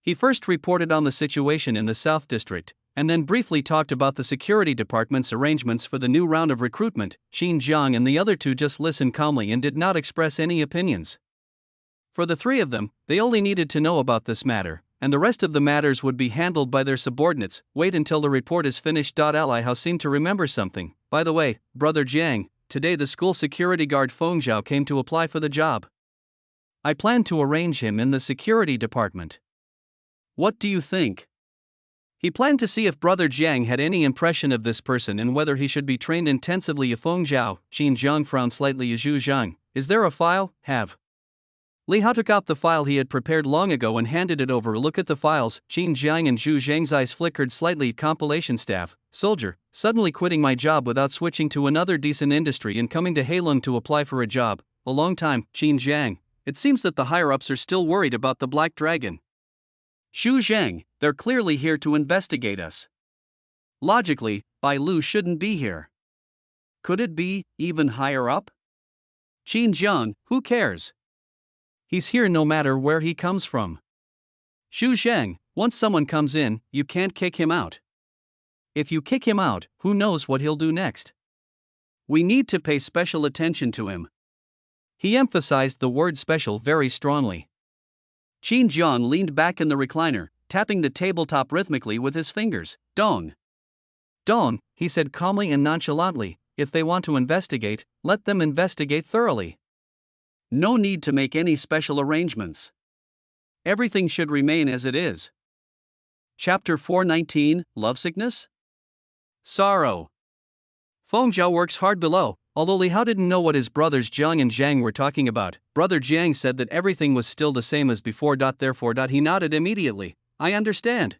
He first reported on the situation in the South District, and then briefly talked about the security department's arrangements for the new round of recruitment. Qin Jiang and the other two just listened calmly and did not express any opinions. For the three of them, they only needed to know about this matter, and the rest of the matters would be handled by their subordinates. Wait until the report is finished. Li Hao seemed to remember something. By the way, Brother Jiang, today the school security guard Feng Zhao came to apply for the job. I plan to arrange him in the security department. What do you think? He planned to see if Brother Jiang had any impression of this person and whether he should be trained intensively. Feng Zhao, Qin Jiang frowned slightly. Zhu Zhang, is there a file? Have. Li Hao took out the file he had prepared long ago and handed it over. Look at the files. Qin Jiang and Zhu Zhang's eyes flickered slightly. Compilation staff, soldier, suddenly quitting my job without switching to another decent industry and coming to Heilong to apply for a job. A long time. Qin Jiang, it seems that the higher-ups are still worried about the Black Dragon. Zhu Zhang, they're clearly here to investigate us. Logically, Bai Lu shouldn't be here. Could it be even higher up? Qin Jiang, who cares? He's here no matter where he comes from. Zhu Zhang, once someone comes in, you can't kick him out. If you kick him out, who knows what he'll do next? We need to pay special attention to him. He emphasized the word special very strongly. Qin Jiang leaned back in the recliner, tapping the tabletop rhythmically with his fingers. Dong. Dong, he said calmly and nonchalantly, if they want to investigate, let them investigate thoroughly. No need to make any special arrangements. Everything should remain as it is. Chapter 419, Lovesickness? Sorrow. Feng Zhao works hard below. Although Li Hao didn't know what his brothers Jiang and Zhang were talking about, Brother Jiang said that everything was still the same as before. Therefore, he nodded immediately. I understand.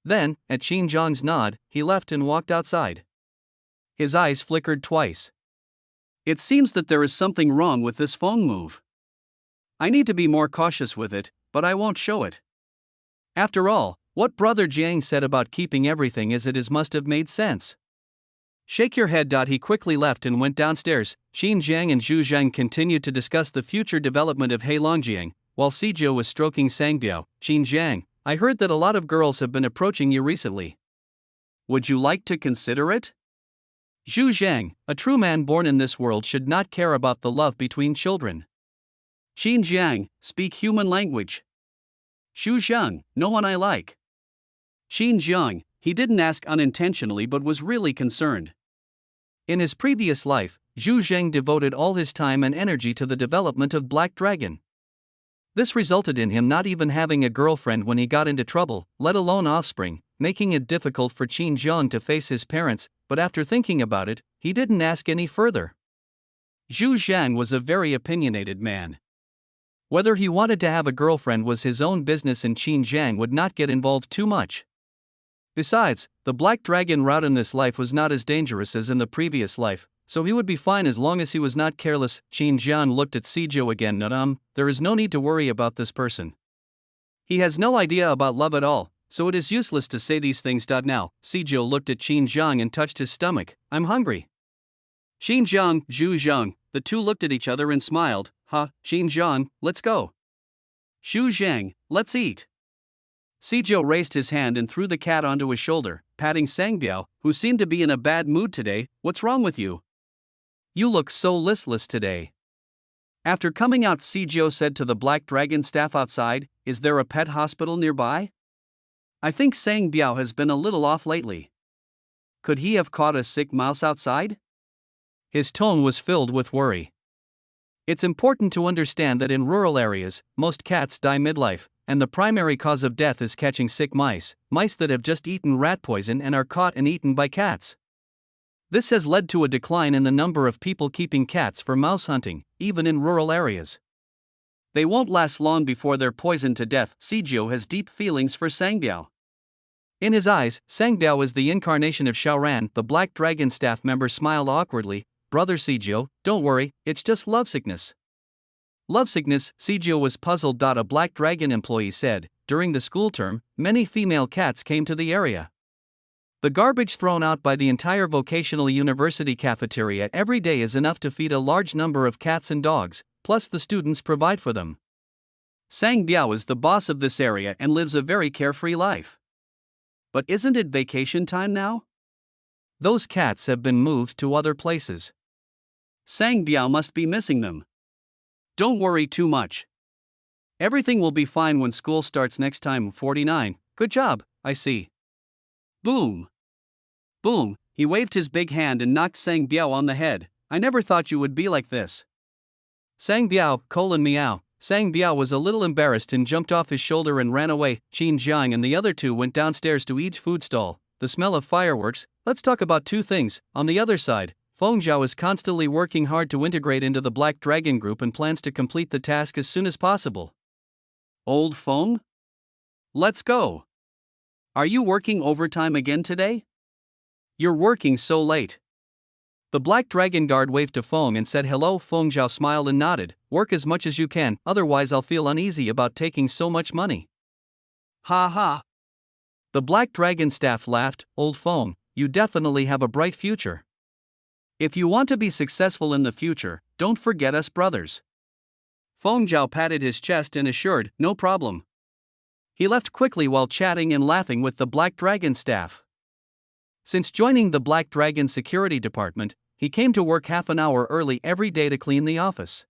Then, at Qin Jiang's nod, he left and walked outside. His eyes flickered twice. It seems that there is something wrong with this phone move. I need to be more cautious with it, but I won't show it. After all, what Brother Jiang said about keeping everything as it is must have made sense. Shake your head. He quickly left and went downstairs. Qin Jiang and Zhu Zhang continued to discuss the future development of Heilongjiang, while Sijou was stroking Sangbiao. Qin Jiang, I heard that a lot of girls have been approaching you recently. Would you like to consider it? Zhu Zhang, a true man born in this world should not care about the love between children. Qin Jiang, speak human language. Zhu Zhang, no one I like. Qin Jiang, he didn't ask unintentionally but was really concerned. In his previous life, Zhu Zhang devoted all his time and energy to the development of Black Dragon. This resulted in him not even having a girlfriend when he got into trouble, let alone offspring, making it difficult for Qin Jiang to face his parents, but after thinking about it, he didn't ask any further. Zhu Zhang was a very opinionated man. Whether he wanted to have a girlfriend was his own business and Qin Jiang would not get involved too much. Besides, the Black Dragon route in this life was not as dangerous as in the previous life, so he would be fine as long as he was not careless. Qin Jiang looked at Sijou again. There is no need to worry about this person. He has no idea about love at all, so it is useless to say these things. Now, Sijou looked at Qin Zhang and touched his stomach. I'm hungry. Qin Zhang, Zhu Zhang, the two looked at each other and smiled. Qin Zhang, let's go. Xu Zhang, let's eat. Sijou raised his hand and threw the cat onto his shoulder, patting Sangbiao, who seemed to be in a bad mood today. What's wrong with you? You look so listless today. After coming out, Sijou said to the Black Dragon staff outside, is there a pet hospital nearby? I think Sangbiao has been a little off lately. Could he have caught a sick mouse outside? His tone was filled with worry. It's important to understand that in rural areas, most cats die midlife, and the primary cause of death is catching sick mice that have just eaten rat poison and are caught and eaten by cats. This has led to a decline in the number of people keeping cats for mouse hunting, even in rural areas. They won't last long before they're poisoned to death. Sijou has deep feelings for Sangbiao. In his eyes, Sangbiao is the incarnation of Xiaoran. The Black Dragon staff member smiled awkwardly. Brother Sijou, don't worry, it's just lovesickness. Lovesickness? Sijou was puzzled. A Black Dragon employee said, during the school term, many female cats came to the area. The garbage thrown out by the entire vocational university cafeteria every day is enough to feed a large number of cats and dogs, plus the students provide for them. Sangbiao is the boss of this area and lives a very carefree life. But isn't it vacation time now? Those cats have been moved to other places. Sangbiao must be missing them. Don't worry too much. Everything will be fine when school starts next time. 49. Good job, I see. Boom. Boom, he waved his big hand and knocked Sangbiao on the head. I never thought you would be like this. Sangbiao, meow. Sangbiao was a little embarrassed and jumped off his shoulder and ran away. Qin Zhang and the other two went downstairs to each food stall. The smell of fireworks. Let's talk about two things. On the other side, Feng Zhao is constantly working hard to integrate into the Black Dragon group and plans to complete the task as soon as possible. Old Feng? Let's go. Are you working overtime again today? You're working so late. The Black Dragon guard waved to Feng and said hello. Feng Zhao smiled and nodded. Work as much as you can, otherwise I'll feel uneasy about taking so much money. Ha ha. The Black Dragon staff laughed. Old Feng, you definitely have a bright future. If you want to be successful in the future, don't forget us brothers. Feng Zhao patted his chest and assured, no problem. He left quickly while chatting and laughing with the Black Dragon staff. Since joining the Black Dragon security department, he came to work half an hour early every day to clean the office.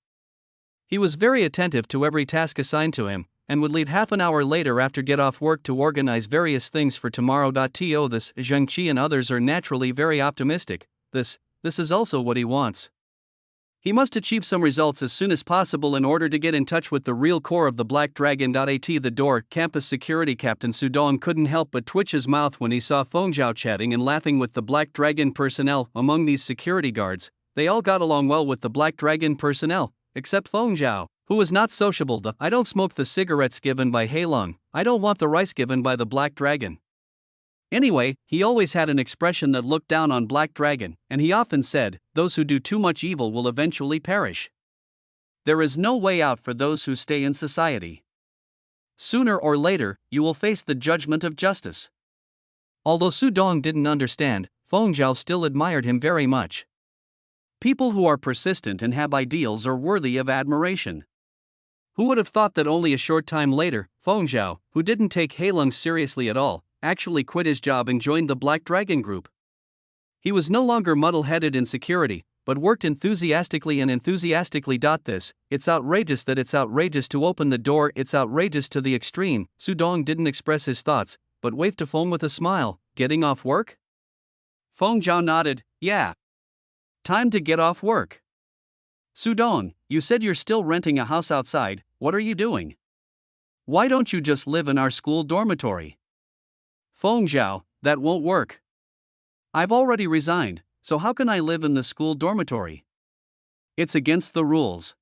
He was very attentive to every task assigned to him, and would leave half an hour later after get off work to organize various things for tomorrow. This Zhengqi and others are naturally very optimistic. This is also what he wants. He must achieve some results as soon as possible in order to get in touch with the real core of the Black Dragon. At the door, campus security captain Sudong couldn't help but twitch his mouth when he saw Feng Zhao chatting and laughing with the Black Dragon personnel. Among these security guards, they all got along well with the Black Dragon personnel, except Feng Zhao, who was not sociable. I don't smoke the cigarettes given by Heilong, I don't want the rice given by the Black Dragon. Anyway, he always had an expression that looked down on Black Dragon, and he often said, those who do too much evil will eventually perish. There is no way out for those who stay in society. Sooner or later, you will face the judgment of justice. Although Sudong didn't understand, Feng Zhao still admired him very much. People who are persistent and have ideals are worthy of admiration. Who would have thought that only a short time later, Feng Zhao, who didn't take Heilong seriously at all, actually quit his job and joined the Black Dragon group. He was no longer muddle-headed in security, but worked enthusiastically. It's outrageous that it's outrageous to open the door, it's outrageous to the extreme. Sudong didn't express his thoughts, but waved to Feng with a smile. Getting off work? Feng Zhao nodded, yeah. Time to get off work. Sudong, you said you're still renting a house outside, what are you doing? Why don't you just live in our school dormitory? Feng Zhao, that won't work. I've already resigned, so how can I live in the school dormitory? It's against the rules.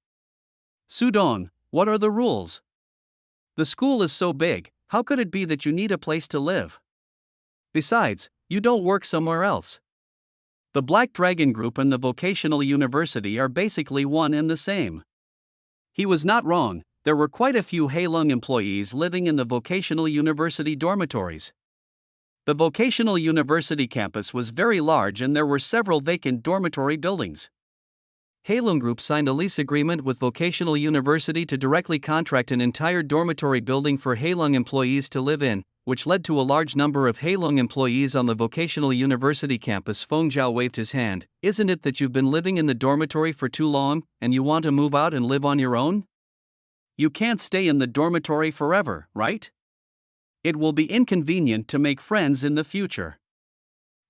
Sudong, what are the rules? The school is so big, how could it be that you need a place to live? Besides, you don't work somewhere else. The Black Dragon Group and the vocational university are basically one and the same. He was not wrong, There were quite a few Heilong employees living in the vocational university dormitories. The vocational university campus was very large and there were several vacant dormitory buildings. Heilong Group signed a lease agreement with Vocational University to directly contract an entire dormitory building for Heilong employees to live in, which led to a large number of Heilong employees on the Vocational University campus. Feng Zhao waved his hand. Isn't it that you've been living in the dormitory for too long, and you want to move out and live on your own? You can't stay in the dormitory forever, right? It will be inconvenient to make friends in the future.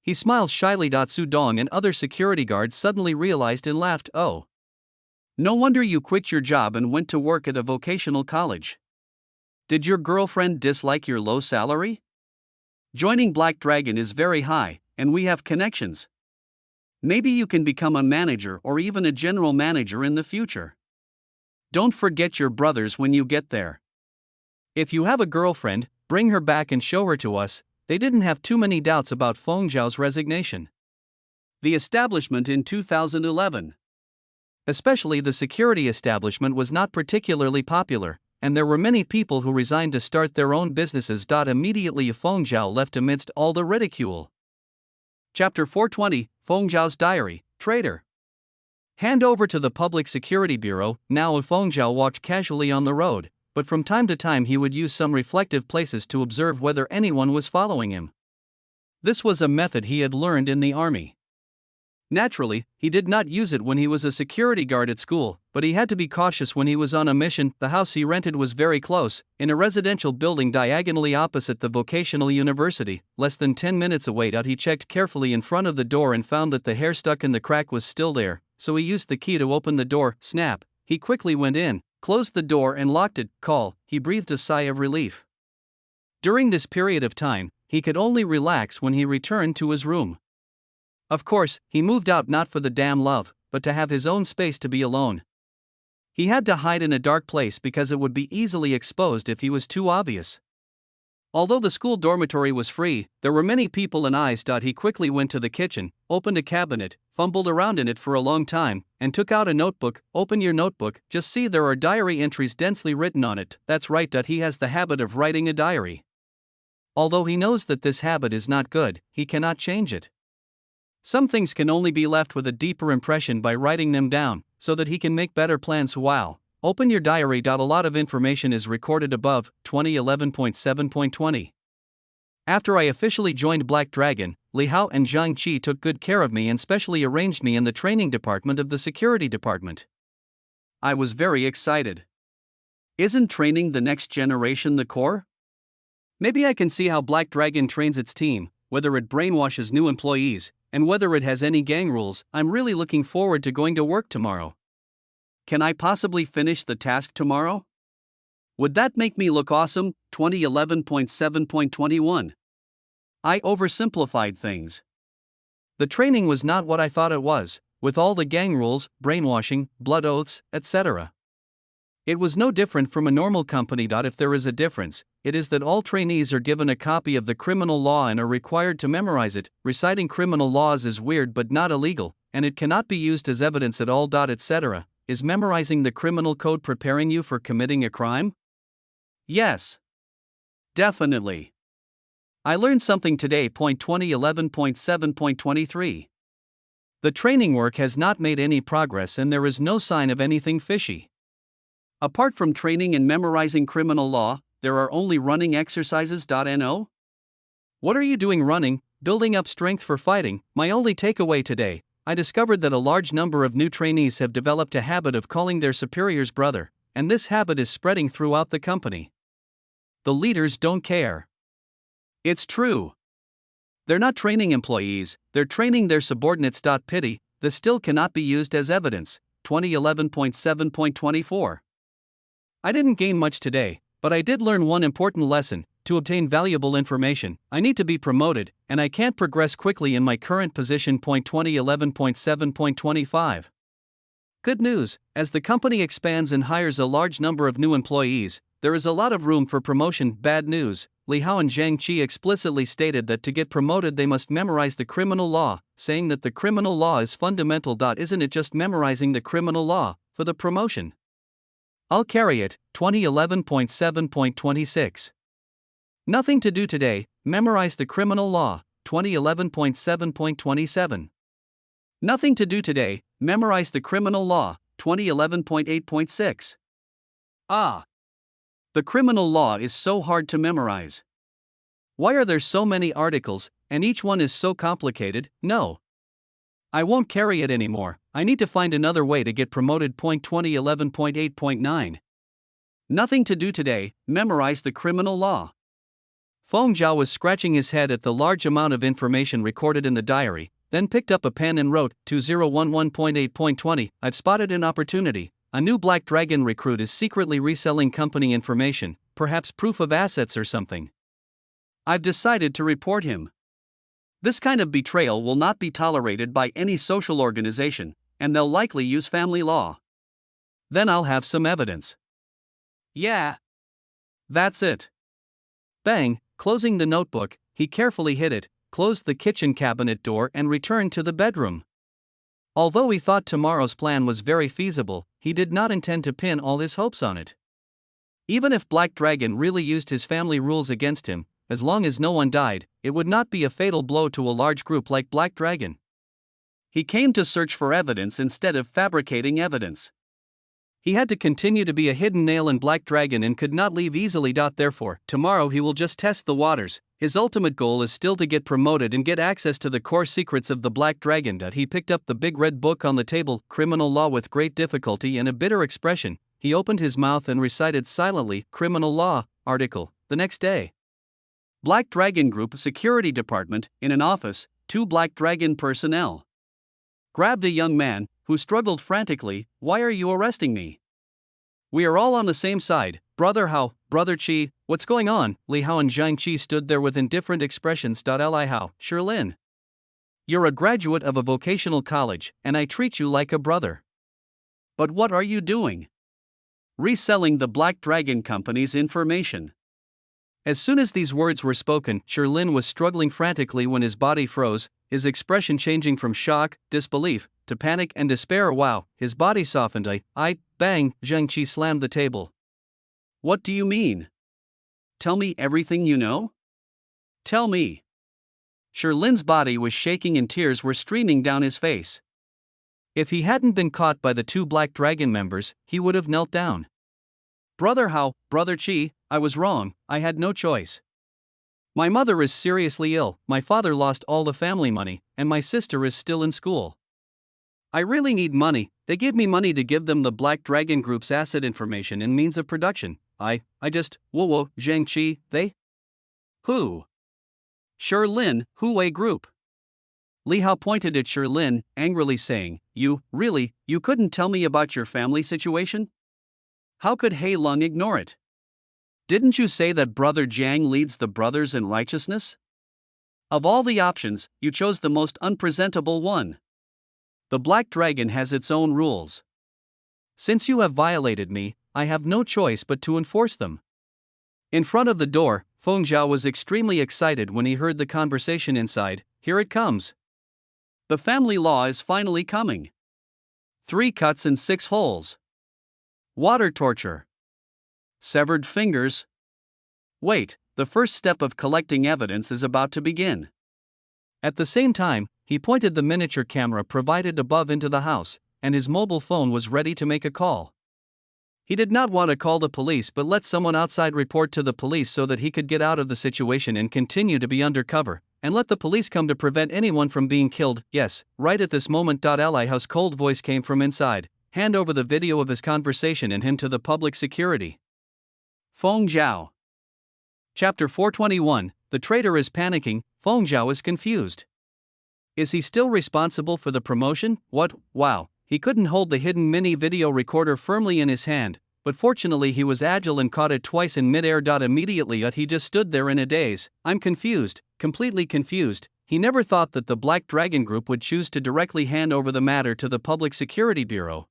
He smiled shyly. Su Dong and other security guards suddenly realized and laughed. Oh. No wonder you quit your job and went to work at a vocational college. Did your girlfriend dislike your low salary? Joining Black Dragon is very high, and we have connections. Maybe you can become a manager or even a general manager in the future. Don't forget your brothers when you get there. If you have a girlfriend, bring her back and show her to us. They didn't have too many doubts about Feng Zhao's resignation. The establishment in 2011. Especially the security establishment was not particularly popular, and there were many people who resigned to start their own businesses. Immediately Feng Zhao left amidst all the ridicule. Chapter 420, Feng Zhao's Diary, Trader. Hand over to the Public Security Bureau. Now Feng Zhao walked casually on the road, but from time to time he would use some reflective places to observe whether anyone was following him. This was a method he had learned in the army. Naturally, he did not use it when he was a security guard at school, but he had to be cautious when he was on a mission. The house he rented was very close, in a residential building diagonally opposite the vocational university, less than 10 minutes away. He checked carefully in front of the door and found that the hair stuck in the crack was still there, so he used the key to open the door. Snap! He quickly went in, closed the door and locked it. Call. He breathed a sigh of relief. During this period of time, he could only relax when he returned to his room. Of course, he moved out not for the damn love, but to have his own space to be alone. He had to hide in a dark place because it would be easily exposed if he was too obvious. Although the school dormitory was free, there were many people and eyes. He quickly went to the kitchen, opened a cabinet, fumbled around in it for a long time, and took out a notebook. Open your notebook, just see there are diary entries densely written on it. That's right. He has the habit of writing a diary. Although he knows that this habit is not good, he cannot change it. Some things can only be left with a deeper impression by writing them down, so that he can make better plans. Wow. Open your diary. A lot of information is recorded above. 2011.7.20. After I officially joined Black Dragon, Li Hao and Zhang Qi took good care of me and specially arranged me in the training department of the security department. I was very excited. Isn't training the next generation the core? Maybe I can see how Black Dragon trains its team, whether it brainwashes new employees, and whether it has any gang rules. I'm really looking forward to going to work tomorrow. Can I possibly finish the task tomorrow? Would that make me look awesome? 2011.7.21. I oversimplified things. The training was not what I thought it was, with all the gang rules, brainwashing, blood oaths, etc. It was no different from a normal company. If there is a difference, it is that all trainees are given a copy of the criminal law and are required to memorize it. Reciting criminal laws is weird but not illegal, and it cannot be used as evidence at all. Etc. Is memorizing the criminal code preparing you for committing a crime? Yes. Definitely. I learned something today. 2011.7.23. The training work has not made any progress and there is no sign of anything fishy. Apart from training and memorizing criminal law, there are only running exercises. No? What are you doing running, building up strength for fighting? My only takeaway today, I discovered that a large number of new trainees have developed a habit of calling their superiors brother, and this habit is spreading throughout the company. The leaders don't care. It's true. They're not training employees, they're training their subordinates. Pity, this still cannot be used as evidence. 2011.7.24. I didn't gain much today, but I did learn one important lesson. To obtain valuable information, I need to be promoted, and I can't progress quickly in my current position. 2011.7.25. Good news, as the company expands and hires a large number of new employees, there is a lot of room for promotion. Bad news, Li Hao and Zhang Qi explicitly stated that to get promoted they must memorize the criminal law, saying that the criminal law is fundamental. Isn't it just memorizing the criminal law for the promotion? I'll carry it. 2011.7.26. Nothing to do today, memorize the criminal law. 2011.7.27. Nothing to do today, memorize the criminal law. 2011.8.6. Ah. The criminal law is so hard to memorize. Why are there so many articles, and each one is so complicated? No. I won't carry it anymore. I need to find another way to get promoted. 2011.8.9. Nothing to do today, memorize the criminal law. Feng Zhao was scratching his head at the large amount of information recorded in the diary, then picked up a pen and wrote, 2011.8.20, I've spotted an opportunity. A new Black Dragon recruit is secretly reselling company information, perhaps proof of assets or something. I've decided to report him. This kind of betrayal will not be tolerated by any social organization, and they'll likely use family law. Then I'll have some evidence. Yeah. That's it. Bang, closing the notebook, he carefully hid it, closed the kitchen cabinet door and returned to the bedroom. Although he thought tomorrow's plan was very feasible, he did not intend to pin all his hopes on it. Even if Black Dragon really used his family rules against him, as long as no one died, it would not be a fatal blow to a large group like Black Dragon. He came to search for evidence instead of fabricating evidence. He had to continue to be a hidden nail in Black Dragon and could not leave easily. Therefore, tomorrow he will just test the waters. His ultimate goal is still to get promoted and get access to the core secrets of the Black Dragon. He picked up the big red book on the table, Criminal Law, with great difficulty and a bitter expression. He opened his mouth and recited silently, Criminal Law, article. The next day, Black Dragon Group Security Department, in an office, 2 Black Dragon personnel grabbed a young man, who struggled frantically. Why are you arresting me? We are all on the same side. Brother Hao, Brother Qi, what's going on? Li Hao and Zhang Qi stood there with indifferent expressions. Li Hao, Shirlin. You're a graduate of a vocational college, and I treat you like a brother. But what are you doing? Reselling the Black Dragon Company's information. As soon as these words were spoken, Shirlin was struggling frantically when his body froze, his expression changing from shock, disbelief, to panic and despair. Wow, his body softened. Bang, Zhang Qi slammed the table. What do you mean? Tell me everything you know? Tell me. Shirlin's body was shaking and tears were streaming down his face. If he hadn't been caught by the 2 Black Dragon members, he would have knelt down. Brother Hao, Brother Qi, I was wrong, I had no choice. My mother is seriously ill, my father lost all the family money, and my sister is still in school. I really need money. They give me money to give them the Black Dragon Group's asset information and means of production. Whoa, Zhang Qi, they? Who? Shirlin, Huawei Group. Li Hao pointed at Shirlin, angrily saying, you couldn't tell me about your family situation? How could He Lung ignore it? Didn't you say that Brother Jiang leads the brothers in righteousness? Of all the options, you chose the most unpresentable one. The Black Dragon has its own rules. Since you have violated me, I have no choice but to enforce them. In front of the door, Feng Zhao was extremely excited when he heard the conversation inside. Here it comes. The family law is finally coming. 3 cuts and 6 holes. Water torture. Severed fingers. Wait, the first step of collecting evidence is about to begin. At the same time, he pointed the miniature camera provided above into the house, and his mobile phone was ready to make a call. He did not want to call the police but let someone outside report to the police so that he could get out of the situation and continue to be undercover, and let the police come to prevent anyone from being killed. Yes, right at this moment. Li Hao's cold voice came from inside. Hand over the video of his conversation and him to the public security. Feng Zhao. Chapter 421, The traitor is panicking. Feng Zhao is confused. Is he still responsible for the promotion? What? Wow, he couldn't hold the hidden mini video recorder firmly in his hand, but fortunately he was agile and caught it twice in midair. Immediately he just stood there in a daze. I'm confused, completely confused. He never thought that the Black Dragon Group would choose to directly hand over the matter to the Public Security Bureau.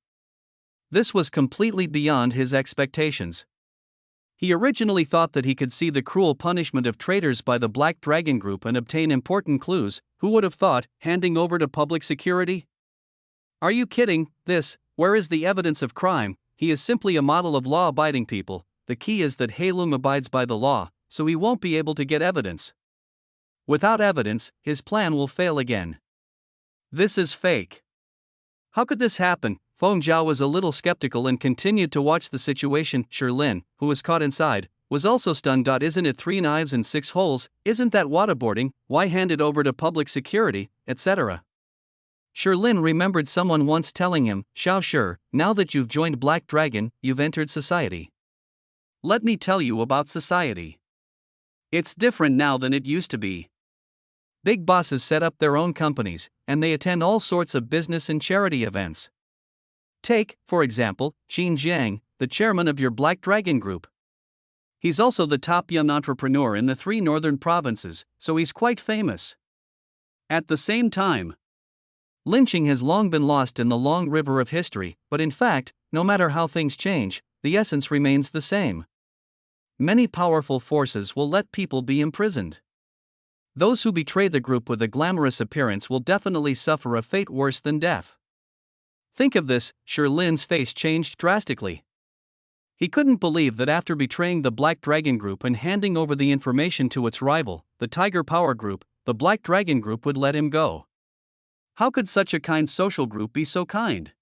This was completely beyond his expectations. He originally thought that he could see the cruel punishment of traitors by the Black Dragon Group and obtain important clues. Who would have thought, handing over to public security? Are you kidding? Where is the evidence of crime? he is simply a model of law-abiding people. The key is that Heilung abides by the law, so he won't be able to get evidence. Without evidence, his plan will fail again. This is fake. How could this happen? Feng Zhao was a little skeptical and continued to watch the situation. Lin, who was caught inside, was also stunned. Isn't it 3 knives and 6 holes? Isn't that waterboarding? Why hand it over to public security, etc.? Lin remembered someone once telling him, Xiao, now that you've joined Black Dragon, you've entered society. Let me tell you about society. It's different now than it used to be. Big bosses set up their own companies, and they attend all sorts of business and charity events. Take, for example, Qin Jiang, the chairman of your Black Dragon Group. He's also the top young entrepreneur in the 3 northern provinces, so he's quite famous. At the same time, lynching has long been lost in the long river of history, but in fact, no matter how things change, the essence remains the same. Many powerful forces will let people be imprisoned. Those who betray the group with a glamorous appearance will definitely suffer a fate worse than death. Think of this. Lin's face changed drastically. He couldn't believe that after betraying the Black Dragon Group and handing over the information to its rival, the Tiger Power Group, the Black Dragon Group would let him go. How could such a kind social group be so kind?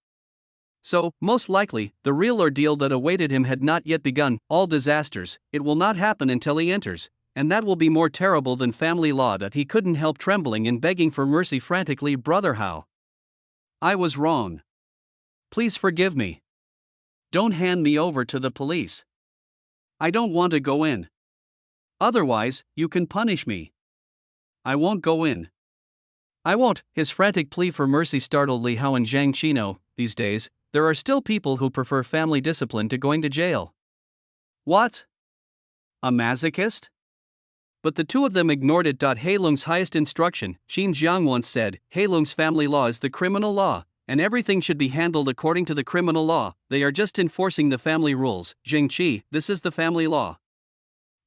So, most likely, the real ordeal that awaited him had not yet begun. All disasters, it will not happen until he enters, and that will be more terrible than family law. That he couldn't help trembling and begging for mercy frantically. Brother Hao, I was wrong. Please forgive me. Don't hand me over to the police. I don't want to go in. Otherwise, you can punish me. I won't go in. I won't. His frantic plea for mercy startled Li Hao and Zhang Qino. These days, there are still people who prefer family discipline to going to jail. What? A masochist? But the two of them ignored it. Heilung's highest instruction, Qin Jiang once said, Heilung's family law is the criminal law, and everything should be handled according to the criminal law. They are just enforcing the family rules. Jing Qi, this is the family law.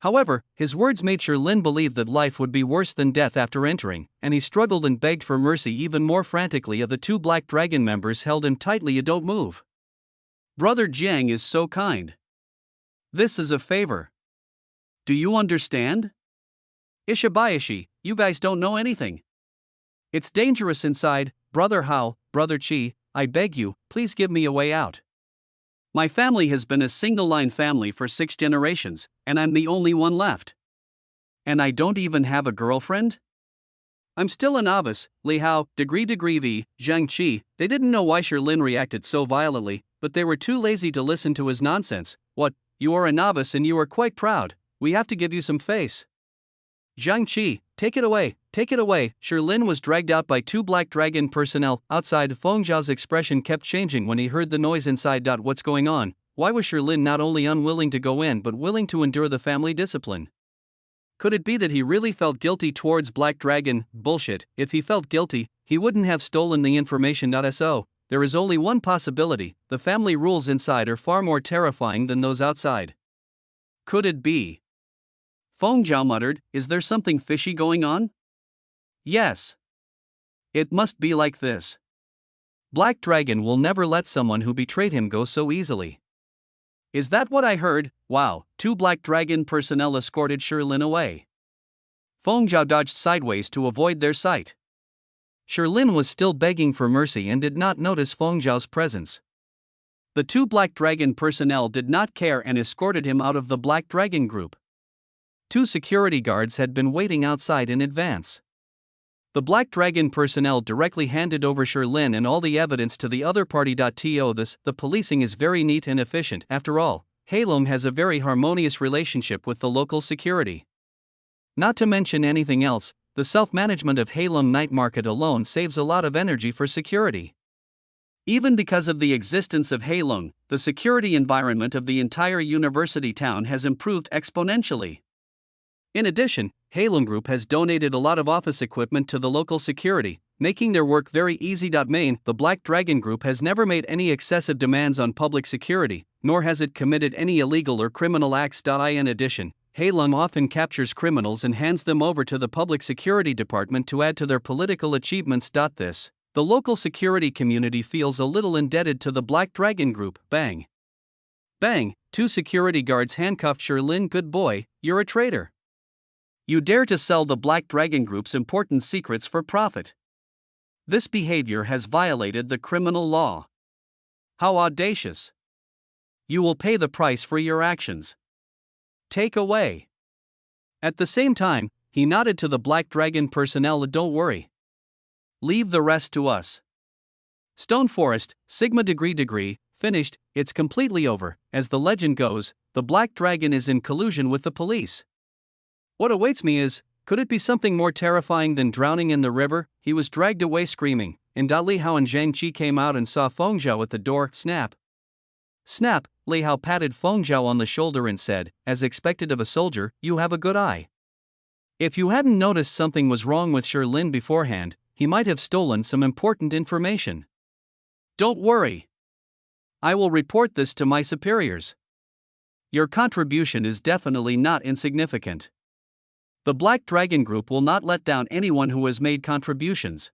However, his words made Lin believe that life would be worse than death after entering, and he struggled and begged for mercy even more frantically. Of the 2 Black Dragon members held him tightly. You don't move. Brother Jiang is so kind. This is a favor. Do you understand? Ishibayashi, you guys don't know anything. It's dangerous inside. Brother Hao, Brother Qi, I beg you, please give me a way out. My family has been a single-line family for 6 generations, and I'm the only one left. And I don't even have a girlfriend? I'm still a novice. Li Hao, degree V, Zhang Qi, they didn't know why Lin reacted so violently, but they were too lazy to listen to his nonsense. What, you are a novice and you are quite proud, we have to give you some face. Zhang Qi, take it away, take it away. Lin was dragged out by 2 Black Dragon personnel. Outside, Feng Zhao's expression kept changing when he heard the noise inside. What's going on? Why was Lin not only unwilling to go in but willing to endure the family discipline? Could it be that he really felt guilty towards Black Dragon? Bullshit. If he felt guilty, he wouldn't have stolen the information. So, there is only one possibility: the family rules inside are far more terrifying than those outside. Could it be? Feng Zhao muttered, is there something fishy going on? Yes. It must be like this. Black Dragon will never let someone who betrayed him go so easily. Is that what I heard? Wow, 2 Black Dragon personnel escorted Lin away. Feng Zhao dodged sideways to avoid their sight. Lin was still begging for mercy and did not notice Feng Zhao's presence. The 2 Black Dragon personnel did not care and escorted him out of the Black Dragon Group. 2 security guards had been waiting outside in advance. The Black Dragon personnel directly handed over Lin and all the evidence to the other party. The policing is very neat and efficient. After all, Heilung has a very harmonious relationship with the local security. Not to mention anything else, the self-management of Heilung night market alone saves a lot of energy for security. Even because of the existence of Heilung, the security environment of the entire university town has improved exponentially. In addition, Heilung Group has donated a lot of office equipment to the local security, making their work very easy. The Black Dragon Group has never made any excessive demands on public security, nor has it committed any illegal or criminal acts. In addition, Heilung often captures criminals and hands them over to the public security department to add to their political achievements. The local security community feels a little indebted to the Black Dragon Group. Bang. Bang! Two security guards handcuffed Sherlin. Good boy, you're a traitor. You dare to sell the Black Dragon Group's important secrets for profit. This behavior has violated the criminal law. How audacious! You will pay the price for your actions. Take away. At the same time, he nodded to the Black Dragon personnel. Don't worry. Leave the rest to us. Stone Forest, Sigma degree, finished, it's completely over. As the legend goes, the Black Dragon is in collusion with the police. What awaits me is, could it be something more terrifying than drowning in the river? He was dragged away screaming, and Li Hao and Zhang Qi came out and saw Feng Zhao at the door. Snap. Snap, Li Hao patted Feng Zhao on the shoulder and said, as expected of a soldier, you have a good eye. If you hadn't noticed something was wrong with Sherlin beforehand, he might have stolen some important information. Don't worry. I will report this to my superiors. Your contribution is definitely not insignificant. The Black Dragon Group will not let down anyone who has made contributions.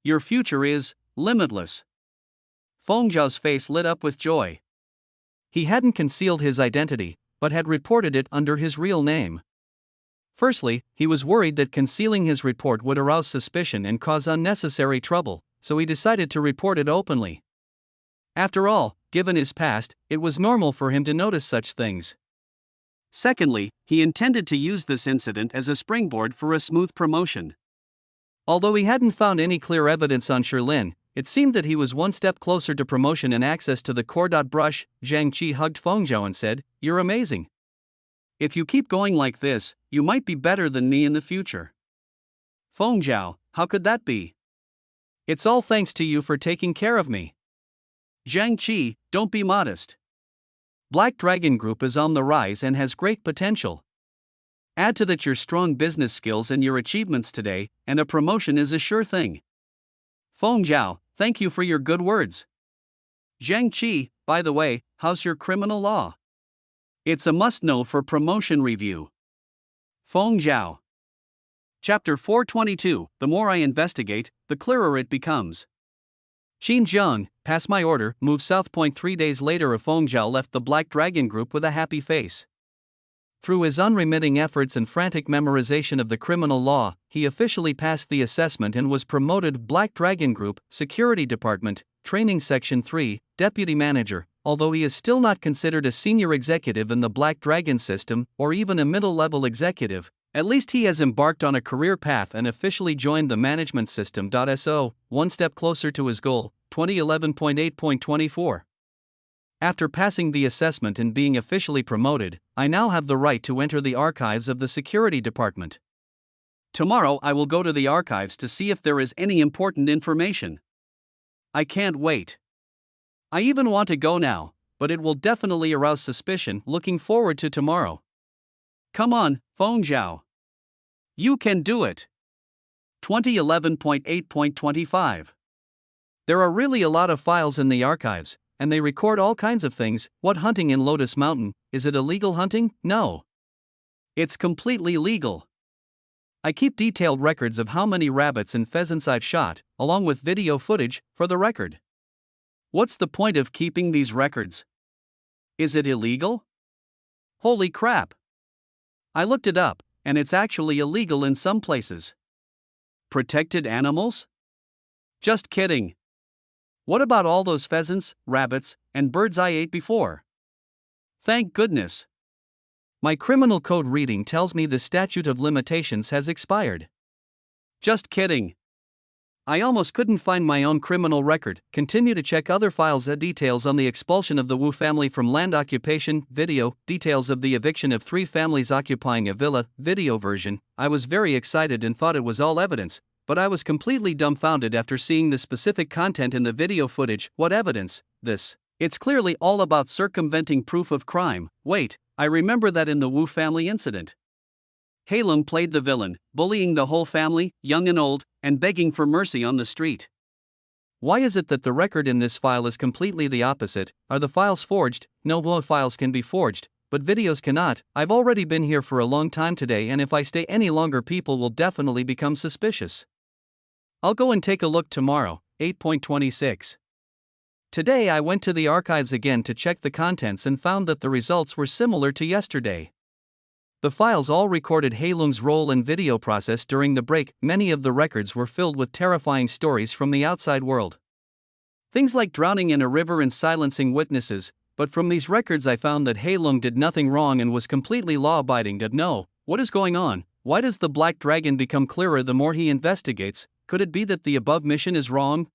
Your future is limitless. Feng Zhao's face lit up with joy. He hadn't concealed his identity, but had reported it under his real name. Firstly, he was worried that concealing his report would arouse suspicion and cause unnecessary trouble, so he decided to report it openly. After all, given his past, it was normal for him to notice such things. Secondly, he intended to use this incident as a springboard for a smooth promotion. Although he hadn't found any clear evidence on Sherlin, it seemed that he was one step closer to promotion and access to the core. Brush, Zhang Qi hugged Feng Zhao and said, "You're amazing. If you keep going like this, you might be better than me in the future." Feng Zhao, how could that be? It's all thanks to you for taking care of me. Zhang Qi, don't be modest. Black Dragon Group is on the rise and has great potential. Add to that your strong business skills and your achievements today, and a promotion is a sure thing. Feng Zhao, thank you for your good words. Zhang Qi, by the way, how's your criminal law? It's a must-know for promotion review. Feng Zhao. Chapter 422, The more I investigate, the clearer it becomes. Qin Zheng, pass my order, move south. 3 days later, Feng Zhao left the Black Dragon Group with a happy face. Through his unremitting efforts and frantic memorization of the criminal law, he officially passed the assessment and was promoted Black Dragon Group, Security Department, Training Section 3, Deputy Manager. Although he is still not considered a senior executive in the Black Dragon system, or even a middle-level executive, at least he has embarked on a career path and officially joined the management system. So, one step closer to his goal, 2011.8.24. After passing the assessment and being officially promoted, I now have the right to enter the archives of the Security Department. Tomorrow I will go to the archives to see if there is any important information. I can't wait. I even want to go now, but it will definitely arouse suspicion. Looking forward to tomorrow. Come on, Feng Zhao. You can do it. 2011.8.25. There are really a lot of files in the archives, and they record all kinds of things. What hunting in Lotus Mountain? Is it illegal hunting? No. It's completely legal. I keep detailed records of how many rabbits and pheasants I've shot, along with video footage, for the record. What's the point of keeping these records? Is it illegal? Holy crap. I looked it up, and it's actually illegal in some places. Protected animals? Just kidding. What about all those pheasants, rabbits, and birds I ate before? Thank goodness. My criminal code reading tells me the statute of limitations has expired. Just kidding. I almost couldn't find my own criminal record. Continue to check other files. Details on the expulsion of the Wu family from land occupation, video, details of the eviction of 3 families occupying a villa, video version. I was very excited and thought it was all evidence, but I was completely dumbfounded after seeing the specific content in the video footage. What evidence? This. It's clearly all about circumventing proof of crime. Wait, I remember that in the Wu family incident. Halung played the villain, bullying the whole family, young and old, and begging for mercy on the street. Why is it that the record in this file is completely the opposite? Are the files forged? No, files can be forged, but videos cannot. I've already been here for a long time today, and if I stay any longer, people will definitely become suspicious. I'll go and take a look tomorrow. 8.26. Today I went to the archives again to check the contents and found that the results were similar to yesterday. The files all recorded Heilung's role in video process during the break. Many of the records were filled with terrifying stories from the outside world. Things like drowning in a river and silencing witnesses, but from these records I found that Heilung did nothing wrong and was completely law-abiding. No, what is going on? Why does the Black Dragon become clearer the more he investigates? Could it be that the above mission is wrong?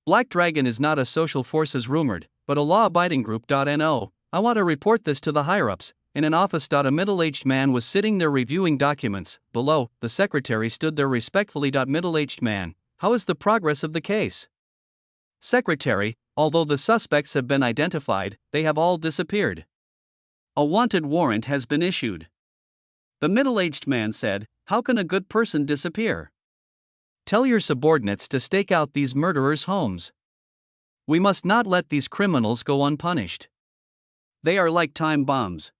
Black Dragon is not a social force as rumored, but a law-abiding group. No, I want to report this to the higher-ups. In an office. A middle-aged man was sitting there reviewing documents. Below, the secretary stood there respectfully. Middle-aged man, how is the progress of the case? Secretary, although the suspects have been identified, they have all disappeared. A wanted warrant has been issued. The middle-aged man said, how can a good person disappear? Tell your subordinates to stake out these murderers' homes. We must not let these criminals go unpunished. They are like time bombs.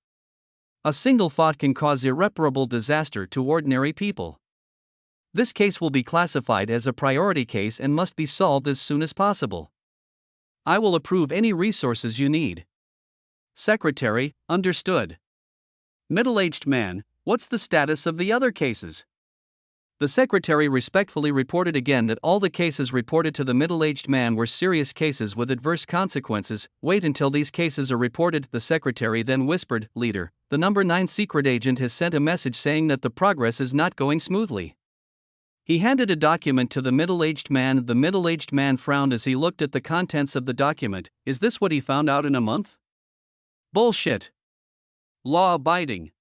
A single thought can cause irreparable disaster to ordinary people. This case will be classified as a priority case and must be solved as soon as possible. I will approve any resources you need. Secretary, understood. Middle-aged man, what's the status of the other cases? The secretary respectfully reported again that all the cases reported to the middle-aged man were serious cases with adverse consequences. Wait until these cases are reported. The secretary then whispered, Leader, the number 9 secret agent has sent a message saying that the progress is not going smoothly. He handed a document to the middle-aged man. The middle-aged man frowned as he looked at the contents of the document. Is this what he found out in a month? Bullshit. Law-abiding.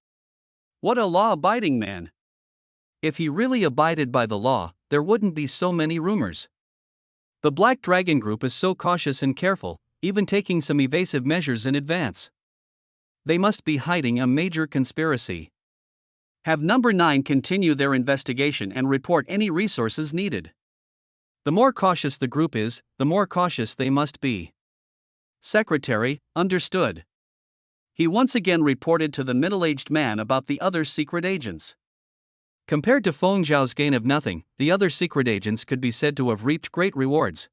What a law-abiding man. If he really abided by the law, there wouldn't be so many rumors. The Black Dragon Group is so cautious and careful, even taking some evasive measures in advance. They must be hiding a major conspiracy. Have number 9 continue their investigation and report any resources needed. The more cautious the group is, the more cautious they must be. Secretary, understood. He once again reported to the middle-aged man about the other secret agents. Compared to Feng Zhao's gain of nothing, the other secret agents could be said to have reaped great rewards.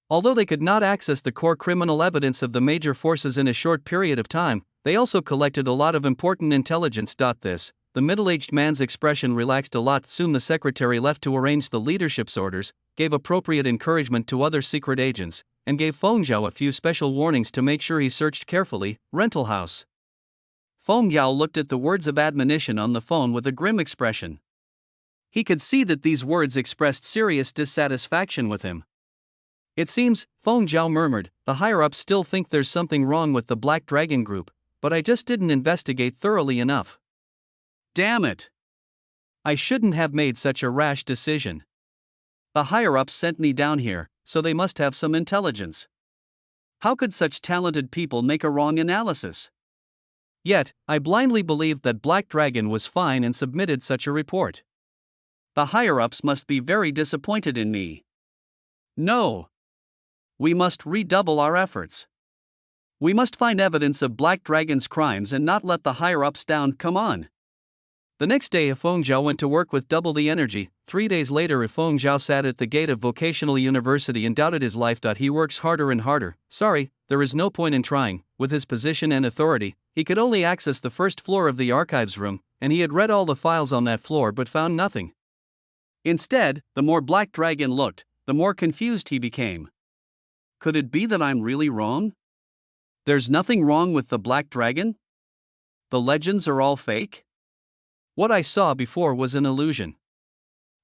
Although they could not access the core criminal evidence of the major forces in a short period of time, they also collected a lot of important intelligence. The middle-aged man's expression relaxed a lot. Soon the secretary left to arrange the leadership's orders, gave appropriate encouragement to other secret agents, and gave Feng Zhao a few special warnings to make sure he searched carefully. Rental house. Feng Zhao looked at the words of admonition on the phone with a grim expression. He could see that these words expressed serious dissatisfaction with him. It seems, Feng Zhao murmured, the higher-ups still think there's something wrong with the Black Dragon Group, but I just didn't investigate thoroughly enough. Damn it! I shouldn't have made such a rash decision. The higher-ups sent me down here, so they must have some intelligence. How could such talented people make a wrong analysis? Yet, I blindly believed that Black Dragon was fine and submitted such a report. The higher-ups must be very disappointed in me. No. We must redouble our efforts. We must find evidence of Black Dragon's crimes and not let the higher-ups down. Come on. The next day Feng Zhao went to work with double the energy. 3 days later Feng Zhao sat at the gate of vocational university and doubted his life. He works harder and harder. Sorry, there is no point in trying. With his position and authority, he could only access the first floor of the archives room, and he had read all the files on that floor but found nothing. Instead, the more Black Dragon looked, the more confused he became. Could it be that I'm really wrong? There's nothing wrong with the Black Dragon? The legends are all fake? What I saw before was an illusion.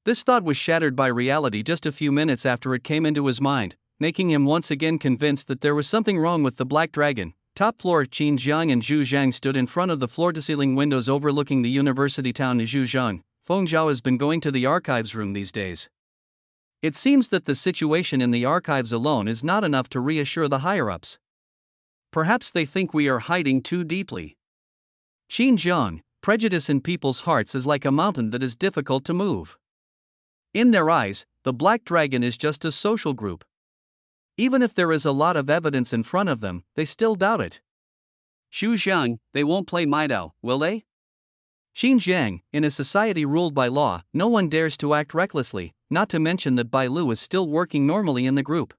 This thought was shattered by reality just a few minutes after it came into his mind, making him once again convinced that there was something wrong with the Black Dragon. Top floor. Qin Jiang and Zhu Zhang stood in front of the floor-to-ceiling windows overlooking the university town. Zhu Zhang, Feng Zhao has been going to the archives room these days. It seems that the situation in the archives alone is not enough to reassure the higher-ups. Perhaps they think we are hiding too deeply. Qin Jiang, prejudice in people's hearts is like a mountain that is difficult to move. In their eyes, the Black Dragon is just a social group. Even if there is a lot of evidence in front of them, they still doubt it. Xu Zhang, they won't play Maidao, will they? Qin Jiang, in a society ruled by law, no one dares to act recklessly, not to mention that Bai Lu is still working normally in the group.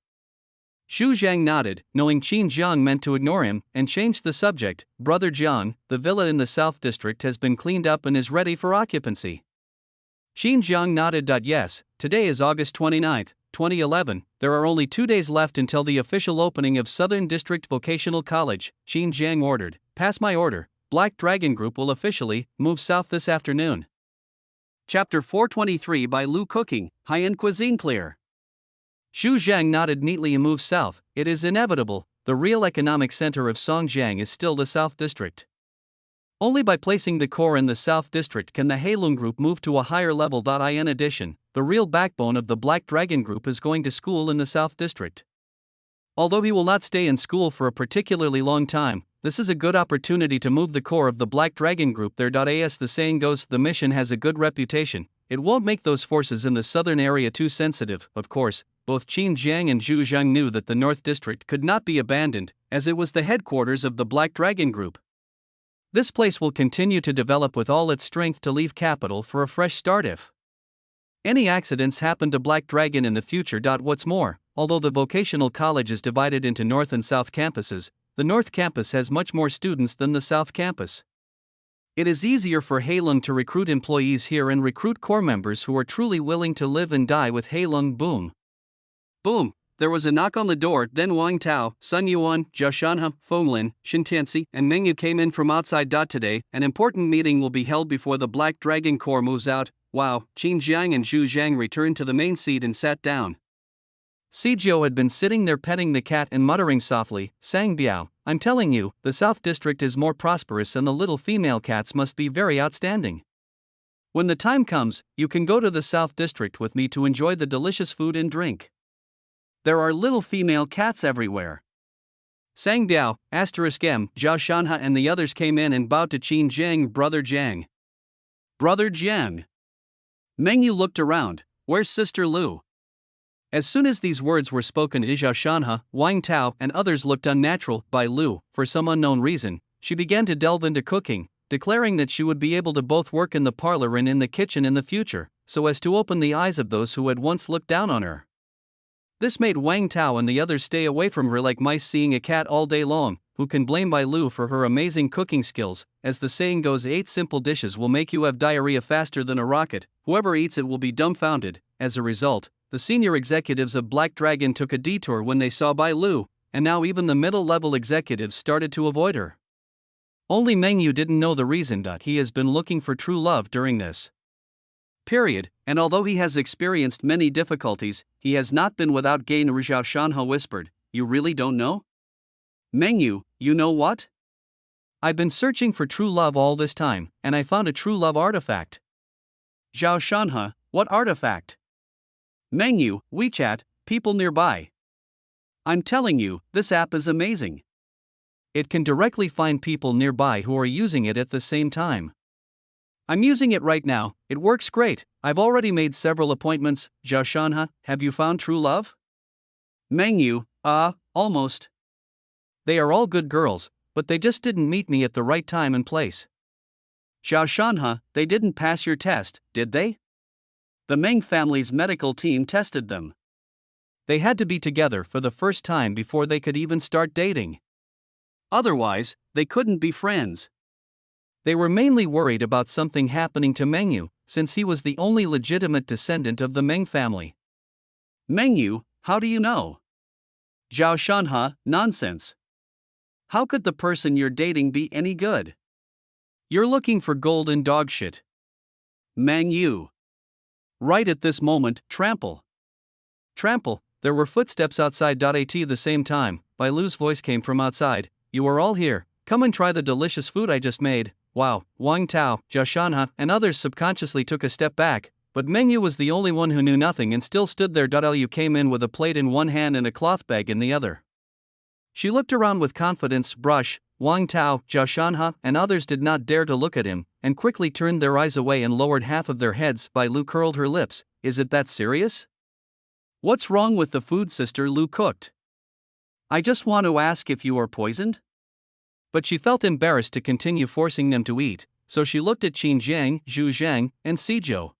Zhu Zhang nodded, knowing Qin Jiang meant to ignore him, and changed the subject. Brother Jiang, the villa in the South District has been cleaned up and is ready for occupancy. Qin Jiang nodded. Yes, today is August 29, 2011. There are only 2 days left until the official opening of Southern District Vocational College. Qin Jiang ordered. Pass my order. Black Dragon Group will officially move south this afternoon. Chapter 423 by Lu Cooking, High-End Cuisine Clear. Zhu Zhang nodded neatly and moved south. It is inevitable. The real economic center of Songjiang is still the South District. Only by placing the core in the South District can the Heilong Group move to a higher level. In addition, the real backbone of the Black Dragon Group is going to school in the South District. Although he will not stay in school for a particularly long time, this is a good opportunity to move the core of the Black Dragon Group there. As the saying goes, the mission has a good reputation. It won't make those forces in the southern area too sensitive. Of course, both Qin Jiang and Zhu Zhang knew that the North District could not be abandoned, as it was the headquarters of the Black Dragon Group. This place will continue to develop with all its strength to leave capital for a fresh start if any accidents happen to Black Dragon in the future. What's more, although the vocational college is divided into North and South campuses, the North campus has much more students than the South campus. It is easier for Heilong to recruit employees here and recruit core members who are truly willing to live and die with Heilong. Boom. Boom. There was a knock on the door. Then Wang Tao, Sun Yuan, Zhao Shanhe, Fenglin, Shin Tianxi, and Meng Yu came in from outside. Today, an important meeting will be held before the Black Dragon Corps moves out. Wow. Qin Jiang and Zhu Zhang returned to the main seat and sat down. Sijou had been sitting there petting the cat and muttering softly, "Sang Biao, I'm telling you, the South District is more prosperous and the little female cats must be very outstanding. When the time comes, you can go to the South District with me to enjoy the delicious food and drink. There are little female cats everywhere." Sang Biao, *M, Zhao Shanhe and the others came in and bowed to Qin Jiang. Brother Jiang. Brother Jiang. Meng Yu looked around. Where's Sister Lu? As soon as these words were spoken, Zhao Shanhe, Wang Tao, and others looked unnatural. By Lu, for some unknown reason, she began to delve into cooking, declaring that she would be able to both work in the parlor and in the kitchen in the future, so as to open the eyes of those who had once looked down on her. This made Wang Tao and the others stay away from her like mice seeing a cat all day long. Who can blame Bai Lu for her amazing cooking skills? As the saying goes, 8 simple dishes will make you have diarrhea faster than a rocket. Whoever eats it will be dumbfounded. As a result, the senior executives of Black Dragon took a detour when they saw Bai Lu, and now even the middle-level executives started to avoid her. Only Meng Yu didn't know the reason. He has been looking for true love during this period, and although he has experienced many difficulties, he has not been without gain. Zhao Shanhe whispered, "You really don't know? Meng Yu, you know what? I've been searching for true love all this time, and I found a true love artifact." Zhao Shanhe, what artifact? Meng Yu, WeChat, people nearby. I'm telling you, this app is amazing. It can directly find people nearby who are using it at the same time. I'm using it right now, it works great. I've already made several appointments. Zhao Shanhe, have you found true love? Meng Yu, almost. They are all good girls, but they just didn't meet me at the right time and place. Zhao Shanhe, they didn't pass your test, did they? The Meng family's medical team tested them. They had to be together for the first time before they could even start dating. Otherwise, they couldn't be friends. They were mainly worried about something happening to Meng Yu, since he was the only legitimate descendant of the Meng family. Meng Yu, how do you know? Zhao Shanhe, nonsense. How could the person you're dating be any good? You're looking for gold in dog shit. Meng Yu. Right at this moment, trample. Trample, there were footsteps outside. At the same time, Bai Lu's voice came from outside. You are all here, come and try the delicious food I just made. Wow, Wang Tao, Zhao Shanhe, and others subconsciously took a step back, but Meng Yu was the only one who knew nothing and still stood there. Lu came in with a plate in one hand and a cloth bag in the other. She looked around with confidence. Brush, Wang Tao, Zhao Shanhe, and others did not dare to look at him, and quickly turned their eyes away and lowered half of their heads. Bai Lu curled her lips. Is it that serious? What's wrong with the food Sister Lu cooked? I just want to ask if you are poisoned? But she felt embarrassed to continue forcing them to eat, so she looked at Qin Jiang, Zhu Zhang, and Sijou.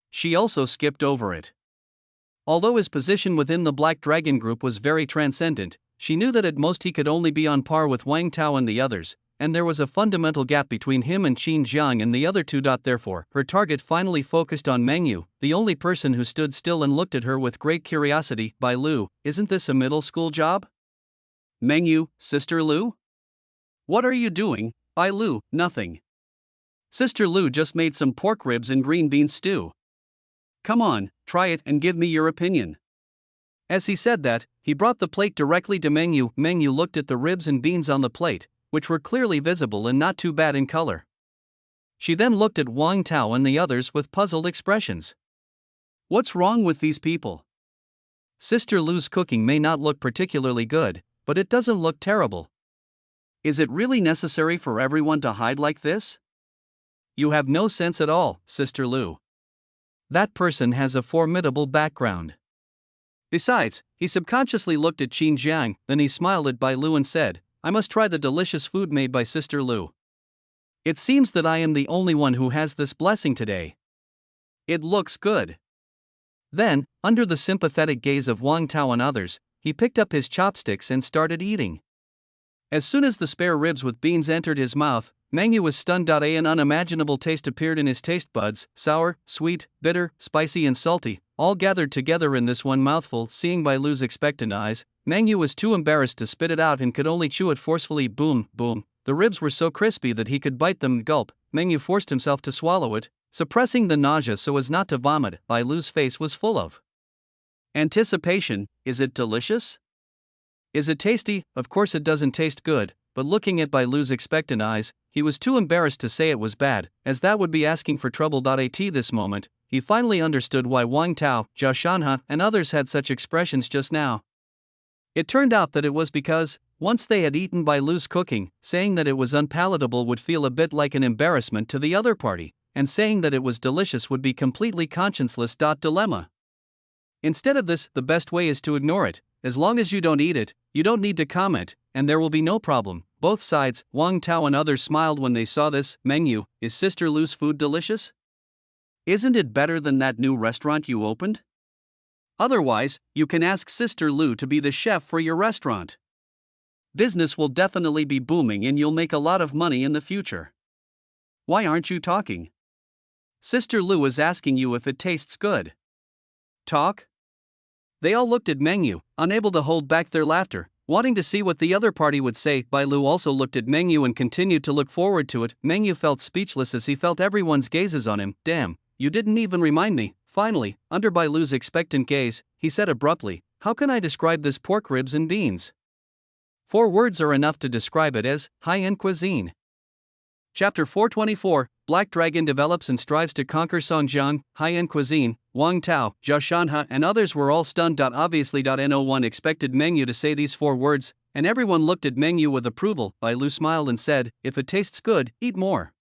She also skipped over it. Although his position within the Black Dragon Group was very transcendent, she knew that at most he could only be on par with Wang Tao and the others, and there was a fundamental gap between him and Qin Jiang and the other two. Therefore, her target finally focused on Meng Yu, the only person who stood still and looked at her with great curiosity. Bai Lu, isn't this a middle school job? Meng Yu, Sister Lu? What are you doing? Bai Lu, nothing. Sister Lu just made some pork ribs and green bean stew. Come on, try it and give me your opinion. As he said that, he brought the plate directly to Meng Yu. Meng Yu looked at the ribs and beans on the plate, which were clearly visible and not too bad in color. She then looked at Wang Tao and the others with puzzled expressions. What's wrong with these people? Sister Lu's cooking may not look particularly good, but it doesn't look terrible. Is it really necessary for everyone to hide like this? You have no sense at all, Sister Lu. That person has a formidable background. Besides, he subconsciously looked at Qin Jiang, then he smiled at Bai Lu and said, I must try the delicious food made by Sister Lu. It seems that I am the only one who has this blessing today. It looks good. Then, under the sympathetic gaze of Wang Tao and others, he picked up his chopsticks and started eating. As soon as the spare ribs with beans entered his mouth, Meng Yu was stunned. An unimaginable taste appeared in his taste buds, sour, sweet, bitter, spicy and salty, all gathered together in this one mouthful. Seeing Bai Lu's expectant eyes, Meng Yu was too embarrassed to spit it out and could only chew it forcefully. Boom, boom. The ribs were so crispy that he could bite them and gulp. Meng Yu forced himself to swallow it, suppressing the nausea so as not to vomit. Bai Lu's face was full of anticipation. Is it delicious? Is it tasty? Of course it doesn't taste good, but looking at Bai Lu's expectant eyes, he was too embarrassed to say it was bad, as that would be asking for trouble. At this moment, he finally understood why Wang Tao, Zhao Shanhe, and others had such expressions just now. It turned out that it was because, once they had eaten Bai Lu's cooking, saying that it was unpalatable would feel a bit like an embarrassment to the other party, and saying that it was delicious would be completely conscienceless. Dilemma. Instead of this, the best way is to ignore it. As long as you don't eat it, you don't need to comment, and there will be no problem. Both sides, Wang Tao and others smiled when they saw this. Meng Yu, is Sister Lu's food delicious? Isn't it better than that new restaurant you opened? Otherwise, you can ask Sister Lu to be the chef for your restaurant. Business will definitely be booming and you'll make a lot of money in the future. Why aren't you talking? Sister Lu is asking you if it tastes good. Talk? They all looked at Meng Yu, unable to hold back their laughter, wanting to see what the other party would say. Bai Lu also looked at Meng Yu and continued to look forward to it. Meng Yu felt speechless as he felt everyone's gazes on him. Damn, you didn't even remind me. Finally, under Bai Lu's expectant gaze, he said abruptly, how can I describe this pork ribs and beans? 4 words are enough to describe it as high-end cuisine. Chapter 424, Black Dragon develops and strives to conquer Songjiang, high-end cuisine. Wang Tao, Zhao Shanhe and others were all stunned. Obviously, no one expected Meng Yu to say these 4 words, and everyone looked at Meng Yu with approval. Bai Lu smiled and said, if it tastes good, eat more.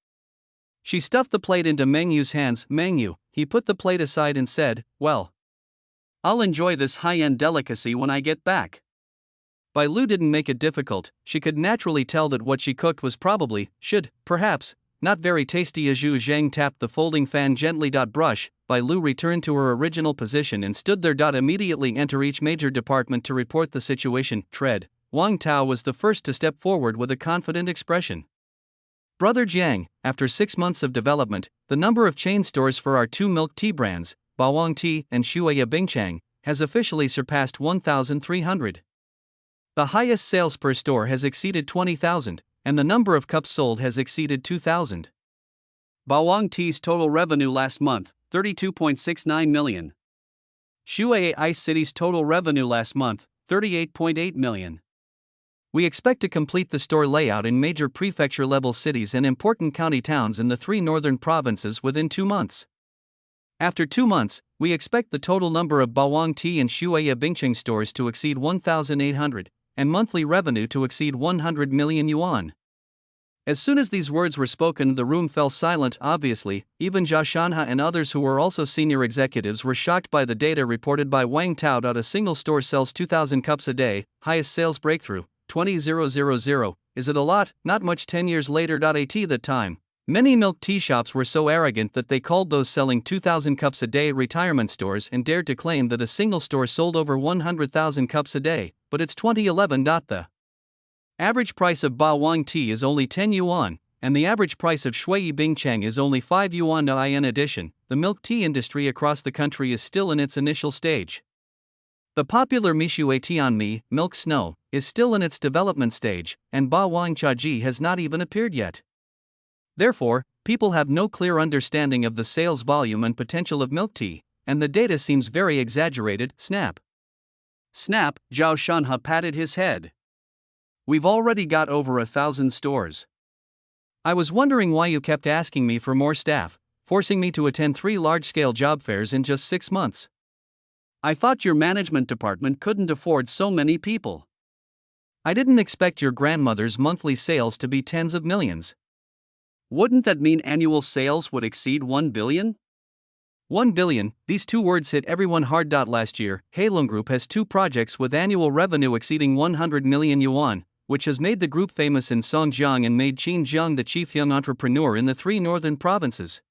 She stuffed the plate into Meng Yu's hands. Meng Yu, he put the plate aside and said, well, I'll enjoy this high-end delicacy when I get back. Bai Lu didn't make it difficult. She could naturally tell that what she cooked was probably, perhaps, not very tasty. As Zhu Zhang tapped the folding fan gently. Brush, Bai Lu returned to her original position and stood there. Immediately enter each major department to report the situation. Tread. Wang Tao was the first to step forward with a confident expression. Brother Jiang, after 6 months of development, the number of chain stores for our 2 milk tea brands, Bawang Tea and Shuya Bingchang, has officially surpassed 1,300. The highest sales per store has exceeded 20,000, and the number of cups sold has exceeded 2,000. Bawang Tea's total revenue last month, 32.69 million. Shuya Ice City's total revenue last month, 38.8 million. We expect to complete the store layout in major prefecture-level cities and important county towns in the 3 northern provinces within 2 months. After 2 months, we expect the total number of Bawang Tea and Shuya Bingcheng stores to exceed 1,800, and monthly revenue to exceed 100 million yuan. As soon as these words were spoken, the room fell silent. Obviously, even Zhao Shanhe and others who were also senior executives were shocked by the data reported by Wang Tao. A single store sells 2,000 cups a day, highest sales breakthrough, 20,000. Is it a lot? Not much. 10 years later. At that time, Many milk tea shops were so arrogant that they called those selling 2,000 cups a day retirement stores and dared to claim that a single store sold over 100,000 cups a day, but it's 2011. The average price of Ba Wang tea is only 10 yuan, and the average price of Shui Bingcheng is only 5 yuan. In addition, the milk tea industry across the country is still in its initial stage. The popular Mishui Tianmi, milk snow, is still in its development stage, and Ba Wang Chaji has not even appeared yet. Therefore, people have no clear understanding of the sales volume and potential of milk tea, and the data seems very exaggerated. Snap. Snap, Zhao Shanhe patted his head. We've already got over 1,000 stores. I was wondering why you kept asking me for more staff, forcing me to attend 3 large-scale job fairs in just 6 months. I thought your management department couldn't afford so many people. I didn't expect your grandmother's monthly sales to be tens of millions. Wouldn't that mean annual sales would exceed 1 billion? 1 billion, these two words hit everyone hard. Last year, Heilong Group has 2 projects with annual revenue exceeding 100 million yuan, which has made the group famous in Songjiang and made Qin Zhang the chief young entrepreneur in the 3 northern provinces.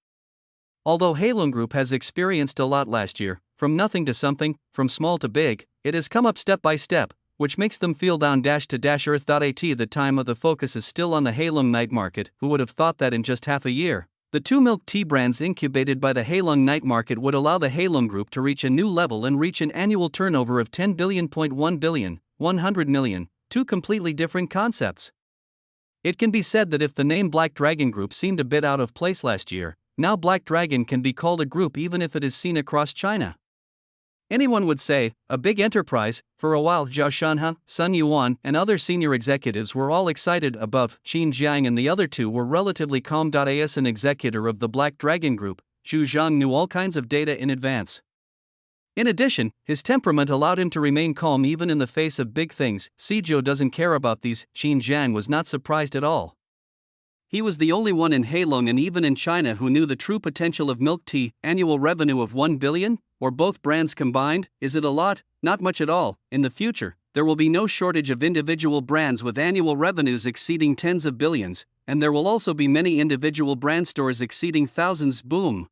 Although Heilong Group has experienced a lot last year, from nothing to something, from small to big, it has come up step by step, which makes them feel down to earth. At the time of the focus is still on the Heilong night market. Who would have thought that in just half a year, the 2 milk tea brands incubated by the Heilong night market would allow the Heilong Group to reach a new level and reach an annual turnover of 10 billion. 1 billion, 100 million, 2 completely different concepts. It can be said that if the name Black Dragon Group seemed a bit out of place last year, now Black Dragon can be called a group even if it is seen across China. Anyone would say, a big enterprise. For a while Zhao Shanhe, Sun Yuan, and other senior executives were all excited above. Qin Jiang and the other 2 were relatively calm. As an executor of the Black Dragon Group, Zhu Zhang knew all kinds of data in advance. In addition, his temperament allowed him to remain calm even in the face of big things. Zhou doesn't care about these. Qin Jiang was not surprised at all. He was the only one in Heilong and even in China who knew the true potential of milk tea. Annual revenue of 1 billion? Or both brands combined? Is it a lot? Not much at all. In the future, there will be no shortage of individual brands with annual revenues exceeding tens of billions, and there will also be many individual brand stores exceeding thousands. Boom.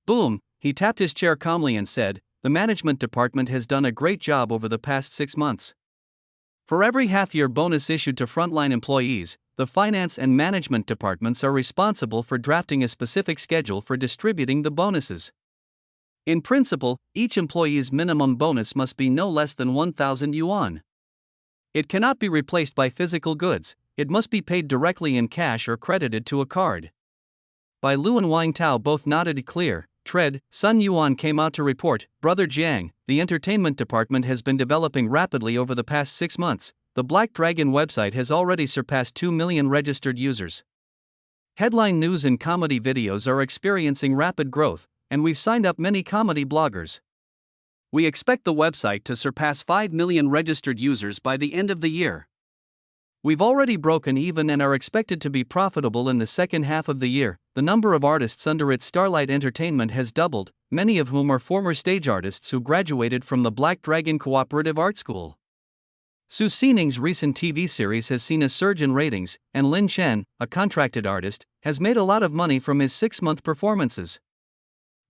Boom, he tapped his chair calmly and said, the management department has done a great job over the past 6 months. For every half-year bonus issued to frontline employees, the finance and management departments are responsible for drafting a specific schedule for distributing the bonuses. In principle, each employee's minimum bonus must be no less than 1,000 yuan. It cannot be replaced by physical goods, it must be paid directly in cash or credited to a card. Bai Lu and Wang Tao both nodded clear. Tread. Sun Yuan came out to report, Brother Jiang, the entertainment department has been developing rapidly over the past 6 months. The Black Dragon website has already surpassed 2 million registered users. Headline news and comedy videos are experiencing rapid growth, and we've signed up many comedy bloggers. We expect the website to surpass 5 million registered users by the end of the year. We've already broken even and are expected to be profitable in the second half of the year. The number of artists under its Starlight Entertainment has doubled, many of whom are former stage artists who graduated from the Black Dragon Cooperative Art School. Su Xining's recent TV series has seen a surge in ratings, and Lin Chen, a contracted artist, has made a lot of money from his 6-month performances.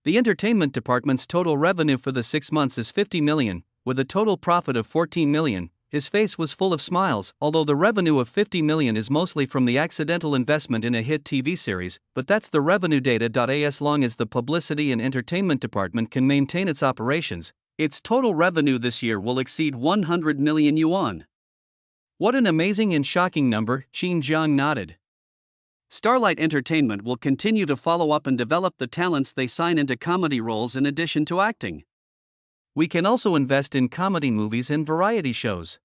The entertainment department's total revenue for the 6 months is 50 million, with a total profit of 14 million. His face was full of smiles, although the revenue of 50 million is mostly from the accidental investment in a hit TV series, but that's the revenue data. As long as the publicity and entertainment department can maintain its operations, its total revenue this year will exceed 100 million yuan. What an amazing and shocking number, Qin Zhang nodded. Starlight Entertainment will continue to follow up and develop the talents they sign into comedy roles in addition to acting. We can also invest in comedy movies and variety shows.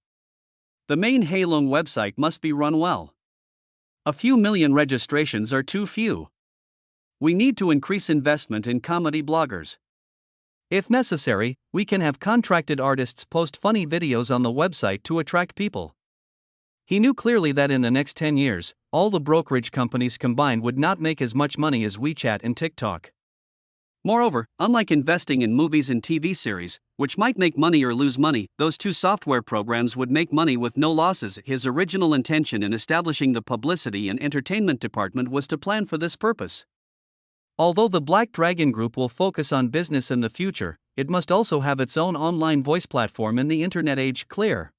The main Heilong website must be run well. A few million registrations are too few. We need to increase investment in comedy bloggers. If necessary, we can have contracted artists post funny videos on the website to attract people. He knew clearly that in the next 10 years, all the brokerage companies combined would not make as much money as WeChat and TikTok. Moreover, unlike investing in movies and TV series, which might make money or lose money, those two software programs would make money with no losses. His original intention in establishing the publicity and entertainment department was to plan for this purpose. Although the Black Dragon Group will focus on business in the future, it must also have its own online voice platform in the internet age. Clear.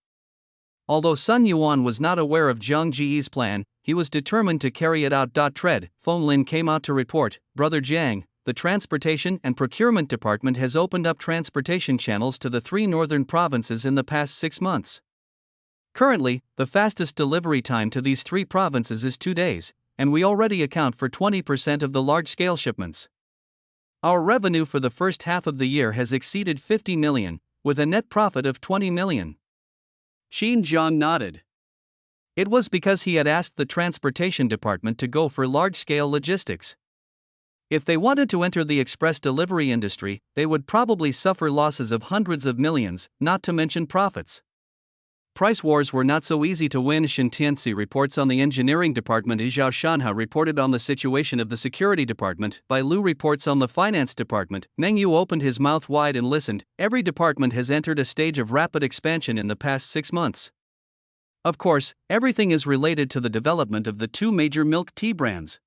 Although Sun Yuan was not aware of Zhang Ji's plan, he was determined to carry it out. Tread, Feng Lin came out to report, Brother Jiang, the Transportation and Procurement Department has opened up transportation channels to the 3 northern provinces in the past 6 months. Currently, the fastest delivery time to these 3 provinces is 2 days, and we already account for 20% of the large-scale shipments. Our revenue for the first half of the year has exceeded 50 million, with a net profit of 20 million. Qin Jiang nodded. It was because he had asked the transportation department to go for large-scale logistics. If they wanted to enter the express delivery industry, they would probably suffer losses of hundreds of millions, not to mention profits. Price wars were not so easy to win. Shen Tianxi reports on the engineering department. Zhao Shanha reported on the situation of the security department. Bai Lu reports on the finance department. Meng Yu opened his mouth wide and listened. Every department has entered a stage of rapid expansion in the past 6 months. Of course, everything is related to the development of the 2 major milk tea brands.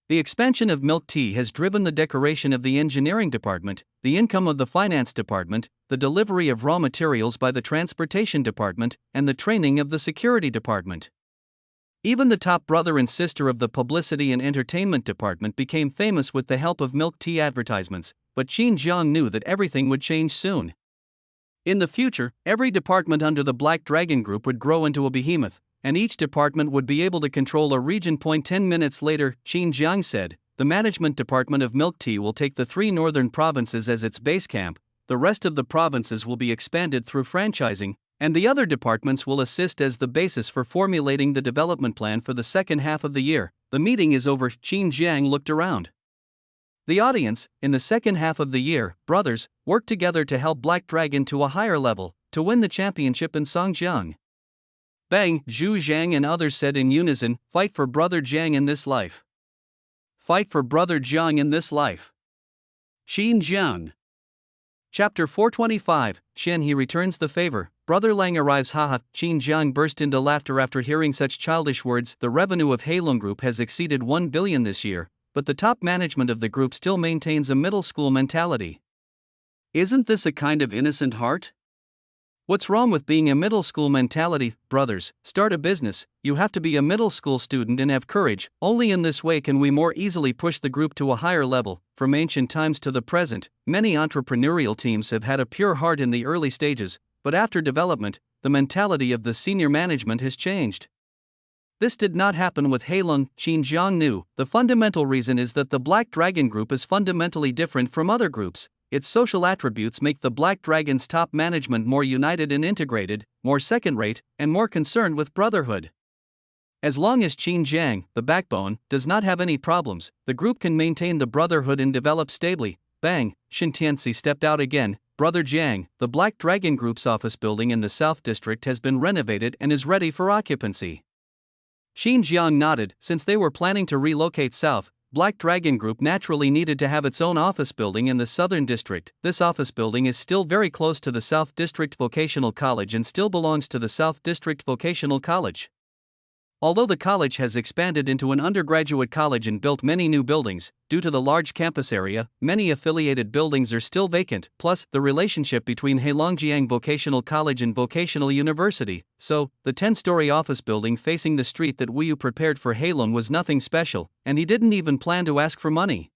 The expansion of milk tea has driven the decoration of the engineering department, the income of the finance department, the delivery of raw materials by the transportation department, and the training of the security department. Even the top brother and sister of the publicity and entertainment department became famous with the help of milk tea advertisements, but Qin Jiang knew that everything would change soon. In the future, every department under the Black Dragon Group would grow into a behemoth, and each department would be able to control a region. 10 minutes later, Qin Jiang said, the management department of milk tea will take the 3 northern provinces as its base camp, the rest of the provinces will be expanded through franchising, and the other departments will assist as the basis for formulating the development plan for the second half of the year. The meeting is over. Qin Jiang looked around. The audience, in the second half of the year, brothers, work together to help Black Dragon to a higher level, to win the championship in Songjiang. Bang, Zhu Zhang and others said in unison, fight for Brother Jiang in this life. Fight for Brother Jiang in this life. Qin Jiang. Chapter 425, Shen He returns the favor. Brother Lang arrives. Haha. Qin Jiang burst into laughter after hearing such childish words. The revenue of Heilong Group has exceeded 1 billion this year, but the top management of the group still maintains a middle school mentality. Isn't this a kind of innocent heart? What's wrong with being a middle school mentality? Brothers, start a business. You have to be a middle school student and have courage. Only in this way can we more easily push the group to a higher level. From ancient times to the present, many entrepreneurial teams have had a pure heart in the early stages, but after development, the mentality of the senior management has changed. This did not happen with Heilong. Qin Jiang knew. The fundamental reason is that the Black Dragon Group is fundamentally different from other groups. Its social attributes make the Black Dragon's top management more united and integrated, more second-rate, and more concerned with brotherhood. As long as Qin Jiang, the backbone, does not have any problems, the group can maintain the brotherhood and develop stably. Bang, Shen Tianxi stepped out again. Brother Jiang, the Black Dragon Group's office building in the South District has been renovated and is ready for occupancy. Qin Jiang nodded. Since they were planning to relocate south, Black Dragon Group naturally needed to have its own office building in the Southern District. This office building is still very close to the South District Vocational College and still belongs to the South District Vocational College. Although the college has expanded into an undergraduate college and built many new buildings, due to the large campus area, many affiliated buildings are still vacant, plus the relationship between Heilongjiang Vocational College and Vocational University. So, the 10-story office building facing the street that Wu Yu prepared for Heilong was nothing special, and he didn't even plan to ask for money.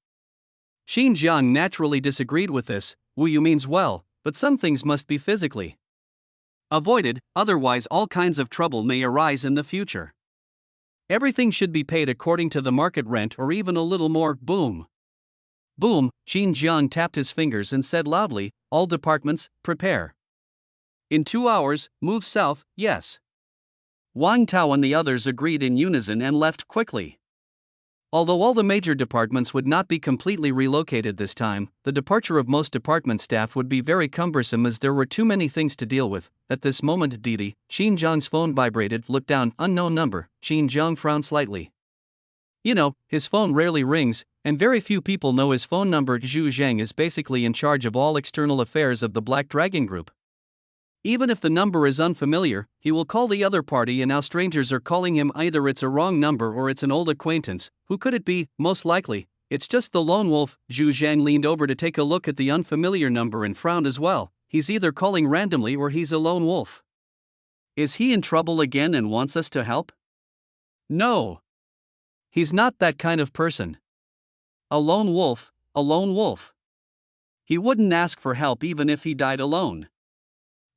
Qin Jiang naturally disagreed with this. Wu Yu means well, but some things must be physically avoided, otherwise all kinds of trouble may arise in the future. Everything should be paid according to the market rent or even a little more. Boom. Boom, Qin Jiang tapped his fingers and said loudly, all departments, prepare. In 2 hours, move south. Yes. Wang Tao and the others agreed in unison and left quickly. Although all the major departments would not be completely relocated this time, the departure of most department staff would be very cumbersome as there were too many things to deal with. At this moment, Didi, Qin Jiang's phone vibrated. Looked down, unknown number. Qin Jiang frowned slightly. You know, his phone rarely rings. And very few people know his phone number. Zhu Zheng is basically in charge of all external affairs of the Black Dragon Group. Even if the number is unfamiliar, he will call the other party, and now strangers are calling him. Either it's a wrong number or it's an old acquaintance. Who could it be? Most likely, it's just the lone wolf. Zhu Zhang leaned over to take a look at the unfamiliar number and frowned as well. He's either calling randomly or he's a lone wolf. Is he in trouble again and wants us to help? No. He's not that kind of person. A lone wolf, a lone wolf. He wouldn't ask for help even if he died alone.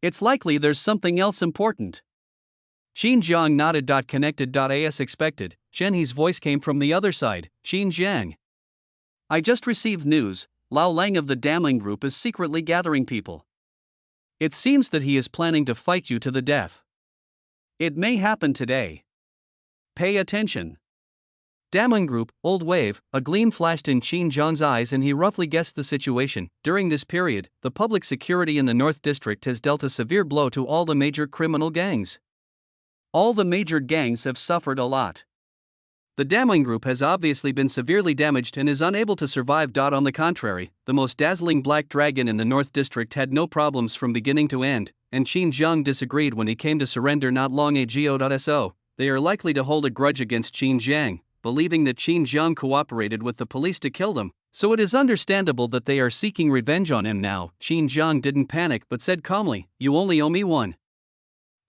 It's likely there's something else important. Qin Jiang nodded. Connected. As expected, Zhen He's voice came from the other side. Qin Jiang. I just received news. Lao Lang of the Damling Group is secretly gathering people. It seems that he is planning to fight you to the death. It may happen today. Pay attention. Damling Group, Old Wave. A gleam flashed in Qin Jiang's eyes and he roughly guessed the situation. During this period, the public security in the North District has dealt a severe blow to all the major criminal gangs. All the major gangs have suffered a lot. The Damling Group has obviously been severely damaged and is unable to survive. On the contrary, the most dazzling Black Dragon in the North District had no problems from beginning to end, and Qin Jiang disagreed when he came to surrender not long ago. They are likely to hold a grudge against Qin Jiang, believing that Qin Jiang cooperated with the police to kill them, so it is understandable that they are seeking revenge on him now. Qin Jiang didn't panic but said calmly, "You only owe me one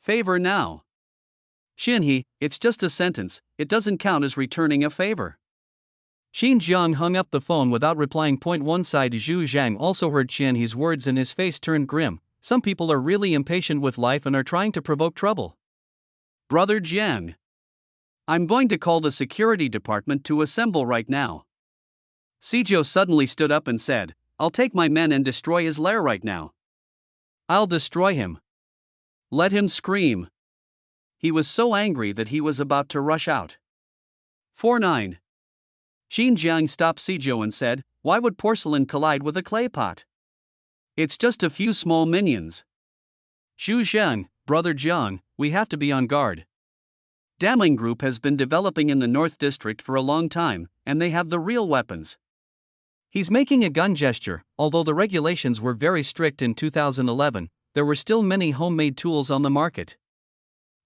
favor now. Qin He, it's just a sentence, it doesn't count as returning a favor." Qin Jiang hung up the phone without replying. One side Zhu Zhang also heard Qin He's words and his face turned grim. Some people are really impatient with life and are trying to provoke trouble. Brother Jiang. I'm going to call the security department to assemble right now. Sijou suddenly stood up and said, I'll take my men and destroy his lair right now. I'll destroy him. Let him scream. He was so angry that he was about to rush out. 4-9. Qin Jiang stopped Sijou and said, Why would porcelain collide with a clay pot? It's just a few small minions. Zhu Zheng, Brother Jiang, we have to be on guard. Damling Group has been developing in the North District for a long time, and they have the real weapons. He's making a gun gesture. Although the regulations were very strict in 2011, there were still many homemade tools on the market.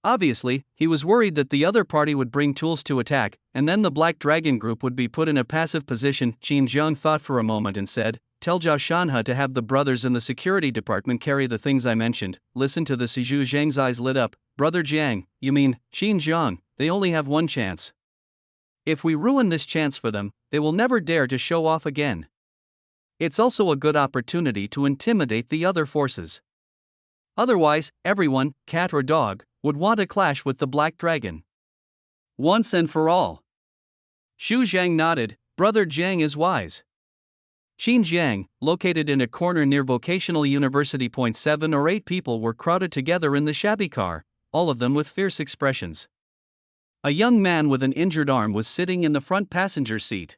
Obviously, he was worried that the other party would bring tools to attack, and then the Black Dragon Group would be put in a passive position. Qin Jiang thought for a moment and said, Tell Zhao Shanhe to have the brothers in the security department carry the things I mentioned. Listen to this. Zhu Zhang's eyes lit up. Brother Jiang, you mean, Qin Jiang, they only have one chance. If we ruin this chance for them, they will never dare to show off again. It's also a good opportunity to intimidate the other forces. Otherwise, everyone, cat or dog, would want to clash with the Black Dragon. Once and for all. Zhu Zhang nodded. Brother Jiang is wise. Qin Jiang, located in a corner near Vocational University. 7 or 8 people were crowded together in the shabby car, all of them with fierce expressions. A young man with an injured arm was sitting in the front passenger seat.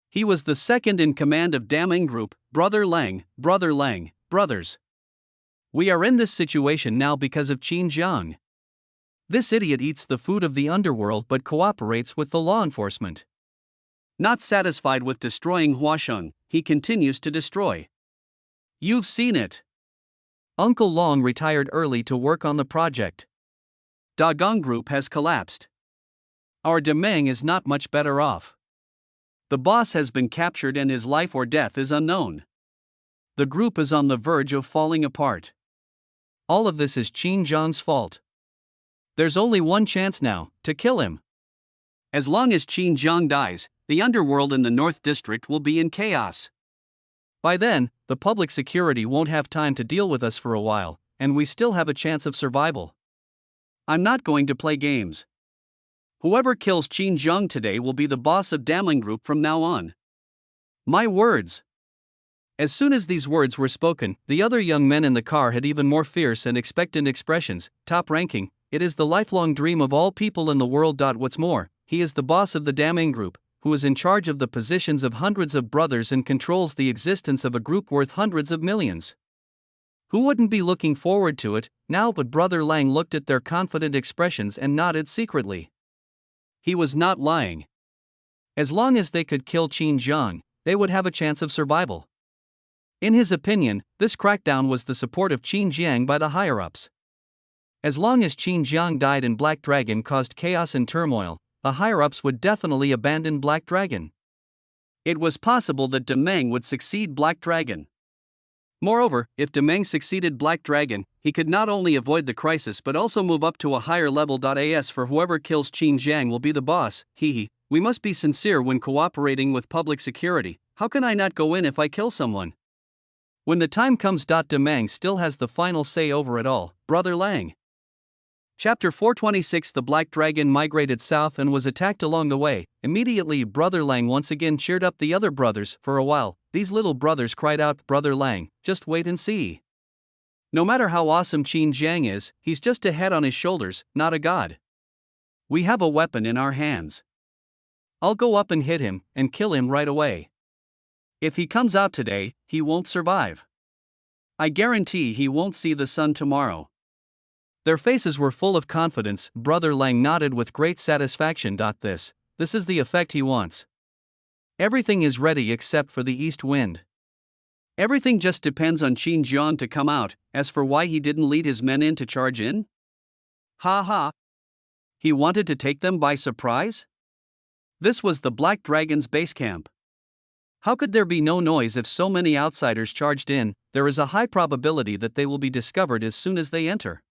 He was the second in command of Damling Group. Brother Lang, brothers. We are in this situation now because of Qin Jiang. This idiot eats the food of the underworld but cooperates with the law enforcement. Not satisfied with destroying Huasheng, he continues to destroy. You've seen it. Uncle Long retired early to work on the project. Dagong Group has collapsed. Our Demeng is not much better off. The boss has been captured and his life or death is unknown. The group is on the verge of falling apart. All of this is Qin Jiang's fault. There's only one chance now, to kill him. As long as Qin Jiang dies, the underworld in the North District will be in chaos. By then, the public security won't have time to deal with us for a while, and we still have a chance of survival. I'm not going to play games. Whoever kills Qin Jiang today will be the boss of Damling Group from now on. My words. As soon as these words were spoken, the other young men in the car had even more fierce and expectant expressions. Top ranking, it is the lifelong dream of all people in the world. What's more, he is the boss of the Damling Group, who is in charge of the positions of hundreds of brothers and controls the existence of a group worth hundreds of millions. Who wouldn't be looking forward to it now? But Brother Lang looked at their confident expressions and nodded secretly. He was not lying. As long as they could kill Qin Jiang, they would have a chance of survival. In his opinion, this crackdown was the support of Qin Jiang by the higher-ups. As long as Qin Jiang died and Black Dragon caused chaos and turmoil, the higher-ups would definitely abandon Black Dragon. It was possible that Demeng would succeed Black Dragon. Moreover, if Demeng succeeded Black Dragon, he could not only avoid the crisis but also move up to a higher level. As for whoever kills Qin Jiang will be the boss, we must be sincere when cooperating with public security. How can I not go in if I kill someone? When the time comes. Demeng still has the final say over it all, Brother Lang. Chapter 426. The Black Dragon migrated south and was attacked along the way. Immediately, Brother Lang once again cheered up the other brothers. For a while, these little brothers cried out, "Brother Lang, just wait and see. No matter how awesome Qin Jiang is, he's just a head on his shoulders, not a god. We have a weapon in our hands. I'll go up and hit him, and kill him right away. If he comes out today, he won't survive. I guarantee he won't see the sun tomorrow." Their faces were full of confidence. Brother Lang nodded with great satisfaction. This is the effect he wants. Everything is ready except for the east wind. Everything just depends on Qin Jiang to come out. As for why he didn't lead his men in to charge in? Ha ha! He wanted to take them by surprise? This was the Black Dragon's base camp. How could there be no noise if so many outsiders charged in? There is a high probability that they will be discovered as soon as they enter.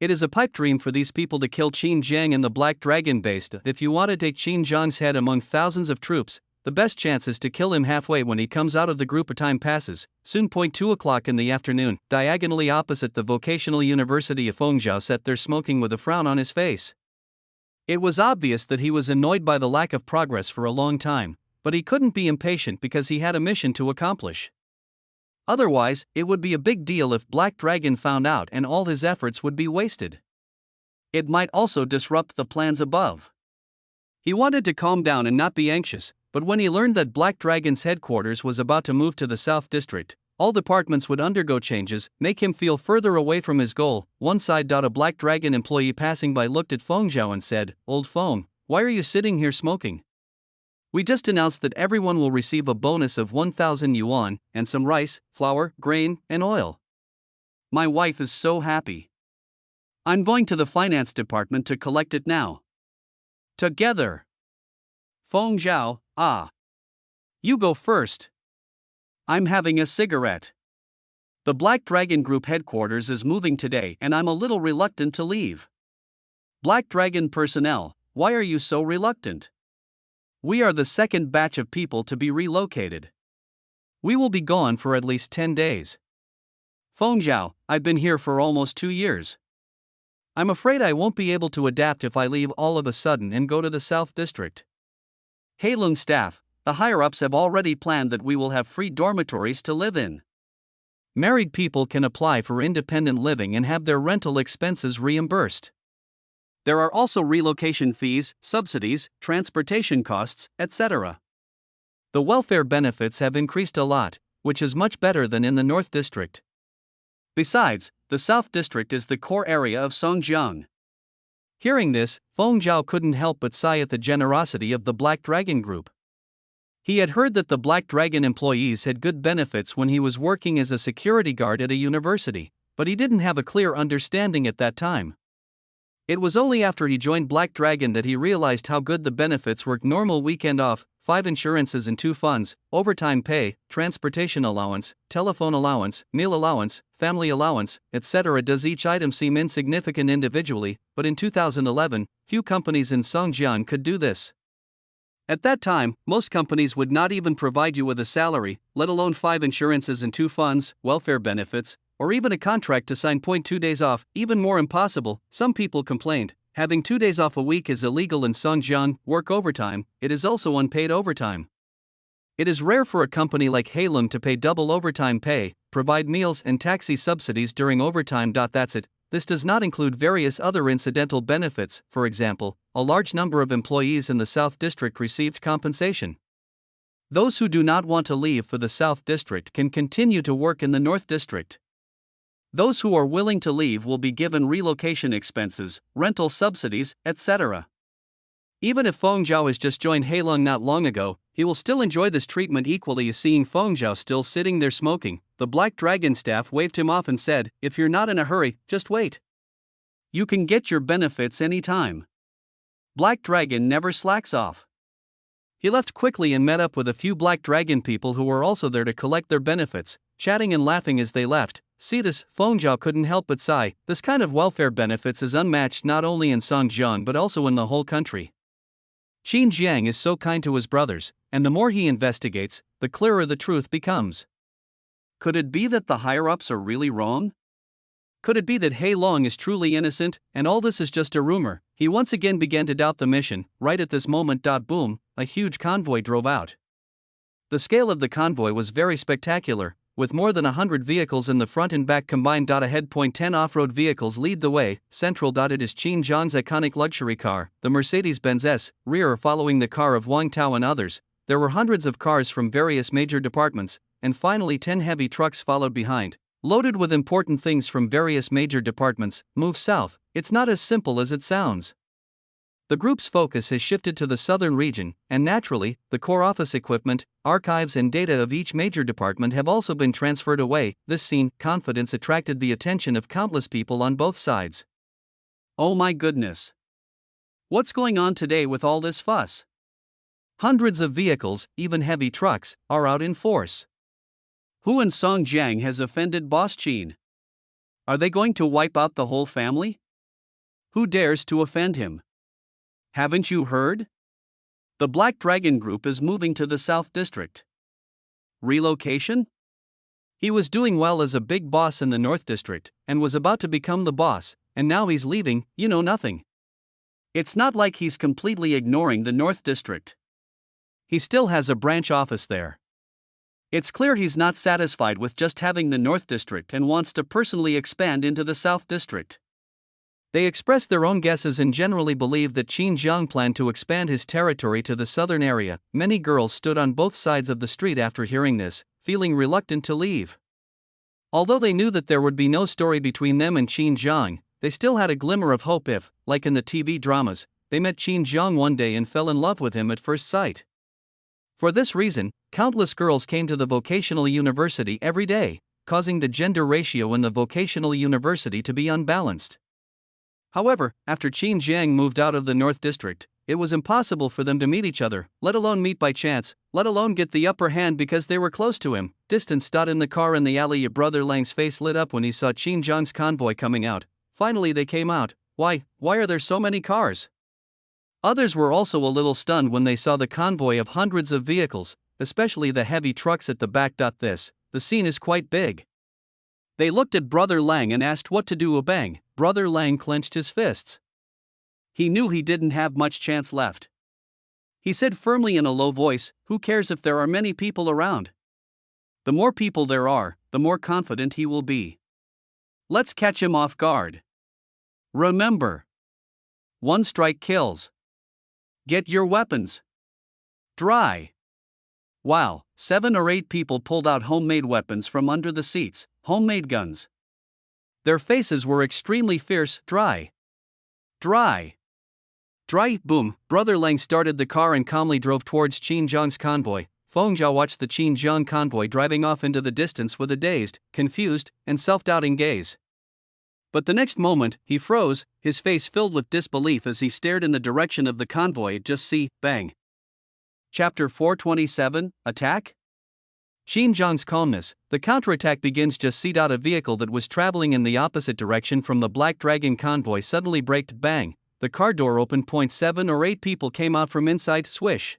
It is a pipe dream for these people to kill Qin Jiang in the Black Dragon base. If you want to take Qin Jiang's head among thousands of troops, the best chance is to kill him halfway when he comes out of the group. Time passes. Soon. 2 o'clock in the afternoon, diagonally opposite the Vocational University of Fengzhou sat there smoking with a frown on his face. It was obvious that he was annoyed by the lack of progress for a long time, but he couldn't be impatient because he had a mission to accomplish. Otherwise, it would be a big deal if Black Dragon found out and all his efforts would be wasted. It might also disrupt the plans above. He wanted to calm down and not be anxious, but when he learned that Black Dragon's headquarters was about to move to the South District, all departments would undergo changes, make him feel further away from his goal. One side. A Black Dragon employee passing by looked at Fengzhou and said, "Old Feng, why are you sitting here smoking? We just announced that everyone will receive a bonus of 1,000 yuan, and some rice, flour, grain, and oil. My wife is so happy. I'm going to the finance department to collect it now. Together. Feng Zhao, you go first. I'm having a cigarette. The Black Dragon Group headquarters is moving today and I'm a little reluctant to leave. Black Dragon personnel, why are you so reluctant? We are the second batch of people to be relocated. We will be gone for at least 10 days. Feng Zhao, I've been here for almost 2 years. I'm afraid I won't be able to adapt if I leave all of a sudden and go to the South District. Heilong staff, the higher-ups have already planned that we will have free dormitories to live in. Married people can apply for independent living and have their rental expenses reimbursed. There are also relocation fees, subsidies, transportation costs, etc. The welfare benefits have increased a lot, which is much better than in the North District. Besides, the South District is the core area of Songjiang. Hearing this, Feng Zhao couldn't help but sigh at the generosity of the Black Dragon Group. He had heard that the Black Dragon employees had good benefits when he was working as a security guard at a university, but he didn't have a clear understanding at that time. It was only after he joined Black Dragon that he realized how good the benefits were: normal weekend off, 5 insurances and 2 funds, overtime pay, transportation allowance, telephone allowance, meal allowance, family allowance, etc. Does each item seem insignificant individually, but in 2011, few companies in Songjiang could do this. At that time, most companies would not even provide you with a salary, let alone 5 insurances and 2 funds, welfare benefits, or even a contract to sign. 2 days off, even more impossible, some people complained. Having 2 days off a week is illegal in Songjiang. Work overtime, it is also unpaid overtime. It is rare for a company like Heilong to pay double overtime pay, provide meals and taxi subsidies during overtime. That's it. This does not include various other incidental benefits. For example, a large number of employees in the South District received compensation. Those who do not want to leave for the South District can continue to work in the North District. Those who are willing to leave will be given relocation expenses, rental subsidies, etc. Even if Feng Zhao has just joined Heilong not long ago, he will still enjoy this treatment equally as seeing Feng Zhao still sitting there smoking. The Black Dragon staff waved him off and said, "If you're not in a hurry, just wait. You can get your benefits anytime." Black Dragon never slacks off. He left quickly and met up with a few Black Dragon people who were also there to collect their benefits, chatting and laughing as they left. See this, Feng Zhao couldn't help but sigh. This kind of welfare benefits is unmatched not only in Songjiang but also in the whole country. Qin Jiang is so kind to his brothers, and the more he investigates, the clearer the truth becomes. Could it be that the higher-ups are really wrong? Could it be that Heilong is truly innocent, and all this is just a rumor? He once again began to doubt the mission. Right at this moment, boom, a huge convoy drove out. The scale of the convoy was very spectacular, with more than 100 vehicles in the front and back combined. Ahead, 10 off-road vehicles lead the way. Central. It is Qin Jiang's iconic luxury car, the Mercedes-Benz S. Rear following the car of Wang Tao and others. There were hundreds of cars from various major departments, and finally 10 heavy trucks followed behind, loaded with important things from various major departments. Move south. It's not as simple as it sounds. The group's focus has shifted to the southern region, and naturally, the core office equipment, archives and data of each major department have also been transferred away. This scene, confidence, attracted the attention of countless people on both sides. Oh my goodness! What's going on today with all this fuss? Hundreds of vehicles, even heavy trucks, are out in force. Who in Songjiang has offended Boss Qin? Are they going to wipe out the whole family? Who dares to offend him? Haven't you heard? The Black Dragon Group is moving to the South District. Relocation? He was doing well as a big boss in the North District, and was about to become the boss, and now he's leaving, nothing. It's not like he's completely ignoring the North District. He still has a branch office there. It's clear he's not satisfied with just having the North District and wants to personally expand into the South District. They expressed their own guesses and generally believed that Qin Jiang planned to expand his territory to the southern area. Many girls stood on both sides of the street after hearing this, feeling reluctant to leave. Although they knew that there would be no story between them and Qin Jiang, they still had a glimmer of hope if, like in the TV dramas, they met Qin Jiang one day and fell in love with him at first sight. For this reason, countless girls came to the vocational university every day, causing the gender ratio in the vocational university to be unbalanced. However, after Qin Jiang moved out of the North District, it was impossible for them to meet each other, let alone meet by chance, let alone get the upper hand because they were close to him. Distance. In the car in the alley, your brother Lang's face lit up when he saw Qin Jiang's convoy coming out. Finally they came out. Why are there so many cars? Others were also a little stunned when they saw the convoy of hundreds of vehicles, especially the heavy trucks at the back. The scene is quite big. They looked at Brother Lang and asked what to do. Bang! Brother Lang clenched his fists. He knew he didn't have much chance left. He said firmly in a low voice, "Who cares if there are many people around? The more people there are, the more confident he will be. Let's catch him off guard. Remember, one strike kills. Get your weapons dry." Wow, 7 or 8 people pulled out homemade weapons from under the seats, homemade guns. Their faces were extremely fierce. Dry. Boom. Brother Lang started the car and calmly drove towards Qin Jiang's convoy. Feng Zhao watched the Qin Jiang convoy driving off into the distance with a dazed, confused, and self-doubting gaze. But the next moment, he froze, his face filled with disbelief as he stared in the direction of the convoy. Just see, bang. Chapter 427, Attack? Qin Jiang's calmness. The counterattack begins. Just see. A vehicle that was traveling in the opposite direction from the Black Dragon convoy suddenly braked. Bang! The car door opened. 7 or 8 people came out from inside. Swish!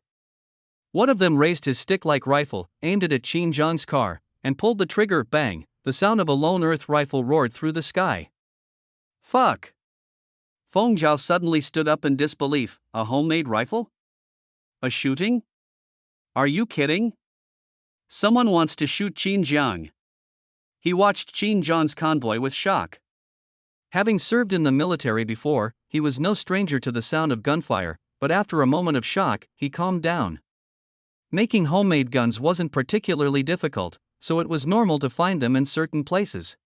One of them raised his stick-like rifle, aimed it at Qin Jiang's car, and pulled the trigger. Bang! The sound of a lone earth rifle roared through the sky. Fuck! Feng Zhao suddenly stood up in disbelief. A homemade rifle? A shooting? Are you kidding? Someone wants to shoot Qin Jiang. He watched Qin Jiang's convoy with shock. Having served in the military before, he was no stranger to the sound of gunfire, but after a moment of shock, he calmed down. Making homemade guns wasn't particularly difficult, so it was normal to find them in certain places.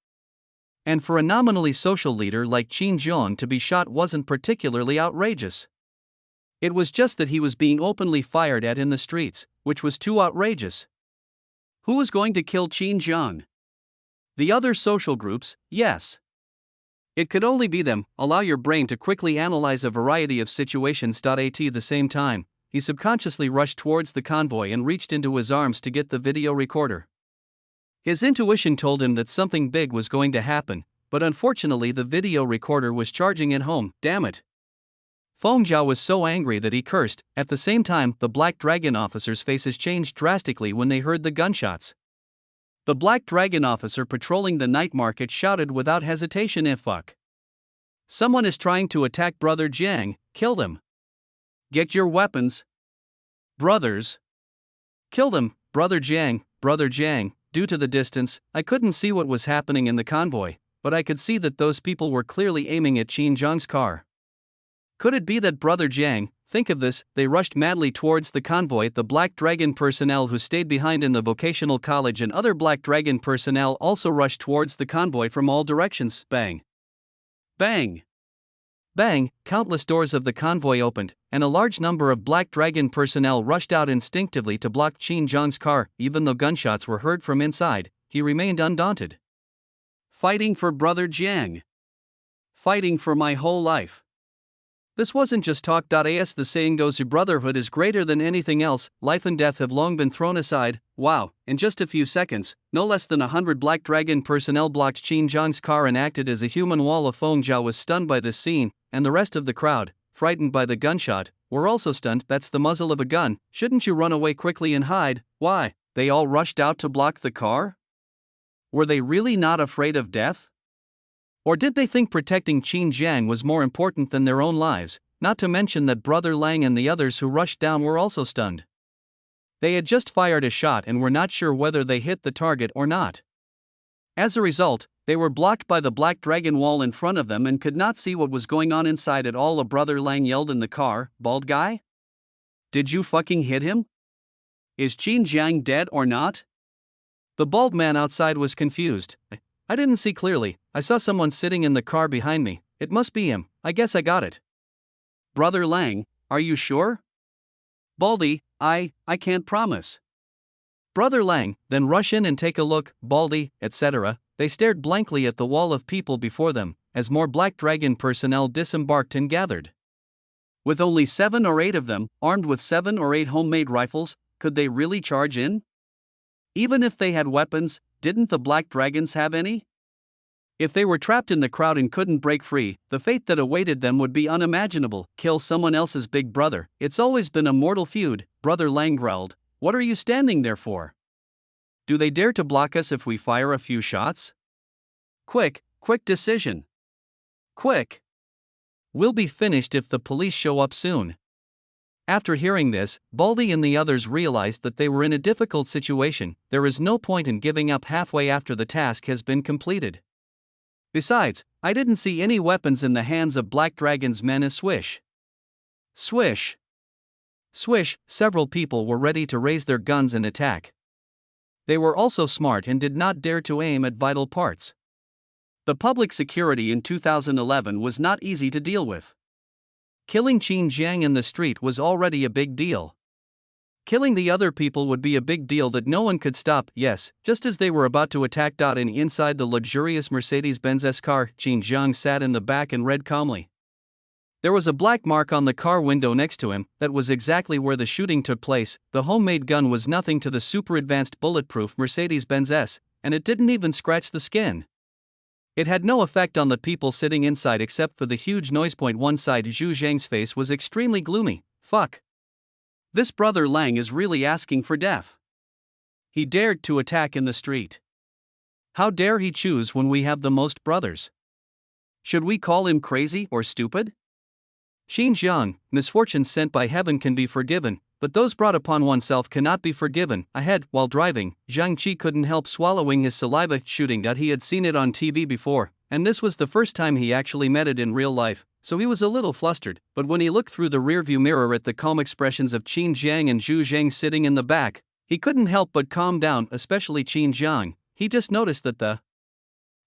And for a nominally social leader like Qin Jiang to be shot wasn't particularly outrageous. It was just that he was being openly fired at in the streets, which was too outrageous. Who was going to kill Qin Jiang? The other social groups, yes. It could only be them. Allow your brain to quickly analyze a variety of situations. At the same time, he subconsciously rushed towards the convoy and reached into his arms to get the video recorder. His intuition told him that something big was going to happen, but unfortunately the video recorder was charging at home. Damn it. Feng Zhao was so angry that he cursed. At the same time, the Black Dragon officers' faces changed drastically when they heard the gunshots. The Black Dragon officer patrolling the night market shouted without hesitation, "If fuck. Someone is trying to attack Brother Jiang, kill them. Get your weapons. Brothers. Kill them, Brother Jiang, Brother Jiang." Due to the distance, I couldn't see what was happening in the convoy, but I could see that those people were clearly aiming at Qin Jiang's car. Could it be that Brother Jiang? Think of this, they rushed madly towards the convoy. The Black Dragon personnel who stayed behind in the vocational college and other Black Dragon personnel also rushed towards the convoy from all directions. Bang. Bang. Bang, countless doors of the convoy opened, and a large number of Black Dragon personnel rushed out instinctively to block Qin Jiang's car. Even though gunshots were heard from inside, he remained undaunted. Fighting for Brother Jiang. Fighting for my whole life. This wasn't just talk. As the saying goes, brotherhood is greater than anything else. Life and death have long been thrown aside. Wow, in just a few seconds, no less than 100 Black Dragon personnel blocked Qin Jiang's car and acted as a human wall. Feng Zhao was stunned by this scene, and the rest of the crowd, frightened by the gunshot, were also stunned. That's the muzzle of a gun. Shouldn't you run away quickly and hide? Why? They all rushed out to block the car? Were they really not afraid of death? Or did they think protecting Qin Jiang was more important than their own lives, not to mention that Brother Lang and the others who rushed down were also stunned? They had just fired a shot and were not sure whether they hit the target or not. As a result, they were blocked by the Black Dragon wall in front of them and could not see what was going on inside at all. Brother Lang yelled in the car, "Bald guy? Did you fucking hit him? Is Qin Jiang dead or not?" The bald man outside was confused. I didn't see clearly. I saw someone sitting in the car behind me. It must be him. I guess I got it. Brother Lang, are you sure? Baldy, I can't promise. Brother Lang, then rush in and take a look, Baldy, etc. They stared blankly at the wall of people before them, as more Black Dragon personnel disembarked and gathered. With only 7 or 8 of them, armed with 7 or 8 homemade rifles, could they really charge in? Even if they had weapons, didn't the Black Dragons have any? If they were trapped in the crowd and couldn't break free, the fate that awaited them would be unimaginable. Kill someone else's big brother. It's always been a mortal feud, Brother Lang growled. What are you standing there for? Do they dare to block us if we fire a few shots? Quick decision. Quick. We'll be finished if the police show up soon. After hearing this, Baldy and the others realized that they were in a difficult situation. There is no point in giving up halfway after the task has been completed. Besides, I didn't see any weapons in the hands of Black Dragon's men. Swish. Swish. Swish, several people were ready to raise their guns and attack. They were also smart and did not dare to aim at vital parts. The public security in 2011 was not easy to deal with. Killing Qin Jiang in the street was already a big deal. Killing the other people would be a big deal that no one could stop. Yes, just as they were about to attack. And inside the luxurious Mercedes-Benz S car, Qin Jiang sat in the back and read calmly. There was a black mark on the car window next to him. That was exactly where the shooting took place. The homemade gun was nothing to the super advanced bulletproof Mercedes-Benz S, and it didn't even scratch the skin. It had no effect on the people sitting inside except for the huge noise. One side, Zhu Zhang's face was extremely gloomy. Fuck. This Brother Lang is really asking for death. He dared to attack in the street. How dare he choose when we have the most brothers? Should we call him crazy or stupid? Qin Jiang, misfortunes sent by heaven can be forgiven, but those brought upon oneself cannot be forgiven. Ahead, while driving, Zhang Qi couldn't help swallowing his saliva. Shooting. He had seen it on TV before, and this was the first time he actually met it in real life, so he was a little flustered. But when he looked through the rearview mirror at the calm expressions of Qin Jiang and Zhu Zhang sitting in the back, he couldn't help but calm down, especially Qin Jiang. He just noticed that the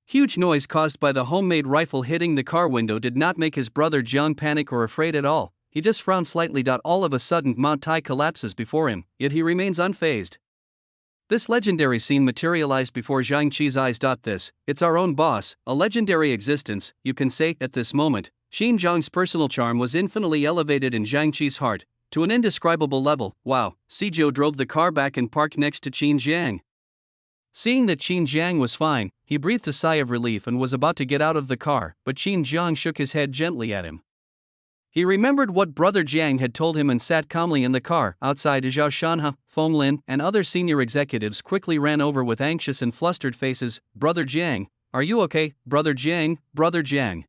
huge noise caused by the homemade rifle hitting the car window did not make his brother Jiang panic or afraid at all. he just frowned slightly. All of a sudden, Mount Tai collapses before him, yet he remains unfazed. This legendary scene materialized before Zhang Qi's eyes. It's our own boss, a legendary existence, you can say. At this moment, Qin Zhang's personal charm was infinitely elevated in Zhang Qi's heart, to an indescribable level. Wow, Sijou drove the car back and parked next to Qin Zhang. Seeing that Qin Zhang was fine, he breathed a sigh of relief and was about to get out of the car, but Qin Zhang shook his head gently at him. He remembered what Brother Jiang had told him and sat calmly in the car. Outside, Zhao Shanhe, Feng Lin, and other senior executives quickly ran over with anxious and flustered faces. Brother Jiang, are you okay? Brother Jiang, Brother Jiang.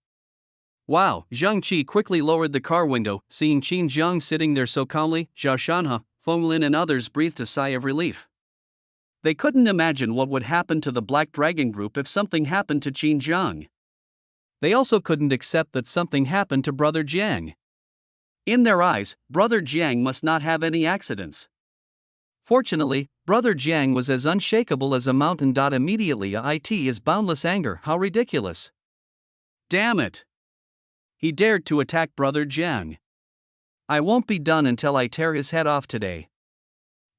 Wow, Zhang Qi quickly lowered the car window. Seeing Qin Zhang sitting there so calmly, Zhao Shanhe, Feng Lin and others breathed a sigh of relief. They couldn't imagine what would happen to the Black Dragon Group if something happened to Qin Zhang. They also couldn't accept that something happened to Brother Jiang. In their eyes, Brother Jiang must not have any accidents. Fortunately, Brother Jiang was as unshakable as a mountain. Immediately, his boundless anger. How ridiculous! Damn it! He dared to attack Brother Jiang. I won't be done until I tear his head off today.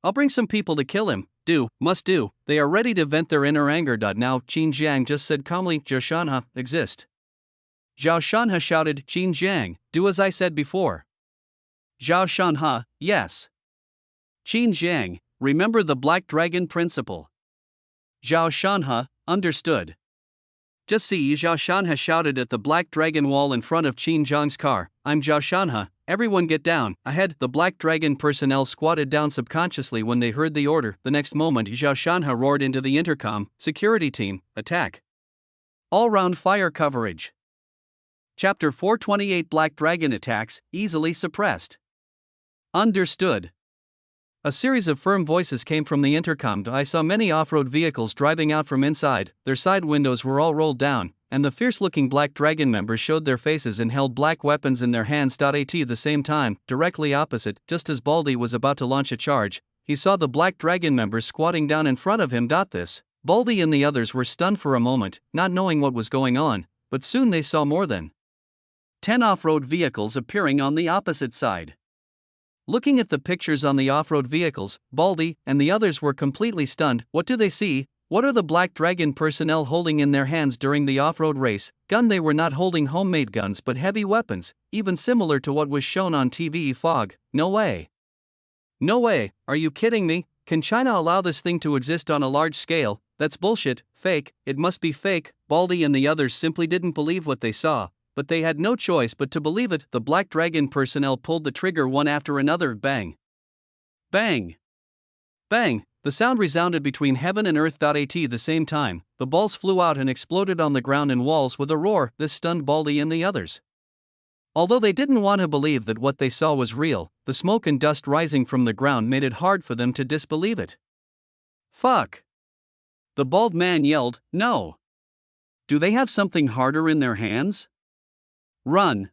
I'll bring some people to kill him. Must do. They are ready to vent their inner anger. Now, Qin Zhang just said calmly, Zhao Shanhe, exist. Zhao Shanhe shouted, Qin Zhang, do as I said before. Zhao Shanhe, yes. Qin Zhang, remember the Black Dragon principle. Zhao Shanhe, understood. Just see, Zhao Shanhe shouted at the Black Dragon wall in front of Qin Zhang's car, I'm Zhao Shanhe, everyone get down. Ahead, the Black Dragon personnel squatted down subconsciously when they heard the order. The next moment, Zhao Shanhe roared into the intercom, security team, attack. All-round fire coverage. Chapter 428 Black Dragon attacks, easily suppressed. Understood. A series of firm voices came from the intercom. I saw many off-road vehicles driving out from inside, their side windows were all rolled down, and the fierce-looking Black Dragon members showed their faces and held black weapons in their hands. At the same time, directly opposite, just as Baldy was about to launch a charge, he saw the Black Dragon members squatting down in front of him. Baldy and the others were stunned for a moment, not knowing what was going on, but soon they saw more than 10 off-road vehicles appearing on the opposite side. Looking at the pictures on the off-road vehicles, Baldy and the others were completely stunned. What do they see? What are the Black Dragon personnel holding in their hands during the off-road race? They were not holding homemade guns but heavy weapons, even similar to what was shown on TV. Fog, no way. No way, are you kidding me? Can China allow this thing to exist on a large scale? That's bullshit, fake, it must be fake. Baldy and the others simply didn't believe what they saw. But they had no choice but to believe it. The Black Dragon personnel pulled the trigger one after another. Bang! Bang! Bang! The sound resounded between heaven and earth. At the same time, the balls flew out and exploded on the ground and walls with a roar. This stunned Baldy and the others. Although they didn't want to believe that what they saw was real, the smoke and dust rising from the ground made it hard for them to disbelieve it. Fuck! The bald man yelled, no! Do they have something harder in their hands? Run!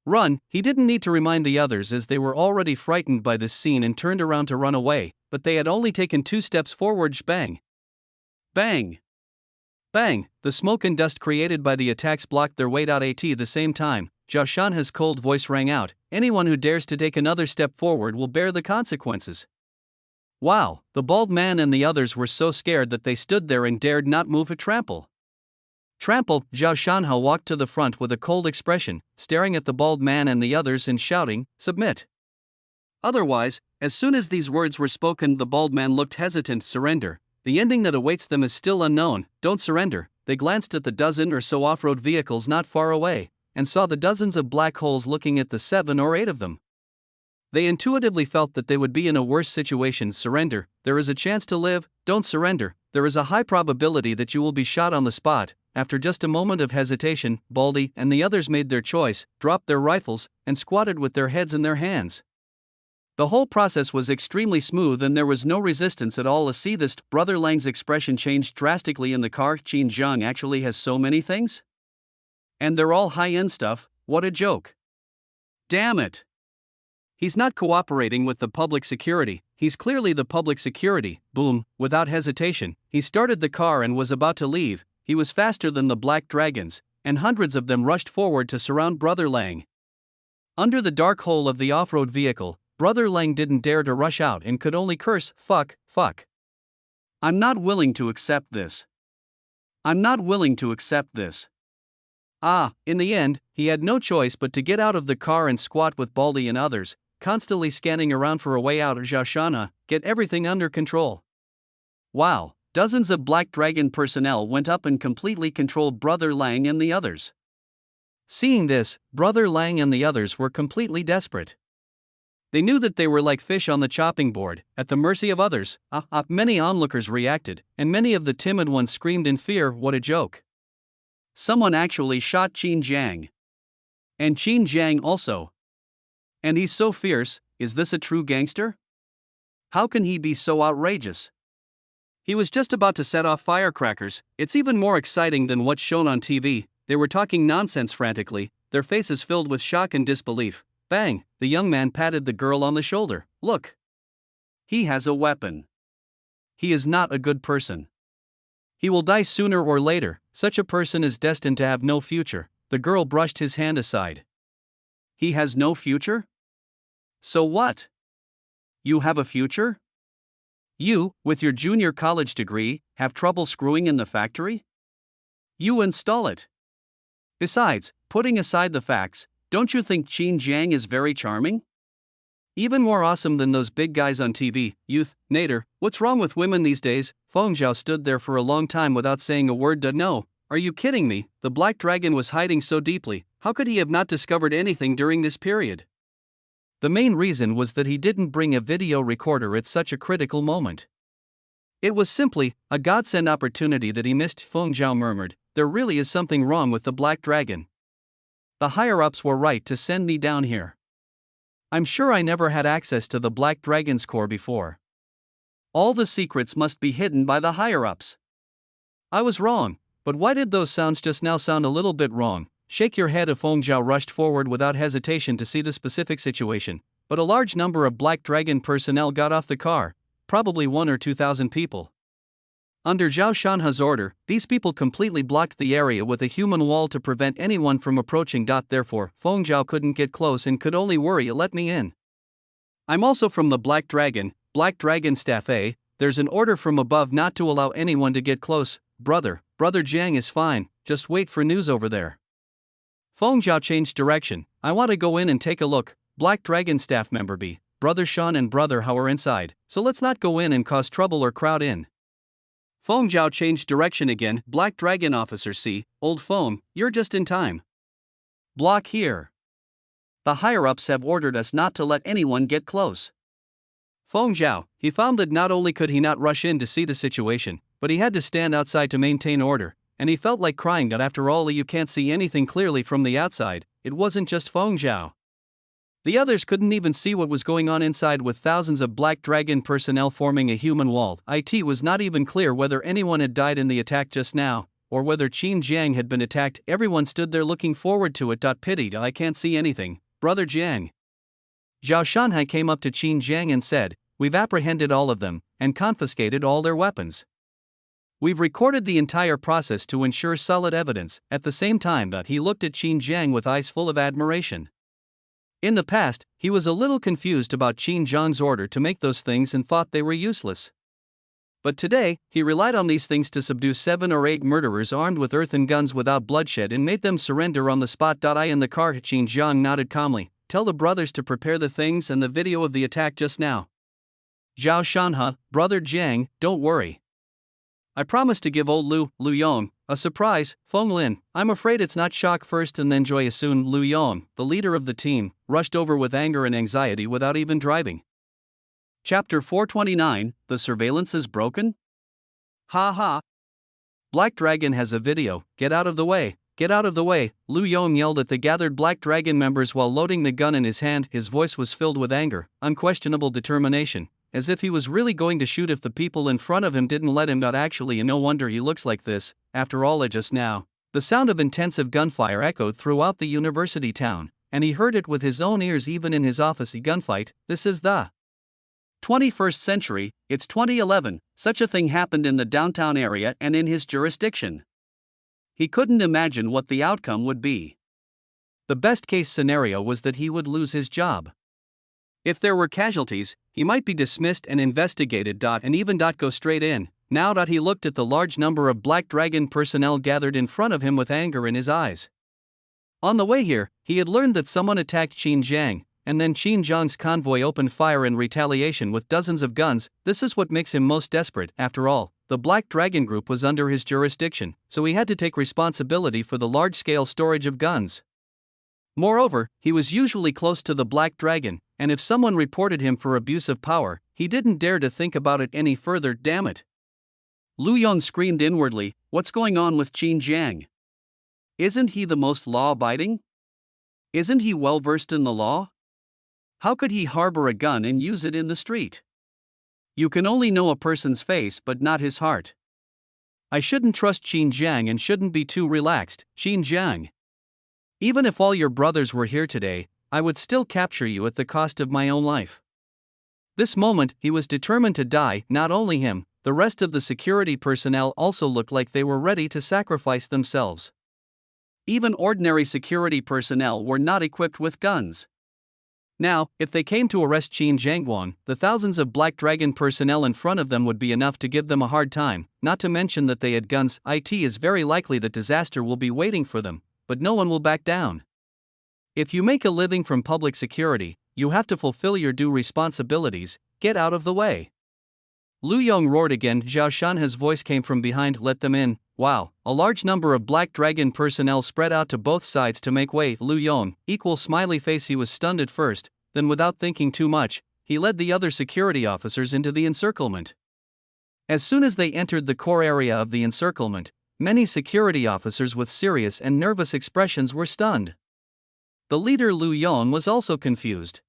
Run! He didn't need to remind the others as they were already frightened by this scene and turned around to run away, but they had only taken 2 steps forward. Bang! Bang! Bang! The smoke and dust created by the attacks blocked their way. At the same time, Zhao Shanhe's cold voice rang out, anyone who dares to take another step forward will bear the consequences. Wow! The bald man and the others were so scared that they stood there and dared not move a trample. Trample, Zhao Shanhe walked to the front with a cold expression, staring at the bald man and the others and shouting, submit. Otherwise, as soon as these words were spoken, the bald man looked hesitant. Surrender. The ending that awaits them is still unknown. Don't surrender. They glanced at the dozen or so off-road vehicles not far away, and saw the dozens of black holes looking at the 7 or 8 of them. They intuitively felt that they would be in a worse situation. Surrender. There is a chance to live. Don't surrender. There is a high probability that you will be shot on the spot. After just a moment of hesitation, Baldy and the others made their choice, dropped their rifles, and squatted with their heads in their hands. The whole process was extremely smooth and there was no resistance at all. See this. Brother Lang's expression changed drastically in the car. Qin Zhang actually has so many things? And they're all high-end stuff, what a joke. Damn it. He's not cooperating with the public security, he's clearly the public security. Boom, without hesitation, he started the car and was about to leave. He was faster than the Black Dragons, and hundreds of them rushed forward to surround Brother Lang. Under the dark hole of the off-road vehicle, Brother Lang didn't dare to rush out and could only curse, fuck. I'm not willing to accept this. I'm not willing to accept this. In the end, he had no choice but to get out of the car and squat with Baldy and others, constantly scanning around for a way out of Zhao Shanhe, get everything under control. Wow, dozens of Black Dragon personnel went up and completely controlled Brother Lang and the others. Seeing this, Brother Lang and the others were completely desperate. They knew that they were like fish on the chopping board, at the mercy of others. Many onlookers reacted, and many of the timid ones screamed in fear, what a joke. Someone actually shot Qin Jiang. And Qin Jiang also. And he's so fierce, is this a true gangster? How can he be so outrageous? He was just about to set off firecrackers. It's even more exciting than what's shown on TV. They were talking nonsense frantically, their faces filled with shock and disbelief. Bang, the young man patted the girl on the shoulder. Look. He has a weapon. He is not a good person. He will die sooner or later, such a person is destined to have no future. The girl brushed his hand aside. He has no future? So what? You have a future? You, with your junior college degree, have trouble screwing in the factory? You install it. Besides, putting aside the facts, don't you think Qin Jiang is very charming? Even more awesome than those big guys on TV. Youth, Nader, what's wrong with women these days? Feng Zhao stood there for a long time without saying a word. No, are you kidding me? The Black Dragon was hiding so deeply, how could he have not discovered anything during this period? The main reason was that he didn't bring a video recorder at such a critical moment. It was simply a godsend opportunity that he missed. Feng Zhao murmured, there really is something wrong with the Black Dragon. The higher-ups were right to send me down here. I'm sure I never had access to the Black Dragon's core before. All the secrets must be hidden by the higher-ups. I was wrong, but why did those sounds just now sound a little bit wrong? Shake your head. Feng Zhao rushed forward without hesitation to see the specific situation, but a large number of Black Dragon personnel got off the car, probably 1,000 or 2,000 people. Under Zhao Shanhe's order, these people completely blocked the area with a human wall to prevent anyone from approaching. Therefore, Feng Zhao couldn't get close and could only worry, let me in. I'm also from the Black Dragon Staff A, there's an order from above not to allow anyone to get close. Brother Jiang is fine, just wait for news over there. Feng Zhao changed direction, I want to go in and take a look. Black Dragon Staff Member B, Brother Shan and Brother Hao are inside, so let's not go in and cause trouble or crowd in. Feng Zhao changed direction again. Black Dragon Officer C, Old Feng, you're just in time. Block here. The higher-ups have ordered us not to let anyone get close. Feng Zhao, he found that not only could he not rush in to see the situation, but he had to stand outside to maintain order, and he felt like crying that after all you can't see anything clearly from the outside. It wasn't just Feng Zhao. The others couldn't even see what was going on inside with thousands of Black Dragon personnel forming a human wall. It was not even clear whether anyone had died in the attack just now, or whether Qin Jiang had been attacked. Everyone stood there looking forward to it. Pity I can't see anything, Brother Jiang. Zhao Shanhe came up to Qin Jiang and said, we've apprehended all of them, and confiscated all their weapons. We've recorded the entire process to ensure solid evidence. At the same time he looked at Qin Jiang with eyes full of admiration. In the past, he was a little confused about Qin Jiang's order to make those things and thought they were useless. But today, he relied on these things to subdue 7 or 8 murderers armed with earthen guns without bloodshed and made them surrender on the spot. I in the car. Qin Jiang nodded calmly. Tell the brothers to prepare the things and the video of the attack just now. Zhao Shanhe, Brother Jiang, don't worry. I promise to give old Lu Yong a surprise. Feng Lin, I'm afraid it's not shock first and then joy soon. Lu Yong, the leader of the team, rushed over with anger and anxiety without even driving. Chapter 429, The Surveillance is Broken? Ha ha. Black Dragon has a video, get out of the way, get out of the way, Lu Yong yelled at the gathered Black Dragon members while loading the gun in his hand. His voice was filled with anger, unquestionable determination, as if he was really going to shoot if the people in front of him didn't let him. Actually, and no wonder he looks like this, after all just now. The sound of intensive gunfire echoed throughout the university town, and he heard it with his own ears even in his office. Gunfight, this is the 21st century, it's 2011, such a thing happened in the downtown area and in his jurisdiction. He couldn't imagine what the outcome would be. The best case scenario was that he would lose his job. If there were casualties, he might be dismissed and investigated. And even go straight in. Now he looked at the large number of Black Dragon personnel gathered in front of him with anger in his eyes. On the way here, he had learned that someone attacked Qin Jiang, and then Qin Jiang's convoy opened fire in retaliation with dozens of guns. This is what makes him most desperate. After all, the Black Dragon group was under his jurisdiction, so he had to take responsibility for the large-scale storage of guns. Moreover, he was usually close to the Black Dragon, and if someone reported him for abuse of power, he didn't dare to think about it any further. Damn it. Lu Yong screamed inwardly, "What's going on with Qin Jiang? Isn't he the most law-abiding? Isn't he well-versed in the law? How could he harbor a gun and use it in the street? You can only know a person's face but not his heart. I shouldn't trust Qin Jiang and shouldn't be too relaxed, Qin Jiang. Even if all your brothers were here today, I would still capture you at the cost of my own life." This moment, he was determined to die. Not only him, the rest of the security personnel also looked like they were ready to sacrifice themselves. Even ordinary security personnel were not equipped with guns. Now, if they came to arrest Qin Jiangguan, the thousands of Black Dragon personnel in front of them would be enough to give them a hard time, not to mention that they had guns. It is very likely that disaster will be waiting for them, but no one will back down. If you make a living from public security, you have to fulfill your due responsibilities. Get out of the way. Lu Yong roared again. Zhao Shanha's voice came from behind. "Let them in." Wow, a large number of Black Dragon personnel spread out to both sides to make way. Lu Yong, equal smiley face. He was stunned at first, then without thinking too much, he led the other security officers into the encirclement. As soon as they entered the core area of the encirclement, many security officers with serious and nervous expressions were stunned. The leader Lu Yong was also confused.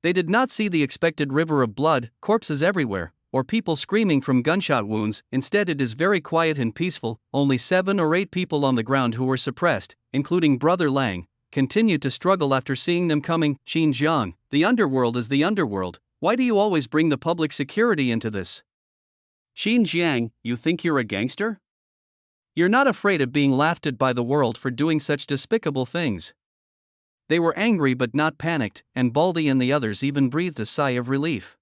They did not see the expected river of blood, corpses everywhere, or people screaming from gunshot wounds. Instead, it is very quiet and peaceful. Only 7 or 8 people on the ground who were suppressed, including Brother Lang, continued to struggle after seeing them coming. "Qin Jiang, the underworld is the underworld. Why do you always bring the public security into this? Qin Jiang, you think you're a gangster? You're not afraid of being laughed at by the world for doing such despicable things." They were angry but not panicked, and Baldy and the others even breathed a sigh of relief.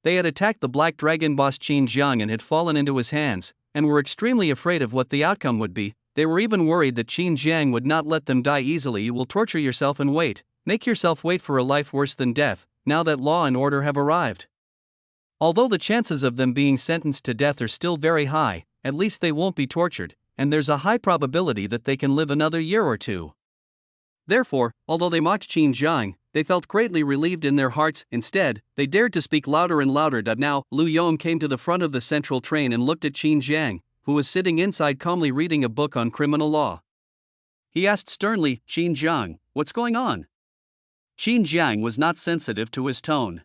They had attacked the Black Dragon boss Qin Jiang and had fallen into his hands, and were extremely afraid of what the outcome would be. They were even worried that Qin Jiang would not let them die easily. "You will torture yourself and wait. Make yourself wait for a life worse than death, now that law and order have arrived. Although the chances of them being sentenced to death are still very high, at least they won't be tortured, and there's a high probability that they can live another year or two." Therefore, although they mocked Qin Jiang, they felt greatly relieved in their hearts. Instead, they dared to speak louder and louder. Now, Lu Yong came to the front of the central train and looked at Qin Jiang, who was sitting inside calmly reading a book on criminal law. He asked sternly, "Qin Jiang, what's going on?" Qin Jiang was not sensitive to his tone.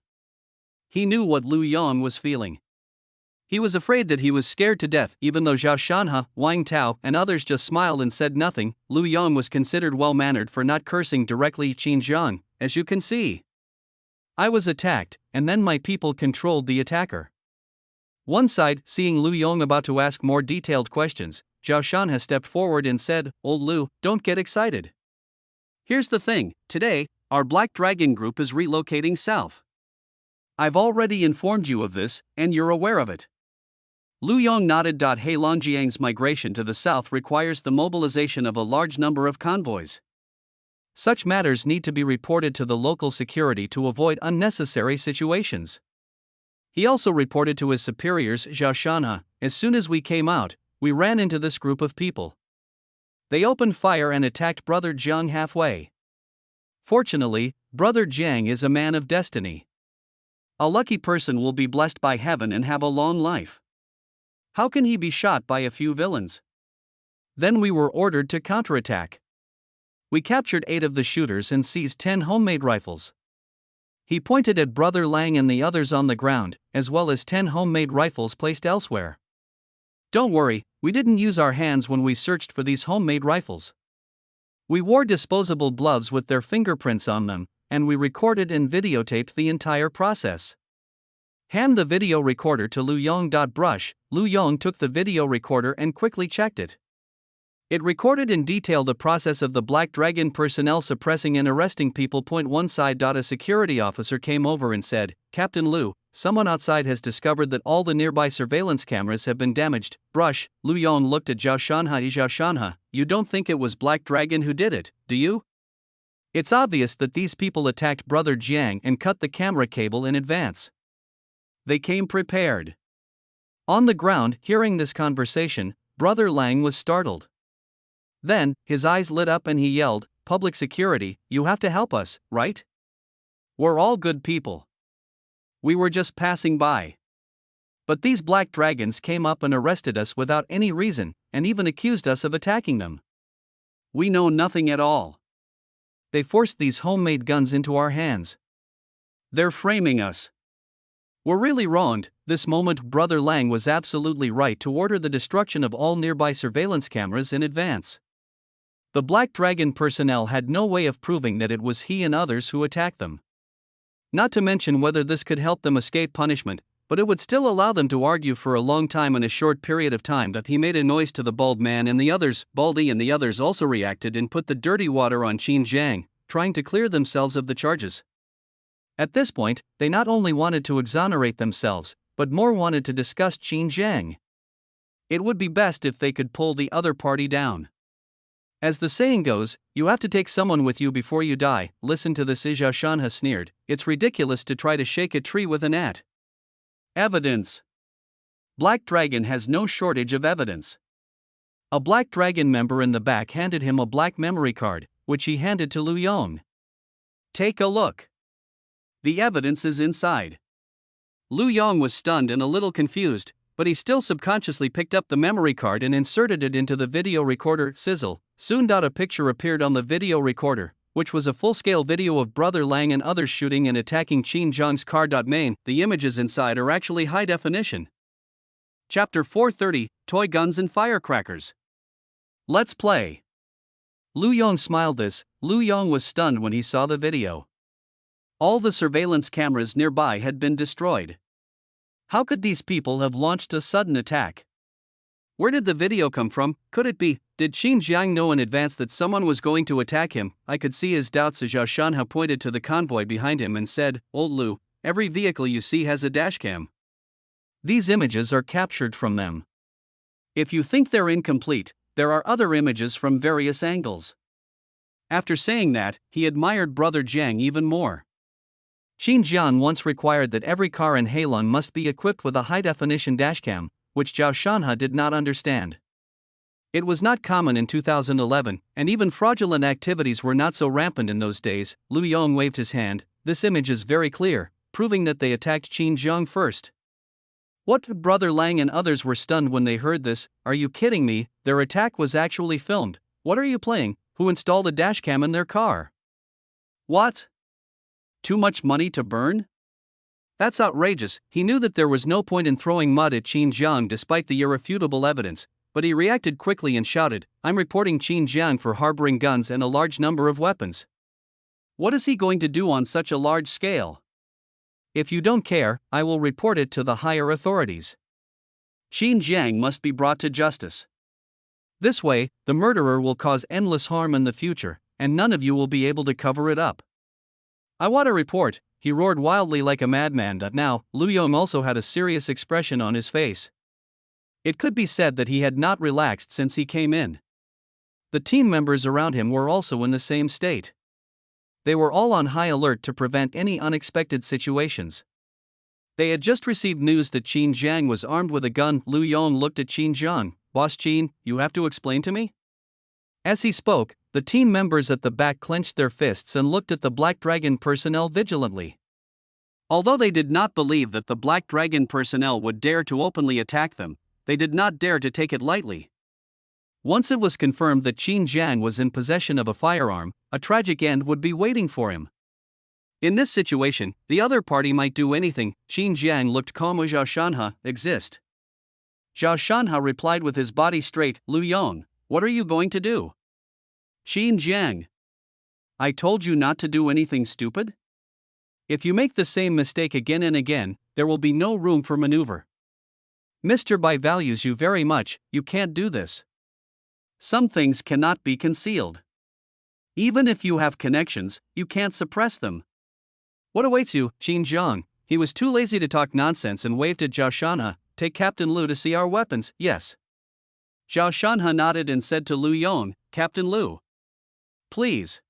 He knew what Lu Yong was feeling. He was afraid that he was scared to death. Even though Zhao Shanha, Wang Tao, and others just smiled and said nothing, Lu Yong was considered well-mannered for not cursing directly. "Qin Jiang, as you can see, I was attacked, and then my people controlled the attacker." One side, seeing Lu Yong about to ask more detailed questions, Zhao Shanha stepped forward and said, "Old Lu, don't get excited. Here's the thing, today, our Black Dragon group is relocating south. I've already informed you of this, and you're aware of it." Lu Yong nodded. Heilongjiang's migration to the south requires the mobilization of a large number of convoys. Such matters need to be reported to the local security to avoid unnecessary situations. He also reported to his superiors. "Zhao Shanha, as soon as we came out, we ran into this group of people. They opened fire and attacked Brother Jiang halfway. Fortunately, Brother Jiang is a man of destiny. A lucky person will be blessed by heaven and have a long life. How can he be shot by a few villains? Then we were ordered to counterattack. We captured 8 of the shooters and seized 10 homemade rifles." He pointed at Brother Lang and the others on the ground, as well as 10 homemade rifles placed elsewhere. "Don't worry, we didn't use our hands when we searched for these homemade rifles. We wore disposable gloves with their fingerprints on them, and we recorded and videotaped the entire process." Hand the video recorder to Lu Yong. Brush. Lu Yong took the video recorder and quickly checked it. It recorded in detail the process of the Black Dragon personnel suppressing and arresting people. One side. A security officer came over and said, "Captain Liu, someone outside has discovered that all the nearby surveillance cameras have been damaged." Brush. Lu Yong looked at Zhao Shanhe. Zhao Shanhe, you don't think it was Black Dragon who did it, do you? It's obvious that these people attacked Brother Jiang and cut the camera cable in advance. They came prepared. On the ground, hearing this conversation, Brother Lang was startled. Then, his eyes lit up and he yelled, "Public security, you have to help us, right? We're all good people. We were just passing by. But these black dragons came up and arrested us without any reason, and even accused us of attacking them. We know nothing at all. They forced these homemade guns into our hands. They're framing us. We're really wronged." This moment, Brother Lang was absolutely right to order the destruction of all nearby surveillance cameras in advance. The Black Dragon personnel had no way of proving that it was he and others who attacked them. Not to mention whether this could help them escape punishment, but it would still allow them to argue for a long time in a short period of time. That he made a noise to the bald man and the others. Baldy and the others also reacted and put the dirty water on Qin Jiang, trying to clear themselves of the charges. At this point, they not only wanted to exonerate themselves, but more wanted to discuss Qin Jiang. It would be best if they could pull the other party down. As the saying goes, you have to take someone with you before you die. Listen to this. Zhao Shanhe sneered. It's ridiculous to try to shake a tree with a gnat. Evidence. Black Dragon has no shortage of evidence. A Black Dragon member in the back handed him a black memory card, which he handed to Lu Yong. Take a look. The evidence is inside. Lu Yong was stunned and a little confused, but he still subconsciously picked up the memory card and inserted it into the video recorder. Sizzle. Soon. A picture appeared on the video recorder, which was a full-scale video of Brother Lang and others shooting and attacking Qin Jiang's car. Main. The images inside are actually high definition. Chapter 430, Toy Guns and Firecrackers. Let's play. Lu Yong smiled. Lu Yong was stunned when he saw the video. All the surveillance cameras nearby had been destroyed. How could these people have launched a sudden attack? Where did the video come from? Could it be, did Qin Jiang know in advance that someone was going to attack him? I could see his doubts as Zhao Shanhe pointed to the convoy behind him and said, "Old Lu, every vehicle you see has a dashcam. These images are captured from them. If you think they're incomplete, there are other images from various angles." After saying that, he admired Brother Jiang even more. Qin Jiang once required that every car in Heilong must be equipped with a high-definition dashcam, which Zhao Shanhe did not understand. It was not common in 2011, and even fraudulent activities were not so rampant in those days. Lu Yong waved his hand. This image is very clear, proving that they attacked Qin Jiang first. What? Brother Lang and others were stunned when they heard this. Are you kidding me? Their attack was actually filmed. What are you playing? Who installed a dashcam in their car? What? Too much money to burn? That's outrageous. He knew that there was no point in throwing mud at Qin Jiang despite the irrefutable evidence, but he reacted quickly and shouted, "I'm reporting Qin Jiang for harboring guns and a large number of weapons." What is he going to do on such a large scale? If you don't care, I will report it to the higher authorities. Qin Jiang must be brought to justice. This way, the murderer will cause endless harm in the future, and none of you will be able to cover it up. I want a report, he roared wildly like a madman. Now, Lu Yong also had a serious expression on his face. It could be said that he had not relaxed since he came in. The team members around him were also in the same state. They were all on high alert to prevent any unexpected situations. They had just received news that Qin Jiang was armed with a gun. Lu Yong looked at Qin Jiang. "Boss Qin, you have to explain to me?" As he spoke, the team members at the back clenched their fists and looked at the Black Dragon personnel vigilantly. Although they did not believe that the Black Dragon personnel would dare to openly attack them, they did not dare to take it lightly. Once it was confirmed that Qin Jiang was in possession of a firearm, a tragic end would be waiting for him. In this situation, the other party might do anything. Qin Jiang looked calm. Zhao Shanhe, exist. Zhao Shanhe replied with his body straight, "Lu Yong, what are you going to do?" Qin Jiang. I told you not to do anything stupid? If you make the same mistake again and again, there will be no room for maneuver. Mr. Bai values you very much, you can't do this. Some things cannot be concealed. Even if you have connections, you can't suppress them. What awaits you, Qin Zhang? He was too lazy to talk nonsense and waved at Zhao Shanha. Take Captain Lu to see our weapons, yes. Zhao Shanha nodded and said to Lu Yong, Captain Lu. Please.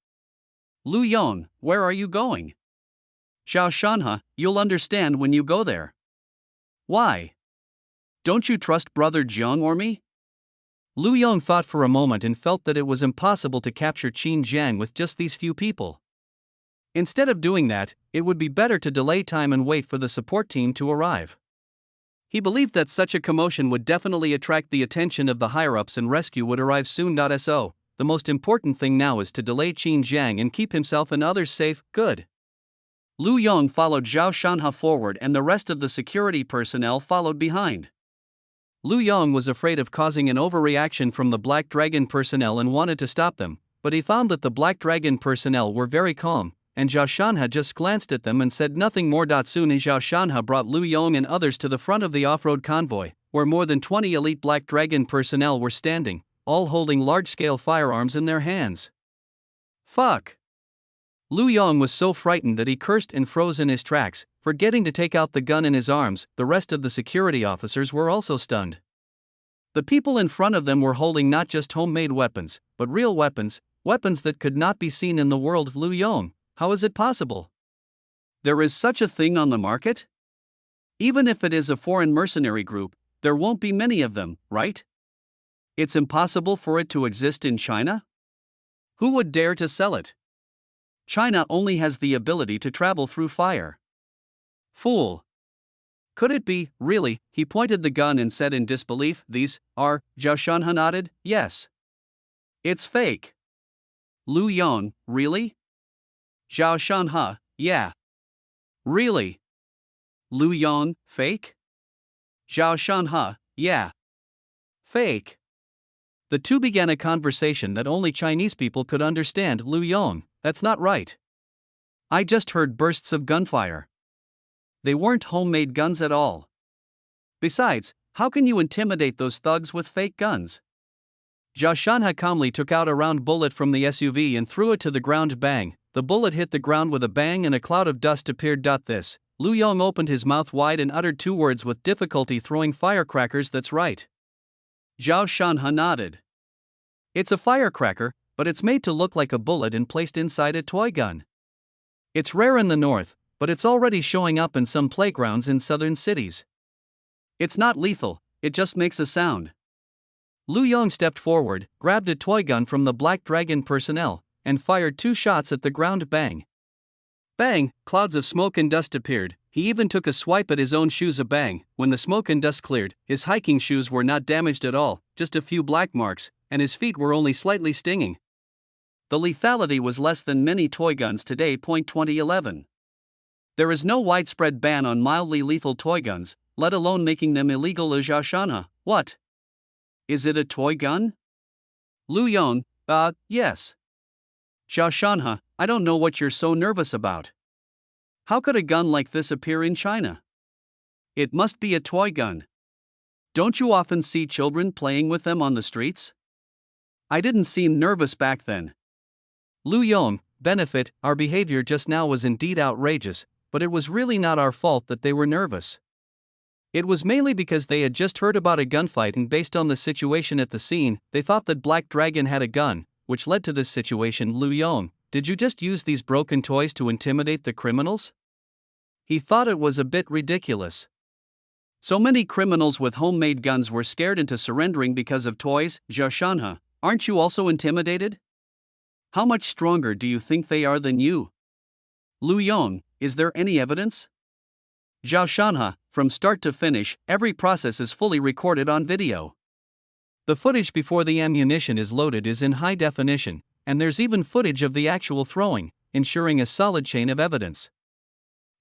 Lu Yong, where are you going? Zhao Shanha, you'll understand when you go there. Why? Don't you trust Brother Jiang or me? Lu Yong thought for a moment and felt that it was impossible to capture Qin Jiang with just these few people. Instead of doing that, it would be better to delay time and wait for the support team to arrive. He believed that such a commotion would definitely attract the attention of the higher-ups and rescue would arrive soon. So, the most important thing now is to delay Qin Jiang and keep himself and others safe. Good. Lu Yong followed Zhao Shanha forward and the rest of the security personnel followed behind. Lu Yong was afraid of causing an overreaction from the Black Dragon personnel and wanted to stop them, but he found that the Black Dragon personnel were very calm, and Zhao Shanha just glanced at them and said nothing more. Soon Zhao Shanha brought Lu Yong and others to the front of the off-road convoy, where more than 20 elite Black Dragon personnel were standing, all holding large-scale firearms in their hands. Fuck! Lu Yong was so frightened that he cursed and froze in his tracks, forgetting to take out the gun in his arms. The rest of the security officers were also stunned. The people in front of them were holding not just homemade weapons, but real weapons, weapons that could not be seen in the world of Lu Yong. How is it possible? There is such a thing on the market? Even if it is a foreign mercenary group, there won't be many of them, right? It's impossible for it to exist in China? Who would dare to sell it? China only has the ability to travel through fire. Fool. Could it be, really? He pointed the gun and said in disbelief, these are, Zhao Shanha nodded, yes. It's fake. Lu Yong, really? Zhao Shanha, yeah. Really? Lu Yong, fake? Zhao Shanha, yeah. Fake. The two began a conversation that only Chinese people could understand. Lu Yong, that's not right. I just heard bursts of gunfire. They weren't homemade guns at all. Besides, how can you intimidate those thugs with fake guns? Zhao Shanha calmly took out a round bullet from the SUV and threw it to the ground. Bang! The bullet hit the ground with a bang and a cloud of dust appeared. This. Lu Yong opened his mouth wide and uttered two words with difficulty, throwing firecrackers. That's right. Zhao Shanha nodded. It's a firecracker, but it's made to look like a bullet and placed inside a toy gun. It's rare in the north, but it's already showing up in some playgrounds in southern cities. It's not lethal, it just makes a sound. Lu Yong stepped forward, grabbed a toy gun from the Black Dragon personnel, and fired 2 shots at the ground. Bang! Bang! Clouds of smoke and dust appeared. He even took a swipe at his own shoes. A bang! When the smoke and dust cleared, his hiking shoes were not damaged at all, just a few black marks, and his feet were only slightly stinging. The lethality was less than many toy guns today. 2011. There is no widespread ban on mildly lethal toy guns, let alone making them illegal. Zhao Shanha, what? Is it a toy gun? Lu Yong, yes. Zhao Shanha, I don't know what you're so nervous about. How could a gun like this appear in China? It must be a toy gun. Don't you often see children playing with them on the streets? I didn't seem nervous back then. Lu Yong, benefit, our behavior just now was indeed outrageous, but it was really not our fault that they were nervous. It was mainly because they had just heard about a gunfight and based on the situation at the scene, they thought that Black Dragon had a gun, which led to this situation. Lu Yong, did you just use these broken toys to intimidate the criminals? He thought it was a bit ridiculous. So many criminals with homemade guns were scared into surrendering because of toys. Zhao Shanha, aren't you also intimidated? How much stronger do you think they are than you? Lu Yong, is there any evidence? Zhao Shanha, from start to finish, every process is fully recorded on video. The footage before the ammunition is loaded is in high definition, and there's even footage of the actual throwing, ensuring a solid chain of evidence.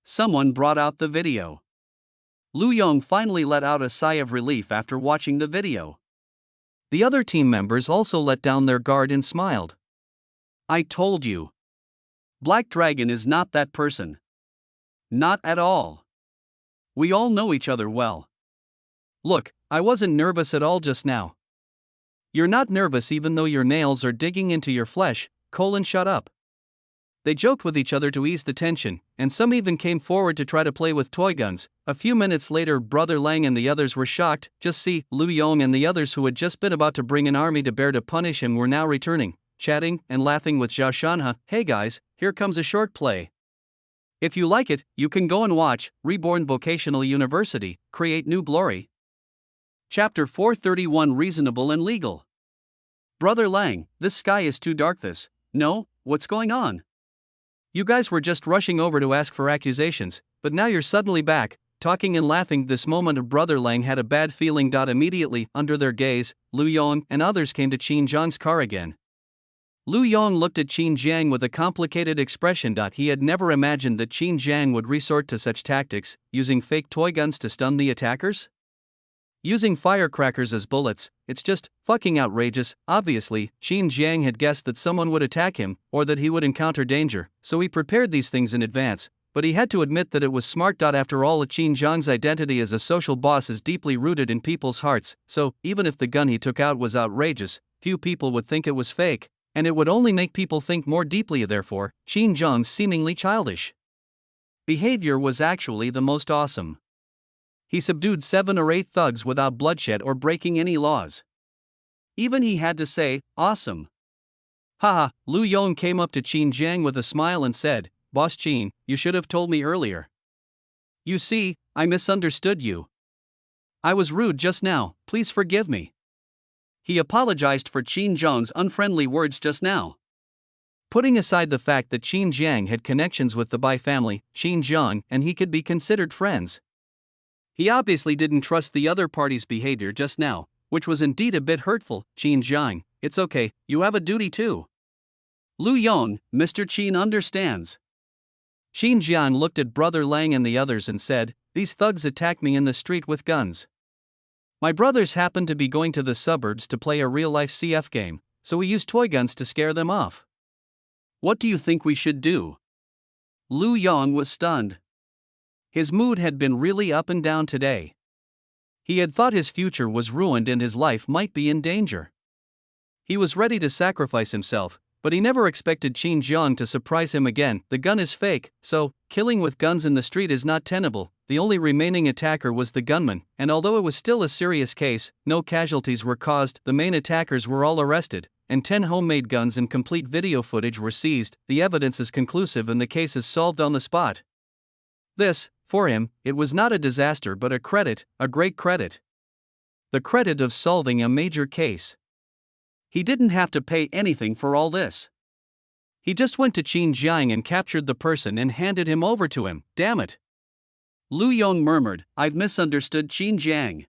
Someone brought out the video. Lu Yong finally let out a sigh of relief after watching the video. The other team members also let down their guard and smiled. I told you. Black Dragon is not that person. Not at all. We all know each other well. Look, I wasn't nervous at all just now. You're not nervous even though your nails are digging into your flesh, shut up. They joked with each other to ease the tension, and some even came forward to try to play with toy guns. A few minutes later, Brother Lang and the others were shocked. Just see, Lu Yong and the others who had just been about to bring an army to bear to punish him were now returning, chatting and laughing with Zhao Shanhe. Hey guys, here comes a short play. If you like it, you can go and watch Reborn Vocational University, Create New Glory. Chapter 431 Reasonable and Legal. Brother Lang, this sky is too dark. No, what's going on? You guys were just rushing over to ask for accusations, but now you're suddenly back, talking and laughing. This moment of Brother Lang had a bad feeling. Immediately, under their gaze, Lu Yong and others came to Qin Jiang's car again. Lu Yong looked at Qin Jiang with a complicated expression. He had never imagined that Qin Jiang would resort to such tactics, using fake toy guns to stun the attackers? Using firecrackers as bullets, it's just fucking outrageous. Obviously, Qin Jiang had guessed that someone would attack him, or that he would encounter danger, so he prepared these things in advance, but he had to admit that it was smart. After all, Qin Jiang's identity as a social boss is deeply rooted in people's hearts, so even if the gun he took out was outrageous, few people would think it was fake, and it would only make people think more deeply. Therefore, Qin Jiang's seemingly childish behavior was actually the most awesome. He subdued 7 or 8 thugs without bloodshed or breaking any laws. Even he had to say, awesome. Haha, Lu Yong came up to Qin Jiang with a smile and said, Boss Qin, you should have told me earlier. You see, I misunderstood you. I was rude just now, please forgive me. He apologized for Qin Jiang's unfriendly words just now. Putting aside the fact that Qin Jiang had connections with the Bai family, Qin Jiang and he could be considered friends. He obviously didn't trust the other party's behavior just now, which was indeed a bit hurtful. Qin Jiang, it's okay, you have a duty too. Lu Yong, Mr. Qin understands. Qin Jiang looked at Brother Lang and the others and said, these thugs attacked me in the street with guns. My brothers happened to be going to the suburbs to play a real-life CF game, so we used toy guns to scare them off. What do you think we should do? Lu Yong was stunned. His mood had been really up and down today. He had thought his future was ruined and his life might be in danger. He was ready to sacrifice himself, but he never expected Qin Jiang to surprise him again. The gun is fake, so killing with guns in the street is not tenable. The only remaining attacker was the gunman, and although it was still a serious case, no casualties were caused. The main attackers were all arrested, and 10 homemade guns and complete video footage were seized. The evidence is conclusive and the case is solved on the spot. This, for him, it was not a disaster but a credit, a great credit. The credit of solving a major case. He didn't have to pay anything for all this. He just went to Qin Jiang and captured the person and handed him over to him. Damn it. Lu Yong murmured, I've misunderstood Qin Jiang.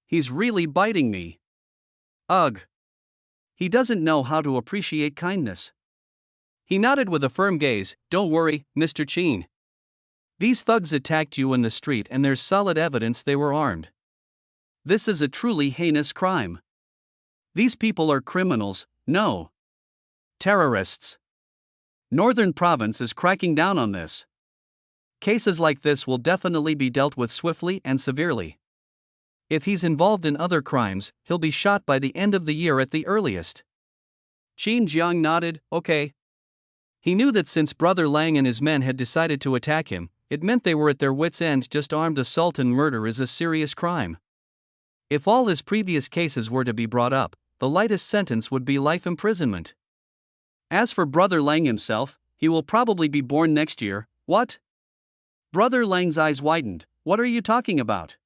He's really biting me. Ugh. He doesn't know how to appreciate kindness. He nodded with a firm gaze, don't worry, Mr. Qin. These thugs attacked you in the street and there's solid evidence they were armed. This is a truly heinous crime. These people are criminals, no. Terrorists. Northern Province is cracking down on this. Cases like this will definitely be dealt with swiftly and severely. If he's involved in other crimes, he'll be shot by the end of the year at the earliest. Qin Jiang nodded, okay. He knew that since Brother Lang and his men had decided to attack him, it meant they were at their wits' end. Just armed assault and murder is a serious crime. If all his previous cases were to be brought up, the lightest sentence would be life imprisonment. As for Brother Lang himself, he will probably be born next year. What? Brother Lang's eyes widened. What are you talking about?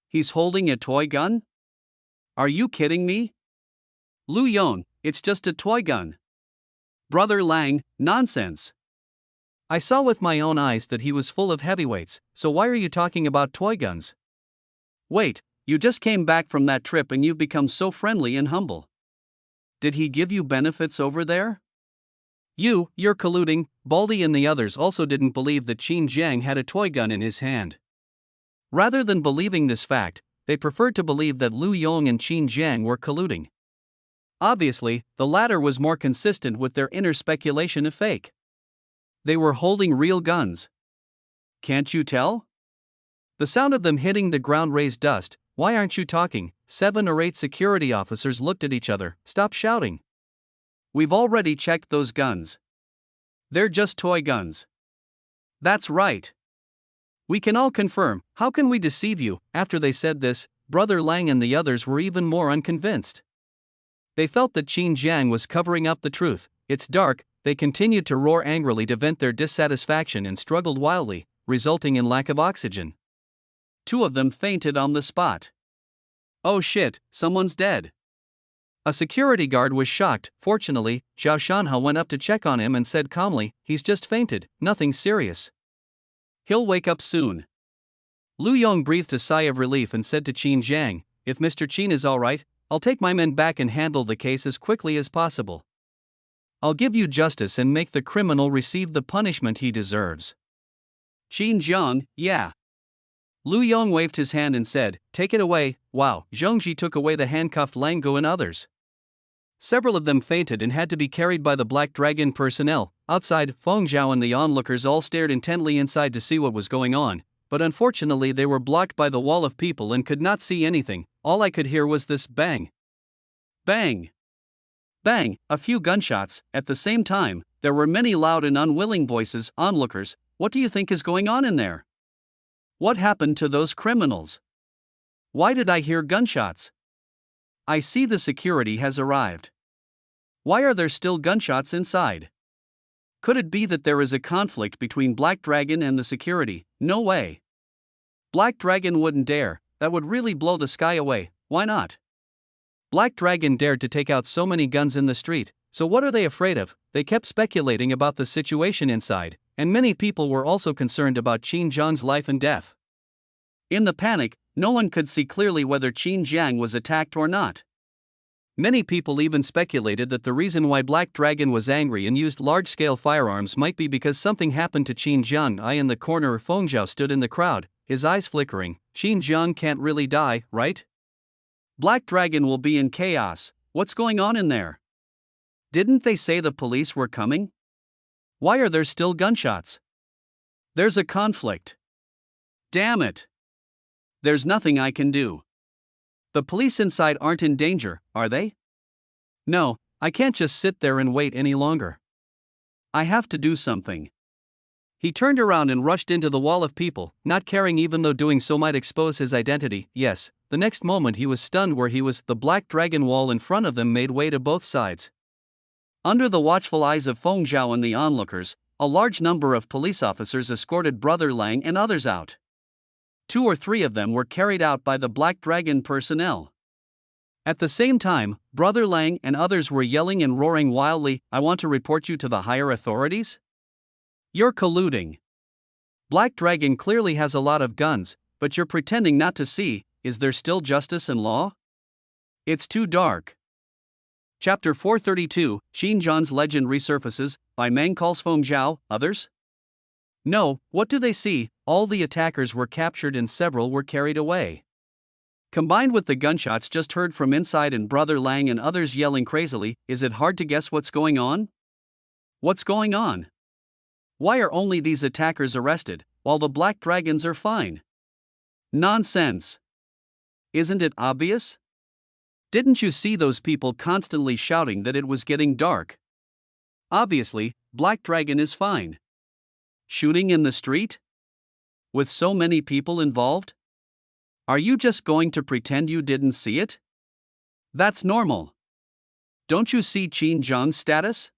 He's holding a toy gun? Are you kidding me? Lu Yong, it's just a toy gun. Brother Lang, nonsense. I saw with my own eyes that he was full of heavyweights, so why are you talking about toy guns? Wait, you just came back from that trip and you've become so friendly and humble. Did he give you benefits over there? You're colluding. Baldy and the others also didn't believe that Qin Jiang had a toy gun in his hand. Rather than believing this fact, they preferred to believe that Lu Yong and Qin Jiang were colluding. Obviously, the latter was more consistent with their inner speculation of fake. They were holding real guns. Can't you tell? The sound of them hitting the ground raised dust, Why aren't you talking? 7 or 8 security officers looked at each other. Stop shouting. We've already checked those guns. They're just toy guns. That's right. We can all confirm. How can we deceive you? After they said this, Brother Lang and the others were even more unconvinced. They felt that Qin Jiang was covering up the truth. It's dark. They continued to roar angrily to vent their dissatisfaction and struggled wildly, resulting in lack of oxygen. 2 of them fainted on the spot. Oh shit, someone's dead. A security guard was shocked. Fortunately, Zhao Shanhe went up to check on him and said calmly, "He's just fainted, nothing serious. He'll wake up soon." Lu Yong breathed a sigh of relief and said to Qin Jiang, "If Mr. Qin is alright, I'll take my men back and handle the case as quickly as possible. I'll give you justice and make the criminal receive the punishment he deserves." Qin Jiang, yeah. Lu Yong waved his hand and said, "Take it away." Wow, Zhongji took away the handcuffed Lang Guo and others. Several of them fainted and had to be carried by the Black Dragon personnel. Outside, Feng Zhao and the onlookers all stared intently inside to see what was going on, but unfortunately they were blocked by the wall of people and could not see anything. All I could hear was this bang. Bang. Bang, a few gunshots. At the same time, there were many loud and unwilling voices. Onlookers, what do you think is going on in there? What happened to those criminals? Why did I hear gunshots? I see the security has arrived. Why are there still gunshots inside? Could it be that there is a conflict between Black Dragon and the security? No way. Black Dragon wouldn't dare, that would really blow the sky away. Why not? Black Dragon dared to take out so many guns in the street, so what are they afraid of? They kept speculating about the situation inside, and many people were also concerned about Qin Jiang's life and death. In the panic, no one could see clearly whether Qin Jiang was attacked or not. Many people even speculated that the reason why Black Dragon was angry and used large-scale firearms might be because something happened to Qin Jiang. I in the corner, Feng Zhao stood in the crowd, his eyes flickering. Qin Jiang can't really die, right? Black Dragon will be in chaos. What's going on in there? Didn't they say the police were coming? Why are there still gunshots? There's a conflict. Damn it. There's nothing I can do. The police inside aren't in danger, are they? No, I can't just sit there and wait any longer. I have to do something. He turned around and rushed into the wall of people, not caring even though doing so might expose his identity. Yes, the next moment he was stunned where he was. The Black Dragon wall in front of them made way to both sides. Under the watchful eyes of Feng Zhao and the onlookers, a large number of police officers escorted Brother Lang and others out. 2 or 3 of them were carried out by the Black Dragon personnel. At the same time, Brother Lang and others were yelling and roaring wildly, "I want to report you to the higher authorities? You're colluding. Black Dragon clearly has a lot of guns, but you're pretending not to see. Is there still justice and law? It's too dark." Chapter 432, Qin Jiang's Legend resurfaces, by Mang calls Feng Zhao, others? No, what do they see? All the attackers were captured and several were carried away. Combined with the gunshots just heard from inside and Brother Lang and others yelling crazily, is it hard to guess what's going on? What's going on? Why are only these attackers arrested, while the Black Dragons are fine? Nonsense. Isn't it obvious? Didn't you see those people constantly shouting that it was getting dark? Obviously, Black Dragon is fine. Shooting in the street? With so many people involved? Are you just going to pretend you didn't see it? That's normal. Don't you see Qin Jiang's status?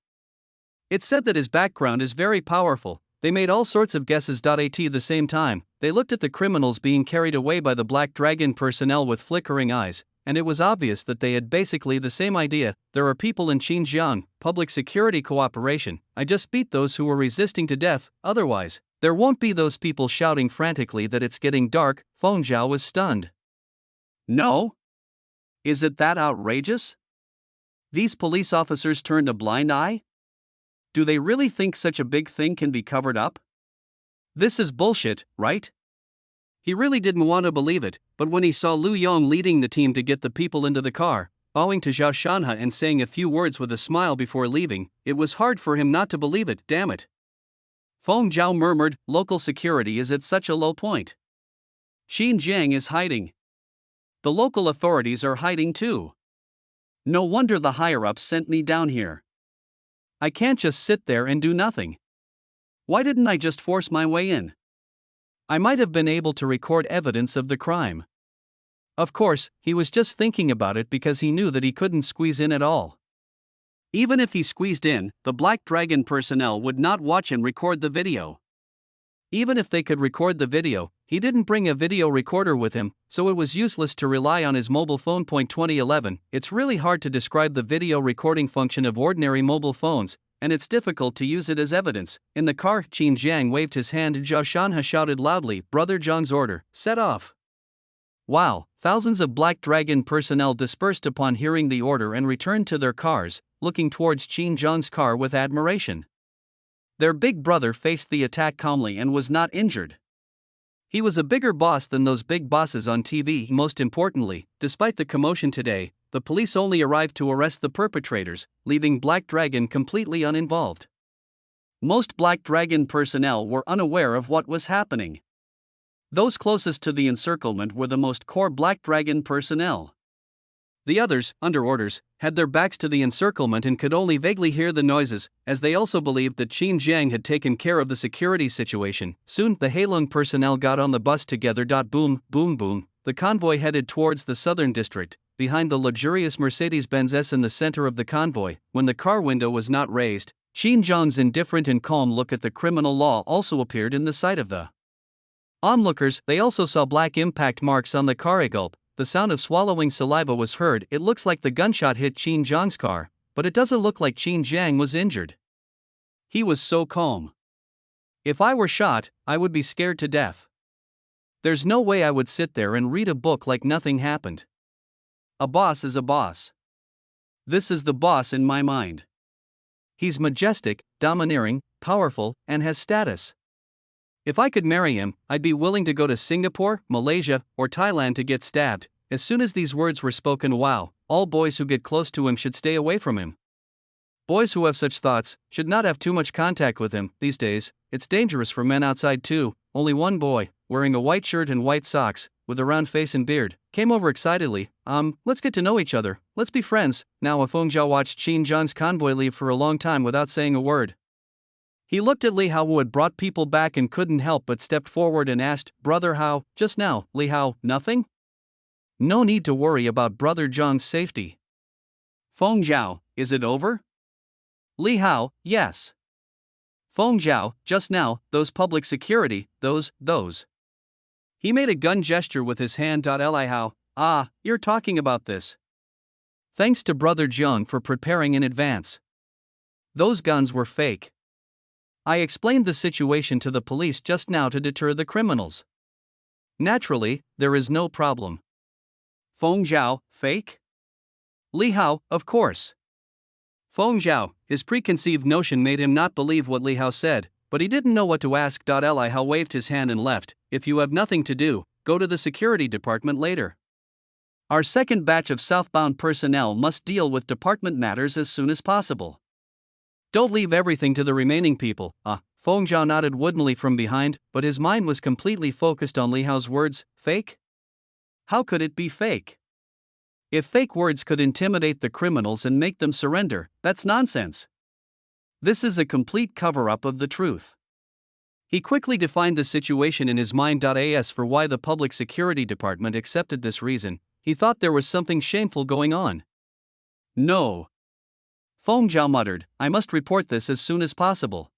It's said that his background is very powerful. They made all sorts of guesses. At the same time, they looked at the criminals being carried away by the Black Dragon personnel with flickering eyes, and it was obvious that they had basically the same idea. There are people in Xinjiang, public security cooperation. I just beat those who were resisting to death, otherwise, there won't be those people shouting frantically that it's getting dark. Feng Zhao was stunned. No? Is it that outrageous? These police officers turned a blind eye? Do they really think such a big thing can be covered up? This is bullshit, right? He really didn't want to believe it, but when he saw Lu Yong leading the team to get the people into the car, bowing to Zhao Shanhe and saying a few words with a smile before leaving, it was hard for him not to believe it. Damn it. Feng Zhao murmured, local security is at such a low point. Qin Jiang is hiding. The local authorities are hiding too. No wonder the higher-ups sent me down here. I can't just sit there and do nothing. Why didn't I just force my way in? I might have been able to record evidence of the crime. Of course, he was just thinking about it because he knew that he couldn't squeeze in at all. Even if he squeezed in, the Black Dragon personnel would not watch him record the video. Even if they could record the video, he didn't bring a video recorder with him, so it was useless to rely on his mobile phone. 2011, it's really hard to describe the video recording function of ordinary mobile phones, and it's difficult to use it as evidence. In the car, Qin Jiang waved his hand and Zhao Shanhe shouted loudly, "Brother Zhang's order, set off." Wow, thousands of Black Dragon personnel dispersed upon hearing the order and returned to their cars, looking towards Qin Jiang's car with admiration. Their big brother faced the attack calmly and was not injured. He was a bigger boss than those big bosses on TV. Most importantly, despite the commotion today, the police only arrived to arrest the perpetrators, leaving Black Dragon completely uninvolved. Most Black Dragon personnel were unaware of what was happening. Those closest to the encirclement were the most core Black Dragon personnel. The others, under orders, had their backs to the encirclement and could only vaguely hear the noises, as they also believed that Qin Jiang had taken care of the security situation. Soon, the Heilong personnel got on the bus together. Boom, boom, boom. The convoy headed towards the southern district, behind the luxurious Mercedes-Benz S in the center of the convoy. When the car window was not raised, Qin Jiang's indifferent and calm look at the criminal law also appeared in the sight of the onlookers. They also saw black impact marks on the car. Gulp. The sound of swallowing saliva was heard. It looks like the gunshot hit Qin Jiang's car, but it doesn't look like Qin Jiang was injured. He was so calm. If I were shot, I would be scared to death. There's no way I would sit there and read a book like nothing happened. A boss is a boss. This is the boss in my mind. He's majestic, domineering, powerful, and has status. If I could marry him, I'd be willing to go to Singapore, Malaysia, or Thailand to get stabbed. As soon as these words were spoken, wow, all boys who get close to him should stay away from him. Boys who have such thoughts should not have too much contact with him. These days, it's dangerous for men outside too. Only one boy, wearing a white shirt and white socks, with a round face and beard, came over excitedly. Let's get to know each other. Let's be friends. Now Feng Zhao watched Qin Jiang's convoy leave for a long time without saying a word. He looked at Li Hao, who had brought people back, and couldn't help but stepped forward and asked, "Brother Hao, just now, Li Hao, nothing? No need to worry about Brother Zhang's safety." Feng Zhao, is it over? Li Hao, yes. Feng Zhao, just now, those public security, those. He made a gun gesture with his hand. Li Hao, you're talking about this. Thanks to Brother Zhang for preparing in advance. Those guns were fake. I explained the situation to the police just now to deter the criminals. Naturally, there is no problem. Feng Zhao, fake? Li Hao, of course. Feng Zhao, his preconceived notion made him not believe what Li Hao said, but he didn't know what to ask. Li Hao waved his hand and left. If you have nothing to do, go to the security department later. Our second batch of southbound personnel must deal with department matters as soon as possible. Don't leave everything to the remaining people. Feng Zhao nodded woodenly from behind, but his mind was completely focused on Li Hao's words. Fake? How could it be fake? If fake words could intimidate the criminals and make them surrender, that's nonsense. This is a complete cover-up of the truth. He quickly defined the situation in his mind. As for why the public security department accepted this reason, he thought there was something shameful going on. No. Feng Zhao muttered, I must report this as soon as possible.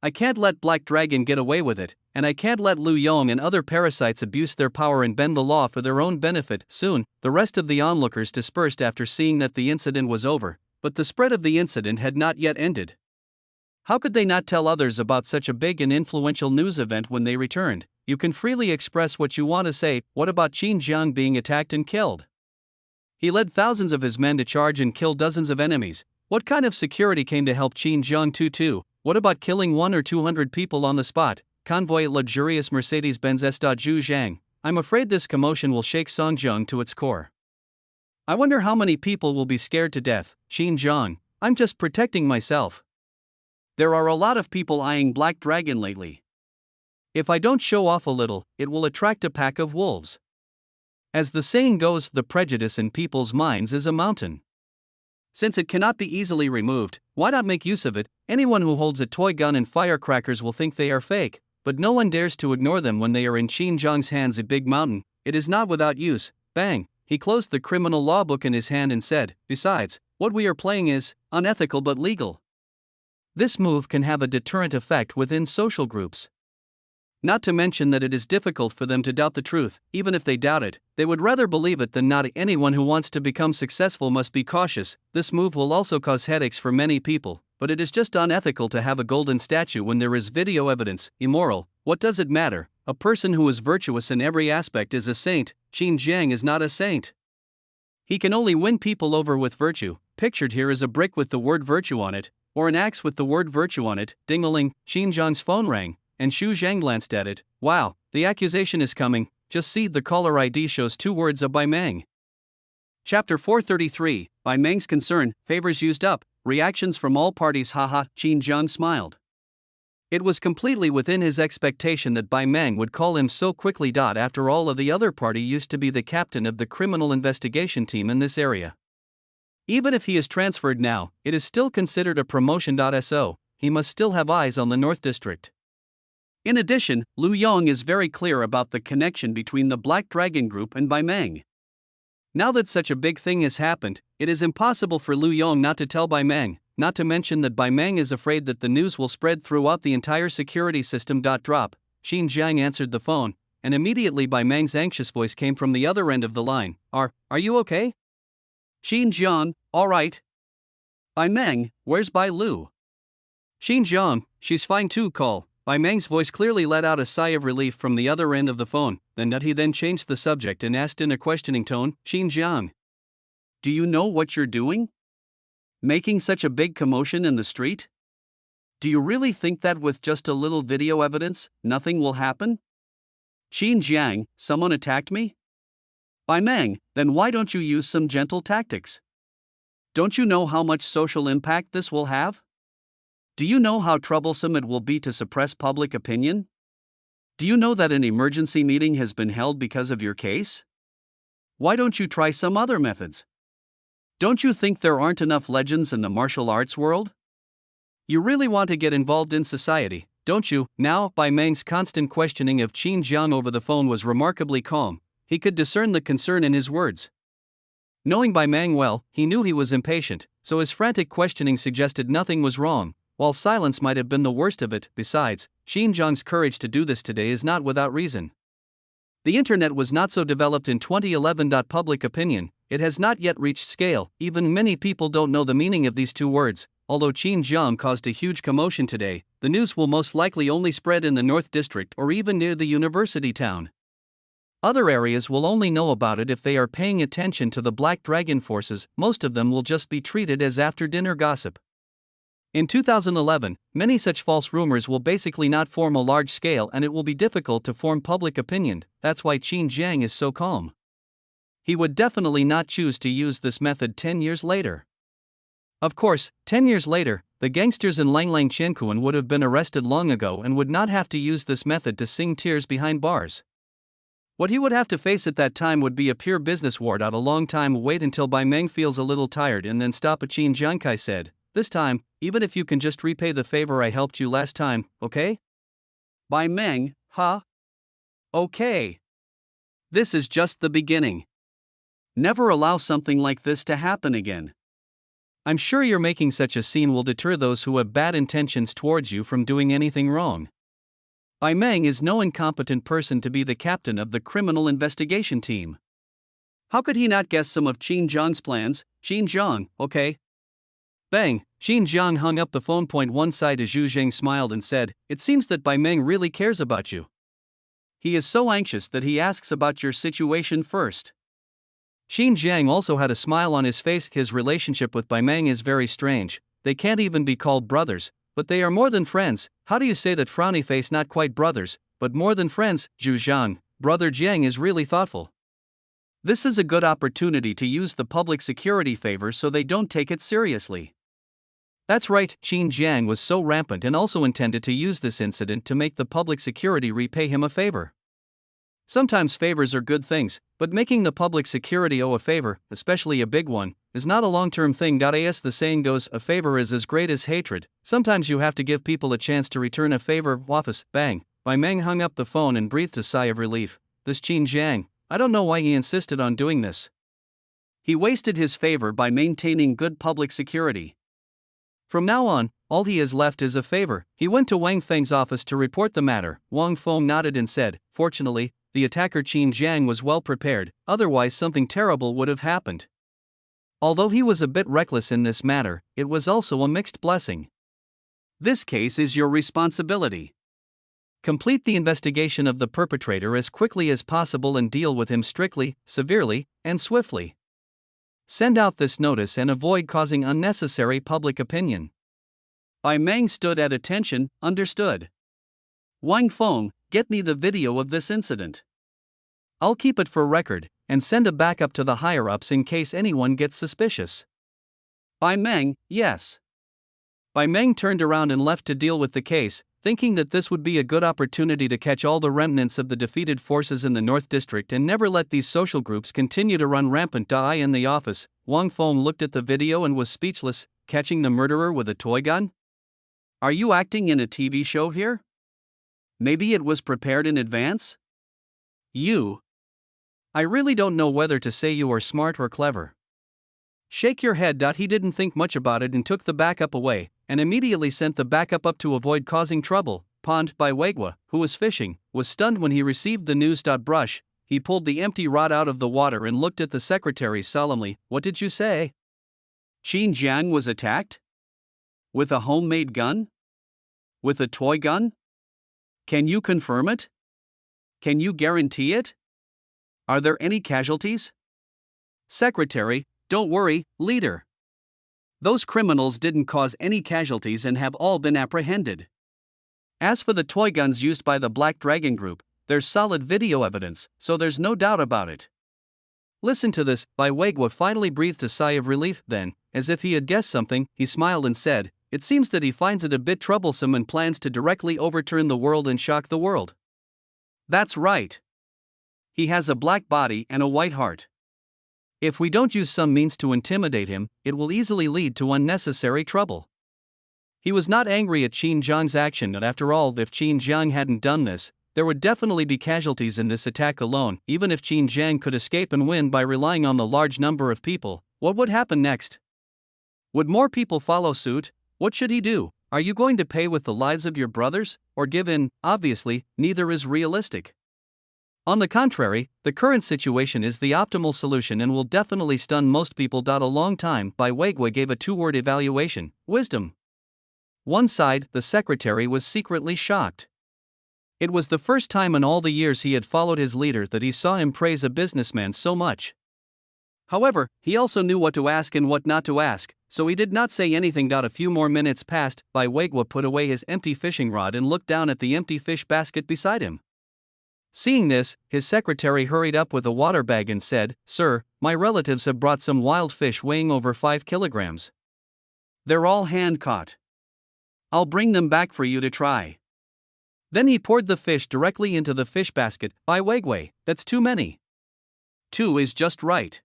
I can't let Black Dragon get away with it, and I can't let Lu Yong and other parasites abuse their power and bend the law for their own benefit. Soon, the rest of the onlookers dispersed after seeing that the incident was over, but the spread of the incident had not yet ended. How could they not tell others about such a big and influential news event when they returned? You can freely express what you want to say. What about Qin Jiang being attacked and killed? He led thousands of his men to charge and kill dozens of enemies. What kind of security came to help Qin Jiang too? What about killing 100 or 200 people on the spot? Convoy luxurious Mercedes-Benz S. Zhu Zhang. I'm afraid this commotion will shake Songjiang to its core. I wonder how many people will be scared to death. Qin Jiang, I'm just protecting myself. There are a lot of people eyeing Black Dragon lately. If I don't show off a little, it will attract a pack of wolves. As the saying goes, the prejudice in people's minds is a mountain. Since it cannot be easily removed, why not make use of it? Anyone who holds a toy gun and firecrackers will think they are fake, but no one dares to ignore them when they are in Xinjiang's hands. A big mountain, it is not without use. Bang! He closed the criminal law book in his hand and said, "Besides, what we are playing is unethical but legal." This move can have a deterrent effect within social groups. Not to mention that it is difficult for them to doubt the truth. Even if they doubt it, they would rather believe it than not. Anyone who wants to become successful must be cautious. This move will also cause headaches for many people, but it is just unethical to have a golden statue when there is video evidence. Immoral. What does it matter? A person who is virtuous in every aspect is a saint. Xinjiang is not a saint. He can only win people over with virtue. Pictured here is a brick with the word virtue on it, or an axe with the word virtue on it. Ding-a-ling, Xinjiang's phone rang, and Xu Zhang glanced at it. Wow, the accusation is coming. Just see, the caller ID shows 2 words of Bai Meng. Chapter 433, Bai Meng's concern, favors used up, reactions from all parties. Haha, Xinjiang smiled. It was completely within his expectation that Bai Meng would call him so quickly. After all, the other party used to be the captain of the criminal investigation team in this area. Even if he is transferred now, it is still considered a promotion. So, he must still have eyes on the North District. In addition, Liu Yong is very clear about the connection between the Black Dragon Group and Bai Meng. Now that such a big thing has happened, it is impossible for Liu Yong not to tell Bai Meng, not to mention that Bai Meng is afraid that the news will spread throughout the entire security system. Drop. Xinjiang answered the phone, and immediately Bai Meng's anxious voice came from the other end of the line. Are you okay? Xinjiang, alright. Bai Meng, where's Bai Lu? Xinjiang, she's fine too. Call. Bai Meng's voice clearly let out a sigh of relief from the other end of the phone. He then changed the subject and asked in a questioning tone, Xinjiang, do you know what you're doing? Making such a big commotion in the street? Do you really think that with just a little video evidence, nothing will happen? Xinjiang, someone attacked me? Bai Meng, then why don't you use some gentle tactics? Don't you know how much social impact this will have? Do you know how troublesome it will be to suppress public opinion? Do you know that an emergency meeting has been held because of your case? Why don't you try some other methods? Don't you think there aren't enough legends in the martial arts world? You really want to get involved in society, don't you? Now, Bai Meng's constant questioning of Xinjiang over the phone was remarkably calm. He could discern the concern in his words. Knowing Bai Meng well, he knew he was impatient, so his frantic questioning suggested nothing was wrong, while silence might have been the worst of it. Besides, Xinjiang's courage to do this today is not without reason. The internet was not so developed in 2011. Public opinion, it has not yet reached scale. Even many people don't know the meaning of these 2 words. Although Xinjiang caused a huge commotion today, the news will most likely only spread in the North District or even near the university town. Other areas will only know about it if they are paying attention to the Black Dragon forces. Most of them will just be treated as after-dinner gossip. In 2011, many such false rumors will basically not form a large scale, and it will be difficult to form public opinion. That's why Xinjiang is so calm. He would definitely not choose to use this method 10 years later. Of course, 10 years later, the gangsters in Langlang Qiankuan would have been arrested long ago and would not have to use this method to sing tears behind bars. What he would have to face at that time would be a pure business war. A long time. Wait until Bai Meng feels a little tired and then stop. Xinjiang Kai said, this time, even if you can just repay the favor I helped you last time, okay? Bai Meng, huh? Okay. This is just the beginning. Never allow something like this to happen again. I'm sure you're making such a scene will deter those who have bad intentions towards you from doing anything wrong. Bai Meng is no incompetent person to be the captain of the criminal investigation team. How could he not guess some of Xinjiang's plans? Xinjiang, okay. Bang, Xinjiang hung up the phone. One side as Zhu Zheng smiled and said, it seems that Bai Meng really cares about you. He is so anxious that he asks about your situation first. Xinjiang also had a smile on his face. His relationship with Bai Meng is very strange. They can't even be called brothers, but they are more than friends. How do you say that? Frowny face. Not quite brothers, but more than friends. Zhu Zhang, brother Jiang is really thoughtful. This is a good opportunity to use the public security favor so they don't take it seriously. That's right, Xinjiang was so rampant and also intended to use this incident to make the public security repay him a favor. Sometimes favors are good things, but making the public security owe a favor, especially a big one, is not a long-term thing. As the saying goes, a favor is as great as hatred. Sometimes you have to give people a chance to return a favor. Office, bang. Bai Meng hung up the phone and breathed a sigh of relief. This Qin Jiang, I don't know why he insisted on doing this. He wasted his favor by maintaining good public security. From now on, all he has left is a favor. He went to Wang Feng's office to report the matter. Wang Feng nodded and said, fortunately, the attacker Qin Jiang was well prepared, otherwise something terrible would have happened. Although he was a bit reckless in this matter, it was also a mixed blessing. This case is your responsibility. Complete the investigation of the perpetrator as quickly as possible and deal with him strictly, severely, and swiftly. Send out this notice and avoid causing unnecessary public opinion. Bai Meng stood at attention, understood. Wang Feng, get me the video of this incident. I'll keep it for record, and send a backup to the higher-ups in case anyone gets suspicious. Bai Meng, yes. Bai Meng turned around and left to deal with the case, thinking that this would be a good opportunity to catch all the remnants of the defeated forces in the North District and never let these social groups continue to run rampant. In the office, Wang Feng looked at the video and was speechless. Catching the murderer with a toy gun? Are you acting in a TV show here? Maybe it was prepared in advance? I really don't know whether to say you are smart or clever. Shake your head. He didn't think much about it and took the backup away, and immediately sent the backup up to avoid causing trouble. Pond Bai Weigua, who was fishing, was stunned when he received the news. Brush, he pulled the empty rod out of the water and looked at the secretary solemnly. What did you say? Qin Jiang was attacked? With a homemade gun? With a toy gun? Can you confirm it? Can you guarantee it? Are there any casualties? Secretary, don't worry, leader. Those criminals didn't cause any casualties and have all been apprehended. As for the toy guns used by the Black Dragon Group, there's solid video evidence, so there's no doubt about it. Listen to this. Bai Weigua finally breathed a sigh of relief. Then, as if he had guessed something, he smiled and said, it seems that he finds it a bit troublesome and plans to directly overturn the world and shock the world. That's right. He has a black body and a white heart. If we don't use some means to intimidate him, it will easily lead to unnecessary trouble. He was not angry at Qin Jiang's action, and after all, if Qin Jiang hadn't done this, there would definitely be casualties in this attack alone. Even if Qin Jiang could escape and win by relying on the large number of people, what would happen next? Would more people follow suit? What should he do? Are you going to pay with the lives of your brothers, or give in? Obviously, neither is realistic. On the contrary, the current situation is the optimal solution and will definitely stun most people. A long time. Bai Weigua gave a two-word evaluation: wisdom. One side, the secretary was secretly shocked. It was the first time in all the years he had followed his leader that he saw him praise a businessman so much. However, he also knew what to ask and what not to ask, so he did not say anything. A few more minutes passed. Bai Weigua put away his empty fishing rod and looked down at the empty fish basket beside him. Seeing this, his secretary hurried up with a water bag and said, Sir, my relatives have brought some wild fish weighing over 5 kilograms. They're all hand-caught. I'll bring them back for you to try. Then he poured the fish directly into the fish basket. Bai Weigua, that's too many. 2 is just right.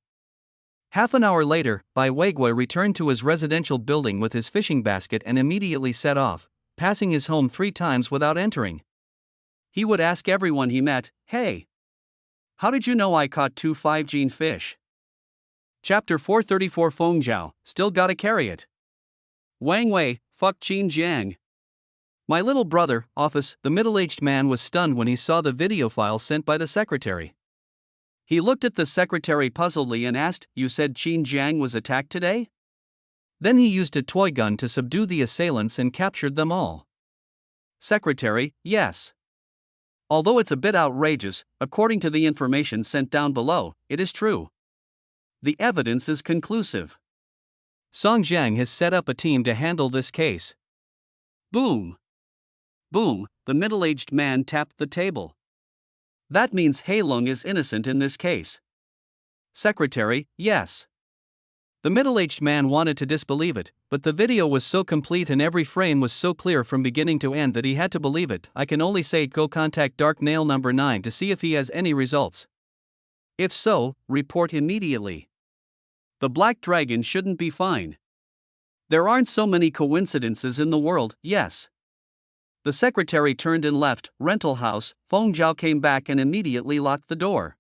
Half an hour later, Bai Weigua returned to his residential building with his fishing basket and immediately set off, passing his home 3 times without entering. He would ask everyone he met, hey, how did you know I caught 2 5-gene fish? Chapter 434. Feng Zhao, still gotta carry it. Wang Wei, fuck Qin Jiang. My little brother, office. The middle-aged man was stunned when he saw the video file sent by the secretary. He looked at the secretary puzzledly and asked, you said Qin Jiang was attacked today? Then he used a toy gun to subdue the assailants and captured them all. Secretary, yes. Although it's a bit outrageous, according to the information sent down below, it is true. The evidence is conclusive. Song Jiang has set up a team to handle this case. Boom. Boom, the middle-aged man tapped the table. That means Heilong is innocent in this case. Secretary, yes. The middle-aged man wanted to disbelieve it, but the video was so complete and every frame was so clear from beginning to end that he had to believe it. I can only say go contact Dark Nail number 9 to see if he has any results. If so, report immediately. The Black Dragon shouldn't be fine. There aren't so many coincidences in the world, yes. The secretary turned and left. Rental house. Feng Zhao came back and immediately locked the door.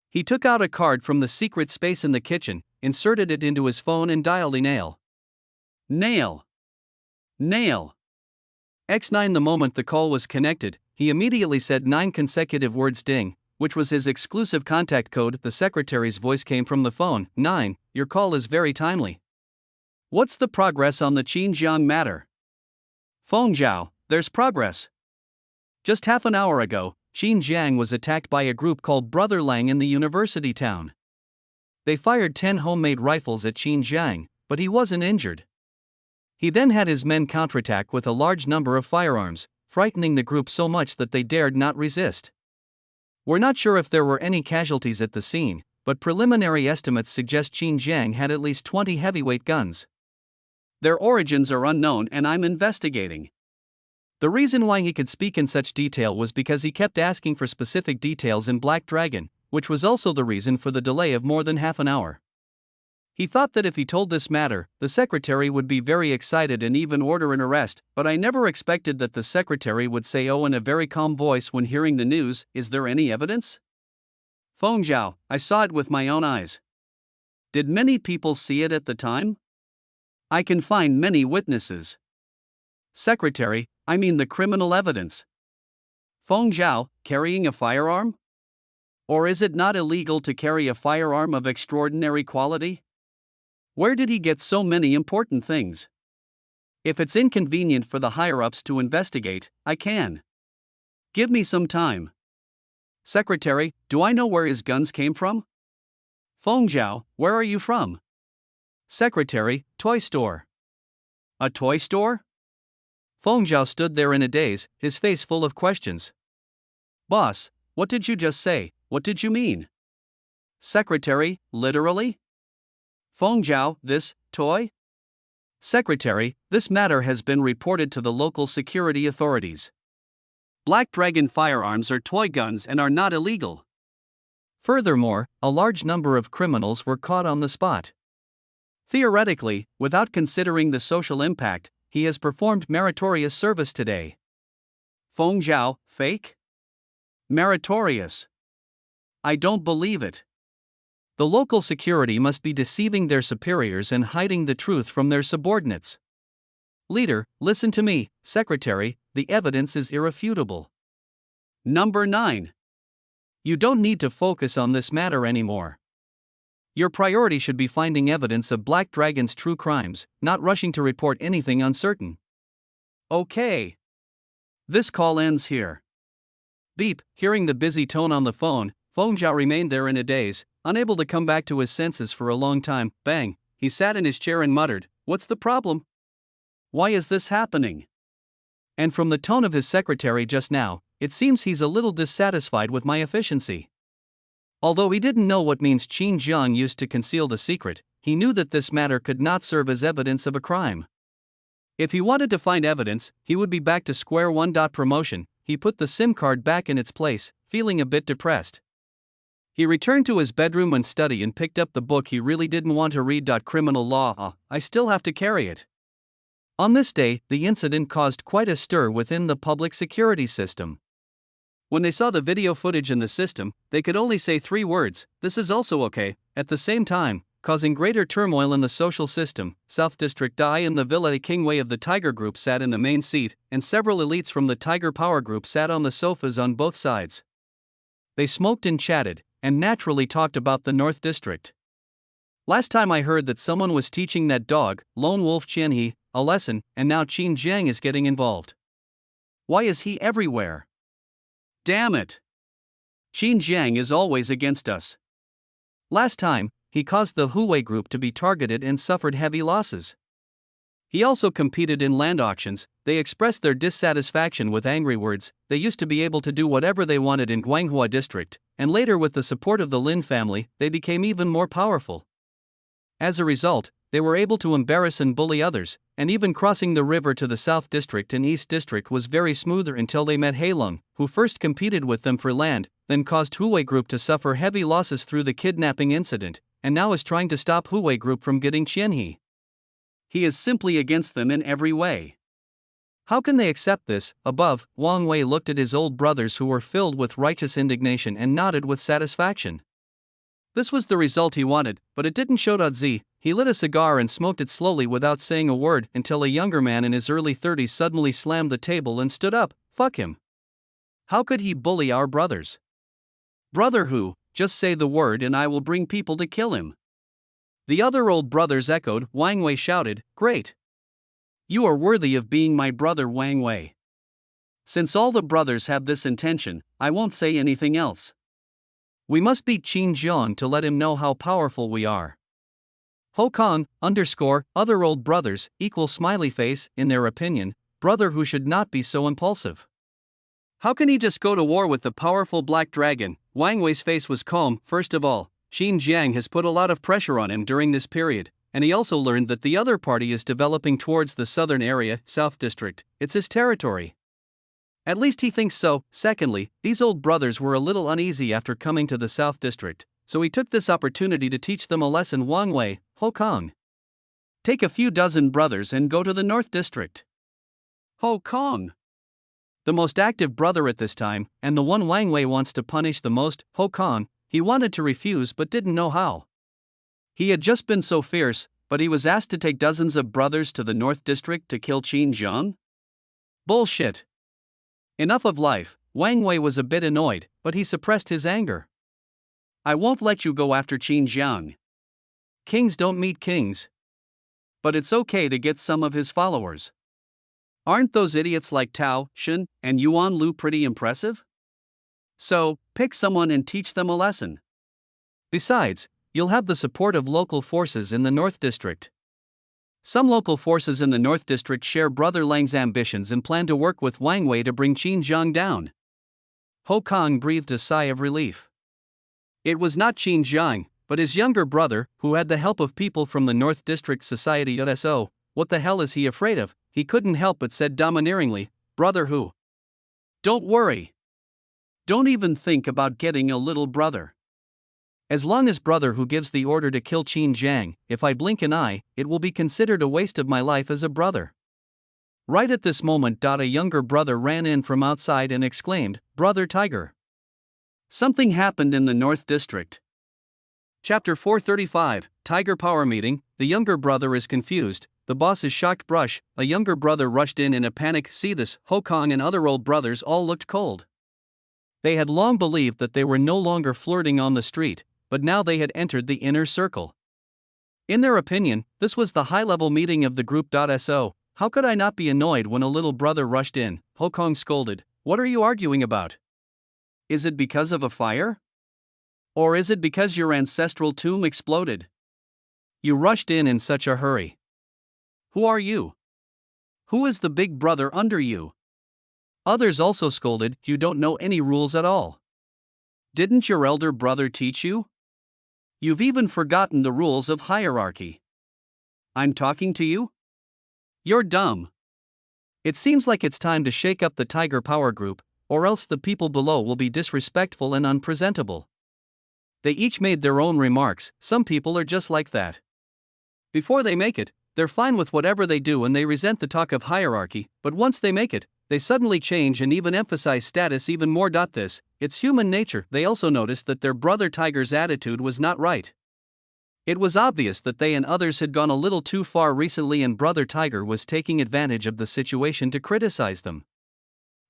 He took out a card from the secret space in the kitchen, inserted it into his phone and dialed a nail. Nail. Nail. X9. The moment the call was connected, he immediately said 9 consecutive words ding, which was his exclusive contact code. The secretary's voice came from the phone. 9, your call is very timely. What's the progress on the Xinjiang matter? Feng Zhao, there's progress. Just half an hour ago, Xinjiang was attacked by a group called Brother Lang in the university town. They fired 10 homemade rifles at Xinjiang, but he wasn't injured. He then had his men counterattack with a large number of firearms, frightening the group so much that they dared not resist. We're not sure if there were any casualties at the scene, but preliminary estimates suggest Xinjiang had at least 20 heavyweight guns. Their origins are unknown and I'm investigating. The reason why he could speak in such detail was because he kept asking for specific details in Black Dragon, which was also the reason for the delay of more than half an hour. He thought that if he told this matter, the secretary would be very excited and even order an arrest, but I never expected that the secretary would say oh in a very calm voice when hearing the news, is there any evidence? Feng Zhao, I saw it with my own eyes. Did many people see it at the time? I can find many witnesses. Secretary, I mean the criminal evidence. Feng Zhao, carrying a firearm? Or is it not illegal to carry a firearm of extraordinary quality? Where did he get so many important things? If it's inconvenient for the higher-ups to investigate, I can. Give me some time. Secretary, do I know where his guns came from? Feng Zhao, where are you from? Secretary, toy store. A toy store? Feng Zhao stood there in a daze, his face full of questions. Boss, what did you just say? What did you mean? Secretary, literally? Feng Zhao, this toy? Secretary, this matter has been reported to the local security authorities. Black Dragon firearms are toy guns and are not illegal. Furthermore, a large number of criminals were caught on the spot. Theoretically, without considering the social impact, he has performed meritorious service today. Feng Zhao, fake? Meritorious. I don't believe it. The local security must be deceiving their superiors and hiding the truth from their subordinates. Leader, listen to me, Secretary, the evidence is irrefutable. Number 9. You don't need to focus on this matter anymore. Your priority should be finding evidence of Black Dragon's true crimes, not rushing to report anything uncertain. Okay. This call ends here. Beep. Hearing the busy tone on the phone, Feng Zhao remained there in a daze, unable to come back to his senses for a long time. Bang. He sat in his chair and muttered, what's the problem? Why is this happening? And from the tone of his secretary just now, it seems he's a little dissatisfied with my efficiency. Although he didn't know what means Xinjiang used to conceal the secret, he knew that this matter could not serve as evidence of a crime. If he wanted to find evidence, he would be back to square one. Promotion. He put the SIM card back in its place, feeling a bit depressed. He returned to his bedroom and study and picked up the book he really didn't want to read. Criminal law. I still have to carry it. On this day, the incident caused quite a stir within the public security system. When they saw the video footage in the system, they could only say 3 words, this is also okay, at the same time, causing greater turmoil in the social system. South District I and the Villa Kingway of the Tiger Group sat in the main seat, and several elites from the Tiger Power Group sat on the sofas on both sides. They smoked and chatted, and naturally talked about the North District. Last time I heard that someone was teaching that dog, Lone Wolf Qianhe, a lesson, and now Xinjiang is getting involved. Why is he everywhere? Damn it! Xinjiang is always against us. Last time, he caused the Huawei group to be targeted and suffered heavy losses. He also competed in land auctions. They expressed their dissatisfaction with angry words. They used to be able to do whatever they wanted in Guanghua district, and later with the support of the Lin family, they became even more powerful. As a result, they were able to embarrass and bully others, and even crossing the river to the South District and East District was very smoother until they met Heilung, who first competed with them for land, then caused Huwei Group to suffer heavy losses through the kidnapping incident, and now is trying to stop Huwei Group from getting Qianhe. He is simply against them in every way. How can they accept this? Above, Wang Wei looked at his old brothers who were filled with righteous indignation and nodded with satisfaction. This was the result he wanted, but it didn't show Zi. He lit a cigar and smoked it slowly without saying a word until a younger man in his early 30s suddenly slammed the table and stood up. Fuck him. How could he bully our brothers? Brother who? Just say the word and I will bring people to kill him. The other old brothers echoed. Wang Wei shouted, Great. You are worthy of being my brother Wang Wei. Since all the brothers have this intention, I won't say anything else. We must beat Qin Jian to let him know how powerful we are. Ho Kong, other old brothers, equal smiley face, in their opinion, brother who should not be so impulsive. How can he just go to war with the powerful black dragon? Wang Wei's face was calm. First of all, Qin Jiang has put a lot of pressure on him during this period, and he also learned that the other party is developing towards the southern area, South District. It's his territory. At least he thinks so. Secondly, these old brothers were a little uneasy after coming to the South District, so he took this opportunity to teach them a lesson. Wang Wei, Ho Kong. Take a few dozen brothers and go to the North District. Ho Kong. The most active brother at this time, and the one Wang Wei wants to punish the most, Ho Kong, he wanted to refuse but didn't know how. He had just been so fierce, but he was asked to take dozens of brothers to the North District to kill Qin Jiang? Bullshit. Enough of life. Wang Wei was a bit annoyed, but he suppressed his anger. I won't let you go after Qin Jiang. Kings don't meet kings. But it's okay to get some of his followers. Aren't those idiots like Tao, Shen, and Yuan Lu pretty impressive? So, pick someone and teach them a lesson. Besides, you'll have the support of local forces in the North District. Some local forces in the North District share Brother Lang's ambitions and plan to work with Wang Wei to bring Qin Jiang down. Ho Kong breathed a sigh of relief. It was not Qin Jiang, but his younger brother, who had the help of people from the North District Society USO. What the hell is he afraid of? He couldn't help but said domineeringly, Brother who? Don't worry. Don't even think about getting a little brother. As long as brother who gives the order to kill Qin Jiang, if I blink an eye, it will be considered a waste of my life as a brother. Right at this moment, a younger brother ran in from outside and exclaimed, Brother Tiger. Something happened in the North District. Chapter 435, Tiger Power Meeting. The younger brother is confused, the boss is shocked. Brush, a younger brother rushed in a panic. See this, Ho Kong and other old brothers all looked cold. They had long believed that they were no longer flirting on the street, but now they had entered the inner circle. In their opinion, this was the high-level meeting of the group. So, how could I not be annoyed when a little brother rushed in? Ho Kong scolded, What are you arguing about? Is it because of a fire? Or is it because your ancestral tomb exploded? You rushed in such a hurry. Who are you? Who is the big brother under you? Others also scolded, You don't know any rules at all. Didn't your elder brother teach you? You've even forgotten the rules of hierarchy. I'm talking to you? You're dumb. It seems like it's time to shake up the Tiger Power Group, or else the people below will be disrespectful and unpresentable. They each made their own remarks. Some people are just like that. Before they make it, they're fine with whatever they do and they resent the talk of hierarchy, but once they make it, they suddenly change and even emphasize status even more. It's human nature. They also noticed that their brother Tiger's attitude was not right. It was obvious that they and others had gone a little too far recently and brother Tiger was taking advantage of the situation to criticize them.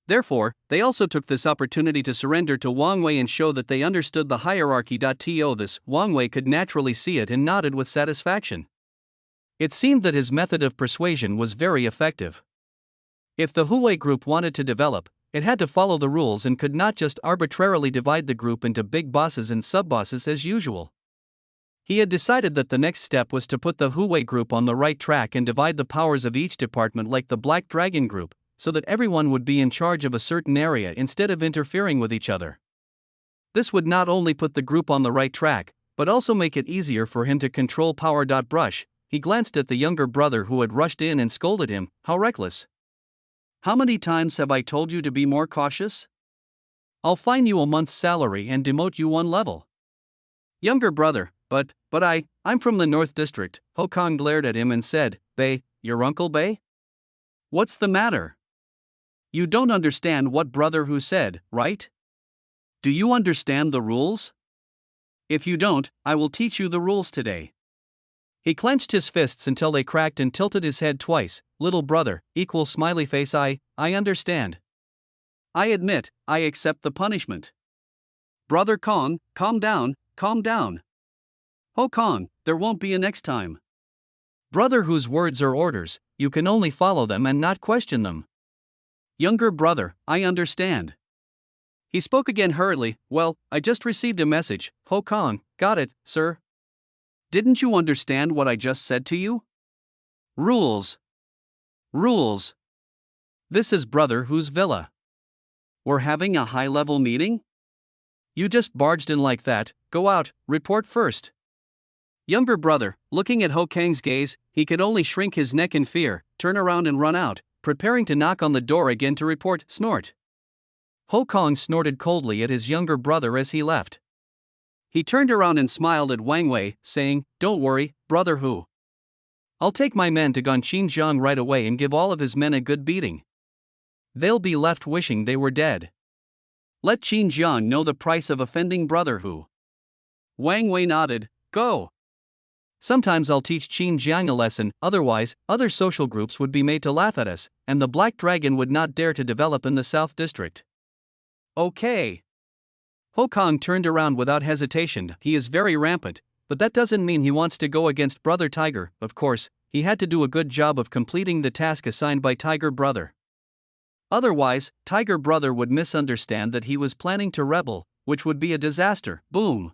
Therefore, they also took this opportunity to surrender to Wang Wei and show that they understood the hierarchy. This, Wang Wei could naturally see it and nodded with satisfaction. It seemed that his method of persuasion was very effective. If the Huwei group wanted to develop, it had to follow the rules and could not just arbitrarily divide the group into big bosses and sub-bosses as usual. He had decided that the next step was to put the Huwei group on the right track and divide the powers of each department like the Black Dragon group, so that everyone would be in charge of a certain area instead of interfering with each other. This would not only put the group on the right track, but also make it easier for him to control power. Brush. He glanced at the younger brother who had rushed in and scolded him. How reckless. How many times have I told you to be more cautious? I'll fine you a month's salary and demote you one level. Younger brother, but I'm from the North District. Ho Kong glared at him and said, Bay, your Uncle Bay? What's the matter? You don't understand what brother who said, right? Do you understand the rules? If you don't, I will teach you the rules today. He clenched his fists until they cracked and tilted his head twice. Little brother, equal smiley face. I understand. I admit, I accept the punishment. Brother Kong, calm down, calm down. Ho Kong, there won't be a next time. Brother whose words are orders, you can only follow them and not question them. Younger brother, I understand. He spoke again hurriedly. Well, I just received a message. Ho Kong, got it, sir. Didn't you understand what I just said to you? Rules. Rules. This is brother whose villa. We're having a high-level meeting? You just barged in like that. Go out, report first. Younger brother, looking at Ho Kang's gaze, he could only shrink his neck in fear, turn around and run out, preparing to knock on the door again to report. Snort. Ho Kong snorted coldly at his younger brother as he left. He turned around and smiled at Wang Wei, saying, Don't worry, brother Hu. I'll take my men to Xinjiang right away and give all of his men a good beating. They'll be left wishing they were dead. Let Xinjiang know the price of offending brother Hu. Wang Wei nodded. Go. Sometimes I'll teach Xinjiang a lesson, otherwise, other social groups would be made to laugh at us, and the Black Dragon would not dare to develop in the South District. Okay. Ho Kong turned around without hesitation. He is very rampant, but that doesn't mean he wants to go against Brother Tiger. Of course, he had to do a good job of completing the task assigned by Tiger Brother. Otherwise, Tiger Brother would misunderstand that he was planning to rebel, which would be a disaster. Boom.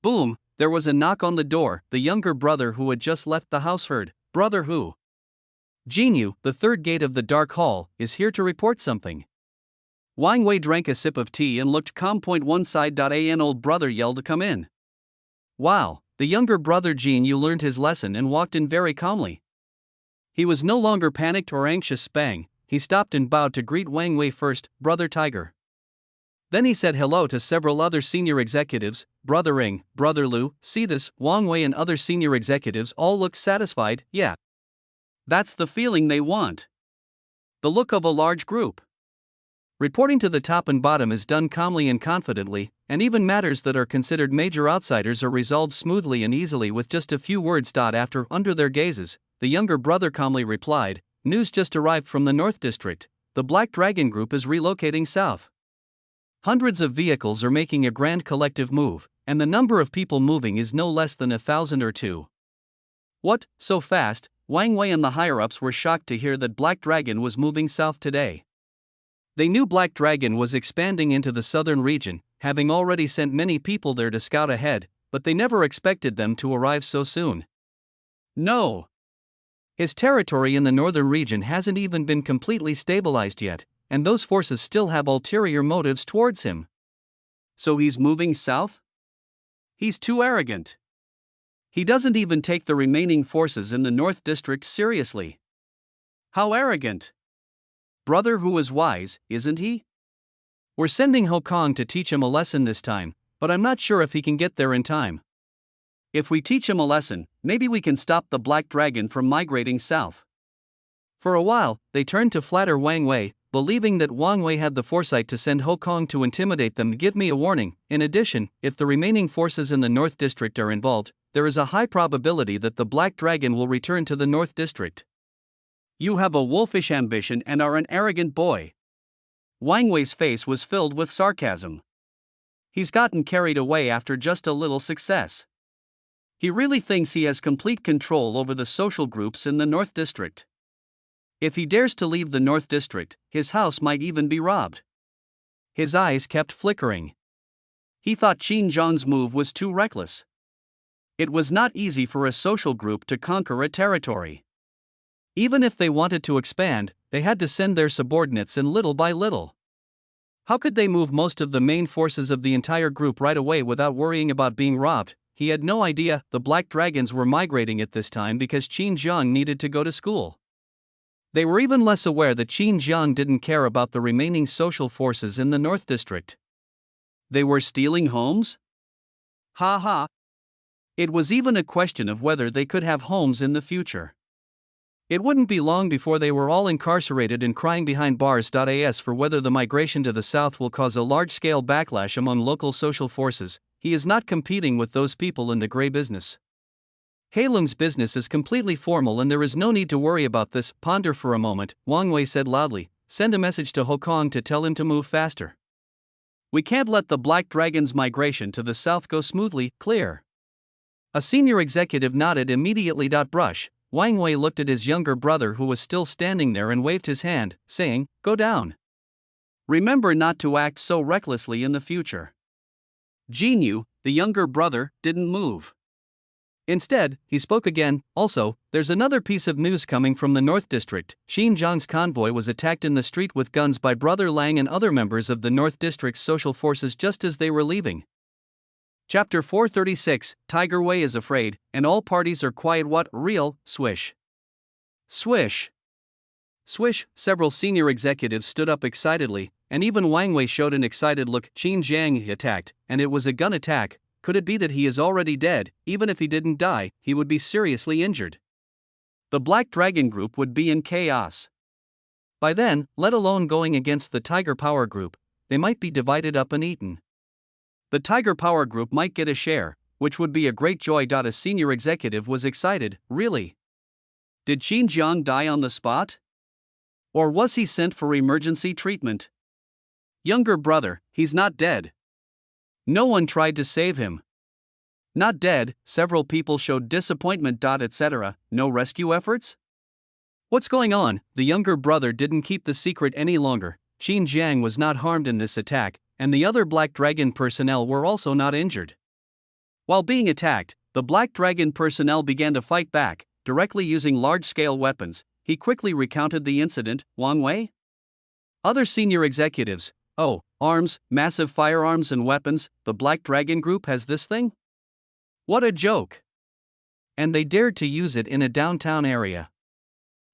Boom, there was a knock on the door. The younger brother who had just left the house heard. Brother Hu. Jinyu, the third gate of the Dark Hall, is here to report something. Wang Wei drank a sip of tea and looked calm. One side. An old brother yelled to come in. Wow, the younger brother Jinyu learned his lesson and walked in very calmly. He was no longer panicked or anxious. Bang, he stopped and bowed to greet Wang Wei first, Brother Tiger. Then he said hello to several other senior executives, Brother Ring, Brother Lu, see this, Wang Wei and other senior executives all looked satisfied. Yeah. That's the feeling they want. The look of a large group. Reporting to the top and bottom is done calmly and confidently, and even matters that are considered major outsiders are resolved smoothly and easily with just a few words. After, under their gazes, the younger brother calmly replied, News just arrived from the North District. The Black Dragon Group is relocating south. Hundreds of vehicles are making a grand collective move, and the number of people moving is no less than 1,000 or 2. What, so fast? Wang Wei and the higher-ups were shocked to hear that Black Dragon was moving south today. They knew Black Dragon was expanding into the southern region, having already sent many people there to scout ahead, but they never expected them to arrive so soon. No. His territory in the northern region hasn't even been completely stabilized yet, and those forces still have ulterior motives towards him. So he's moving south? He's too arrogant. He doesn't even take the remaining forces in the North District seriously. How arrogant! Brother who is wise, isn't he? We're sending Ho Kong to teach him a lesson this time, but I'm not sure if he can get there in time. If we teach him a lesson, maybe we can stop the Black Dragon from migrating south. For a while, they turned to flatter Wang Wei, believing that Wang Wei had the foresight to send Ho Kong to intimidate them. Give me a warning. In addition, if the remaining forces in the North District are involved, there is a high probability that the Black Dragon will return to the North District. You have a wolfish ambition and are an arrogant boy. Wang Wei's face was filled with sarcasm. He's gotten carried away after just a little success. He really thinks he has complete control over the social groups in the North District. If he dares to leave the North District, his house might even be robbed. His eyes kept flickering. He thought Xinjiang's move was too reckless. It was not easy for a social group to conquer a territory. Even if they wanted to expand, they had to send their subordinates in little by little. How could they move most of the main forces of the entire group right away without worrying about being robbed? he had no idea the Black Dragons were migrating at this time because Qin Jiang needed to go to school. They were even less aware that Qin Jiang didn't care about the remaining social forces in the North District. They were stealing homes? Ha ha. It was even a question of whether they could have homes in the future. It wouldn't be long before they were all incarcerated and crying behind bars. As for whether the migration to the south will cause a large-scale backlash among local social forces, he is not competing with those people in the gray business. Heilung's business is completely formal and there is no need to worry about this. Ponder for a moment, Wang Wei said loudly. Send a message to Hokong to tell him to move faster. We can't let the Black Dragon's migration to the south go smoothly. Clear. A senior executive nodded immediately. Brush. Wang Wei looked at his younger brother who was still standing there and waved his hand, saying, Go down. Remember not to act so recklessly in the future. Jinyu, the younger brother, didn't move. Instead, he spoke again. Also, there's another piece of news coming from the North District. Qin Jiang's convoy was attacked in the street with guns by Brother Lang and other members of the North District's social forces just as they were leaving. Chapter 436, Tiger Wei is afraid, and all parties are quiet. What? Real? Swish. Swish. Swish. Several senior executives stood up excitedly, and even Wang Wei showed an excited look. Qin Jiang attacked, and it was a gun attack. Could it be that he is already dead? Even if he didn't die, he would be seriously injured. The Black Dragon Group would be in chaos. By then, let alone going against the Tiger Power Group, they might be divided up and eaten. The Tiger Power Group might get a share, which would be a great joy. A senior executive was excited. Really? Did Qin Jiang die on the spot? Or was he sent for emergency treatment? Younger brother, he's not dead. No one tried to save him. Not dead. Several people showed disappointment. Etc. No rescue efforts? What's going on? The younger brother didn't keep the secret any longer. Qin Jiang was not harmed in this attack, and the other Black Dragon personnel were also not injured. While being attacked, the Black Dragon personnel began to fight back, directly using large-scale weapons. He quickly recounted the incident. Wang Wei? Other senior executives. Oh, arms, massive firearms and weapons, the Black Dragon Group has this thing? What a joke! And they dared to use it in a downtown area.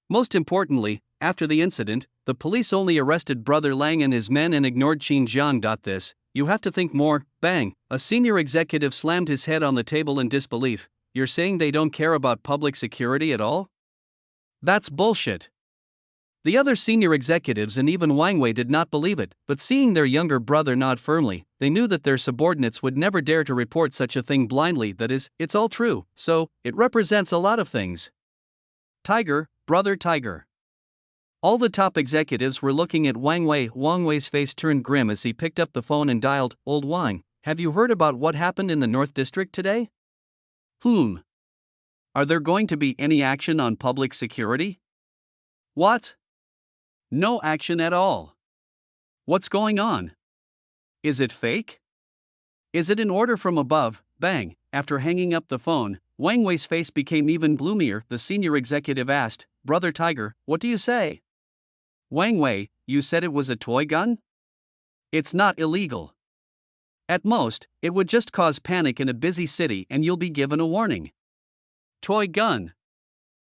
Most importantly, after the incident, the police only arrested Brother Lang and his men and ignored Qin Jiang. This, you have to think more. Bang! A senior executive slammed his head on the table in disbelief. You're saying they don't care about public security at all? That's bullshit. The other senior executives and even Wang Wei did not believe it, but seeing their younger brother nod firmly, they knew that their subordinates would never dare to report such a thing blindly. That is, it's all true, so, it represents a lot of things. Tiger, brother Tiger. All the top executives were looking at Wang Wei. Wang Wei's face turned grim as he picked up the phone and dialed. Old Wang, have you heard about what happened in the North District today? Are there going to be any action on public security? What? No action at all. What's going on? Is it fake? Is it an order from above? Bang! After hanging up the phone, Wang Wei's face became even gloomier. The senior executive asked, Brother Tiger, what do you say? Wang Wei, you said it was a toy gun? It's not illegal. At most, it would just cause panic in a busy city and you'll be given a warning. Toy gun.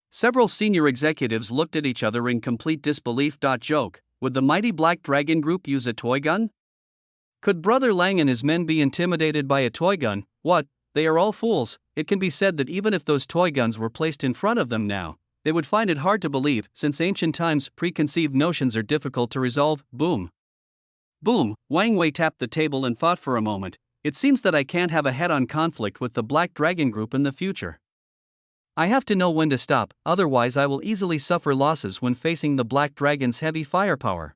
Several senior executives looked at each other in complete disbelief. Joke, would the mighty Black Dragon Group use a toy gun? Could Brother Lang and his men be intimidated by a toy gun? What, they are all fools. It can be said that even if those toy guns were placed in front of them now, they would find it hard to believe. Since ancient times, preconceived notions are difficult to resolve. Boom. Boom. Wang Wei tapped the table and thought for a moment. It seems that I can't have a head-on conflict with the Black Dragon Group in the future. I have to know when to stop, otherwise I will easily suffer losses when facing the Black Dragon's heavy firepower.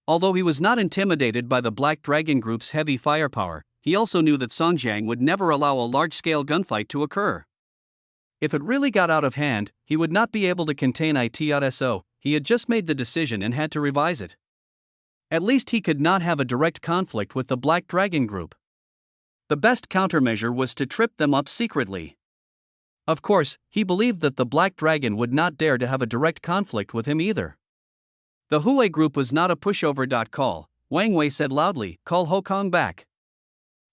Although he was not intimidated by the Black Dragon Group's heavy firepower, he also knew that Songjiang would never allow a large-scale gunfight to occur. If it really got out of hand, he would not be able to contain it. So, he had just made the decision and had to revise it. At least he could not have a direct conflict with the Black Dragon Group. The best countermeasure was to trip them up secretly. Of course, he believed that the Black Dragon would not dare to have a direct conflict with him either. The Hui Group was not a pushover. Call, Wang Wei said loudly, call Hokong back.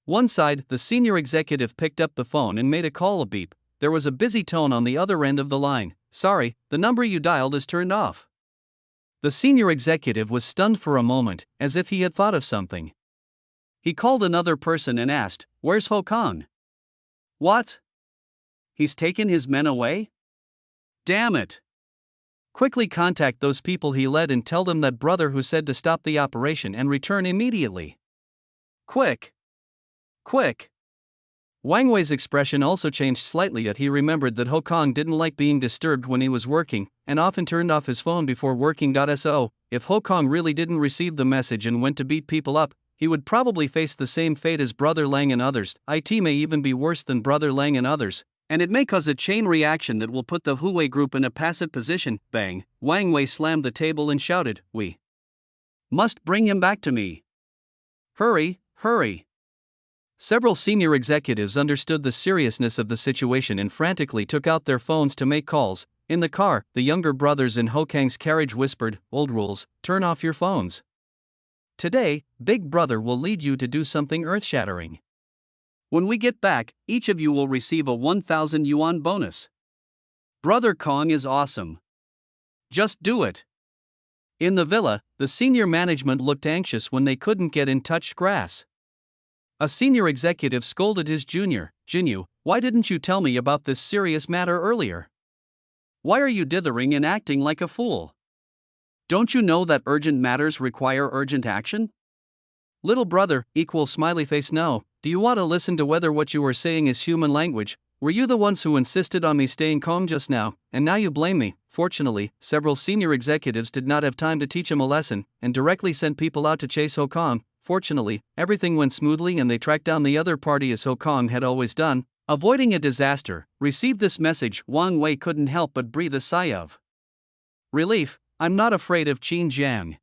One side, the senior executive picked up the phone and made a call. A beep. There was a busy tone on the other end of the line. Sorry, the number you dialed is turned off. The senior executive was stunned for a moment, as if he had thought of something. He called another person and asked, "Where's Ho Kong?" "What? He's taken his men away? Damn it! Quickly contact those people he led and tell them that brother who said to stop the operation and return immediately. Quick! Quick!" Wang Wei's expression also changed slightly as he remembered that Ho Kong didn't like being disturbed when he was working, and often turned off his phone before working. So, if Ho Kong really didn't receive the message and went to beat people up, he would probably face the same fate as Brother Lang and others. It may even be worse than Brother Lang and others, and it may cause a chain reaction that will put the Huawei group in a passive position. Bang! Wang Wei slammed the table and shouted, "We must bring him back to me. Hurry, hurry." Several senior executives understood the seriousness of the situation and frantically took out their phones to make calls. In the car, the younger brothers in Ho Kang's carriage whispered, "Old rules, turn off your phones. Today, Big Brother will lead you to do something earth-shattering. When we get back, each of you will receive a 1,000 yuan bonus. Brother Kong is awesome. Just do it." In the villa, the senior management looked anxious when they couldn't get in touch grass. A senior executive scolded his junior, "Jinyu, why didn't you tell me about this serious matter earlier? Why are you dithering and acting like a fool? Don't you know that urgent matters require urgent action?" Little brother, smiley face. No, do you want to listen to whether what you were saying is human language? Were you the ones who insisted on me staying calm just now, and now you blame me? Fortunately, several senior executives did not have time to teach him a lesson, and directly sent people out to chase Ho Kong. Fortunately, everything went smoothly and they tracked down the other party as Ho Kong had always done, avoiding a disaster. Received this message, Wang Wei couldn't help but breathe a sigh of relief. I'm not afraid of Qin Jiang.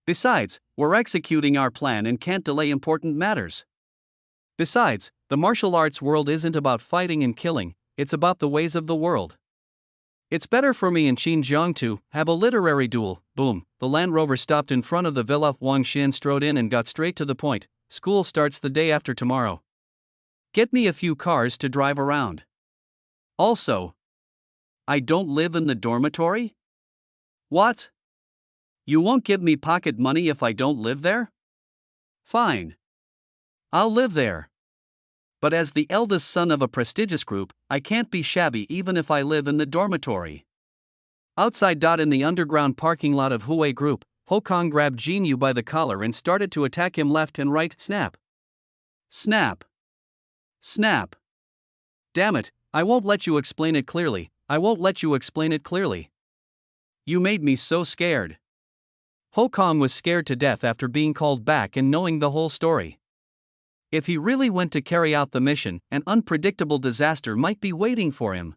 Besides, we're executing our plan and can't delay important matters. Besides, the martial arts world isn't about fighting and killing, it's about the ways of the world. It's better for me and Qin Jiang to have a literary duel. Boom, the Land Rover stopped in front of the villa. Wang Xin strode in and got straight to the point. School starts the day after tomorrow. Get me a few cars to drive around. Also, I don't live in the dormitory? What? You won't give me pocket money if I don't live there? Fine. I'll live there. But as the eldest son of a prestigious group, I can't be shabby even if I live in the dormitory. Outside. In the underground parking lot of Huawei Group, Ho Kong grabbed Jinyu by the collar and started to attack him left and right. Snap. Snap. Snap. Damn it, I won't let you explain it clearly. I won't let you explain it clearly. You made me so scared. Ho Kong was scared to death after being called back and knowing the whole story. If he really went to carry out the mission, an unpredictable disaster might be waiting for him.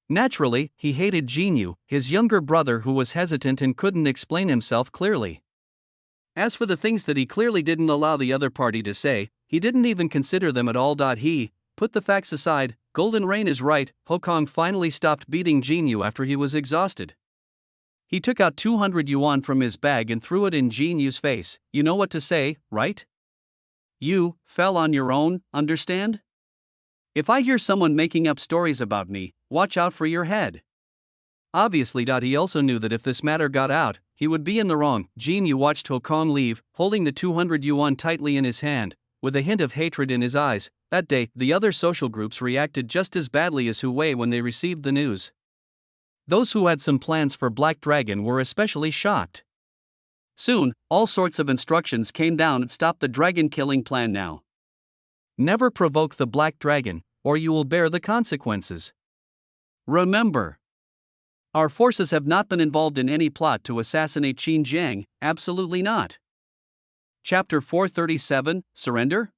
Naturally, he hated Jinyu, his younger brother who was hesitant and couldn't explain himself clearly. As for the things that he clearly didn't allow the other party to say, he didn't even consider them at all. He put the facts aside. Golden Rain is right. Ho Kong finally stopped beating Jinyu after he was exhausted. He took out 200 yuan from his bag and threw it in Jinyu's face. You know what to say, right? You fell on your own, understand? If I hear someone making up stories about me, watch out for your head. Obviously. He also knew that if this matter got out, he would be in the wrong. Jinyu watched Ho Kong leave, holding the 200 yuan tightly in his hand, with a hint of hatred in his eyes. That day, the other social groups reacted just as badly as Huawei when they received the news. Those who had some plans for Black Dragon were especially shocked. Soon, all sorts of instructions came down to stop the dragon killing plan now. Never provoke the Black Dragon, or you will bear the consequences. Remember, our forces have not been involved in any plot to assassinate Qin Jiang, absolutely not. Chapter 437, Surrender?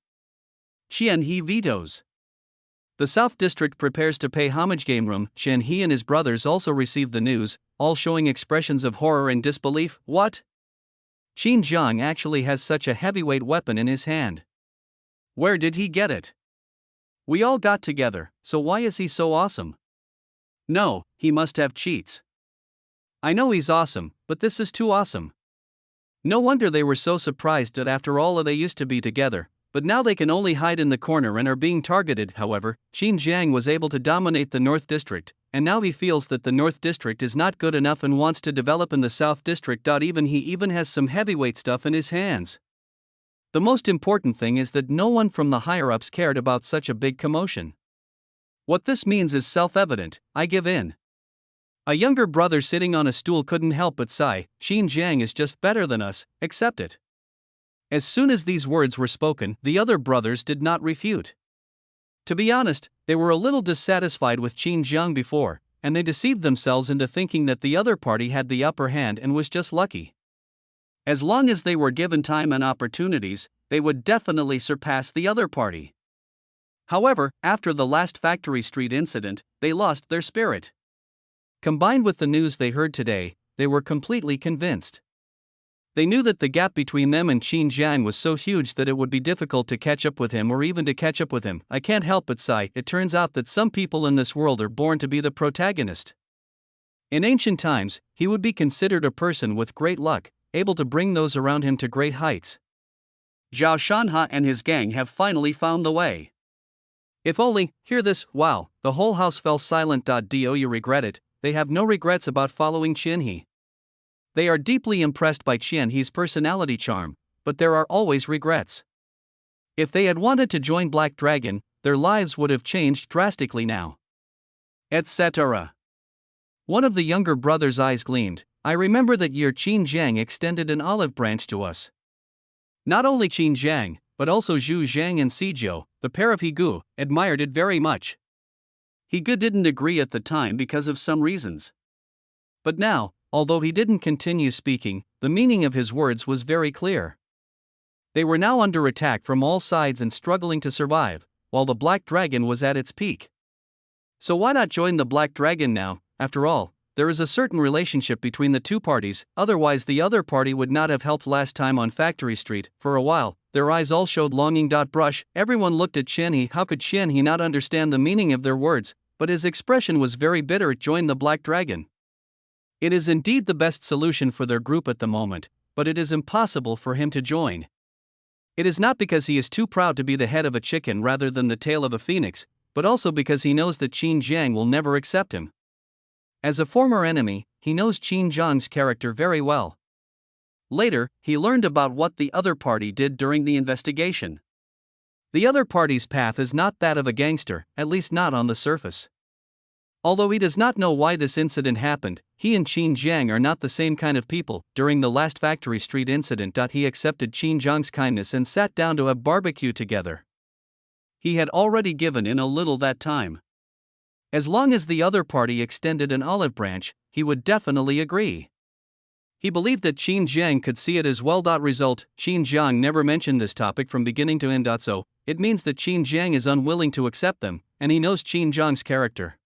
Qian He vetoes. The South District prepares to pay homage. Game room. Qian He and his brothers also received the news, all showing expressions of horror and disbelief. What? Qin Jiang actually has such a heavyweight weapon in his hand. Where did he get it? We all got together, so why is he so awesome? No, he must have cheats. I know he's awesome, but this is too awesome. No wonder they were so surprised that after all they used to be together, But now they can only hide in the corner and are being targeted. However, Qin Jiang was able to dominate the North District, and now he feels that the North District is not good enough and wants to develop in the South District. He even has some heavyweight stuff in his hands. The most important thing is that no one from the higher-ups cared about such a big commotion. What this means is self-evident: I give in. A younger brother sitting on a stool couldn't help but sigh, Qin Jiang is just better than us, accept it. As soon as these words were spoken, the other brothers did not refute. To be honest, they were a little dissatisfied with Qin Jiang before, and they deceived themselves into thinking that the other party had the upper hand and was just lucky. As long as they were given time and opportunities, they would definitely surpass the other party. However, after the last Factory Street incident, they lost their spirit. Combined with the news they heard today, they were completely convinced. They knew that the gap between them and Qin Jiang was so huge that it would be difficult to catch up with him or even to catch up with him. I can't help but sigh. It turns out that some people in this world are born to be the protagonist. In ancient times, he would be considered a person with great luck, able to bring those around him to great heights. Zhao Shanhe and his gang have finally found the way. If only, hear this, wow, the whole house fell silent. Do you regret it? They have no regrets about following Qian He. They are deeply impressed by Qian He's personality charm, but there are always regrets. If they had wanted to join Black Dragon, their lives would have changed drastically now. Etc. One of the younger brothers' eyes gleamed. I remember that year Qin Jiang extended an olive branch to us. Not only Qin Jiang, but also Zhu Zhang and Sijou, the pair of Higu, admired it very much. Higu didn't agree at the time because of some reasons. But now, although he didn't continue speaking, the meaning of his words was very clear. They were now under attack from all sides and struggling to survive, while the Black Dragon was at its peak. So why not join the Black Dragon now? After all, there is a certain relationship between the two parties, otherwise the other party would not have helped last time on Factory Street. For a while, their eyes all showed longing. Brush, everyone looked at Qian He. How could Qian He not understand the meaning of their words? But his expression was very bitter. Join the Black Dragon. It is indeed the best solution for their group at the moment, but it is impossible for him to join. It is not because he is too proud to be the head of a chicken rather than the tail of a phoenix, but also because he knows that Qin Jiang will never accept him. As a former enemy, he knows Qin Jiang's character very well. Later, he learned about what the other party did during the investigation. The other party's path is not that of a gangster, at least not on the surface. Although he does not know why this incident happened, he and Qin Jiang are not the same kind of people. During the last Factory Street incident, he accepted Qin Jiang's kindness and sat down to have barbecue together. He had already given in a little that time. As long as the other party extended an olive branch, he would definitely agree. He believed that Qin Jiang could see it as well. Result, Qin Jiang never mentioned this topic from beginning to end. So, it means that Qin Jiang is unwilling to accept them, and he knows Qin Jiang's character.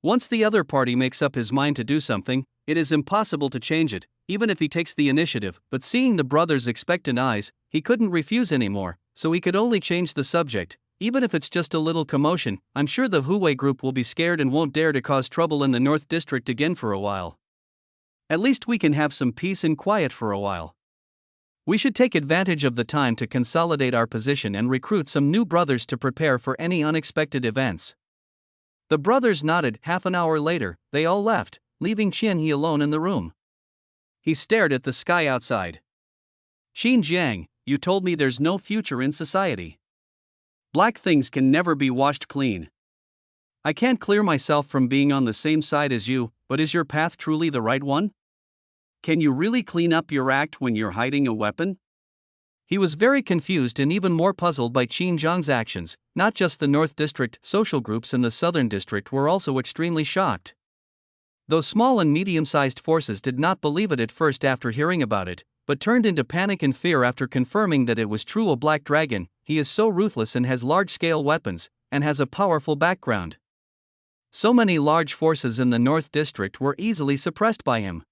Once the other party makes up his mind to do something, it is impossible to change it, even if he takes the initiative. But seeing the brothers' expectant eyes, he couldn't refuse anymore, so he could only change the subject. Even if it's just a little commotion, I'm sure the Huwei group will be scared and won't dare to cause trouble in the North District again for a while. At least we can have some peace and quiet for a while. We should take advantage of the time to consolidate our position and recruit some new brothers to prepare for any unexpected events. The brothers nodded. Half an hour later, they all left, leaving Qian He alone in the room. He stared at the sky outside. Qin Jiang, you told me there's no future in society. Black things can never be washed clean. I can't clear myself from being on the same side as you, but is your path truly the right one? Can you really clean up your act when you're hiding a weapon? He was very confused and even more puzzled by Qin Jiang's actions. Not just the North District, social groups in the Southern District were also extremely shocked. Though small and medium-sized forces did not believe it at first after hearing about it, but turned into panic and fear after confirming that it was true. A Black Dragon, he is so ruthless and has large-scale weapons, and has a powerful background. So many large forces in the North District were easily suppressed by him.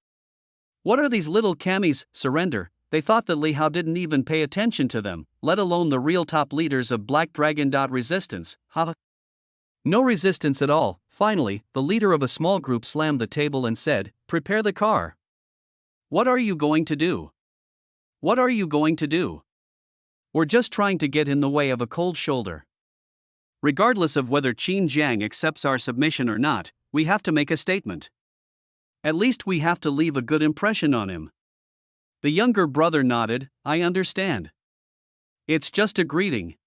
What are these little camis? Surrender. They thought that Li Hao didn't even pay attention to them, let alone the real top leaders of Black Dragon. Resistance, ha? No resistance at all. Finally, the leader of a small group slammed the table and said, "Prepare the car." What are you going to do? What are you going to do? We're just trying to get in the way of a cold shoulder. Regardless of whether Qin Jiang accepts our submission or not, we have to make a statement. At least we have to leave a good impression on him." The younger brother nodded. "I understand. It's just a greeting."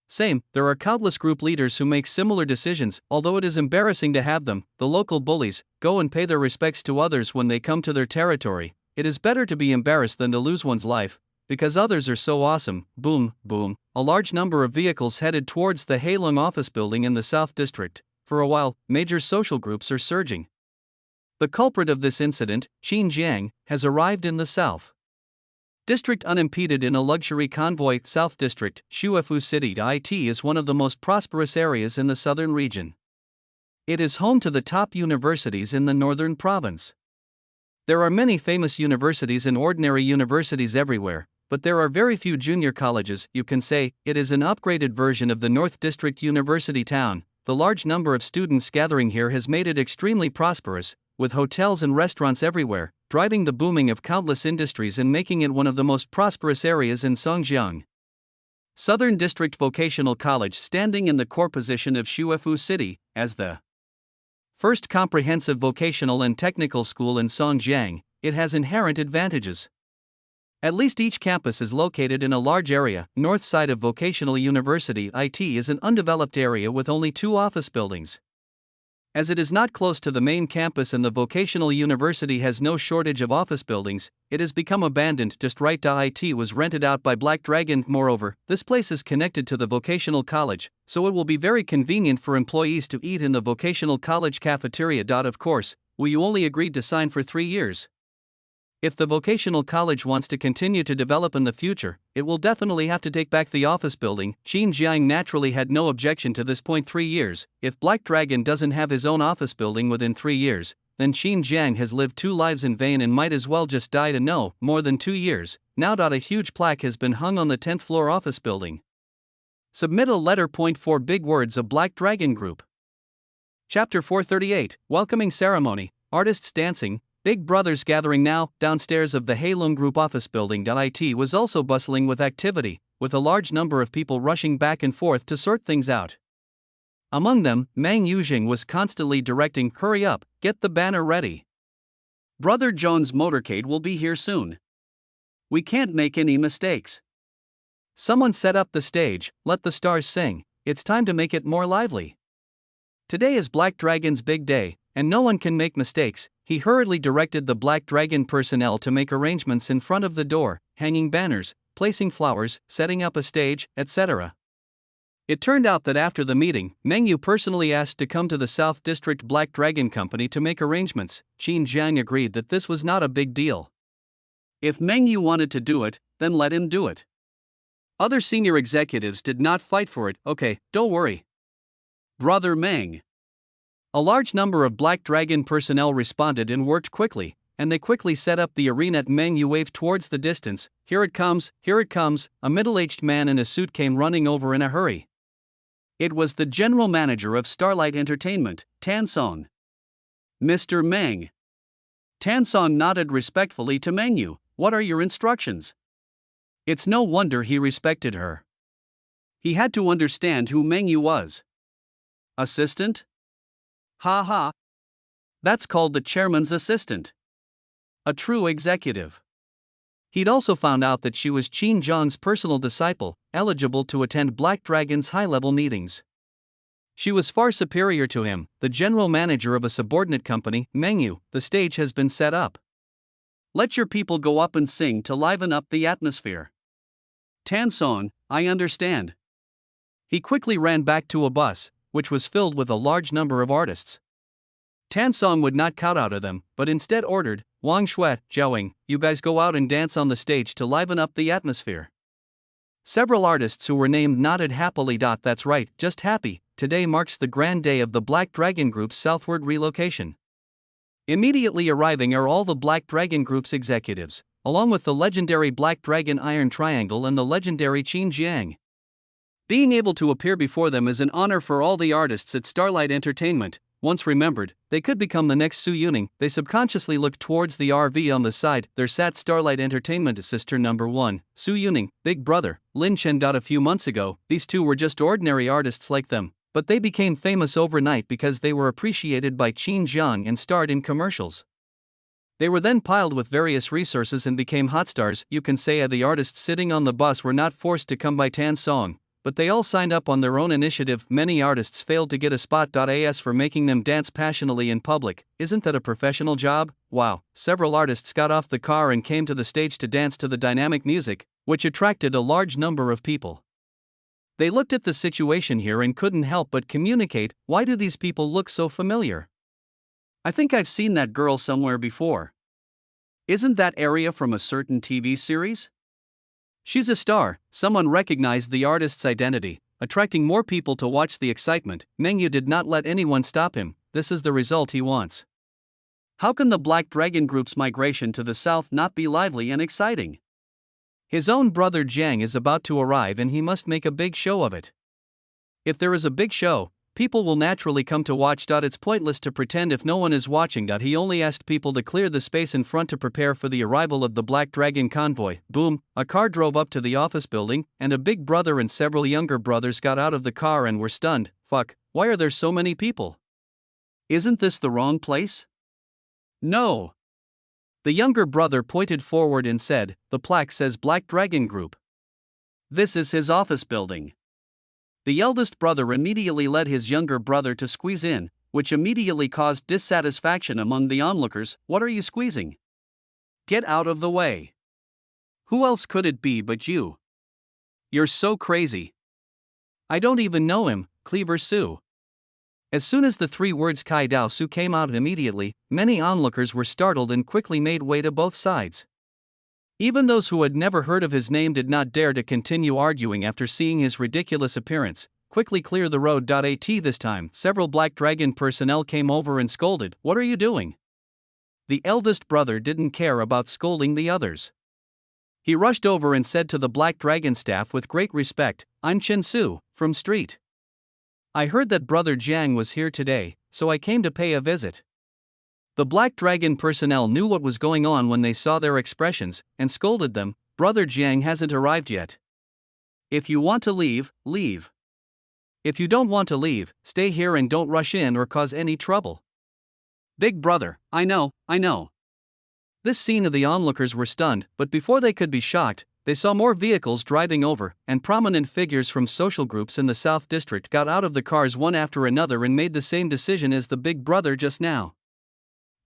Same, there are countless group leaders who make similar decisions, although it is embarrassing to have them, the local bullies, go and pay their respects to others when they come to their territory. It is better to be embarrassed than to lose one's life, because others are so awesome. Boom, boom. A large number of vehicles headed towards the Heilong office building in the South District. For a while, major social groups are surging. The culprit of this incident, Qin Jiang, has arrived in the South District unimpeded in a luxury convoy. South District, Shuefu City. It is one of the most prosperous areas in the southern region. It is home to the top universities in the northern province. There are many famous universities and ordinary universities everywhere, but there are very few junior colleges. You can say it is an upgraded version of the North District University town. The large number of students gathering here has made it extremely prosperous, with hotels and restaurants everywhere, driving the booming of countless industries and making it one of the most prosperous areas in Songjiang. Southern District Vocational College, standing in the core position of Shuefu City, as the first comprehensive vocational and technical school in Songjiang, it has inherent advantages. At least each campus is located in a large area. North side of Vocational University. It is an undeveloped area with only 2 office buildings. As it is not close to the main campus and the vocational university has no shortage of office buildings, it has become abandoned just right. It was rented out by Black Dragon. Moreover, this place is connected to the vocational college, so it will be very convenient for employees to eat in the vocational college cafeteria. Of course, you only agreed to sign for 3 years. If the vocational college wants to continue to develop in the future, it will definitely have to take back the office building. Qin Jiang naturally had no objection to this point. 3 years. If Black Dragon doesn't have his own office building within 3 years, then Qin Jiang has lived 2 lives in vain and might as well just die. To know, more than 2 years. Now. A huge plaque has been hung on the 10th floor office building. Submit a letter. Point 4 Big words of Black Dragon Group. Chapter 438, Welcoming Ceremony, Artists Dancing. Big brothers gathering now. Downstairs of the Heilong Group office building. It was also bustling with activity, with a large number of people rushing back and forth to sort things out. Among them, Mang Yujing was constantly directing, "Hurry up, get the banner ready. Brother John's motorcade will be here soon. We can't make any mistakes. Someone set up the stage, let the stars sing, it's time to make it more lively. Today is Black Dragon's big day, and no one can make mistakes." He hurriedly directed the Black Dragon personnel to make arrangements in front of the door, hanging banners, placing flowers, setting up a stage, etc. It turned out that after the meeting, Meng Yu personally asked to come to the South District Black Dragon Company to make arrangements. Qin Jiang agreed that this was not a big deal. If Meng Yu wanted to do it, then let him do it. Other senior executives did not fight for it. "Okay, don't worry, Brother Meng." A large number of Black Dragon personnel responded and worked quickly, and they quickly set up the arena. Meng Yu waved towards the distance. Here it comes, here it comes." A middle-aged man in a suit came running over in a hurry. It was the general manager of Starlight Entertainment, Tan Song. "Mr. Meng." Tan Song nodded respectfully to Meng Yu. "What are your instructions?" It's no wonder he respected her. He had to understand who Meng Yu was. Assistant? Ha ha. That's called the chairman's assistant. A true executive. He'd also found out that she was Qin Jiang's personal disciple, eligible to attend Black Dragon's high-level meetings. She was far superior to him, the general manager of a subordinate company. "Meng Yu, the stage has been set up. Let your people go up and sing to liven up the atmosphere." Tan Song, "I understand." He quickly ran back to a bus, which was filled with a large number of artists. Tan Song would not kowtow to them, but instead ordered, "Wang Shui, Zhaoing, you guys go out and dance on the stage to liven up the atmosphere." Several artists who were named nodded happily. "That's right, just happy. Today marks the grand day of the Black Dragon Group's southward relocation." Immediately arriving are all the Black Dragon Group's executives, along with the legendary Black Dragon Iron Triangle and the legendary Qin Jiang. Being able to appear before them is an honor for all the artists at Starlight Entertainment. once remembered, they could become the next Su Yuning. They subconsciously looked towards the RV on the side. There sat Starlight Entertainment sister number 1, Su Yuning, Big Brother, Lin Chen. A few months ago, these two were just ordinary artists like them, but they became famous overnight because they were appreciated by Qin Jiang and starred in commercials. They were then piled with various resources and became hot stars. You can say the artists sitting on the bus were not forced to come by Tan Song, but they all signed up on their own initiative. Many artists failed to get a spot. As for making them dance passionately in public, isn't that a professional job? Wow. Several artists got off the car and came to the stage to dance to the dynamic music, which attracted a large number of people. They looked at the situation here and couldn't help but communicate, why do these people look so familiar? I think I've seen that girl somewhere before. Isn't that area from a certain TV series? She's a star. Someone recognized the artist's identity, attracting more people to watch the excitement. Meng Yu did not let anyone stop him. This is the result he wants. How can the Black Dragon Group's migration to the south not be lively and exciting? His own brother Jiang is about to arrive and he must make a big show of it. If there is a big show, people will naturally come to watch. It's pointless to pretend if no one is watching. He only asked people to clear the space in front to prepare for the arrival of the Black Dragon convoy. Boom, a car drove up to the office building, and a big brother and several younger brothers got out of the car and were stunned. Fuck, why are there so many people? Isn't this the wrong place? No. The younger brother pointed forward and said, the plaque says Black Dragon Group. This is his office building. The eldest brother immediately led his younger brother to squeeze in, which immediately caused dissatisfaction among the onlookers. What are you squeezing? Get out of the way. Who else could it be but you? You're so crazy. I don't even know him, Cleaver Su. As soon as the 3 words Kai Dao Su came out immediately, many onlookers were startled and quickly made way to both sides. Even those who had never heard of his name did not dare to continue arguing after seeing his ridiculous appearance. Quickly clear the road. At this time, several Black Dragon personnel came over and scolded, what are you doing? The eldest brother didn't care about scolding the others. He rushed over and said to the Black Dragon staff with great respect, I'm Chen Su, from Street. I heard that Brother Jiang was here today, so I came to pay a visit. The Black Dragon personnel knew what was going on when they saw their expressions, and scolded them, Brother Jiang hasn't arrived yet. If you want to leave, leave. If you don't want to leave, stay here and don't rush in or cause any trouble. Big brother, I know. This scene of the onlookers were stunned, but before they could be shocked, they saw more vehicles driving over, and prominent figures from social groups in the South District got out of the cars one after another and made the same decision as the big brother just now.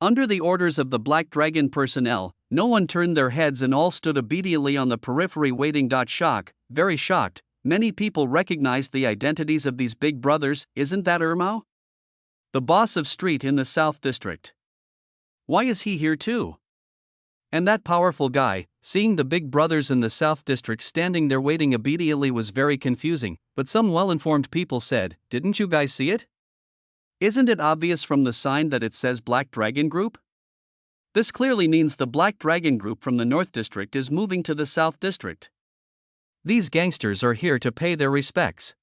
Under the orders of the Black Dragon personnel, no one turned their heads and all stood obediently on the periphery waiting. Very shocked, many people recognized the identities of these big brothers. Isn't that Ermao? The boss of Street in the South District. Why is he here too? And that powerful guy, seeing the big brothers in the South District standing there waiting obediently was very confusing, but some well-informed people said, didn't you guys see it? Isn't it obvious from the sign that it says Black Dragon Group? This clearly means the Black Dragon Group from the North District is moving to the South District. These gangsters are here to pay their respects.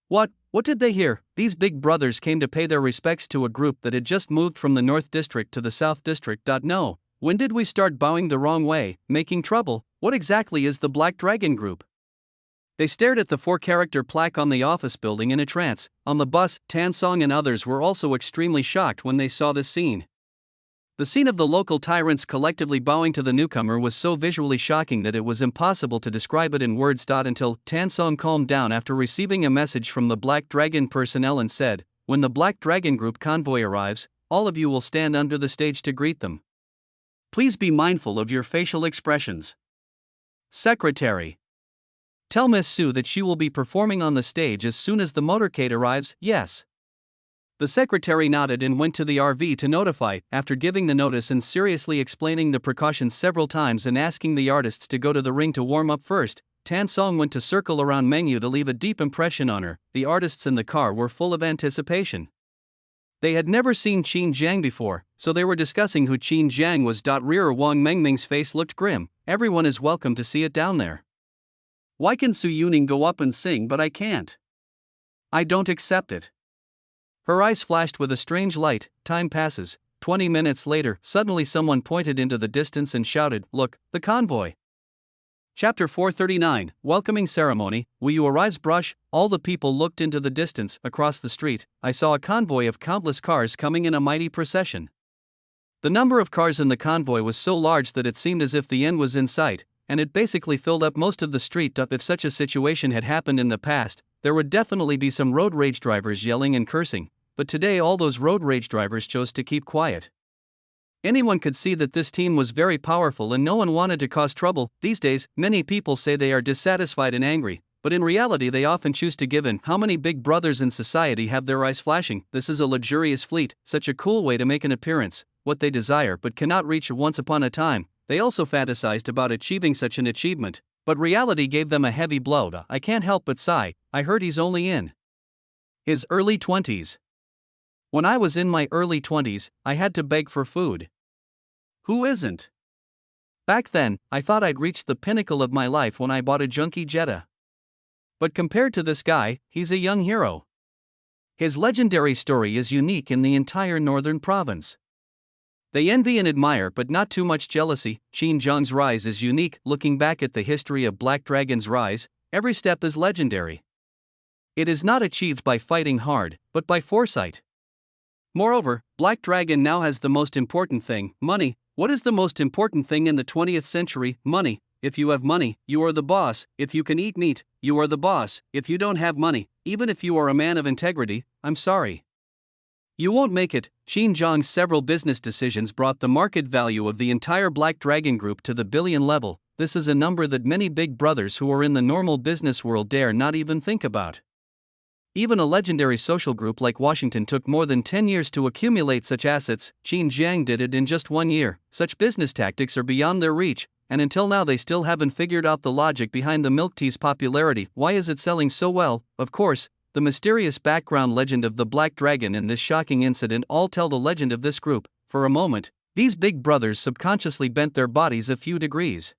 What did they hear? These big brothers came to pay their respects to a group that had just moved from the North District to the South District. No. When did we start bowing the wrong way, making trouble? What exactly is the Black Dragon Group? They stared at the 4-character plaque on the office building in a trance. On the bus, Tan Song and others were also extremely shocked when they saw this scene. The scene of the local tyrants collectively bowing to the newcomer was so visually shocking that it was impossible to describe it in words. Until Tan Song calmed down after receiving a message from the Black Dragon personnel and said, when the Black Dragon Group convoy arrives, all of you will stand under the stage to greet them. Please be mindful of your facial expressions. Secretary. Tell Miss Su that she will be performing on the stage as soon as the motorcade arrives. Yes. The secretary nodded and went to the RV to notify. After giving the notice and seriously explaining the precautions several times and asking the artists to go to the ring to warm up first, Tan Song went to circle around Meng Yu to leave a deep impression on her. The artists in the car were full of anticipation. They had never seen Qin Jiang before, so they were discussing who Qin Jiang was. Rear Wang Mengming's face looked grim. Everyone is welcome to see it down there. Why can Su Yuning go up and sing but I can't? I don't accept it. Her eyes flashed with a strange light. Time passes. 20 minutes later, suddenly someone pointed into the distance and shouted, "Look, the convoy." Chapter 439, Welcoming Ceremony. Will you arise, brush? All the people looked into the distance. Across the street, I saw a convoy of countless cars coming in a mighty procession. The number of cars in the convoy was so large that it seemed as if the end was in sight, and it basically filled up most of the street. If such a situation had happened in the past, there would definitely be some road rage drivers yelling and cursing, but today all those road rage drivers chose to keep quiet. Anyone could see that this team was very powerful and no one wanted to cause trouble. These days, many people say they are dissatisfied and angry, but in reality they often choose to give in. How many big brothers in society have their eyes flashing? This is a luxurious fleet, such a cool way to make an appearance, what they desire but cannot reach. Once upon a time, they also fantasized about achieving such an achievement, but reality gave them a heavy blow. I can't help but sigh. I heard he's only in his early 20s. When I was in my early 20s, I had to beg for food. Who isn't? Back then, I thought I'd reached the pinnacle of my life when I bought a junky Jetta. But compared to this guy, he's a young hero. His legendary story is unique in the entire northern province. They envy and admire but not too much jealousy. Qin Zhang's rise is unique. Looking back at the history of Black Dragon's rise, every step is legendary. It is not achieved by fighting hard, but by foresight. Moreover, Black Dragon now has the most important thing, money. What is the most important thing in the 20th century? Money. If you have money, you are the boss. If you can eat meat, you are the boss. If you don't have money, even if you are a man of integrity, I'm sorry, you won't make it. Qin Zhang's several business decisions brought the market value of the entire Black Dragon Group to the billion level. This is a number that many big brothers who are in the normal business world dare not even think about. Even a legendary social group like Washington took more than 10 years to accumulate such assets. Qin Zhang did it in just 1 year. Such business tactics are beyond their reach, and until now they still haven't figured out the logic behind the milk tea's popularity. Why is it selling so well? Of course, the mysterious background legend of the Black Dragon and this shocking incident all tell the legend of this group. For a moment, these big brothers subconsciously bent their bodies a few degrees.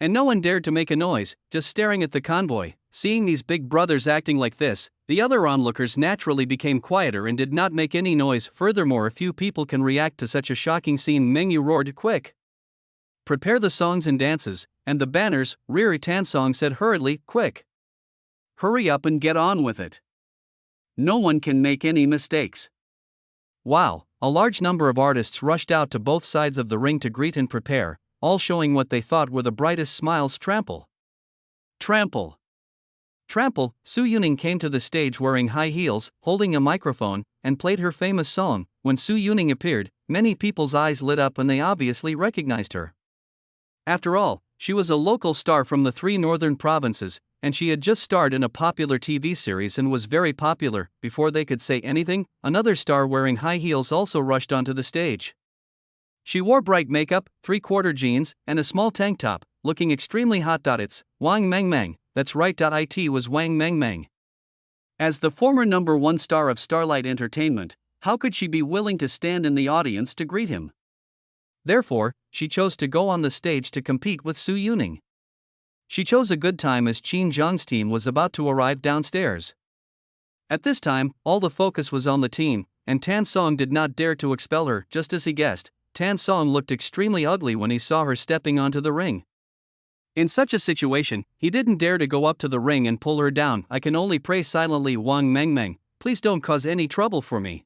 And no one dared to make a noise, just staring at the convoy. Seeing these big brothers acting like this, the other onlookers naturally became quieter and did not make any noise. Furthermore, few people can react to such a shocking scene. Mengyu roared, "Quick! Prepare the songs and dances, and the banners." Riri Tansong said hurriedly, "Quick! Hurry up and get on with it. No one can make any mistakes." Wow, a large number of artists rushed out to both sides of the ring to greet and prepare, all showing what they thought were the brightest smiles. Trample. Trample. Trample. Su Yuning came to the stage wearing high heels, holding a microphone, and played her famous song. When Su Yuning appeared, many people's eyes lit up and they obviously recognized her. After all, she was a local star from the 3 northern provinces, and she had just starred in a popular TV series and was very popular. Before they could say anything, another star wearing high heels also rushed onto the stage. She wore bright makeup, 3/4 jeans, and a small tank top, looking extremely hot. It's Wang Mengmeng. That's right. It was Wang Mengmeng. As the former #1 star of Starlight Entertainment, how could she be willing to stand in the audience to greet him? Therefore, she chose to go on the stage to compete with Su Yuning. She chose a good time as Qin Zhang's team was about to arrive downstairs. At this time, all the focus was on the team, and Tan Song did not dare to expel her. Just as he guessed, Tan Song looked extremely ugly when he saw her stepping onto the ring. In such a situation, he didn't dare to go up to the ring and pull her down. I can only pray silently, "Wang Mengmeng, please don't cause any trouble for me.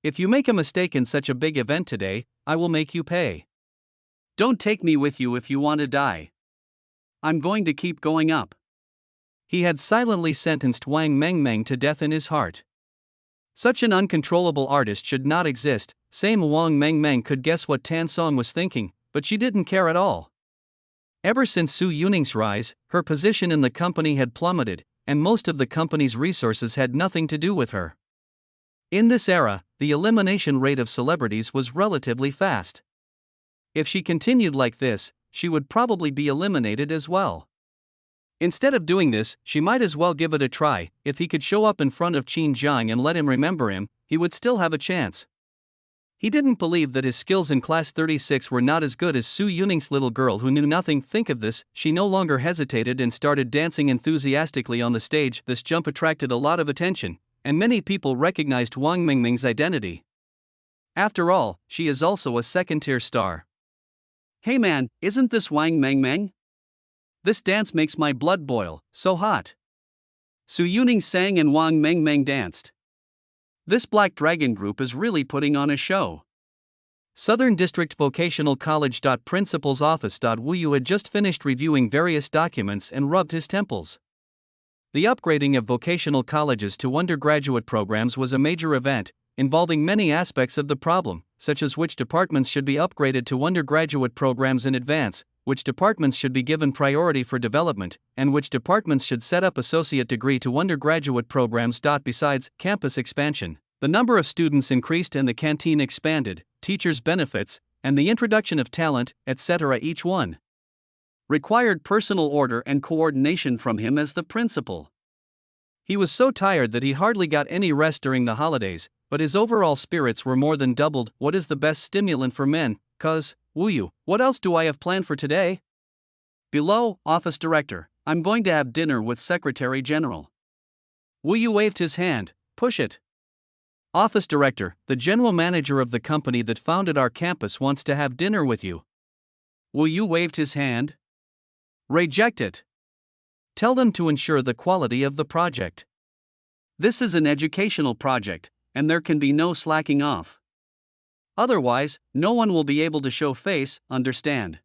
If you make a mistake in such a big event today, I will make you pay. Don't take me with you if you want to die. I'm going to keep going up." He had silently sentenced Wang Mengmeng to death in his heart. Such an uncontrollable artist should not exist. Same Wang Mengmeng could guess what Tan Song was thinking, but she didn't care at all. Ever since Su Yuning's rise, her position in the company had plummeted, and most of the company's resources had nothing to do with her. In this era, the elimination rate of celebrities was relatively fast. If she continued like this, she would probably be eliminated as well. Instead of doing this, she might as well give it a try. If he could show up in front of Qin Zhang and let him remember him, he would still have a chance. He didn't believe that his skills in Class 36 were not as good as Su Yuning's little girl who knew nothing. Think of this, she no longer hesitated and started dancing enthusiastically on the stage. This jump attracted a lot of attention. and many people recognized Wang Mingming's identity. After all, she is also a second-tier star. "Hey man, isn't this Wang Mingming? This dance makes my blood boil, so hot." Su Yuning sang and Wang Mingming danced. This Black Dragon group is really putting on a show. Southern District Vocational College. Principal's office. Wu Yu had just finished reviewing various documents and rubbed his temples. The upgrading of vocational colleges to undergraduate programs was a major event, involving many aspects of the problem, such as which departments should be upgraded to undergraduate programs in advance, which departments should be given priority for development, and which departments should set up associate degree to undergraduate programs. Besides campus expansion, the number of students increased and the canteen expanded, teachers' benefits, and the introduction of talent, etc. Each one required personal order and coordination from him as the principal. He was so tired that he hardly got any rest during the holidays, but his overall spirits were more than doubled. What is the best stimulant for men? "Cuz, Wu Yu, what else do I have planned for today?" Below, Office Director, "I'm going to have dinner with Secretary General." Wu Yu waved his hand, "Push it." Office Director, "The general manager of the company that founded our campus wants to have dinner with you." Wu Yu waved his hand. "Reject it. Tell them to ensure the quality of the project. This is an educational project, and there can be no slacking off. Otherwise, no one will be able to show face, understand?"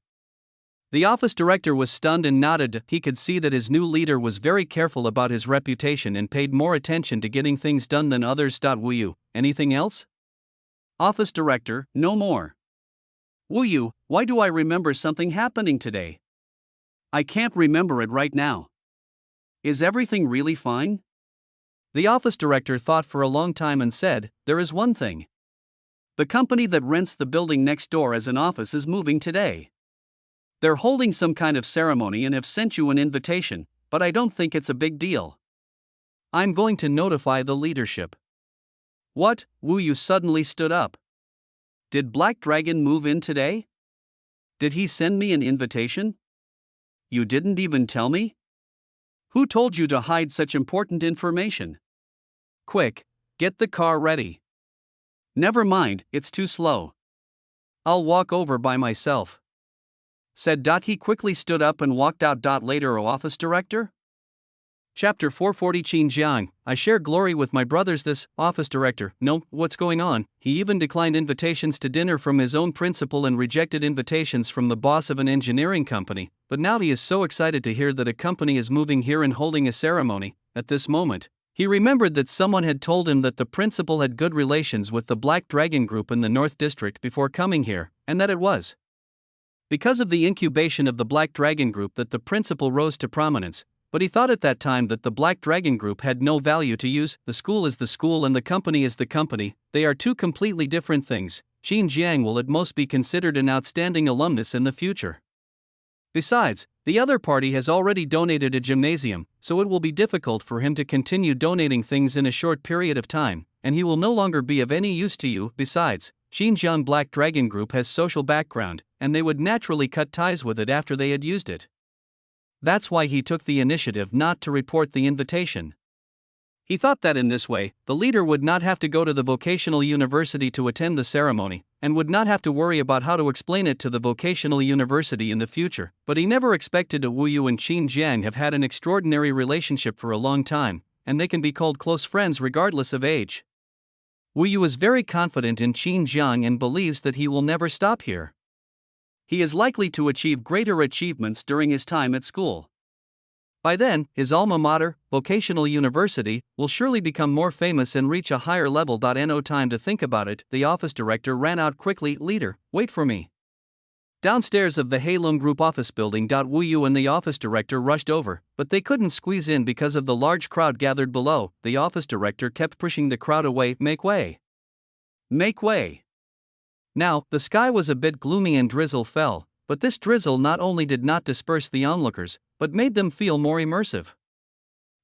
The office director was stunned and nodded. He could see that his new leader was very careful about his reputation and paid more attention to getting things done than others. Wu Yu, anything else? Office Director, "No more." "Wu Yu, why do I remember something happening today? I can't remember it right now. Is everything really fine?" The office director thought for a long time and said, "There is one thing. The company that rents the building next door as an office is moving today. They're holding some kind of ceremony and have sent you an invitation, but I don't think it's a big deal. I'm going to notify the leadership." "What?" Wu Yu suddenly stood up. "Did Black Dragon move in today? Did he send me an invitation? You didn't even tell me? Who told you to hide such important information? Quick, get the car ready." "Never mind, it's too slow. I'll walk over by myself," said. He quickly stood up and walked out. Later, Office Director. Chapter 440. Xinjiang, "I share glory with my brothers." This office director, "No, what's going on?" He even declined invitations to dinner from his own principal and rejected invitations from the boss of an engineering company, but now he is so excited to hear that a company is moving here and holding a ceremony. At this moment, he remembered that someone had told him that the principal had good relations with the Black Dragon Group in the North District before coming here, and that it was because of the incubation of the Black Dragon Group that the principal rose to prominence. But he thought at that time that the Black Dragon Group had no value to use. The school is the school and the company is the company. They are two completely different things. Xinjiang will at most be considered an outstanding alumnus in the future. Besides, the other party has already donated a gymnasium, so it will be difficult for him to continue donating things in a short period of time, and he will no longer be of any use to you. Besides, Xinjiang Black Dragon Group has social background, and they would naturally cut ties with it after they had used it. That's why he took the initiative not to report the invitation. He thought that in this way, the leader would not have to go to the vocational university to attend the ceremony, and would not have to worry about how to explain it to the vocational university in the future. But he never expected that Wu Yu and Xinjiang have had an extraordinary relationship for a long time, and they can be called close friends regardless of age. Wu Yu is very confident in Xinjiang and believes that he will never stop here. He is likely to achieve greater achievements during his time at school. By then, his alma mater, vocational university, will surely become more famous and reach a higher level. No time to think about it, the office director ran out quickly. "Leader, wait for me." Downstairs of the Heilong Group office building. Wu Yu and the office director rushed over, but they couldn't squeeze in because of the large crowd gathered below. The office director kept pushing the crowd away. "Make way! Make way!" Now, the sky was a bit gloomy and drizzle fell, but this drizzle not only did not disperse the onlookers, but made them feel more immersive.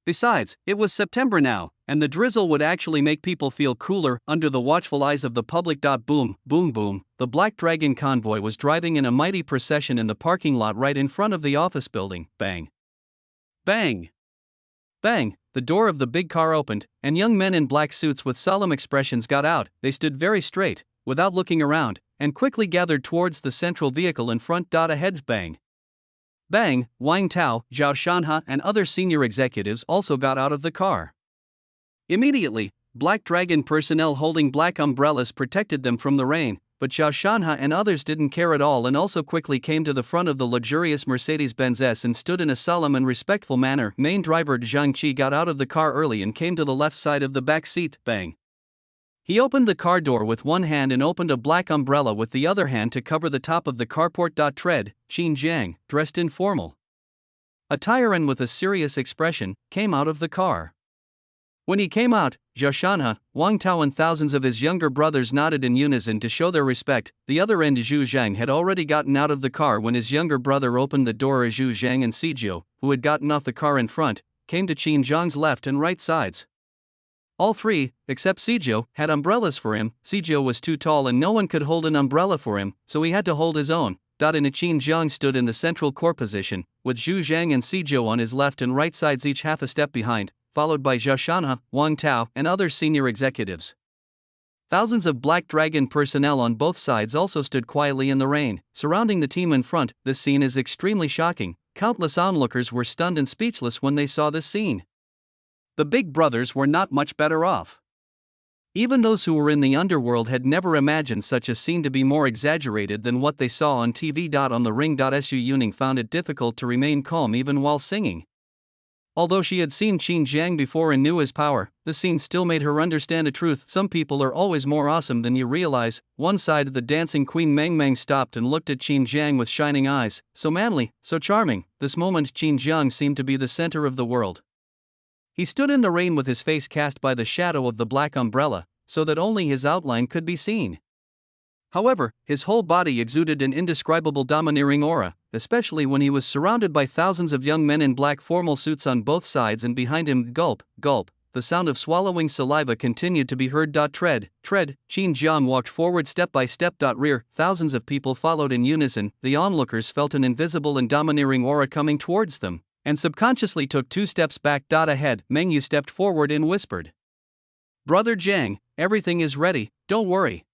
Besides, it was September now, and the drizzle would actually make people feel cooler under the watchful eyes of the public. Boom, boom, boom, the Black Dragon convoy was driving in a mighty procession in the parking lot right in front of the office building. Bang! Bang! Bang! The door of the big car opened, and young men in black suits with solemn expressions got out. They stood very straight, without looking around, and quickly gathered towards the central vehicle in front. Ahead, bang! Bang! Wang Tao, Zhao Shanhe, and other senior executives also got out of the car. Immediately, Black Dragon personnel holding black umbrellas protected them from the rain, but Zhao Shanhe and others didn't care at all and also quickly came to the front of the luxurious Mercedes-Benz S and stood in a solemn and respectful manner. Main driver Zhang Qi got out of the car early and came to the left side of the back seat. Bang! He opened the car door with one hand and opened a black umbrella with the other hand to cover the top of the carport. Tread, Qin Jiang, dressed in formal attire and with a serious expression, came out of the car. When he came out, Zhao Shanhe, Wang Tao and thousands of his younger brothers nodded in unison to show their respect. The other end, Zhu Zhang had already gotten out of the car when his younger brother opened the door. Zhu Zhang and Sijio, who had gotten off the car in front, came to Qin Jiang's left and right sides. All three, except Sijio, had umbrellas for him. Sijio was too tall and no one could hold an umbrella for him, so he had to hold his own. And Qin Jiang stood in the central core position, with Zhu Zhang and Sijio on his left and right sides, each half a step behind, followed by Zhao Shanhe, Wang Tao, and other senior executives. Thousands of Black Dragon personnel on both sides also stood quietly in the rain, surrounding the team in front. This scene is extremely shocking. Countless onlookers were stunned and speechless when they saw this scene. The big brothers were not much better off. Even those who were in the underworld had never imagined such a scene to be more exaggerated than what they saw on TV. On the ring. Su Yuning found it difficult to remain calm even while singing. Although she had seen Qin Jiang before and knew his power, the scene still made her understand a truth: some people are always more awesome than you realize. One side, the dancing queen Meng Meng stopped and looked at Qin Jiang with shining eyes. So manly, so charming. This moment Qin Jiang seemed to be the center of the world. He stood in the rain with his face cast by the shadow of the black umbrella, so that only his outline could be seen. However, his whole body exuded an indescribable domineering aura, especially when he was surrounded by thousands of young men in black formal suits on both sides and behind him. Gulp, gulp, the sound of swallowing saliva continued to be heard. Tread, tread, Qin Jiang walked forward step by step. Rear, thousands of people followed in unison. The onlookers felt an invisible and domineering aura coming towards them, and subconsciously took 2 steps back. Ahead, Meng Yu stepped forward and whispered, "Brother Jiang, everything is ready, don't worry."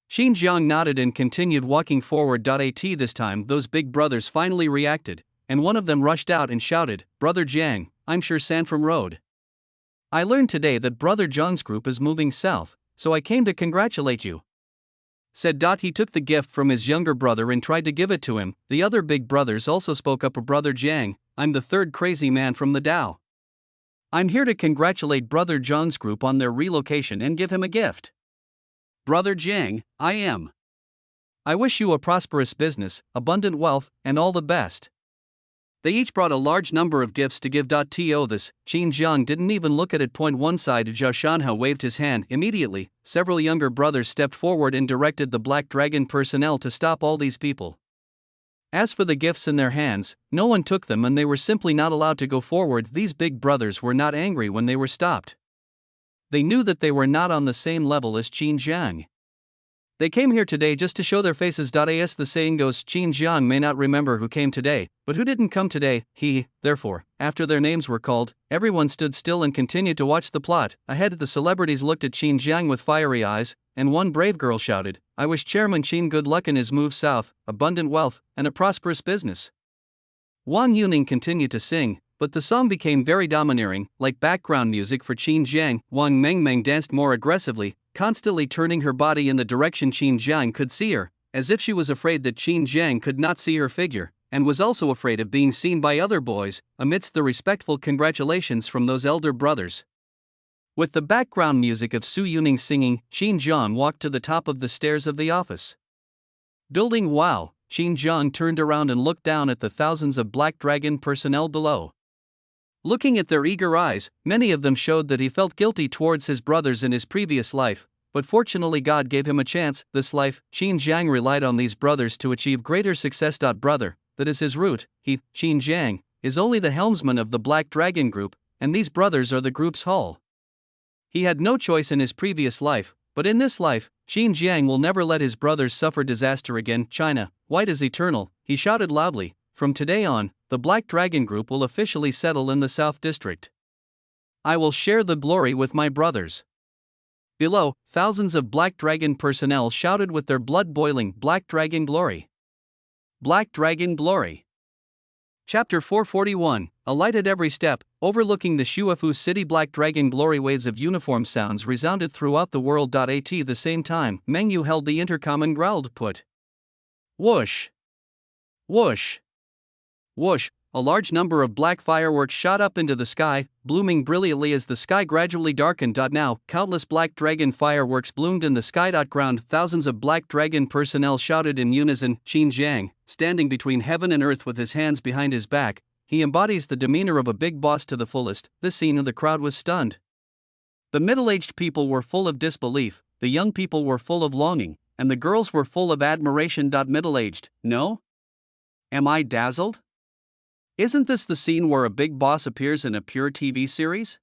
Qin Jiang nodded and continued walking forward. At this time those big brothers finally reacted, and one of them rushed out and shouted, "Brother Jiang, I'm sure Sanfrom Road. I learned today that Brother Jiang's group is moving south, so I came to congratulate you," said. He took the gift from his younger brother and tried to give it to him. The other big brothers also spoke up. "Brother Jiang, I'm the third crazy man from the Tao. I'm here to congratulate Brother Jiang's group on their relocation and give him a gift." "Brother Jiang, I am. I wish you a prosperous business, abundant wealth, and all the best." They each brought a large number of gifts to give. To this, Qin Jiang didn't even look at it. One side, Zhao Shanhe waved his hand. Immediately, several younger brothers stepped forward and directed the Black Dragon personnel to stop all these people. As for the gifts in their hands, no one took them and they were simply not allowed to go forward. These big brothers were not angry when they were stopped. They knew that they were not on the same level as Qin Jiang. They came here today just to show their faces. As the saying goes, Qin Jiang may not remember who came today, but who didn't come today. Therefore, after their names were called, everyone stood still and continued to watch the plot. Ahead, the celebrities looked at Qin Jiang with fiery eyes, and one brave girl shouted, "I wish Chairman Qin good luck in his move south, abundant wealth, and a prosperous business." Wang Yuning continued to sing, but the song became very domineering, like background music for Qin Jiang. Wang Mengmeng danced more aggressively, constantly turning her body in the direction Qin Jiang could see her, as if she was afraid that Qin Jiang could not see her figure, and was also afraid of being seen by other boys. Amidst the respectful congratulations from those elder brothers, with the background music of Su Yuning singing, Qin Jiang walked to the top of the stairs of the office building. Wow! Qin Jiang turned around and looked down at the thousands of Black Dragon personnel below. Looking at their eager eyes, many of them showed that he felt guilty towards his brothers in his previous life, but fortunately God gave him a chance. This life, Qin Jiang relied on these brothers to achieve greater success. Brother, that is his root. He, Qin Jiang, is only the helmsman of the Black Dragon Group, and these brothers are the group's hull. He had no choice in his previous life, but in this life, Qin Jiang will never let his brothers suffer disaster again. China, white is eternal, he shouted loudly. From today on, the Black Dragon Group will officially settle in the South District. I will share the glory with my brothers. Below, thousands of Black Dragon personnel shouted with their blood boiling, Black Dragon glory. Black Dragon glory. Chapter 441, a light at every step, overlooking the Shuafu city. Black Dragon glory. Waves of uniform sounds resounded throughout the world. At the same time, Meng Yu held the intercom and growled, put. Whoosh. Whoosh. Whoosh. A large number of black fireworks shot up into the sky, blooming brilliantly as the sky gradually darkened. Now, countless Black Dragon fireworks bloomed in the sky. Ground, thousands of Black Dragon personnel shouted in unison. Qin Jiang, standing between heaven and earth with his hands behind his back, he embodies the demeanor of a big boss to the fullest. This scene of the crowd was stunned. The middle-aged people were full of disbelief, the young people were full of longing, and the girls were full of admiration. Middle-aged, no? Am I dazzled? Isn't this the scene where a big boss appears in a pure TV series?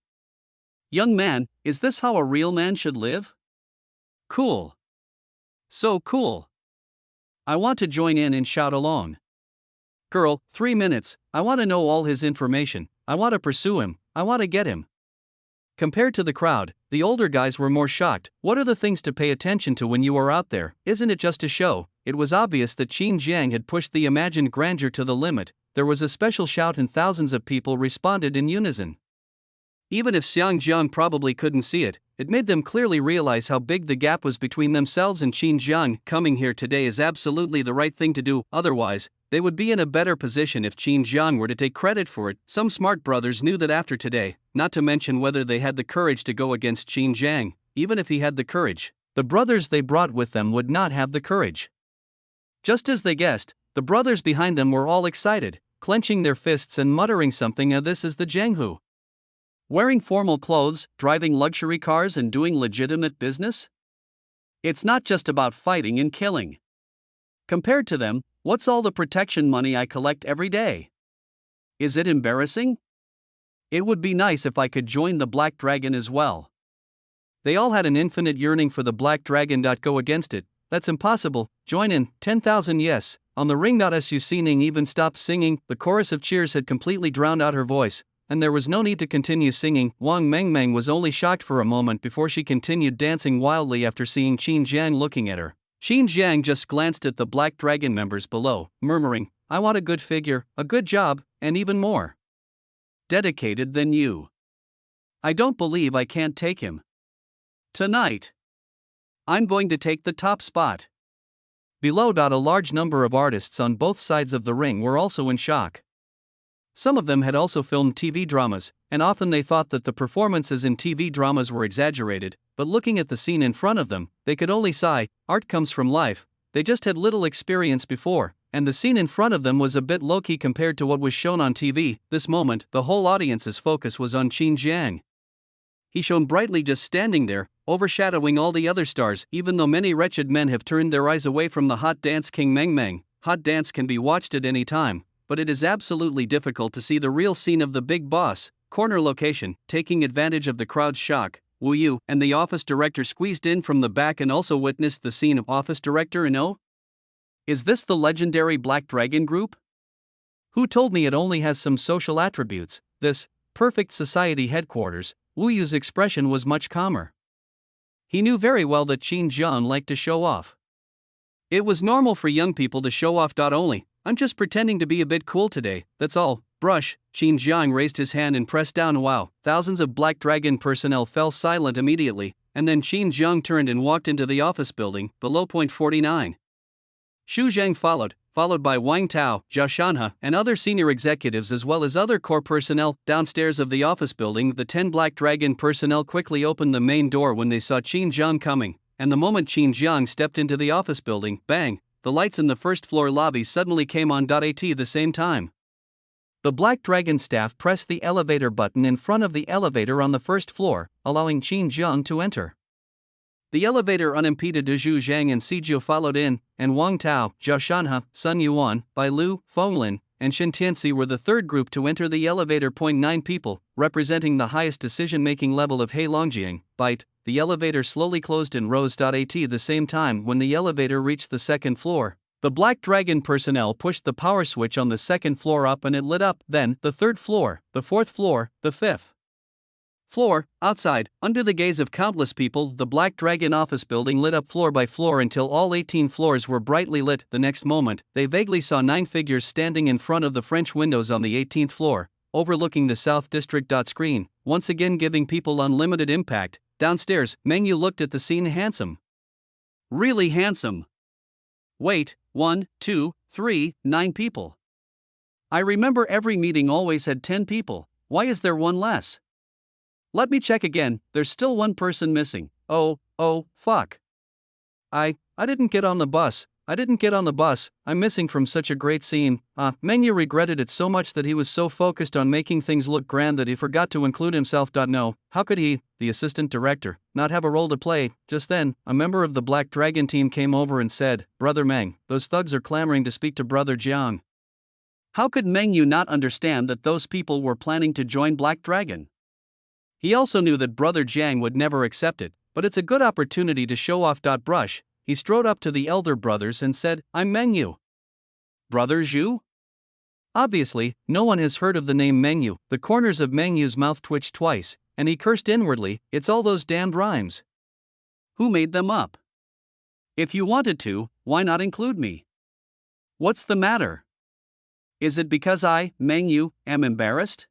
Young man, is this how a real man should live? Cool. So cool. I want to join in and shout along. Girl, 3 minutes, I want to know all his information, I want to pursue him, I want to get him. Compared to the crowd, the older guys were more shocked. What are the things to pay attention to when you are out there? Isn't it just a show? It was obvious that Qin Jiang had pushed the imagined grandeur to the limit. There was a special shout and thousands of people responded in unison. Even if Xiang Jiang probably couldn't see it, it made them clearly realize how big the gap was between themselves and Qin Jiang. Coming here today is absolutely the right thing to do, otherwise, they would be in a better position if Qin Jiang were to take credit for it. Some smart brothers knew that after today, not to mention whether they had the courage to go against Qin Jiang, even if he had the courage, the brothers they brought with them would not have the courage. Just as they guessed, the brothers behind them were all excited, clenching their fists and muttering something. This is the Jianghu. Wearing formal clothes, driving luxury cars and doing legitimate business? It's not just about fighting and killing. Compared to them, what's all the protection money I collect every day? Is it embarrassing? It would be nice if I could join the Black Dragon as well. They all had an infinite yearning for the Black Dragon. Go against it, that's impossible, join in, 10,000 yes. On the ring. Su Xining even stopped singing, the chorus of cheers had completely drowned out her voice, and there was no need to continue singing. Wang Mengmeng was only shocked for a moment before she continued dancing wildly after seeing Qin Jiang looking at her. Qin Jiang just glanced at the Black Dragon members below, murmuring, I want a good figure, a good job, and even more dedicated than you. I don't believe I can't take him. Tonight, I'm going to take the top spot. Below. A large number of artists on both sides of the ring were also in shock. Some of them had also filmed TV dramas, and often they thought that the performances in TV dramas were exaggerated, but looking at the scene in front of them, they could only sigh. Art comes from life. They just had little experience before, and the scene in front of them was a bit low-key compared to what was shown on TV. This moment, the whole audience's focus was on Qin Jiang. He shone brightly just standing there, overshadowing all the other stars. Even though many wretched men have turned their eyes away from the hot dance king Mengmeng, hot dance can be watched at any time, but it is absolutely difficult to see the real scene of the big boss. Corner location. Taking advantage of the crowd's shock, Wu Yu and the office director squeezed in from the back and also witnessed the scene of office director and oh? Is this the legendary Black Dragon group? Who told me it only has some social attributes? This perfect society headquarters. Wu Yu's expression was much calmer. He knew very well that Qin Jiang liked to show off. It was normal for young people to show off. Only, I'm just pretending to be a bit cool today, that's all. Brush. Qin Jiang raised his hand and pressed down. Wow, thousands of Black Dragon personnel fell silent immediately, and then Qin Jiang turned and walked into the office building, below. 49. Xu Zhang followed by Wang Tao, Zhao Shanhe, and other senior executives as well as other core personnel. Downstairs of the office building, the 10 Black Dragon personnel quickly opened the main door when they saw Qin Jiang coming, and the moment Qin Jiang stepped into the office building, bang, the lights in the first floor lobby suddenly came on. At the same time, the Black Dragon staff pressed the elevator button in front of the elevator on the first floor, allowing Qin Jiang to enter. The elevator unimpeded. Zhu Zhang and Sijio followed in, and Wang Tao, Zhao Shanhe, Sun Yuan, Bai Lu, Fenglin, and Shin Tianxi were the third group to enter the elevator. 9 people, representing the highest decision-making level of Heilongjiang, bite. The elevator slowly closed and rose. At the same time, when the elevator reached the second floor, the Black Dragon personnel pushed the power switch on the second floor up and it lit up. Then, the third floor, the fourth floor, the fifth Floor, outside, under the gaze of countless people, the Black Dragon office building lit up floor by floor until all 18 floors were brightly lit. The next moment, they vaguely saw 9 figures standing in front of the French windows on the 18th floor, overlooking the South District. Screen, once again giving people unlimited impact. Downstairs, Meng Yu looked at the scene. Handsome. Really handsome. Wait, 1, 2, 3, 9 people. I remember every meeting always had 10 people, why is there one less? Let me check again, there's still one person missing. Oh, fuck. I didn't get on the bus, I'm missing from such a great scene. Meng Yu regretted it so much that he was so focused on making things look grand that he forgot to include himself. No, how could he, the assistant director, not have a role to play? Just then, a member of the Black Dragon team came over and said, Brother Meng, those thugs are clamoring to speak to Brother Jiang. How could Meng Yu not understand that those people were planning to join Black Dragon? He also knew that Brother Jiang would never accept it, but it's a good opportunity to show off. Brush. He strode up to the elder brothers and said, I'm Meng Yu. Brother Zhu? Obviously, no one has heard of the name Meng Yu. The corners of Meng Yu's mouth twitched twice, and he cursed inwardly, it's all those damned rhymes. Who made them up? If you wanted to, why not include me? What's the matter? Is it because I, Meng Yu, am embarrassed?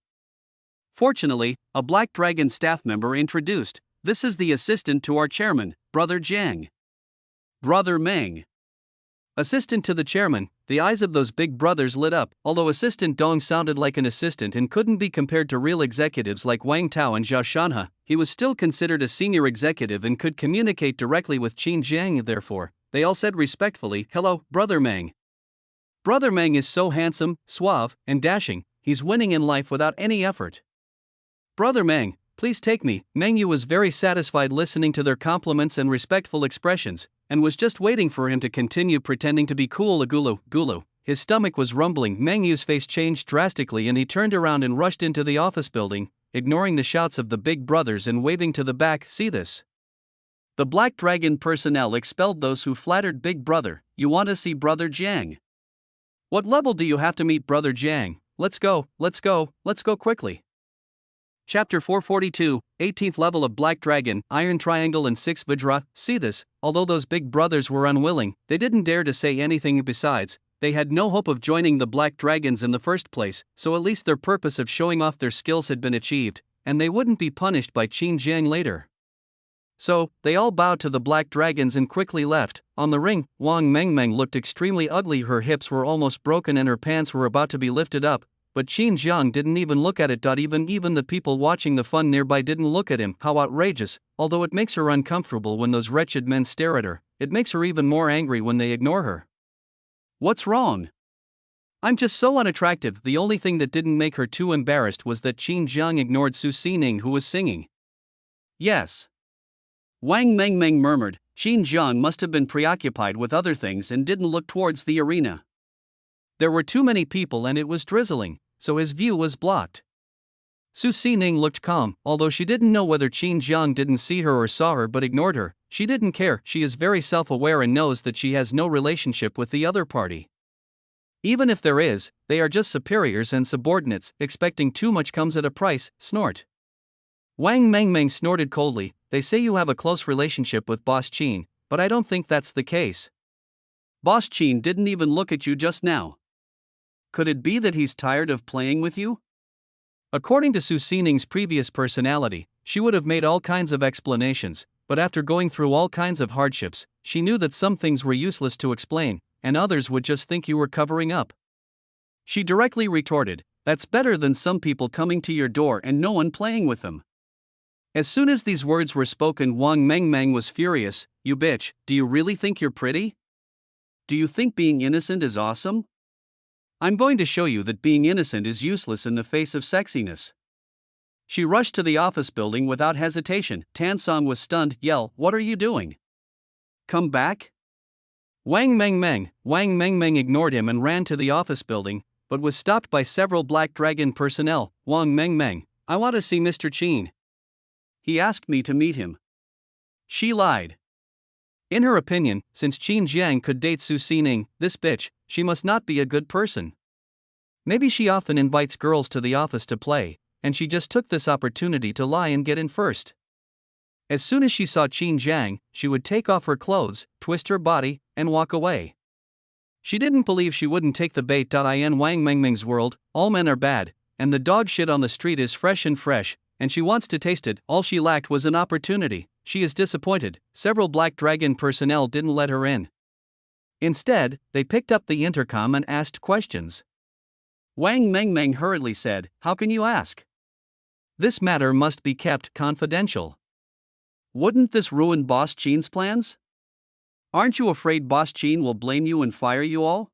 Fortunately, a Black Dragon staff member introduced, this is the assistant to our chairman, Brother Jiang. Brother Meng. Assistant to the chairman, the eyes of those big brothers lit up. Although Assistant Dong sounded like an assistant and couldn't be compared to real executives like Wang Tao and Zhao Shanhe, he was still considered a senior executive and could communicate directly with Qin Jiang. Therefore, they all said respectfully, hello, Brother Meng. Brother Meng is so handsome, suave, and dashing, he's winning in life without any effort. Brother Meng, please take me. Meng Yu was very satisfied listening to their compliments and respectful expressions, and was just waiting for him to continue pretending to be cool. Gulu. His stomach was rumbling. Meng Yu's face changed drastically and he turned around and rushed into the office building, ignoring the shouts of the big brothers and waving to the back. See this? The Black Dragon personnel expelled those who flattered Big Brother. You want to see Brother Jiang? What level do you have to meet Brother Jiang? Let's go quickly. Chapter 442, 18th level of Black Dragon, Iron Triangle and 6 Vajra. See this, although those big brothers were unwilling, they didn't dare to say anything. Besides, they had no hope of joining the Black Dragons in the first place, so at least their purpose of showing off their skills had been achieved, and they wouldn't be punished by Qin Jiang later. So, they all bowed to the Black Dragons and quickly left. On the ring, Wang Mengmeng looked extremely ugly. Her hips were almost broken and her pants were about to be lifted up. But Qin Jiang didn't even look at it. Even the people watching the fun nearby didn't look at him. How outrageous. Although it makes her uncomfortable when those wretched men stare at her, it makes her even more angry when they ignore her. What's wrong? I'm just so unattractive. The only thing that didn't make her too embarrassed was that Qin Jiang ignored Su Xining, who was singing. Yes. Wang Mengmeng murmured. Qin Jiang must have been preoccupied with other things and didn't look towards the arena. There were too many people and it was drizzling, so his view was blocked. Su Xining looked calm, although she didn't know whether Qin Jiang didn't see her or saw her but ignored her. She didn't care. She is very self-aware and knows that she has no relationship with the other party. Even if there is, they are just superiors and subordinates. Expecting too much comes at a price. Snort. Wang Mengmeng snorted coldly. They say you have a close relationship with Boss Qin, but I don't think that's the case. Boss Qin didn't even look at you just now. Could it be that he's tired of playing with you? According to Su Xining's previous personality, she would have made all kinds of explanations, but after going through all kinds of hardships, she knew that some things were useless to explain, and others would just think you were covering up. She directly retorted, that's better than some people coming to your door and no one playing with them. As soon as these words were spoken, Wang Mengmeng was furious. You bitch, do you really think you're pretty? Do you think being innocent is awesome? I'm going to show you that being innocent is useless in the face of sexiness. She rushed to the office building without hesitation. Tan Song was stunned. Yell, what are you doing? Come back? Wang Mengmeng ignored him and ran to the office building, but was stopped by several Black Dragon personnel. Wang Mengmeng, I want to see Mr. Qin. He asked me to meet him. She lied. In her opinion, since Qin Jiang could date Su Xining, this bitch, she must not be a good person. Maybe she often invites girls to the office to play, and she just took this opportunity to lie and get in first. As soon as she saw Qin Jiang, she would take off her clothes, twist her body, and walk away. She didn't believe she wouldn't take the bait. In Wang Mengmeng's world, all men are bad, and the dog shit on the street is fresh, and she wants to taste it. All she lacked was an opportunity. She is disappointed. Several Black Dragon personnel didn't let her in. Instead, they picked up the intercom and asked questions. Wang Mengmeng hurriedly said, "How can you ask? This matter must be kept confidential. Wouldn't this ruin Boss Qin's plans? Aren't you afraid Boss Qin will blame you and fire you all?"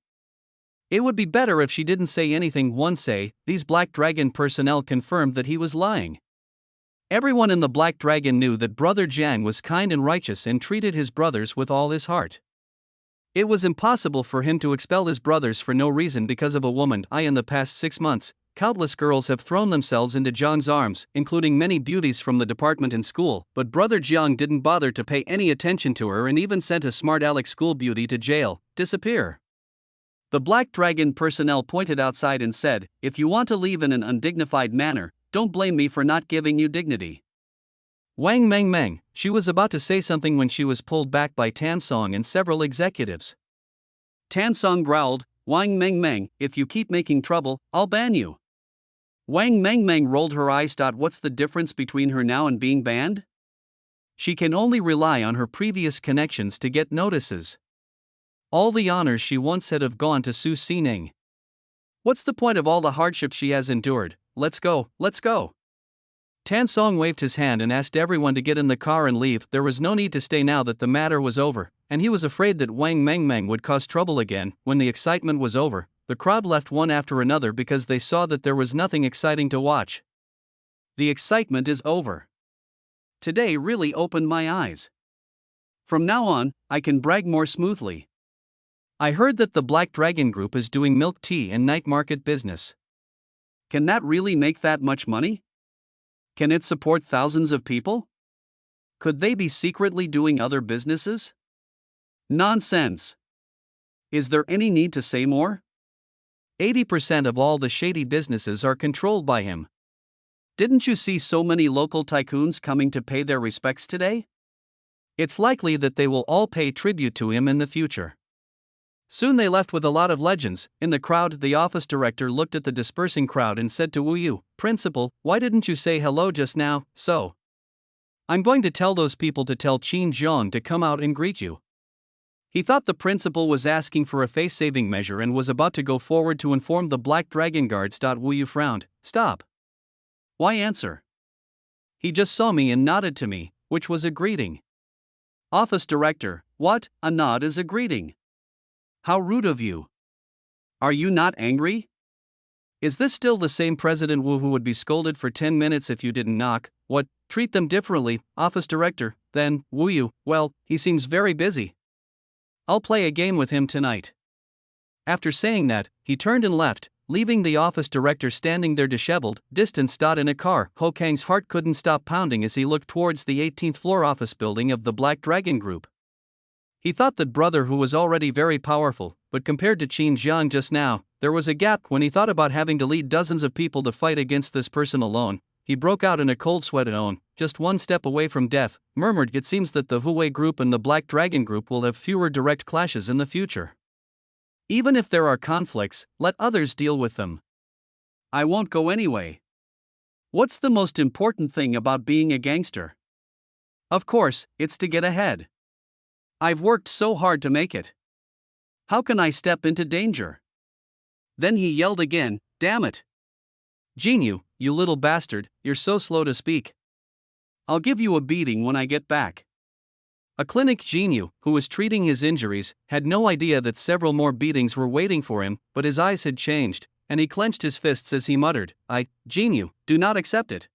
It would be better if she didn't say anything. These Black Dragon personnel confirmed that he was lying. Everyone in the Black Dragon knew that Brother Jiang was kind and righteous and treated his brothers with all his heart. It was impossible for him to expel his brothers for no reason because of a woman. In the past 6 months, countless girls have thrown themselves into Jiang's arms, including many beauties from the department and school, but Brother Jiang didn't bother to pay any attention to her and even sent a smart aleck school beauty to jail. Disappear. The Black Dragon personnel pointed outside and said, "If you want to leave in an undignified manner, don't blame me for not giving you dignity." Wang Mengmeng, she was about to say something when she was pulled back by Tan Song and several executives. Tan Song growled, "Wang Mengmeng, if you keep making trouble, I'll ban you." Wang Mengmeng rolled her eyes. What's the difference between her now and being banned? She can only rely on her previous connections to get notices. All the honors she once had have gone to Su Xining. What's the point of all the hardship she has endured? Let's go, let's go. Tan Song waved his hand and asked everyone to get in the car and leave. There was no need to stay now that the matter was over, and he was afraid that Wang Mengmeng would cause trouble again. When the excitement was over, the crowd left one after another because they saw that there was nothing exciting to watch. The excitement is over. Today really opened my eyes. From now on, I can brag more smoothly. I heard that the Black Dragon Group is doing milk tea and night market business. Can that really make that much money? Can it support thousands of people? Could they be secretly doing other businesses? Nonsense. Is there any need to say more? 80% of all the shady businesses are controlled by him. Didn't you see so many local tycoons coming to pay their respects today? It's likely that they will all pay tribute to him in the future. Soon they left with a lot of legends. In the crowd, the office director looked at the dispersing crowd and said to Wu Yu, "Principal, why didn't you say hello just now?" "So, I'm going to tell those people to tell Qin Zhong to come out and greet you." He thought the principal was asking for a face-saving measure and was about to go forward to inform the Black Dragon guards. Wu Yu frowned. "Stop. Why answer? He just saw me and nodded to me, which was a greeting." Office director, "What? A nod is a greeting? How rude of you. Are you not angry? Is this still the same President Wu who would be scolded for 10 minutes if you didn't knock? What, treat them differently?" Office director, then, Wu Yu, "Well, he seems very busy. I'll play a game with him tonight." After saying that, he turned and left, leaving the office director standing there disheveled, distanced. In a car, Ho Kang's heart couldn't stop pounding as he looked towards the 18th floor office building of the Black Dragon Group. He thought that brother who was already very powerful, but compared to Qin Jiang just now, there was a gap. When he thought about having to lead dozens of people to fight against this person alone, he broke out in a cold sweat. Just one step away from death, murmured, "It seems that the Huwei Group and the Black Dragon Group will have fewer direct clashes in the future. Even if there are conflicts, let others deal with them. I won't go anyway. What's the most important thing about being a gangster? Of course, it's to get ahead. I've worked so hard to make it. How can I step into danger?" Then he yelled again, "Damn it! Jinyu, you little bastard, you're so slow to speak. I'll give you a beating when I get back." A clinic Jinyu, who was treating his injuries, had no idea that several more beatings were waiting for him, but his eyes had changed, and he clenched his fists as he muttered, Jinyu, do not accept it."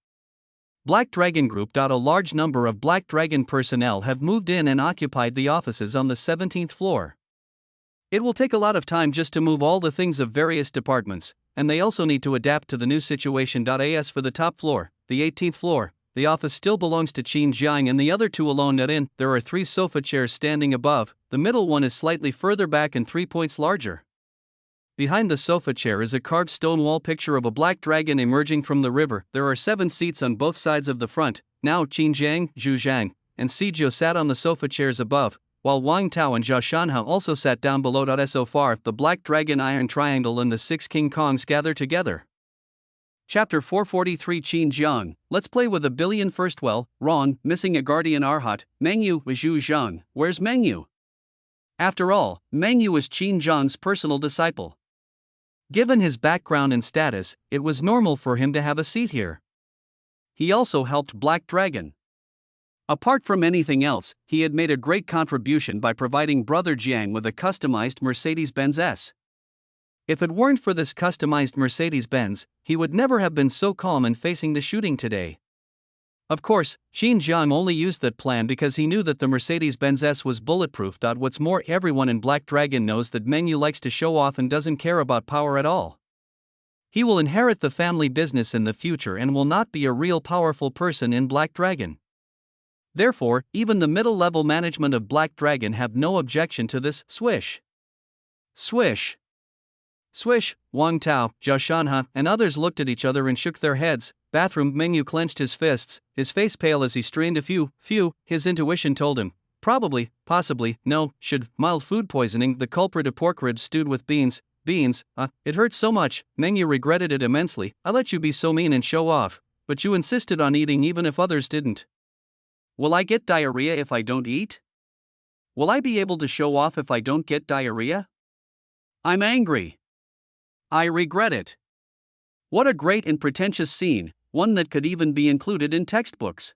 Black Dragon Group. A large number of Black Dragon personnel have moved in and occupied the offices on the 17th floor. It will take a lot of time just to move all the things of various departments, and they also need to adapt to the new situation. As for the top floor, the 18th floor, the office still belongs to Qin Jiang and the other two alone. There are 3 sofa chairs standing above, the middle one is slightly further back and 3 points larger. Behind the sofa chair is a carved stone wall picture of a black dragon emerging from the river. There are 7 seats on both sides of the front. Now Qin Jiang, Zhu Zhang, and Sijio sat on the sofa chairs above, while Wang Tao and Zhao Shanha also sat down below. So far, the Black Dragon Iron Triangle and the 6 King Kongs gather together. Chapter 443 Qin Jiang, let's play with a billion first. Well, wrong, missing a guardian Arhat. Mengyu was Zhu Zhang. Where's Mengyu? After all, Mengyu was Qin Jiang's personal disciple. Given his background and status, it was normal for him to have a seat here. He also helped Black Dragon. Apart from anything else, he had made a great contribution by providing Brother Jiang with a customized Mercedes-Benz S. If it weren't for this customized Mercedes-Benz, he would never have been so calm in facing the shooting today. Of course, Qin Jiang only used that plan because he knew that the Mercedes-Benz S was bulletproof. What's more, everyone in Black Dragon knows that Mengyu likes to show off and doesn't care about power at all. He will inherit the family business in the future and will not be a real powerful person in Black Dragon. Therefore, even the middle-level management of Black Dragon have no objection to this. Swish. Swish. Swish. Wang Tao, Zhao Shanha, and others looked at each other and shook their heads. Bathroom. Mengyu clenched his fists, his face pale as he strained a few. His intuition told him. Probably, possibly, no, should, mild food poisoning, the culprit a pork rib stewed with beans. It hurt so much. Mengyu regretted it immensely. I let you be so mean and show off, but you insisted on eating even if others didn't. Will I get diarrhea if I don't eat? Will I be able to show off if I don't get diarrhea? I'm angry. I regret it. What a great and pretentious scene, one that could even be included in textbooks.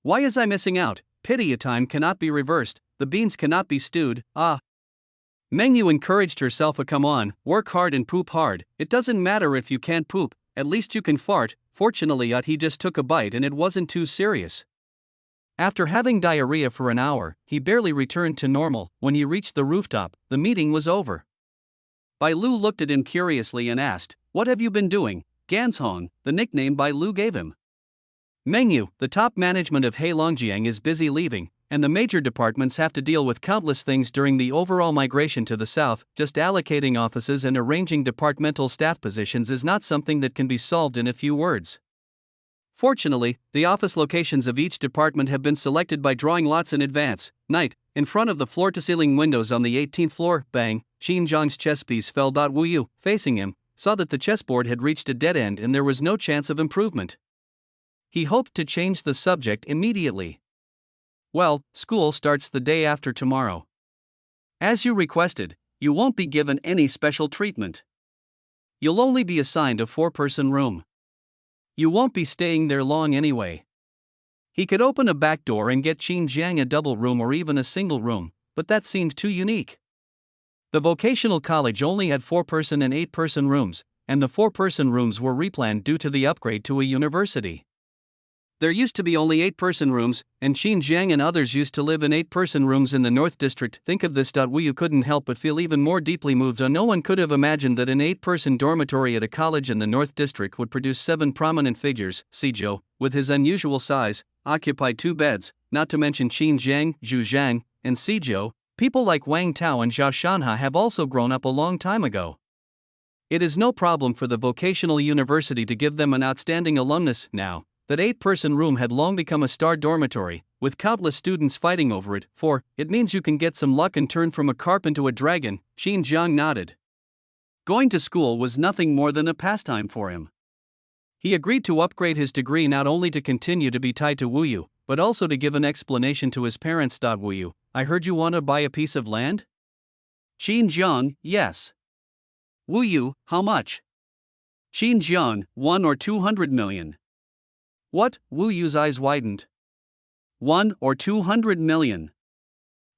Why is I missing out? Pity a time cannot be reversed, the beans cannot be stewed. Mengyu encouraged herself. Come on, work hard and poop hard. It doesn't matter if you can't poop, at least you can fart. Fortunately, he just took a bite and it wasn't too serious. After having diarrhea for an hour, he barely returned to normal. When he reached the rooftop, the meeting was over. Bai Lu looked at him curiously and asked, "What have you been doing?" Ganshong, the nickname Bai Lu gave him. Mengyu, the top management of Heilongjiang, is busy leaving, and the major departments have to deal with countless things during the overall migration to the south. Just allocating offices and arranging departmental staff positions is not something that can be solved in a few words. Fortunately, the office locations of each department have been selected by drawing lots in advance. Night, in front of the floor-to-ceiling windows on the 18th floor, bang, Qin Jiang's chess piece fell. Wu Yu, facing him, saw that the chessboard had reached a dead end and there was no chance of improvement. He hoped to change the subject immediately. Well, school starts the day after tomorrow. As you requested, you won't be given any special treatment. You'll only be assigned a 4-person room. You won't be staying there long anyway. He could open a back door and get Qin Jiang a double room or even a single room, but that seemed too unique. The vocational college only had 4-person and 8-person rooms, and the 4-person rooms were replanned due to the upgrade to a university. There used to be only 8-person rooms, and Qin Jiang and others used to live in 8-person rooms in the North District. Think of this. Wu Yu couldn't help but feel even more deeply moved. No one could have imagined that an 8-person dormitory at a college in the North District would produce 7 prominent figures. Sijio, with his unusual size, occupied 2 beds, not to mention Qin Jiang, Zhu Zhang, and Sijio. People like Wang Tao and Zhao Shanha have also grown up a long time ago. It is no problem for the vocational university to give them an outstanding alumnus now. That 8-person room had long become a star dormitory, with countless students fighting over it. For it means you can get some luck and turn from a carp into a dragon. Qin Jiang nodded. Going to school was nothing more than a pastime for him. He agreed to upgrade his degree not only to continue to be tied to Wu Yu, but also to give an explanation to his parents. Wu Yu, I heard you want to buy a piece of land? Qin Jiang, yes. Wu Yu, how much? Qin Jiang, 1 or 200 million. What? Wu Yu's eyes widened. 1 or 200 million.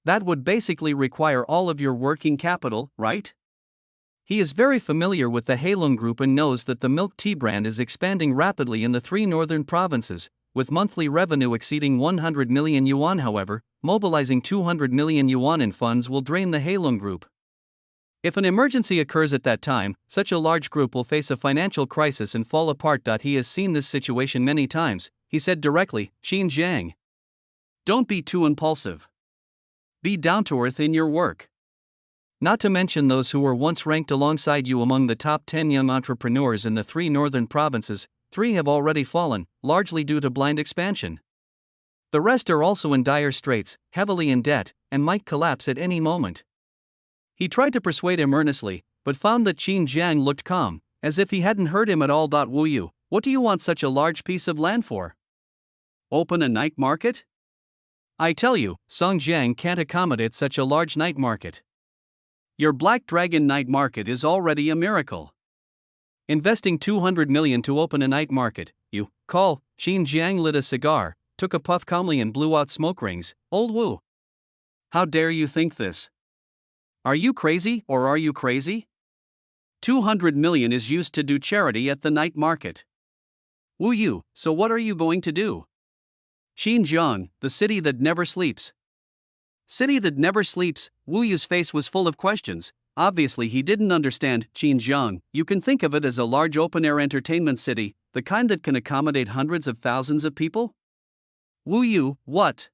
That would basically require all of your working capital, right? He is very familiar with the Heilong Group and knows that the milk tea brand is expanding rapidly in the 3 northern provinces, with monthly revenue exceeding 100 million yuan. However, mobilizing 200 million yuan in funds will drain the Heilong Group. If an emergency occurs at that time, such a large group will face a financial crisis and fall apart. He has seen this situation many times, he said directly. Qin Jiang, don't be too impulsive. Be down to earth in your work. Not to mention those who were once ranked alongside you among the top 10 young entrepreneurs in the 3 northern provinces. 3 have already fallen, largely due to blind expansion. The rest are also in dire straits, heavily in debt, and might collapse at any moment. He tried to persuade him earnestly, but found that Qin Jiang looked calm, as if he hadn't heard him at all. Wu Yu, what do you want such a large piece of land for? Open a night market? I tell you, Song Jiang can't accommodate such a large night market. Your Black Dragon night market is already a miracle. Investing 200 million to open a night market, you call? Qin Jiang lit a cigar, took a puff calmly and blew out smoke rings. Old Wu. How dare you think this? Are you crazy, or are you crazy? 200 million is used to do charity at the night market. Wu Yu, so what are you going to do? Xinjiang, the city that never sleeps. City that never sleeps. Wu Yu's face was full of questions. Obviously he didn't understand. Xinjiang, you can think of it as a large open-air entertainment city, the kind that can accommodate hundreds of thousands of people? Wu Yu, what?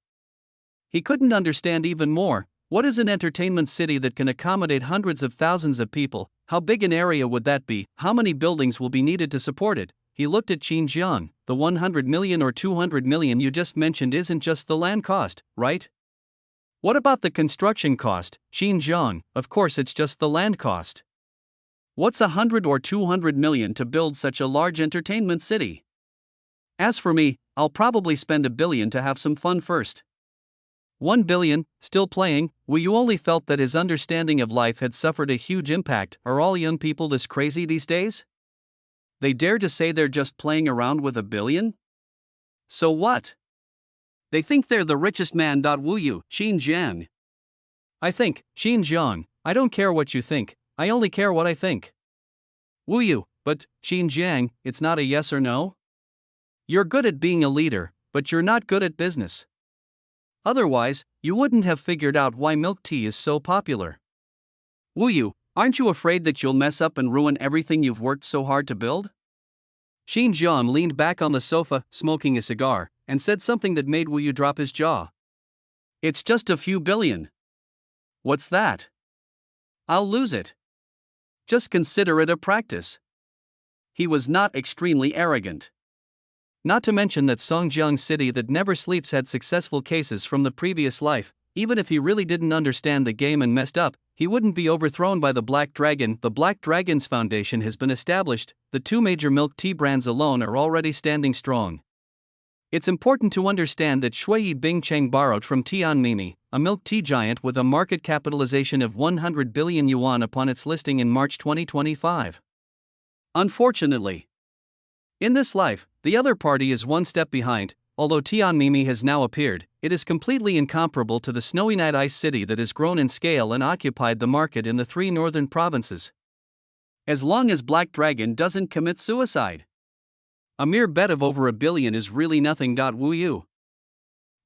He couldn't understand even more. What is an entertainment city that can accommodate hundreds of thousands of people? How big an area would that be? How many buildings will be needed to support it? He looked at Xinjiang. The 100 million or 200 million you just mentioned isn't just the land cost, right? What about the construction cost? Xinjiang, of course it's just the land cost. What's 100 or 200 million to build such a large entertainment city? As for me, I'll probably spend $1 billion to have some fun first. 1 billion, still playing? Wu Yu only felt that his understanding of life had suffered a huge impact. Are all young people this crazy these days? They dare to say they're just playing around with $1 billion? So what? They think they're the richest man. Wu Yu, Xinjiang. I think, Xinjiang, I don't care what you think, I only care what I think. Wu Yu, but, Xinjiang, it's not a yes or no? You're good at being a leader, but you're not good at business. Otherwise, you wouldn't have figured out why milk tea is so popular. Wu Yu, aren't you afraid that you'll mess up and ruin everything you've worked so hard to build? Xinjiang leaned back on the sofa, smoking a cigar, and said something that made Wu Yu drop his jaw. It's just a few billion. What's that? I'll lose it. Just consider it a practice. He was not extremely arrogant. Not to mention that Songjiang City that never sleeps had successful cases from the previous life. Even if he really didn't understand the game and messed up, he wouldn't be overthrown by the Black Dragon. The Black Dragon's foundation has been established. The 2 major milk tea brands alone are already standing strong. It's important to understand that Shui Bingcheng borrowed from Tianmimi, a milk tea giant with a market capitalization of 100 billion yuan upon its listing in March 2025. Unfortunately, in this life, the other party is one step behind. Although Tianmimi has now appeared, it is completely incomparable to the snowy night ice city that has grown in scale and occupied the market in the 3 northern provinces. As long as Black Dragon doesn't commit suicide. A mere bet of over $1 billion is really nothing. Wu Yu.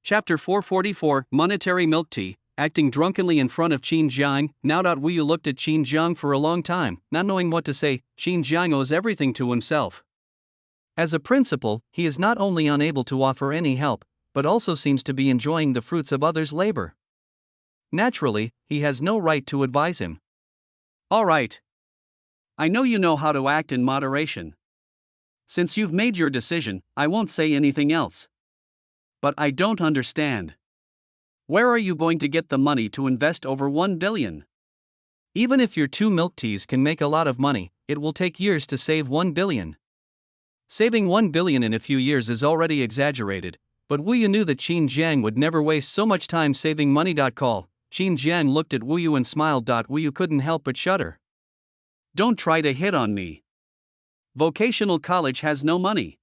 Chapter 444, Monetary Milk Tea, acting drunkenly in front of Xinjiang. Now. Wu Yu looked at Xinjiang for a long time, not knowing what to say. Xinjiang owes everything to himself. As a principal, he is not only unable to offer any help, but also seems to be enjoying the fruits of others' labor. Naturally, he has no right to advise him. All right. I know you know how to act in moderation. Since you've made your decision, I won't say anything else. But I don't understand. Where are you going to get the money to invest over 1 billion? Even if your 2 milk teas can make a lot of money, it will take years to save 1 billion. Saving 1 billion in a few years is already exaggerated, but Wu Yu knew that Xinjiang would never waste so much time saving money. Call. Xinjiang looked at Wu Yu and smiled. Wu Yu couldn't help but shudder. Don't try to hit on me. Vocational college has no money.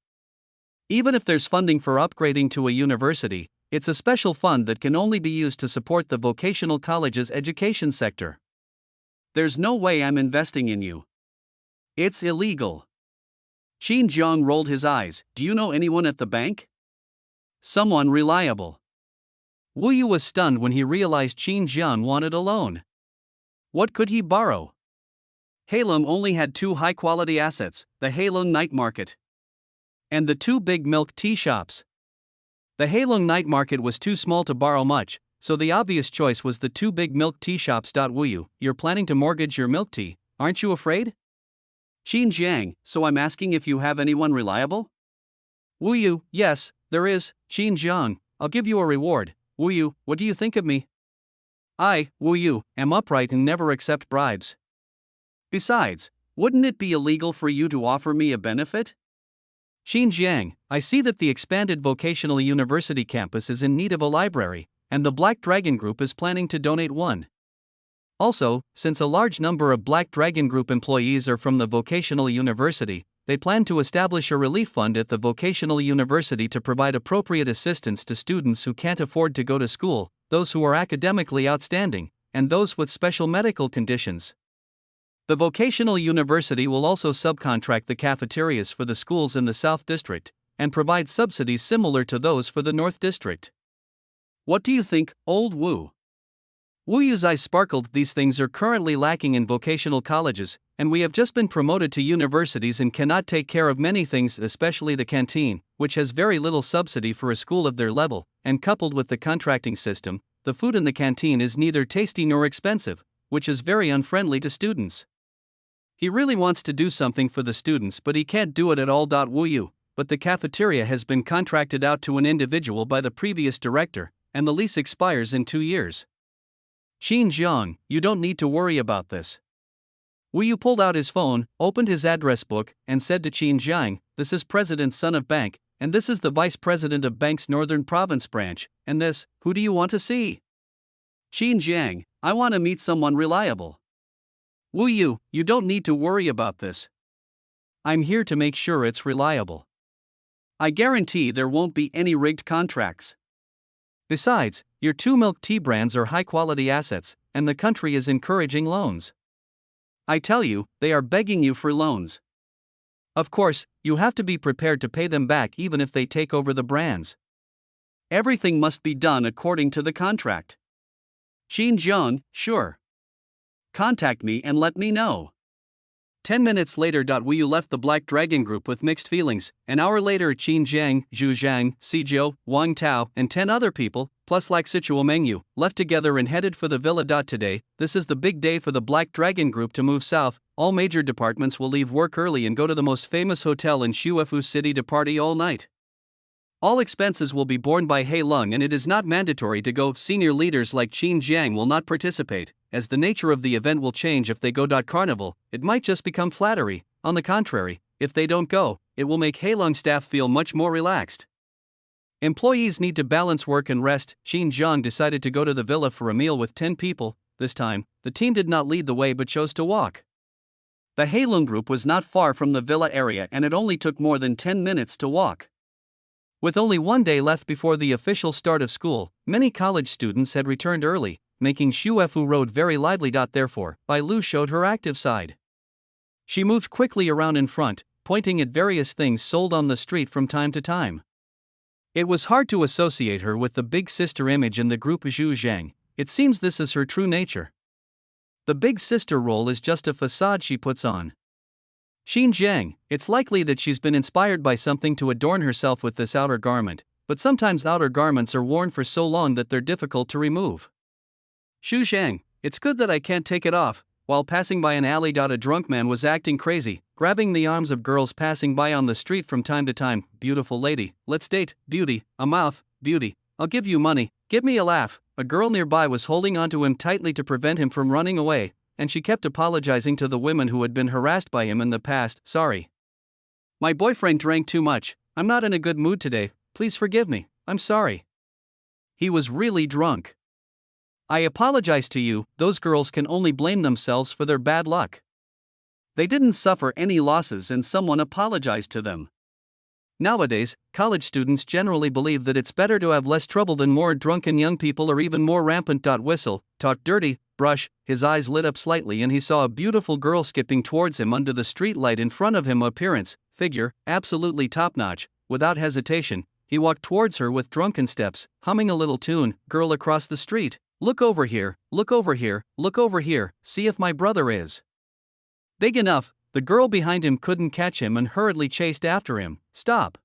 Even if there's funding for upgrading to a university, it's a special fund that can only be used to support the vocational college's education sector. There's no way I'm investing in you. It's illegal. Xinjiang rolled his eyes. Do you know anyone at the bank? Someone reliable. Wu Yu was stunned when he realized Xinjiang wanted a loan. What could he borrow? Halong only had 2 high-quality assets, the Halong night market and the 2 big milk tea shops. The Halong night market was too small to borrow much, So the obvious choice was the two big milk tea shops. Wu, you're planning to mortgage your milk tea, aren't you afraid? Xinjiang, so I'm asking if you have anyone reliable? Wu Yu, yes, there is. Xinjiang, I'll give you a reward. Wu Yu, what do you think of me? I, Wu Yu, am upright and never accept bribes. Besides, wouldn't it be illegal for you to offer me a benefit? Xinjiang, I see that the expanded vocational university campus is in need of a library, and the Black Dragon Group is planning to donate one. Also, since a large number of Black Dragon Group employees are from the vocational university, they plan to establish a relief fund at the vocational university to provide appropriate assistance to students who can't afford to go to school, those who are academically outstanding, and those with special medical conditions. The vocational university will also subcontract the cafeterias for the schools in the South District, and provide subsidies similar to those for the North District. What do you think, old Wu? Wu Yu's eyes sparkled. These things are currently lacking in vocational colleges, and we have just been promoted to universities and cannot take care of many things, especially the canteen, which has very little subsidy for a school of their level, and coupled with the contracting system, the food in the canteen is neither tasty nor expensive, which is very unfriendly to students. He really wants to do something for the students, but he can't do it at all. Wu Yu, but the cafeteria has been contracted out to an individual by the previous director, and the lease expires in 2 years. Xinjiang, you don't need to worry about this. Wu Yu pulled out his phone, opened his address book, and said to Xinjiang, this is President Son of Bank, and this is the Vice President of Bank's Northern Province branch, and this, who do you want to see? Xinjiang, I want to meet someone reliable. Wu Yu, you don't need to worry about this. I'm here to make sure it's reliable. I guarantee there won't be any rigged contracts. Besides, your two milk tea brands are high-quality assets, and the country is encouraging loans. I tell you, they are begging you for loans. Of course, you have to be prepared to pay them back even if they take over the brands. Everything must be done according to the contract. Xinjiang, sure. Contact me and let me know. 10 minutes later. Wu Yu left the Black Dragon Group with mixed feelings. An hour later, Xinjiang, Zhu Zhang, Zhou, Wang Tao, and 10 other people, plus like Sichuo Mengyu, left together and headed for the villa. Today, this is the big day for the Black Dragon Group to move south. All major departments will leave work early and go to the most famous hotel in Xuefu City to party all night. All expenses will be borne by He Lung, and it is not mandatory to go. Senior leaders like Xinjiang will not participate, as the nature of the event will change if they go. Carnival, it might just become flattery. On the contrary, if they don't go, it will make He Lung staff feel much more relaxed. Employees need to balance work and rest. Xinjiang decided to go to the villa for a meal with 10 people. This time, the team did not lead the way but chose to walk. The He Lung group was not far from the villa area, and it only took more than 10 minutes to walk. With only 1 day left before the official start of school, many college students had returned early, making Xuefu Road very lively. Therefore, Bai Lu showed her active side. She moved quickly around in front, pointing at various things sold on the street from time to time. It was hard to associate her with the big sister image in the group Zhu Zhang. It seems this is her true nature. The big sister role is just a facade she puts on. Xinjiang, it's likely that she's been inspired by something to adorn herself with this outer garment, but sometimes outer garments are worn for so long that they're difficult to remove. Xu Zhang, it's good that I can't take it off. While passing by an alley. A drunk man was acting crazy, grabbing the arms of girls passing by on the street from time to time. Beautiful lady, let's date. Beauty, a mouth. Beauty, I'll give you money, give me a laugh. A girl nearby was holding onto him tightly to prevent him from running away, and she kept apologizing to the women who had been harassed by him in the past. Sorry. My boyfriend drank too much. I'm not in a good mood today. Please forgive me. I'm sorry. He was really drunk. I apologize to you. Those girls can only blame themselves for their bad luck. They didn't suffer any losses and someone apologized to them. Nowadays, college students generally believe that it's better to have less trouble than more drunken young people or even more rampant. Whistle, talk dirty, brush. His eyes lit up slightly and he saw a beautiful girl skipping towards him under the streetlight in front of him. Appearance, figure, absolutely top-notch. Without hesitation, he walked towards her with drunken steps, humming a little tune. Girl across the street, look over here, look over here, look over here, see if my brother is big enough. The girl behind him couldn't catch him and hurriedly chased after him. Stop.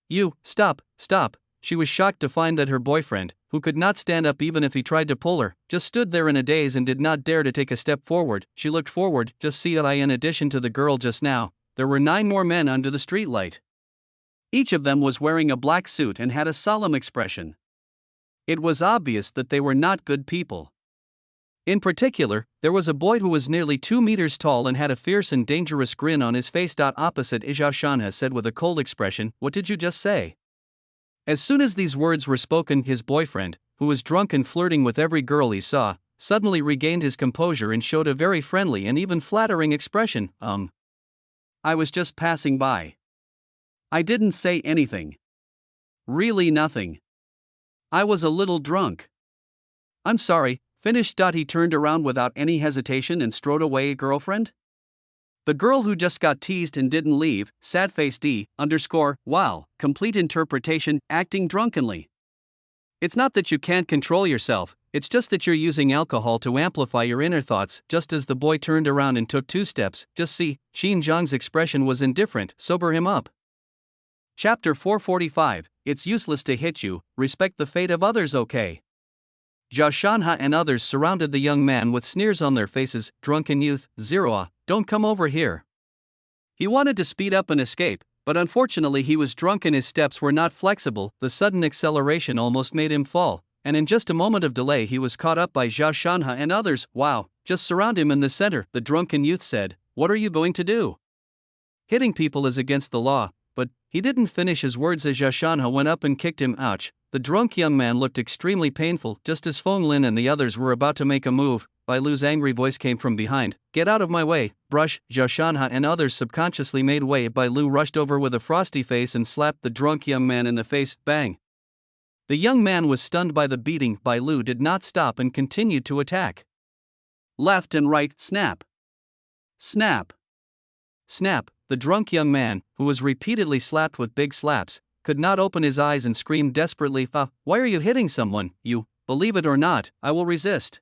You, stop, stop. she was shocked to find that her boyfriend, who could not stand up even if he tried to pull her, just stood there in a daze and did not dare to take a step forward. She looked forward, just see that in addition to the girl just now, there were 9 more men under the streetlight. Each of them was wearing a black suit and had a solemn expression. It was obvious that they were not good people. In particular, there was a boy who was nearly 2 meters tall and had a fierce and dangerous grin on his face. Opposite Zhao Shanha said with a cold expression, "What did you just say?" As soon as these words were spoken, his boyfriend, who was drunk and flirting with every girl he saw, suddenly regained his composure and showed a very friendly and even flattering expression. I was just passing by. I didn't say anything. Really nothing. I was a little drunk. I'm sorry, finished. He turned around without any hesitation and strode away. Girlfriend? The girl who just got teased and didn't leave, sad face wow, complete interpretation, acting drunkenly. It's not that you can't control yourself, it's just that you're using alcohol to amplify your inner thoughts. Just as the boy turned around and took 2 steps, just see, Qin Zhang's expression was indifferent. Sober him up. Chapter 445, It's useless to hit you, respect the fate of others. Okay. Zhao Shanha and others surrounded the young man with sneers on their faces. Drunken youth, don't come over here. He wanted to speed up and escape, but unfortunately he was drunk and his steps were not flexible. The sudden acceleration almost made him fall, and in just a moment of delay he was caught up by Zhao Shanha and others. Wow, just surround him in the center, the drunken youth said. What are you going to do? Hitting people is against the law. But he didn't finish his words as Zhao Shanha went up and kicked him. Ouch. The drunk young man looked extremely painful. Just as Feng Lin and the others were about to make a move, Bai Lu's angry voice came from behind. Get out of my way, brush. Zhao Shanha and others subconsciously made way. Bai Lu rushed over with a frosty face and slapped the drunk young man in the face. Bang. The young man was stunned by the beating. Bai Lu did not stop and continued to attack. Left and right, snap. Snap. Snap. The drunk young man, who was repeatedly slapped with big slaps, could not open his eyes and screamed desperately, why are you hitting someone? You, believe it or not, I will resist.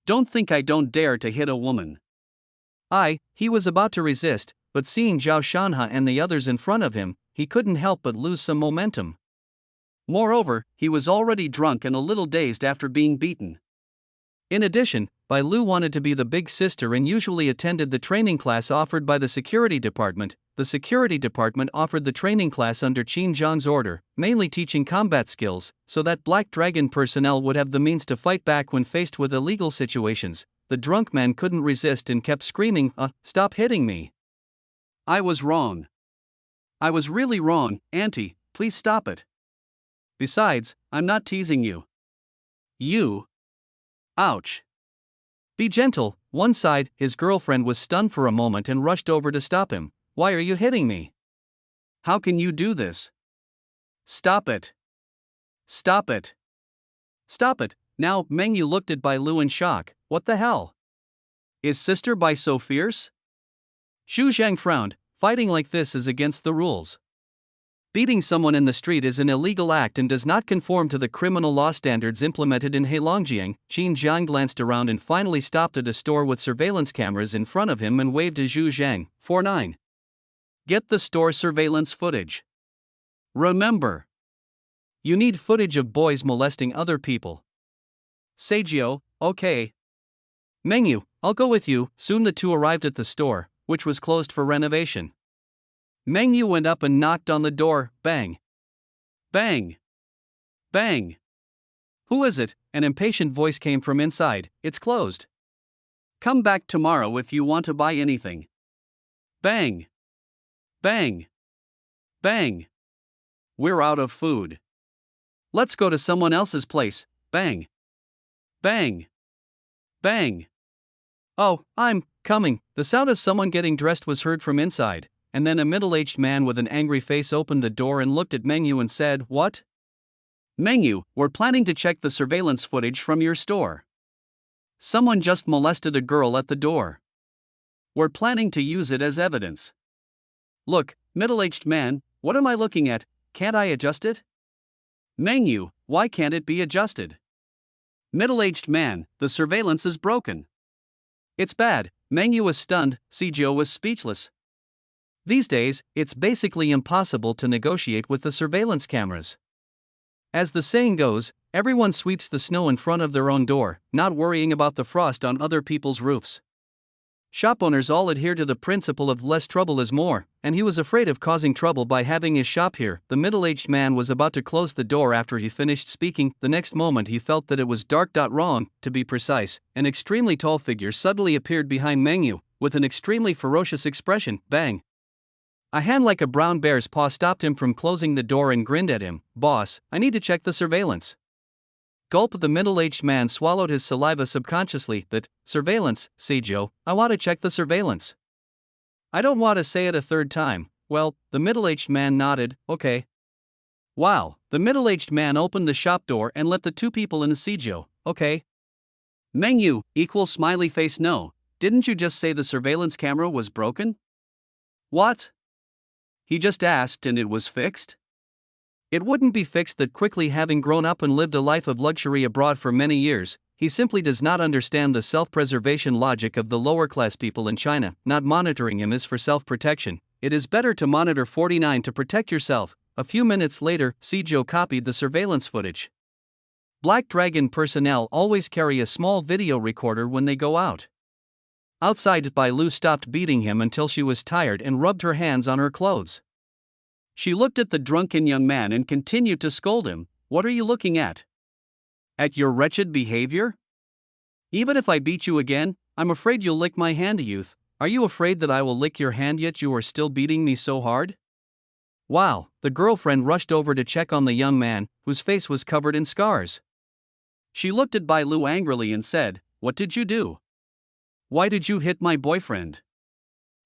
Don't think I don't dare to hit a woman. He was about to resist, but seeing Zhao Shanha and the others in front of him, he couldn't help but lose some momentum. Moreover, he was already drunk and a little dazed after being beaten. In addition, Bai Lu wanted to be the big sister and usually attended the training class offered by the security department. The security department offered the training class under Qin Zhang's order, mainly teaching combat skills, so that Black Dragon personnel would have the means to fight back when faced with illegal situations. The drunk man couldn't resist and kept screaming, stop hitting me. I was wrong. I was really wrong, Auntie, please stop it. Besides, I'm not teasing you. You. Ouch. Be gentle. One side, his girlfriend was stunned for a moment and rushed over to stop him. Why are you hitting me? How can you do this? Stop it. Stop it. Stop it. Now, Meng Yu looked at Bai Lu in shock. What the hell? Is Sister Bai so fierce? Xu Zhang frowned. Fighting like this is against the rules. Beating someone in the street is an illegal act and does not conform to the criminal law standards implemented in Heilongjiang. Qin Zhang glanced around and finally stopped at a store with surveillance cameras in front of him and waved to Zhu Zhang. 49. Get the store surveillance footage. Remember. You need footage of boys molesting other people. Seijio, okay. Meng Yu, I'll go with you. Soon the two arrived at the store, which was closed for renovation. Meng Yu went up and knocked on the door. Bang. Bang. Bang. Who is it? An impatient voice came from inside. It's closed. Come back tomorrow if you want to buy anything. Bang. Bang. Bang. We're out of food. Let's go to someone else's place. Bang. Bang. Bang. Oh, I'm coming. The sound of someone getting dressed was heard from inside. And then a middle-aged man with an angry face opened the door and looked at Meng Yu and said, What? Meng Yu, we're planning to check the surveillance footage from your store. Someone just molested a girl at the door. We're planning to use it as evidence. Look, middle-aged man, what am I looking at? Can't I adjust it? Meng Yu, why can't it be adjusted? Middle-aged man, the surveillance is broken. It's bad. Meng Yu was stunned, Seijio was speechless. These days, it's basically impossible to negotiate with the surveillance cameras. As the saying goes, everyone sweeps the snow in front of their own door, not worrying about the frost on other people's roofs. Shop owners all adhere to the principle of less trouble is more, and he was afraid of causing trouble by having his shop here. The middle-aged man was about to close the door after he finished speaking. The next moment he felt that it was dark. Wrong, to be precise. An extremely tall figure suddenly appeared behind Meng, with an extremely ferocious expression. Bang! A hand like a brown bear's paw stopped him from closing the door and grinned at him. Boss, I need to check the surveillance. Gulp. The middle-aged man swallowed his saliva subconsciously. That surveillance, Seijo, I want to check the surveillance. I don't want to say it a third time. Well, the middle-aged man nodded. Okay. Wow, the middle-aged man opened the shop door and let the two people in. Seijo, okay. Meng equals smiley face. No, didn't you just say the surveillance camera was broken? What? He just asked and it was fixed? It wouldn't be fixed that quickly. Having grown up and lived a life of luxury abroad for many years, he simply does not understand the self-preservation logic of the lower-class people in China. Not monitoring him is for self-protection. It is better to monitor 49 to protect yourself. A few minutes later, Seijo copied the surveillance footage. Black Dragon personnel always carry a small video recorder when they go out. Outside, Bai Lu stopped beating him until she was tired and rubbed her hands on her clothes. She looked at the drunken young man and continued to scold him. What are you looking at? At your wretched behavior? Even if I beat you again, I'm afraid you'll lick my hand. Youth, are you afraid that I will lick your hand yet you are still beating me so hard? Wow, the girlfriend rushed over to check on the young man, whose face was covered in scars. She looked at Bai Lu angrily and said, What did you do? Why did you hit my boyfriend?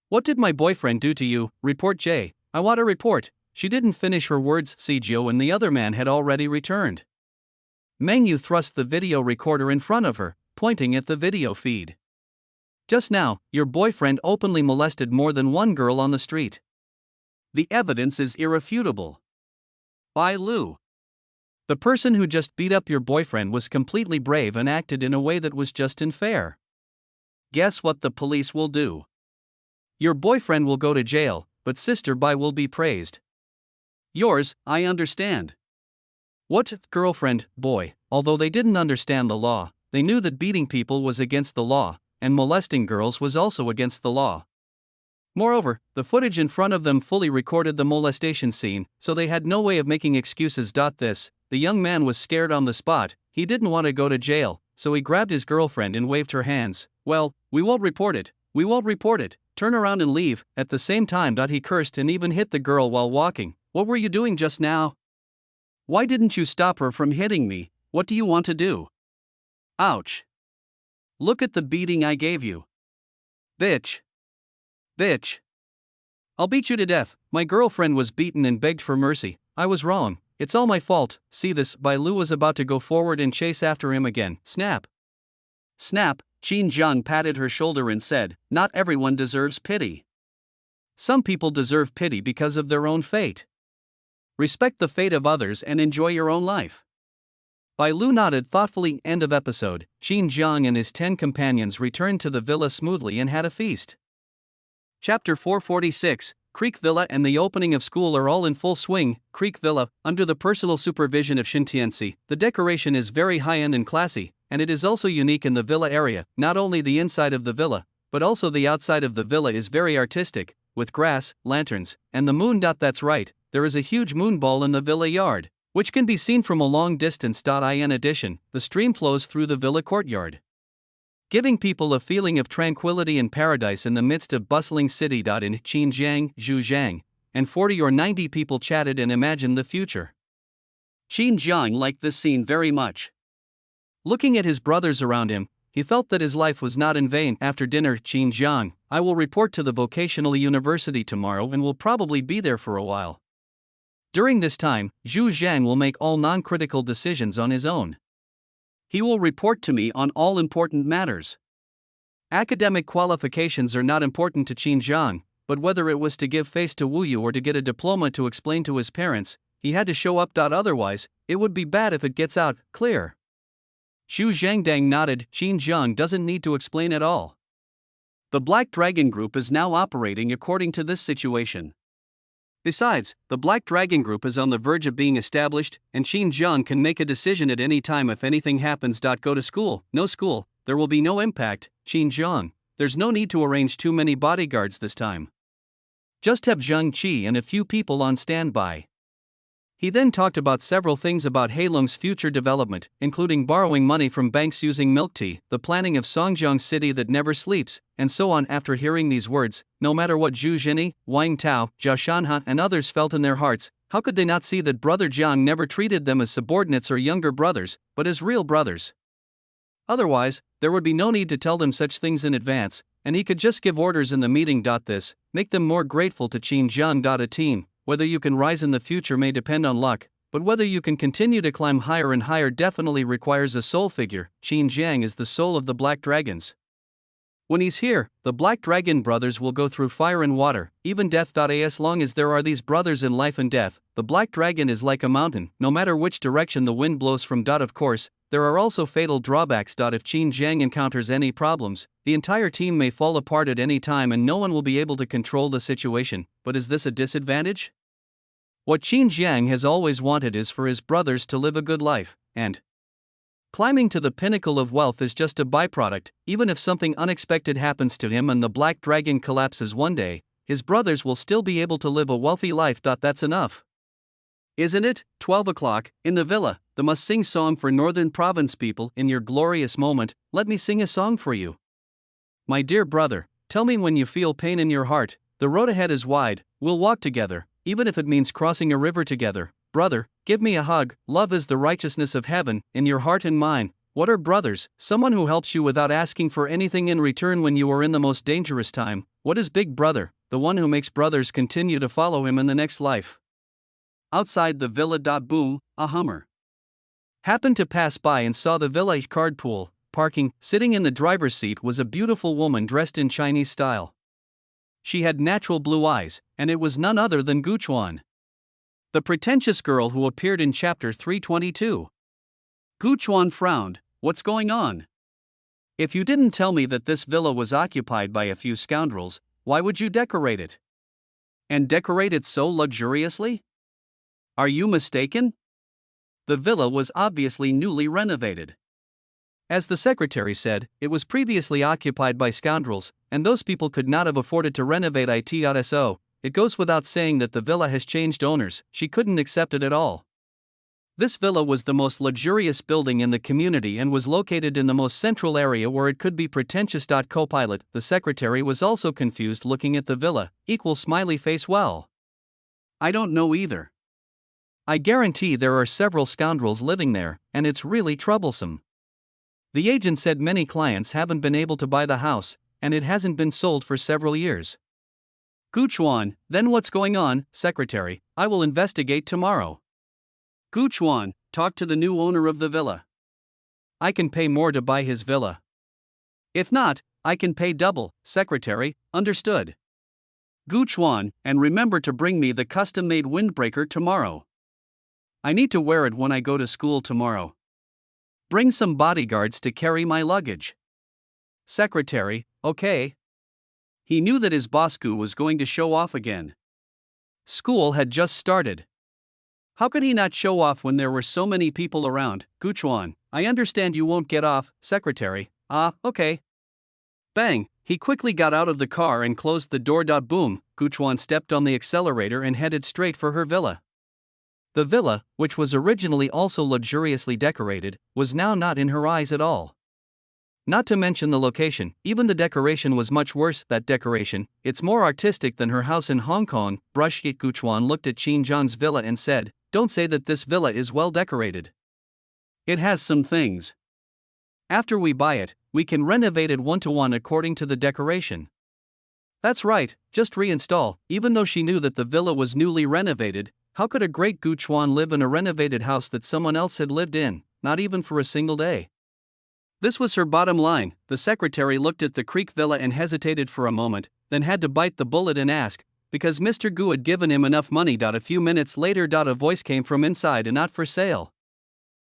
What did my boyfriend do to you? Report J. I want a report. She didn't finish her words. Seijo and the other man had already returned. Meng thrust the video recorder in front of her, pointing at the video feed. Just now, your boyfriend openly molested more than one girl on the street. The evidence is irrefutable. Bai Lu. The person who just beat up your boyfriend was completely brave and acted in a way that was just and fair. Guess what the police will do? Your boyfriend will go to jail, but Sister Bai will be praised. Yours, I understand. What, girlfriend, boy? Although they didn't understand the law, they knew that beating people was against the law, and molesting girls was also against the law. Moreover, the footage in front of them fully recorded the molestation scene, so they had no way of making excuses. The young man was scared on the spot. He didn't want to go to jail, so he grabbed his girlfriend and waved her hands. Well, we won't report it. We won't report it. Turn around and leave. At the same time, he cursed and even hit the girl while walking. What were you doing just now? Why didn't you stop her from hitting me? What do you want to do? Ouch. Look at the beating I gave you. Bitch. Bitch. I'll beat you to death. My girlfriend was beaten and begged for mercy. I was wrong. It's all my fault. See this? Bai Lu was about to go forward and chase after him again. Snap. Snap. Qin Zhang patted her shoulder and said, Not everyone deserves pity. Some people deserve pity because of their own fate. Respect the fate of others and enjoy your own life. Bai Lu nodded thoughtfully. End of episode. Qin Zhang and his 10 companions returned to the villa smoothly and had a feast. Chapter 446, Creek Villa and the opening of school are all in full swing. Creek Villa, under the personal supervision of Shintiansi, the decoration is very high-end and classy, and it is also unique in the villa area. Not only the inside of the villa, but also the outside of the villa is very artistic, with grass, lanterns, and the moon. That's right, there is a huge moon ball in the villa yard, which can be seen from a long distance. In addition, the stream flows through the villa courtyard, giving people a feeling of tranquility and paradise in the midst of bustling city. In Xinjiang, Zhujiang, and 40 or 90 people chatted and imagined the future. Qin Zhang liked this scene very much. Looking at his brothers around him, he felt that his life was not in vain. After dinner, Qin Zhang, I will report to the vocational university tomorrow and will probably be there for a while. During this time, Zhu Zhang will make all non-critical decisions on his own. He will report to me on all important matters. Academic qualifications are not important to Qin Zhang, but whether it was to give face to Wu Yu or to get a diploma to explain to his parents, he had to show up. Otherwise, it would be bad if it gets out. Clear. Xu Zhangdang nodded. Qin Zhang doesn't need to explain at all. The Black Dragon Group is now operating according to this situation. Besides, the Black Dragon Group is on the verge of being established, and Qin Zhang can make a decision at any time if anything happens. Go to school, no school, there will be no impact, Qin Zhang. There's no need to arrange too many bodyguards this time. Just have Zhang Qi and a few people on standby. He then talked about several things about Heilong's future development, including borrowing money from banks using milk tea, the planning of Songjiang City that never sleeps, and so on. After hearing these words, no matter what Zhu Jinyi, Wang Tao, Jia Shanha and others felt in their hearts, how could they not see that Brother Jiang never treated them as subordinates or younger brothers, but as real brothers? Otherwise, there would be no need to tell them such things in advance, and he could just give orders in the meeting. This, make them more grateful to Qin Zhang. A team, whether you can rise in the future may depend on luck, but whether you can continue to climb higher and higher definitely requires a soul figure. Qin Zhang is the soul of the Black Dragons. When he's here, the Black Dragon brothers will go through fire and water, even death. As long as there are these brothers in life and death, the Black Dragon is like a mountain, no matter which direction the wind blows from. Of course, there are also fatal drawbacks. If Qin Zhang encounters any problems, the entire team may fall apart at any time and no one will be able to control the situation. But is this a disadvantage? What Qin Zhang has always wanted is for his brothers to live a good life, and climbing to the pinnacle of wealth is just a byproduct. Even if something unexpected happens to him and the Black Dragon collapses one day, his brothers will still be able to live a wealthy life. That's enough. Isn't it? 12 o'clock, in the villa, the must-sing song for Northern Province people. In your glorious moment, let me sing a song for you. My dear brother, tell me when you feel pain in your heart. The road ahead is wide, we'll walk together, even if it means crossing a river together. Brother, give me a hug. Love is the righteousness of heaven, in your heart and mine. What are brothers? Someone who helps you without asking for anything in return when you are in the most dangerous time. What is Big Brother? The one who makes brothers continue to follow him in the next life. Outside the villa. Boom, a Hummer happened to pass by and saw the villa card pool, parking. Sitting in the driver's seat was a beautiful woman dressed in Chinese style. She had natural blue eyes, and it was none other than Gu Chuan, the pretentious girl who appeared in chapter 322. Gu Chuan frowned. What's going on? If you didn't tell me that this villa was occupied by a few scoundrels, why would you decorate it? And decorate it so luxuriously? Are you mistaken? The villa was obviously newly renovated. As the secretary said, it was previously occupied by scoundrels, and those people could not have afforded to renovate it. So, it goes without saying that the villa has changed owners. She couldn't accept it at all. This villa was the most luxurious building in the community and was located in the most central area where it could be pretentious. Copilot, the secretary was also confused looking at the villa, smiley face. Well, I don't know either. I guarantee there are several scoundrels living there, and it's really troublesome. The agent said many clients haven't been able to buy the house, and it hasn't been sold for several years. Gu Chuan, then what's going on, secretary? I will investigate tomorrow. Gu Chuan, talk to the new owner of the villa. I can pay more to buy his villa. If not, I can pay double, secretary, understood. Gu Chuan, and remember to bring me the custom-made windbreaker tomorrow. I need to wear it when I go to school tomorrow. Bring some bodyguards to carry my luggage. Secretary, okay. He knew that his boss Gu was going to show off again. School had just started. How could he not show off when there were so many people around? Gu Chuan, I understand you won't get off, secretary. Okay. Bang, he quickly got out of the car and closed the door. Boom, Gu Chuan stepped on the accelerator and headed straight for her villa. The villa, which was originally also luxuriously decorated, was now not in her eyes at all. Not to mention the location, even the decoration was much worse. That decoration, it's more artistic than her house in Hong Kong. Brush it. Gu Chuan looked at Qin Zhang's villa and said, don't say that this villa is well decorated. It has some things. After we buy it, we can renovate it one-to-one according to the decoration. That's right, just reinstall. Even though she knew that the villa was newly renovated, how could a great Gu Chuan live in a renovated house that someone else had lived in, not even for a single day? This was her bottom line. The secretary looked at the Creek villa and hesitated for a moment, then had to bite the bullet and ask, because Mr. Gu had given him enough money. A few minutes later, a voice came from inside. And not for sale.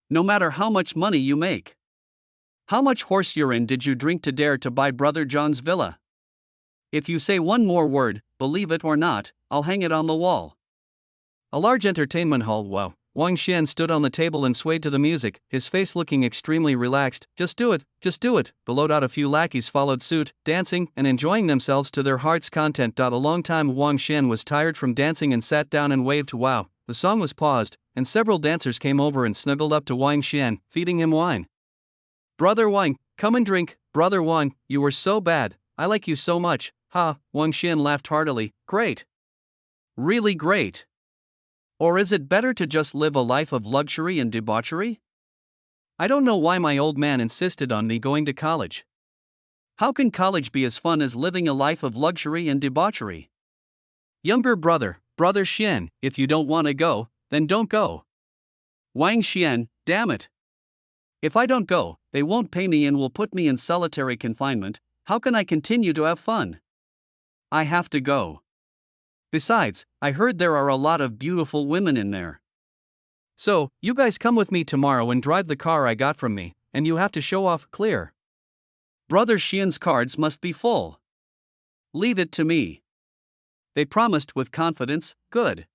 No matter how much money you make. How much horse urine did you drink to dare to buy Brother John's villa? If you say one more word, believe it or not, I'll hang it on the wall. A large entertainment hall. Wow. Wang Xian stood on the table and swayed to the music, his face looking extremely relaxed. Just do it, just do it. Below, a few lackeys followed suit, dancing and enjoying themselves to their heart's content. A long time Wang Xian was tired from dancing and sat down and waved. Wow. The song was paused, and several dancers came over and snuggled up to Wang Xian, feeding him wine. Brother Wang, come and drink. Brother Wang, you were so bad, I like you so much. Ha, Wang Xian laughed heartily. Great. Really great. Or is it better to just live a life of luxury and debauchery? I don't know why my old man insisted on me going to college. How can college be as fun as living a life of luxury and debauchery? Younger brother, Brother Xian, if you don't want to go, then don't go. Wang Xian, damn it. If I don't go, they won't pay me and will put me in solitary confinement. How can I continue to have fun? I have to go. Besides, I heard there are a lot of beautiful women in there. So, you guys come with me tomorrow and drive the car I got from me, and you have to show off clear. Brother Xian's cards must be full. Leave it to me. They promised with confidence. Good.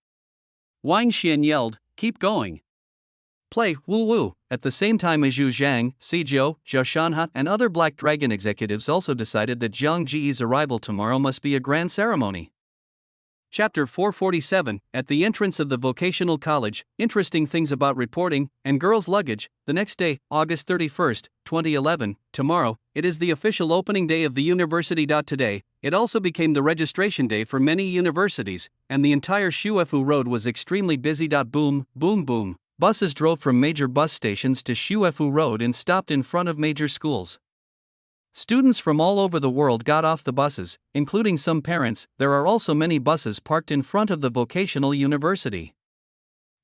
Wang Xian yelled, keep going. Play Wu Wu. At the same time as Zhu Zhang, Sijou, Zhao Shanha, and other Black Dragon executives also decided that Jiang Ji's arrival tomorrow must be a grand ceremony. Chapter 447, at the entrance of the vocational college, interesting things about reporting, and girls' luggage. The next day, August 31st, 2011, tomorrow, it is the official opening day of the university. Today, it also became the registration day for many universities, and the entire Shuefu Road was extremely busy. Boom, boom, boom. Buses drove from major bus stations to Shuefu Road and stopped in front of major schools. Students from all over the world got off the buses, including some parents. There are also many buses parked in front of the vocational university.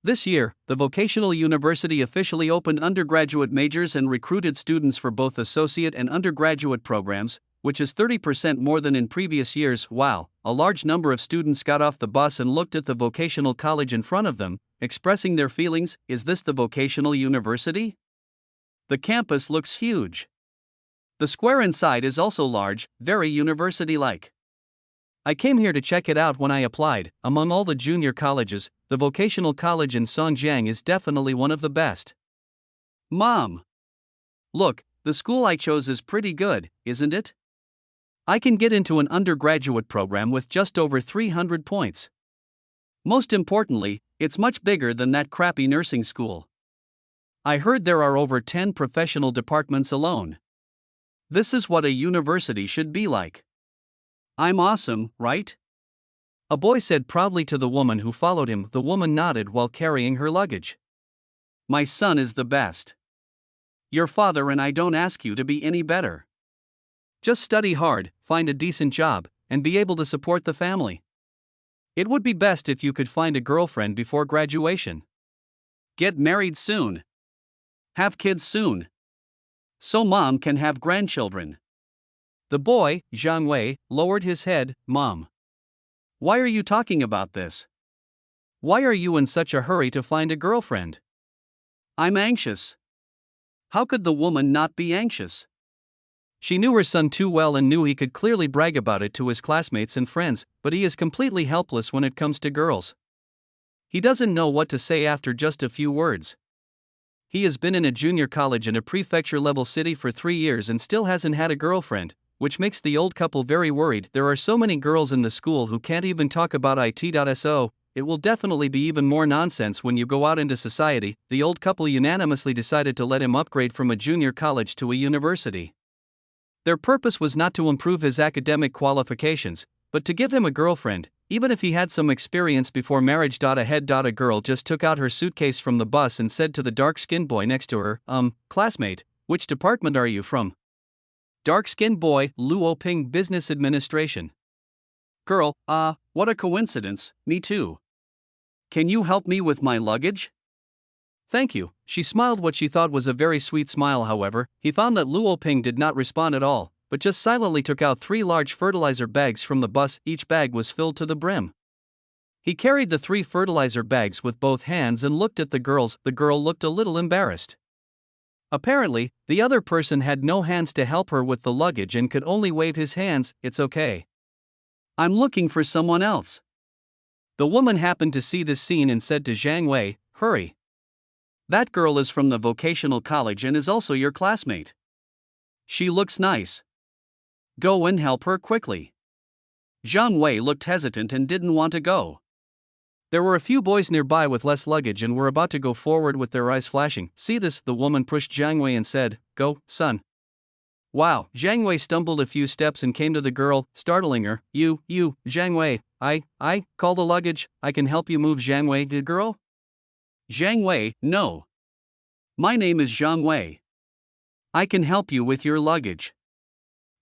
This year, the vocational university officially opened undergraduate majors and recruited students for both associate and undergraduate programs, which is 30% more than in previous years. Wow, a large number of students got off the bus and looked at the vocational college in front of them, expressing their feelings. Is this the vocational university? The campus looks huge. The square inside is also large, very university-like. I came here to check it out when I applied. Among all the junior colleges, the vocational college in Songjiang is definitely one of the best. Mom! Look, the school I chose is pretty good, isn't it? I can get into an undergraduate program with just over 300 points. Most importantly, it's much bigger than that crappy nursing school. I heard there are over 10 professional departments alone. This is what a university should be like. I'm awesome, right? A boy said proudly to the woman who followed him. The woman nodded while carrying her luggage. My son is the best. Your father and I don't ask you to be any better. Just study hard, find a decent job, and be able to support the family. It would be best if you could find a girlfriend before graduation. Get married soon. Have kids soon. So mom can have grandchildren. The boy, Zhang Wei, lowered his head. Mom. Why are you talking about this? Why are you in such a hurry to find a girlfriend? I'm anxious. How could the woman not be anxious? She knew her son too well and knew he could clearly brag about it to his classmates and friends, but he is completely helpless when it comes to girls. He doesn't know what to say after just a few words. He has been in a junior college in a prefecture-level city for 3 years and still hasn't had a girlfriend, which makes the old couple very worried. There are so many girls in the school who can't even talk about it. It will definitely be even more nonsense when you go out into society. The old couple unanimously decided to let him upgrade from a junior college to a university. Their purpose was not to improve his academic qualifications, but to give him a girlfriend, even if he had some experience before marriage. A girl just took out her suitcase from the bus and said to the dark-skinned boy next to her, classmate, which department are you from? Dark-skinned boy, Luoping Business Administration. Girl, what a coincidence, me too. Can you help me with my luggage? Thank you. She smiled what she thought was a very sweet smile. However, he found that Luoping did not respond at all, but just silently took out 3 large fertilizer bags from the bus. Each bag was filled to the brim. He carried the 3 fertilizer bags with both hands and looked at the girls. The girl looked a little embarrassed. Apparently, the other person had no hands to help her with the luggage and could only wave his hands. It's okay. I'm looking for someone else. The woman happened to see this scene and said to Zhang Wei, "Hurry. That girl is from the vocational college and is also your classmate. She looks nice. Go and help her quickly." Zhang Wei looked hesitant and didn't want to go. There were a few boys nearby with less luggage and were about to go forward with their eyes flashing. See this, the woman pushed Zhang Wei and said, "Go, son." Wow, Zhang Wei stumbled a few steps and came to the girl, startling her. You, Zhang Wei, call the luggage, I can help you move." Zhang Wei, the girl? Zhang Wei, no. My name is Zhang Wei. I can help you with your luggage.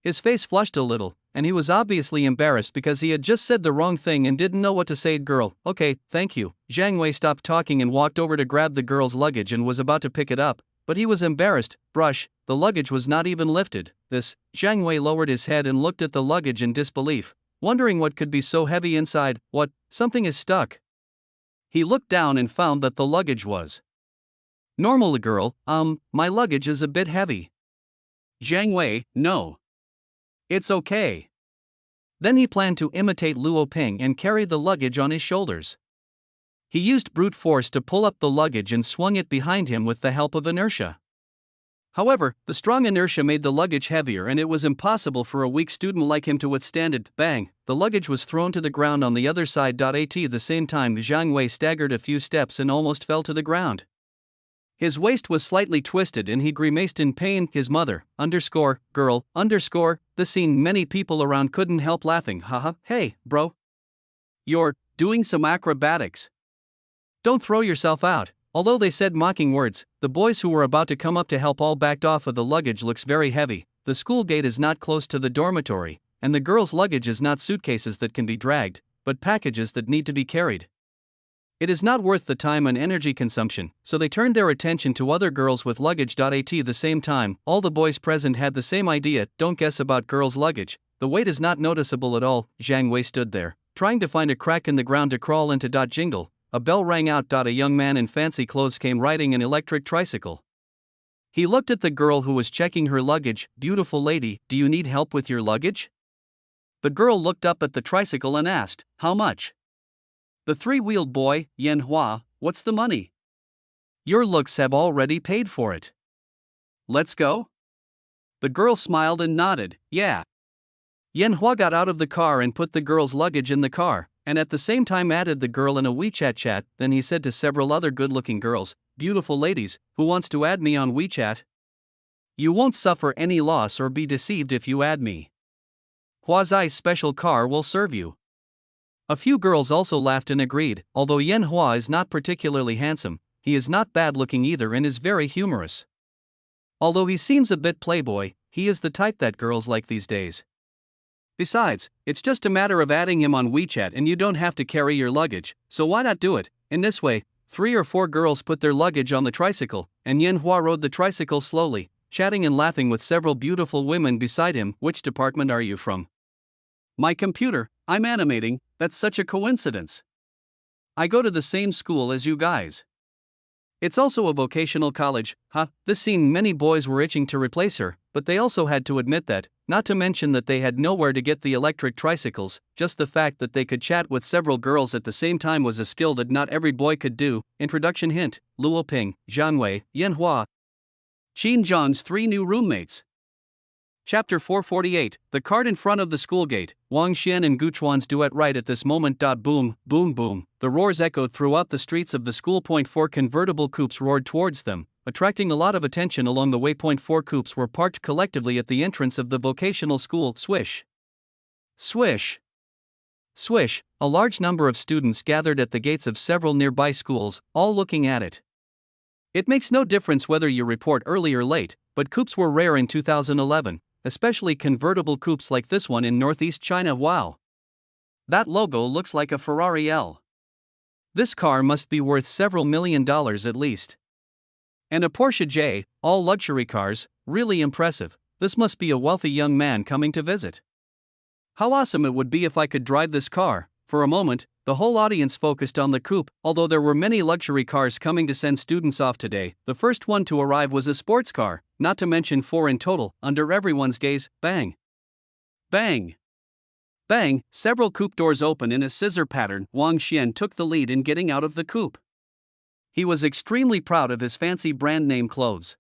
His face flushed a little, and he was obviously embarrassed because he had just said the wrong thing and didn't know what to say. Girl, okay, thank you. Zhang Wei stopped talking and walked over to grab the girl's luggage and was about to pick it up, but he was embarrassed. The luggage was not even lifted. Zhang Wei lowered his head and looked at the luggage in disbelief, wondering what could be so heavy inside. What, something is stuck. He looked down and found that the luggage was normal. Girl, my luggage is a bit heavy. Zhang Wei, no. It's okay. Then he planned to imitate Luo Ping and carry the luggage on his shoulders. He used brute force to pull up the luggage and swung it behind him with the help of inertia. However, the strong inertia made the luggage heavier and it was impossible for a weak student like him to withstand it. Bang! The luggage was thrown to the ground on the other side. At the same time, Zhang Wei staggered a few steps and almost fell to the ground. His waist was slightly twisted and he grimaced in pain. His mother, girl, the scene. Many people around couldn't help laughing. Haha, hey, bro. You're doing some acrobatics. Don't throw yourself out. Although they said mocking words, the boys who were about to come up to help all backed off. The luggage looks very heavy. The school gate is not close to the dormitory, and the girls' luggage is not suitcases that can be dragged, but packages that need to be carried. It is not worth the time and energy consumption, so they turned their attention to other girls with luggage. At the same time, all the boys present had the same idea. Don't guess about girls' luggage. The weight is not noticeable at all. Zhang Wei stood there, trying to find a crack in the ground to crawl into. Jingle. A bell rang out. A young man in fancy clothes came riding an electric tricycle. He looked at the girl who was checking her luggage. Beautiful lady, do you need help with your luggage? The girl looked up at the tricycle and asked, how much? The three-wheeled boy, Yan Hua, what's the money? Your looks have already paid for it. Let's go? The girl smiled and nodded, yeah. Yan Hua got out of the car and put the girl's luggage in the car, and at the same time added the girl in a WeChat chat. Then he said to several other good-looking girls, beautiful ladies, who wants to add me on WeChat? You won't suffer any loss or be deceived if you add me. Huazai's special car will serve you. A few girls also laughed and agreed. Although Yan Hua is not particularly handsome, he is not bad-looking either and is very humorous. Although he seems a bit playboy, he is the type that girls like these days. Besides, it's just a matter of adding him on WeChat and you don't have to carry your luggage, so why not do it? In this way, 3 or 4 girls put their luggage on the tricycle, and Yan Hua rode the tricycle slowly, chatting and laughing with several beautiful women beside him. Which department are you from? My computer, I'm animating. That's such a coincidence. I go to the same school as you guys. It's also a vocational college. This scene. Many boys were itching to replace her, but they also had to admit that, not to mention that they had nowhere to get the electric tricycles. Just the fact that they could chat with several girls at the same time was a skill that not every boy could do. Introduction hint: Luo Ping, Zhang Wei, Yan Hua. Qin Zhang's 3 new roommates. Chapter 448, the cart in front of the school gate. Wang Xian and Gu Chuan's duet right at this moment. Boom, boom, boom. The roars echoed throughout the streets of the school. 4 convertible coupes roared towards them, attracting a lot of attention along the way. 4 coupes were parked collectively at the entrance of the vocational school. Swish. Swish. Swish. A large number of students gathered at the gates of several nearby schools, all looking at it. It makes no difference whether you report early or late, but coupes were rare in 2011. Especially convertible coupes like this one in Northeast China. Wow. That logo looks like a Ferrari L. This car must be worth several $1 million at least. And a Porsche J, all luxury cars, really impressive. This must be a wealthy young man coming to visit. How awesome it would be if I could drive this car. For a moment, the whole audience focused on the coupe. Although there were many luxury cars coming to send students off today, the first one to arrive was a sports car, not to mention 4 in total. Under everyone's gaze, bang. Bang. Bang! Several coupe doors open in a scissor pattern. Wang Xian took the lead in getting out of the coupe. He was extremely proud of his fancy brand name clothes.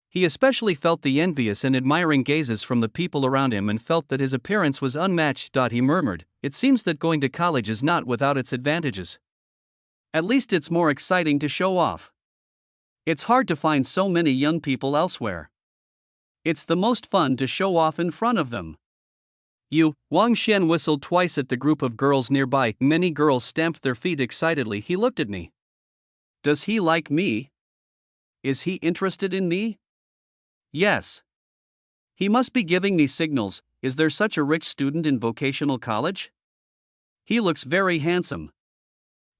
He especially felt the envious and admiring gazes from the people around him and felt that his appearance was unmatched. He murmured, "It seems that going to college is not without its advantages. At least it's more exciting to show off. It's hard to find so many young people elsewhere. It's the most fun to show off in front of them." Wang Xian whistled twice at the group of girls nearby. Many girls stamped their feet excitedly. He looked at me. Does he like me? Is he interested in me? Yes. He must be giving me signals. Is there such a rich student in vocational college? He looks very handsome.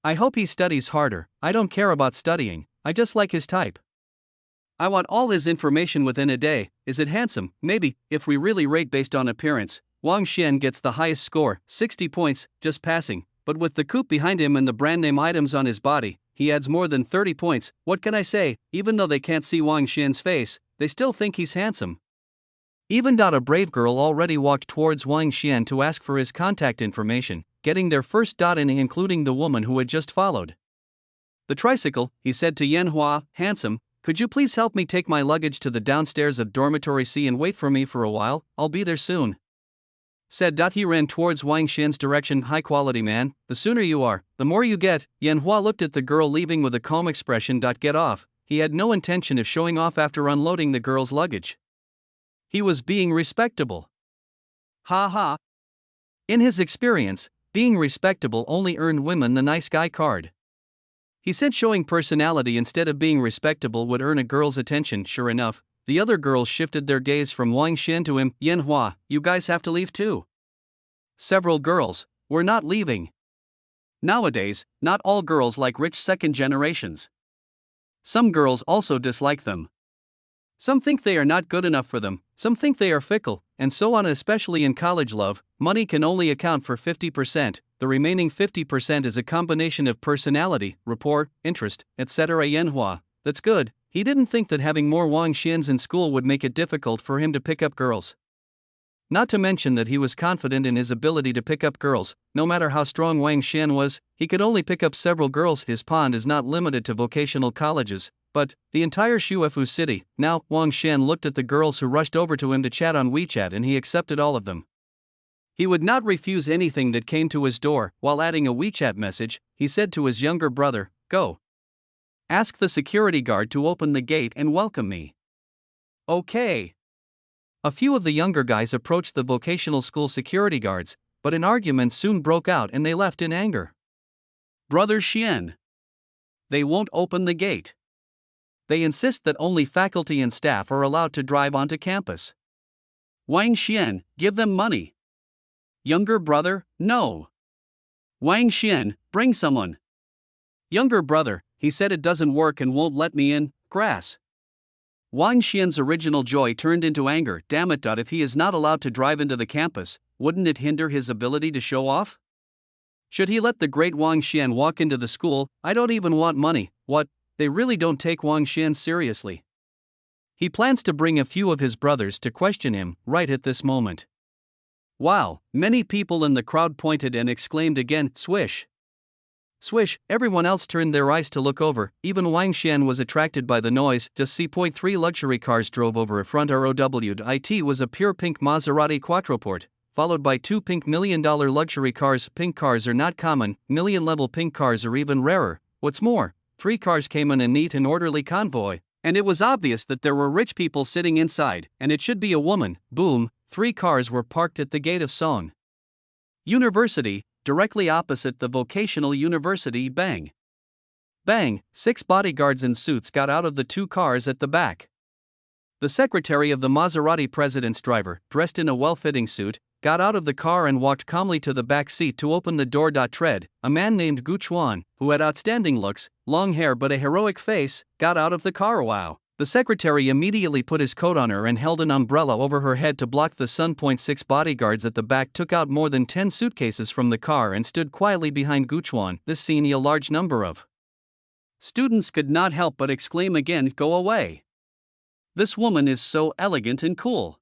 I hope he studies harder. I don't care about studying, I just like his type. I want all his information within a day. Is it handsome? Maybe. If we really rate based on appearance, Wang Xian gets the highest score, 60 points, just passing, but with the coupe behind him and the brand name items on his body, he adds more than 30 points. What can I say? Even though they can't see Wang Xian's face, they still think he's handsome. Even a brave girl already walked towards Wang Xian to ask for his contact information, getting their first in including the woman who had just followed. The tricycle, he said to Yanhua, "Handsome, could you please help me take my luggage to the downstairs of dormitory C and wait for me for a while? I'll be there soon." Said. He ran towards Wang Xian's direction. "High quality man, the sooner you are, the more you get." Yanhua looked at the girl leaving with a calm expression. Get off. He had no intention of showing off after unloading the girl's luggage. He was being respectable. Ha ha. In his experience, being respectable only earned women the nice guy card. He said showing personality instead of being respectable would earn a girl's attention. Sure enough, the other girls shifted their gaze from Wang Xian to him. "Yanhua, you guys have to leave too." Several girls were not leaving. Nowadays, not all girls like rich second generations. Some girls also dislike them. Some think they are not good enough for them, some think they are fickle, and so on. Especially in college love, money can only account for 50%, the remaining 50% is a combination of personality, rapport, interest, etc. Yanhua, that's good. He didn't think that having more Wang Xians in school would make it difficult for him to pick up girls. Not to mention that he was confident in his ability to pick up girls. No matter how strong Wang Xian was, he could only pick up several girls. His pond is not limited to vocational colleges, but the entire Shuefu city. Now, Wang Xian looked at the girls who rushed over to him to chat on WeChat and he accepted all of them. He would not refuse anything that came to his door. While adding a WeChat message, he said to his younger brother, "Go. Ask the security guard to open the gate and welcome me." Okay. A few of the younger guys approached the vocational school security guards, but an argument soon broke out and they left in anger. "Brother Xian. They won't open the gate. They insist that only faculty and staff are allowed to drive onto campus. Wang Xian, give them money." Younger brother, "No. Wang Xian, bring someone." Younger brother, he said it doesn't work and won't let me in. Grass. Wang Xian's original joy turned into anger. Damn it. If he is not allowed to drive into the campus, wouldn't it hinder his ability to show off? Should he let the great Wang Xian walk into the school? I don't even want money. What? They really don't take Wang Xian seriously. He plans to bring a few of his brothers to question him right at this moment. Wow, many people in the crowd pointed and exclaimed again, "Swish! Swish!" Everyone else turned their eyes to look over. Even Wang Xian was attracted by the noise. Just C.3 luxury cars drove over a front row. It was a pure pink Maserati Quattroporte, followed by two pink $1 million luxury cars. Pink cars are not common, million-level pink cars are even rarer. What's more, 3 cars came in a neat and orderly convoy, and it was obvious that there were rich people sitting inside, and it should be a woman. Boom, 3 cars were parked at the gate of Song University, directly opposite the vocational university. Bang! Bang! 6 bodyguards in suits got out of the 2 cars at the back. The secretary of the Maserati president's driver, dressed in a well-fitting suit, got out of the car and walked calmly to the back seat to open the door. Tread, a man named Gu Chuan, who had outstanding looks, long hair but a heroic face, got out of the car. Wow. The secretary immediately put his coat on her and held an umbrella over her head to block the sun. 6 bodyguards at the back took out more than 10 suitcases from the car and stood quietly behind Gu Chuan. This scene a large number of students could not help but exclaim again, "Go away. This woman is so elegant and cool.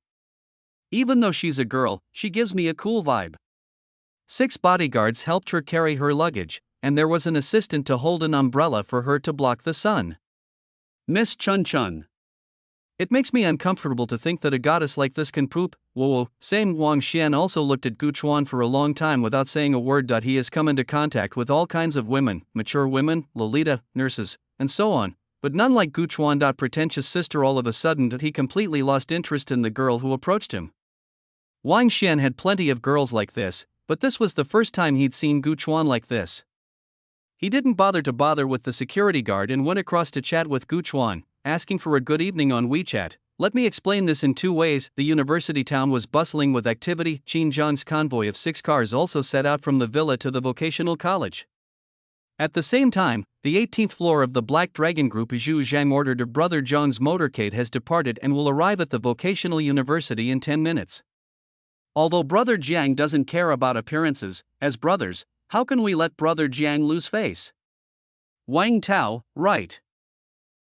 Even though she's a girl, she gives me a cool vibe." 6 bodyguards helped her carry her luggage, and there was an assistant to hold an umbrella for her to block the sun. Miss Chun Chun. It makes me uncomfortable to think that a goddess like this can poop. Whoa. Same. Wang Xian also looked at Gu Chuan for a long time without saying a word. He has come into contact with all kinds of women, mature women, Lolita, nurses, and so on, but none like Gu Chuan. Pretentious sister. All of a sudden he completely lost interest in the girl who approached him. Wang Xian had plenty of girls like this, but this was the first time he'd seen Gu Chuan like this. He didn't bother with the security guard and went across to chat with Gu Chuan, asking for a good evening on WeChat. Let me explain this in 2 ways. The university town was bustling with activity. Qin Zhang's convoy of 6 cars also set out from the villa to the vocational college. At the same time, the 18th floor of the Black Dragon Group Zhu Zhang ordered Brother Zhang's motorcade has departed and will arrive at the vocational university in 10 minutes. Although Brother Jiang doesn't care about appearances, as brothers, how can we let Brother Jiang lose face? Wang Tao, right.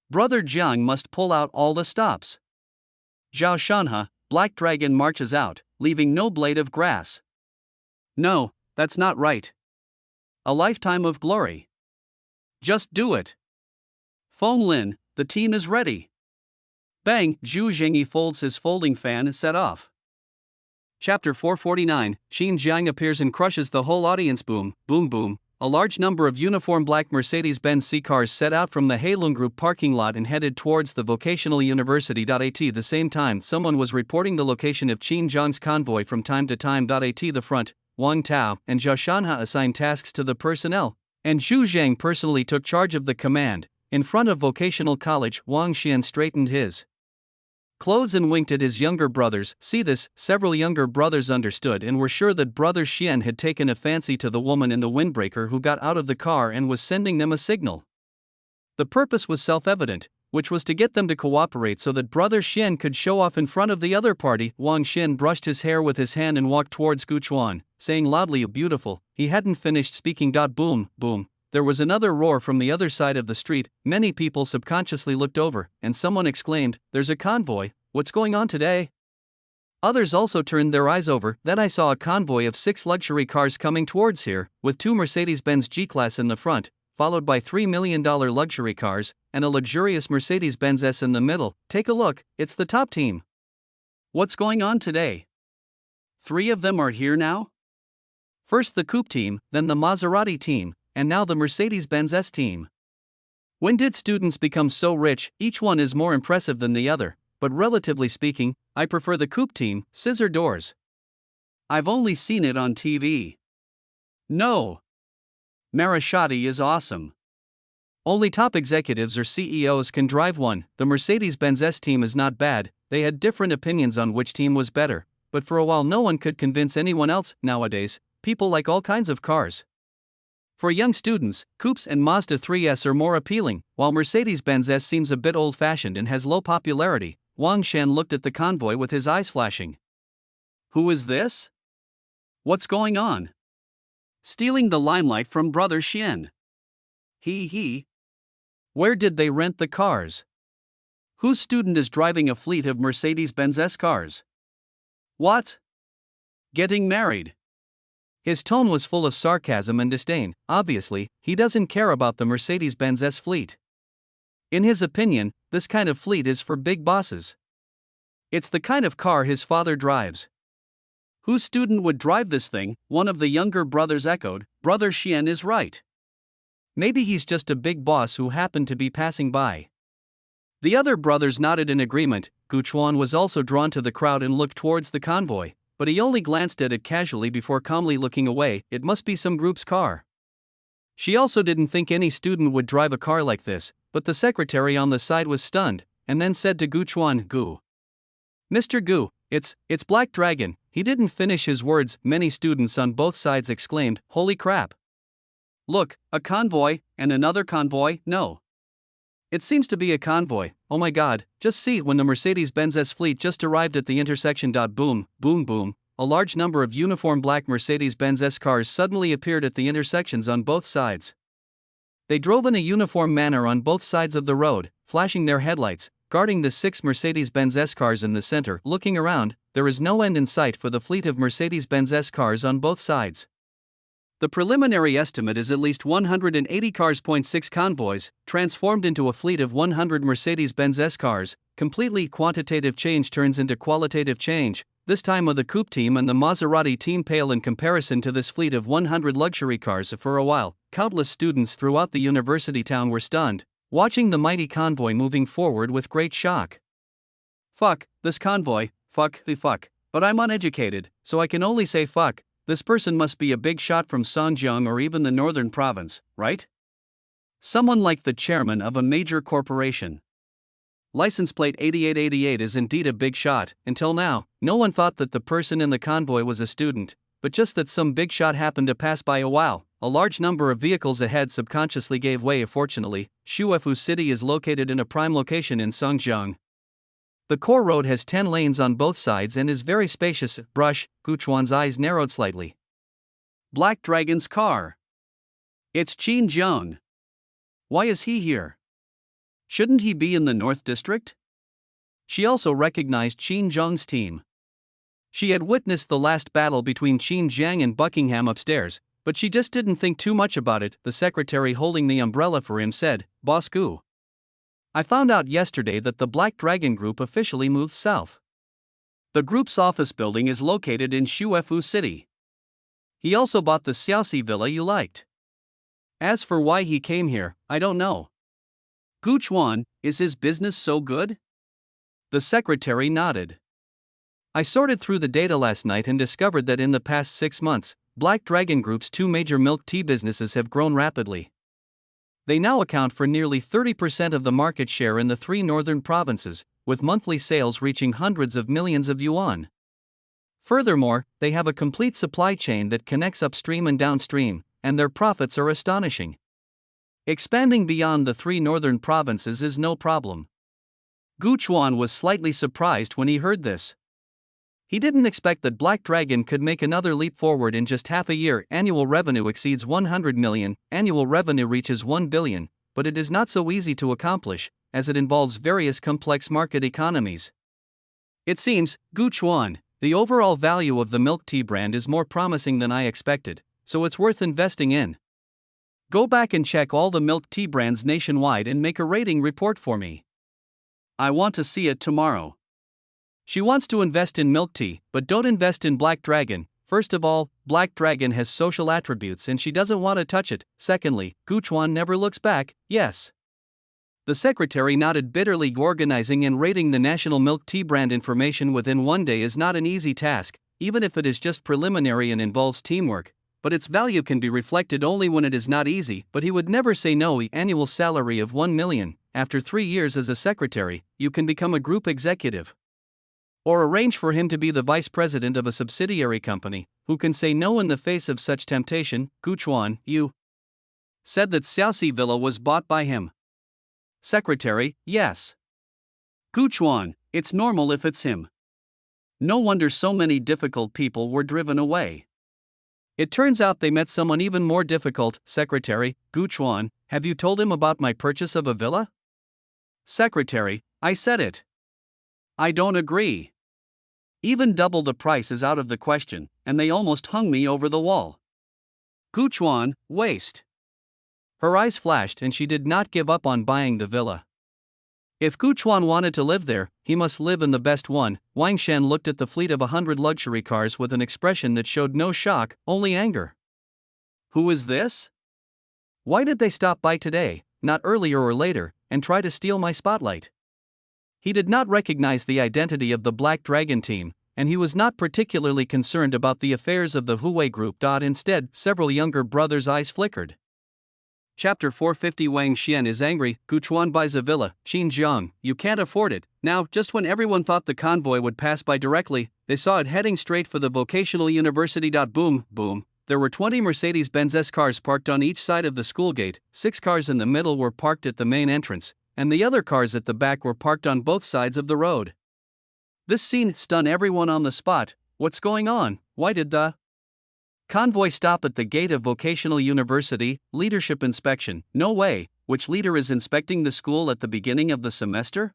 Brother Jiang must pull out all the stops. Zhao Shanhe, Black Dragon marches out, leaving no blade of grass. No, that's not right. A lifetime of glory. Just do it. Feng Lin, the team is ready. Bang, Zhu Zhengyi folds his folding fan and set off. Chapter 449, Qin Jiang appears and crushes the whole audience. Boom, boom, boom. A large number of uniform black Mercedes-Benz C-cars set out from the Heilong Group parking lot and headed towards the vocational university. At the same time, someone was reporting the location of Qin Jiang's convoy from time to time. At the front, Wang Tao and Zhao Shanhe assigned tasks to the personnel, and Zhu Zhang personally took charge of the command. In front of vocational college, Wang Xian straightened his clothes and winked at his younger brothers. See this, several younger brothers understood and were sure that Brother Xian had taken a fancy to the woman in the windbreaker who got out of the car and was sending them a signal. The purpose was self-evident, which was to get them to cooperate so that Brother Xian could show off in front of the other party. Wang Xian brushed his hair with his hand and walked towards Gu Chuan, saying loudly, "Beautiful." He hadn't finished speaking. Boom, boom. There was another roar from the other side of the street. Many people subconsciously looked over, and someone exclaimed, "There's a convoy, what's going on today?" Others also turned their eyes over. Then I saw a convoy of 6 luxury cars coming towards here, with 2 Mercedes-Benz G-Class in the front, followed by $3 million luxury cars, and a luxurious Mercedes-Benz S in the middle. Take a look, it's the top team. What's going on today? 3 of them are here now? First the coupe team, then the Maserati team, and now the Mercedes-Benz S team. When did students become so rich? Each one is more impressive than the other, but relatively speaking, I prefer the coupe team. Scissor doors. I've only seen it on TV. No. Marasciati is awesome. Only top executives or CEOs can drive one. The Mercedes-Benz S team is not bad. They had different opinions on which team was better, but for a while no one could convince anyone else. Nowadays, people like all kinds of cars. For young students, coupes and Mazda 3S are more appealing, while Mercedes-Benz S seems a bit old-fashioned and has low popularity. Wang Xian looked at the convoy with his eyes flashing. Who is this? What's going on? Stealing the limelight from Brother Xian. He. Where did they rent the cars? Whose student is driving a fleet of Mercedes-Benz S cars? What? Getting married. His tone was full of sarcasm and disdain. Obviously, he doesn't care about the Mercedes-Benz S fleet. In his opinion, this kind of fleet is for big bosses. It's the kind of car his father drives. Whose student would drive this thing? One of the younger brothers echoed. Brother Xian is right. Maybe he's just a big boss who happened to be passing by. The other brothers nodded in agreement. Gu Chuan was also drawn to the crowd and looked towards the convoy, but he only glanced at it casually before calmly looking away. It must be some group's car. She also didn't think any student would drive a car like this, but the secretary on the side was stunned, and then said to Gu Chuan, "Gu. Mr. Gu, it's Black Dragon." He didn't finish his words. Many students on both sides exclaimed, "Holy crap. Look, a convoy, and another convoy." No. It seems to be a convoy. Oh my god, just see. When the Mercedes-Benz S fleet just arrived at the intersection. Boom, boom, boom. A large number of uniform black Mercedes-Benz S cars suddenly appeared at the intersections on both sides. They drove in a uniform manner on both sides of the road, flashing their headlights, guarding the 6 Mercedes-Benz S cars in the center. Looking around, there is no end in sight for the fleet of Mercedes-Benz S cars on both sides. The preliminary estimate is at least 180 cars. 6 convoys, transformed into a fleet of 100 Mercedes-Benz S-cars. Completely quantitative change turns into qualitative change. This time of the coupe team and the Maserati team pale in comparison to this fleet of 100 luxury cars. For a while, countless students throughout the university town were stunned, watching the mighty convoy moving forward with great shock. Fuck, this convoy, fuck. But I'm uneducated, so I can only say fuck. This person must be a big shot from Songjiang or even the northern province, right? Someone like the chairman of a major corporation. License plate 8888 is indeed a big shot. Until now, no one thought that the person in the convoy was a student, but just that some big shot happened to pass by. A large number of vehicles ahead subconsciously gave way. Fortunately, Shuefu City is located in a prime location in Songjiang. The core road has 10 lanes on both sides and is very spacious. Brush, Guchuan's eyes narrowed slightly. Black Dragon's car. It's Qin Zheng. Why is he here? Shouldn't he be in the North District? She also recognized Qin Zheng's team. She had witnessed the last battle between Qin Zheng and Buckingham upstairs, but she just didn't think too much about it. The secretary holding the umbrella for him said, "Boss Gu, I found out yesterday that the Black Dragon Group officially moved south. The group's office building is located in Shuefu City. He also bought the Xiaoxi villa you liked. As for why he came here, I don't know." Guchuan, is his business so good? The secretary nodded. I sorted through the data last night and discovered that in the past 6 months, Black Dragon Group's 2 major milk tea businesses have grown rapidly. They now account for nearly 30% of the market share in the 3 northern provinces, with monthly sales reaching hundreds of millions of yuan. Furthermore, they have a complete supply chain that connects upstream and downstream, and their profits are astonishing. Expanding beyond the 3 northern provinces is no problem. Guchuan was slightly surprised when he heard this. He didn't expect that Black Dragon could make another leap forward in just half a year. Annual revenue exceeds 100 million, annual revenue reaches 1 billion, but it is not so easy to accomplish, as it involves various complex market economies. It seems, Guchuan, the overall value of the milk tea brand is more promising than I expected, so it's worth investing in. Go back and check all the milk tea brands nationwide and make a rating report for me. I want to see it tomorrow. She wants to invest in milk tea, but don't invest in Black Dragon. First of all, Black Dragon has social attributes and she doesn't want to touch it. Secondly, Guchuan never looks back. Yes. The secretary nodded bitterly. Organizing and rating the national milk tea brand information within 1 day is not an easy task, even if it is just preliminary and involves teamwork, but its value can be reflected only when it is not easy. But he would never say no. Annual salary of 1 million. After 3 years as a secretary, you can become a group executive. Or arrange for him to be the vice president of a subsidiary company, who can say no in the face of such temptation. Guchuan, you said that Xiaoxi Villa was bought by him. Secretary, yes. Guchuan, it's normal if it's him. No wonder so many difficult people were driven away. It turns out they met someone even more difficult. Secretary, Guchuan, have you told him about my purchase of a villa? Secretary, I said it. I don't agree. Even double the price is out of the question, and they almost hung me over the wall. Guchuan, waste. Her eyes flashed and she did not give up on buying the villa. If Guchuan wanted to live there, he must live in the best one. Wang Shen looked at the fleet of 100 luxury cars with an expression that showed no shock, only anger. Who is this? Why did they stop by today, not earlier or later, and try to steal my spotlight? He did not recognize the identity of the Black Dragon team, and he was not particularly concerned about the affairs of the Huawei group. Instead, several younger brothers' eyes flickered. Chapter 450. Wang Xian is angry. Guchuan buys a villa. Qin Zheng, you can't afford it. Now, just when everyone thought the convoy would pass by directly, they saw it heading straight for the vocational university. Boom, boom. There were 20 Mercedes-Benz S-cars parked on each side of the school gate. 6 cars in the middle were parked at the main entrance, and the other cars at the back were parked on both sides of the road. This scene stunned everyone on the spot. What's going on? Why did the convoy stop at the gate of vocational university? Leadership inspection. No way. Which leader is inspecting the school at the beginning of the semester?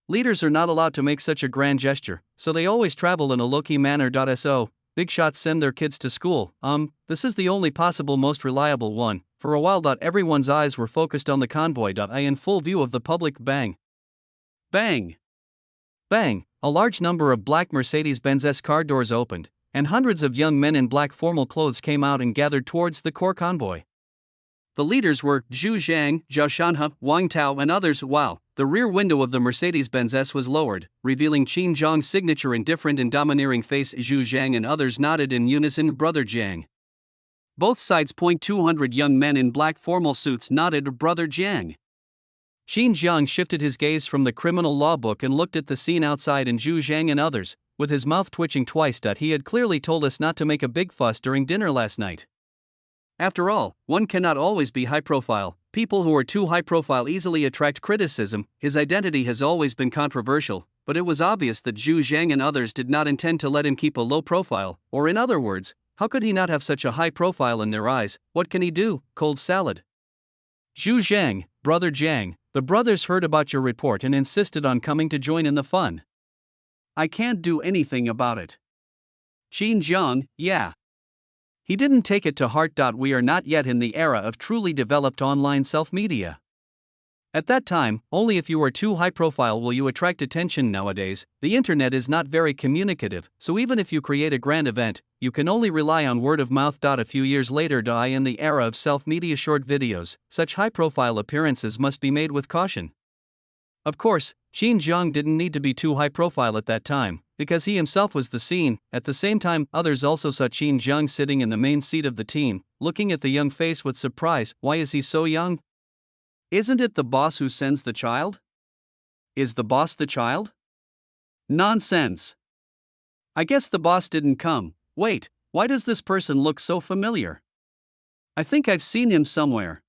Leaders are not allowed to make such a grand gesture, so they always travel in a low-key manner. So, big shots send their kids to school. This is the only possible most reliable one. For a while, everyone's eyes were focused on the convoy. In full view of the public. Bang! Bang! Bang! A large number of black Mercedes-Benz car doors opened, and hundreds of young men in black formal clothes came out and gathered towards the core convoy. The leaders were Zhu Zhang, Zhao Shanhe, Wang Tao, and others. Wow! The rear window of the Mercedes-Benz S was lowered, revealing Qin Zhang's signature indifferent and domineering face. Zhu Zhang and others nodded in unison. Brother Jiang. Both sides. 200 young men in black formal suits nodded. Brother Jiang. Qin Zhang shifted his gaze from the criminal law book and looked at the scene outside and Zhu Zhang and others, with his mouth twitching twice. He had clearly told us not to make a big fuss during dinner last night. After all, one cannot always be high profile. People who are too high profile easily attract criticism. His identity has always been controversial, but it was obvious that Zhu Zhang and others did not intend to let him keep a low profile, or in other words, how could he not have such a high profile in their eyes? What can he do? Cold salad. Zhu Zhang, Brother Jiang, the brothers heard about your report and insisted on coming to join in the fun. I can't do anything about it. Qin Zhang, yeah. He didn't take it to heart. We are not yet in the era of truly developed online self-media. At that time, only if you are too high profile will you attract attention. Nowadays, the internet is not very communicative, so even if you create a grand event, you can only rely on word of mouth. A few years later, in the era of self-media short videos, such high-profile appearances must be made with caution. Of course, Qin Zhang didn't need to be too high profile at that time, because he himself was the scene. At the same time, others also saw Qin Zhang sitting in the main seat of the team, looking at the young face with surprise. Why is he so young? Isn't it the boss who sends the child? Is the boss the child? Nonsense. I guess the boss didn't come. Wait, why does this person look so familiar? I think I've seen him somewhere.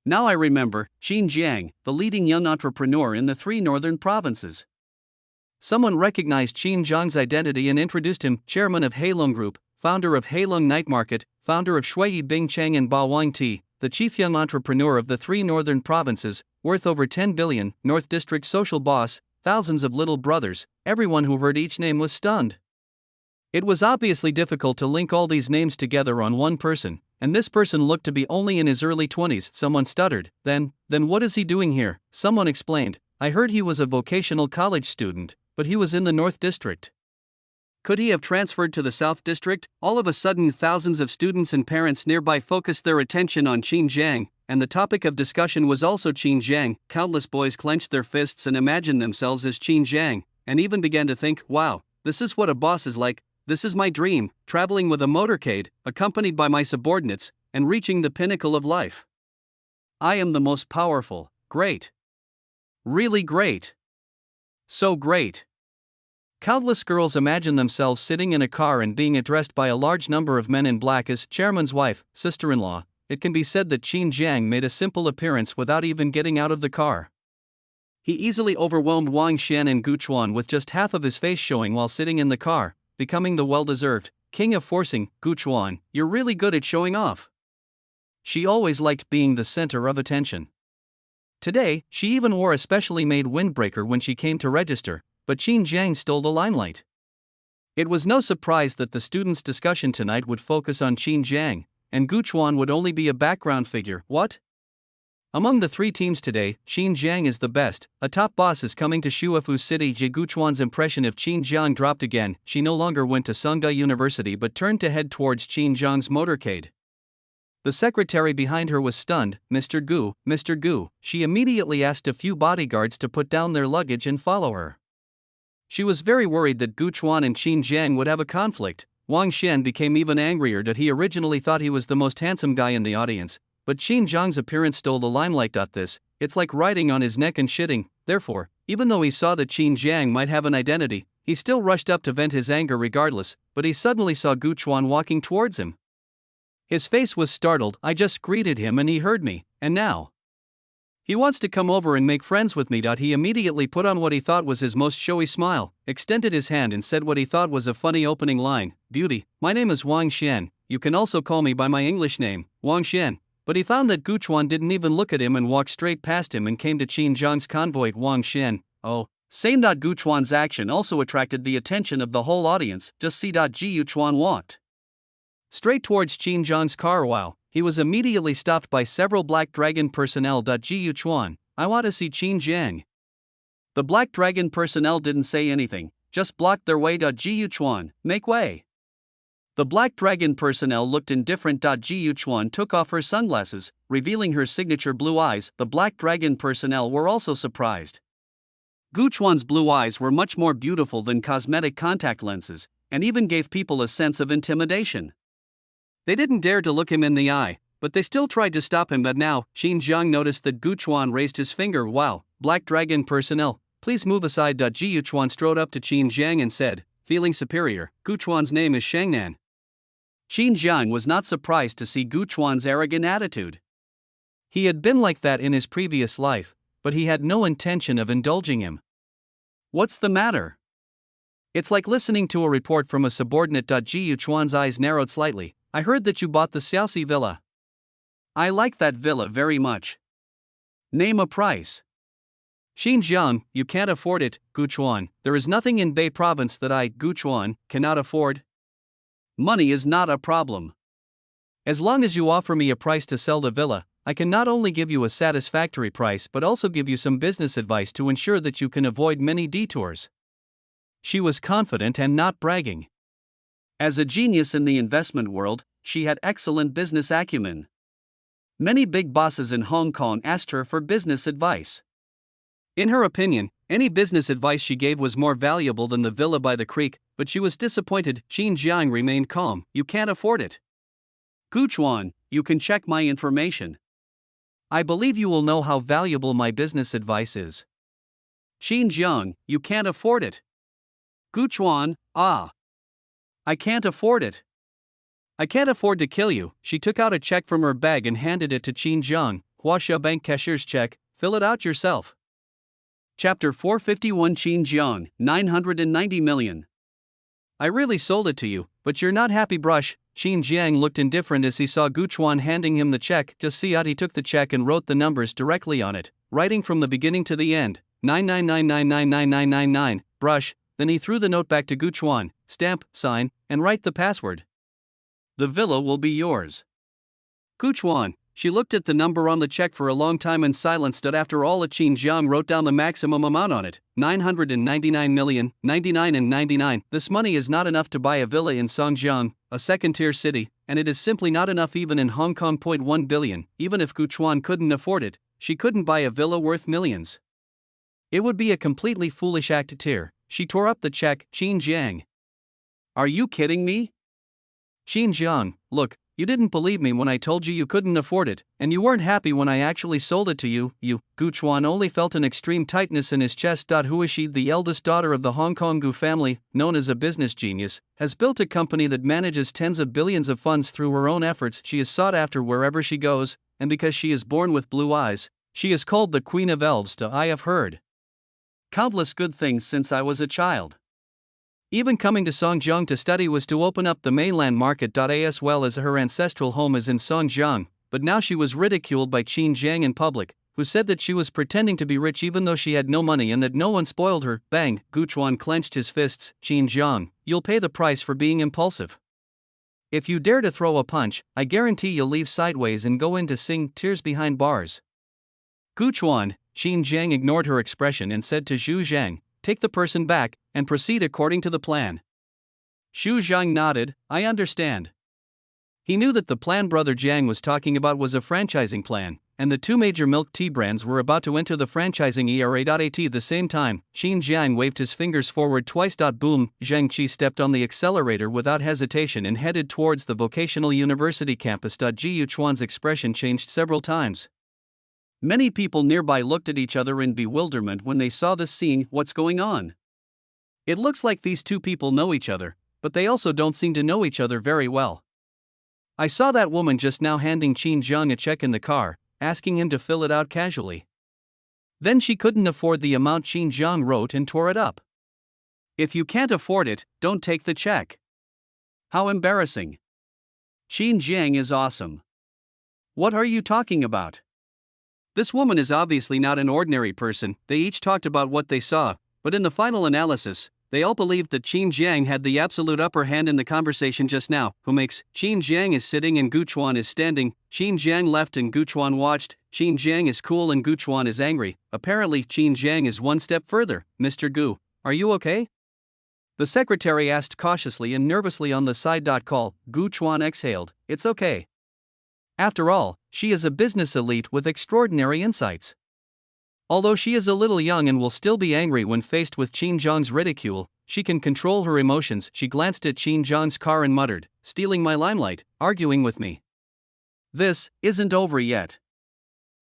Now I remember, Qin Jiang, the leading young entrepreneur in the 3 northern provinces. Someone recognized Qin Zhang's identity and introduced him, chairman of Heilong Group, founder of Heilong Night Market, founder of Shui Bingcheng and Bawang Tea, the chief young entrepreneur of the 3 northern provinces, worth over 10 billion, North District social boss, thousands of little brothers. Everyone who heard each name was stunned. It was obviously difficult to link all these names together on one person, and this person looked to be only in his early 20s. Someone stuttered. Then what is he doing here? Someone explained. I heard he was a vocational college student, but he was in the North District. Could he have transferred to the South District? All of a sudden, thousands of students and parents nearby focused their attention on Qin Zhang, and the topic of discussion was also Qin Zhang. Countless boys clenched their fists and imagined themselves as Qin Zhang, and even began to think, wow, this is what a boss is like. This is my dream, traveling with a motorcade, accompanied by my subordinates, and reaching the pinnacle of life. I am the most powerful. Great. Really great. So great. Countless girls imagine themselves sitting in a car and being addressed by a large number of men in black as chairman's wife, sister-in-law. It can be said that Qin Zhang made a simple appearance without even getting out of the car. He easily overwhelmed Wang Xian and Gu Chuan with just half of his face showing while sitting in the car, becoming the well-deserved king of forcing. Gu Chuan, you're really good at showing off. She always liked being the center of attention. Today, she even wore a specially made windbreaker when she came to register, but Qin Zhang stole the limelight. It was no surprise that the students' discussion tonight would focus on Qin Zhang, and Gu Chuan would only be a background figure. What? Among the 3 teams today, Qin Zhang is the best. A top boss is coming to Shuifu City. Gu Chuan's impression of Qin Zhang dropped again. She no longer went to Songga University but turned to head towards Qin Zhang's motorcade. The secretary behind her was stunned. Mr. Gu, Mr. Gu. She immediately asked a few bodyguards to put down their luggage and follow her. She was very worried that Gu Chuan and Qin Zhang would have a conflict. Wang Xian became even angrier that he originally thought he was the most handsome guy in the audience, but Qin Zhang's appearance stole the limelight. It's like riding on his neck and shitting. Therefore, even though he saw that Qin Zhang might have an identity, he still rushed up to vent his anger regardless, but he suddenly saw Gu Chuan walking towards him. His face was startled. I just greeted him and he heard me, and now he wants to come over and make friends with me. He immediately put on what he thought was his most showy smile, extended his hand and said what he thought was a funny opening line. Beauty, my name is Wang Xian, you can also call me by my English name, Wang Xian. But he found that Gu Chuan didn't even look at him and walked straight past him and came to Qin Zhang's convoy. Wang Xian, oh, Same. Gu Chuan's action also attracted the attention of the whole audience. Just see. Gu Chuan walked straight towards Qin Zhang's car while he was immediately stopped by several Black Dragon personnel. Gu Chuan, I want to see Qin Zhang. The Black Dragon personnel didn't say anything, just blocked their way. Gu Chuan, make way. The Black Dragon personnel looked indifferent. Gu Chuan took off her sunglasses, revealing her signature blue eyes. The Black Dragon personnel were also surprised. Gu Chuan's blue eyes were much more beautiful than cosmetic contact lenses, and even gave people a sense of intimidation. They didn't dare to look him in the eye, but they still tried to stop him. But now, Qin Zhang noticed that Gu Chuan raised his finger. Wow, Black Dragon personnel, please move aside. Gu Chuan strode up to Qin Zhang and said, feeling superior, Gu Chuan's name is Shangnan. Qin Zhang was not surprised to see Gu Chuan's arrogant attitude. He had been like that in his previous life, but he had no intention of indulging him. What's the matter? It's like listening to a report from a subordinate. Gu Chuan's eyes narrowed slightly. I heard that you bought the Xiaoxi villa. I like that villa very much. Name a price. Qin Zhang, you can't afford it. Gu Chuan, there is nothing in Bei province that I, Gu Chuan, cannot afford. Money is not a problem. As long as you offer me a price to sell the villa, I can not only give you a satisfactory price but also give you some business advice to ensure that you can avoid many detours. She was confident and not bragging. As a genius in the investment world, she had excellent business acumen. Many big bosses in Hong Kong asked her for business advice. In her opinion, any business advice she gave was more valuable than the villa by the creek, but she was disappointed. Qin Zhang remained calm. You can't afford it. Gu Chuan, you can check my information. I believe you will know how valuable my business advice is. Qin Zhang, you can't afford it. Gu Chuan, I can't afford it. I can't afford to kill you. She took out a check from her bag and handed it to Qin Zhang. Huaxia Bank cashier's check, fill it out yourself. Chapter 451. Qin Zhang, 990 million. I really sold it to you, but you're not happy. Brush. Qin Zhang looked indifferent as he saw Gu Chuan handing him the check. Just see out. He took the check and wrote the numbers directly on it, writing from the beginning to the end, 999999999, brush. Then he threw the note back to Gu Chuan, stamp, sign, and write the password. The villa will be yours. Gu Chuan, she looked at the number on the check for a long time in silence. After all, Qin Zhang wrote down the maximum amount on it, 999,099,99. This money is not enough to buy a villa in Songjiang, a second-tier city, and it is simply not enough even in Hong Kong. 1 billion, even if Gu Chuan couldn't afford it, she couldn't buy a villa worth millions. It would be a completely foolish act to tear. She tore up the check. Qin Zhang. Are you kidding me? Qin Zhang, look, you didn't believe me when I told you couldn't afford it, and you weren't happy when I actually sold it to you. Gu Chuan only felt an extreme tightness in his chest. Who is she? The eldest daughter of the Hong Kong Gu family, known as a business genius, has built a company that manages tens of billions of funds through her own efforts. She is sought after wherever she goes, and because she is born with blue eyes, she is called the Queen of Elves. I have heard countless good things since I was a child. Even coming to Songjiang to study was to open up the mainland market. As well as her ancestral home is in Songjiang, but now she was ridiculed by Qin Zhang in public, who said that she was pretending to be rich even though she had no money and that no one spoiled her. Bang! Gu Chuan clenched his fists. Qin Zhang, you'll pay the price for being impulsive. If you dare to throw a punch, I guarantee you'll leave sideways and go in to sing Tears Behind Bars. Gu Chuan. Qin Zhang ignored her expression and said to Zhu Zhang, take the person back, and proceed according to the plan. Zhu Zhang nodded, I understand. He knew that the plan Brother Zhang was talking about was a franchising plan, and the two major milk tea brands were about to enter the franchising era. At the same time, Qin Zhang waved his fingers forward twice. Boom! Zhang Qi stepped on the accelerator without hesitation and headed towards the vocational university campus. Gu Chuan's expression changed several times. Many people nearby looked at each other in bewilderment when they saw this scene. What's going on? It looks like these two people know each other, but they also don't seem to know each other very well. I saw that woman just now handing Qin Zhang a check in the car, asking him to fill it out casually. Then she couldn't afford the amount Qin Zhang wrote and tore it up. If you can't afford it, don't take the check. How embarrassing. Qin Zhang is awesome. What are you talking about? This woman is obviously not an ordinary person. They each talked about what they saw, But in the final analysis, they all believed that Qin Jiang had the absolute upper hand in the conversation just now. Who makes? Qin Jiang is sitting and Gu Chuan is standing. Qin Jiang left and Gu Chuan watched. Qin Jiang is cool and Gu Chuan is angry. Apparently Qin Jiang is one step further. Mr. Gu, are you okay? The secretary asked cautiously and nervously on the side. Call. Gu Chuan exhaled. It's okay. After all, she is a business elite with extraordinary insights. Although she is a little young and will still be angry when faced with Qin Jiang's ridicule, she can control her emotions. She glanced at Qin Jiang's car and muttered, stealing my limelight, arguing with me. This isn't over yet.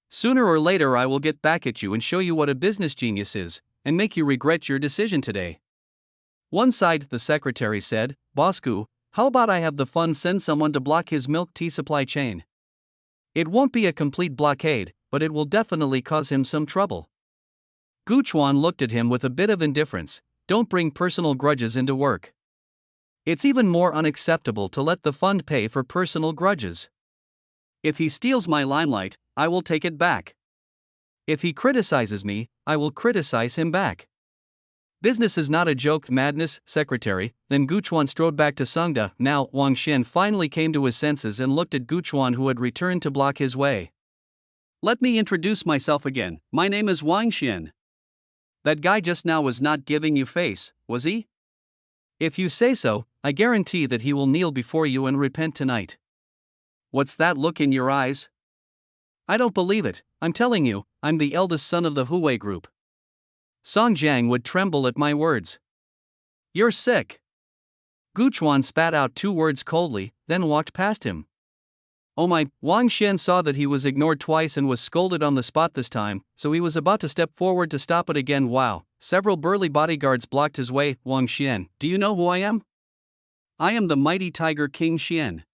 Sooner or later I will get back at you and show you what a business genius is, and make you regret your decision today. One side, the secretary said, Boss Gu, how about I have the fund send someone to block his milk tea supply chain? It won't be a complete blockade, but it will definitely cause him some trouble. Gu Chuan looked at him with a bit of indifference. Don't bring personal grudges into work. It's even more unacceptable to let the fund pay for personal grudges. If he steals my limelight, I will take it back. If he criticizes me, I will criticize him back. Business is not a joke, madness, secretary. Then Gu Chuan strode back to Songda. Now, Wang Xian finally came to his senses and looked at Gu Chuan, who had returned to block his way. Let me introduce myself again. My name is Wang Xian. That guy just now was not giving you face, was he? If you say so, I guarantee that he will kneel before you and repent tonight. What's that look in your eyes? I don't believe it. I'm telling you, I'm the eldest son of the Huwei group. Song Jiang would tremble at my words. You're sick. Gu Chuan spat out 2 words coldly, then walked past him. Oh my, Wang Xian saw that he was ignored twice and was scolded on the spot this time, so he was about to step forward to stop it again. Wow, several burly bodyguards blocked his way. Wang Xian, do you know who I am? I am the mighty Tiger King Xian.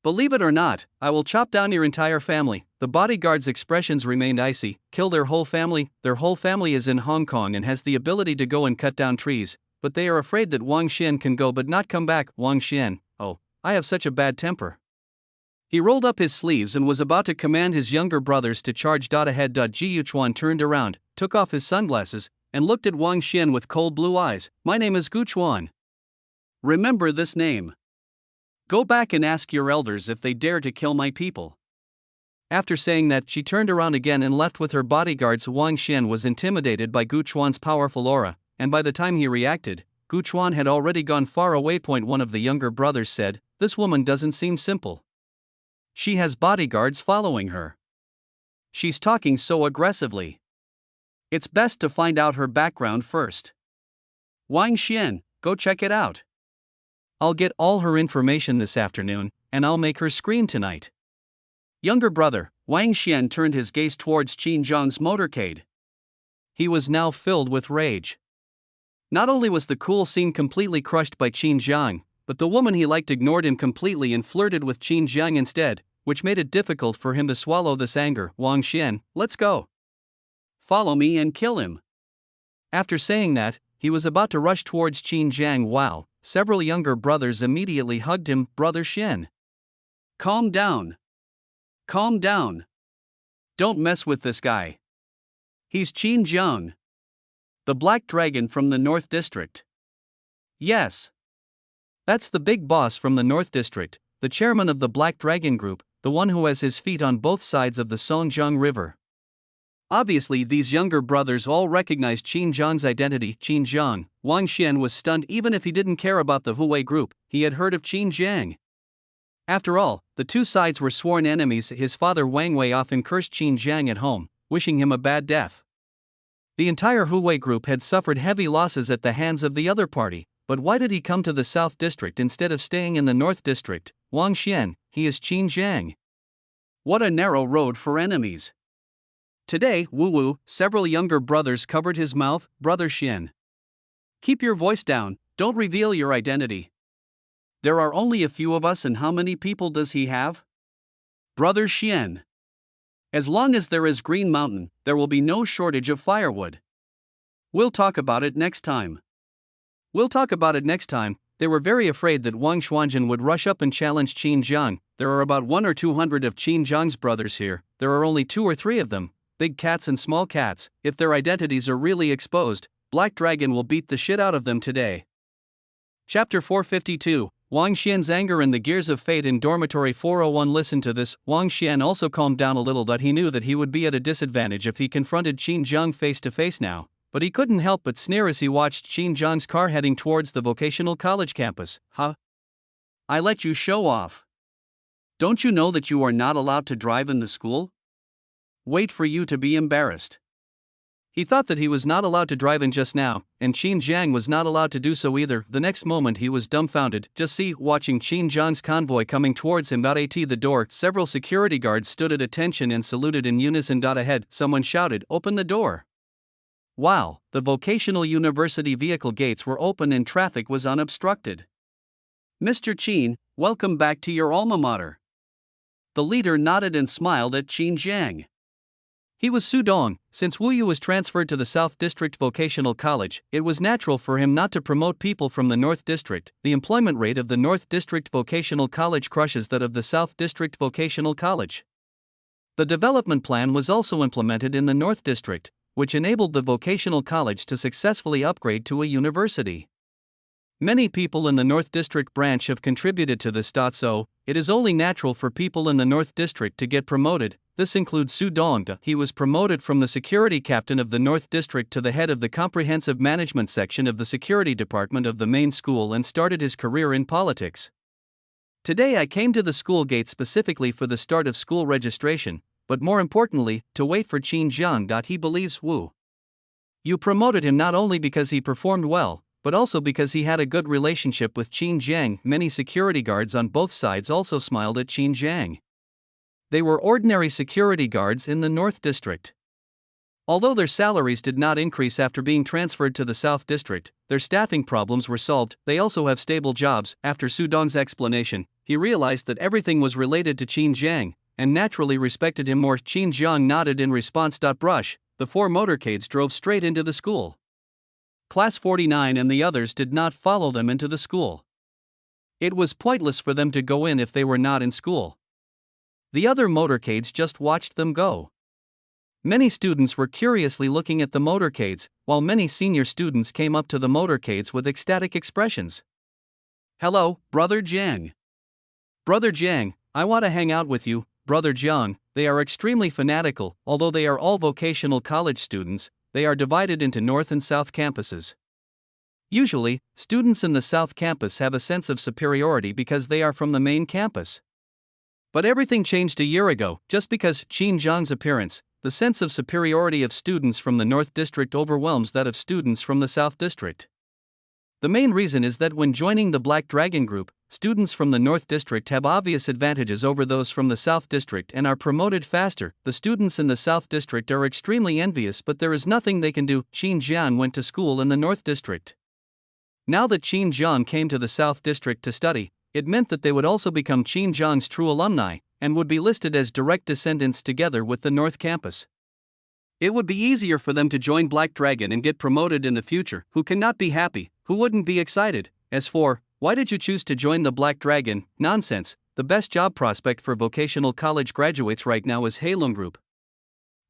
Believe it or not, I will chop down your entire family. The bodyguards' expressions remained icy. Kill their whole family? Their whole family is in Hong Kong and has the ability to go and cut down trees, but they are afraid that Wang Xian can go but not come back. Wang Xian, oh, I have such a bad temper. He rolled up his sleeves and was about to command his younger brothers to charge. Ahead. Ji Yuchuan turned around, took off his sunglasses, and looked at Wang Xian with cold blue eyes. My name is Gu Chuan. Remember this name. Go back and ask your elders if they dare to kill my people. After saying that, she turned around again and left with her bodyguards. Wang Xian was intimidated by Gu Chuan's powerful aura, and by the time he reacted, Gu Chuan had already gone far away. One of the younger brothers said, This woman doesn't seem simple. She has bodyguards following her. She's talking so aggressively. It's best to find out her background first. Wang Xian, go check it out. I'll get all her information this afternoon, and I'll make her scream tonight. Younger brother, Wang Xian turned his gaze towards Qin Jiang's motorcade. He was now filled with rage. Not only was the cool scene completely crushed by Qin Jiang, but the woman he liked ignored him completely and flirted with Qin Jiang instead, which made it difficult for him to swallow this anger. Wang Xian, let's go. Follow me and kill him. After saying that, he was about to rush towards Qin Jiang. Wow, several younger brothers immediately hugged him. Brother Xian. Calm down. Calm down. Don't mess with this guy. He's Qin Jiang, the Black Dragon from the North District. Yes. That's the big boss from the North District, the chairman of the Black Dragon Group, the one who has his feet on both sides of the Songjiang River. Obviously, these younger brothers all recognized Qin Jiang's identity. Qin Jiang. Wang Xian was stunned. Even if he didn't care about the Huwei group, he had heard of Qin Jiang. After all, the two sides were sworn enemies. His father Wang Wei often cursed Qin Jiang at home, wishing him a bad death. The entire Huwei group had suffered heavy losses at the hands of the other party, but why did he come to the South District instead of staying in the North District? Wang Xian, he is Qin Jiang. What a narrow road for enemies. Today, Wu, several younger brothers covered his mouth. Brother Xian. Keep your voice down, don't reveal your identity. There are only a few of us, and how many people does he have? Brother Xian. As long as there is Green Mountain, there will be no shortage of firewood. We'll talk about it next time. We'll talk about it next time. They were very afraid that Wang Xuanjin would rush up and challenge Qin Jiang. There are about 100 or 200 of Qin Jiang's brothers here. There are only 2 or 3 of them, big cats and small cats. If their identities are really exposed, Black Dragon will beat the shit out of them today. Chapter 452, Wang Xian's anger and the gears of fate in dormitory 401. Listen to this. Wang Xian also calmed down a little, that he knew that he would be at a disadvantage if he confronted Qin Zhang face to face now, but he couldn't help but sneer as he watched Qin Zhang's car heading towards the vocational college campus. Huh? I let you show off. Don't you know that you are not allowed to drive in the school? Wait for you to be embarrassed. He thought that he was not allowed to drive in just now, and Qin Zhang was not allowed to do so either. The next moment he was dumbfounded, watching Qin Zhang's convoy coming towards him. At the door, several security guards stood at attention and saluted in unison. Ahead, someone shouted, "Open the door." Wow, the vocational university vehicle gates were open and traffic was unobstructed. Mr. Qin, welcome back to your alma mater. The leader nodded and smiled at Qin Zhang. He was Su Dong. Since Wu Yu was transferred to the South District Vocational College, it was natural for him not to promote people from the North District. The employment rate of the North District Vocational College crushes that of the South District Vocational College. The development plan was also implemented in the North District, which enabled the vocational college to successfully upgrade to a university. Many people in the North District branch have contributed to this. So, it is only natural for people in the North District to get promoted. This includes Su Dong. He was promoted from the security captain of the North District to the head of the comprehensive management section of the security department of the main school and started his career in politics. Today I came to the school gate specifically for the start of school registration, but more importantly, to wait for Qin Zhang. He believes Wu Yu promoted him not only because he performed well, but also because he had a good relationship with Qin Zhang. Many security guards on both sides also smiled at Qin Zhang. They were ordinary security guards in the North District. Although their salaries did not increase after being transferred to the South District, their staffing problems were solved. They also have stable jobs. After Su Dong's explanation, he realized that everything was related to Qin Zhang, and naturally respected him more. Qin Zhang nodded in response. Brush, the 4 motorcades drove straight into the school. Class 49 and the others did not follow them into the school. It was pointless for them to go in if they were not in school. The other motorcades just watched them go. Many students were curiously looking at the motorcades, while many senior students came up to the motorcades with ecstatic expressions. "Hello, Brother Jiang. Brother Jiang, I want to hang out with you, Brother Jiang." They are extremely fanatical. Although they are all vocational college students, they are divided into North and South campuses. Usually, students in the South campus have a sense of superiority because they are from the main campus. But everything changed a year ago. Just because Qin Zhang's appearance, the sense of superiority of students from the North District overwhelms that of students from the South District. The main reason is that when joining the Black Dragon group, students from the North District have obvious advantages over those from the South District and are promoted faster. The students in the South District are extremely envious, but there is nothing they can do. Qin Zhang went to school in the North District. Now that Qin Zhang came to the South District to study, it meant that they would also become Qin Zhang's true alumni, and would be listed as direct descendants together with the North Campus. It would be easier for them to join Black Dragon and get promoted in the future. Who cannot be happy? Who wouldn't be excited? As for, why did you choose to join the Black Dragon? Nonsense. The best job prospect for vocational college graduates right now is Halong Group.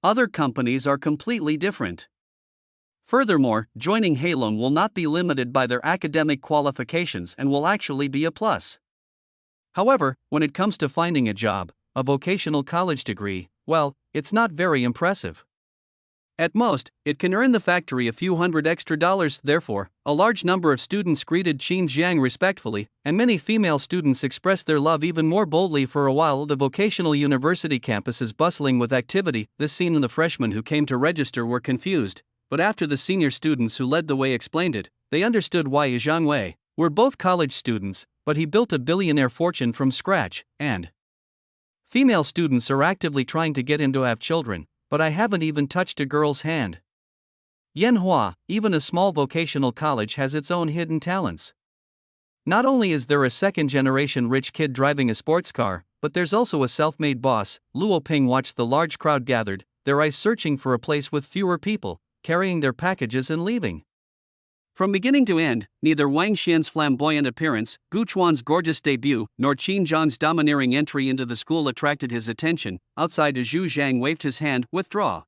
Other companies are completely different. Furthermore, joining Halong will not be limited by their academic qualifications and will actually be a plus. However, when it comes to finding a job, a vocational college degree, well, it's not very impressive. At most, it can earn the factory a few $100 extra. Therefore, a large number of students greeted Qin Zhang respectfully, and many female students expressed their love even more boldly. For a while, the vocational university campus is bustling with activity. This scene and the freshmen who came to register were confused, but after the senior students who led the way explained it, they understood why. Zhang Wei were both college students, but he built a billionaire fortune from scratch, and female students are actively trying to get him to have children. But I haven't even touched a girl's hand. Yanhua, even a small vocational college, has its own hidden talents. Not only is there a second-generation rich kid driving a sports car, but there's also a self-made boss. Luo Ping watched the large crowd gathered, their eyes searching for a place with fewer people, carrying their packages and leaving. From beginning to end, neither Wang Xian's flamboyant appearance, Gu Chuan's gorgeous debut, nor Qin Zhang's domineering entry into the school attracted his attention. Outside, Zhu Zhang waved his hand. "Withdraw."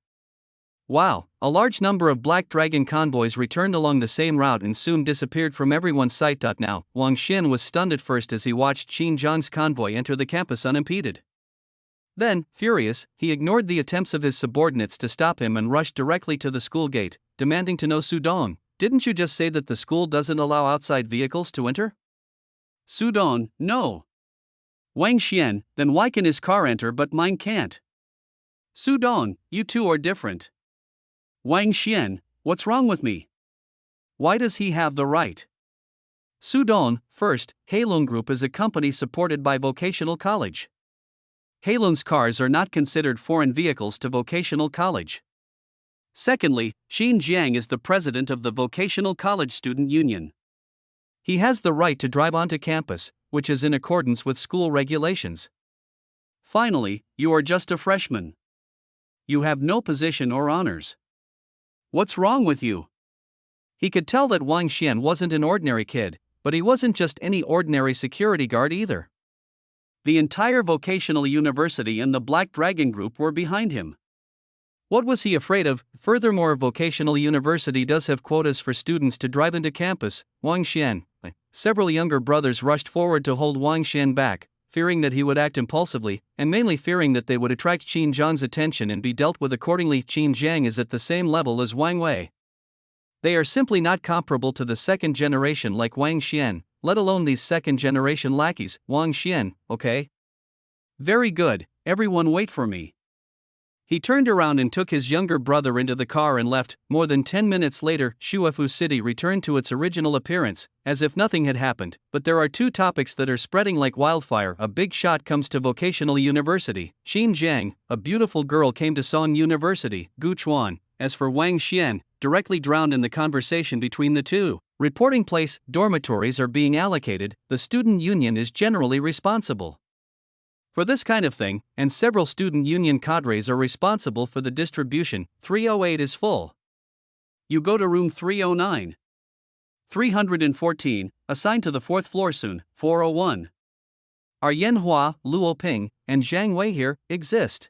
Wow, a large number of Black Dragon convoys returned along the same route and soon disappeared from everyone's sight. Now, Wang Xian was stunned at first as he watched Qin Zhang's convoy enter the campus unimpeded. Then, furious, he ignored the attempts of his subordinates to stop him and rushed directly to the school gate, demanding to know Su Dong, didn't you just say that the school doesn't allow outside vehicles to enter? Su Dong, no. Wang Xian, then why can his car enter but mine can't? Su Dong, you two are different. Wang Xian, what's wrong with me? Why does he have the right? Su Dong, first, Heilong Group is a company supported by Vocational College. Heilong's cars are not considered foreign vehicles to Vocational College. Secondly, Qin Jiang is the president of the Vocational College Student Union. He has the right to drive onto campus, which is in accordance with school regulations. Finally, you are just a freshman. You have no position or honors. What's wrong with you? He could tell that Wang Xian wasn't an ordinary kid, but he wasn't just any ordinary security guard either. The entire vocational university and the Black Dragon Group were behind him. What was he afraid of? Furthermore, vocational university does have quotas for students to drive into campus. Wang Xian. Several younger brothers rushed forward to hold Wang Xian back, fearing that he would act impulsively, and mainly fearing that they would attract Qin Zhang's attention and be dealt with accordingly. Qin Zhang is at the same level as Wang Wei. They are simply not comparable to the second generation like Wang Xian, let alone these second generation lackeys. Wang Xian, okay? Very good, everyone wait for me. He turned around and took his younger brother into the car and left. More than 10 minutes later, Shuefu City returned to its original appearance, as if nothing had happened. But there are two topics that are spreading like wildfire. A big shot comes to Vocational University. Qin Zhang, a beautiful girl, came to Song University. Gu Chuan. As for Wang Xian, directly drowned in the conversation between the two. Reporting place, dormitories are being allocated. The student union is generally responsible for this kind of thing, and several student union cadres are responsible for the distribution. 308 is full. You go to room 309. 314, assigned to the 4th floor soon. 401. Are Yanhua, Luo Ping, and Zhang Wei here? Exist.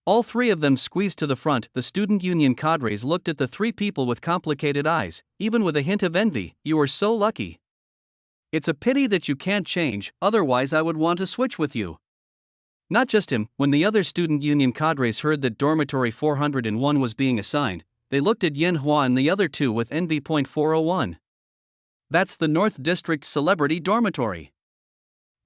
All three of them squeezed to the front. The student union cadres looked at the three people with complicated eyes, even with a hint of envy. You are so lucky. It's a pity that you can't change, otherwise I would want to switch with you. Not just him. When the other student union cadres heard that dormitory 401 was being assigned, they looked at Yanhua and the other two with envy. 401. That's the North District Celebrity Dormitory.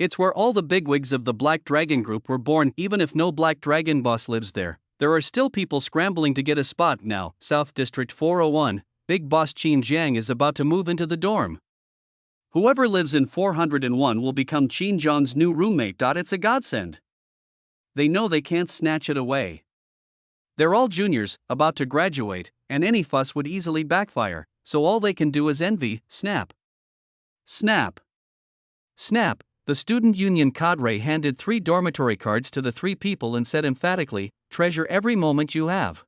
It's where all the bigwigs of the Black Dragon Group were born. Even if no Black Dragon boss lives there, there are still people scrambling to get a spot now. South District 401, Big Boss Qin Zhang is about to move into the dorm. Whoever lives in 401 will become Qin Zhang's new roommate. It's a godsend. They know they can't snatch it away. They're all juniors, about to graduate, and any fuss would easily backfire, so all they can do is envy. Snap. Snap. Snap. The student union cadre handed 3 dormitory cards to the 3 people and said emphatically, treasure every moment you have.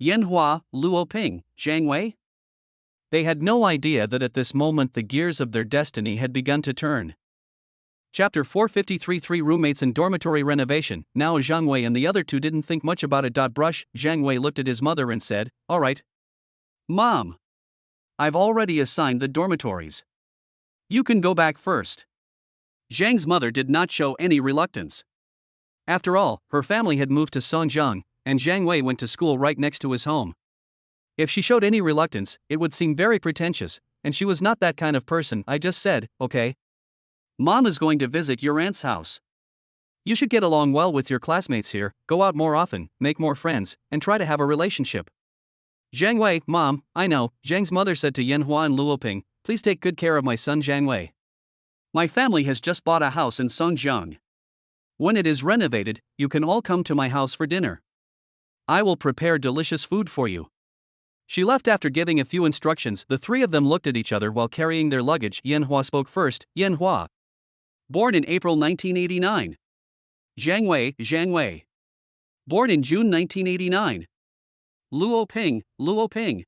Yanhua, Luo Ping, Zhang Wei? They had no idea that at this moment the gears of their destiny had begun to turn. Chapter 453 3 Roommates and Dormitory Renovation. Now Zhang Wei and the other two didn't think much about it. Brush. Zhang Wei looked at his mother and said, alright. Mom. I've already assigned the dormitories. You can go back first. Zhang's mother did not show any reluctance. After all, her family had moved to Songjiang, and Zhang Wei went to school right next to his home. If she showed any reluctance, it would seem very pretentious, and she was not that kind of person. I just said, okay. Mom is going to visit your aunt's house. You should get along well with your classmates here, go out more often, make more friends, and try to have a relationship. Zhang Wei, Mom, I know, Zhang's mother said to Yanhua and Luoping, please take good care of my son Zhang Wei. My family has just bought a house in Songjiang. When it is renovated, you can all come to my house for dinner. I will prepare delicious food for you. She left after giving a few instructions. The 3 of them looked at each other while carrying their luggage. Yanhua spoke first. Yanhua. Born in April 1989. Zhang Wei. Born in June 1989. Luo Ping.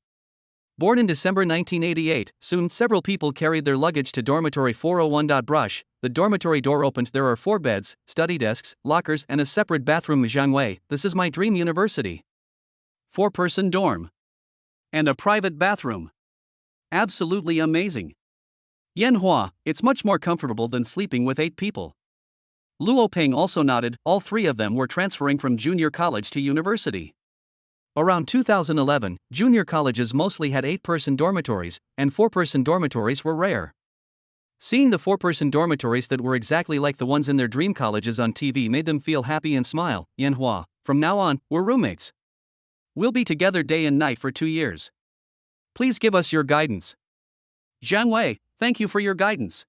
Born in December 1988. Soon several people carried their luggage to dormitory 401. Brush. The dormitory door opened. There are 4 beds, study desks, lockers, and a separate bathroom. Zhang Wei, this is my dream university. 4-person dorm. And a private bathroom. Absolutely amazing. Yanhua, it's much more comfortable than sleeping with 8 people. Luo Ping also nodded. All 3 of them were transferring from junior college to university. Around 2011, junior colleges mostly had 8-person dormitories, and 4-person dormitories were rare. Seeing the 4-person dormitories that were exactly like the ones in their dream colleges on TV made them feel happy and smile. Yanhua, from now on, we're roommates. We'll be together day and night for 2 years. Please give us your guidance. Zhang Wei, thank you for your guidance.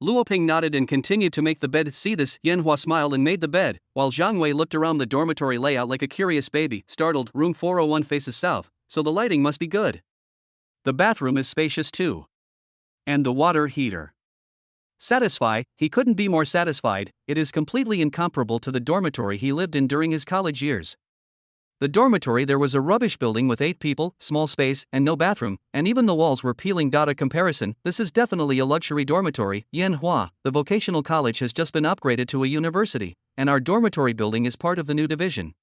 Luo Ping nodded and continued to make the bed. See this, Yanhua smiled and made the bed, while Zhang Wei looked around the dormitory layout like a curious baby. Startled, room 401 faces south, so the lighting must be good. The bathroom is spacious too. And the water heater. Satisfied, he couldn't be more satisfied. It is completely incomparable to the dormitory he lived in during his college years. The dormitory there was a rubbish building with 8 people, small space, and no bathroom, and even the walls were peeling. A comparison, this is definitely a luxury dormitory. Yanhua, the vocational college has just been upgraded to a university, and our dormitory building is part of the new division.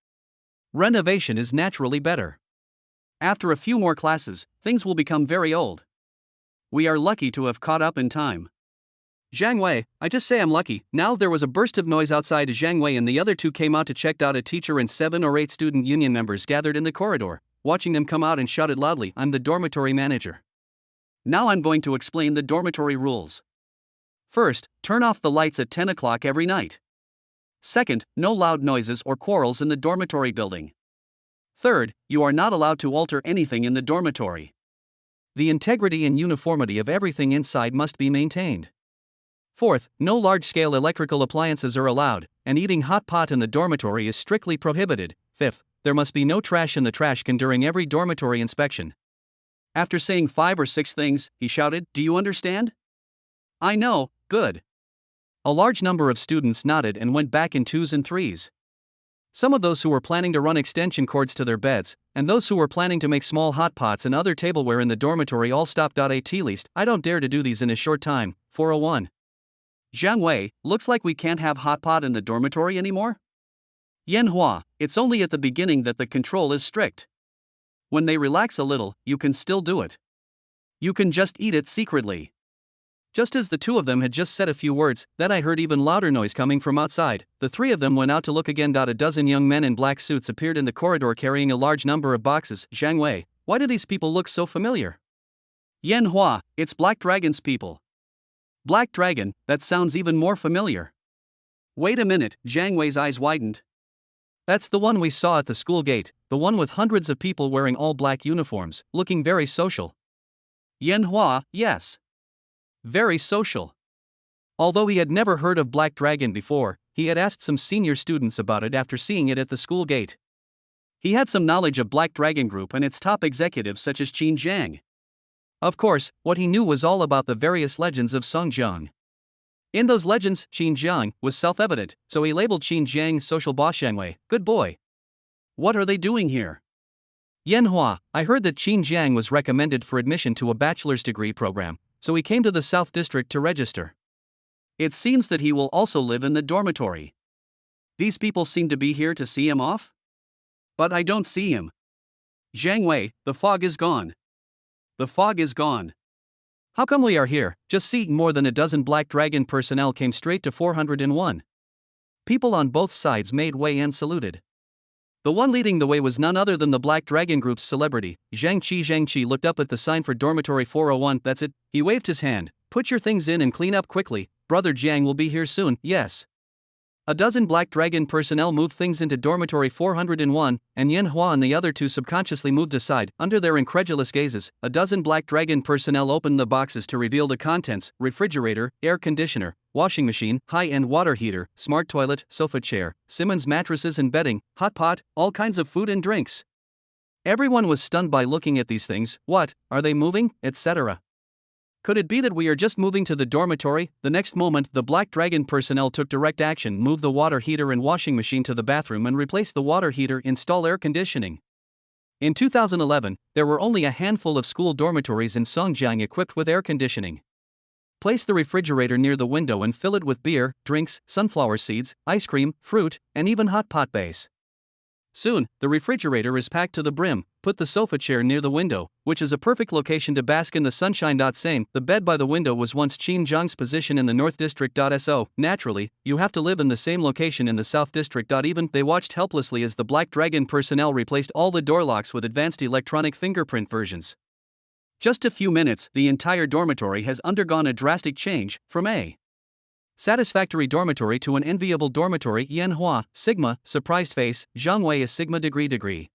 Renovation is naturally better. After a few more classes, things will become very old. We are lucky to have caught up in time. Zhang Wei, I just say I'm lucky. Now there was a burst of noise outside. Zhang Wei and the other 2 came out to check out. A teacher and 7 or 8 student union members gathered in the corridor, watching them come out and shouted loudly, I'm the dormitory manager. Now I'm going to explain the dormitory rules. First, turn off the lights at 10 o'clock every night. Second, no loud noises or quarrels in the dormitory building. Third, you are not allowed to alter anything in the dormitory. The integrity and uniformity of everything inside must be maintained. Fourth, no large-scale electrical appliances are allowed, and eating hot pot in the dormitory is strictly prohibited. Fifth, there must be no trash in the trash can during every dormitory inspection. After saying 5 or 6 things, he shouted, Do you understand? I know, good. A large number of students nodded and went back in 2s and 3s. Some of those who were planning to run extension cords to their beds, and those who were planning to make small hot pots and other tableware in the dormitory all stopped. At least, I don't dare to do these in a short time. 401. Zhang Wei, looks like we can't have hot pot in the dormitory anymore? Yanhua, it's only at the beginning that the control is strict. When they relax a little, you can still do it. You can just eat it secretly. Just as the 2 of them had just said a few words, then I heard even louder noise coming from outside. The 3 of them went out to look again. A dozen young men in black suits appeared in the corridor carrying a large number of boxes. Zhang Wei, why do these people look so familiar? Yanhua, it's Black Dragon's people. Black Dragon, that sounds even more familiar. Wait a minute, Zhang Wei's eyes widened. That's the one we saw at the school gate, the one with hundreds of people wearing all black uniforms, looking very social. Yanhua, yes. Very social. Although he had never heard of Black Dragon before, he had asked some senior students about it after seeing it at the school gate. He had some knowledge of Black Dragon Group and its top executives such as Qin Zhang. Of course, what he knew was all about the various legends of Songjiang. In those legends, Qin Zhang was self-evident, so he labeled Qin Zhang social boss. Zhang Wei, good boy. What are they doing here? Yanhua, I heard that Qin Zhang was recommended for admission to a bachelor's degree program, so he came to the South District to register. It seems that he will also live in the dormitory. These people seem to be here to see him off? But I don't see him. Zhang Wei, the fog is gone. The fog is gone. How come we are here? Just see, more than a dozen Black Dragon personnel came straight to 401. People on both sides made way and saluted. The one leading the way was none other than the Black Dragon Group's celebrity, Zhang Qi. Zhang Qi looked up at the sign for dormitory 401, that's it, he waved his hand, put your things in and clean up quickly, brother Jiang will be here soon, yes. A dozen Black Dragon personnel moved things into dormitory 401, and Yanhua and the other 2 subconsciously moved aside. Under their incredulous gazes, a dozen Black Dragon personnel opened the boxes to reveal the contents: refrigerator, air conditioner, washing machine, high-end water heater, smart toilet, sofa chair, Simmons mattresses and bedding, hot pot, all kinds of food and drinks. Everyone was stunned by looking at these things. What, are they moving, etc.? Could it be that we are just moving to the dormitory? The next moment, the Black Dragon personnel took direct action, moved the water heater and washing machine to the bathroom and replaced the water heater, install air conditioning. In 2011, there were only a handful of school dormitories in Songjiang equipped with air conditioning. Place the refrigerator near the window and fill it with beer, drinks, sunflower seeds, ice cream, fruit, and even hot pot base. Soon, the refrigerator is packed to the brim. Put the sofa chair near the window, which is a perfect location to bask in the sunshine. Same, the bed by the window was once Qin Zhang's position in the North District. So, naturally, you have to live in the same location in the South District. Even they watched helplessly as the Black Dragon personnel replaced all the door locks with advanced electronic fingerprint versions. Just a few minutes, the entire dormitory has undergone a drastic change, from a satisfactory dormitory to an enviable dormitory. Yan Hua, Sigma, surprised face, Zhang Wei is Sigma degree.